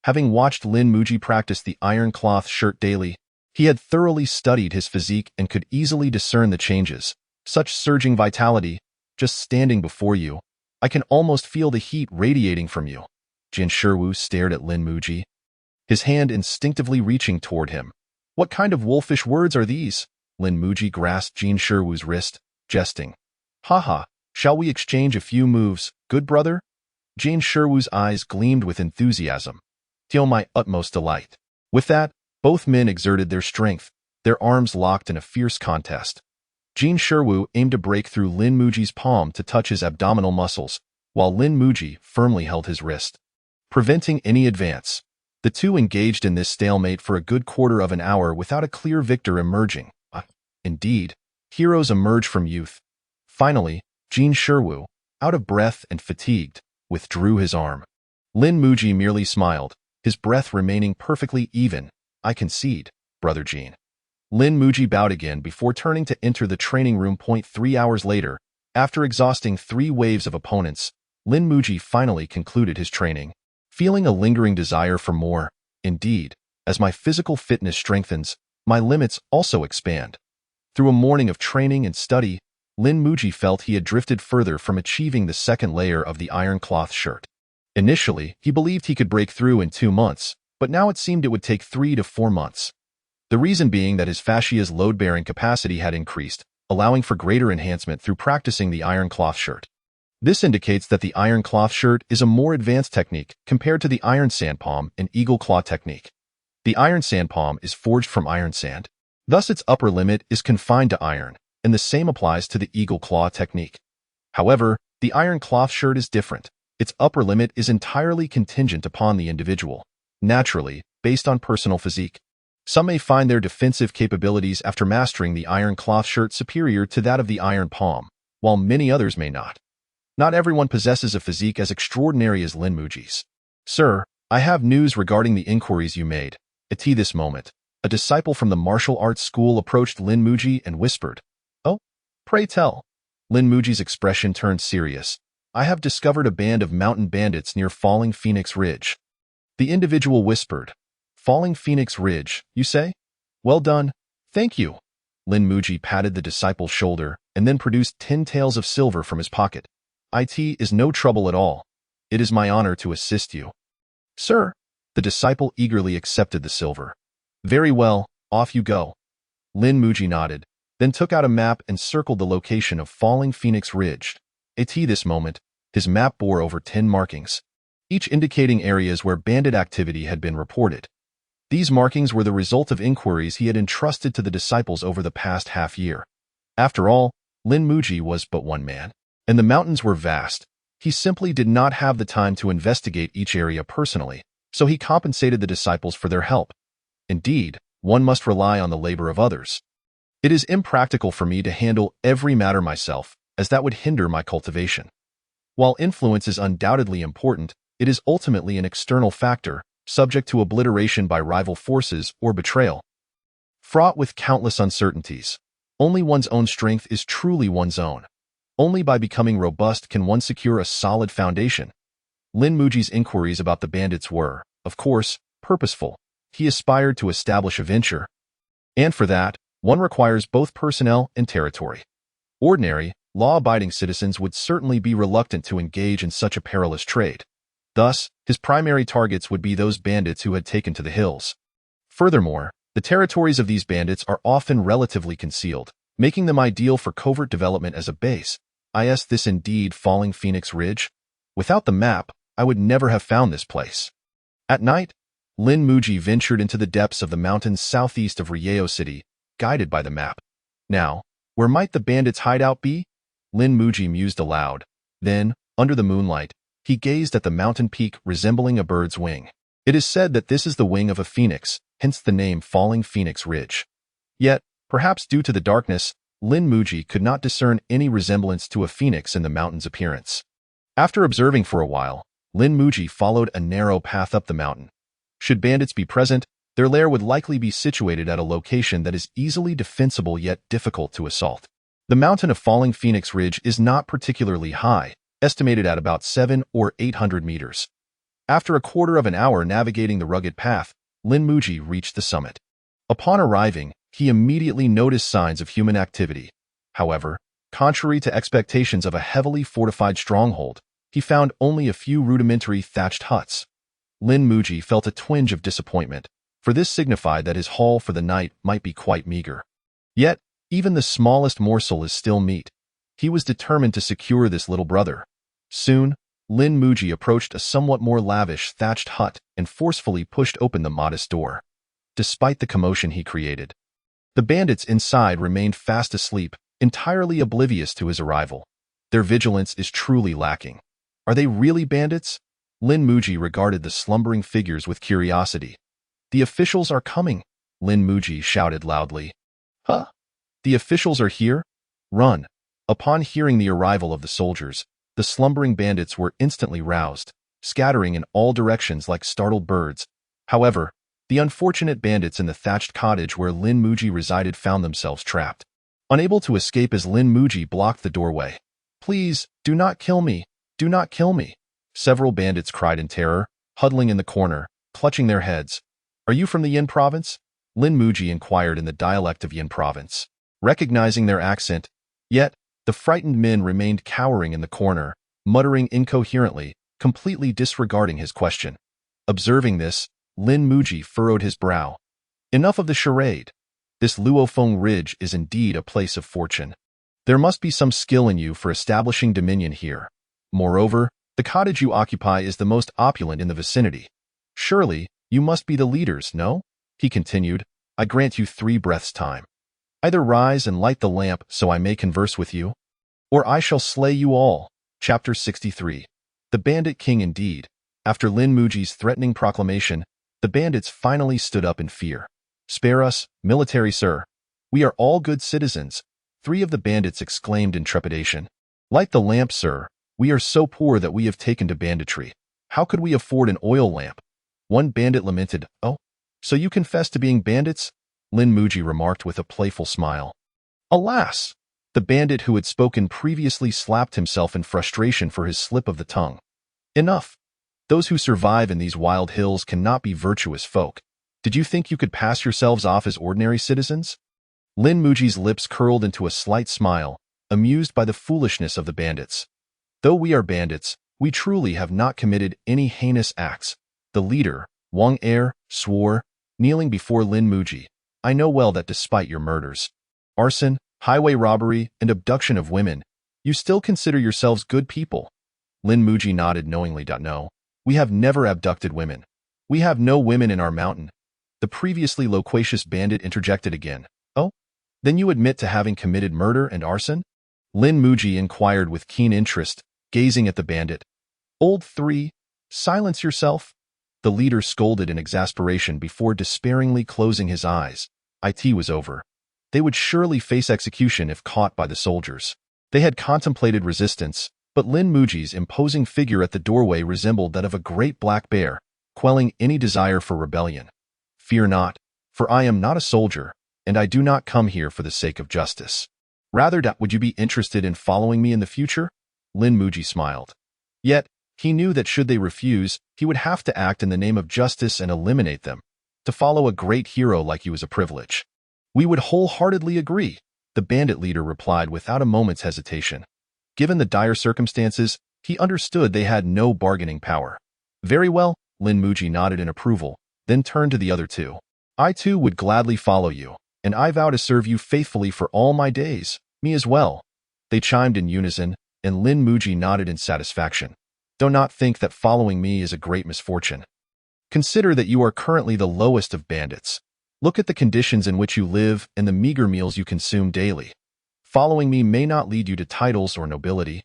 Having watched Lin Muji practice the iron cloth shirt daily, he had thoroughly studied his physique and could easily discern the changes. Such surging vitality, just standing before you. I can almost feel the heat radiating from you. Jin Shiwu stared at Lin Muji, his hand instinctively reaching toward him. What kind of wolfish words are these? Lin Muji grasped Jin Shiwu's wrist, jesting. Haha, shall we exchange a few moves, good brother? Jin Shiwu's eyes gleamed with enthusiasm. To my utmost delight. With that, both men exerted their strength, their arms locked in a fierce contest. Jin Shiwu aimed to break through Lin Muji's palm to touch his abdominal muscles, while Lin Muji firmly held his wrist, preventing any advance. The two engaged in this stalemate for a good quarter of an hour without a clear victor emerging. Indeed, heroes emerge from youth. Finally, Jin Shiwu, out of breath and fatigued, withdrew his arm. Lin Muji merely smiled, his breath remaining perfectly even. I concede, Brother Jin. Lin Muji bowed again before turning to enter the training room. 3 hours later, After exhausting 3 waves of opponents, Lin Muji finally concluded his training, feeling a lingering desire for more. Indeed, as my physical fitness strengthens, my limits also expand. Through a morning of training and study, Lin Muji felt he had drifted further from achieving the second layer of the iron cloth shirt. Initially, he believed he could break through in 2 months, but now it seemed it would take 3 to 4 months. The reason being that his fascia's load-bearing capacity had increased, allowing for greater enhancement through practicing the iron cloth shirt. This indicates that the iron cloth shirt is a more advanced technique compared to the iron sand palm and eagle claw technique. The iron sand palm is forged from iron sand. Thus, its upper limit is confined to iron, and the same applies to the eagle claw technique. However, the iron cloth shirt is different. Its upper limit is entirely contingent upon the individual, naturally, based on personal physique. Some may find their defensive capabilities after mastering the iron cloth shirt superior to that of the iron palm, while many others may not. Not everyone possesses a physique as extraordinary as Lin Muji's. Sir, I have news regarding the inquiries you made. At this moment, a disciple from the martial arts school approached Lin Muji and whispered, "Oh, pray tell." Lin Muji's expression turned serious. "I have discovered a band of mountain bandits near Falling Phoenix Ridge." The individual whispered, "Falling Phoenix Ridge, you say? Well done. Thank you." Lin Muji patted the disciple's shoulder and then produced 10 taels of silver from his pocket. "It is no trouble at all. It is my honor to assist you." "Sir," the disciple eagerly accepted the silver. "Very well, off you go." Lin Muji nodded, then took out a map and circled the location of Falling Phoenix Ridge. At this moment, his map bore over 10 markings, each indicating areas where bandit activity had been reported. These markings were the result of inquiries he had entrusted to the disciples over the past half-year. After all, Lin Muji was but one man, and the mountains were vast. He simply did not have the time to investigate each area personally, so he compensated the disciples for their help. Indeed, one must rely on the labor of others. It is impractical for me to handle every matter myself, as that would hinder my cultivation. While influence is undoubtedly important, it is ultimately an external factor, subject to obliteration by rival forces or betrayal. Fraught with countless uncertainties, only one's own strength is truly one's own. Only by becoming robust can one secure a solid foundation. Lin Muji's inquiries about the bandits were, of course, purposeful. He aspired to establish a venture. And for that, one requires both personnel and territory. Ordinary, law-abiding citizens would certainly be reluctant to engage in such a perilous trade. Thus, his primary targets would be those bandits who had taken to the hills. Furthermore, the territories of these bandits are often relatively concealed, making them ideal for covert development as a base. Is this indeed Falling Phoenix Ridge? Without the map, I would never have found this place. At night, Lin Muji ventured into the depths of the mountains southeast of Rieo City, guided by the map. Now, where might the bandits' hideout be? Lin Muji mused aloud. Then, under the moonlight, he gazed at the mountain peak resembling a bird's wing. It is said that this is the wing of a phoenix, hence the name Falling Phoenix Ridge. Yet, perhaps due to the darkness, Lin Muji could not discern any resemblance to a phoenix in the mountain's appearance. After observing for a while, Lin Muji followed a narrow path up the mountain. Should bandits be present, their lair would likely be situated at a location that is easily defensible yet difficult to assault. The mountain of Falling Phoenix Ridge is not particularly high, estimated at about 700 or 800 meters. After a quarter of an hour navigating the rugged path, Lin Muji reached the summit. Upon arriving, he immediately noticed signs of human activity. However, contrary to expectations of a heavily fortified stronghold, he found only a few rudimentary thatched huts. Lin Muji felt a twinge of disappointment, for this signified that his haul for the night might be quite meager. Yet, even the smallest morsel is still meat. He was determined to secure this little brother. Soon, Lin Muji approached a somewhat more lavish thatched hut and forcefully pushed open the modest door. Despite the commotion he created, the bandits inside remained fast asleep, entirely oblivious to his arrival. Their vigilance is truly lacking. Are they really bandits? Lin Muji regarded the slumbering figures with curiosity. "The officials are coming," Lin Muji shouted loudly. "Huh? The officials are here? Run!" Upon hearing the arrival of the soldiers, the slumbering bandits were instantly roused, scattering in all directions like startled birds. However, the unfortunate bandits in the thatched cottage where Lin Muji resided found themselves trapped. Unable to escape as Lin Muji blocked the doorway, Please, do not kill me. Do not kill me. Several bandits cried in terror, huddling in the corner, clutching their heads. Are you from the Yin province? Lin Muji inquired in the dialect of Yin province. Recognizing their accent, yet, the frightened men remained cowering in the corner, muttering incoherently, completely disregarding his question. Observing this, Lin Muji furrowed his brow. Enough of the charade. This Luofeng Ridge is indeed a place of fortune. There must be some skill in you for establishing dominion here. Moreover, the cottage you occupy is the most opulent in the vicinity. Surely, you must be the leaders, no? He continued. I grant you 3 breaths' time. Either rise and light the lamp so I may converse with you, or I shall slay you all. Chapter 63. The Bandit King indeed. After Lin Muji's threatening proclamation, the bandits finally stood up in fear. Spare us, military sir. We are all good citizens, 3 of the bandits exclaimed in trepidation. Light the lamp, sir. We are so poor that we have taken to banditry. How could we afford an oil lamp? One bandit lamented. Oh, so you confess to being bandits? Lin Muji remarked with a playful smile. Alas! The bandit who had spoken previously slapped himself in frustration for his slip of the tongue. Enough! Those who survive in these wild hills cannot be virtuous folk. Did you think you could pass yourselves off as ordinary citizens? Lin Muji's lips curled into a slight smile, amused by the foolishness of the bandits. Though we are bandits, we truly have not committed any heinous acts. The leader, Wang Er, swore, kneeling before Lin Muji. I know well that despite your murders, arson, highway robbery, and abduction of women, you still consider yourselves good people. Lin Muji nodded knowingly. No, we have never abducted women. We have no women in our mountain. The previously loquacious bandit interjected again. Oh? Then you admit to having committed murder and arson? Lin Muji inquired with keen interest, gazing at the bandit. Old 3, silence yourself. The leader scolded in exasperation before despairingly closing his eyes. It was over. They would surely face execution if caught by the soldiers. They had contemplated resistance, but Lin Muji's imposing figure at the doorway resembled that of a great black bear, quelling any desire for rebellion. Fear not, for I am not a soldier, and I do not come here for the sake of justice. Rather, would you be interested in following me in the future? Lin Muji smiled. Yet, he knew that should they refuse, he would have to act in the name of justice and eliminate them. To follow a great hero like you is a privilege. We would wholeheartedly agree, the bandit leader replied without a moment's hesitation. Given the dire circumstances, he understood they had no bargaining power. Very well, Lin Muji nodded in approval, then turned to the other 2. I too would gladly follow you, and I vow to serve you faithfully for all my days, me as well. They chimed in unison, and Lin Muji nodded in satisfaction. Do not think that following me is a great misfortune. Consider that you are currently the lowest of bandits. Look at the conditions in which you live and the meager meals you consume daily. Following me may not lead you to titles or nobility,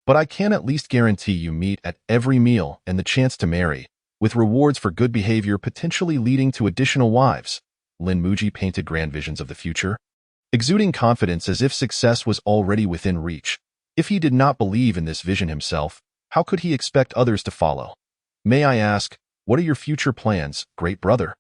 but I can at least guarantee you meat at every meal and the chance to marry, with rewards for good behavior potentially leading to additional wives. Lin Muji painted grand visions of the future, exuding confidence as if success was already within reach. If he did not believe in this vision himself, how could he expect others to follow? May I ask, what are your future plans, great brother?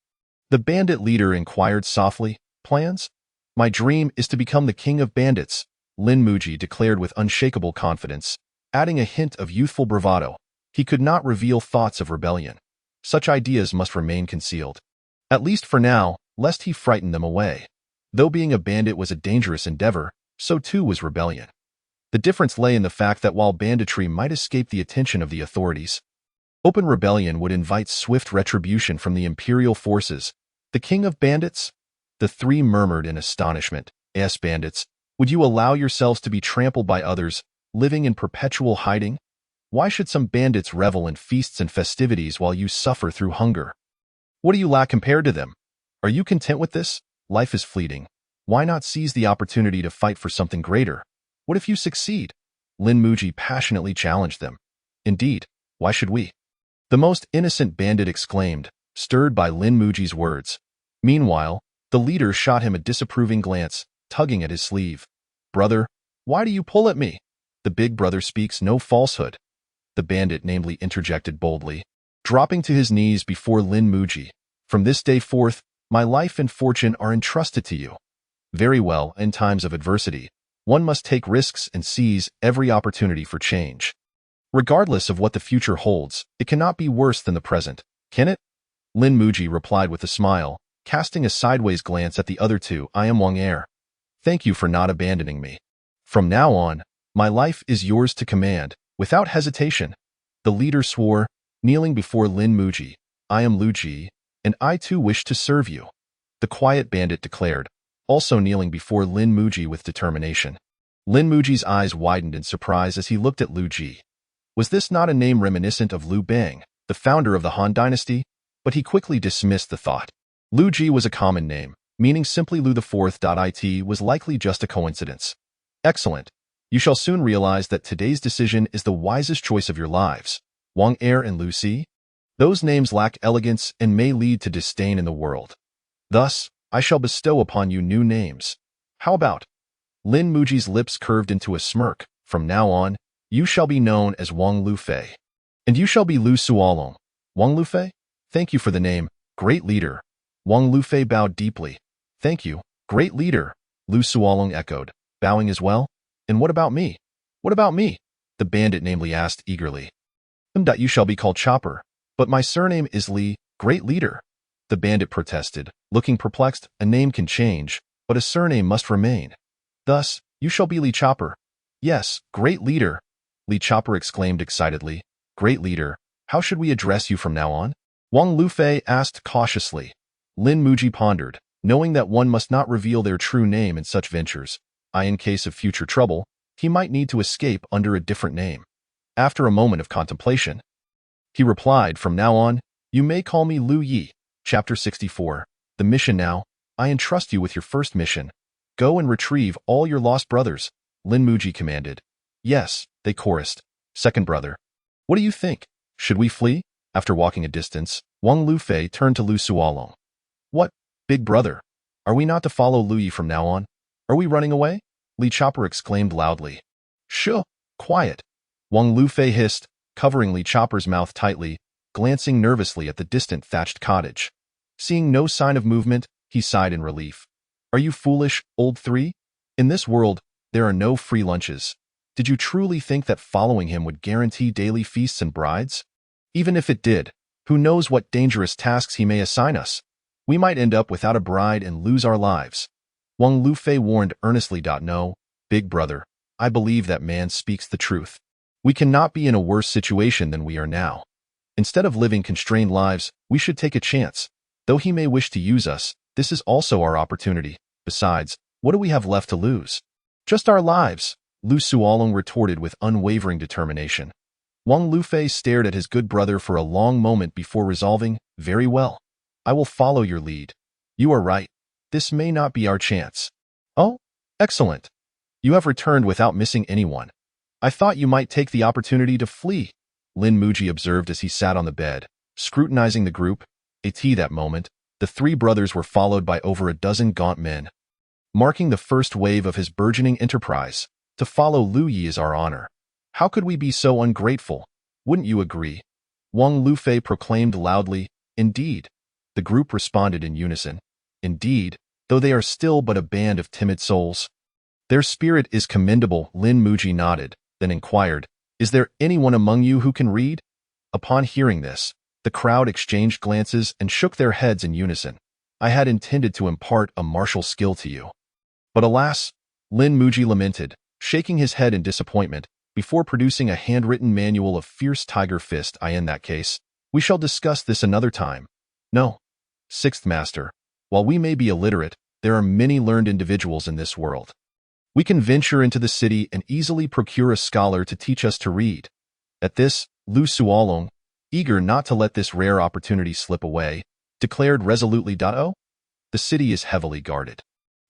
The bandit leader inquired softly. Plans? My dream is to become the king of bandits, Lin Muji declared with unshakable confidence, adding a hint of youthful bravado. He could not reveal thoughts of rebellion. Such ideas must remain concealed. At least for now, lest he frighten them away. Though being a bandit was a dangerous endeavor, so too was rebellion. The difference lay in the fact that while banditry might escape the attention of the authorities, open rebellion would invite swift retribution from the imperial forces. The king of bandits? The 3 murmured in astonishment. Yes, bandits, would you allow yourselves to be trampled by others, living in perpetual hiding? Why should some bandits revel in feasts and festivities while you suffer through hunger? What do you lack compared to them? Are you content with this? Life is fleeting. Why not seize the opportunity to fight for something greater? What if you succeed? Lin Muji passionately challenged them. Indeed, why should we? The most innocent bandit exclaimed, stirred by Lin Muji's words. Meanwhile, the leader shot him a disapproving glance, tugging at his sleeve. Brother, why do you pull at me? The big brother speaks no falsehood. The bandit namely interjected boldly, dropping to his knees before Lin Muji. From this day forth, my life and fortune are entrusted to you. Very well, in times of adversity, One must take risks and seize every opportunity for change. Regardless of what the future holds, it cannot be worse than the present, can it? Lin Muji replied with a smile, casting a sideways glance at the other two. I am Wang Er. Thank you for not abandoning me. From now on, my life is yours to command, without hesitation. The leader swore, kneeling before Lin Muji. I am Lu Ji, and I too wish to serve you. The quiet bandit declared, also kneeling before Lin Muji with determination. Lin Muji's eyes widened in surprise as he looked at Lu Ji. Was this not a name reminiscent of Liu Bang, the founder of the Han Dynasty? But he quickly dismissed the thought. Lu Ji was a common name, meaning simply Lu IV. It was likely just a coincidence. Excellent. You shall soon realize that today's decision is the wisest choice of your lives. Wang Er and Lu Si? Those names lack elegance and may lead to disdain in the world. Thus, I shall bestow upon you new names. How about? Lin Muji's lips curved into a smirk. From now on, you shall be known as Wang Lufei. And you shall be Lu Suolong. Wang Lufei? Thank you for the name, great leader. Wang Lufei bowed deeply. Thank you, great leader, Lu Suolong echoed, bowing as well. And what about me? What about me? The bandit namely asked eagerly. You shall be called Chopper, but my surname is Li, great leader. The bandit protested, looking perplexed. A name can change, but a surname must remain. Thus, you shall be Li Chopper. Yes, great leader, Li Chopper exclaimed excitedly. Great leader, how should we address you from now on? Wang Lufei asked cautiously. Lin Muji pondered, knowing that one must not reveal their true name in such ventures. In case of future trouble, he might need to escape under a different name. After a moment of contemplation, he replied, from now on, you may call me Lu Yi. Chapter 64. The mission now. I entrust you with your first mission. Go and retrieve all your lost brothers, Lin Muji commanded. Yes, they chorused. Second brother. What do you think? Should we flee? After walking a distance, Wang Lufei turned to Lu Suolong. What, big brother? Are we not to follow Lu Yi from now on? Are we running away? Li Chopper exclaimed loudly. Shh, quiet. Wang Lufei hissed, covering Li Chopper's mouth tightly, glancing nervously at the distant thatched cottage. Seeing no sign of movement, he sighed in relief. Are you foolish, old three? In this world, there are no free lunches. Did you truly think that following him would guarantee daily feasts and brides? Even if it did, who knows what dangerous tasks he may assign us? We might end up without a bride and lose our lives. Wang Lufei warned earnestly. No, big brother, I believe that man speaks the truth. We cannot be in a worse situation than we are now. Instead of living constrained lives, we should take a chance. Though he may wish to use us, this is also our opportunity. Besides, what do we have left to lose? Just our lives, Lu Suolong retorted with unwavering determination. Wang Lufei stared at his good brother for a long moment before resolving, very well. I will follow your lead. You are right. This may not be our chance. Oh, excellent. You have returned without missing anyone. I thought you might take the opportunity to flee, Lin Muji observed as he sat on the bed, scrutinizing the group. At that moment, the three brothers were followed by over a dozen gaunt men. Marking the first wave of his burgeoning enterprise, to follow Lu Yi is our honor. How could we be so ungrateful? Wouldn't you agree? Wang Lufei proclaimed loudly. Indeed. The group responded in unison. Indeed, though they are still but a band of timid souls. Their spirit is commendable. Lin Muji nodded, then inquired, is there anyone among you who can read? Upon hearing this, the crowd exchanged glances and shook their heads in unison. I had intended to impart a martial skill to you. But alas, Lin Muji lamented, shaking his head in disappointment, before producing a handwritten manual of fierce tiger fist. In that case, we shall discuss this another time. No. Sixth Master, while we may be illiterate, there are many learned individuals in this world. We can venture into the city and easily procure a scholar to teach us to read. At this, Lu Suolong, eager not to let this rare opportunity slip away, declared resolutely. Oh, the city is heavily guarded.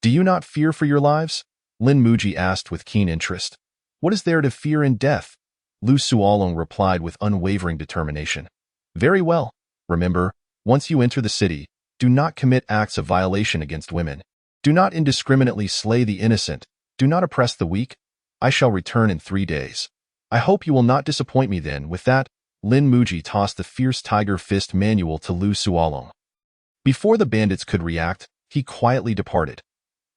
Do you not fear for your lives? Lin Muji asked with keen interest. What is there to fear in death? Lu Suolong replied with unwavering determination. Very well. Remember, once you enter the city, do not commit acts of violation against women. Do not indiscriminately slay the innocent. Do not oppress the weak. I shall return in 3 days. I hope you will not disappoint me then. With that, Lin Muji tossed the fierce tiger fist manual to Lu Suolong. Before the bandits could react, he quietly departed.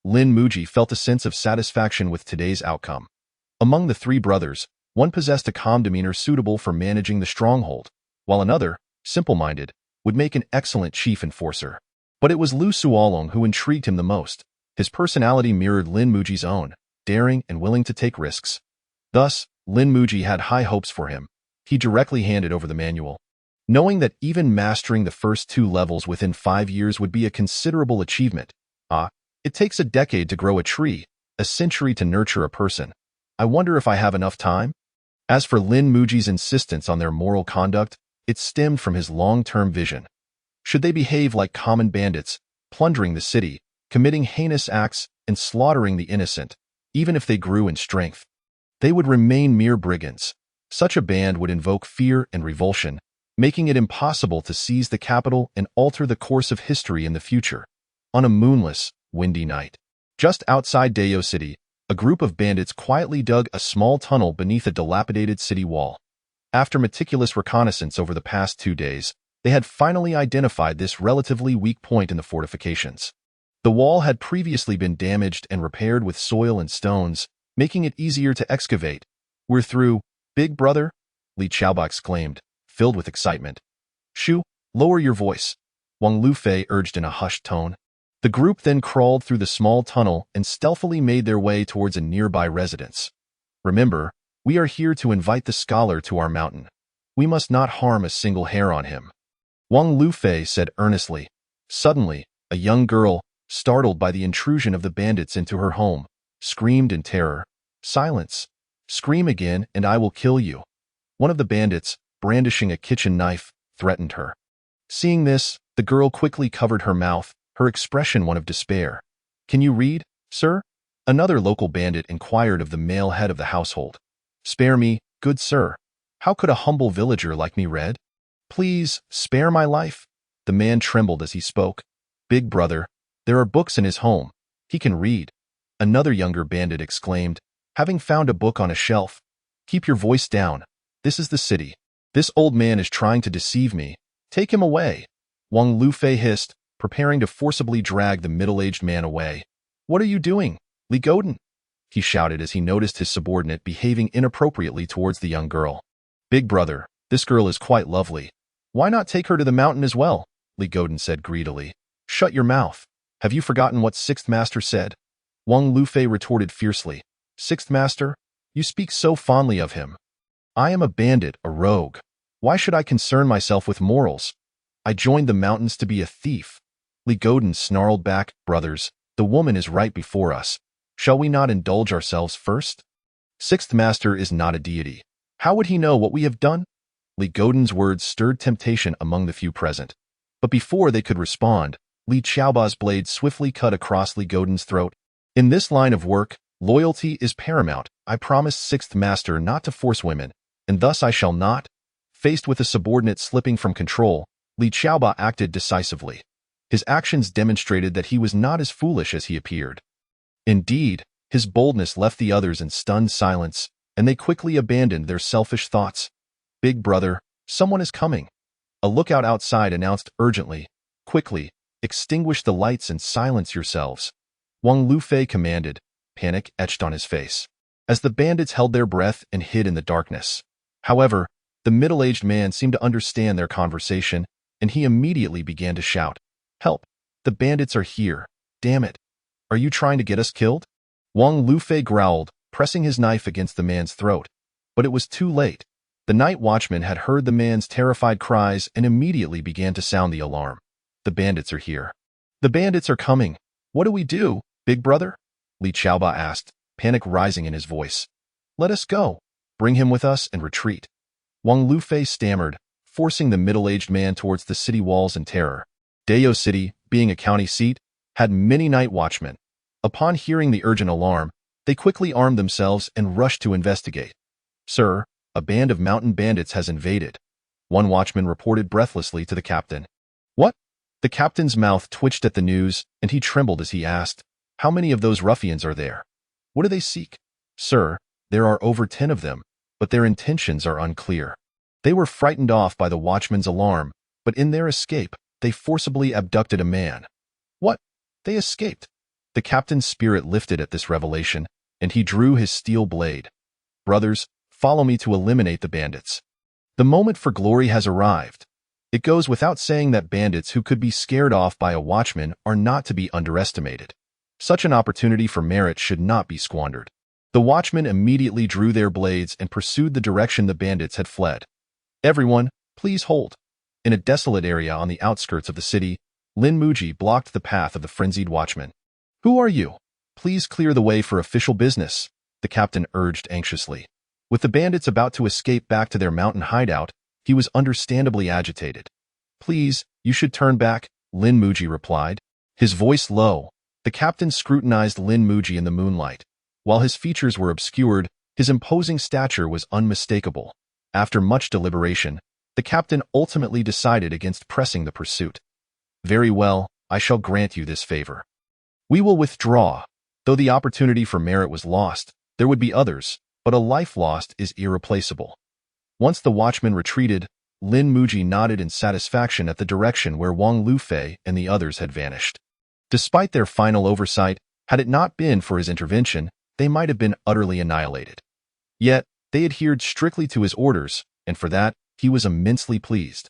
Lin Muji felt a sense of satisfaction with today's outcome. Among the three brothers, one possessed a calm demeanor suitable for managing the stronghold, while another, simple-minded, would make an excellent chief enforcer. But it was Lu Suolong who intrigued him the most. His personality mirrored Lin Muji's own, daring and willing to take risks. Thus, Lin Muji had high hopes for him. He directly handed over the manual. Knowing that even mastering the first 2 levels within 5 years would be a considerable achievement. It takes a decade to grow a tree, a century to nurture a person. I wonder if I have enough time? As for Lin Muji's insistence on their moral conduct, it stemmed from his long-term vision. Should they behave like common bandits, plundering the city, committing heinous acts, and slaughtering the innocent, even if they grew in strength? They would remain mere brigands. Such a band would invoke fear and revulsion, making it impossible to seize the capital and alter the course of history in the future. On a moonless, windy night, just outside Dayo City, a group of bandits quietly dug a small tunnel beneath a dilapidated city wall. After meticulous reconnaissance over the past 2 days, they had finally identified this relatively weak point in the fortifications. The wall had previously been damaged and repaired with soil and stones, making it easier to excavate. "We're through, big brother," Li Qiaoba exclaimed, filled with excitement. "Shu, lower your voice," Wang Lufei urged in a hushed tone. The group then crawled through the small tunnel and stealthily made their way towards a nearby residence. "Remember, we are here to invite the scholar to our mountain. We must not harm a single hair on him," Wang Lufei said earnestly. Suddenly, a young girl, startled by the intrusion of the bandits into her home, screamed in terror. "Silence! Scream again and I will kill you." One of the bandits, brandishing a kitchen knife, threatened her. Seeing this, the girl quickly covered her mouth, her expression one of despair. "Can you read, sir?" Another local bandit inquired of the male head of the household. "Spare me, good sir. How could a humble villager like me read? Please, spare my life." The man trembled as he spoke. "Big brother, there are books in his home. He can read." Another younger bandit exclaimed, having found a book on a shelf. "Keep your voice down. This is the city. This old man is trying to deceive me. Take him away." Wang Lufei hissed, preparing to forcibly drag the middle-aged man away. "What are you doing, Li Godin?" he shouted as he noticed his subordinate behaving inappropriately towards the young girl. "Big brother, this girl is quite lovely. Why not take her to the mountain as well?" Li Godin said greedily. "Shut your mouth. Have you forgotten what Sixth Master said?" Wang Lufei retorted fiercely. "Sixth Master? You speak so fondly of him. I am a bandit, a rogue. Why should I concern myself with morals? I joined the mountains to be a thief." Li Godin snarled back, "Brothers, the woman is right before us. Shall we not indulge ourselves first? Sixth Master is not a deity. How would he know what we have done?" Li Godin's words stirred temptation among the few present. But before they could respond, Li Qiaoba's blade swiftly cut across Li Godin's throat. "In this line of work, loyalty is paramount. I promised Sixth Master not to force women, and thus I shall not." Faced with a subordinate slipping from control, Li Qiaoba acted decisively. His actions demonstrated that he was not as foolish as he appeared. Indeed, his boldness left the others in stunned silence, and they quickly abandoned their selfish thoughts. "Big brother, someone is coming." A lookout outside announced urgently. "Quickly, extinguish the lights and silence yourselves," Wang Lufei commanded, panic etched on his face, as the bandits held their breath and hid in the darkness. However, the middle-aged man seemed to understand their conversation, and he immediately began to shout, "Help! The bandits are here! Damn it! Are you trying to get us killed?" Wang Lufei growled, pressing his knife against the man's throat. But it was too late. The night watchman had heard the man's terrified cries and immediately began to sound the alarm. "The bandits are here. The bandits are coming. What do we do, big brother?" Li Qiaoba asked, panic rising in his voice. "Let us go. Bring him with us and retreat." Wang Lufei stammered, forcing the middle-aged man towards the city walls in terror. Dayo City, being a county seat, had many night watchmen. Upon hearing the urgent alarm, they quickly armed themselves and rushed to investigate. "Sir, a band of mountain bandits has invaded," one watchman reported breathlessly to the captain. "What?" The captain's mouth twitched at the news, and he trembled as he asked, "How many of those ruffians are there? What do they seek?" "Sir, there are over 10 of them, but their intentions are unclear. They were frightened off by the watchman's alarm, but in their escape, they forcibly abducted a man." "What? They escaped?" The captain's spirit lifted at this revelation, and he drew his steel blade. Brothers, follow me to eliminate the bandits. The moment for glory has arrived. It goes without saying that bandits who could be scared off by a watchman are not to be underestimated. Such an opportunity for merit should not be squandered. The watchmen immediately drew their blades and pursued the direction the bandits had fled. Everyone, please hold. In a desolate area on the outskirts of the city, Lin Muji blocked the path of the frenzied watchmen. Who are you? Please clear the way for official business, the captain urged anxiously. With the bandits about to escape back to their mountain hideout, he was understandably agitated. Please, you should turn back, Lin Muji replied. His voice low, the captain scrutinized Lin Muji in the moonlight. While his features were obscured, his imposing stature was unmistakable. After much deliberation, the captain ultimately decided against pressing the pursuit. Very well, I shall grant you this favor. We will withdraw. Though the opportunity for merit was lost, there would be others, but a life lost is irreplaceable. Once the watchman retreated, Lin Muji nodded in satisfaction at the direction where Wang Lufei and the others had vanished. Despite their final oversight, had it not been for his intervention, they might have been utterly annihilated. Yet, they adhered strictly to his orders, and for that, he was immensely pleased.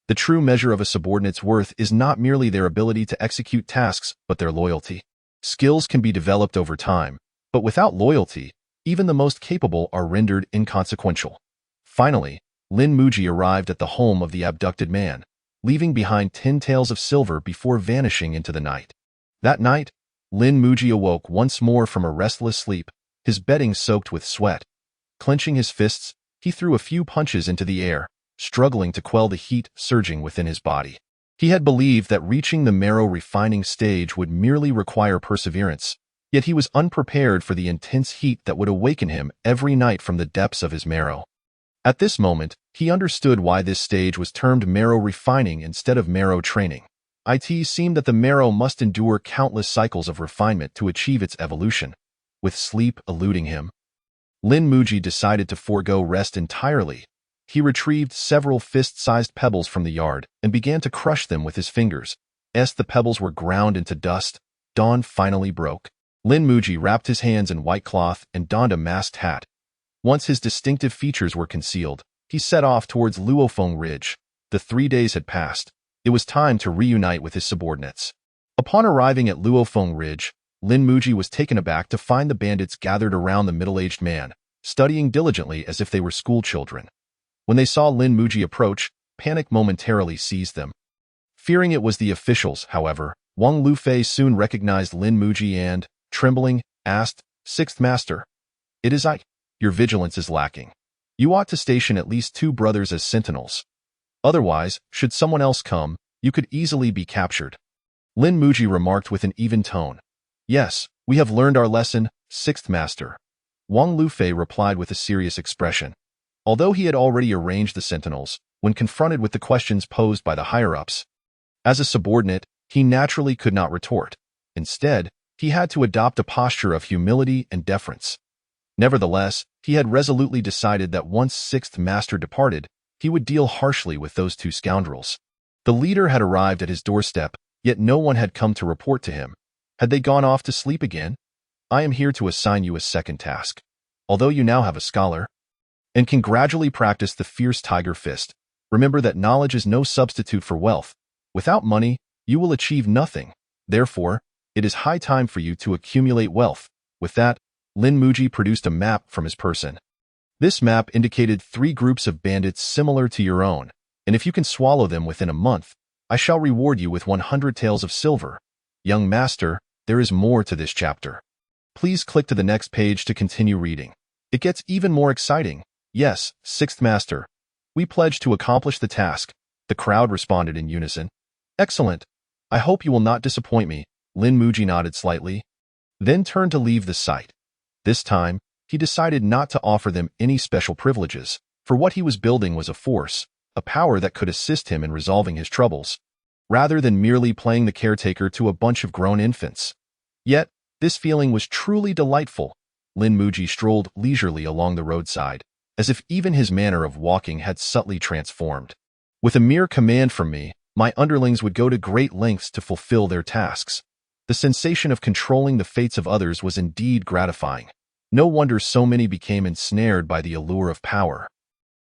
The true measure of a subordinate's worth is not merely their ability to execute tasks, but their loyalty. Skills can be developed over time, but without loyalty, even the most capable are rendered inconsequential. Finally, Lin Muji arrived at the home of the abducted man, leaving behind 10 taels of silver before vanishing into the night. That night, Lin Muji awoke once more from a restless sleep, his bedding soaked with sweat. Clenching his fists, he threw a few punches into the air, struggling to quell the heat surging within his body. He had believed that reaching the marrow refining stage would merely require perseverance, yet he was unprepared for the intense heat that would awaken him every night from the depths of his marrow. At this moment, he understood why this stage was termed marrow refining instead of marrow training. It seemed that the marrow must endure countless cycles of refinement to achieve its evolution. With sleep eluding him, Lin Muji decided to forego rest entirely. He retrieved several fist-sized pebbles from the yard and began to crush them with his fingers. As the pebbles were ground into dust, dawn finally broke. Lin Muji wrapped his hands in white cloth and donned a masked hat. Once his distinctive features were concealed, he set off towards Luofeng Ridge. The 3 days had passed. It was time to reunite with his subordinates. Upon arriving at Luofeng Ridge, Lin Muji was taken aback to find the bandits gathered around the middle-aged man, studying diligently as if they were schoolchildren. When they saw Lin Muji approach, panic momentarily seized them. Fearing it was the officials, however, Wang Lufei soon recognized Lin Muji and, trembling, asked, "Sixth Master, it is I. Your vigilance is lacking. You ought to station at least 2 brothers as sentinels. Otherwise, should someone else come, you could easily be captured." Lin Muji remarked with an even tone. "Yes, we have learned our lesson, Sixth Master." Wang Lufei replied with a serious expression. Although he had already arranged the sentinels, when confronted with the questions posed by the higher-ups, as a subordinate, he naturally could not retort. Instead, he had to adopt a posture of humility and deference. Nevertheless, he had resolutely decided that once Sixth Master departed, he would deal harshly with those 2 scoundrels. The leader had arrived at his doorstep, yet no one had come to report to him. Had they gone off to sleep again? I am here to assign you a second task. Although you now have a scholar, and can gradually practice the fierce tiger fist, remember that knowledge is no substitute for wealth. Without money, you will achieve nothing. Therefore, it is high time for you to accumulate wealth. With that, Lin Muji produced a map from his person. This map indicated 3 groups of bandits similar to your own, and if you can swallow them within a month, I shall reward you with 100 taels of silver. Young master, there is more to this chapter. Please click to the next page to continue reading. It gets even more exciting. Yes, Sixth Master. We pledge to accomplish the task. The crowd responded in unison. Excellent. I hope you will not disappoint me. Lin Muji nodded slightly, then turned to leave the site. This time, he decided not to offer them any special privileges, for what he was building was a force, a power that could assist him in resolving his troubles, rather than merely playing the caretaker to a bunch of grown infants. Yet, this feeling was truly delightful. Lin Muji strolled leisurely along the roadside, as if even his manner of walking had subtly transformed. With a mere command from me, my underlings would go to great lengths to fulfill their tasks. The sensation of controlling the fates of others was indeed gratifying. No wonder so many became ensnared by the allure of power.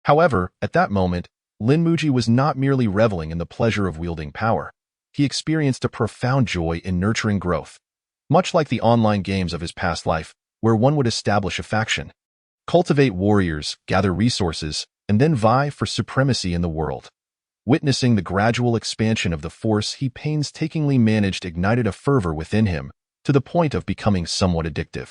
However, at that moment, Lin Muji was not merely reveling in the pleasure of wielding power. He experienced a profound joy in nurturing growth, much like the online games of his past life, where one would establish a faction, cultivate warriors, gather resources, and then vie for supremacy in the world. Witnessing the gradual expansion of the force he painstakingly managed ignited a fervor within him, to the point of becoming somewhat addictive.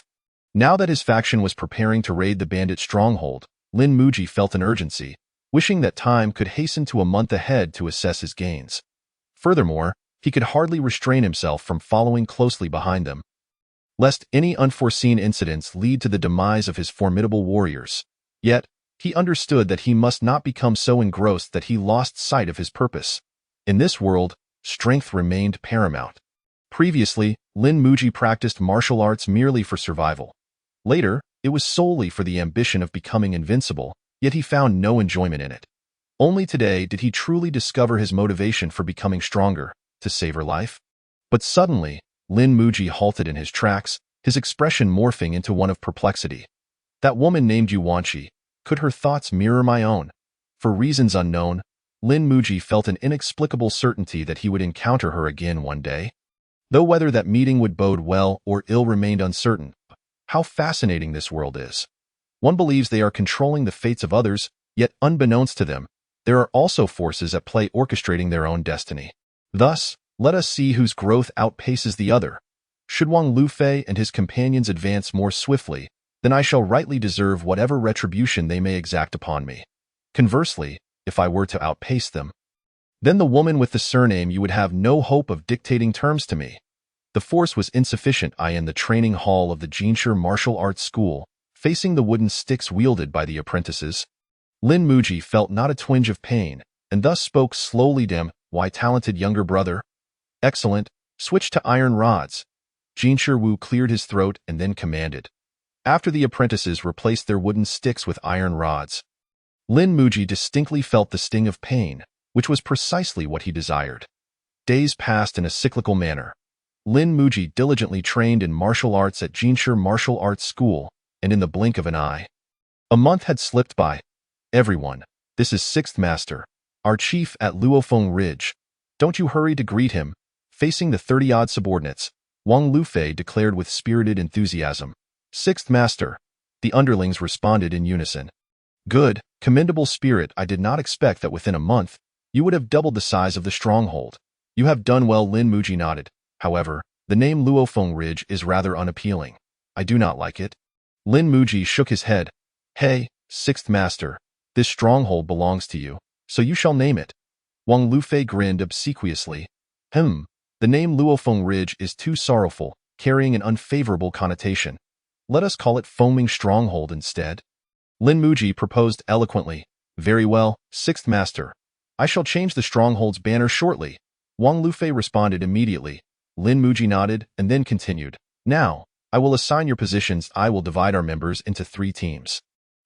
Now that his faction was preparing to raid the bandit stronghold, Lin Muji felt an urgency, wishing that time could hasten to a month ahead to assess his gains. Furthermore, he could hardly restrain himself from following closely behind them, lest any unforeseen incidents lead to the demise of his formidable warriors. Yet, he understood that he must not become so engrossed that he lost sight of his purpose. In this world, strength remained paramount. Previously, Lin Muji practiced martial arts merely for survival. Later, it was solely for the ambition of becoming invincible, yet he found no enjoyment in it. Only today did he truly discover his motivation for becoming stronger, to save her life. But suddenly, Lin Muji halted in his tracks, his expression morphing into one of perplexity. That woman named Yuanqi, could her thoughts mirror my own? For reasons unknown, Lin Muji felt an inexplicable certainty that he would encounter her again one day. Though whether that meeting would bode well or ill remained uncertain. How fascinating this world is. One believes they are controlling the fates of others, yet unbeknownst to them, there are also forces at play orchestrating their own destiny. Thus, let us see whose growth outpaces the other. Should Wang Lufei and his companions advance more swiftly, then I shall rightly deserve whatever retribution they may exact upon me. Conversely, if I were to outpace them, then the woman with the surname you would have no hope of dictating terms to me. The force was insufficient. I in the training hall of the Jinshi Martial Arts School, facing the wooden sticks wielded by the apprentices. Lin Muji felt not a twinge of pain, and thus spoke slowly. Why, talented younger brother? Excellent, switch to iron rods. Jinshi Wu cleared his throat and then commanded. After the apprentices replaced their wooden sticks with iron rods, Lin Muji distinctly felt the sting of pain, which was precisely what he desired. Days passed in a cyclical manner. Lin Muji diligently trained in martial arts at Jinshi Martial Arts School, and in the blink of an eye, a month had slipped by. Everyone, this is Sixth Master, our chief at Luofeng Ridge. Don't you hurry to greet him. Facing the 30-odd subordinates, Wang Lufei declared with spirited enthusiasm. Sixth Master. The underlings responded in unison. Good, commendable spirit. I did not expect that within a month, you would have doubled the size of the stronghold. You have done well. Lin Muji nodded. However, the name Luofeng Ridge is rather unappealing. I do not like it. Lin Muji shook his head. Hey, Sixth Master, this stronghold belongs to you, so you shall name it. Wang Lufei grinned obsequiously. The name Luofeng Ridge is too sorrowful, carrying an unfavorable connotation. Let us call it Foaming Stronghold instead. Lin Muji proposed eloquently. Very well, Sixth Master. I shall change the stronghold's banner shortly. Wang Lufei responded immediately. Lin Muji nodded and then continued. Now, I will assign your positions. I will divide our members into 3 teams.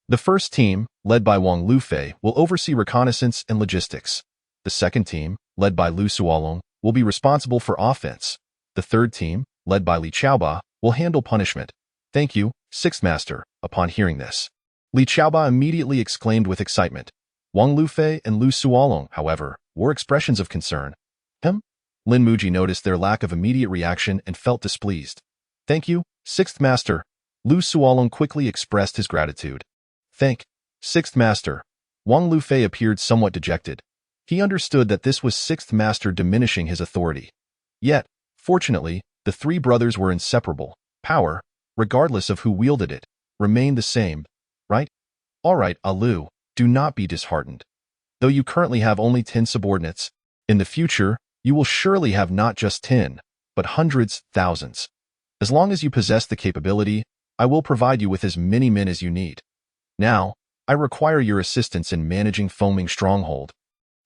The first team, led by Wang Lufei, will oversee reconnaissance and logistics. The second team, led by Lu Suolong, will be responsible for offense. The third team, led by Li Chaoba, will handle punishment. Thank you, Sixth Master. Upon hearing this, Li Chaoba immediately exclaimed with excitement. Wang Lufei and Lu Suolong, however, were expressions of concern. Lin Muji noticed their lack of immediate reaction and felt displeased. Thank you, Sixth Master. Lu Suolong quickly expressed his gratitude. Thank, Sixth Master. Wang Lufei appeared somewhat dejected. He understood that this was Sixth Master diminishing his authority. Yet, fortunately, the 3 brothers were inseparable. Power, regardless of who wielded it, remained the same, right? All right, Lu, do not be disheartened. Though you currently have only 10 subordinates, in the future, you will surely have not just 10, but hundreds, thousands. As long as you possess the capability, I will provide you with as many men as you need. Now, I require your assistance in managing Foaming Stronghold,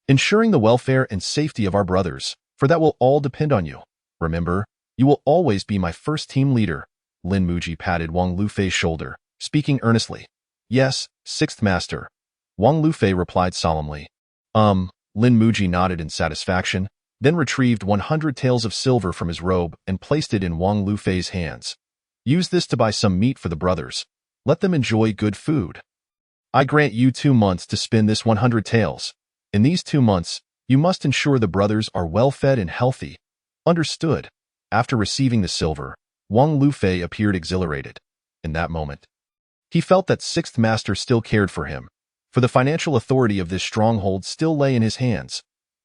ensuring the welfare and safety of our brothers, for that will all depend on you. Remember, you will always be my first team leader. Lin Muji patted Wang Lufei's shoulder, speaking earnestly. Yes, Sixth Master. Wang Lufei replied solemnly. Lin Muji nodded in satisfaction. then retrieved 100 taels of silver from his robe and placed it in Wang Lufei's hands. Use this to buy some meat for the brothers. Let them enjoy good food. I grant you 2 months to spend this 100 taels. In these 2 months, you must ensure the brothers are well-fed and healthy. Understood. After receiving the silver, Wang Lufei appeared exhilarated. In that moment, he felt that Sixth Master still cared for him, for the financial authority of this stronghold still lay in his hands.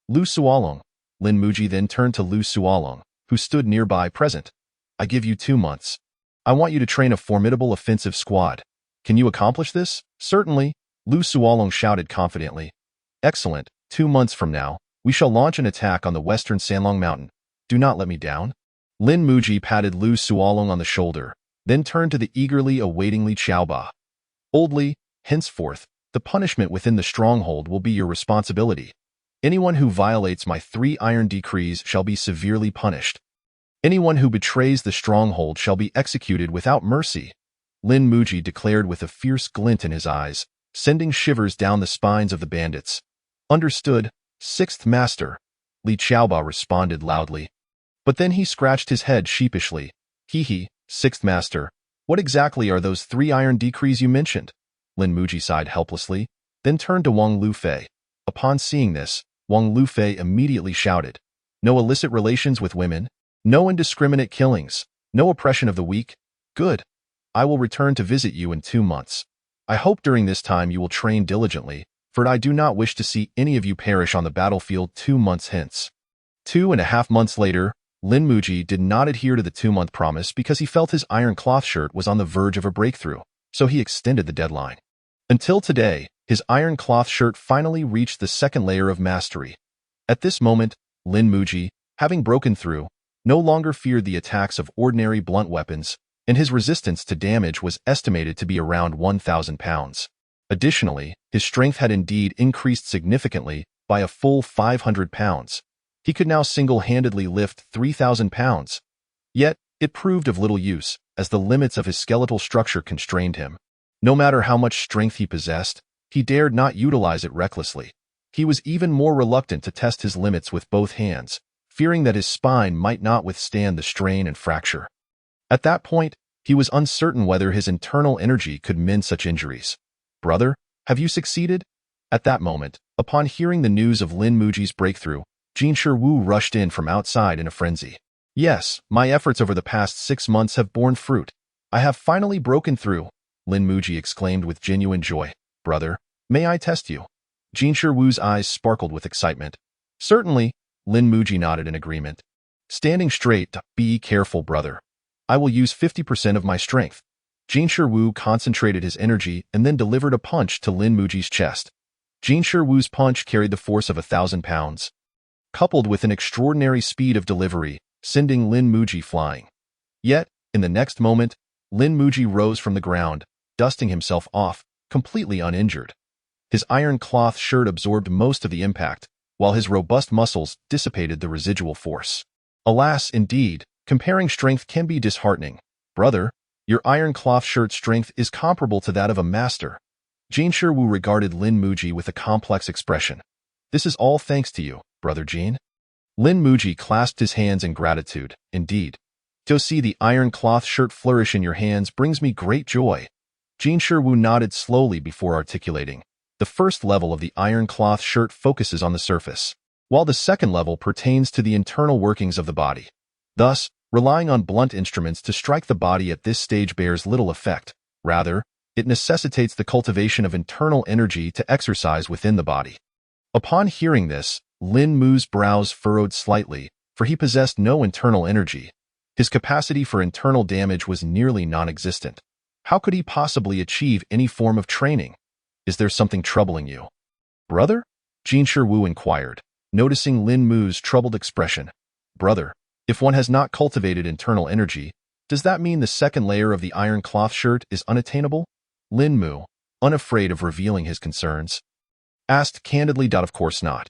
Lu Suolong. Lin Muji then turned to Lu Suolong, who stood nearby present. I give you 2 months. I want you to train a formidable offensive squad. Can you accomplish this? Certainly, Lu Suolong shouted confidently. Excellent. 2 months from now, we shall launch an attack on the western Sanlong Mountain. Do not let me down. Lin Muji patted Lu Suolong on the shoulder, then turned to the eagerly awaiting Li Qiaoba. Old Li, henceforth, the punishment within the stronghold will be your responsibility. Anyone who violates my 3 iron decrees shall be severely punished. Anyone who betrays the stronghold shall be executed without mercy. Lin Muji declared with a fierce glint in his eyes, sending shivers down the spines of the bandits. Understood, Sixth Master, Li Qiaoba responded loudly. But then he scratched his head sheepishly. Hee, Sixth Master, what exactly are those 3 iron decrees you mentioned? Lin Muji sighed helplessly, then turned to Wang Lufei. Upon seeing this, Wang Lufei immediately shouted, No illicit relations with women, no indiscriminate killings, no oppression of the weak. Good. I will return to visit you in 2 months. I hope during this time you will train diligently, for I do not wish to see any of you perish on the battlefield 2 months hence. 2.5 months later, Lin Muji did not adhere to the 2-month promise because he felt his iron cloth shirt was on the verge of a breakthrough, so he extended the deadline. Until today, his iron cloth shirt finally reached the 2nd layer of mastery. At this moment, Lin Muji, having broken through, no longer feared the attacks of ordinary blunt weapons, and his resistance to damage was estimated to be around 1,000 pounds. Additionally, his strength had indeed increased significantly by a full 500 pounds. He could now single-handedly lift 3,000 pounds. Yet, it proved of little use, as the limits of his skeletal structure constrained him. No matter how much strength he possessed, he dared not utilize it recklessly. He was even more reluctant to test his limits with both hands, fearing that his spine might not withstand the strain and fracture. At that point, he was uncertain whether his internal energy could mend such injuries. Brother, have you succeeded? At that moment, upon hearing the news of Lin Muji's breakthrough, Jinshi Wu rushed in from outside in a frenzy. Yes, my efforts over the past 6 months have borne fruit. I have finally broken through, Lin Muji exclaimed with genuine joy. Brother, may I test you? Jinshi Wu's eyes sparkled with excitement. Certainly, Lin Muji nodded in agreement. Standing straight, be careful, brother. I will use 50% of my strength. Jinshi Wu concentrated his energy and then delivered a punch to Lin Muji's chest. Jinshi Wu's punch carried the force of 1,000 pounds, coupled with an extraordinary speed of delivery, sending Lin Muji flying. Yet, in the next moment, Lin Muji rose from the ground, dusting himself off, completely uninjured. His iron cloth shirt absorbed most of the impact, while his robust muscles dissipated the residual force. Alas, indeed, comparing strength can be disheartening. Brother, your iron cloth shirt strength is comparable to that of a master. Jinshi Wu regarded Lin Muji with a complex expression. This is all thanks to you, Brother Jin. Lin Muji clasped his hands in gratitude. Indeed, to see the iron cloth shirt flourish in your hands brings me great joy. Jinshi Wu nodded slowly before articulating. The first level of the iron cloth shirt focuses on the surface, while the second level pertains to the internal workings of the body. Thus, relying on blunt instruments to strike the body at this stage bears little effect. Rather, it necessitates the cultivation of internal energy to exercise within the body. Upon hearing this, Lin Mu's brows furrowed slightly, for he possessed no internal energy. His capacity for internal damage was nearly non-existent. How could he possibly achieve any form of training? Is there something troubling you? Brother? Jinshi Wu inquired, noticing Lin Mu's troubled expression. Brother, if one has not cultivated internal energy, does that mean the second layer of the iron cloth shirt is unattainable? Lin Mu, unafraid of revealing his concerns, asked candidly. Of course not.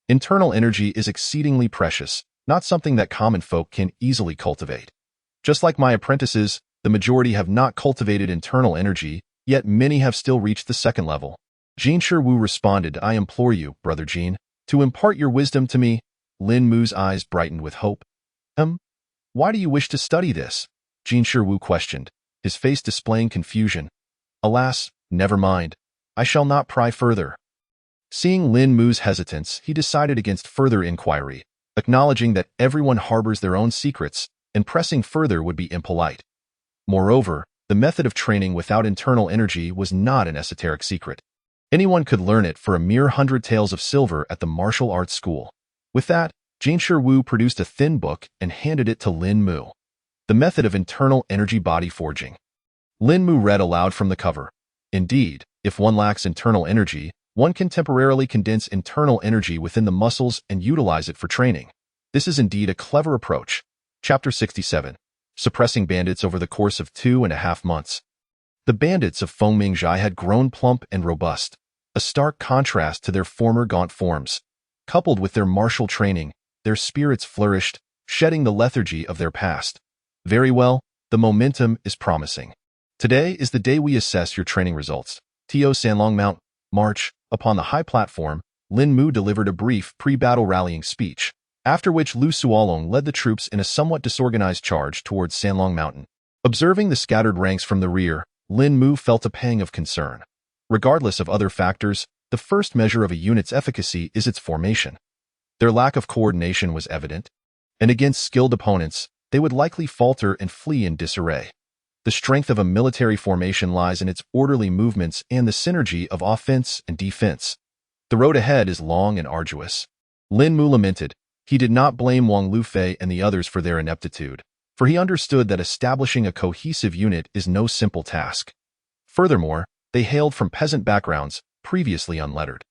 Internal energy is exceedingly precious, not something that common folk can easily cultivate. Just like my apprentices, the majority have not cultivated internal energy, yet many have still reached the second level. Jinshi Wu responded, I implore you, Brother Jin, to impart your wisdom to me. Lin Mu's eyes brightened with hope. Why do you wish to study this? Jin Shiwu questioned, his face displaying confusion. Alas, never mind. I shall not pry further. Seeing Lin Mu's hesitance, he decided against further inquiry, acknowledging that everyone harbors their own secrets, and pressing further would be impolite. Moreover, the method of training without internal energy was not an esoteric secret. Anyone could learn it for a mere 100 taels of silver at the martial arts school. With that, Jin Shiwu produced a thin book and handed it to Lin Mu. The method of internal energy body forging. Lin Mu read aloud from the cover. Indeed, if one lacks internal energy, one can temporarily condense internal energy within the muscles and utilize it for training. This is indeed a clever approach. Chapter 67. Suppressing bandits over the course of 2.5 months. The bandits of Fengmingjai had grown plump and robust, a stark contrast to their former gaunt forms. Coupled with their martial training, their spirits flourished, shedding the lethargy of their past. Very well, the momentum is promising. Today is the day we assess your training results. To Sanlong Mount, March. Upon the high platform, Lin Mu delivered a brief pre-battle rallying speech, after which Lu Suolong led the troops in a somewhat disorganized charge towards Sanlong Mountain. Observing the scattered ranks from the rear, Lin Mu felt a pang of concern. Regardless of other factors, the first measure of a unit's efficacy is its formation. Their lack of coordination was evident, and against skilled opponents, they would likely falter and flee in disarray. The strength of a military formation lies in its orderly movements and the synergy of offense and defense. The road ahead is long and arduous. Lin Mu lamented. He did not blame Wang Lufei and the others for their ineptitude, for he understood that establishing a cohesive unit is no simple task. Furthermore, they hailed from peasant backgrounds, previously unlettered.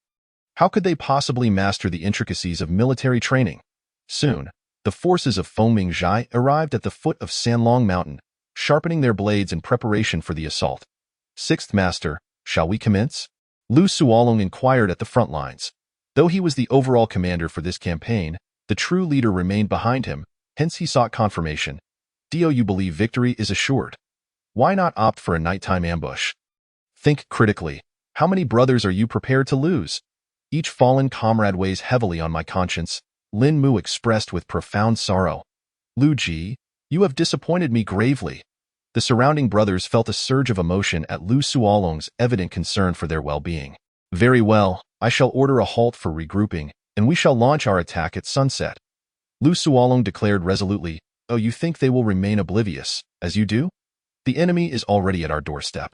How could they possibly master the intricacies of military training? Soon, the forces of Fengmingjai arrived at the foot of Sanlong Mountain, sharpening their blades in preparation for the assault. Sixth Master, shall we commence? Lu Suolong inquired at the front lines. Though he was the overall commander for this campaign, the true leader remained behind him, hence he sought confirmation. Do you believe victory is assured? Why not opt for a nighttime ambush? Think critically. How many brothers are you prepared to lose? Each fallen comrade weighs heavily on my conscience, Lin Mu expressed with profound sorrow. Lu Ji, you have disappointed me gravely. The surrounding brothers felt a surge of emotion at Lu Suolong's evident concern for their well-being. Very well, I shall order a halt for regrouping, and we shall launch our attack at sunset. Lu Suolong declared resolutely. Oh, you think they will remain oblivious, as you do? The enemy is already at our doorstep.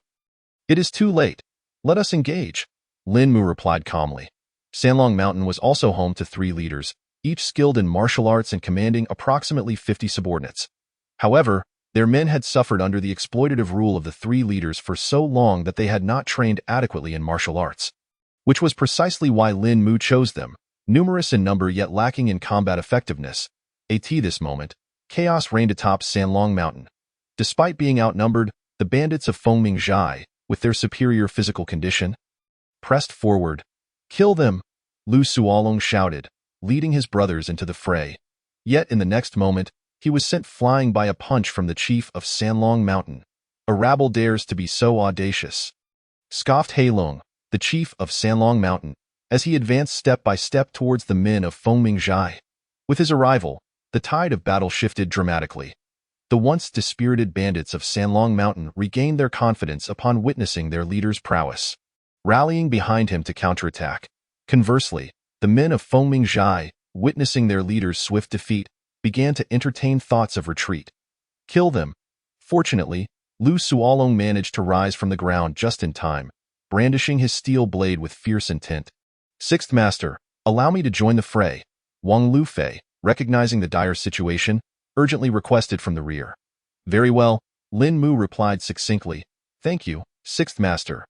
It is too late. Let us engage. Lin Mu replied calmly. Sanlong Mountain was also home to 3 leaders, each skilled in martial arts and commanding approximately 50 subordinates. However, their men had suffered under the exploitative rule of the 3 leaders for so long that they had not trained adequately in martial arts, which was precisely why Lin Mu chose them, numerous in number yet lacking in combat effectiveness. At this moment, chaos reigned atop Sanlong Mountain. Despite being outnumbered, the bandits of Fengmingjai, with their superior physical condition, pressed forward. Kill them! Lu Suolong shouted, leading his brothers into the fray. Yet in the next moment, he was sent flying by a punch from the chief of Sanlong Mountain. A rabble dares to be so audacious, scoffed Heilong, the chief of Sanlong Mountain, as he advanced step by step towards the men of Fengmingjai. With his arrival, the tide of battle shifted dramatically. The once dispirited bandits of Sanlong Mountain regained their confidence upon witnessing their leader's prowess, rallying behind him to counterattack. Conversely, the men of Fengmingjai, witnessing their leader's swift defeat, began to entertain thoughts of retreat. Kill them. Fortunately, Lu Suolong managed to rise from the ground just in time, brandishing his steel blade with fierce intent. Sixth Master, allow me to join the fray. Wang Lufei, recognizing the dire situation, urgently requested from the rear. Very well, Lin Mu replied succinctly. Thank you, Sixth Master.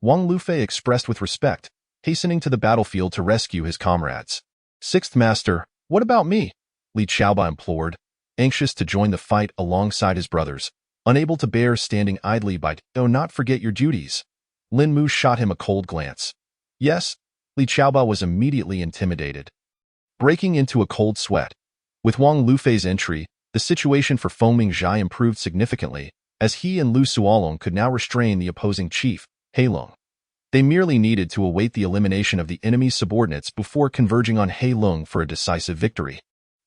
Wang Lufei expressed with respect, hastening to the battlefield to rescue his comrades. Sixth Master, what about me? Li Qiaoba implored, anxious to join the fight alongside his brothers, unable to bear standing idly by. Do not forget your duties. Lin Mu shot him a cold glance. Yes, Li Qiaoba was immediately intimidated, breaking into a cold sweat. With Wang Lufei's entry, the situation for Fengmingjai improved significantly, as he and Lu Suolong could now restrain the opposing chief, Heilong. They merely needed to await the elimination of the enemy's subordinates before converging on He Lung for a decisive victory.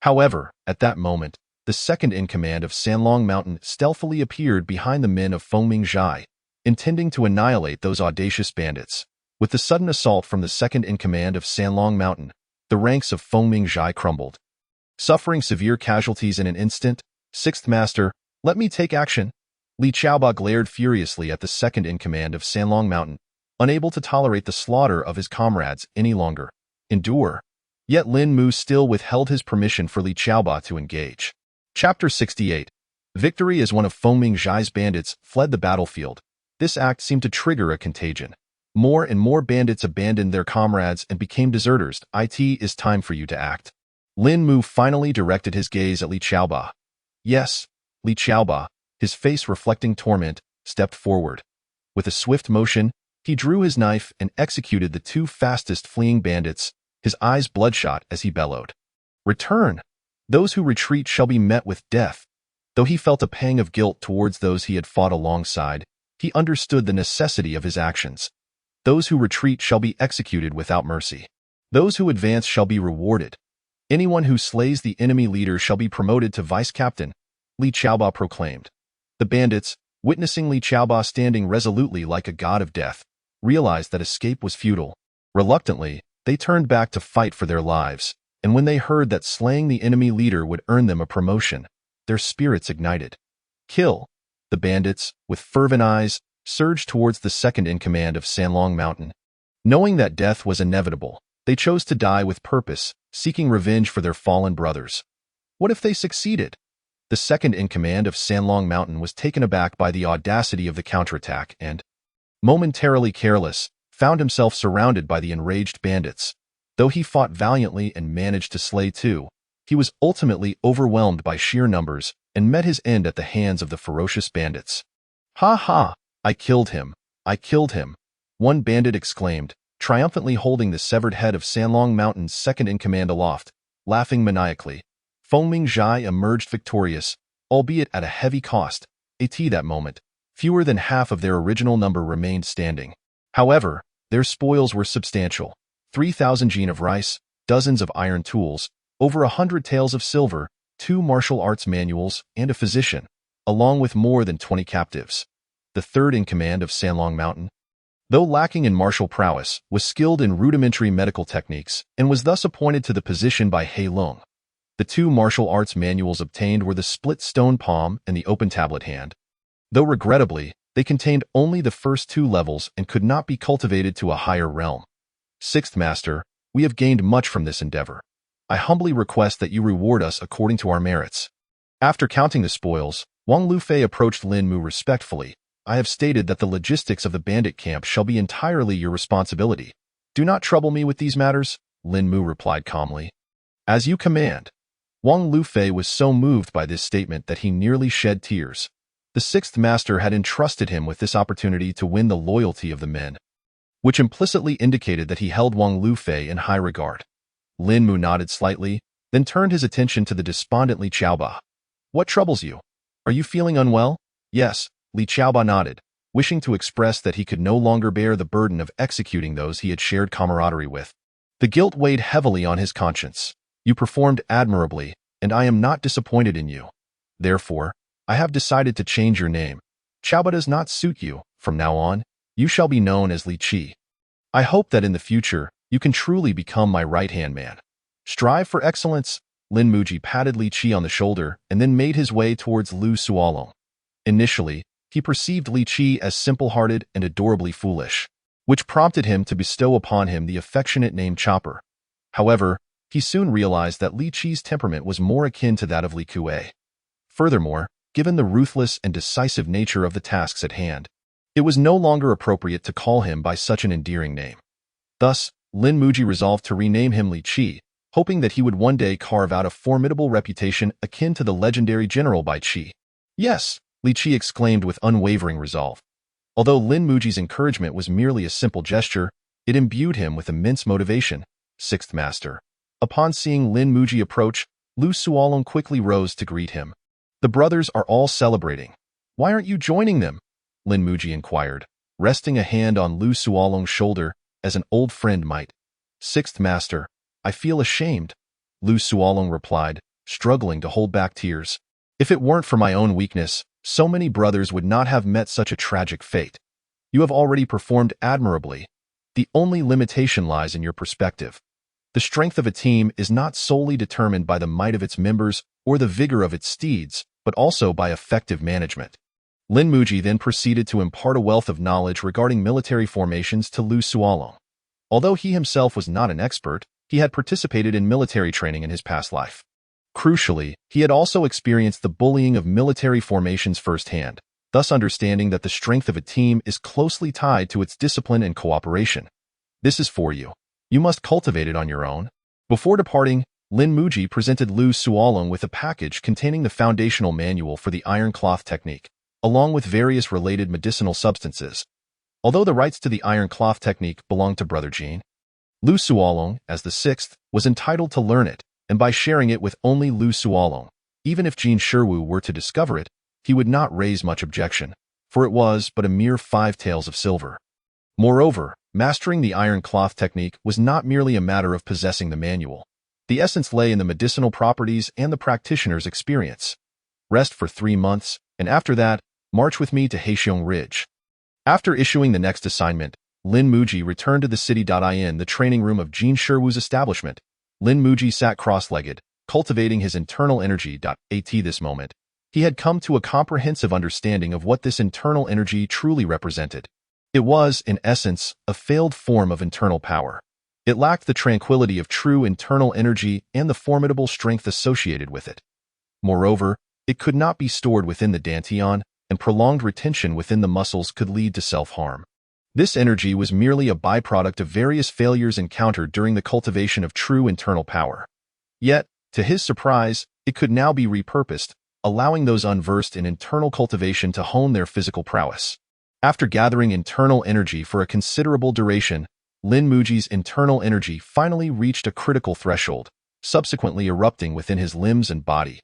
However, at that moment, the second-in-command of Sanlong Mountain stealthily appeared behind the men of Fengming Zhai, intending to annihilate those audacious bandits. With the sudden assault from the second-in-command of Sanlong Mountain, the ranks of Fengming Zhai crumbled. Suffering severe casualties in an instant, Sixth Master, let me take action. Li Qiaoba glared furiously at the second-in-command of Sanlong Mountain, unable to tolerate the slaughter of his comrades any longer. Endure. Yet Lin Mu still withheld his permission for Li Qiaoba to engage. Chapter 68. Victory as one of Fengming Zhai's bandits fled the battlefield. This act seemed to trigger a contagion. More and more bandits abandoned their comrades and became deserters. It is time for you to act. Lin Mu finally directed his gaze at Li Qiaoba. Yes, Li Qiaoba, his face reflecting torment, stepped forward. With a swift motion, he drew his knife and executed the two fastest fleeing bandits, his eyes bloodshot as he bellowed. Return! Those who retreat shall be met with death. Though he felt a pang of guilt towards those he had fought alongside, he understood the necessity of his actions. Those who retreat shall be executed without mercy. Those who advance shall be rewarded. Anyone who slays the enemy leader shall be promoted to vice-captain, Li Qiaoba proclaimed. The bandits, witnessing Li Qiaoba standing resolutely like a god of death, realized that escape was futile. Reluctantly, they turned back to fight for their lives, and when they heard that slaying the enemy leader would earn them a promotion, their spirits ignited. Kill! The bandits, with fervent eyes, surged towards the second-in-command of Sanlong Mountain. Knowing that death was inevitable, they chose to die with purpose, seeking revenge for their fallen brothers. What if they succeeded? The second-in-command of Sanlong Mountain was taken aback by the audacity of the counterattack and, momentarily careless, found himself surrounded by the enraged bandits. Though he fought valiantly and managed to slay two, he was ultimately overwhelmed by sheer numbers and met his end at the hands of the ferocious bandits. Ha ha! I killed him! I killed him! One bandit exclaimed, triumphantly holding the severed head of Sanlong Mountain's second-in-command aloft, laughing maniacally. Fengming Zhai emerged victorious, albeit at a heavy cost. At that moment, fewer than half of their original number remained standing. However, their spoils were substantial. 3,000 jin of rice, dozens of iron tools, over 100 taels of silver, 2 martial arts manuals, and a physician, along with more than 20 captives. The third-in-command of Sanlong Mountain, though lacking in martial prowess, was skilled in rudimentary medical techniques and was thus appointed to the position by He Lung. The 2 martial arts manuals obtained were the split stone palm and the open tablet hand. Though regrettably, they contained only the first 2 levels and could not be cultivated to a higher realm. Sixth Master, we have gained much from this endeavor. I humbly request that you reward us according to our merits. After counting the spoils, Wang Lufei approached Lin Mu respectfully. I have stated that the logistics of the bandit camp shall be entirely your responsibility. Do not trouble me with these matters, Lin Mu replied calmly. As you command. Wang Lufei was so moved by this statement that he nearly shed tears. The Sixth Master had entrusted him with this opportunity to win the loyalty of the men, which implicitly indicated that he held Wang Lufei in high regard. Lin Mu nodded slightly, then turned his attention to the despondent Li Qiaoba. What troubles you? Are you feeling unwell? Yes, Li Qiaoba nodded, wishing to express that he could no longer bear the burden of executing those he had shared camaraderie with. The guilt weighed heavily on his conscience. You performed admirably, and I am not disappointed in you. Therefore, I have decided to change your name. Qiaoba does not suit you. From now on, you shall be known as Li Qi. I hope that in the future, you can truly become my right-hand man. Strive for excellence. Lin Muji patted Li Qi on the shoulder and then made his way towards Lu Suolong. Initially, he perceived Li Qi as simple-hearted and adorably foolish, which prompted him to bestow upon him the affectionate name Chopper. However, he soon realized that Li Qi's temperament was more akin to that of Li Kuei. Furthermore, given the ruthless and decisive nature of the tasks at hand, it was no longer appropriate to call him by such an endearing name. Thus, Lin Muji resolved to rename him Li Qi, hoping that he would one day carve out a formidable reputation akin to the legendary General Bai Qi. Yes, Li Qi exclaimed with unwavering resolve. Although Lin Muji's encouragement was merely a simple gesture, it imbued him with immense motivation. Sixth Master. Upon seeing Lin Muji approach, Lu Suolong quickly rose to greet him. The brothers are all celebrating. Why aren't you joining them? Lin Muji inquired. resting a hand on Lu Suolong's shoulder as an old friend might. "Sixth Master, I feel ashamed," Lu Suolong replied, struggling to hold back tears. "If it weren't for my own weakness, so many brothers would not have met such a tragic fate. You have already performed admirably. The only limitation lies in your perspective. The strength of a team is not solely determined by the might of its members or the vigor of its steeds, but also by effective management." Lin Muji then proceeded to impart a wealth of knowledge regarding military formations to Lu Suolong. Although he himself was not an expert, he had participated in military training in his past life. Crucially, he had also experienced the bullying of military formations firsthand, thus understanding that the strength of a team is closely tied to its discipline and cooperation. "This is for you. You must cultivate it on your own." Before departing, Lin Muji presented Lu Suolong with a package containing the foundational manual for the iron cloth technique, along with various related medicinal substances. Although the rights to the iron cloth technique belonged to Brother Jin, Lu Suolong, as the sixth, was entitled to learn it, and by sharing it with only Lu Suolong, even if Jin Shiwu were to discover it, he would not raise much objection, for it was but a mere 5 taels of silver. Moreover, mastering the iron cloth technique was not merely a matter of possessing the manual. The essence lay in the medicinal properties and the practitioner's experience. Rest for 3 months, and after that, march with me to Heixiong Ridge. After issuing the next assignment, Lin Muji returned to the city.in, the training room of Jin Shiwu's establishment. Lin Muji sat cross-legged, cultivating his internal energy. At this moment, he had come to a comprehensive understanding of what this internal energy truly represented. It was, in essence, a failed form of internal power. It lacked the tranquility of true internal energy and the formidable strength associated with it. Moreover, it could not be stored within the dantian, and prolonged retention within the muscles could lead to self-harm. This energy was merely a byproduct of various failures encountered during the cultivation of true internal power. Yet, to his surprise, it could now be repurposed, allowing those unversed in internal cultivation to hone their physical prowess. After gathering internal energy for a considerable duration, Lin Muji's internal energy finally reached a critical threshold, subsequently erupting within his limbs and body.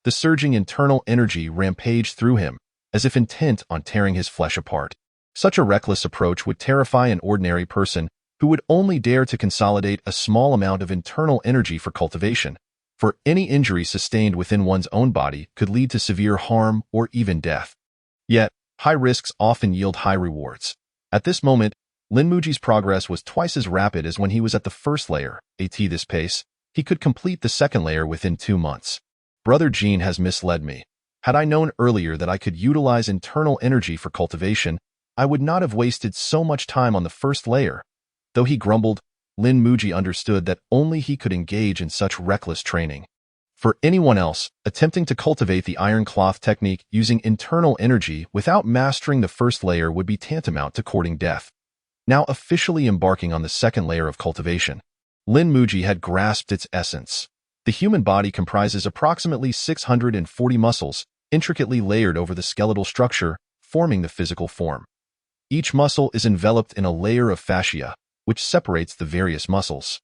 The surging internal energy rampaged through him, as if intent on tearing his flesh apart. Such a reckless approach would terrify an ordinary person who would only dare to consolidate a small amount of internal energy for cultivation, for any injury sustained within one's own body could lead to severe harm or even death. Yet, high risks often yield high rewards. At this moment, Lin Muji's progress was twice as rapid as when he was at the first layer. At this pace, he could complete the second layer within 2 months. Brother Jin has misled me. Had I known earlier that I could utilize internal energy for cultivation, I would not have wasted so much time on the first layer. Though he grumbled, Lin Muji understood that only he could engage in such reckless training. For anyone else, attempting to cultivate the iron cloth technique using internal energy without mastering the first layer would be tantamount to courting death. Now officially embarking on the second layer of cultivation, Lin Muji had grasped its essence. The human body comprises approximately 640 muscles, intricately layered over the skeletal structure, forming the physical form. Each muscle is enveloped in a layer of fascia, which separates the various muscles.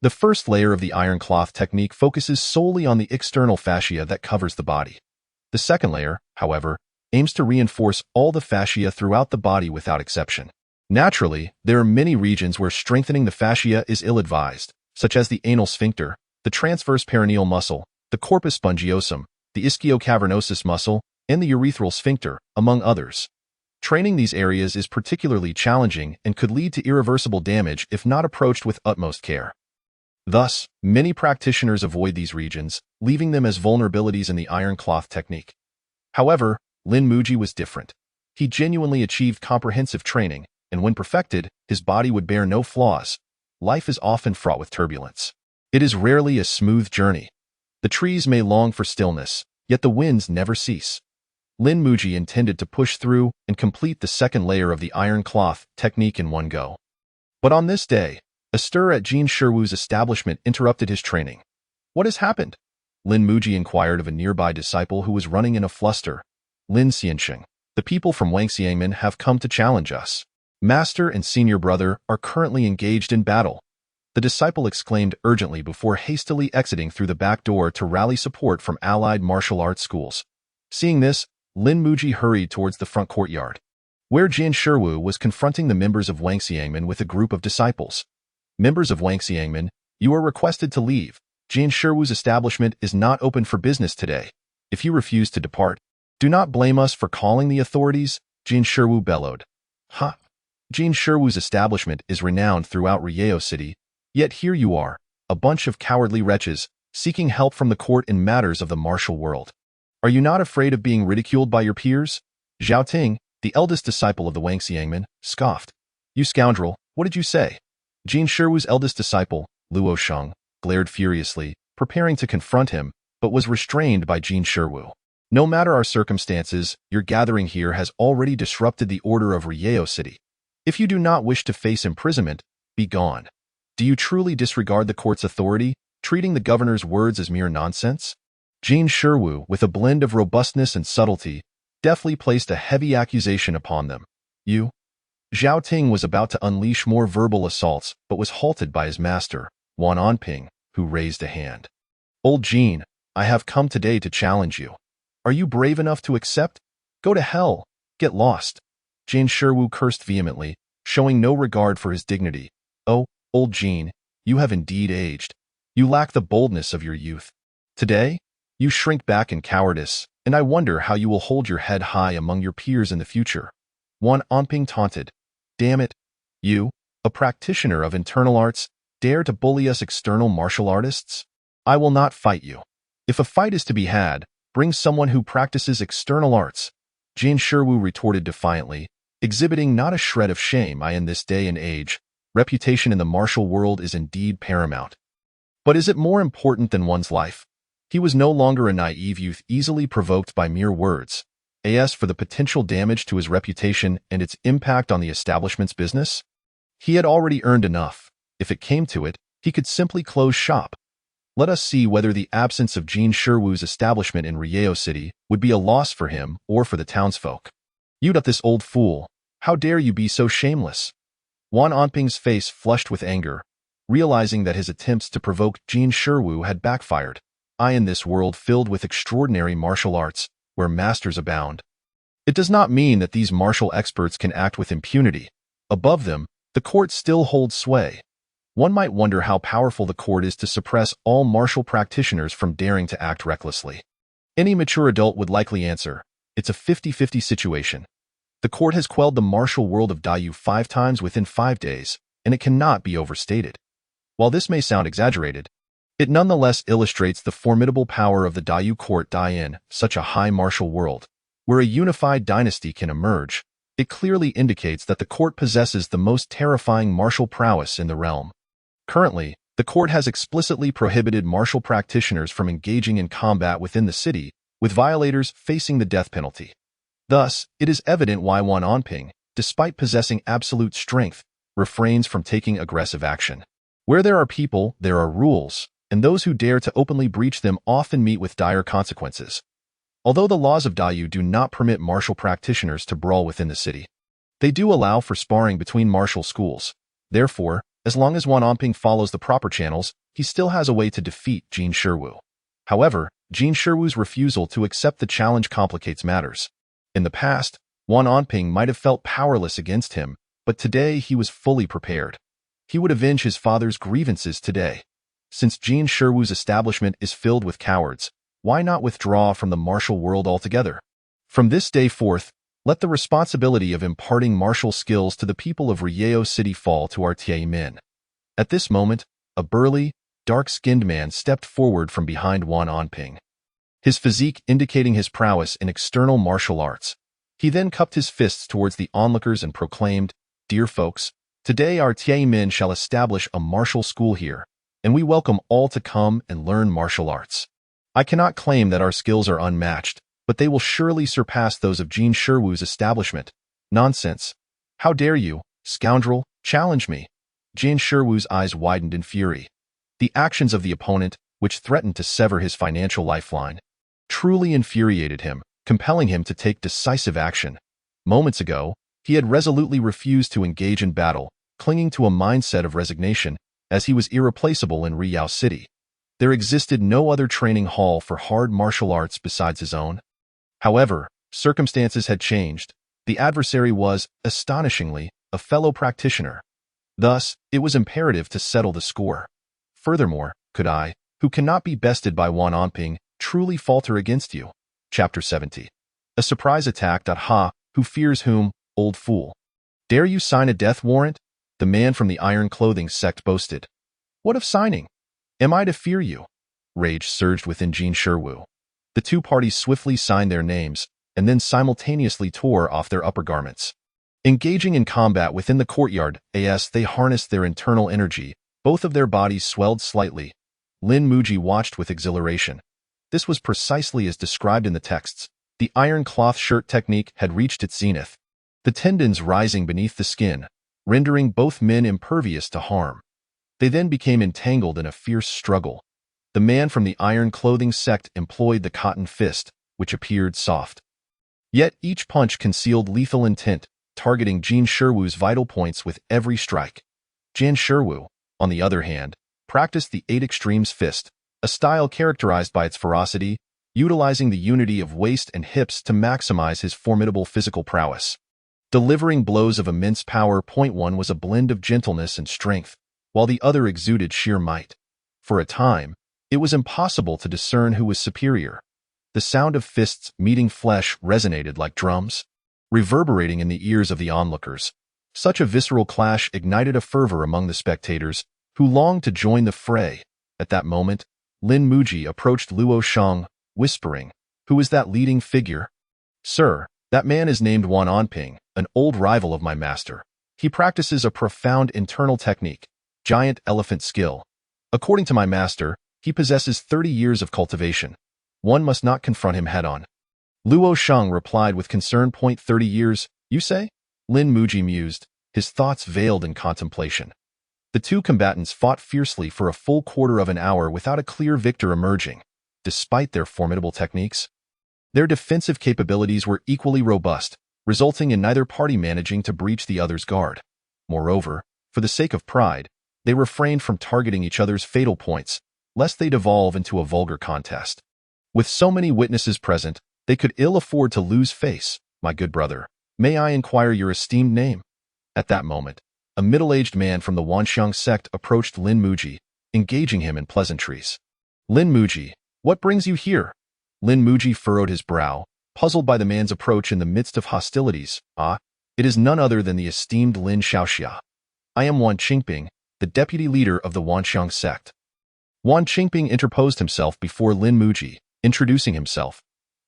The first layer of the iron cloth technique focuses solely on the external fascia that covers the body. The second layer, however, aims to reinforce all the fascia throughout the body without exception. Naturally, there are many regions where strengthening the fascia is ill-advised, such as the anal sphincter, the transverse perineal muscle, the corpus spongiosum, the ischiocavernosus muscle, and the urethral sphincter, among others. Training these areas is particularly challenging and could lead to irreversible damage if not approached with utmost care. Thus, many practitioners avoid these regions, leaving them as vulnerabilities in the iron cloth technique. However, Lin Muji was different. He genuinely achieved comprehensive training, and when perfected, his body would bear no flaws. Life is often fraught with turbulence. It is rarely a smooth journey. The trees may long for stillness, yet the winds never cease. Lin Muji intended to push through and complete the second layer of the iron cloth technique in one go. But on this day, a stir at Jin Shiwu's establishment interrupted his training. "What has happened?" Lin Muji inquired of a nearby disciple who was running in a fluster. "Lin Xiansheng, the people from Wangxiangmen have come to challenge us. Master and senior brother are currently engaged in battle," the disciple exclaimed urgently before hastily exiting through the back door to rally support from allied martial arts schools. Seeing this, Lin Muji hurried towards the front courtyard. where Jin Shiwu was confronting the members of Wangxiangmen with a group of disciples. Members of Wangxiangmen, you are requested to leave. Jin Shiwu's establishment is not open for business today. If you refuse to depart, do not blame us for calling the authorities, Jin Shiwu bellowed. Ha! Jin Shiwu's establishment is renowned throughout Rieo City, yet here you are, a bunch of cowardly wretches, seeking help from the court in matters of the martial world. Are you not afraid of being ridiculed by your peers? Zhao Ting, the eldest disciple of the Wangxiangmen, scoffed. You scoundrel, what did you say? Jin Shiwu's eldest disciple, Luo Sheng, glared furiously, preparing to confront him, but was restrained by Jin Shiwu. No matter our circumstances, your gathering here has already disrupted the order of Rieo City. If you do not wish to face imprisonment, be gone. Do you truly disregard the court's authority, treating the governor's words as mere nonsense? Jin Shiwu, with a blend of robustness and subtlety, deftly placed a heavy accusation upon them. You? Zhao Ting was about to unleash more verbal assaults, but was halted by his master, Wan Onping, who raised a hand. Old Jin, I have come today to challenge you. Are you brave enough to accept? Go to hell. Get lost. Jin Shiwu cursed vehemently, showing no regard for his dignity. Oh, old Jin, you have indeed aged. You lack the boldness of your youth. Today, you shrink back in cowardice, and I wonder how you will hold your head high among your peers in the future. Wan Onping taunted. Damn it. You, a practitioner of internal arts, dare to bully us external martial artists? I will not fight you. If a fight is to be had, bring someone who practices external arts. Jin Shiwu retorted defiantly, exhibiting not a shred of shame. In this day and age, reputation in the martial world is indeed paramount. But is it more important than one's life? He was no longer a naive youth easily provoked by mere words. As for the potential damage to his reputation and its impact on the establishment's business, he had already earned enough. If it came to it, he could simply close shop. Let us see whether the absence of Jin Shiwu's establishment in Rieo City would be a loss for him or for the townsfolk. You, this old fool, how dare you be so shameless? Wan Onping's face flushed with anger, realizing that his attempts to provoke Jin Shiwu had backfired. In this world filled with extraordinary martial arts, where masters abound, it does not mean that these martial experts can act with impunity. Above them, the court still holds sway. One might wonder how powerful the court is to suppress all martial practitioners from daring to act recklessly. Any mature adult would likely answer, it's a 50-50 situation. The court has quelled the martial world of Dayu 5 times within 5 days, and it cannot be overstated. While this may sound exaggerated, it nonetheless illustrates the formidable power of the Dayu court in such a high martial world, where a unified dynasty can emerge. It clearly indicates that the court possesses the most terrifying martial prowess in the realm. Currently, the court has explicitly prohibited martial practitioners from engaging in combat within the city, with violators facing the death penalty. Thus, it is evident why Wan Onping, despite possessing absolute strength, refrains from taking aggressive action. Where there are people, there are rules, and those who dare to openly breach them often meet with dire consequences. Although the laws of Dayu do not permit martial practitioners to brawl within the city, they do allow for sparring between martial schools. Therefore, as long as Wan Onping follows the proper channels, he still has a way to defeat Jin Shiwu. However, Jin Shiwu's refusal to accept the challenge complicates matters. In the past, Wan Onping might have felt powerless against him, but today he was fully prepared. He would avenge his father's grievances today. Since Jin Shiwu's establishment is filled with cowards, why not withdraw from the martial world altogether? From this day forth, let the responsibility of imparting martial skills to the people of Rieo City fall to our Tiamen. At this moment, a burly, dark-skinned man stepped forward from behind Wan Onping, his physique indicating his prowess in external martial arts. He then cupped his fists towards the onlookers and proclaimed, "Dear folks, today our Tiamen shall establish a martial school here, and we welcome all to come and learn martial arts. I cannot claim that our skills are unmatched, but they will surely surpass those of Jin Shiwu's establishment. Nonsense. How dare you, scoundrel, challenge me?" Jin Shiwu's eyes widened in fury. The actions of the opponent, which threatened to sever his financial lifeline, truly infuriated him, compelling him to take decisive action. Moments ago, he had resolutely refused to engage in battle, clinging to a mindset of resignation, as he was irreplaceable in Rieo City. There existed no other training hall for hard martial arts besides his own. However, circumstances had changed. The adversary was, astonishingly, a fellow practitioner. Thus, it was imperative to settle the score. Furthermore, could I, who cannot be bested by Wan Onping, truly falter against you? Chapter 70. A surprise attack. Ha, who fears whom, old fool? Dare you sign a death warrant? The man from the iron clothing sect boasted. What of signing? Am I to fear you? Rage surged within Jin Shiwu. The two parties swiftly signed their names, and then simultaneously tore off their upper garments. Engaging in combat within the courtyard, as they harnessed their internal energy, both of their bodies swelled slightly. Lin Muji watched with exhilaration. This was precisely as described in the texts. The iron cloth shirt technique had reached its zenith, the tendons rising beneath the skin, rendering both men impervious to harm. They then became entangled in a fierce struggle. The man from the iron clothing sect employed the cotton fist, which appeared soft. Yet each punch concealed lethal intent, targeting Jin Shiwu's vital points with every strike. Jin Shiwu, on the other hand, practiced the Eight Extremes fist, a style characterized by its ferocity, utilizing the unity of waist and hips to maximize his formidable physical prowess. Delivering blows of immense power. One was a blend of gentleness and strength, while the other exuded sheer might. For a time, it was impossible to discern who was superior. The sound of fists meeting flesh resonated like drums, reverberating in the ears of the onlookers. Such a visceral clash ignited a fervor among the spectators, who longed to join the fray. At that moment, Lin Muji approached Luo Shang, whispering, "Who is that leading figure?" "Sir, that man is named Wan Onping, an old rival of my master. He practices a profound internal technique, giant elephant skill. According to my master, he possesses 30 years of cultivation. One must not confront him head-on." Luo Shang replied with concern. 30 years, you say? Lin Muji mused, his thoughts veiled in contemplation. The two combatants fought fiercely for a full quarter of an hour without a clear victor emerging. Despite their formidable techniques, their defensive capabilities were equally robust, resulting in neither party managing to breach the other's guard. Moreover, for the sake of pride, they refrained from targeting each other's fatal points, lest they devolve into a vulgar contest. With so many witnesses present, they could ill afford to lose face. "My good brother, may I inquire your esteemed name?" At that moment, a middle-aged man from the Wanxiang sect approached Lin Muji, engaging him in pleasantries. "Lin Muji, what brings you here?" Lin Muji furrowed his brow, puzzled by the man's approach in the midst of hostilities. "Ah, it is none other than the esteemed Lin Xiaoxia. I am Wan Qingping, the deputy leader of the Wanxiang sect." Wan Qingping interposed himself before Lin Muji, introducing himself.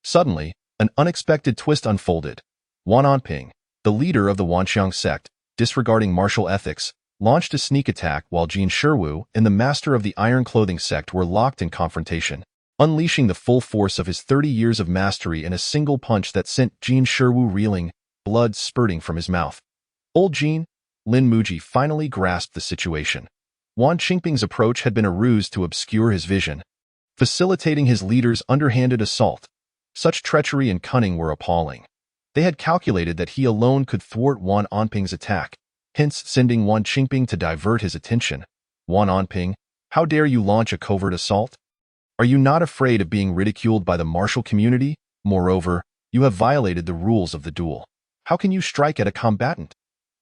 Suddenly, an unexpected twist unfolded. Wan Onping, the leader of the Wanxiang sect, disregarding martial ethics, launched a sneak attack while Jin Shiwu and the master of the iron clothing sect were locked in confrontation, unleashing the full force of his 30 years of mastery in a single punch that sent Jin Shiwu reeling, blood spurting from his mouth. "Old Jin," Lin Muji finally grasped the situation. Wan Qingping's approach had been a ruse to obscure his vision, facilitating his leader's underhanded assault. Such treachery and cunning were appalling. They had calculated that he alone could thwart Wan Onping's attack, hence sending Wan Qingping to divert his attention. "Wan Onping, how dare you launch a covert assault? Are you not afraid of being ridiculed by the martial community? Moreover, you have violated the rules of the duel. How can you strike at a combatant?"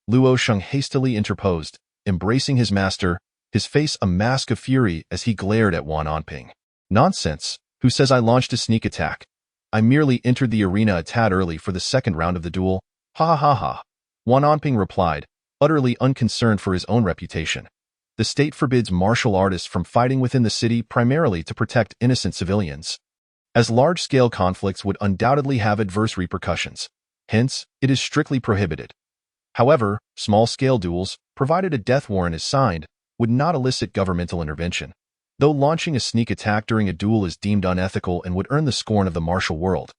Luo Shang hastily interposed, embracing his master, his face a mask of fury as he glared at Wan Onping. "Nonsense! Who says I launched a sneak attack? I merely entered the arena a tad early for the second round of the duel. Ha ha ha ha." Wan Onping replied, utterly unconcerned for his own reputation. The state forbids martial artists from fighting within the city primarily to protect innocent civilians, as large-scale conflicts would undoubtedly have adverse repercussions. Hence, it is strictly prohibited. However, small-scale duels, provided a death warrant is signed, would not elicit governmental intervention. Though launching a sneak attack during a duel is deemed unethical and would earn the scorn of the martial world.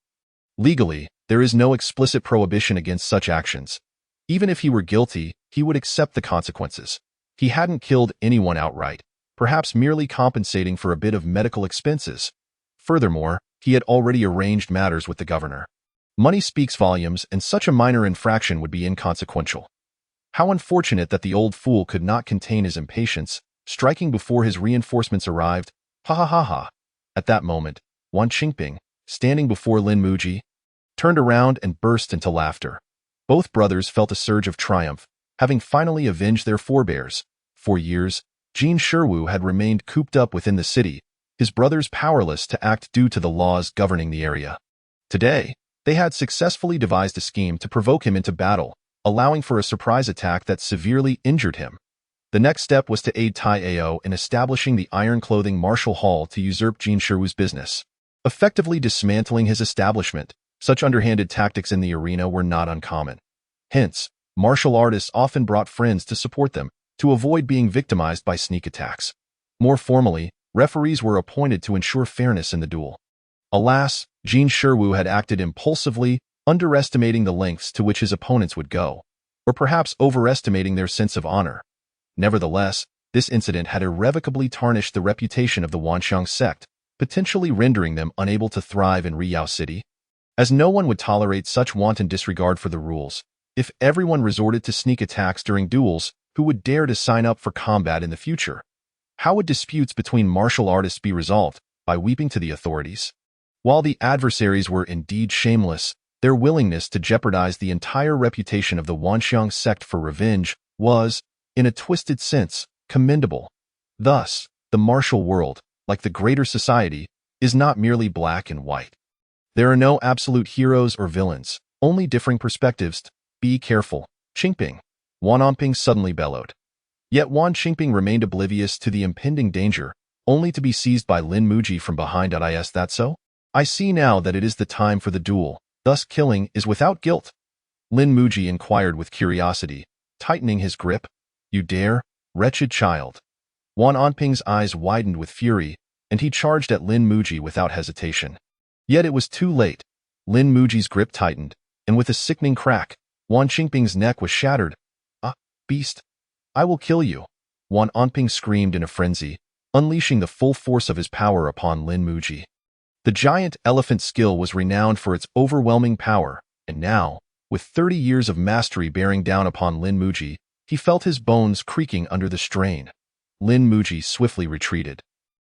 Legally, there is no explicit prohibition against such actions. Even if he were guilty, he would accept the consequences. He hadn't killed anyone outright, perhaps merely compensating for a bit of medical expenses. Furthermore, he had already arranged matters with the governor. Money speaks volumes, and such a minor infraction would be inconsequential. How unfortunate that the old fool could not contain his impatience, striking before his reinforcements arrived. Ha ha ha ha. At that moment, Wan Qingping, standing before Lin Muji, turned around and burst into laughter. Both brothers felt a surge of triumph, having finally avenged their forebears. For years, Jin Shiwu had remained cooped up within the city, his brothers powerless to act due to the laws governing the area. Today, they had successfully devised a scheme to provoke him into battle, allowing for a surprise attack that severely injured him. The next step was to aid Tai Ao in establishing the Iron Clothing Martial Hall to usurp Jin Shiwu's business. Effectively dismantling his establishment, such underhanded tactics in the arena were not uncommon. Hence, martial artists often brought friends to support them, to avoid being victimized by sneak attacks. More formally, referees were appointed to ensure fairness in the duel. Alas, Jin Shiwu had acted impulsively, underestimating the lengths to which his opponents would go, or perhaps overestimating their sense of honor. Nevertheless, this incident had irrevocably tarnished the reputation of the Wanxiang sect, potentially rendering them unable to thrive in Riyao City. As no one would tolerate such wanton disregard for the rules, if everyone resorted to sneak attacks during duels, who would dare to sign up for combat in the future? How would disputes between martial artists be resolved? By weeping to the authorities? While the adversaries were indeed shameless, their willingness to jeopardize the entire reputation of the Wanxiang sect for revenge was, in a twisted sense, commendable. Thus, the martial world, like the greater society, is not merely black and white. There are no absolute heroes or villains, only differing perspectives. Be careful, Qingping, Wan Onping suddenly bellowed. Yet Wan Qingping remained oblivious to the impending danger, only to be seized by Lin Muji from behind. Is that so? I see now that it is the time for the duel, thus killing is without guilt. Lin Muji inquired with curiosity, tightening his grip. You dare, wretched child. Wan Onping's eyes widened with fury, and he charged at Lin Muji without hesitation. Yet it was too late. Lin Muji's grip tightened, and with a sickening crack, Wan Qingping's neck was shattered. Ah, beast! I will kill you! Wan Onping screamed in a frenzy, unleashing the full force of his power upon Lin Muji. The giant elephant skill was renowned for its overwhelming power, and now, with 30 years of mastery bearing down upon Lin Muji, he felt his bones creaking under the strain. Lin Muji swiftly retreated,